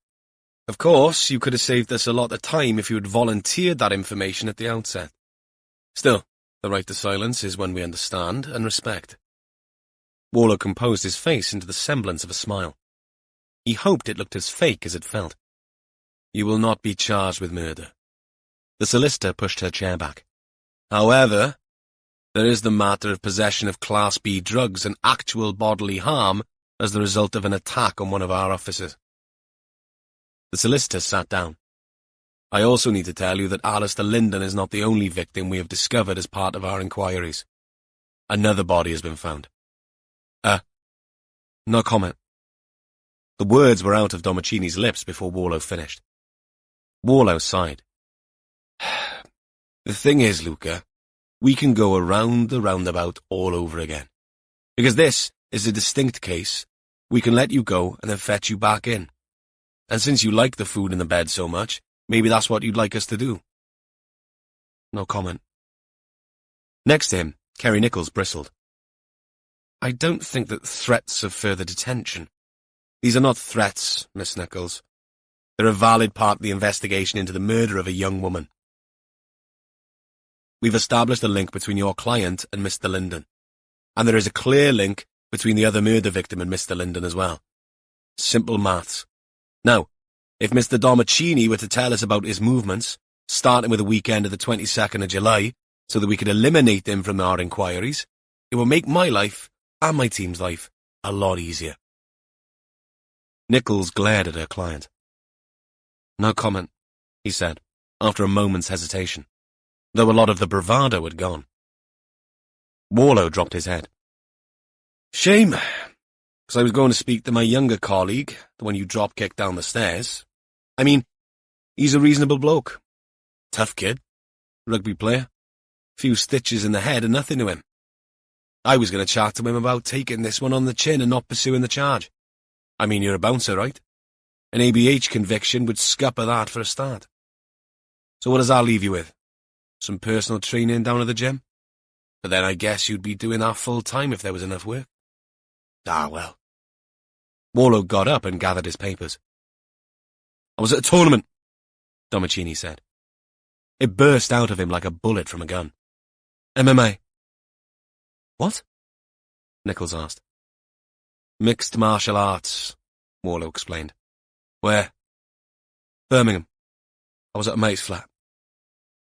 Of course, you could have saved us a lot of time if you had volunteered that information at the outset. Still, the right to silence is one we understand and respect. Warlow composed his face into the semblance of a smile. He hoped it looked as fake as it felt. You will not be charged with murder. The solicitor pushed her chair back. However, there is the matter of possession of Class B drugs and actual bodily harm as the result of an attack on one of our officers. The solicitor sat down. I also need to tell you that Alistair Linden is not the only victim we have discovered as part of our inquiries. Another body has been found. No comment. The words were out of Domicini's lips before Warlow finished. Warlow sighed. The thing is, Luca, we can go around the roundabout all over again. Because this is a distinct case, we can let you go and then fetch you back in. And since you like the food in the bed so much, maybe that's what you'd like us to do. No comment. Next to him, Kerry Nichols bristled. I don't think that threats of further detention. These are not threats, Miss Nichols. They're a valid part of the investigation into the murder of a young woman. We've established a link between your client and Mr. Linden, and there is a clear link between the other murder victim and Mr. Linden as well. Simple maths. Now, if Mr. Domicini were to tell us about his movements, starting with the weekend of the 22nd of July, so that we could eliminate them from our inquiries, it would make my life, and my team's life, a lot easier. Nichols glared at her client. No comment, he said, after a moment's hesitation, though a lot of the bravado had gone. Warlow dropped his head. Shame, because I was going to speak to my younger colleague, the one you drop-kicked down the stairs. I mean, he's a reasonable bloke. Tough kid. Rugby player. Few stitches in the head and nothing to him. I was going to chat to him about taking this one on the chin and not pursuing the charge. I mean, you're a bouncer, right? An ABH conviction would scupper that for a start. So what does that leave you with? Some personal training down at the gym? But then I guess you'd be doing that full time if there was enough work. Ah, well. Warlow got up and gathered his papers. I was at a tournament, Domicini said. It burst out of him like a bullet from a gun. MMA. What? Nichols asked. Mixed martial arts, Warlow explained. Where? Birmingham. I was at a mate's flat.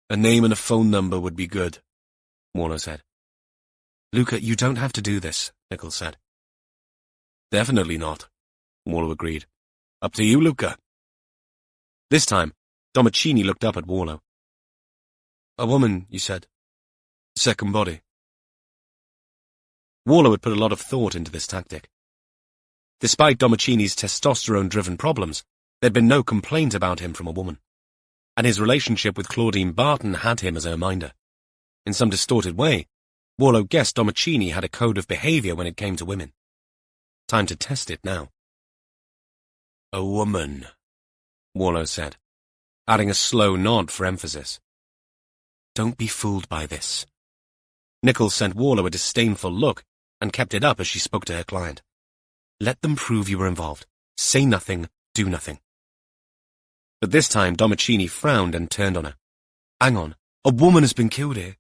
A name and a phone number would be good, Warlow said. Luca, you don't have to do this, Nichols said. Definitely not, Warlow agreed. Up to you, Luca. This time, Domicini looked up at Warlow. A woman, you said. Second body. Warlow had put a lot of thought into this tactic. Despite Domicini's testosterone-driven problems, there'd been no complaint about him from a woman, and his relationship with Claudine Barton had him as a reminder. In some distorted way, Warlow guessed Domicini had a code of behavior when it came to women. Time to test it now. A woman, Warlow said, adding a slow nod for emphasis. Don't be fooled by this. Nichols sent Warlow a disdainful look and kept it up as she spoke to her client. Let them prove you were involved. Say nothing, do nothing. But this time Domicini frowned and turned on her. Hang on, a woman has been killed here.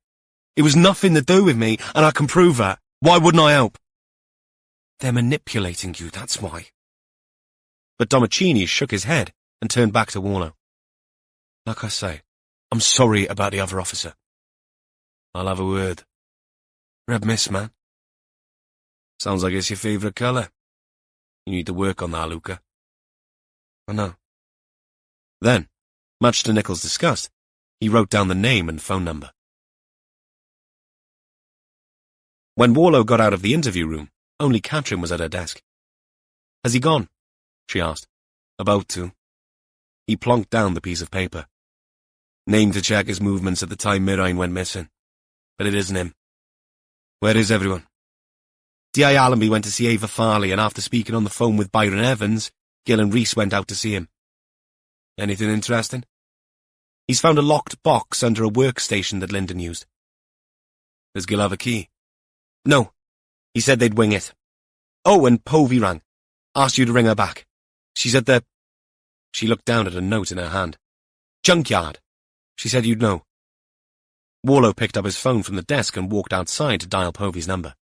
It was nothing to do with me, and I can prove that. Why wouldn't I help? They're manipulating you, that's why. But Domicini shook his head and turned back to Warlow. Like I say, I'm sorry about the other officer. I'll have a word. Red miss, man. Sounds like it's your favourite colour. You need to work on that, Luca. I know. Then, much to Nichols' disgust, he wrote down the name and phone number. When Warlow got out of the interview room, only Katrin was at her desk. "Has he gone?" she asked. "About to." He plonked down the piece of paper. "Name to check his movements at the time Mirine went missing. But it isn't him. Where is everyone?" D.I. Allenby went to see Ava Farley, and after speaking on the phone with Byron Evans, Gil and Rhys went out to see him. "Anything interesting?" "He's found a locked box under a workstation that Lyndon used." "Does Gil have a key?" "No. He said they'd wing it. Oh, and Povey rang. Asked you to ring her back. She's at the—" She looked down at a note in her hand. "Junkyard. She said you'd know." Warlow picked up his phone from the desk and walked outside to dial Povey's number.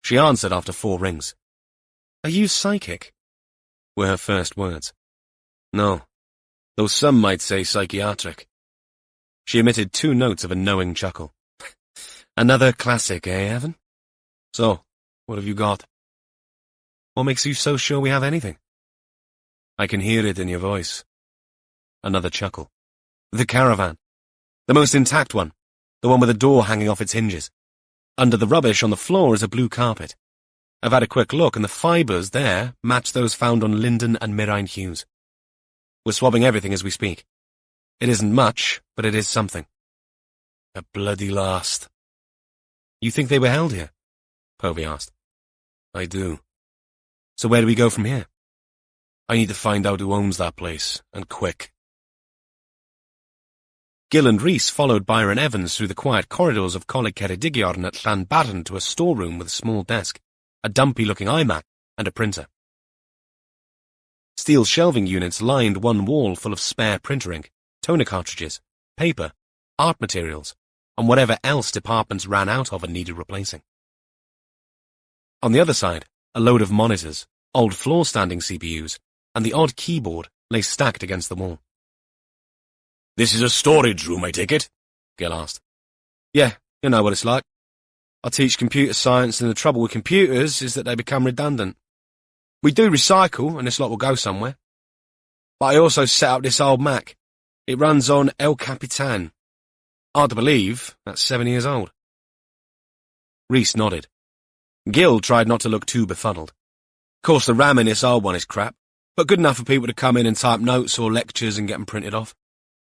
She answered after 4 rings. "Are you psychic?" were her first words. "No, though some might say psychiatric." She emitted 2 notes of a knowing chuckle. "Another classic, eh, Evan? So, what have you got?" What makes you so sure we have anything?" "I can hear it in your voice." Another chuckle. "The caravan. The most intact one. The one with the door hanging off its hinges. Under the rubbish on the floor is a blue carpet. I've had a quick look, and the fibres there match those found on Lyndon and Mirine Hughes. We're swabbing everything as we speak. It isn't much, but it is something." "A bloody last." "You think they were held here?" Povey asked. "I do." "So where do we go from here?" "I need to find out who owns that place, and quick." Gil and Rhys followed Byron Evans through the quiet corridors of Coleg Ceredigion at Llanbadarn to a storeroom with a small desk, a dumpy-looking iMac, and a printer. Steel shelving units lined one wall full of spare printer ink, toner cartridges, paper, art materials, and whatever else departments ran out of and needed replacing. On the other side, a load of monitors, old floor-standing CPUs, and the odd keyboard lay stacked against the wall. "This is a storage room, I take it?" Gil asked. "Yeah, you know what it's like. I teach computer science, and the trouble with computers is that they become redundant. We do recycle, and this lot will go somewhere. But I also set up this old Mac. It runs on El Capitan. Hard to believe, that's 7 years old." Rhys nodded. Gil tried not to look too befuddled. "Of course, the RAM in this old one is crap, but good enough for people to come in and type notes or lectures and get them printed off.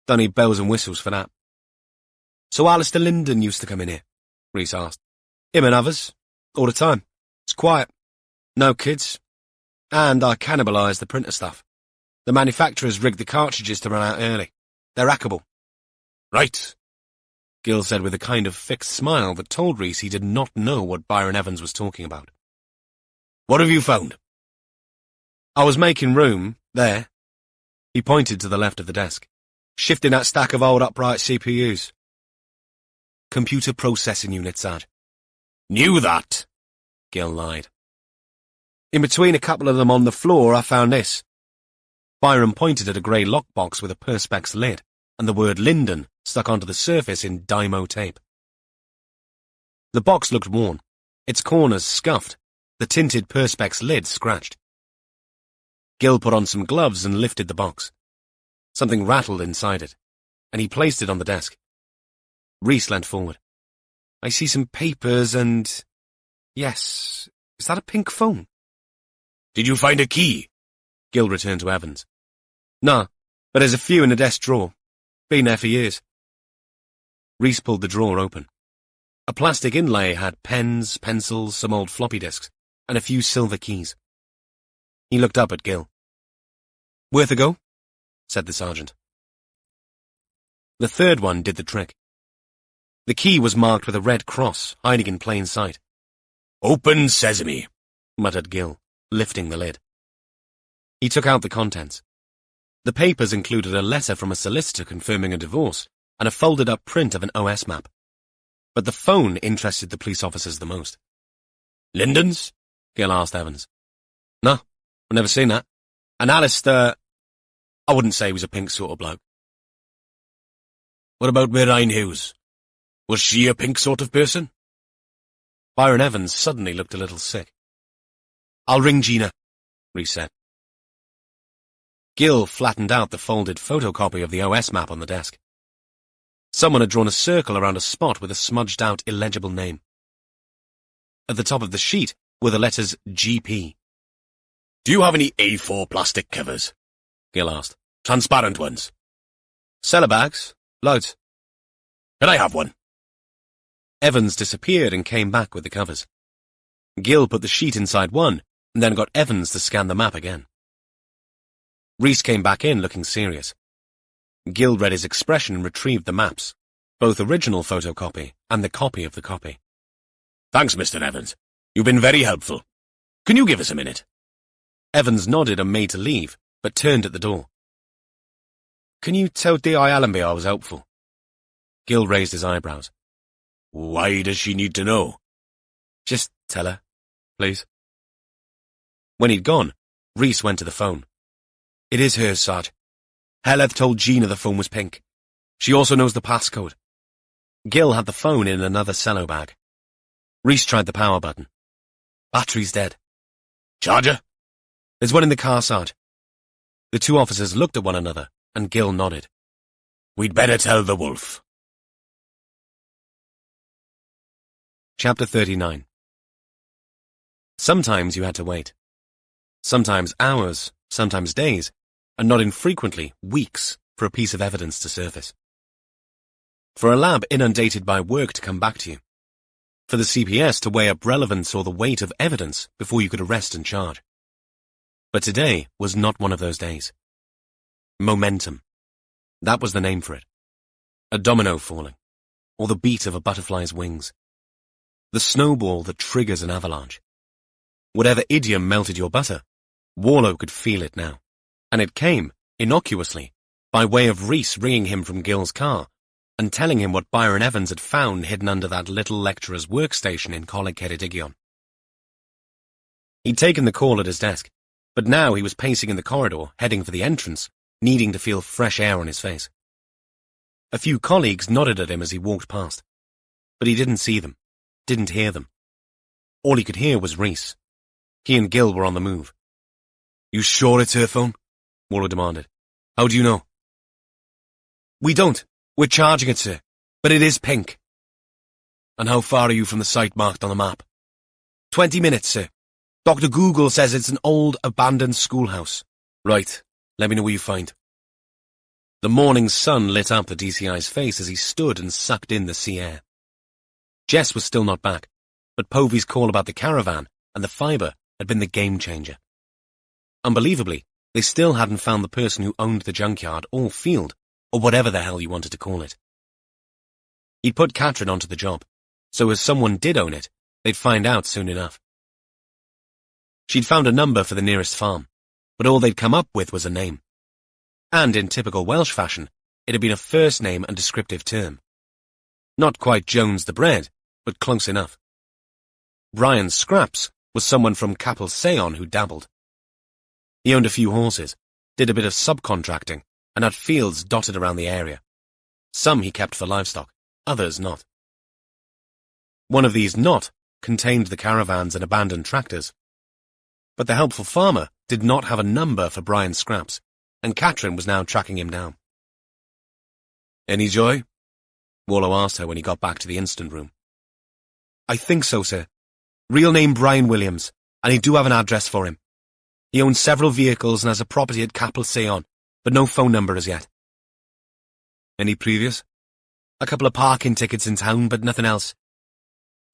Don't need bells and whistles for that." "So Alistair Lyndon used to come in here?" Rhys asked. "Him and others. All the time. It's quiet. No kids. And I cannibalised the printer stuff. The manufacturers rigged the cartridges to run out early. They're hackable." "Right," Gil said with a kind of fixed smile that told Rhys he did not know what Byron Evans was talking about. "What have you found?" "I was making room, there." He pointed to the left of the desk. "Shifting that stack of old upright CPUs. "Computer processing units, Sarge." "Knew that," Gil lied. In between a couple of them on the floor, I found this." Byron pointed at a grey lockbox with a Perspex lid, and the word Lyndon stuck onto the surface in Dymo tape. The box looked worn, its corners scuffed, the tinted Perspex lid scratched. Gil put on some gloves and lifted the box. Something rattled inside it, and he placed it on the desk. Rhys leant forward. "I see some papers and... Yes, is that a pink phone?" "Did you find a key?" Gil returned to Evans. "No, but there's a few in the desk drawer. Been there for years." Rhys pulled the drawer open. A plastic inlay had pens, pencils, some old floppy disks, and a few silver keys. He looked up at Gil. "Worth a go?" said the sergeant. The third one did the trick. The key was marked with a red cross, hiding in plain sight. "Open sesame," muttered Gil, lifting the lid. He took out the contents. The papers included a letter from a solicitor confirming a divorce and a folded-up print of an OS map. But the phone interested the police officers the most. "Lyndon's?" Gil asked Evans. "No, I've never seen that. And Alistair, I wouldn't say he was a pink sort of bloke." "What about Mirine Hughes? Was she a pink sort of person?" Byron Evans suddenly looked a little sick. I'll ring Gina, Rhys said. Gil flattened out the folded photocopy of the OS map on the desk. Someone had drawn a circle around a spot with a smudged-out, illegible name. At the top of the sheet were the letters GP. Do you have any A4 plastic covers? Gil asked. Transparent ones. Cellar bags. Loads. Can I have one? Evans disappeared and came back with the covers. Gil put the sheet inside one, and then got Evans to scan the map again. Rhys came back in looking serious. Gil read his expression and retrieved the maps, both original photocopy and the copy of the copy. Thanks, Mr. Evans. You've been very helpful. Can you give us a minute? Evans nodded and made to leave, but turned at the door. Can you tell D.I. Allenby I was helpful? Gil raised his eyebrows. Why does she need to know? Just tell her, please. When he'd gone, Rhys went to the phone. It is hers, Sarge. Heleth told Gina the phone was pink. She also knows the passcode. Gil had the phone in another cello bag. Rhys tried the power button. Battery's dead. Charger? There's one in the car, Sarge. The two officers looked at one another, and Gil nodded. We'd better tell the wolf. Chapter 39. Sometimes you had to wait. Sometimes hours, sometimes days, and not infrequently weeks for a piece of evidence to surface. For a lab inundated by work to come back to you. For the CPS to weigh up relevance or the weight of evidence before you could arrest and charge. But today was not one of those days. Momentum. That was the name for it. A domino falling, or the beat of a butterfly's wings. The snowball that triggers an avalanche. Whatever idiom melted your butter, Warlow could feel it now. And it came, innocuously, by way of Rhys ringing him from Gil's car and telling him what Byron Evans had found hidden under that little lecturer's workstation in Coleg Ceredigion. He'd taken the call at his desk, but now he was pacing in the corridor, heading for the entrance, needing to feel fresh air on his face. A few colleagues nodded at him as he walked past, but he didn't see them, didn't hear them. All he could hear was Rhys. He and Gil were on the move. You sure it's her phone? Warlow demanded. How do you know? We don't. We're charging it, sir. But it is pink. And how far are you from the site marked on the map? 20 minutes, sir. Dr. Google says it's an old, abandoned schoolhouse. Right. Let me know what you find. The morning sun lit up the DCI's face as he stood and sucked in the sea air. Jess was still not back, but Povey's call about the caravan and the fibre had been the game changer. Unbelievably, they still hadn't found the person who owned the junkyard or field, or whatever the hell you wanted to call it. He'd put Katrin onto the job, so if someone did own it, they'd find out soon enough. She'd found a number for the nearest farm, but all they'd come up with was a name. And in typical Welsh fashion, it had been a first name and descriptive term. Not quite Jones the Bread, but close enough. Brian Scraps was someone from Capel Seon who dabbled. He owned a few horses, did a bit of subcontracting, and had fields dotted around the area. Some he kept for livestock, others not. One of these not contained the caravans and abandoned tractors. But the helpful farmer did not have a number for Brian Scraps, and Katrin was now tracking him down. Any joy? Warlow asked her when he got back to the instant room. I think so, sir. Real name Brian Williams, and he do have an address for him. He owns several vehicles and has a property at Capel Seon, but no phone number as yet. Any previous? A couple of parking tickets in town, but nothing else.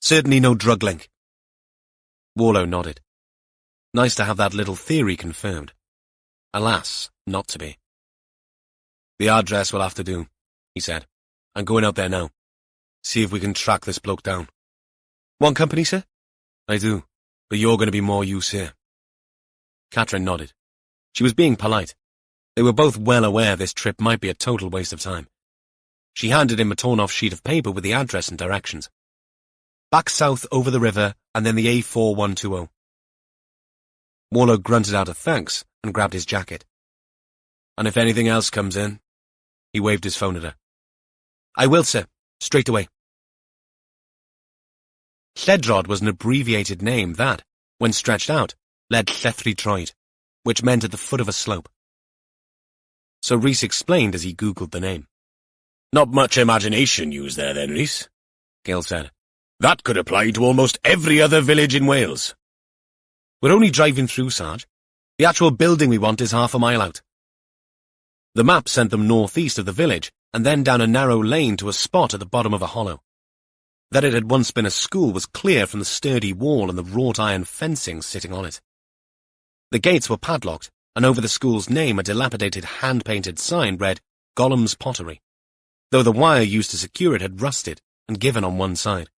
Certainly no drug link. Warlow nodded. Nice to have that little theory confirmed. Alas, not to be. The address will have to do, he said. I'm going out there now. See if we can track this bloke down. Want company, sir? I do, but you're going to be more use here. Katrin nodded. She was being polite. They were both well aware this trip might be a total waste of time. She handed him a torn-off sheet of paper with the address and directions. Back south over the river, and then the A4120. Warlow grunted out a thanks and grabbed his jacket. And if anything else comes in, he waved his phone at her. I will, sir. Straight away. Lledrod was an abbreviated name that, when stretched out, led Llethri Troed, which meant at the foot of a slope. So Rhys explained as he Googled the name. Not much imagination used there then, Rhys, Gill said. That could apply to almost every other village in Wales. We're only driving through, Sarge. The actual building we want is half a mile out. The map sent them northeast of the village and then down a narrow lane to a spot at the bottom of a hollow. That it had once been a school was clear from the sturdy wall and the wrought iron fencing sitting on it. The gates were padlocked, and over the school's name a dilapidated hand-painted sign read Gollum's Pottery, though the wire used to secure it had rusted and given on one side,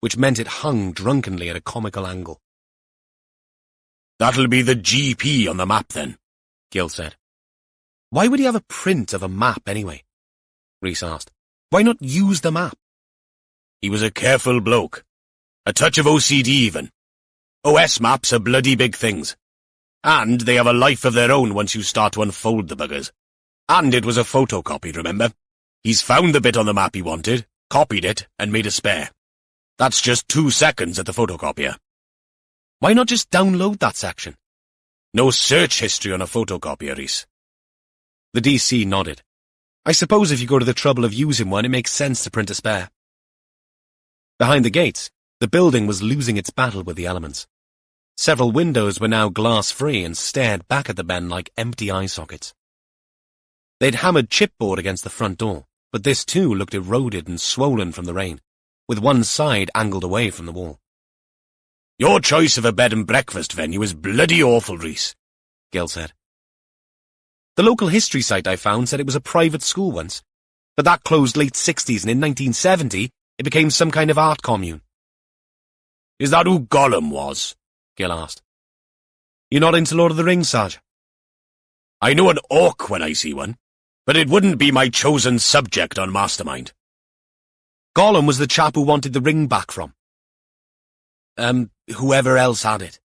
which meant it hung drunkenly at a comical angle. That'll be the GP on the map then, Gill said. Why would he have a print of a map anyway? Rhys asked. Why not use the map? He was a careful bloke. A touch of OCD even. OS maps are bloody big things. And they have a life of their own once you start to unfold the buggers. And it was a photocopy, remember? He's found the bit on the map he wanted, copied it, and made a spare. That's just 2 seconds at the photocopier. Why not just download that section? No search history on a photocopier, Rhys. The DC nodded. I suppose if you go to the trouble of using one, it makes sense to print a spare. Behind the gates, the building was losing its battle with the elements. Several windows were now glass-free and stared back at the men like empty eye sockets. They'd hammered chipboard against the front door, but this too looked eroded and swollen from the rain, with one side angled away from the wall. Your choice of a bed and breakfast venue is bloody awful, Rhys, Gill said. The local history site I found said it was a private school once, but that closed late 60s and in 1970 it became some kind of art commune. Is that who Gollum was? Gill asked. You're not into Lord of the Rings, Sarge? I know an orc when I see one, but it wouldn't be my chosen subject on Mastermind. Gollum was the chap who wanted the ring back from. Whoever else had it.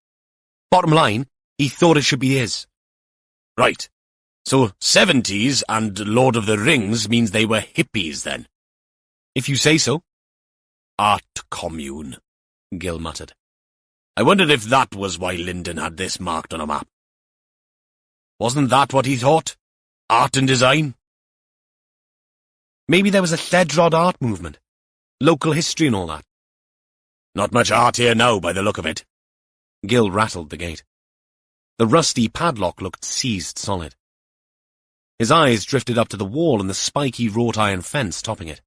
Bottom line, he thought it should be his. Right. So 70s and Lord of the Rings means they were hippies then. If you say so. Art commune, Gill muttered. I wondered if that was why Lyndon had this marked on a map. Wasn't that what he thought? Art and design? Maybe there was a Lledrod art movement. Local history and all that. Not much art here now, by the look of it. Gill rattled the gate. The rusty padlock looked seized solid. His eyes drifted up to the wall and the spiky wrought iron fence topping it.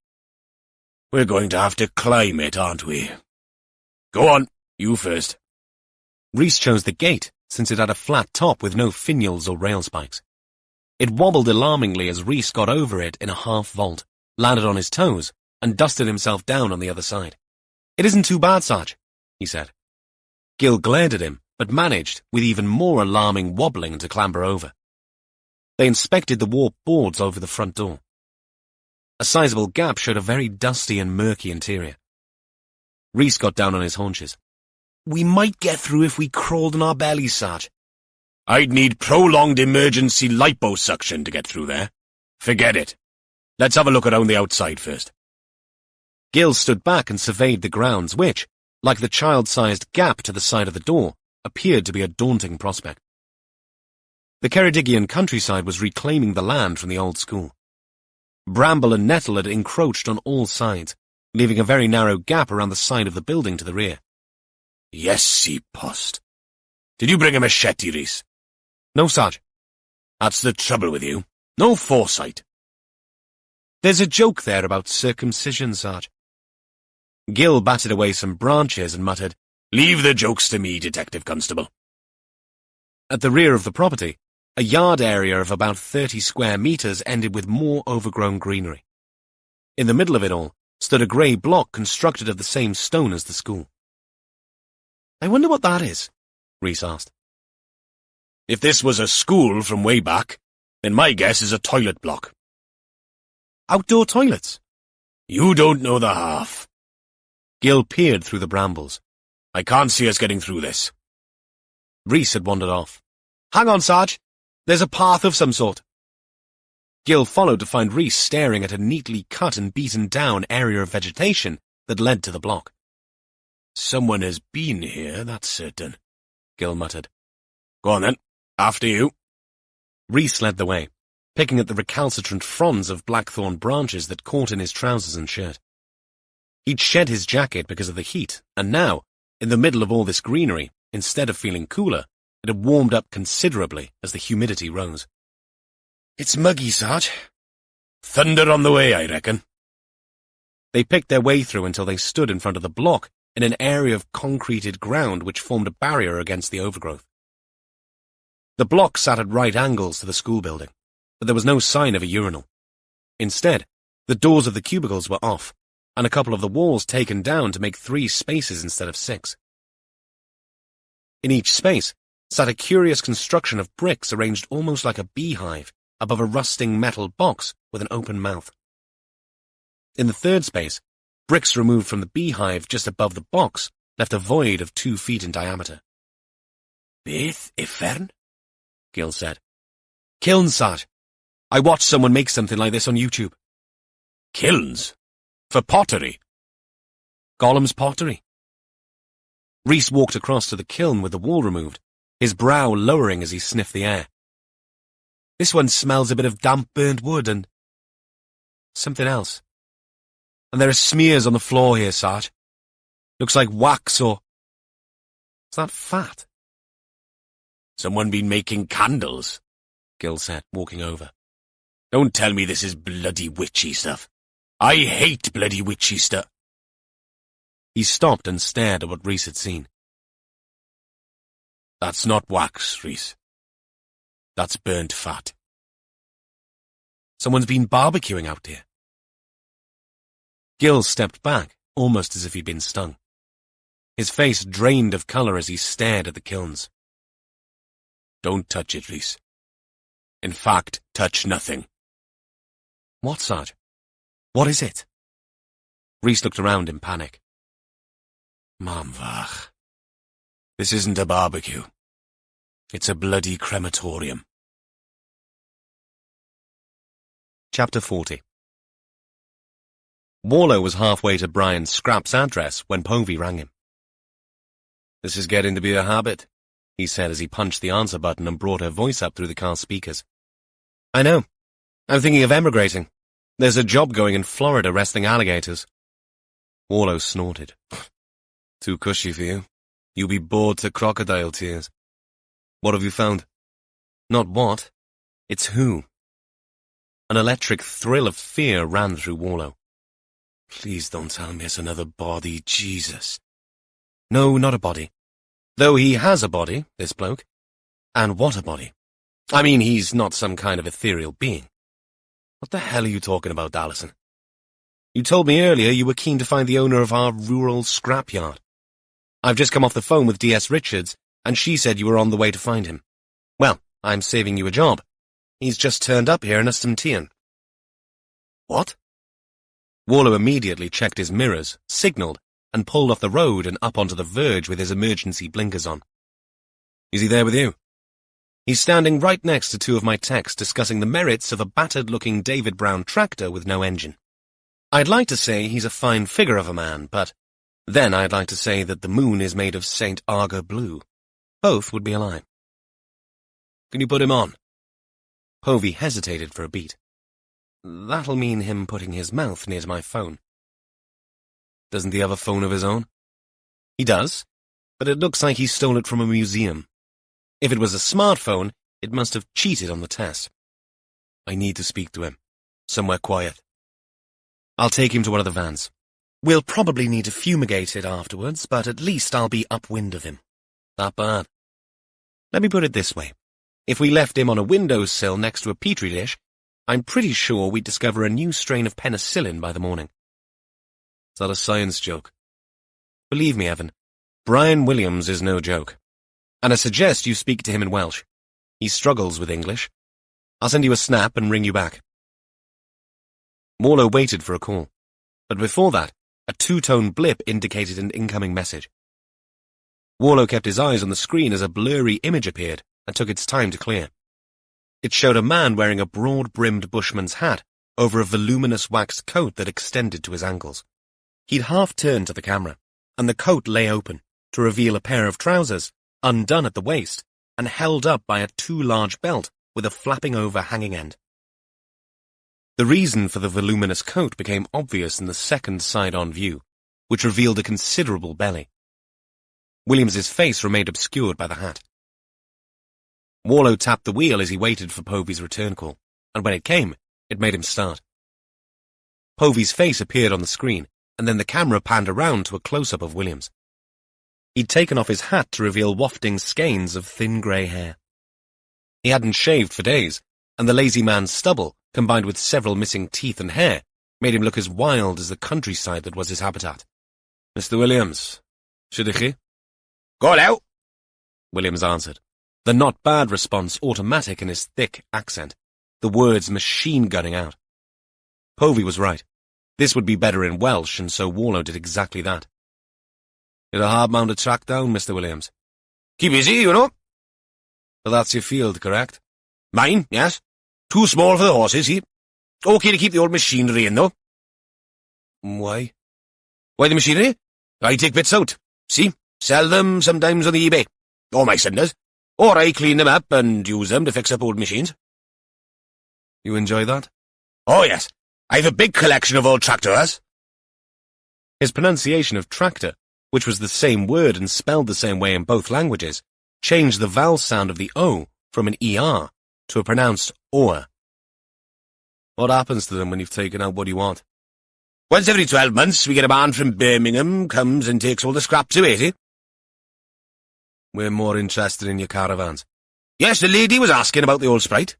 We're going to have to climb it, aren't we? Go on, you first. Rhys chose the gate, since it had a flat top with no finials or rail spikes. It wobbled alarmingly as Rhys got over it in a half-vault, landed on his toes, and dusted himself down on the other side. It isn't too bad, Sarge, he said. Gill glared at him, but managed, with even more alarming wobbling, to clamber over. They inspected the warped boards over the front door. A sizable gap showed a very dusty and murky interior. Rhys got down on his haunches. We might get through if we crawled on our bellies, Sarge. I'd need prolonged emergency liposuction to get through there. Forget it. Let's have a look around the outside first. Gill stood back and surveyed the grounds which, like the child-sized gap to the side of the door, appeared to be a daunting prospect. The Ceredigion countryside was reclaiming the land from the old school. Bramble and nettle had encroached on all sides, leaving a very narrow gap around the side of the building to the rear. Yes, post. Did you bring a machete, Rhys? No, Sarge. That's the trouble with you. No foresight. There's a joke there about circumcision, Sarge. Gill batted away some branches and muttered, Leave the jokes to me, Detective Constable. At the rear of the property, a yard area of about 30 square meters ended with more overgrown greenery. In the middle of it all stood a grey block constructed of the same stone as the school. I wonder what that is, Rhys asked. If this was a school from way back, then my guess is a toilet block. Outdoor toilets? You don't know the half. Gill peered through the brambles. I can't see us getting through this. Rhys had wandered off. Hang on, Sarge. There's a path of some sort. Gill followed to find Rhys staring at a neatly cut and beaten down area of vegetation that led to the block. Someone has been here, that's certain, Gill muttered. Go on then. After you. Rhys led the way, picking at the recalcitrant fronds of blackthorn branches that caught in his trousers and shirt. He'd shed his jacket because of the heat, and now, in the middle of all this greenery, instead of feeling cooler, it had warmed up considerably as the humidity rose. It's muggy, Sarge. Thunder on the way, I reckon. They picked their way through until they stood in front of the block in an area of concreted ground which formed a barrier against the overgrowth. The block sat at right angles to the school building, but there was no sign of a urinal. Instead, the doors of the cubicles were off, and a couple of the walls taken down to make 3 spaces instead of 6. In each space sat a curious construction of bricks arranged almost like a beehive above a rusting metal box with an open mouth. In the third space, bricks removed from the beehive just above the box left a void of 2 feet in diameter. Beth Ifern? Gil said. Kilns, Sarge. I watched someone make something like this on YouTube. Kilns? For pottery? Gollum's pottery. Rhys walked across to the kiln with the wall removed, his brow lowering as he sniffed the air. This one smells a bit of damp burnt wood and something else. And there are smears on the floor here, Sarge. Looks like wax or... Is that fat? Someone been making candles, Gil said, walking over. Don't tell me this is bloody witchy stuff. I hate bloody witchy stuff. He stopped and stared at what Rhys had seen. That's not wax, Rhys. That's burnt fat. Someone's been barbecuing out here. Gil stepped back, almost as if he'd been stung. His face drained of colour as he stared at the kilns. Don't touch it, Rhys. In fact, touch nothing. What, Sarge? What is it? Rhys looked around in panic. Mamvach. This isn't a barbecue. It's a bloody crematorium. Chapter 40. Warlow was halfway to Brian Scrap's address when Povey rang him. This is getting to be a habit, he said as he punched the answer button and brought her voice up through the car's speakers. I know. I'm thinking of emigrating. There's a job going in Florida wrestling alligators. Warlow snorted. Too cushy for you. You'll be bored to crocodile tears. What have you found? Not what. It's who. An electric thrill of fear ran through Warlow. Please don't tell me it's another body, Jesus. No, not a body. Though he has a body, this bloke. And what a body. I mean, he's not some kind of ethereal being. What the hell are you talking about, Allison? You told me earlier you were keen to find the owner of our rural scrapyard. I've just come off the phone with D.S. Richards, and she said you were on the way to find him. Well, I'm saving you a job. He's just turned up here in Ustumtean. What? Warlow immediately checked his mirrors, signalled, and pulled off the road and up onto the verge with his emergency blinkers on. Is he there with you? He's standing right next to 2 of my techs discussing the merits of a battered-looking David Brown tractor with no engine. I'd like to say he's a fine figure of a man, but then I'd like to say that the moon is made of St. Arga blue. Both would be a lie. Can you put him on? Povey hesitated for a beat. That'll mean him putting his mouth near to my phone. Doesn't he have a phone of his own? He does, but it looks like he stole it from a museum. If it was a smartphone, it must have cheated on the test. I need to speak to him. Somewhere quiet. I'll take him to one of the vans. We'll probably need to fumigate it afterwards, but at least I'll be upwind of him. That bad? Let me put it this way. If we left him on a windowsill next to a petri dish, I'm pretty sure we'd discover a new strain of penicillin by the morning. Is that a science joke? Believe me, Evan, Brian Williams is no joke. And I suggest you speak to him in Welsh. He struggles with English. I'll send you a snap and ring you back. Warlow waited for a call, but before that, a 2-tone blip indicated an incoming message. Warlow kept his eyes on the screen as a blurry image appeared and took its time to clear. It showed a man wearing a broad-brimmed bushman's hat over a voluminous waxed coat that extended to his ankles. He'd half-turned to the camera, and the coat lay open to reveal a pair of trousers, undone at the waist, and held up by a too large belt with a flapping over hanging end. The reason for the voluminous coat became obvious in the second side-on view, which revealed a considerable belly. Williams's face remained obscured by the hat. Warlow tapped the wheel as he waited for Povey's return call, and when it came, it made him start. Povey's face appeared on the screen, and then the camera panned around to a close-up of Williams. He'd taken off his hat to reveal wafting skeins of thin grey hair. He hadn't shaved for days, and the lazy man's stubble, combined with several missing teeth and hair, made him look as wild as the countryside that was his habitat. Mr. Williams, should I? Go now. Williams answered, the not bad response automatic in his thick accent, the words machine-gunning out. Povey was right. This would be better in Welsh, and so Warlow did exactly that. You're a hard man to track down, Mr. Williams. Keep busy, you know. So that's your field, correct? Mine, yes. Too small for the horses, see? Okay to keep the old machinery in, though. Why? Why the machinery? I take bits out, see? Sell them sometimes on the eBay. Or my son does. Or I clean them up and use them to fix up old machines. You enjoy that? Oh, yes. I've a big collection of old tractors. His pronunciation of tractor, which was the same word and spelled the same way in both languages, changed the vowel sound of the O from an ER to a pronounced OR. What happens to them when you've taken out what you want? Once every 12 months, we get a man from Birmingham comes and takes all the scraps away, see? We're more interested in your caravans. Yes, the lady was asking about the old Sprite.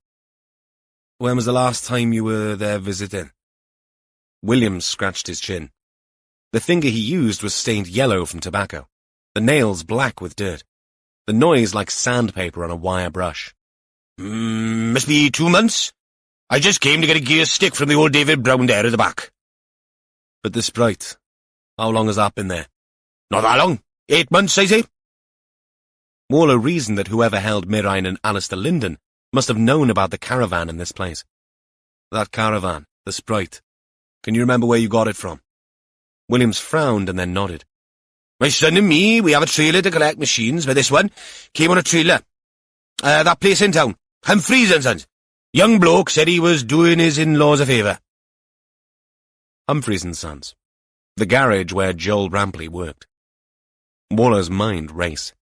When was the last time you were there visiting? Williams scratched his chin. The finger he used was stained yellow from tobacco, the nails black with dirt, the noise like sandpaper on a wire brush. Must be 2 months. I just came to get a gear stick from the old David Brown there at the back. But the Sprite, how long has that been there? Not that long. 8 months, I say. Warlow reasoned that whoever held Mirine and Alistair Linden must have known about the caravan in this place. That caravan, the Sprite. Can you remember where you got it from? Williams frowned and then nodded. My son and me, we have a trailer to collect machines, but this one came on a trailer. That place in town, Humphreys and Sons. Young bloke said he was doing his in-laws a favour. Humphreys and Sons, the garage where Joel Rampley worked. Warlow's mind raced.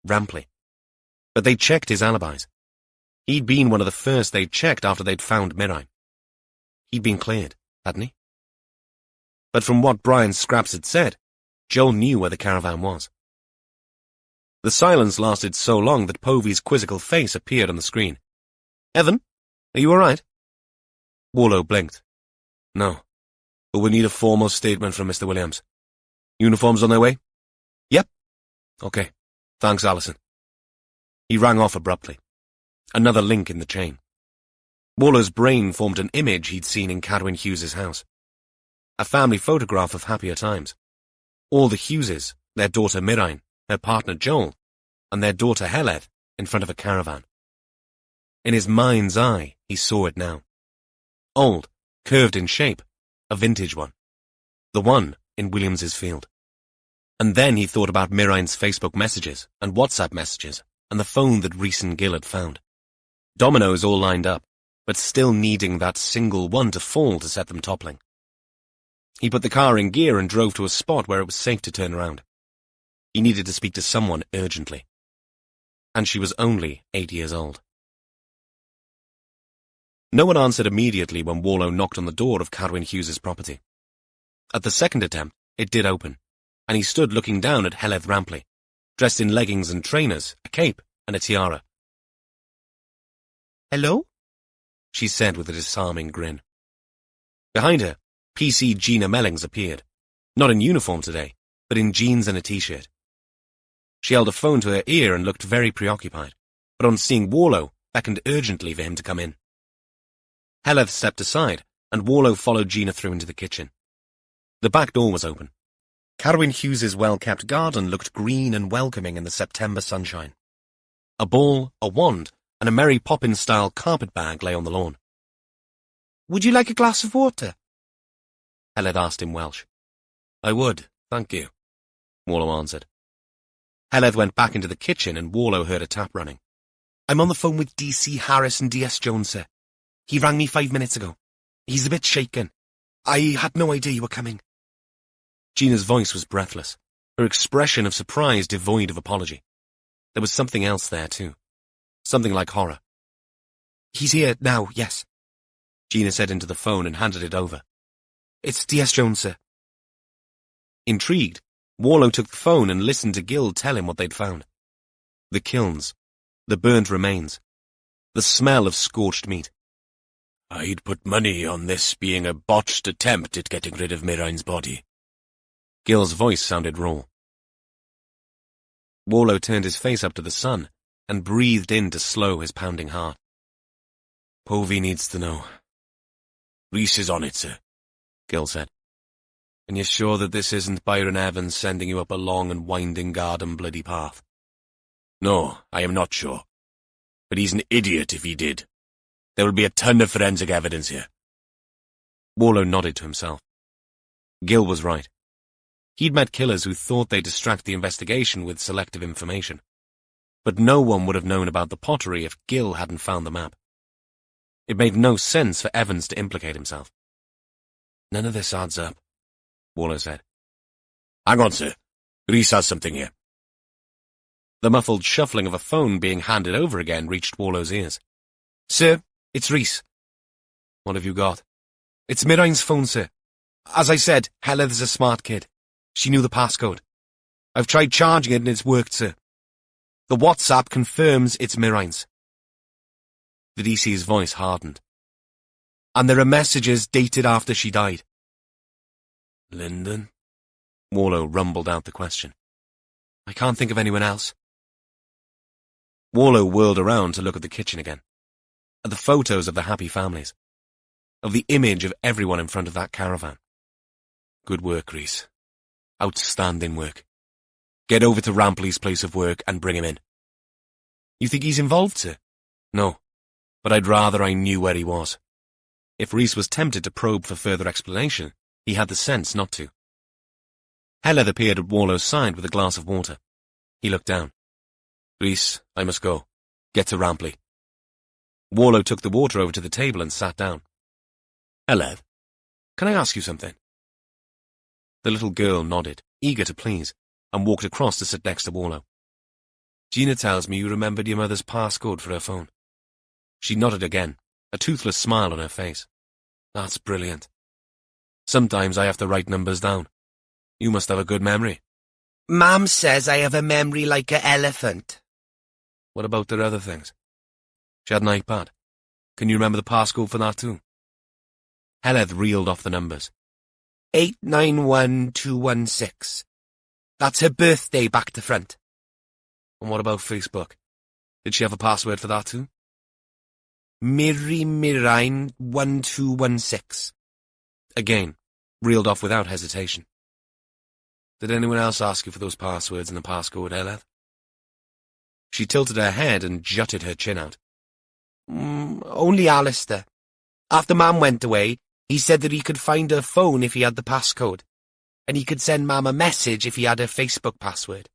Rampley. But they checked his alibis. He'd been one of the first they'd checked after they'd found Mirine. He'd been cleared, hadn't he? But from what Brian Scraps had said, Joel knew where the caravan was. The silence lasted so long that Povey's quizzical face appeared on the screen. Evan, are you all right? Warlow blinked. No, but we need a formal statement from Mr. Williams. Uniforms on their way? Yep. Okay. Thanks, Alison. He rang off abruptly. Another link in the chain. Warlow's brain formed an image he'd seen in Cadwyn Hughes's house. A family photograph of happier times. All the Hugheses, their daughter Mirine, her partner Joel, and their daughter Heleth in front of a caravan. In his mind's eye, he saw it now. Old, curved in shape, a vintage one. The one in Williams's field. And then he thought about Mirine's Facebook messages and WhatsApp messages and the phone that Rhys and Gill had found. Dominoes all lined up, but still needing that single one to fall to set them toppling. He put the car in gear and drove to a spot where it was safe to turn around. He needed to speak to someone urgently. And she was only 8 years old. No one answered immediately when Warlow knocked on the door of Cadwyn Hughes's property. At the second attempt, it did open, and he stood looking down at Heleth Rampley, dressed in leggings and trainers, a cape, and a tiara. "Hello?" she said with a disarming grin. Behind her, PC Gina Mellings appeared, not in uniform today, but in jeans and a t-shirt. She held a phone to her ear and looked very preoccupied, but on seeing Warlow, beckoned urgently for him to come in. Heleth stepped aside, and Warlow followed Gina through into the kitchen. The back door was open. Cadwyn Hughes's well-kept garden looked green and welcoming in the September sunshine. A ball, a wand, and a Mary Poppins-style carpet bag lay on the lawn. "Would you like a glass of water?" Heleth asked in Welsh. "I would, thank you," Warlow answered. Heledd went back into the kitchen and Warlow heard a tap running. I'm on the phone with DC Harris and DS Jones, sir. He rang me 5 minutes ago. He's a bit shaken. I had no idea you were coming. Gina's voice was breathless, her expression of surprise devoid of apology. There was something else there, too. Something like horror. He's here now, yes. Gina said into the phone and handed it over. It's DS Jones, sir. Intrigued, Warlow took the phone and listened to Gil tell him what they'd found. The kilns, the burnt remains, the smell of scorched meat. I'd put money on this being a botched attempt at getting rid of Mirain's body. Gil's voice sounded raw. Warlow turned his face up to the sun and breathed in to slow his pounding heart. Povey needs to know. Rhys is on it, sir, Gil said. And you're sure that this isn't Byron Evans sending you up a long and winding garden bloody path? No, I am not sure. But he's an idiot if he did. There will be a ton of forensic evidence here. Warlow nodded to himself. Gil was right. He'd met killers who thought they'd distract the investigation with selective information. But no one would have known about the pottery if Gil hadn't found the map. It made no sense for Evans to implicate himself. None of this adds up, Warlow said. Hang on, sir. Rhys has something here. The muffled shuffling of a phone being handed over again reached Warlow's ears. Sir, it's Rhys. What have you got? It's Mirain's phone, sir. As I said, Heled's a smart kid. She knew the passcode. I've tried charging it and it's worked, sir. The WhatsApp confirms it's Mirain's. The DC's voice hardened. And there are messages dated after she died. Lyndon? Warlow rumbled out the question. I can't think of anyone else. Warlow whirled around to look at the kitchen again. At the photos of the happy families. Of the image of everyone in front of that caravan. Good work, Rhys. Outstanding work. Get over to Rampley's place of work and bring him in. You think he's involved, sir? No, but I'd rather I knew where he was. If Rhys was tempted to probe for further explanation, he had the sense not to. Heledd appeared at Warlow's side with a glass of water. He looked down. Rhys, I must go. Get to Rampley. Warlow took the water over to the table and sat down. Heledd, can I ask you something? The little girl nodded, eager to please, and walked across to sit next to Warlow. Gina tells me you remembered your mother's passcode for her phone. She nodded again, a toothless smile on her face. That's brilliant. Sometimes I have to write numbers down. You must have a good memory. Mom says I have a memory like an elephant. What about the other things? She had an iPad. Can you remember the passcode for that too? Heledd reeled off the numbers. 891216. That's her birthday back to front. And what about Facebook? Did she have a password for that too? Mirain 1216. Again, reeled off without hesitation. Did anyone else ask you for those passwords and the passcode, Heledd? She tilted her head and jutted her chin out. Only Alistair. After Mum went away, he said that he could find her phone if he had the passcode, and he could send Mum a message if he had her Facebook password.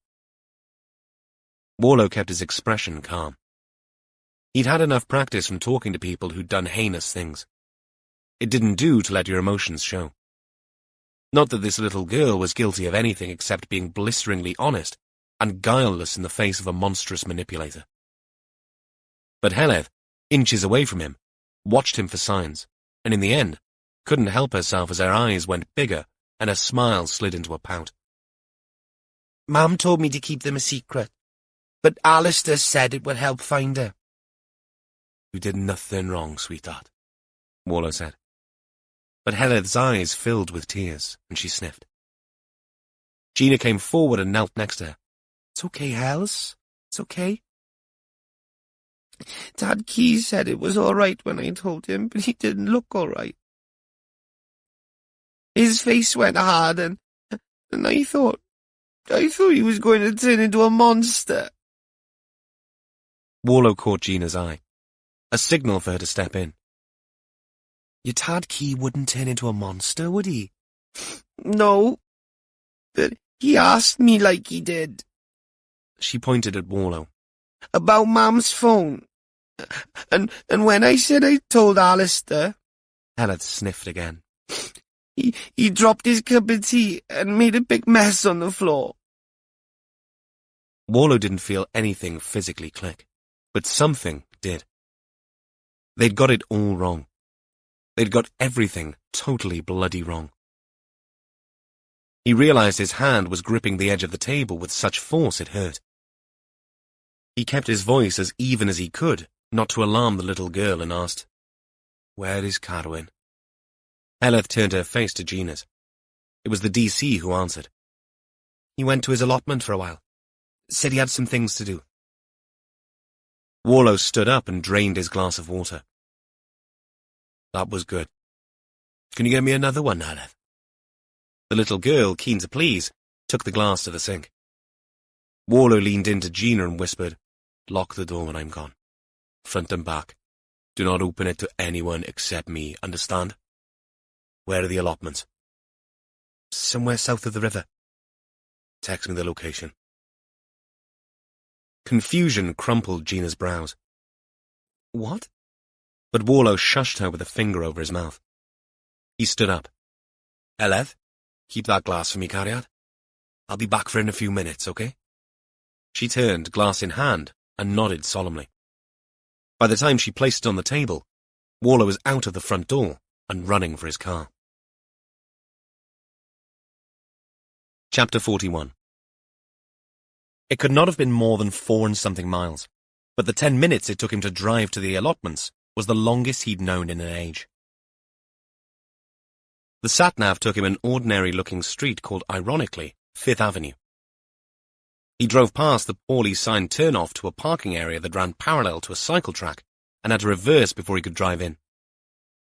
Warlow kept his expression calm. He'd had enough practice from talking to people who'd done heinous things. It didn't do to let your emotions show. Not that this little girl was guilty of anything except being blisteringly honest and guileless in the face of a monstrous manipulator. But Heledd, inches away from him, watched him for signs, and in the end, couldn't help herself as her eyes went bigger and her smile slid into a pout. Mum told me to keep them a secret, but Alistair said it would help find her. You did nothing wrong, sweetheart, Warlow said. But Heled's eyes filled with tears, and she sniffed. Gina came forward and knelt next to her. It's okay, Hells. It's okay. Dad Key said it was all right when I told him, but he didn't look all right. His face went hard, and I thought he was going to turn into a monster. Warlow caught Gina's eye, a signal for her to step in. Your Tad Key wouldn't turn into a monster, would he? No, but he asked me like he did. She pointed at Warlow. About Mum's phone. And when I said I told Alistair... Heleth sniffed again. He dropped his cup of tea and made a big mess on the floor. Warlow didn't feel anything physically click, but something did. They'd got it all wrong. They'd got everything totally bloody wrong. He realized his hand was gripping the edge of the table with such force it hurt. He kept his voice as even as he could, not to alarm the little girl, and asked, "Where is Carwyn?" Heleth turned her face to Gina's. It was the DC who answered. "He went to his allotment for a while. Said he had some things to do." Warlow stood up and drained his glass of water. "That was good. Can you get me another one, Heleth?" The little girl, keen to please, took the glass to the sink. Warlow leaned into Gina and whispered, "Lock the door when I'm gone. Front and back. Do not open it to anyone except me, understand? Where are the allotments?" "Somewhere south of the river." "Text me the location." Confusion crumpled Gina's brows. "What?" But Warlow shushed her with a finger over his mouth. He stood up. "Heleth, keep that glass for me, Cariad. I'll be back for in a few minutes, okay?" She turned, glass in hand, and nodded solemnly. By the time she placed it on the table, Warlow was out of the front door and running for his car. Chapter 41. It could not have been more than 4 and something miles, but the 10 minutes it took him to drive to the allotments was the longest he'd known in an age. The sat-nav took him an ordinary-looking street called, ironically, 5th Avenue. He drove past the poorly signed turn-off to a parking area that ran parallel to a cycle track and had to reverse before he could drive in.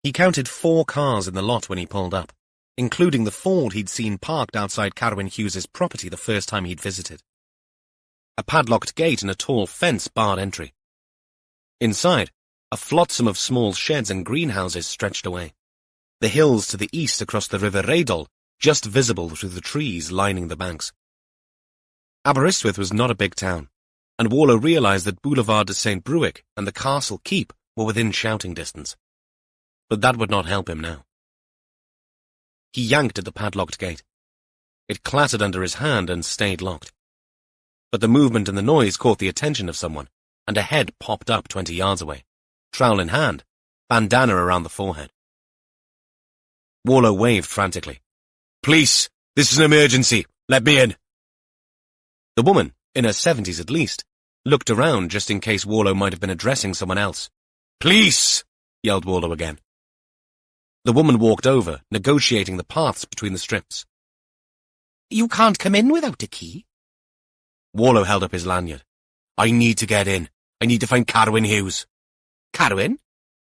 He counted 4 cars in the lot when he pulled up, including the Ford he'd seen parked outside Carwyn Hughes's property the first time he'd visited. A padlocked gate and a tall fence barred entry. Inside, a flotsam of small sheds and greenhouses stretched away. The hills to the east across the River Rheidol just visible through the trees lining the banks. Aberystwyth was not a big town, and Warlow realized that Boulevard de St. Bruic and the Castle Keep were within shouting distance. But that would not help him now. He yanked at the padlocked gate. It clattered under his hand and stayed locked. But the movement and the noise caught the attention of someone, and a head popped up 20 yards away, trowel in hand, bandana around the forehead. Warlow waved frantically. "Police! This is an emergency! Let me in!" The woman, in her 70s at least, looked around just in case Warlow might have been addressing someone else. "Police!" yelled Warlow again. The woman walked over, negotiating the paths between the strips. "You can't come in without a key." Warlow held up his lanyard. "I need to get in. I need to find Carwyn Hughes." "Carwyn?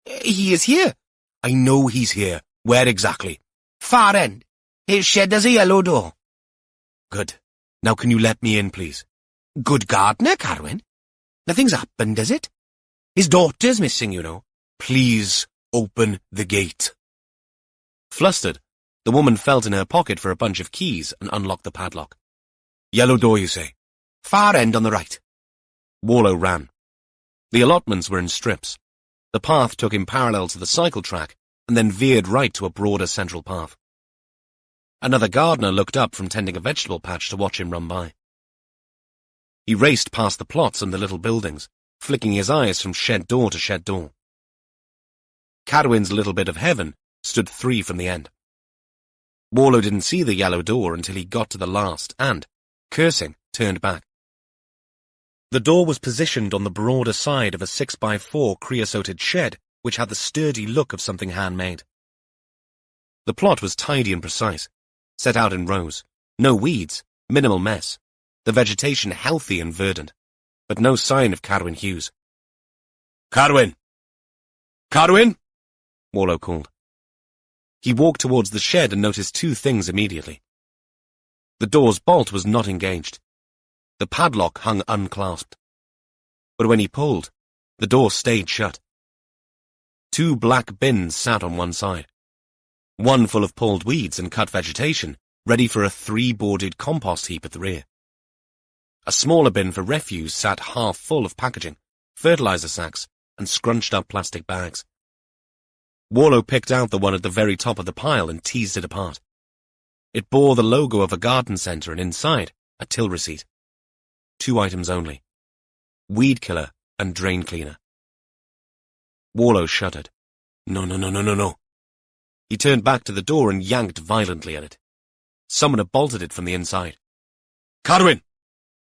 He is here." "I know he's here. Where exactly?" "Far end. His shed has a yellow door." "Good. Now can you let me in, please?" "Good gardener, Carwyn. Nothing's happened, has it? His daughter's missing, you know." "Please open the gate." Flustered, the woman felt in her pocket for a bunch of keys and unlocked the padlock. "Yellow door, you say?" "Far end on the right." Warlow ran. The allotments were in strips. The path took him parallel to the cycle track and then veered right to a broader central path. Another gardener looked up from tending a vegetable patch to watch him run by. He raced past the plots and the little buildings, flicking his eyes from shed door to shed door. Carwyn's little bit of heaven stood 3 from the end. Warlow didn't see the yellow door until he got to the last and, cursing, turned back. The door was positioned on the broader side of a 6x4 creosoted shed which had the sturdy look of something handmade. The plot was tidy and precise, set out in rows, no weeds, minimal mess, the vegetation healthy and verdant, but no sign of Carwyn Hughes. "Carwyn! Carwyn!" Warlow called. He walked towards the shed and noticed 2 things immediately. The door's bolt was not engaged. The padlock hung unclasped. But when he pulled, the door stayed shut. 2 black bins sat on one side. One full of pulled weeds and cut vegetation, ready for a 3-boarded compost heap at the rear. A smaller bin for refuse sat half full of packaging, fertilizer sacks, and scrunched up plastic bags. Warlow picked out the one at the very top of the pile and teased it apart. It bore the logo of a garden centre and inside, a till receipt. 2 items only: weed killer and drain cleaner. Warlow shuddered. No. He turned back to the door and yanked violently at it. Someone had bolted it from the inside. Carwyn!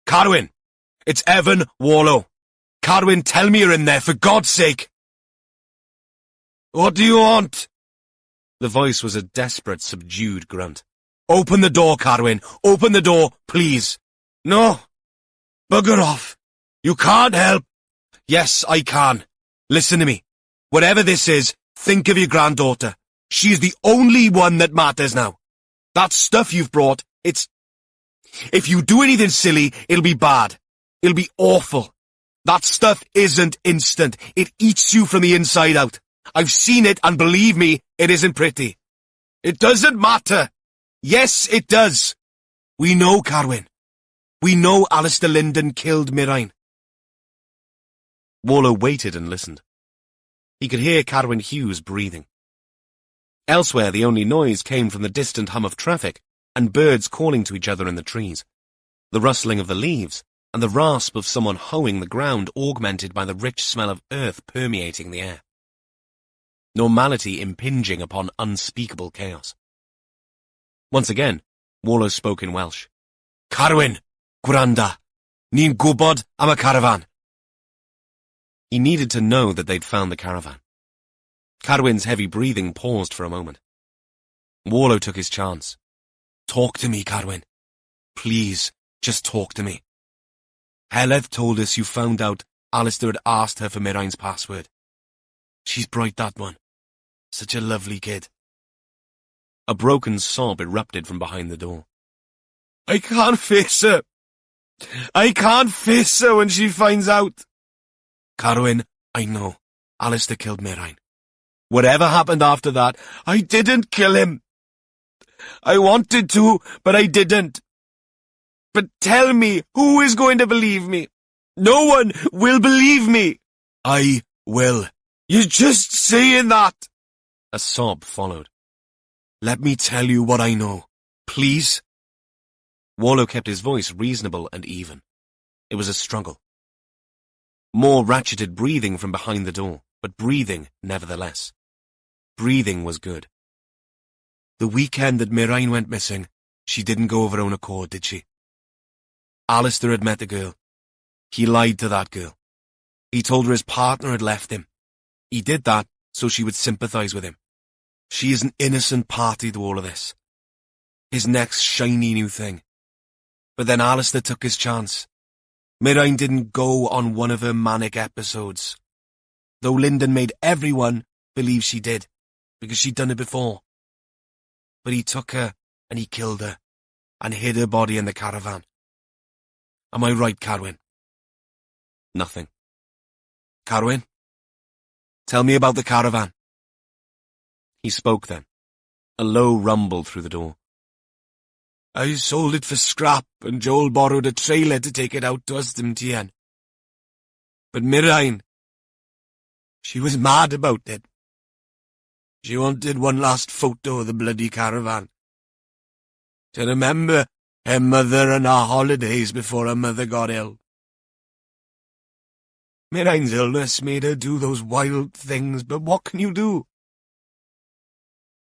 Carwyn! It's Evan Warlow! Carwyn, tell me you're in there, for God's sake! What do you want? The voice was a desperate, subdued grunt. Open the door, Carwyn! Open the door, please! No! Bugger off! You can't help! Yes, I can. Listen to me. Whatever this is, think of your granddaughter. She's the only one that matters now. That stuff you've brought, it's... If you do anything silly, it'll be bad. It'll be awful. That stuff isn't instant. It eats you from the inside out. I've seen it, and believe me, it isn't pretty. It doesn't matter. Yes, it does. We know, Carwyn. We know Alistair Linden killed Mirain. Warlow waited and listened. He could hear Carwyn Hughes breathing. Elsewhere, the only noise came from the distant hum of traffic and birds calling to each other in the trees, the rustling of the leaves, and the rasp of someone hoeing the ground augmented by the rich smell of earth permeating the air. Normality impinging upon unspeakable chaos. Once again, Warlow spoke in Welsh. Carwyn, Gwranda, ni'n gwbod am y caravan. He needed to know that they'd found the caravan. Carwyn's heavy breathing paused for a moment. Warlow took his chance. Talk to me, Carwyn. Please, just talk to me. Heledd told us you found out Alistair had asked her for Mirain's password. She's bright, that one. Such a lovely kid. A broken sob erupted from behind the door. I can't face her. I can't face her when she finds out. Carwyn, I know. Alistair killed Mirain. Whatever happened after that, I didn't kill him. I wanted to, but I didn't. But tell me, who is going to believe me? No one will believe me. I will. You're just saying that. A sob followed. Let me tell you what I know, please. Warlow kept his voice reasonable and even. It was a struggle. More ratcheted breathing from behind the door, but breathing nevertheless. Breathing was good. The weekend that Mirain went missing, she didn't go of her own accord, did she? Alistair had met the girl. He lied to that girl. He told her his partner had left him. He did that so she would sympathize with him. She is an innocent party to all of this. His next shiny new thing. But then Alistair took his chance. Mirain didn't go on one of her manic episodes. Though Linden made everyone believe she did, because she'd done it before. But he took her, and he killed her, and hid her body in the caravan. Am I right, Carwyn? Nothing. Carwyn? Tell me about the caravan. He spoke then. A low rumble through the door. I sold it for scrap, and Jewell borrowed a trailer to take it out to Ystumtien. But Mirain, she was mad about it. She wanted one last photo of the bloody caravan. To remember her mother and our holidays before her mother got ill. Mirain's illness made her do those wild things, but what can you do?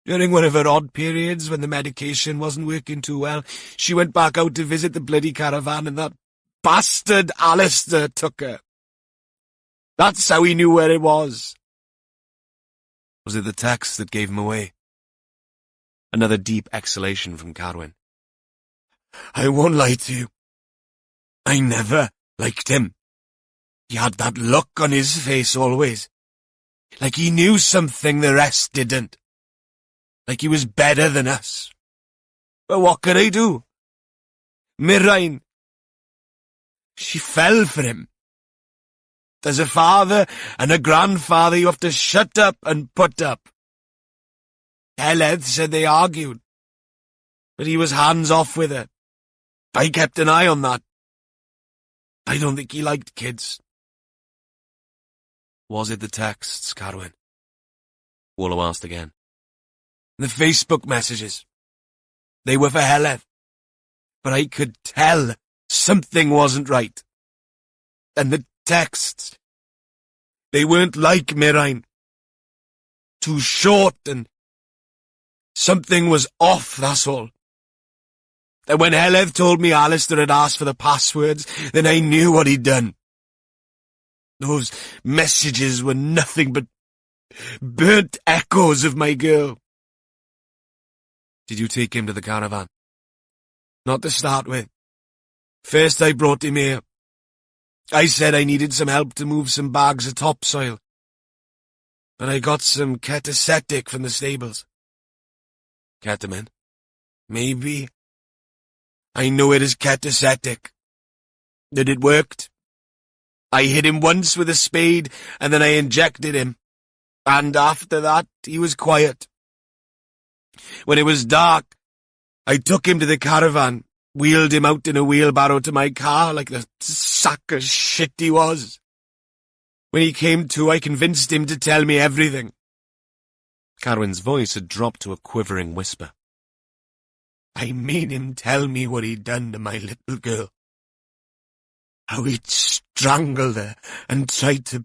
During one of her odd periods when the medication wasn't working too well, she went back out to visit the bloody caravan and that bastard Alistair took her. That's how he knew where it was. Was it the text that gave him away? Another deep exhalation from Carwyn. I won't lie to you. I never liked him. He had that look on his face always. Like he knew something the rest didn't. Like he was better than us. But what could I do? Mirain. She fell for him. As a father and a grandfather, you have to shut up and put up. Heledd said they argued, but he was hands off with her. I kept an eye on that. I don't think he liked kids. Was it the texts, Carwyn? Wallow asked again. The Facebook messages. They were for Heleth. But I could tell something wasn't right. And the texts, they weren't like Mirain. Too short and something was off, that's all. And when Heleth told me Alistair had asked for the passwords, then I knew what he'd done. Those messages were nothing but burnt echoes of my girl. Did you take him to the caravan? Not to start with. First I brought him here. I said I needed some help to move some bags of topsoil. And I got some ketacetic from the stables. Ketamine? Maybe. I know it is ketacetic. That it worked. I hit him once with a spade, and then I injected him. And after that, he was quiet. When it was dark, I took him to the caravan, wheeled him out in a wheelbarrow to my car like the sack of shit he was. When he came to, I convinced him to tell me everything. Carwyn's voice had dropped to a quivering whisper. I made him tell me what he'd done to my little girl. How he'd strangled her and tried to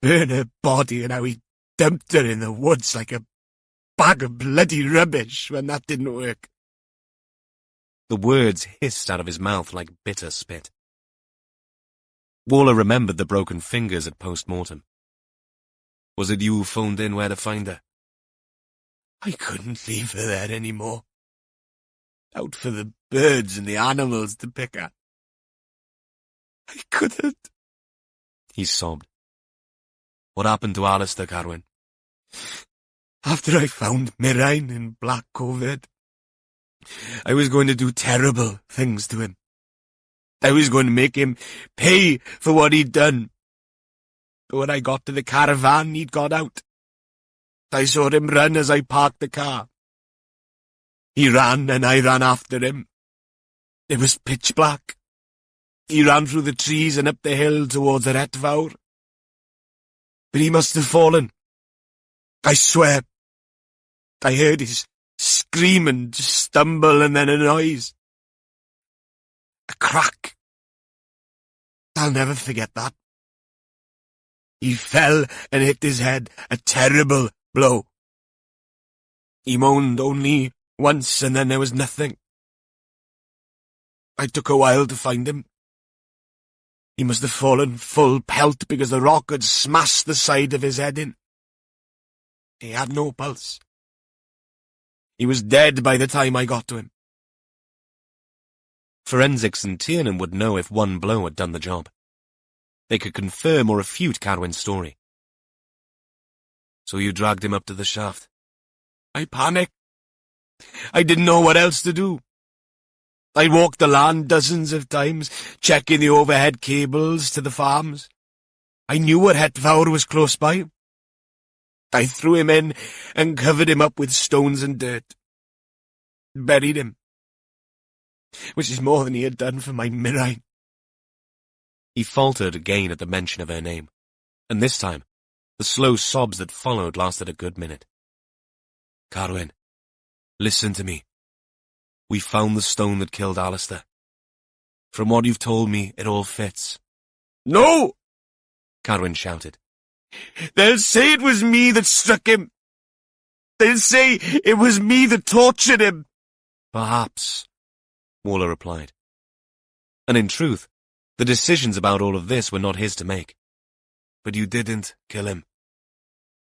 burn her body, and how he dumped her in the woods like a bag of bloody rubbish when that didn't work. The words hissed out of his mouth like bitter spit. Waller remembered the broken fingers at post-mortem. Was it you who phoned in where to find her? I couldn't leave her there anymore. Out for the birds and the animals to pick at. I couldn't. He sobbed. What happened to Alistair, Carwyn? After I found Mirain in Black Covert, I was going to do terrible things to him. I was going to make him pay for what he'd done. But when I got to the caravan, he'd got out. I saw him run as I parked the car. He ran and I ran after him. It was pitch black. He ran through the trees and up the hill towards the Retvaur. But he must have fallen. I swear. I heard his scream and stumble and then a noise. A crack. I'll never forget that. He fell and hit his head, a terrible blow. He moaned only once and then there was nothing. I took a while to find him. He must have fallen full pelt because the rock had smashed the side of his head in. He had no pulse. He was dead by the time I got to him. Forensics and Tiernan would know if one blow had done the job. They could confirm or refute Carwyn's story. So you dragged him up to the shaft. I panicked. I didn't know what else to do. I walked the land dozens of times, checking the overhead cables to the farms. I knew what Retvaur was close by. I threw him in and covered him up with stones and dirt. Buried him. Which is more than he had done for my Mirain. He faltered again at the mention of her name, and this time, the slow sobs that followed lasted a good minute. Carwyn, listen to me. We found the stone that killed Alistair. From what you've told me, it all fits. No! Carwyn shouted. They'll say it was me that struck him. They'll say it was me that tortured him. Perhaps, Waller replied. And in truth, the decisions about all of this were not his to make. But you didn't kill him.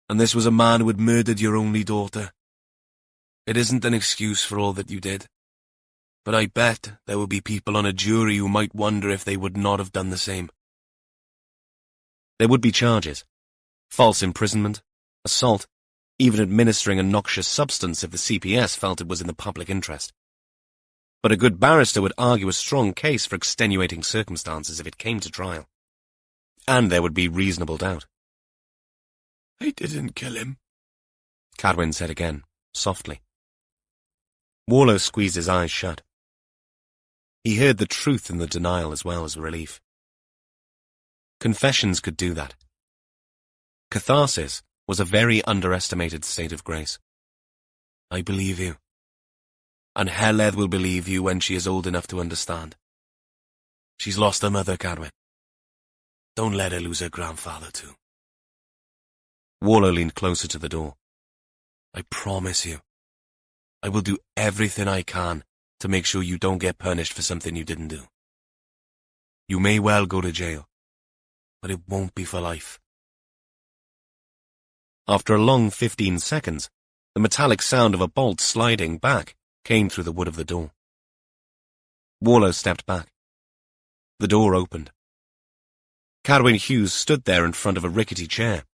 And this was a man who had murdered your only daughter. It isn't an excuse for all that you did. But I bet there will be people on a jury who might wonder if they would not have done the same. There would be charges. False imprisonment, assault, even administering a noxious substance if the CPS felt it was in the public interest. But a good barrister would argue a strong case for extenuating circumstances if it came to trial. And there would be reasonable doubt. I didn't kill him, Carwyn said again, softly. Waller squeezed his eyes shut. He heard the truth in the denial as well as relief. Confessions could do that. Catharsis was a very underestimated state of grace. I believe you. And Heledd will believe you when she is old enough to understand. She's lost her mother, Cadwyn. Don't let her lose her grandfather, too. Warlow leaned closer to the door. I promise you, I will do everything I can to make sure you don't get punished for something you didn't do. You may well go to jail, but it won't be for life. After a long 15 seconds, the metallic sound of a bolt sliding back came through the wood of the door. Warlow stepped back. The door opened. Cadwyn Hughes stood there in front of a rickety chair,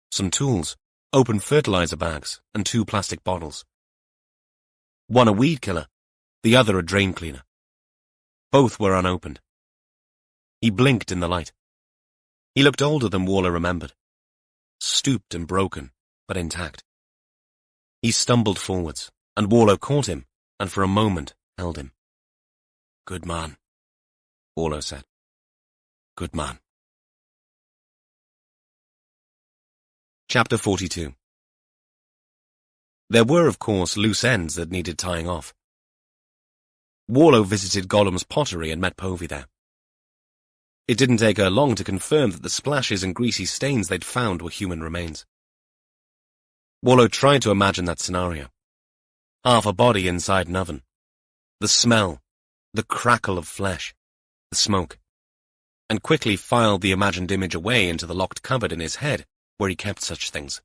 some tools, open fertilizer bags, and 2 plastic bottles. One a weed killer, the other a drain cleaner. Both were unopened. He blinked in the light. He looked older than Warlow remembered. Stooped and broken, but intact. He stumbled forwards, and Warlow caught him, and for a moment held him. Good man, Warlow said. good man. Chapter 42. There were, of course, loose ends that needed tying off. Warlow visited Gollum's pottery and met Povey there. It didn't take her long to confirm that the splashes and greasy stains they'd found were human remains. Warlow tried to imagine that scenario. Half a body inside an oven. The smell, the crackle of flesh, the smoke, and quickly filed the imagined image away into the locked cupboard in his head, where he kept such things.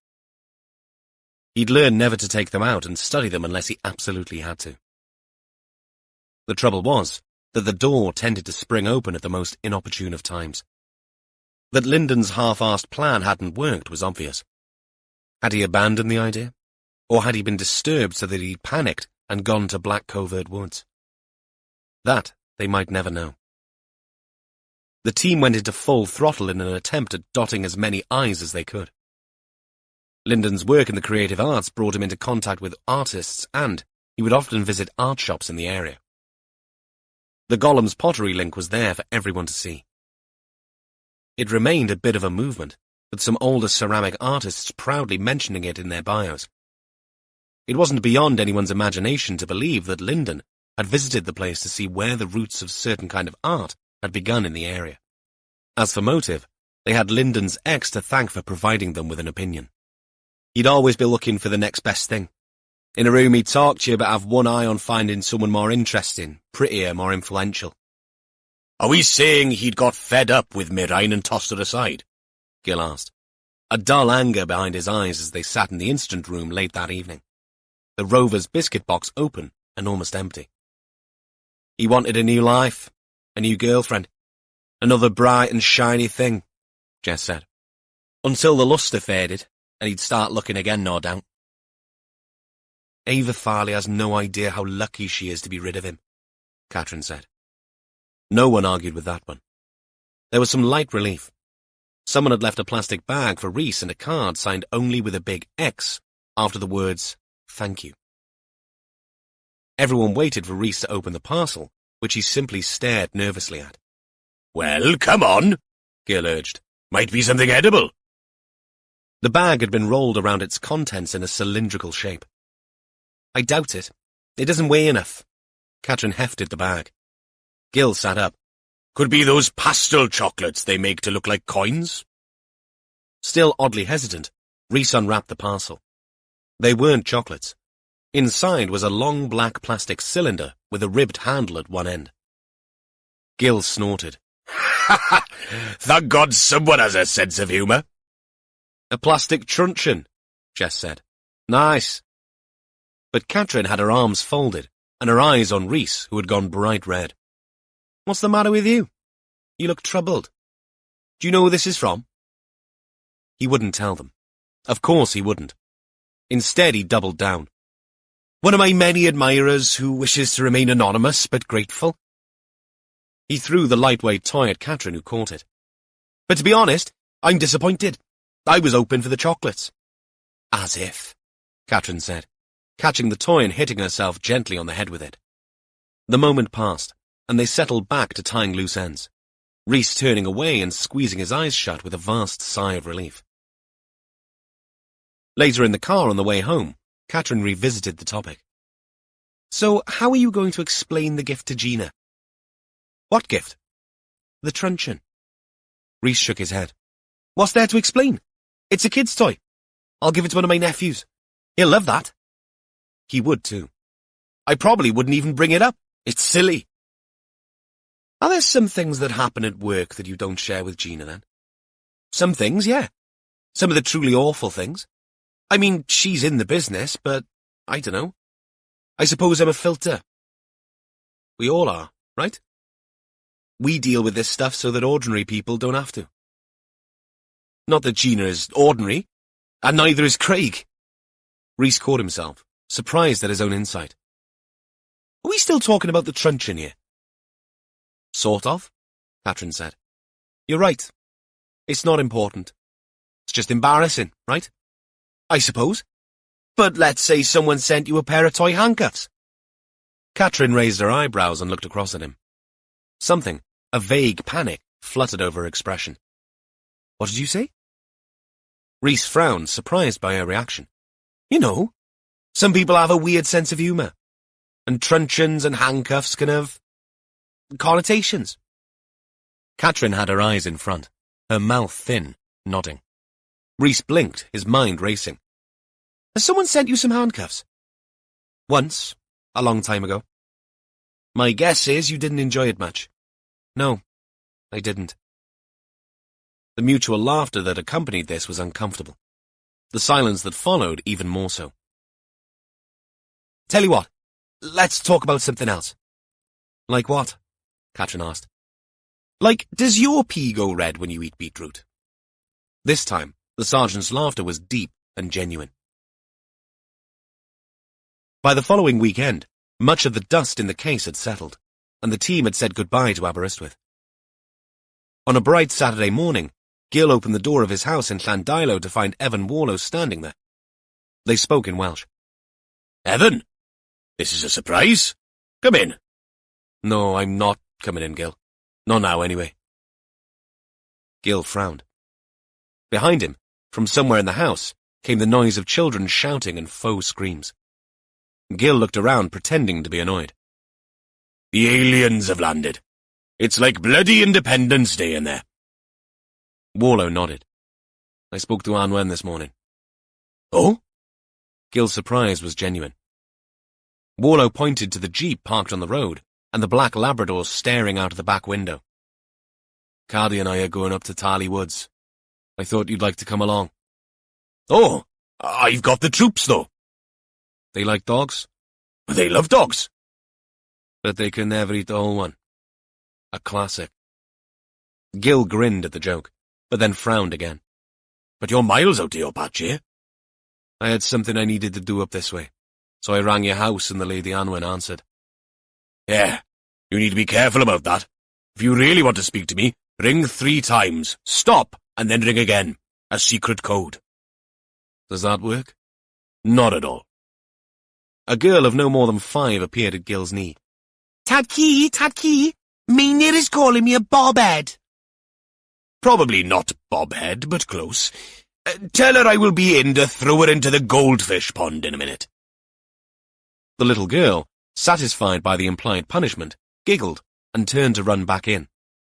He'd learned never to take them out and study them unless he absolutely had to. The trouble was that the door tended to spring open at the most inopportune of times. That Lyndon's half-assed plan hadn't worked was obvious. Had he abandoned the idea? Or had he been disturbed so that he'd panicked and gone to Black Covert Woods? That they might never know. The team went into full throttle in an attempt at dotting as many I's as they could. Lyndon's work in the creative arts brought him into contact with artists, and he would often visit art shops in the area. The Gollum's pottery link was there for everyone to see. It remained a bit of a movement, with some older ceramic artists proudly mentioning it in their bios. It wasn't beyond anyone's imagination to believe that Lyndon had visited the place to see where the roots of certain kind of art had begun in the area. As for motive, they had Lyndon's ex to thank for providing them with an opinion. He'd always be looking for the next best thing. In a room he'd talk to you but have one eye on finding someone more interesting, prettier, more influential. Are we saying he'd got fed up with Mirine and tossed her aside? Gil asked, a dull anger behind his eyes as they sat in the instrument room late that evening. The Rover's biscuit box open and almost empty. He wanted a new life, a new girlfriend, another bright and shiny thing, Jess said. Until the lustre faded, and he'd start looking again, no doubt. Ava Farley has no idea how lucky she is to be rid of him, Catherine said. No one argued with that one. There was some light relief. Someone had left a plastic bag for Rhys and a card signed only with a big X after the words, thank you. Everyone waited for Rhys to open the parcel, which he simply stared nervously at. Well, come on, Gil urged. Might be something edible. The bag had been rolled around its contents in a cylindrical shape. I doubt it. It doesn't weigh enough. Catherine hefted the bag. Gil sat up. Could be those pastel chocolates they make to look like coins. Still oddly hesitant, Rhys unwrapped the parcel. They weren't chocolates. Inside was a long black plastic cylinder with a ribbed handle at one end. Gil snorted. Ha ha! Thank God someone has a sense of humour. A plastic truncheon, Jess said. Nice. But Catherine had her arms folded and her eyes on Rhys, who had gone bright red. What's the matter with you? You look troubled. Do you know who this is from? He wouldn't tell them. Of course he wouldn't. Instead, he doubled down. One of my many admirers who wishes to remain anonymous but grateful. He threw the lightweight toy at Catherine, who caught it. But to be honest, I'm disappointed. I was open for the chocolates. As if, Catherine said, catching the toy and hitting herself gently on the head with it. The moment passed, and they settled back to tying loose ends. Rhys turning away and squeezing his eyes shut with a vast sigh of relief. Later in the car on the way home, Catherine revisited the topic. So, how are you going to explain the gift to Gina? What gift? The truncheon. Rhys shook his head. What's there to explain? It's a kid's toy. I'll give it to one of my nephews. He'll love that. He would too. I probably wouldn't even bring it up. It's silly. Are there some things that happen at work that you don't share with Gina then? Some things, yeah. Some of the truly awful things. I mean, she's in the business, but I don't know. I suppose I'm a filter. We all are, right? We deal with this stuff so that ordinary people don't have to. Not that Gina is ordinary, and neither is Craig. Rhys caught himself, surprised at his own insight. Are we still talking about the truncheon here? Sort of, Catherine said. You're right. It's not important. It's just embarrassing, right? I suppose. But let's say someone sent you a pair of toy handcuffs. Catherine raised her eyebrows and looked across at him. Something, a vague panic, fluttered over her expression. What did you say? Rhys frowned, surprised by her reaction. You know, some people have a weird sense of humour. And truncheons and handcuffs can have connotations. Catherine had her eyes in front, her mouth thin, nodding. Rhys blinked, his mind racing. Has someone sent you some handcuffs? Once, a long time ago. My guess is you didn't enjoy it much. No, I didn't. The mutual laughter that accompanied this was uncomfortable. The silence that followed even more so. Tell you what, let's talk about something else. Like what? Catherine asked. Like, does your pee go red when you eat beetroot? This time, the sergeant's laughter was deep and genuine. By the following weekend, much of the dust in the case had settled, and the team had said goodbye to Aberystwyth. On a bright Saturday morning, Gill opened the door of his house in Llandilo to find Evan Warlow standing there. They spoke in Welsh. Evan, this is a surprise. Come in. No, I'm not coming in, Gill. Not now, anyway. Gill frowned. Behind him, from somewhere in the house, came the noise of children shouting and faux screams. Gill looked around, pretending to be annoyed. The aliens have landed. It's like bloody Independence Day in there. Warlow nodded. I spoke to Anwen this morning. Oh? Gill's surprise was genuine. Warlow pointed to the jeep parked on the road, and the black Labrador staring out of the back window. Cardi and I are going up to Tarley Woods. I thought you'd like to come along. Oh, I've got the troops, though. They like dogs? They love dogs. But they can never eat the whole one. A classic. Gill grinned at the joke, but then frowned again. But you're miles out to your patch, eh? I had something I needed to do up this way, so I rang your house and the Lady Anwen answered. Yeah, you need to be careful about that. If you really want to speak to me, ring 3 times, stop, and then ring again. A secret code. Does that work? Not at all. A girl of no more than 5 appeared at Gill's knee. Tad Key, Maynard is calling me a bobhead. Probably not bobhead, but close. Tell her I will be in to throw her into the goldfish pond in a minute. The little girl, satisfied by the implied punishment, giggled and turned to run back in,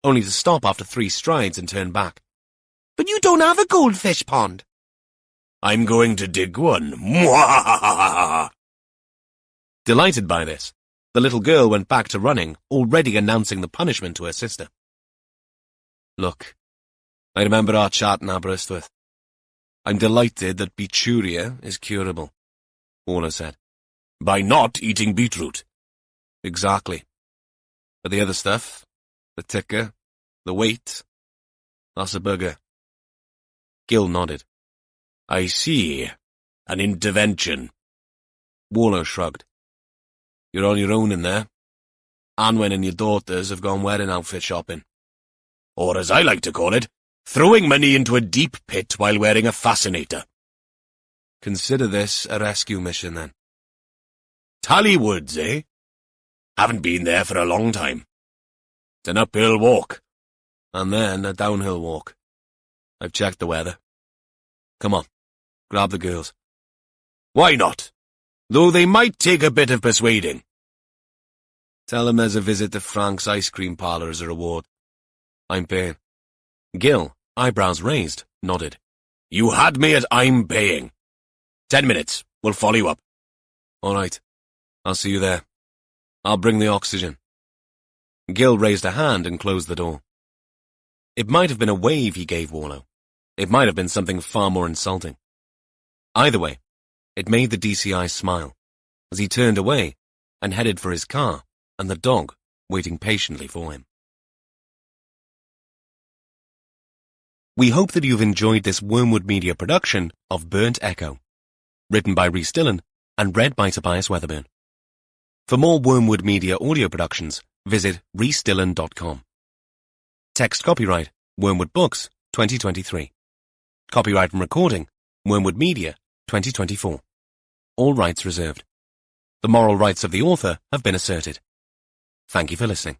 only to stop after 3 strides and turn back. But you don't have a goldfish pond. I'm going to dig one. Mwahahaha! Delighted by this, the little girl went back to running, already announcing the punishment to her sister. Look, I remember our chat in Aberystwyth. I'm delighted that beturia is curable, Warlow said. By not eating beetroot. Exactly. But the other stuff, the ticker, the weight, that's a bugger. Gill nodded. I see. An intervention. Warlow shrugged. You're on your own in there. Anwen and your daughters have gone wedding outfit shopping. Or as I like to call it, throwing money into a deep pit while wearing a fascinator. Consider this a rescue mission, then. Tarley Woods, eh? Haven't been there for a long time. It's an uphill walk. And then a downhill walk. I've checked the weather. Come on, grab the girls. Why not? Though they might take a bit of persuading. Tell them there's a visit to Frank's ice cream parlour as a reward. I'm paying. Gil, eyebrows raised, nodded. You had me at I'm paying. 10 minutes. We'll follow you up. All right. I'll see you there. I'll bring the oxygen. Gil raised a hand and closed the door. It might have been a wave he gave Warlow. It might have been something far more insulting. Either way, it made the DCI smile as he turned away and headed for his car and the dog waiting patiently for him. We hope that you've enjoyed this Wormwood Media production of Burnt Echo, written by Rhys Dylan and read by Tobias Weatherburn. For more Wormwood Media audio productions, visit rhysdylan.com. Text copyright, Wormwood Books, 2023. Copyright and recording, Wormwood Media, 2024. All rights reserved. The moral rights of the author have been asserted. Thank you for listening.